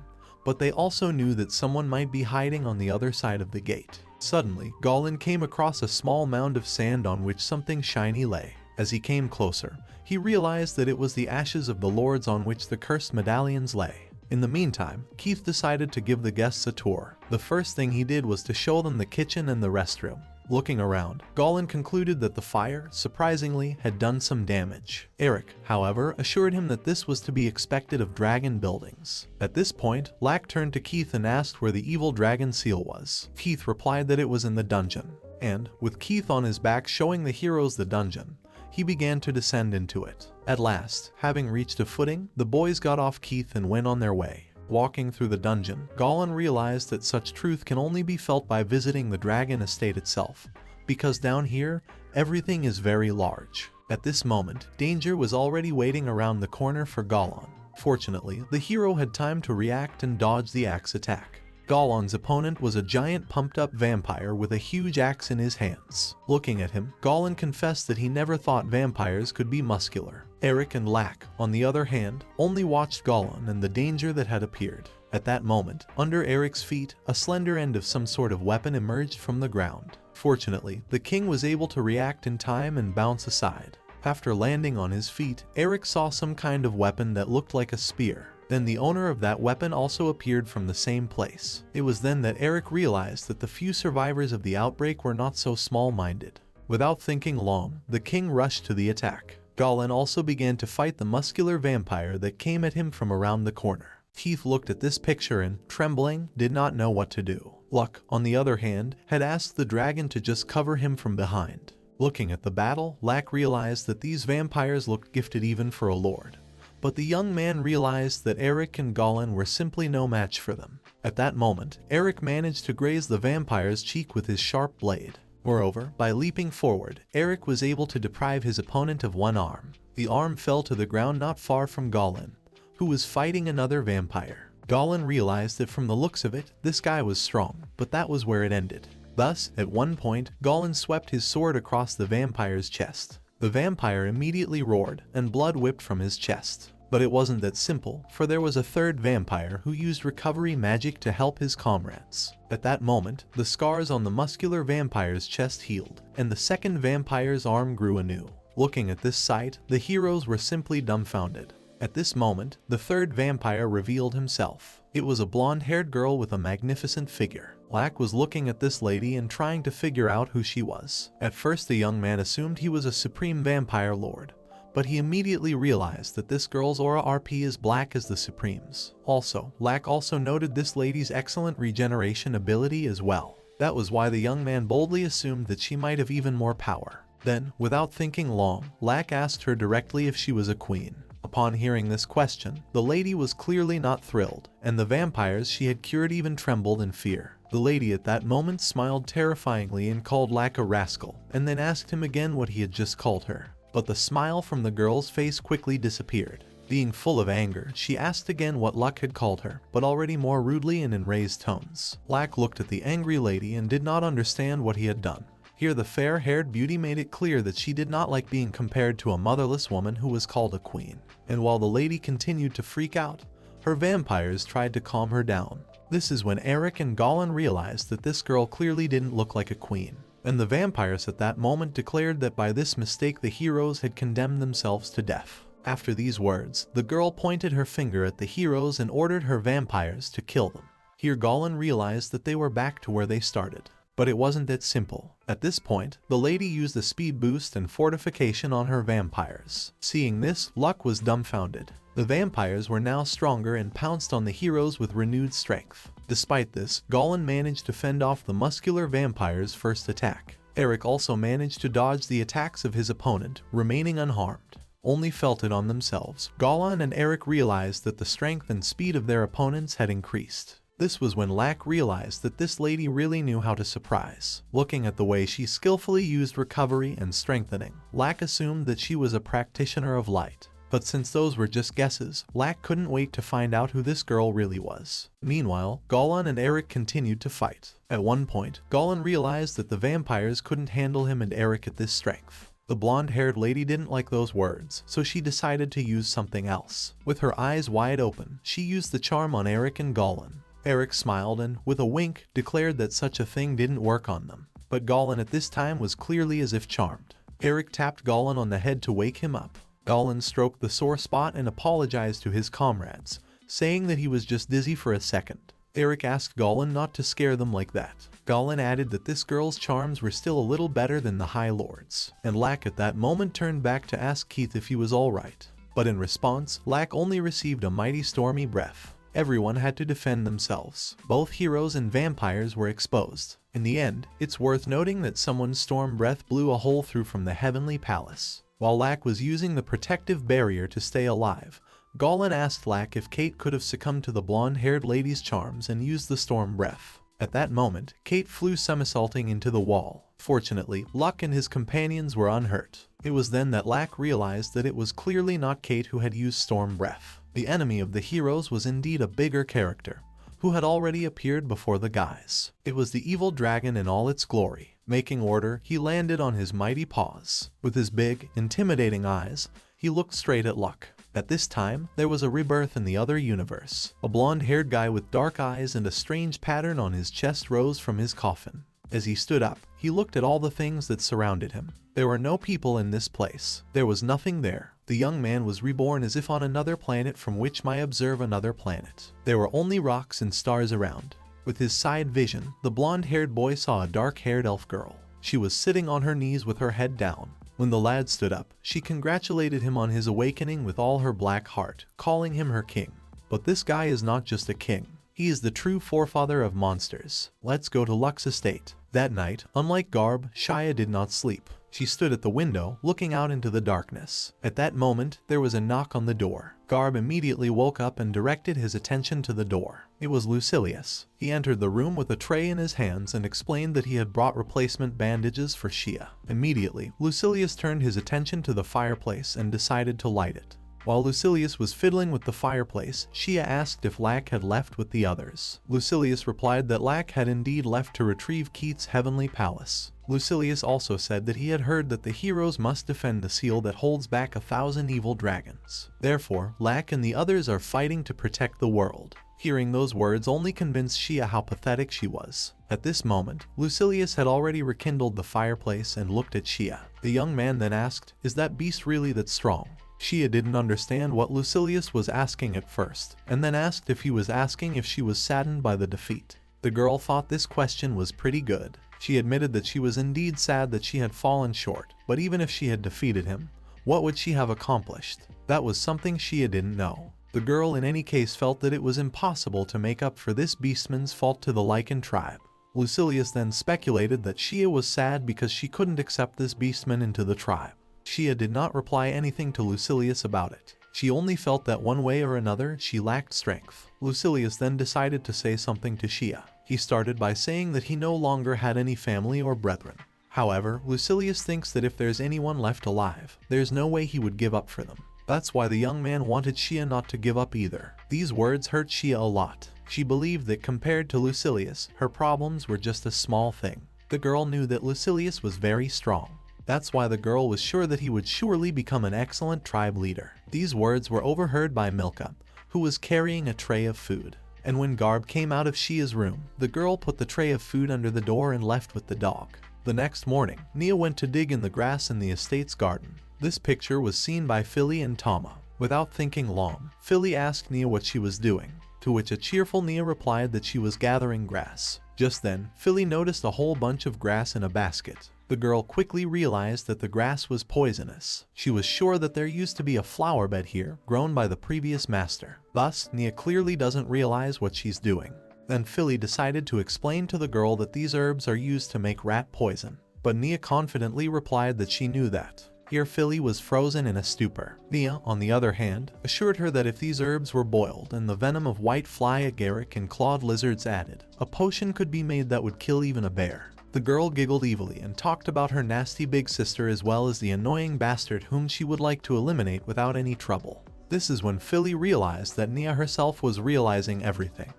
but they also knew that someone might be hiding on the other side of the gate. Suddenly, Goblin came across a small mound of sand on which something shiny lay. As he came closer, he realized that it was the ashes of the lords on which the cursed medallions lay. In the meantime, Keith decided to give the guests a tour. The first thing he did was to show them the kitchen and the restroom. Looking around, Goblin concluded that the fire, surprisingly, had done some damage. Eric, however, assured him that this was to be expected of dragon buildings. At this point, Lack turned to Keith and asked where the evil dragon seal was. Keith replied that it was in the dungeon, and, with Keith on his back showing the heroes the dungeon, he began to descend into it. At last, having reached a footing, the boys got off Keith and went on their way. Walking through the dungeon, Goblin realized that such truth can only be felt by visiting the dragon estate itself, because down here, everything is very large. At this moment, danger was already waiting around the corner for Goblin. Fortunately, the hero had time to react and dodge the axe attack. Goblin's opponent was a giant pumped-up vampire with a huge axe in his hands. Looking at him, Goblin confessed that he never thought vampires could be muscular. Eric and Lack, on the other hand, only watched Goblin and the danger that had appeared. At that moment, under Eric's feet, a slender end of some sort of weapon emerged from the ground. Fortunately, the king was able to react in time and bounce aside. After landing on his feet, Eric saw some kind of weapon that looked like a spear. Then the owner of that weapon also appeared from the same place. It was then that Eric realized that the few survivors of the outbreak were not so small-minded. Without thinking long, the king rushed to the attack. Goblin also began to fight the muscular vampire that came at him from around the corner. Keith looked at this picture and, trembling, did not know what to do. Luck, on the other hand, had asked the dragon to just cover him from behind. Looking at the battle, Lack realized that these vampires looked gifted even for a lord. But the young man realized that Eric and Goblin were simply no match for them. At that moment, Eric managed to graze the vampire's cheek with his sharp blade. Moreover, by leaping forward, Eric was able to deprive his opponent of one arm. The arm fell to the ground not far from Goblin, who was fighting another vampire. Goblin realized that from the looks of it, this guy was strong, but that was where it ended. Thus, at one point, Goblin swept his sword across the vampire's chest. The vampire immediately roared, and blood whipped from his chest. But it wasn't that simple, for there was a third vampire who used recovery magic to help his comrades. At that moment, the scars on the muscular vampire's chest healed, and the second vampire's arm grew anew. Looking at this sight, the heroes were simply dumbfounded. At this moment, the third vampire revealed himself. It was a blonde-haired girl with a magnificent figure. Lack was looking at this lady and trying to figure out who she was. At first the young man assumed he was a supreme vampire lord, but he immediately realized that this girl's aura RP is black as the Supremes. Also, Lack also noted this lady's excellent regeneration ability as well. That was why the young man boldly assumed that she might have even more power. Then, without thinking long, Lack asked her directly if she was a queen. Upon hearing this question, the lady was clearly not thrilled, and the vampires she had cured even trembled in fear. The lady at that moment smiled terrifyingly and called Lack a rascal, and then asked him again what he had just called her. But the smile from the girl's face quickly disappeared. Being full of anger, she asked again what Luck had called her, but already more rudely and in raised tones. Lack looked at the angry lady and did not understand what he had done. Here the fair-haired beauty made it clear that she did not like being compared to a motherless woman who was called a queen. And while the lady continued to freak out, her vampires tried to calm her down. This is when Eric and Goblin realized that this girl clearly didn't look like a queen. And the vampires at that moment declared that by this mistake the heroes had condemned themselves to death. After these words, the girl pointed her finger at the heroes and ordered her vampires to kill them. Here Goblin realized that they were back to where they started. But it wasn't that simple. At this point, the lady used a speed boost and fortification on her vampires. Seeing this, Luck was dumbfounded. The vampires were now stronger and pounced on the heroes with renewed strength. Despite this, Goblin managed to fend off the muscular vampire's first attack. Eric also managed to dodge the attacks of his opponent, remaining unharmed. Only felt it on themselves, Goblin and Eric realized that the strength and speed of their opponents had increased. This was when Lack realized that this lady really knew how to surprise. Looking at the way she skillfully used recovery and strengthening, Lack assumed that she was a practitioner of light. But since those were just guesses, Lack couldn't wait to find out who this girl really was. Meanwhile, Goblin and Eric continued to fight. At one point, Goblin realized that the vampires couldn't handle him and Eric at this strength. The blonde-haired lady didn't like those words, so she decided to use something else. With her eyes wide open, she used the charm on Eric and Goblin. Eric smiled and, with a wink, declared that such a thing didn't work on them. But Goblin at this time was clearly as if charmed. Eric tapped Goblin on the head to wake him up. Goblin stroked the sore spot and apologized to his comrades, saying that he was just dizzy for a second. Eric asked Goblin not to scare them like that. Goblin added that this girl's charms were still a little better than the High Lord's. And Lack at that moment turned back to ask Keith if he was alright. But in response, Lack only received a mighty stormy breath. Everyone had to defend themselves. Both heroes and vampires were exposed. In the end, it's worth noting that someone's storm breath blew a hole through from the heavenly palace. While Lack was using the protective barrier to stay alive, Goblin asked Lack if Kate could have succumbed to the blonde-haired lady's charms and used the storm breath. At that moment, Kate flew somersaulting into the wall. Fortunately, Luck and his companions were unhurt. It was then that Lack realized that it was clearly not Kate who had used storm breath. The enemy of the heroes was indeed a bigger character, who had already appeared before the guys. It was the evil dragon in all its glory. Making order, he landed on his mighty paws. With his big, intimidating eyes, he looked straight at Luck. At this time, there was a rebirth in the other universe. A blonde-haired guy with dark eyes and a strange pattern on his chest rose from his coffin. As he stood up, he looked at all the things that surrounded him. There were no people in this place. There was nothing there. The young man was reborn as if on another planet from which might observe another planet. There were only rocks and stars around. With his side vision, the blonde-haired boy saw a dark-haired elf girl. She was sitting on her knees with her head down. When the lad stood up, she congratulated him on his awakening with all her black heart, calling him her king. But this guy is not just a king. He is the true forefather of monsters. Let's go to Luck's estate. That night, unlike Garb, Shia did not sleep. She stood at the window, looking out into the darkness. At that moment, there was a knock on the door. Garb immediately woke up and directed his attention to the door. It was Lucilius. He entered the room with a tray in his hands and explained that he had brought replacement bandages for Shia. Immediately, Lucilius turned his attention to the fireplace and decided to light it. While Lucilius was fiddling with the fireplace, Shia asked if Lack had left with the others. Lucilius replied that Lack had indeed left to retrieve Keith's heavenly palace. Lucilius also said that he had heard that the heroes must defend the seal that holds back 1,000 evil dragons. Therefore, Lack and the others are fighting to protect the world. Hearing those words only convinced Shia how pathetic she was. At this moment, Lucilius had already rekindled the fireplace and looked at Shia. The young man then asked, "Is that beast really that strong?" Shia didn't understand what Lucilius was asking at first, and then asked if he was asking if she was saddened by the defeat. The girl thought this question was pretty good. She admitted that she was indeed sad that she had fallen short, but even if she had defeated him, what would she have accomplished? That was something Shia didn't know. The girl in any case felt that it was impossible to make up for this beastman's fault to the Lycan tribe. Lucilius then speculated that Shia was sad because she couldn't accept this beastman into the tribe. Shia did not reply anything to Lucilius about it. She only felt that one way or another she lacked strength. Lucilius then decided to say something to Shia. He started by saying that he no longer had any family or brethren. However, Lucilius thinks that if there's anyone left alive, there's no way he would give up for them. That's why the young man wanted Shia not to give up either. These words hurt Shia a lot. She believed that compared to Lucilius, her problems were just a small thing. The girl knew that Lucilius was very strong. That's why the girl was sure that he would surely become an excellent tribe leader. These words were overheard by Milka, who was carrying a tray of food. And when Garb came out of Shia's room, the girl put the tray of food under the door and left with the dog. The next morning, Nia went to dig in the grass in the estate's garden. This picture was seen by Philly and Tama. Without thinking long, Philly asked Nia what she was doing, to which a cheerful Nia replied that she was gathering grass. Just then, Philly noticed a whole bunch of grass in a basket. The girl quickly realized that the grass was poisonous. She was sure that there used to be a flower bed here, grown by the previous master. Thus, Nia clearly doesn't realize what she's doing. Then Philly decided to explain to the girl that these herbs are used to make rat poison. But Nia confidently replied that she knew that. Here Philly was frozen in a stupor. Nia, on the other hand, assured her that if these herbs were boiled and the venom of white fly agaric and clawed lizards added, a potion could be made that would kill even a bear. The girl giggled evilly and talked about her nasty big sister as well as the annoying bastard whom she would like to eliminate without any trouble. This is when Philly realized that Nia herself was realizing everything,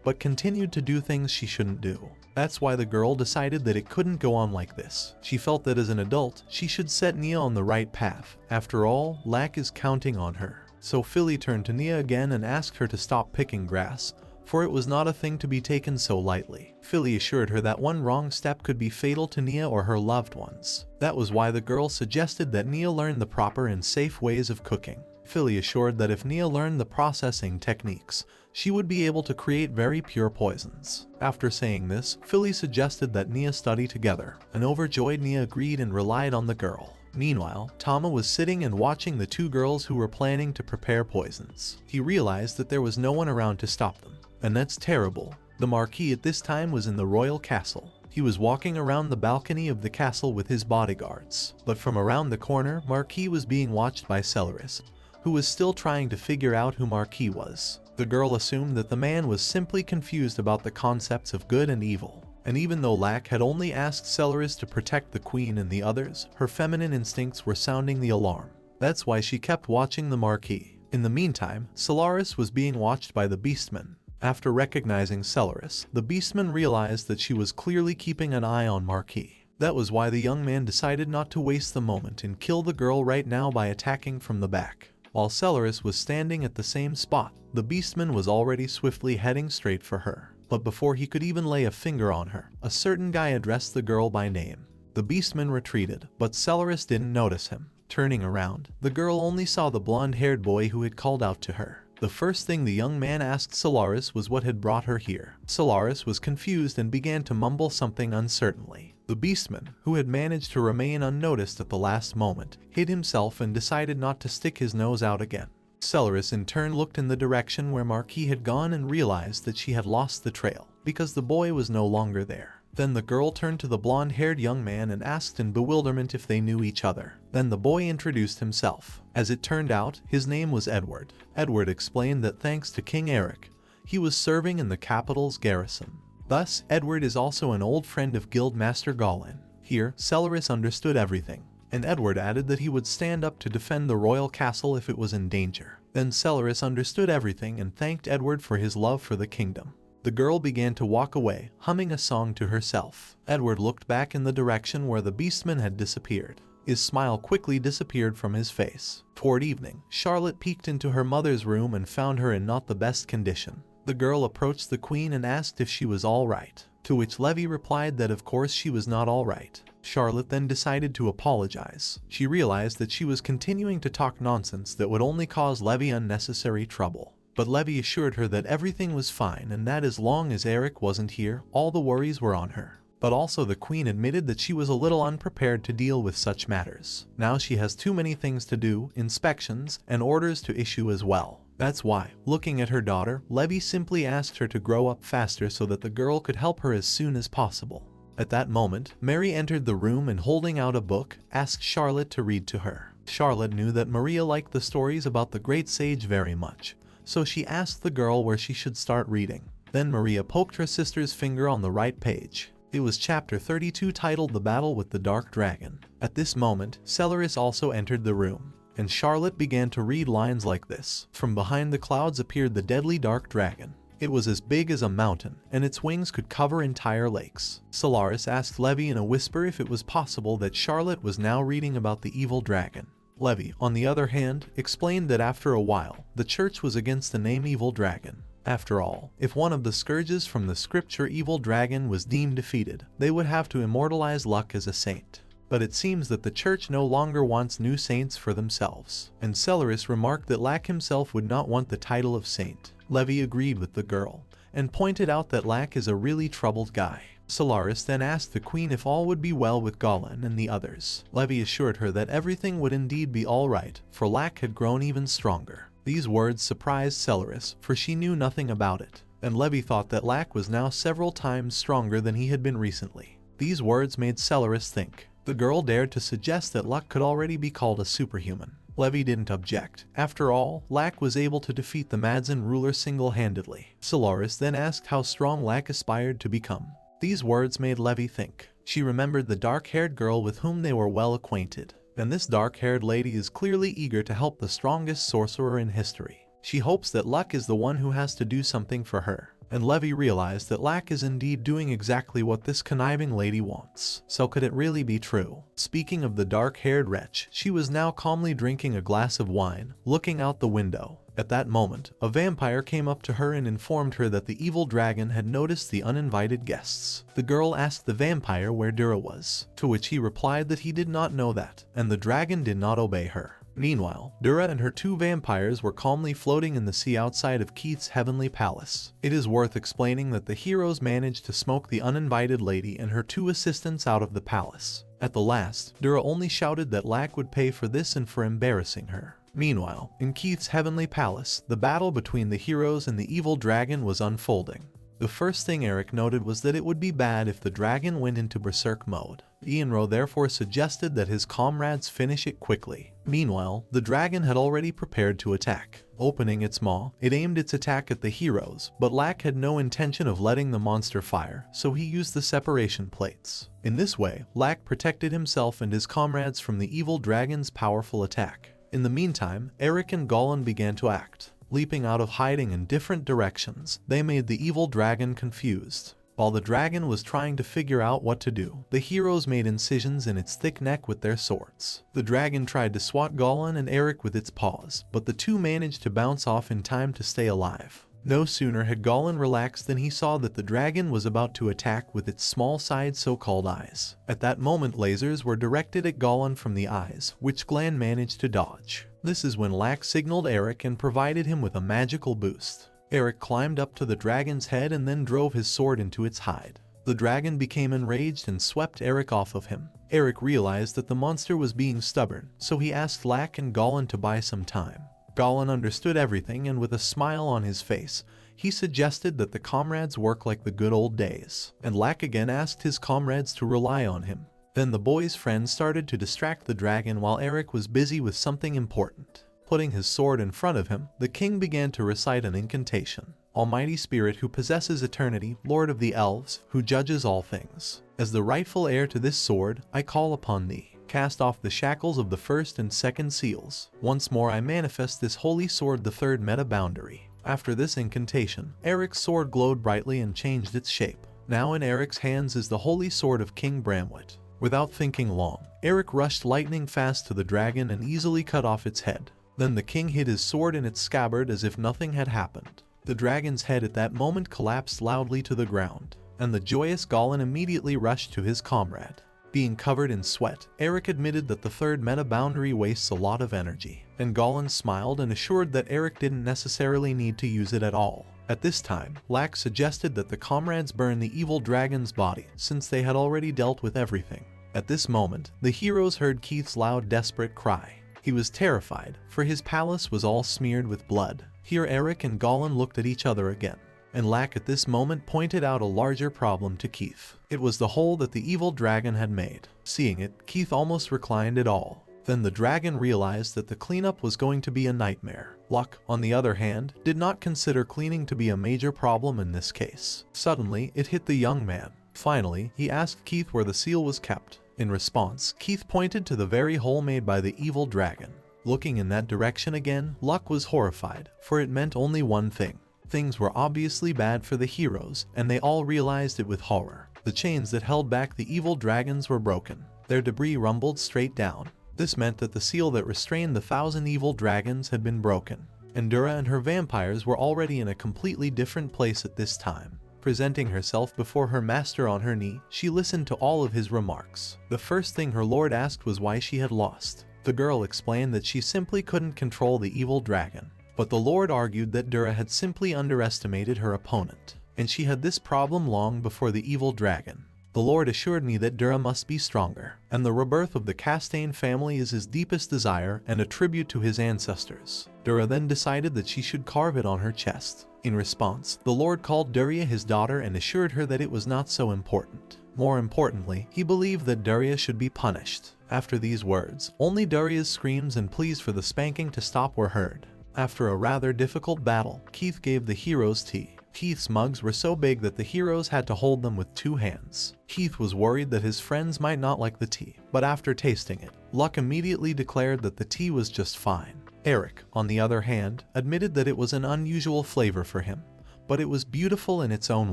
but continued to do things she shouldn't do. That's why the girl decided that it couldn't go on like this. She felt that as an adult, she should set Nia on the right path. After all, Lack is counting on her. So Philly turned to Nia again and asked her to stop picking grass, for it was not a thing to be taken so lightly. Philly assured her that one wrong step could be fatal to Nia or her loved ones. That was why the girl suggested that Nia learn the proper and safe ways of cooking. Philly assured that if Nia learned the processing techniques, she would be able to create very pure poisons. After saying this, Philly suggested that Nia study together. An overjoyed Nia agreed and relied on the girl. Meanwhile, Tama was sitting and watching the two girls who were planning to prepare poisons. He realized that there was no one around to stop them. And that's terrible. The Marquis at this time was in the royal castle. He was walking around the balcony of the castle with his bodyguards. But from around the corner, Marquis was being watched by Celeris, who was still trying to figure out who Marquis was. The girl assumed that the man was simply confused about the concepts of good and evil. And even though Lack had only asked Celeris to protect the queen and the others, her feminine instincts were sounding the alarm. That's why she kept watching the Marquis. In the meantime, Celeris was being watched by the Beastman. After recognizing Celeris, the Beastman realized that she was clearly keeping an eye on Marquis. That was why the young man decided not to waste the moment and kill the girl right now by attacking from the back. While Celeris was standing at the same spot, the Beastman was already swiftly heading straight for her. But before he could even lay a finger on her, a certain guy addressed the girl by name. The Beastman retreated, but Celeris didn't notice him. Turning around, the girl only saw the blonde-haired boy who had called out to her. The first thing the young man asked Celeris was what had brought her here. Celeris was confused and began to mumble something uncertainly. The Beastman, who had managed to remain unnoticed at the last moment, hid himself and decided not to stick his nose out again. Celeris in turn looked in the direction where Marquis had gone and realized that she had lost the trail, because the boy was no longer there. Then the girl turned to the blonde-haired young man and asked in bewilderment if they knew each other. Then the boy introduced himself. As it turned out, his name was Edward. Edward explained that thanks to King Eric, he was serving in the capital's garrison. Thus, Edward is also an old friend of Guildmaster Goblin. Here, Celeris understood everything, and Edward added that he would stand up to defend the royal castle if it was in danger. Then Celeris understood everything and thanked Edward for his love for the kingdom. The girl began to walk away, humming a song to herself. Edward looked back in the direction where the Beastman had disappeared. His smile quickly disappeared from his face. Toward evening, Charlotte peeked into her mother's room and found her in not the best condition. The girl approached the queen and asked if she was all right, to which Levy replied that of course she was not all right. Charlotte then decided to apologize. She realized that she was continuing to talk nonsense that would only cause Levy unnecessary trouble. But Levy assured her that everything was fine and that as long as Eric wasn't here, all the worries were on her. But also the queen admitted that she was a little unprepared to deal with such matters. Now she has too many things to do, inspections, and orders to issue as well. That's why, looking at her daughter, Levy simply asked her to grow up faster so that the girl could help her as soon as possible. At that moment, Mary entered the room and holding out a book, asked Charlotte to read to her. Charlotte knew that Maria liked the stories about the great sage very much, so she asked the girl where she should start reading. Then Maria poked her sister's finger on the right page. It was chapter 32 titled The Battle with the Dark Dragon. At this moment, Celeris also entered the room, and Charlotte began to read lines like this. From behind the clouds appeared the deadly dark dragon. It was as big as a mountain, and its wings could cover entire lakes. Celeris asked Levy in a whisper if it was possible that Charlotte was now reading about the evil dragon. Levy, on the other hand, explained that after a while, the church was against the name evil dragon. After all, if one of the scourges from the scripture evil dragon was deemed defeated, they would have to immortalize Luck as a saint. But it seems that the church no longer wants new saints for themselves, and Celeris remarked that Lack himself would not want the title of saint. Levy agreed with the girl, and pointed out that Lack is a really troubled guy. Celeris then asked the queen if all would be well with Goblin and the others. Levy assured her that everything would indeed be alright, for Lack had grown even stronger. These words surprised Celeris, for she knew nothing about it, and Levy thought that Lack was now several times stronger than he had been recently. These words made Celeris think. The girl dared to suggest that Luck could already be called a superhuman. Levy didn't object. After all, Lack was able to defeat the Madzin ruler single-handedly. Celeris then asked how strong Lack aspired to become. These words made Levy think. She remembered the dark-haired girl with whom they were well acquainted. And this dark-haired lady is clearly eager to help the strongest sorcerer in history. She hopes that Luck is the one who has to do something for her. And Levy realized that Lack is indeed doing exactly what this conniving lady wants. So could it really be true? Speaking of the dark-haired wretch, she was now calmly drinking a glass of wine, looking out the window. At that moment, a vampire came up to her and informed her that the evil dragon had noticed the uninvited guests. The girl asked the vampire where Dura was, to which he replied that he did not know that, and the dragon did not obey her. Meanwhile, Dura and her two vampires were calmly floating in the sea outside of Keith's heavenly palace. It is worth explaining that the heroes managed to smoke the uninvited lady and her two assistants out of the palace. At the last, Dura only shouted that Lack would pay for this and for embarrassing her. Meanwhile, in Keith's heavenly palace, the battle between the heroes and the evil dragon was unfolding. The first thing Eric noted was that it would be bad if the dragon went into berserk mode. Ianro therefore suggested that his comrades finish it quickly. Meanwhile, the dragon had already prepared to attack. Opening its maw, it aimed its attack at the heroes, but Lack had no intention of letting the monster fire, so he used the separation plates. In this way, Lack protected himself and his comrades from the evil dragon's powerful attack. In the meantime, Eric and Goblin began to act. Leaping out of hiding in different directions, they made the evil dragon confused. While the dragon was trying to figure out what to do, the heroes made incisions in its thick neck with their swords. The dragon tried to swat Goblin and Eric with its paws, but the two managed to bounce off in time to stay alive. No sooner had Goblin relaxed than he saw that the dragon was about to attack with its small-sized so-called eyes. At that moment, lasers were directed at Goblin from the eyes, which Glenn managed to dodge. This is when Lack signaled Eric and provided him with a magical boost. Eric climbed up to the dragon's head and then drove his sword into its hide. The dragon became enraged and swept Eric off of him. Eric realized that the monster was being stubborn, so he asked Lack and Goblin to buy some time. Goblin understood everything, and with a smile on his face, he suggested that the comrades work like the good old days. And Lack again asked his comrades to rely on him. Then the boy's friend started to distract the dragon while Eric was busy with something important. Putting his sword in front of him, the king began to recite an incantation. Almighty Spirit who possesses eternity, Lord of the elves, who judges all things. As the rightful heir to this sword, I call upon thee. Cast off the shackles of the first and second seals. Once more I manifest this holy sword, the third meta boundary. After this incantation, Eric's sword glowed brightly and changed its shape. Now in Eric's hands is the holy sword of King Bramwit. Without thinking long, Eric rushed lightning fast to the dragon and easily cut off its head. Then the king hid his sword in its scabbard as if nothing had happened. The dragon's head at that moment collapsed loudly to the ground, and the joyous Goblin immediately rushed to his comrade. Being covered in sweat, Eric admitted that the third meta boundary wastes a lot of energy, and Goblin smiled and assured that Eric didn't necessarily need to use it at all. At this time, Lack suggested that the comrades burn the evil dragon's body since they had already dealt with everything. At this moment, the heroes heard Keith's loud, desperate cry. He was terrified, for his palace was all smeared with blood. Here Eric and Goblin looked at each other again, and Lack at this moment pointed out a larger problem to Keith. It was the hole that the evil dragon had made. Seeing it, Keith almost reclined it all. Then the dragon realized that the cleanup was going to be a nightmare. Luck, on the other hand, did not consider cleaning to be a major problem in this case. Suddenly, it hit the young man. Finally, he asked Keith where the seal was kept. In response, Keith pointed to the very hole made by the evil dragon. Looking in that direction again, Luck was horrified, for it meant only one thing. Things were obviously bad for the heroes, and they all realized it with horror. The chains that held back the evil dragons were broken. Their debris rumbled straight down. This meant that the seal that restrained the 1,000 evil dragons had been broken. Endura and her vampires were already in a completely different place at this time. Presenting herself before her master on her knee, she listened to all of his remarks. The first thing her lord asked was why she had lost. The girl explained that she simply couldn't control the evil dragon. But the lord argued that Dura had simply underestimated her opponent, and she had this problem long before the evil dragon. The lord assured me that Dura must be stronger, and the rebirth of the Castaigne family is his deepest desire and a tribute to his ancestors. Dura then decided that she should carve it on her chest. In response, the lord called Duria his daughter and assured her that it was not so important. More importantly, he believed that Duria should be punished. After these words, only Duria's screams and pleas for the spanking to stop were heard. After a rather difficult battle, Keith gave the heroes tea. Keith's mugs were so big that the heroes had to hold them with 2 hands. Keith was worried that his friends might not like the tea, but after tasting it, Luck immediately declared that the tea was just fine. Eric, on the other hand, admitted that it was an unusual flavor for him, but it was beautiful in its own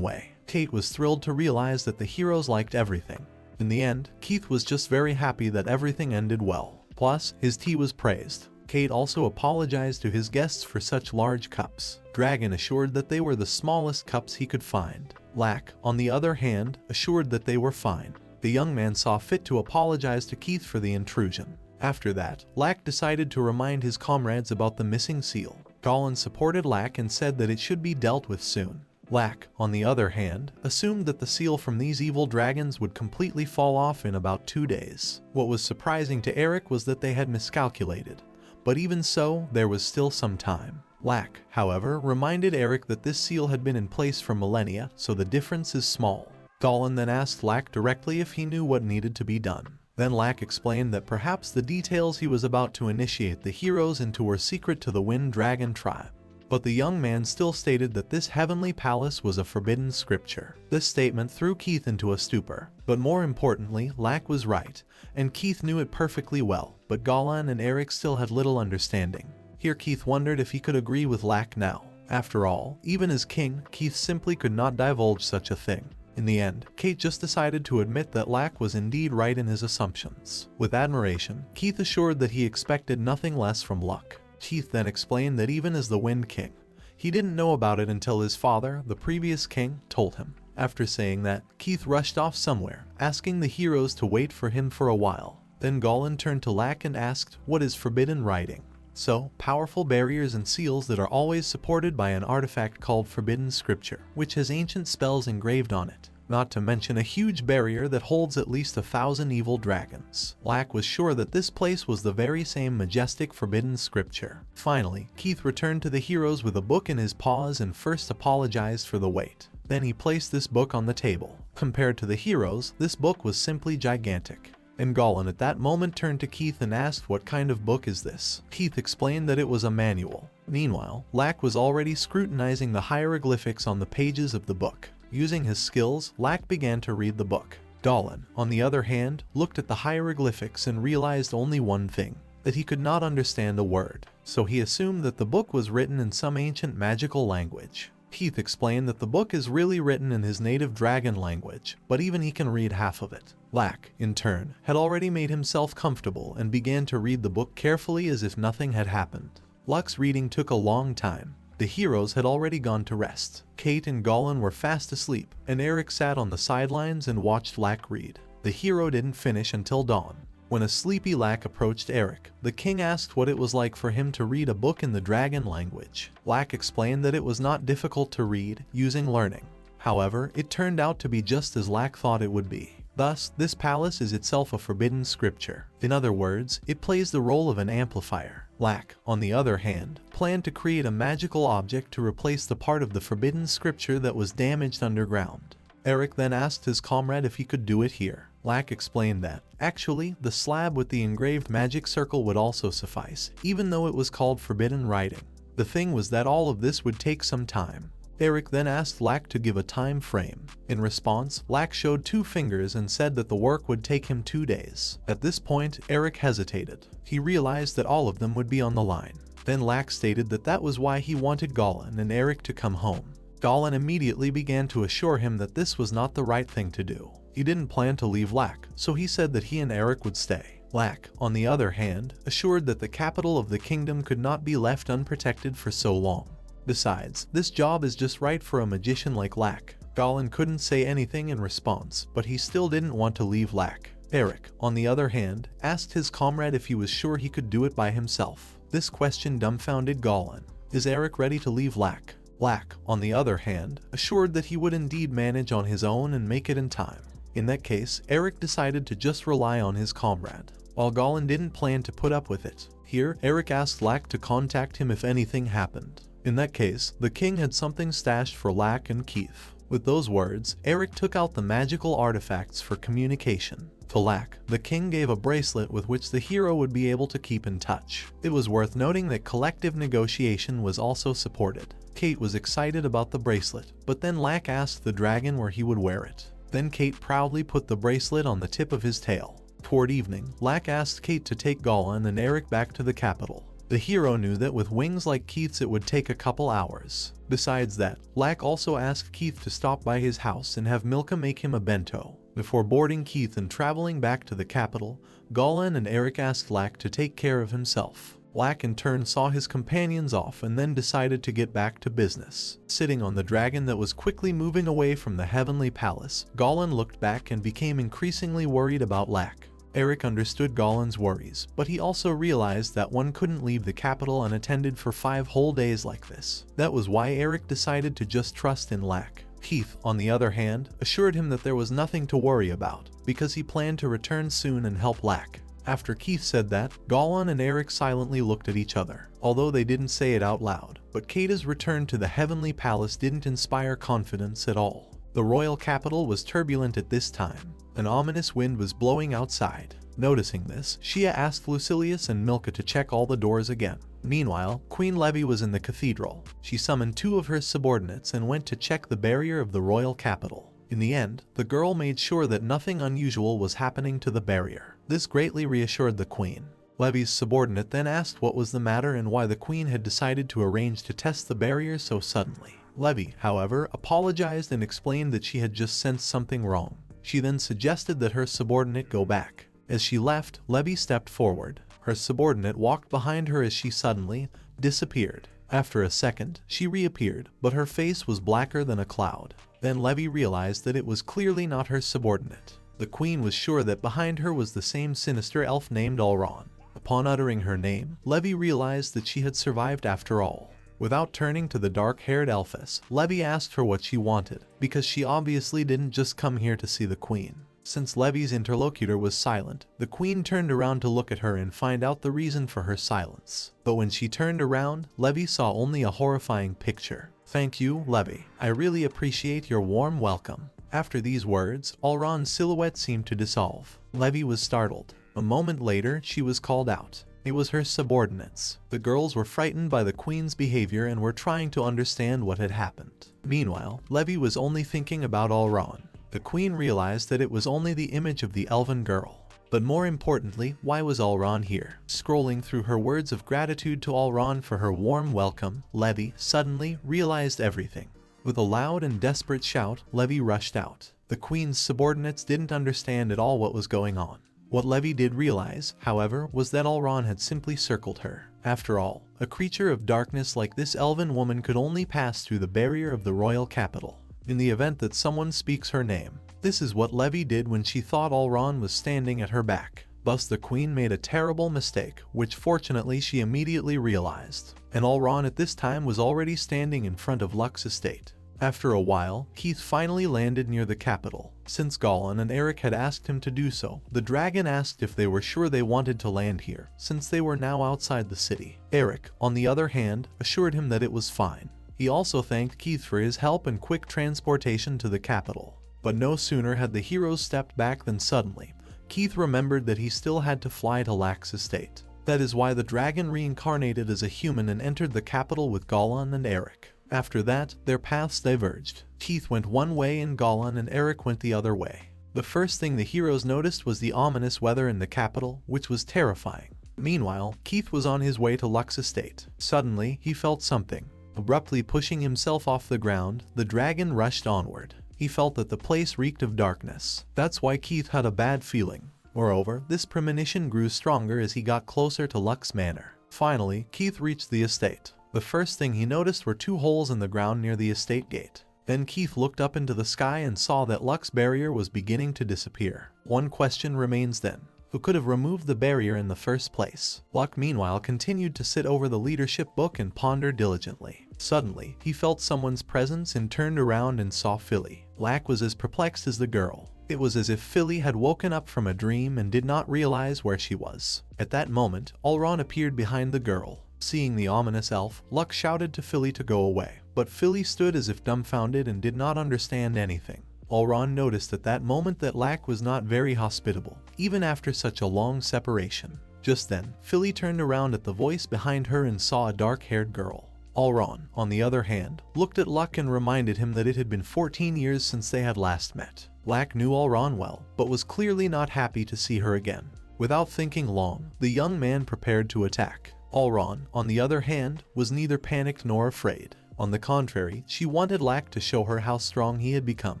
way. Kate was thrilled to realize that the heroes liked everything. In the end, Keith was just very happy that everything ended well. Plus, his tea was praised. Kate also apologized to his guests for such large cups. Dragon assured that they were the smallest cups he could find. Lack, on the other hand, assured that they were fine. The young man saw fit to apologize to Keith for the intrusion. After that, Lack decided to remind his comrades about the missing seal. Goblin supported Lack and said that it should be dealt with soon. Lack, on the other hand, assumed that the seal from these evil dragons would completely fall off in about 2 days. What was surprising to Eric was that they had miscalculated. But even so, there was still some time. Lack, however, reminded Eric that this seal had been in place for millennia, so the difference is small. Goblin then asked Lack directly if he knew what needed to be done. Then Lack explained that perhaps the details he was about to initiate the heroes into were secret to the Wind Dragon tribe. But the young man still stated that this heavenly palace was a forbidden scripture. This statement threw Keith into a stupor. But more importantly, Lack was right, and Keith knew it perfectly well, but Goblin and Eric still had little understanding. Here Keith wondered if he could agree with Lack now. After all, even as king, Keith simply could not divulge such a thing. In the end, Kate just decided to admit that Lack was indeed right in his assumptions. With admiration, Keith assured that he expected nothing less from Luck. Keith then explained that even as the Wind King, he didn't know about it until his father, the previous king, told him. After saying that, Keith rushed off somewhere, asking the heroes to wait for him for a while. Then Goblin turned to Lack and asked, "What is forbidden writing?" So, powerful barriers and seals that are always supported by an artifact called Forbidden Scripture, which has ancient spells engraved on it. Not to mention a huge barrier that holds at least 1,000 evil dragons. Lack was sure that this place was the very same majestic Forbidden Scripture. Finally, Keith returned to the heroes with a book in his paws and first apologized for the wait. Then he placed this book on the table. Compared to the heroes, this book was simply gigantic. And Goblin at that moment turned to Keith and asked, "What kind of book is this?" Keith explained that it was a manual. Meanwhile, Lack was already scrutinizing the hieroglyphics on the pages of the book. Using his skills, Lack began to read the book. Goblin, on the other hand, looked at the hieroglyphics and realized only one thing, that he could not understand a word. So he assumed that the book was written in some ancient magical language. Keith explained that the book is really written in his native dragon language, but even he can read half of it. Lack, in turn, had already made himself comfortable and began to read the book carefully as if nothing had happened. Luck's reading took a long time. The heroes had already gone to rest. Kate and Goblin were fast asleep, and Eric sat on the sidelines and watched Lack read. The hero didn't finish until dawn. When a sleepy Lack approached Eric, the king asked what it was like for him to read a book in the dragon language. Lack explained that it was not difficult to read, using learning. However, it turned out to be just as Lack thought it would be. Thus, this palace is itself a forbidden scripture. In other words, it plays the role of an amplifier. Lack, on the other hand, planned to create a magical object to replace the part of the forbidden scripture that was damaged underground. Eric then asked his comrade if he could do it here. Lack explained that, actually, the slab with the engraved magic circle would also suffice, even though it was called forbidden writing. The thing was that all of this would take some time. Eric then asked Lack to give a time frame. In response, Lack showed 2 fingers and said that the work would take him 2 days. At this point, Eric hesitated. He realized that all of them would be on the line. Then Lack stated that that was why he wanted Goblin and Eric to come home. Goblin immediately began to assure him that this was not the right thing to do. He didn't plan to leave Lack, so he said that he and Eric would stay. Lack, on the other hand, assured that the capital of the kingdom could not be left unprotected for so long. Besides, this job is just right for a magician like Lack. Goblin couldn't say anything in response, but he still didn't want to leave Lack. Eric, on the other hand, asked his comrade if he was sure he could do it by himself. This question dumbfounded Goblin. Is Eric ready to leave Lack? Lack, on the other hand, assured that he would indeed manage on his own and make it in time. In that case, Eric decided to just rely on his comrade, while Goblin didn't plan to put up with it. Here, Eric asked Lack to contact him if anything happened. In that case, the king had something stashed for Lack and Keith. With those words, Eric took out the magical artifacts for communication. To Lack, the king gave a bracelet with which the hero would be able to keep in touch. It was worth noting that collective negotiation was also supported. Kate was excited about the bracelet, but then Lack asked the dragon where he would wear it. Then Kate proudly put the bracelet on the tip of his tail. Toward evening, Lack asked Kate to take Goblin and Eric back to the capital. The hero knew that with wings like Keith's it would take a couple hours. Besides that, Lack also asked Keith to stop by his house and have Milka make him a bento. Before boarding Keith and traveling back to the capital, Goblin and Eric asked Lack to take care of himself. Lack in turn saw his companions off and then decided to get back to business. Sitting on the dragon that was quickly moving away from the heavenly palace, Goblin looked back and became increasingly worried about Lack. Eric understood Goblin's worries, but he also realized that one couldn't leave the capital unattended for 5 whole days like this. That was why Eric decided to just trust in Lack. Keith, on the other hand, assured him that there was nothing to worry about, because he planned to return soon and help Lack. After Keith said that, Goblin and Eric silently looked at each other, although they didn't say it out loud. But Kata's return to the heavenly palace didn't inspire confidence at all. The royal capital was turbulent at this time. An ominous wind was blowing outside. Noticing this, Shia asked Lucilius and Milka to check all the doors again. Meanwhile, Queen Levy was in the cathedral. She summoned 2 of her subordinates and went to check the barrier of the royal capital. In the end, the girl made sure that nothing unusual was happening to the barrier. This greatly reassured the queen. Levy's subordinate then asked what was the matter and why the queen had decided to arrange to test the barrier so suddenly. Levy, however, apologized and explained that she had just sensed something wrong. She then suggested that her subordinate go back. As she left, Levy stepped forward. Her subordinate walked behind her as she suddenly disappeared. After a second, she reappeared, but her face was blacker than a cloud. Then Levy realized that it was clearly not her subordinate. The queen was sure that behind her was the same sinister elf named Alron. Upon uttering her name, Levy realized that she had survived after all. Without turning to the dark-haired elfess, Levy asked her what she wanted, because she obviously didn't just come here to see the queen. Since Levy's interlocutor was silent, the queen turned around to look at her and find out the reason for her silence. But when she turned around, Levy saw only a horrifying picture. "Thank you, Levy. I really appreciate your warm welcome." After these words, Alron's silhouette seemed to dissolve. Levy was startled. A moment later, she was called out. It was her subordinates. The girls were frightened by the queen's behavior and were trying to understand what had happened. Meanwhile, Levy was only thinking about Alron. The queen realized that it was only the image of the elven girl. But more importantly, why was Alron here? Scrolling through her words of gratitude to Alron for her warm welcome, Levy suddenly realized everything. With a loud and desperate shout, Levy rushed out. The queen's subordinates didn't understand at all what was going on. What Levy did realize, however, was that Alron had simply circled her. After all, a creature of darkness like this elven woman could only pass through the barrier of the royal capital. In the event that someone speaks her name, This is what Levi did when she thought Elrond was standing at her back. Thus the queen made a terrible mistake, which fortunately she immediately realized. And Elrond at this time was already standing in front of Luck's estate. After a while, Keith finally landed near the capital. Since Goblin and Eric had asked him to do so, the dragon asked if they were sure they wanted to land here, since they were now outside the city. Eric, on the other hand, assured him that it was fine. He also thanked Keith for his help and quick transportation to the capital. But no sooner had the heroes stepped back than suddenly, Keith remembered that he still had to fly to Lack's estate. That is why the dragon reincarnated as a human and entered the capital with Goblin and Eric. After that, their paths diverged. Keith went one way and Goblin and Eric went the other way. The first thing the heroes noticed was the ominous weather in the capital, which was terrifying. Meanwhile, Keith was on his way to Luck's estate. Suddenly, he felt something. Abruptly pushing himself off the ground, the dragon rushed onward. He felt that the place reeked of darkness. That's why Keith had a bad feeling. Moreover, this premonition grew stronger as he got closer to Luck's manor. Finally, Keith reached the estate. The first thing he noticed were 2 holes in the ground near the estate gate. Then Keith looked up into the sky and saw that Luck's barrier was beginning to disappear. One question remains then. Who could have removed the barrier in the first place? Luck meanwhile continued to sit over the leadership book and ponder diligently. Suddenly, he felt someone's presence and turned around and saw Philly. Luck was as perplexed as the girl. It was as if Philly had woken up from a dream and did not realize where she was. At that moment, Elrond appeared behind the girl. Seeing the ominous elf, Luck shouted to Philly to go away, but Philly stood as if dumbfounded and did not understand anything. Elrond noticed at that moment that Luck was not very hospitable, even after such a long separation. Just then, Philly turned around at the voice behind her and saw a dark-haired girl. Elrond, on the other hand, looked at Luck and reminded him that it had been 14 years since they had last met. Luck knew Elrond well, but was clearly not happy to see her again. Without thinking long, the young man prepared to attack. Elrond, on the other hand, was neither panicked nor afraid. On the contrary, she wanted Luck to show her how strong he had become.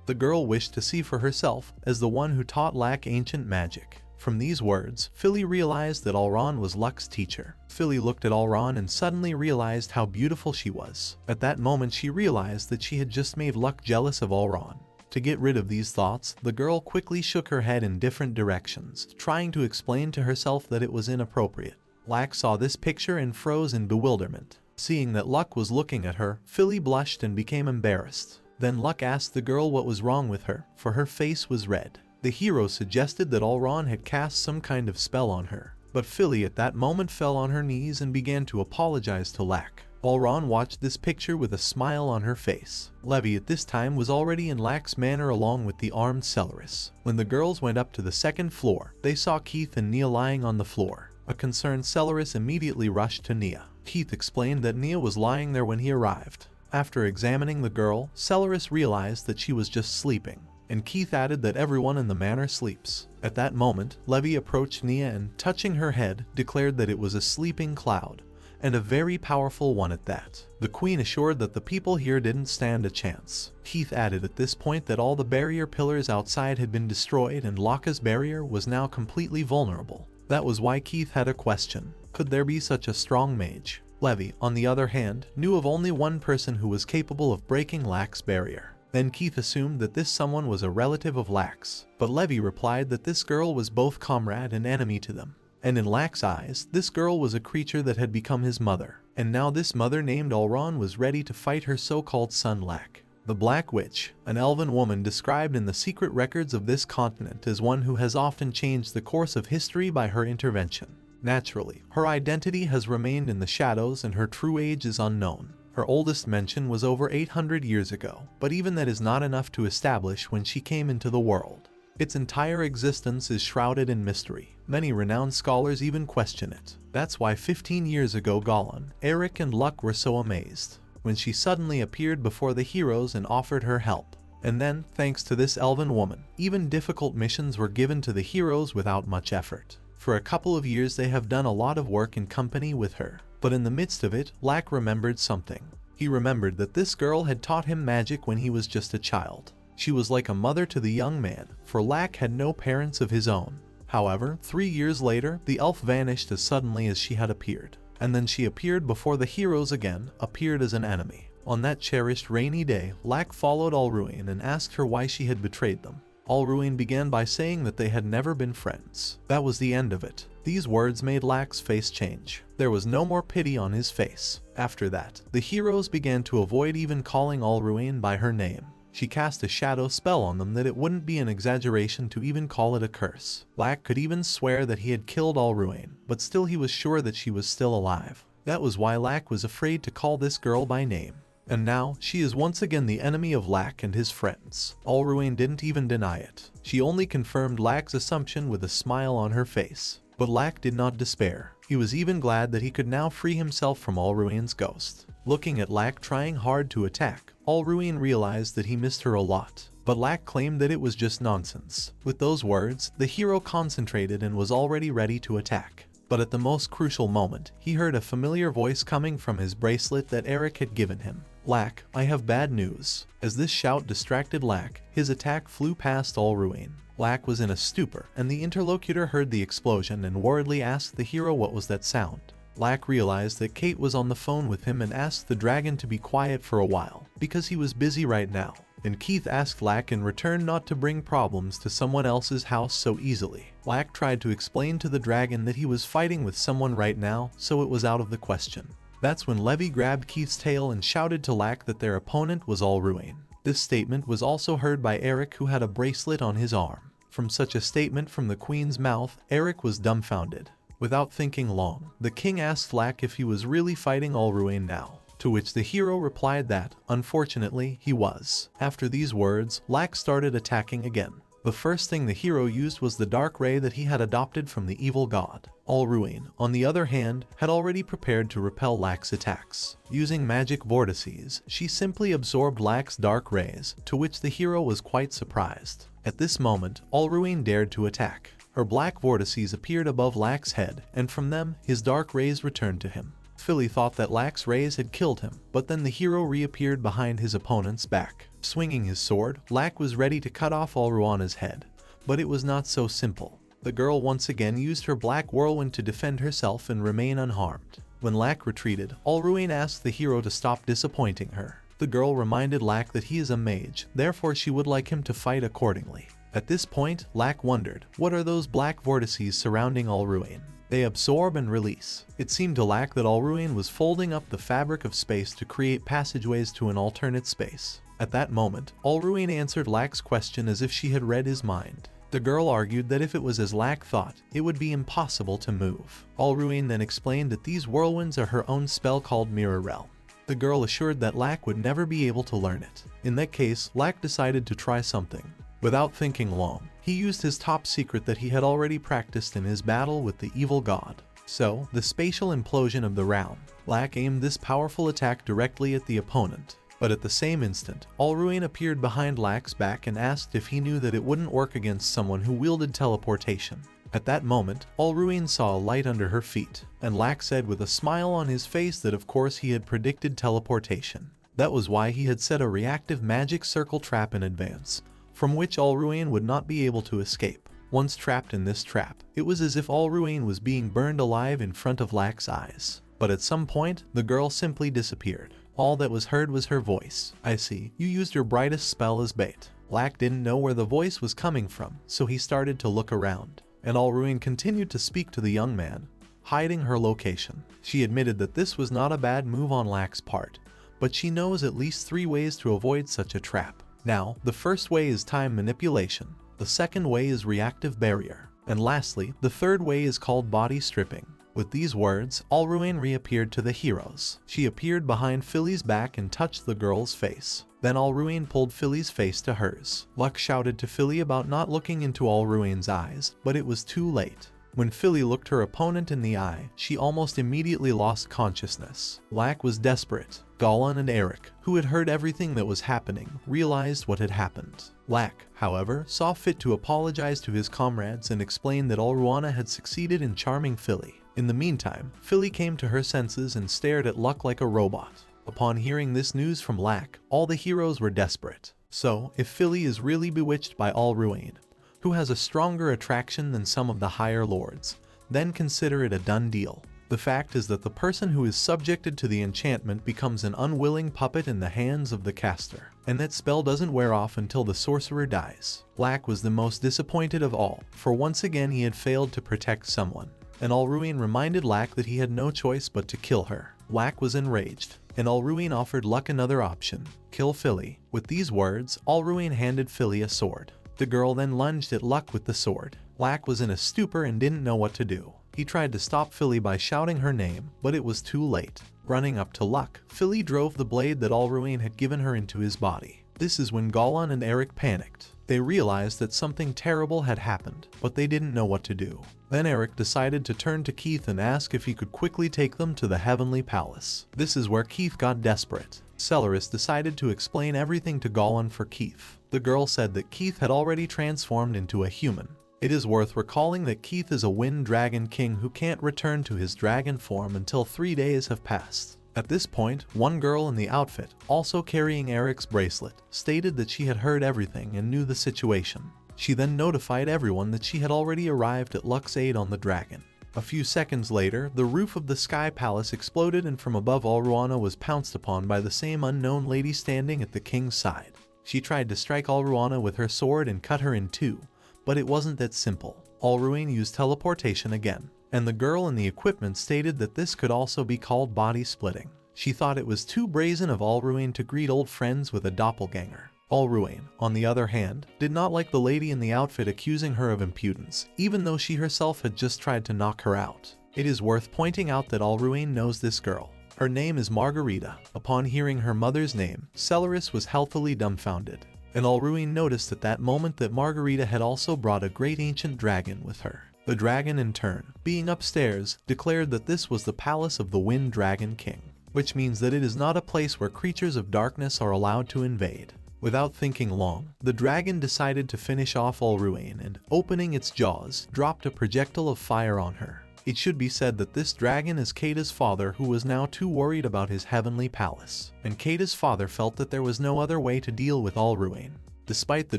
The girl wished to see for herself as the one who taught Luck ancient magic. From these words, Philly realized that Elrond was Luck's teacher. Philly looked at Elrond and suddenly realized how beautiful she was. At that moment she realized that she had just made Luck jealous of Elrond. To get rid of these thoughts, the girl quickly shook her head in different directions, trying to explain to herself that it was inappropriate. Luck saw this picture and froze in bewilderment. Seeing that Luck was looking at her, Philly blushed and became embarrassed. Then Luck asked the girl what was wrong with her, for her face was red. The hero suggested that Elrond had cast some kind of spell on her, but Philly at that moment fell on her knees and began to apologize to Luck. Elrond watched this picture with a smile on her face. Levi at this time was already in Luck's manor along with the armed Celeris. When the girls went up to the 2nd floor, they saw Keith and Nia lying on the floor. A concerned Celeris immediately rushed to Nia. Keith explained that Nia was lying there when he arrived. After examining the girl, Celeris realized that she was just sleeping, and Keith added that everyone in the manor sleeps. At that moment, Levi approached Nia and, touching her head, declared that it was a sleeping cloud, and a very powerful one at that. The queen assured that the people here didn't stand a chance. Keith added at this point that all the barrier pillars outside had been destroyed and Locke's barrier was now completely vulnerable. That was why Keith had a question. Could there be such a strong mage? Levi, on the other hand, knew of only one person who was capable of breaking Luck's barrier. Then Keith assumed that this someone was a relative of Luck's, but Levi replied that this girl was both comrade and enemy to them. And in Luck's eyes, this girl was a creature that had become his mother. And now this mother named Elrond was ready to fight her so-called son Luck. The Black Witch, an elven woman described in the secret records of this continent as one who has often changed the course of history by her intervention. Naturally, her identity has remained in the shadows and her true age is unknown. Her oldest mention was over 800 years ago, but even that is not enough to establish when she came into the world. Its entire existence is shrouded in mystery. Many renowned scholars even question it. That's why 15 years ago Goblin, Eric and Luck were so amazed when she suddenly appeared before the heroes and offered her help. And then, thanks to this elven woman, even difficult missions were given to the heroes without much effort. For a couple of years they have done a lot of work in company with her. But in the midst of it, Luck remembered something. He remembered that this girl had taught him magic when he was just a child. She was like a mother to the young man, for Luck had no parents of his own. However, 3 years later, the elf vanished as suddenly as she had appeared. And then she appeared before the heroes again, appeared as an enemy. On that cherished rainy day, Lack followed Alruin and asked her why she had betrayed them. Alruin began by saying that they had never been friends. That was the end of it. These words made Lack's face change. There was no more pity on his face. After that, the heroes began to avoid even calling Alruin by her name. She cast a shadow spell on them that it wouldn't be an exaggeration to even call it a curse. Lack could even swear that he had killed Alruin, but still he was sure that she was still alive. That was why Lack was afraid to call this girl by name. And now, she is once again the enemy of Lack and his friends. Alruin didn't even deny it. She only confirmed Lack's assumption with a smile on her face. But Lack did not despair. He was even glad that he could now free himself from Alruin's ghost. Looking at Lack trying hard to attack, Alruin realized that he missed her a lot. But Lack claimed that it was just nonsense. With those words, the hero concentrated and was already ready to attack. But at the most crucial moment, he heard a familiar voice coming from his bracelet that Eric had given him. Lack, I have bad news. As this shout distracted Lack, his attack flew past Alruin. Lack was in a stupor, and the interlocutor heard the explosion and worriedly asked the hero what was that sound. Lack realized that Kate was on the phone with him and asked the dragon to be quiet for a while, because he was busy right now. And Keith asked Lack in return not to bring problems to someone else's house so easily. Lack tried to explain to the dragon that he was fighting with someone right now, so it was out of the question. That's when Levy grabbed Keith's tail and shouted to Lack that their opponent was Alruin. This statement was also heard by Eric, who had a bracelet on his arm. From such a statement from the queen's mouth, Eric was dumbfounded. Without thinking long, the king asked Lack if he was really fighting Alruin now. To which the hero replied that, unfortunately, he was. After these words, Lack started attacking again. The first thing the hero used was the dark ray that he had adopted from the evil god. Alruin, on the other hand, had already prepared to repel Lack's attacks. Using magic vortices, she simply absorbed Lack's dark rays, to which the hero was quite surprised. At this moment, Alruin dared to attack. Her black vortices appeared above Lack's head, and from them, his dark rays returned to him. Philly thought that Lack's rays had killed him, but then the hero reappeared behind his opponent's back. Swinging his sword, Lack was ready to cut off Alruana's head. But it was not so simple. The girl once again used her black whirlwind to defend herself and remain unharmed. When Lack retreated, Alruin asked the hero to stop disappointing her. The girl reminded Lack that he is a mage, therefore she would like him to fight accordingly. At this point, Lack wondered, what are those black vortices surrounding Alruin? They absorb and release. It seemed to Lack that Alruin was folding up the fabric of space to create passageways to an alternate space. At that moment, Alruin answered Lack's question as if she had read his mind. The girl argued that if it was as Lack thought, it would be impossible to move. Alruin then explained that these whirlwinds are her own spell called Mirror Realm. The girl assured that Lack would never be able to learn it. In that case, Lack decided to try something. Without thinking long, he used his top secret that he had already practiced in his battle with the evil god. So, the spatial implosion of the realm. Lack aimed this powerful attack directly at the opponent. But at the same instant, Alruin appeared behind Lack's back and asked if he knew that it wouldn't work against someone who wielded teleportation. At that moment, Alruin saw a light under her feet, and Lack said with a smile on his face that of course he had predicted teleportation. That was why he had set a reactive magic circle trap in advance, from which Alruin would not be able to escape. Once trapped in this trap, it was as if Alruin was being burned alive in front of Lack's eyes. But at some point, the girl simply disappeared. All that was heard was her voice. I see, you used your brightest spell as bait. Lack didn't know where the voice was coming from, so he started to look around. And Alruin continued to speak to the young man, hiding her location. She admitted that this was not a bad move on Lack's part, but she knows at least 3 ways to avoid such a trap. Now, the first way is time manipulation, the second way is reactive barrier, and lastly, the third way is called body stripping. With these words, Alruin reappeared to the heroes. She appeared behind Philly's back and touched the girl's face. Then Alruin pulled Philly's face to hers. Luck shouted to Philly about not looking into Alruin's eyes, but it was too late. When Philly looked her opponent in the eye, she almost immediately lost consciousness. Lack was desperate. Goblin and Eric, who had heard everything that was happening, realized what had happened. Lack, however, saw fit to apologize to his comrades and explain that Alruana had succeeded in charming Philly. In the meantime, Philly came to her senses and stared at Luck like a robot. Upon hearing this news from Lack, all the heroes were desperate. So, if Philly is really bewitched by Alruin, who has a stronger attraction than some of the higher lords, then consider it a done deal. The fact is that the person who is subjected to the enchantment becomes an unwilling puppet in the hands of the caster, and that spell doesn't wear off until the sorcerer dies. Lack was the most disappointed of all, for once again he had failed to protect someone, and Alruin reminded Lack that he had no choice but to kill her. Lack was enraged, and Alruin offered Luck another option: kill Philly. With these words, Alruin handed Philly a sword. The girl then lunged at Luck with the sword. Lack was in a stupor and didn't know what to do. He tried to stop Philly by shouting her name, but it was too late. Running up to Luck, Philly drove the blade that Alruin had given her into his body. This is when Goblin and Eric panicked. They realized that something terrible had happened, but they didn't know what to do. Then Eric decided to turn to Keith and ask if he could quickly take them to the Heavenly Palace. This is where Keith got desperate. Celeris decided to explain everything to Goblin for Keith. The girl said that Keith had already transformed into a human. It is worth recalling that Keith is a Wind Dragon King who can't return to his dragon form until 3 days have passed. At this point, one girl in the outfit, also carrying Eric's bracelet, stated that she had heard everything and knew the situation. She then notified everyone that she had already arrived at Luck's aid on the dragon. A few seconds later, the roof of the Sky Palace exploded and from above Alruana was pounced upon by the same unknown lady standing at the king's side. She tried to strike Alruana with her sword and cut her in two, but it wasn't that simple. Alruin used teleportation again, and the girl in the equipment stated that this could also be called body splitting. She thought it was too brazen of Alruin to greet old friends with a doppelganger. Alruin, on the other hand, did not like the lady in the outfit accusing her of impudence, even though she herself had just tried to knock her out. It is worth pointing out that Alruin knows this girl. Her name is Margarita. Upon hearing her mother's name, Celeris was healthily dumbfounded, and Alruin noticed at that moment that Margarita had also brought a great ancient dragon with her. The dragon in turn, being upstairs, declared that this was the palace of the Wind Dragon King, which means that it is not a place where creatures of darkness are allowed to invade. Without thinking long, the dragon decided to finish off Alruin and, opening its jaws, dropped a projectile of fire on her. It should be said that this dragon is Kata's father, who was now too worried about his heavenly palace, and Kata's father felt that there was no other way to deal with Alruin. Despite the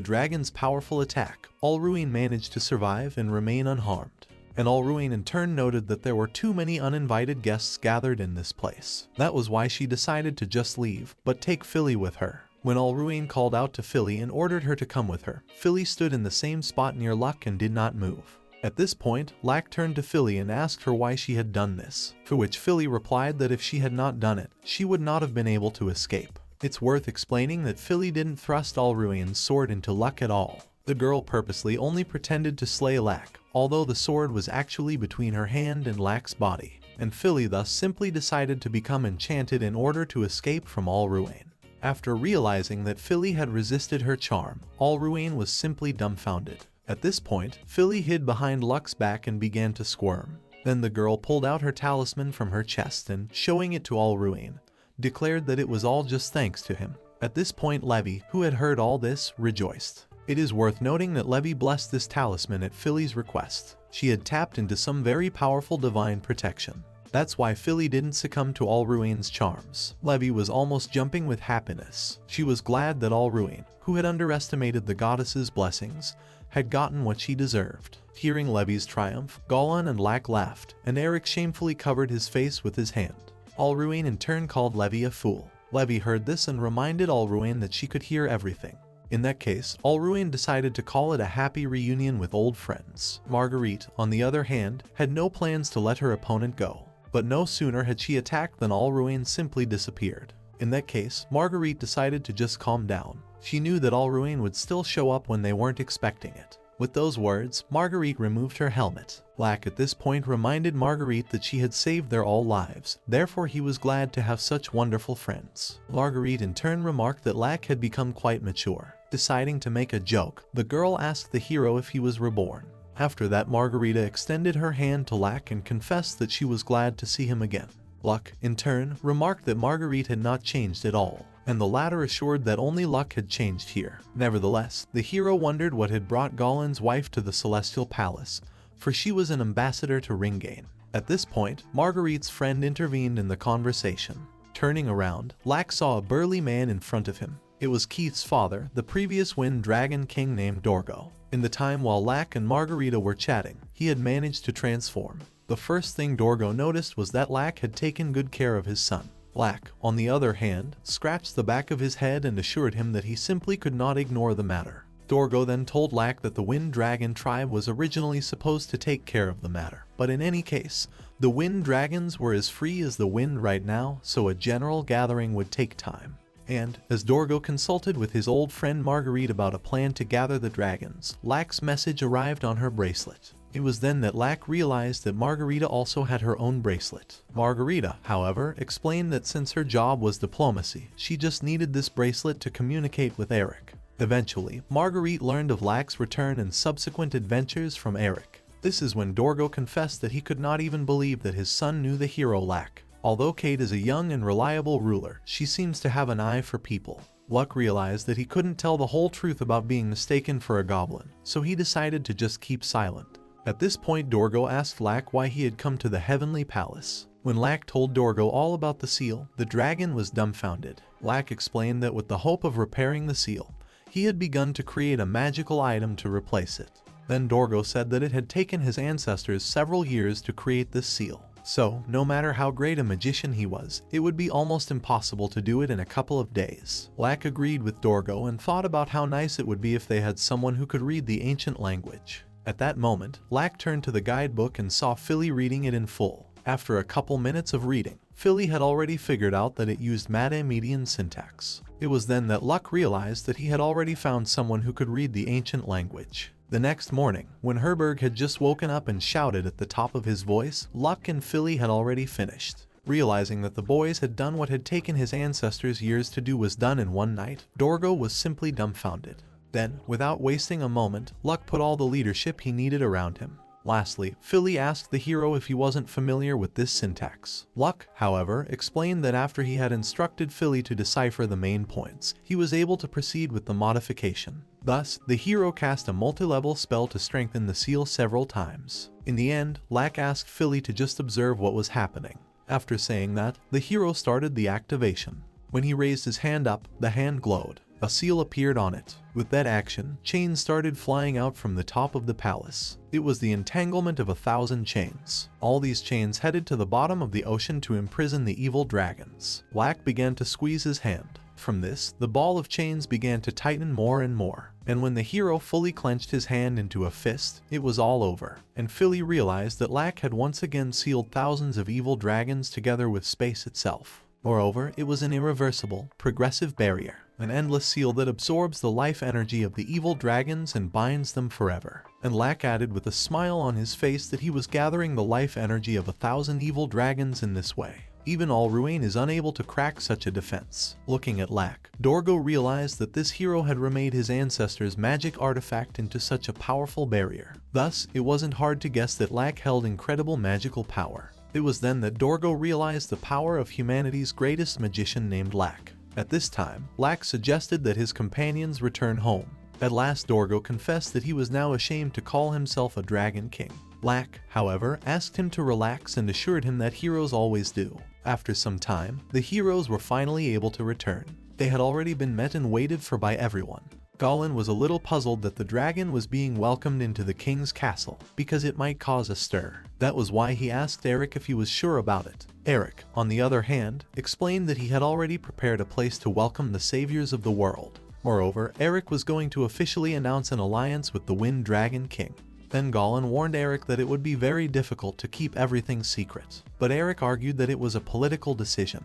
dragon's powerful attack, Alruin managed to survive and remain unharmed, and Alruin in turn noted that there were too many uninvited guests gathered in this place. That was why she decided to just leave, but take Philly with her. When Alruin called out to Philly and ordered her to come with her, Philly stood in the same spot near Luck and did not move. At this point, Lack turned to Philly and asked her why she had done this, for which Philly replied that if she had not done it, she would not have been able to escape. It's worth explaining that Philly didn't thrust Alruin's sword into Luck at all. The girl purposely only pretended to slay Lack, although the sword was actually between her hand and Lack's body, and Philly thus simply decided to become enchanted in order to escape from Alruin. After realizing that Philly had resisted her charm, Alruin was simply dumbfounded. At this point, Philly hid behind Luck's back and began to squirm. Then the girl pulled out her talisman from her chest and, showing it to Alruin, declared that it was all just thanks to him. At this point, Levy, who had heard all this, rejoiced. It is worth noting that Levy blessed this talisman at Philly's request. She had tapped into some very powerful divine protection. That's why Philly didn't succumb to Alruin's charms. Levy was almost jumping with happiness. She was glad that Alruin, who had underestimated the goddess's blessings, had gotten what she deserved. Hearing Levy's triumph, Goblin and Lack laughed, and Eric shamefully covered his face with his hand. Alruin in turn called Levy a fool. Levy heard this and reminded Alruin that she could hear everything. In that case, Alruin decided to call it a happy reunion with old friends. Marguerite, on the other hand, had no plans to let her opponent go. But no sooner had she attacked than Alruin simply disappeared. In that case, Marguerite decided to just calm down. She knew that Alruin would still show up when they weren't expecting it. With those words, Marguerite removed her helmet. Lack at this point reminded Marguerite that she had saved their all lives, therefore he was glad to have such wonderful friends. Marguerite in turn remarked that Lack had become quite mature. Deciding to make a joke, the girl asked the hero if he was reborn. After that, Margarita extended her hand to Lack and confessed that she was glad to see him again. Luck, in turn, remarked that Marguerite had not changed at all, and the latter assured that only Luck had changed here. Nevertheless, the hero wondered what had brought Goblin's wife to the Celestial Palace, for she was an ambassador to Ringane. At this point, Marguerite's friend intervened in the conversation. Turning around, Lack saw a burly man in front of him. It was Keith's father, the previous Wind Dragon King named Dorgo. In the time while Lack and Margarita were chatting, he had managed to transform. The first thing Dorgo noticed was that Lack had taken good care of his son. Lack, on the other hand, scratched the back of his head and assured him that he simply could not ignore the matter. Dorgo then told Lack that the Wind Dragon tribe was originally supposed to take care of the matter, but in any case, the Wind Dragons were as free as the wind right now, so a general gathering would take time. And, as Dorgo consulted with his old friend Marguerite about a plan to gather the dragons, Lack's message arrived on her bracelet. It was then that Lack realized that Margarita also had her own bracelet. Margarita, however, explained that since her job was diplomacy, she just needed this bracelet to communicate with Eric. Eventually, Marguerite learned of Lack's return and subsequent adventures from Eric. This is when Dorgo confessed that he could not even believe that his son knew the hero Lack. Although Kate is a young and reliable ruler, she seems to have an eye for people. Luck realized that he couldn't tell the whole truth about being mistaken for a goblin, so he decided to just keep silent. At this point, Dorgo asked Lack why he had come to the Heavenly Palace. When Lack told Dorgo all about the seal, the dragon was dumbfounded. Lack explained that with the hope of repairing the seal, he had begun to create a magical item to replace it. Then Dorgo said that it had taken his ancestors several years to create this seal. So, no matter how great a magician he was, it would be almost impossible to do it in a couple of days. Lack agreed with Dorgo and thought about how nice it would be if they had someone who could read the ancient language. At that moment, Lack turned to the guidebook and saw Philly reading it in full. After a couple minutes of reading, Philly had already figured out that it used Mada-Median syntax. It was then that Luck realized that he had already found someone who could read the ancient language. The next morning, when Herberg had just woken up and shouted at the top of his voice, Luck and Philly had already finished. Realizing that the boys had done what had taken his ancestors years to do was done in one night, Dorgo was simply dumbfounded. Then, without wasting a moment, Luck put all the leadership he needed around him. Lastly, Philly asked the hero if he wasn't familiar with this syntax. Luck, however, explained that after he had instructed Philly to decipher the main points, he was able to proceed with the modification. Thus, the hero cast a multi-level spell to strengthen the seal several times. In the end, Lack asked Philly to just observe what was happening. After saying that, the hero started the activation. When he raised his hand up, the hand glowed. A seal appeared on it. With that action, chains started flying out from the top of the palace. It was the entanglement of 1,000 chains. All these chains headed to the bottom of the ocean to imprison the evil dragons. Lack began to squeeze his hand. From this, the ball of chains began to tighten more and more. And when the hero fully clenched his hand into a fist, it was all over. And Philly realized that Lack had once again sealed thousands of evil dragons together with space itself. Moreover, it was an irreversible, progressive barrier. An endless seal that absorbs the life energy of the evil dragons and binds them forever. And Lack added with a smile on his face that he was gathering the life energy of 1,000 evil dragons in this way. Even Alruane is unable to crack such a defense. Looking at Lack, Dorgo realized that this hero had remade his ancestors' magic artifact into such a powerful barrier. Thus, it wasn't hard to guess that Lack held incredible magical power. It was then that Dorgo realized the power of humanity's greatest magician named Lack. At this time, Lack suggested that his companions return home. At last, Dorgo confessed that he was now ashamed to call himself a Dragon King. Lack, however, asked him to relax and assured him that heroes always do. After some time, the heroes were finally able to return. They had already been met and waited for by everyone. Goblin was a little puzzled that the dragon was being welcomed into the king's castle, because it might cause a stir. That was why he asked Eric if he was sure about it. Eric, on the other hand, explained that he had already prepared a place to welcome the saviors of the world. Moreover, Eric was going to officially announce an alliance with the Wind Dragon King. Then Goblin warned Eric that it would be very difficult to keep everything secret. But Eric argued that it was a political decision.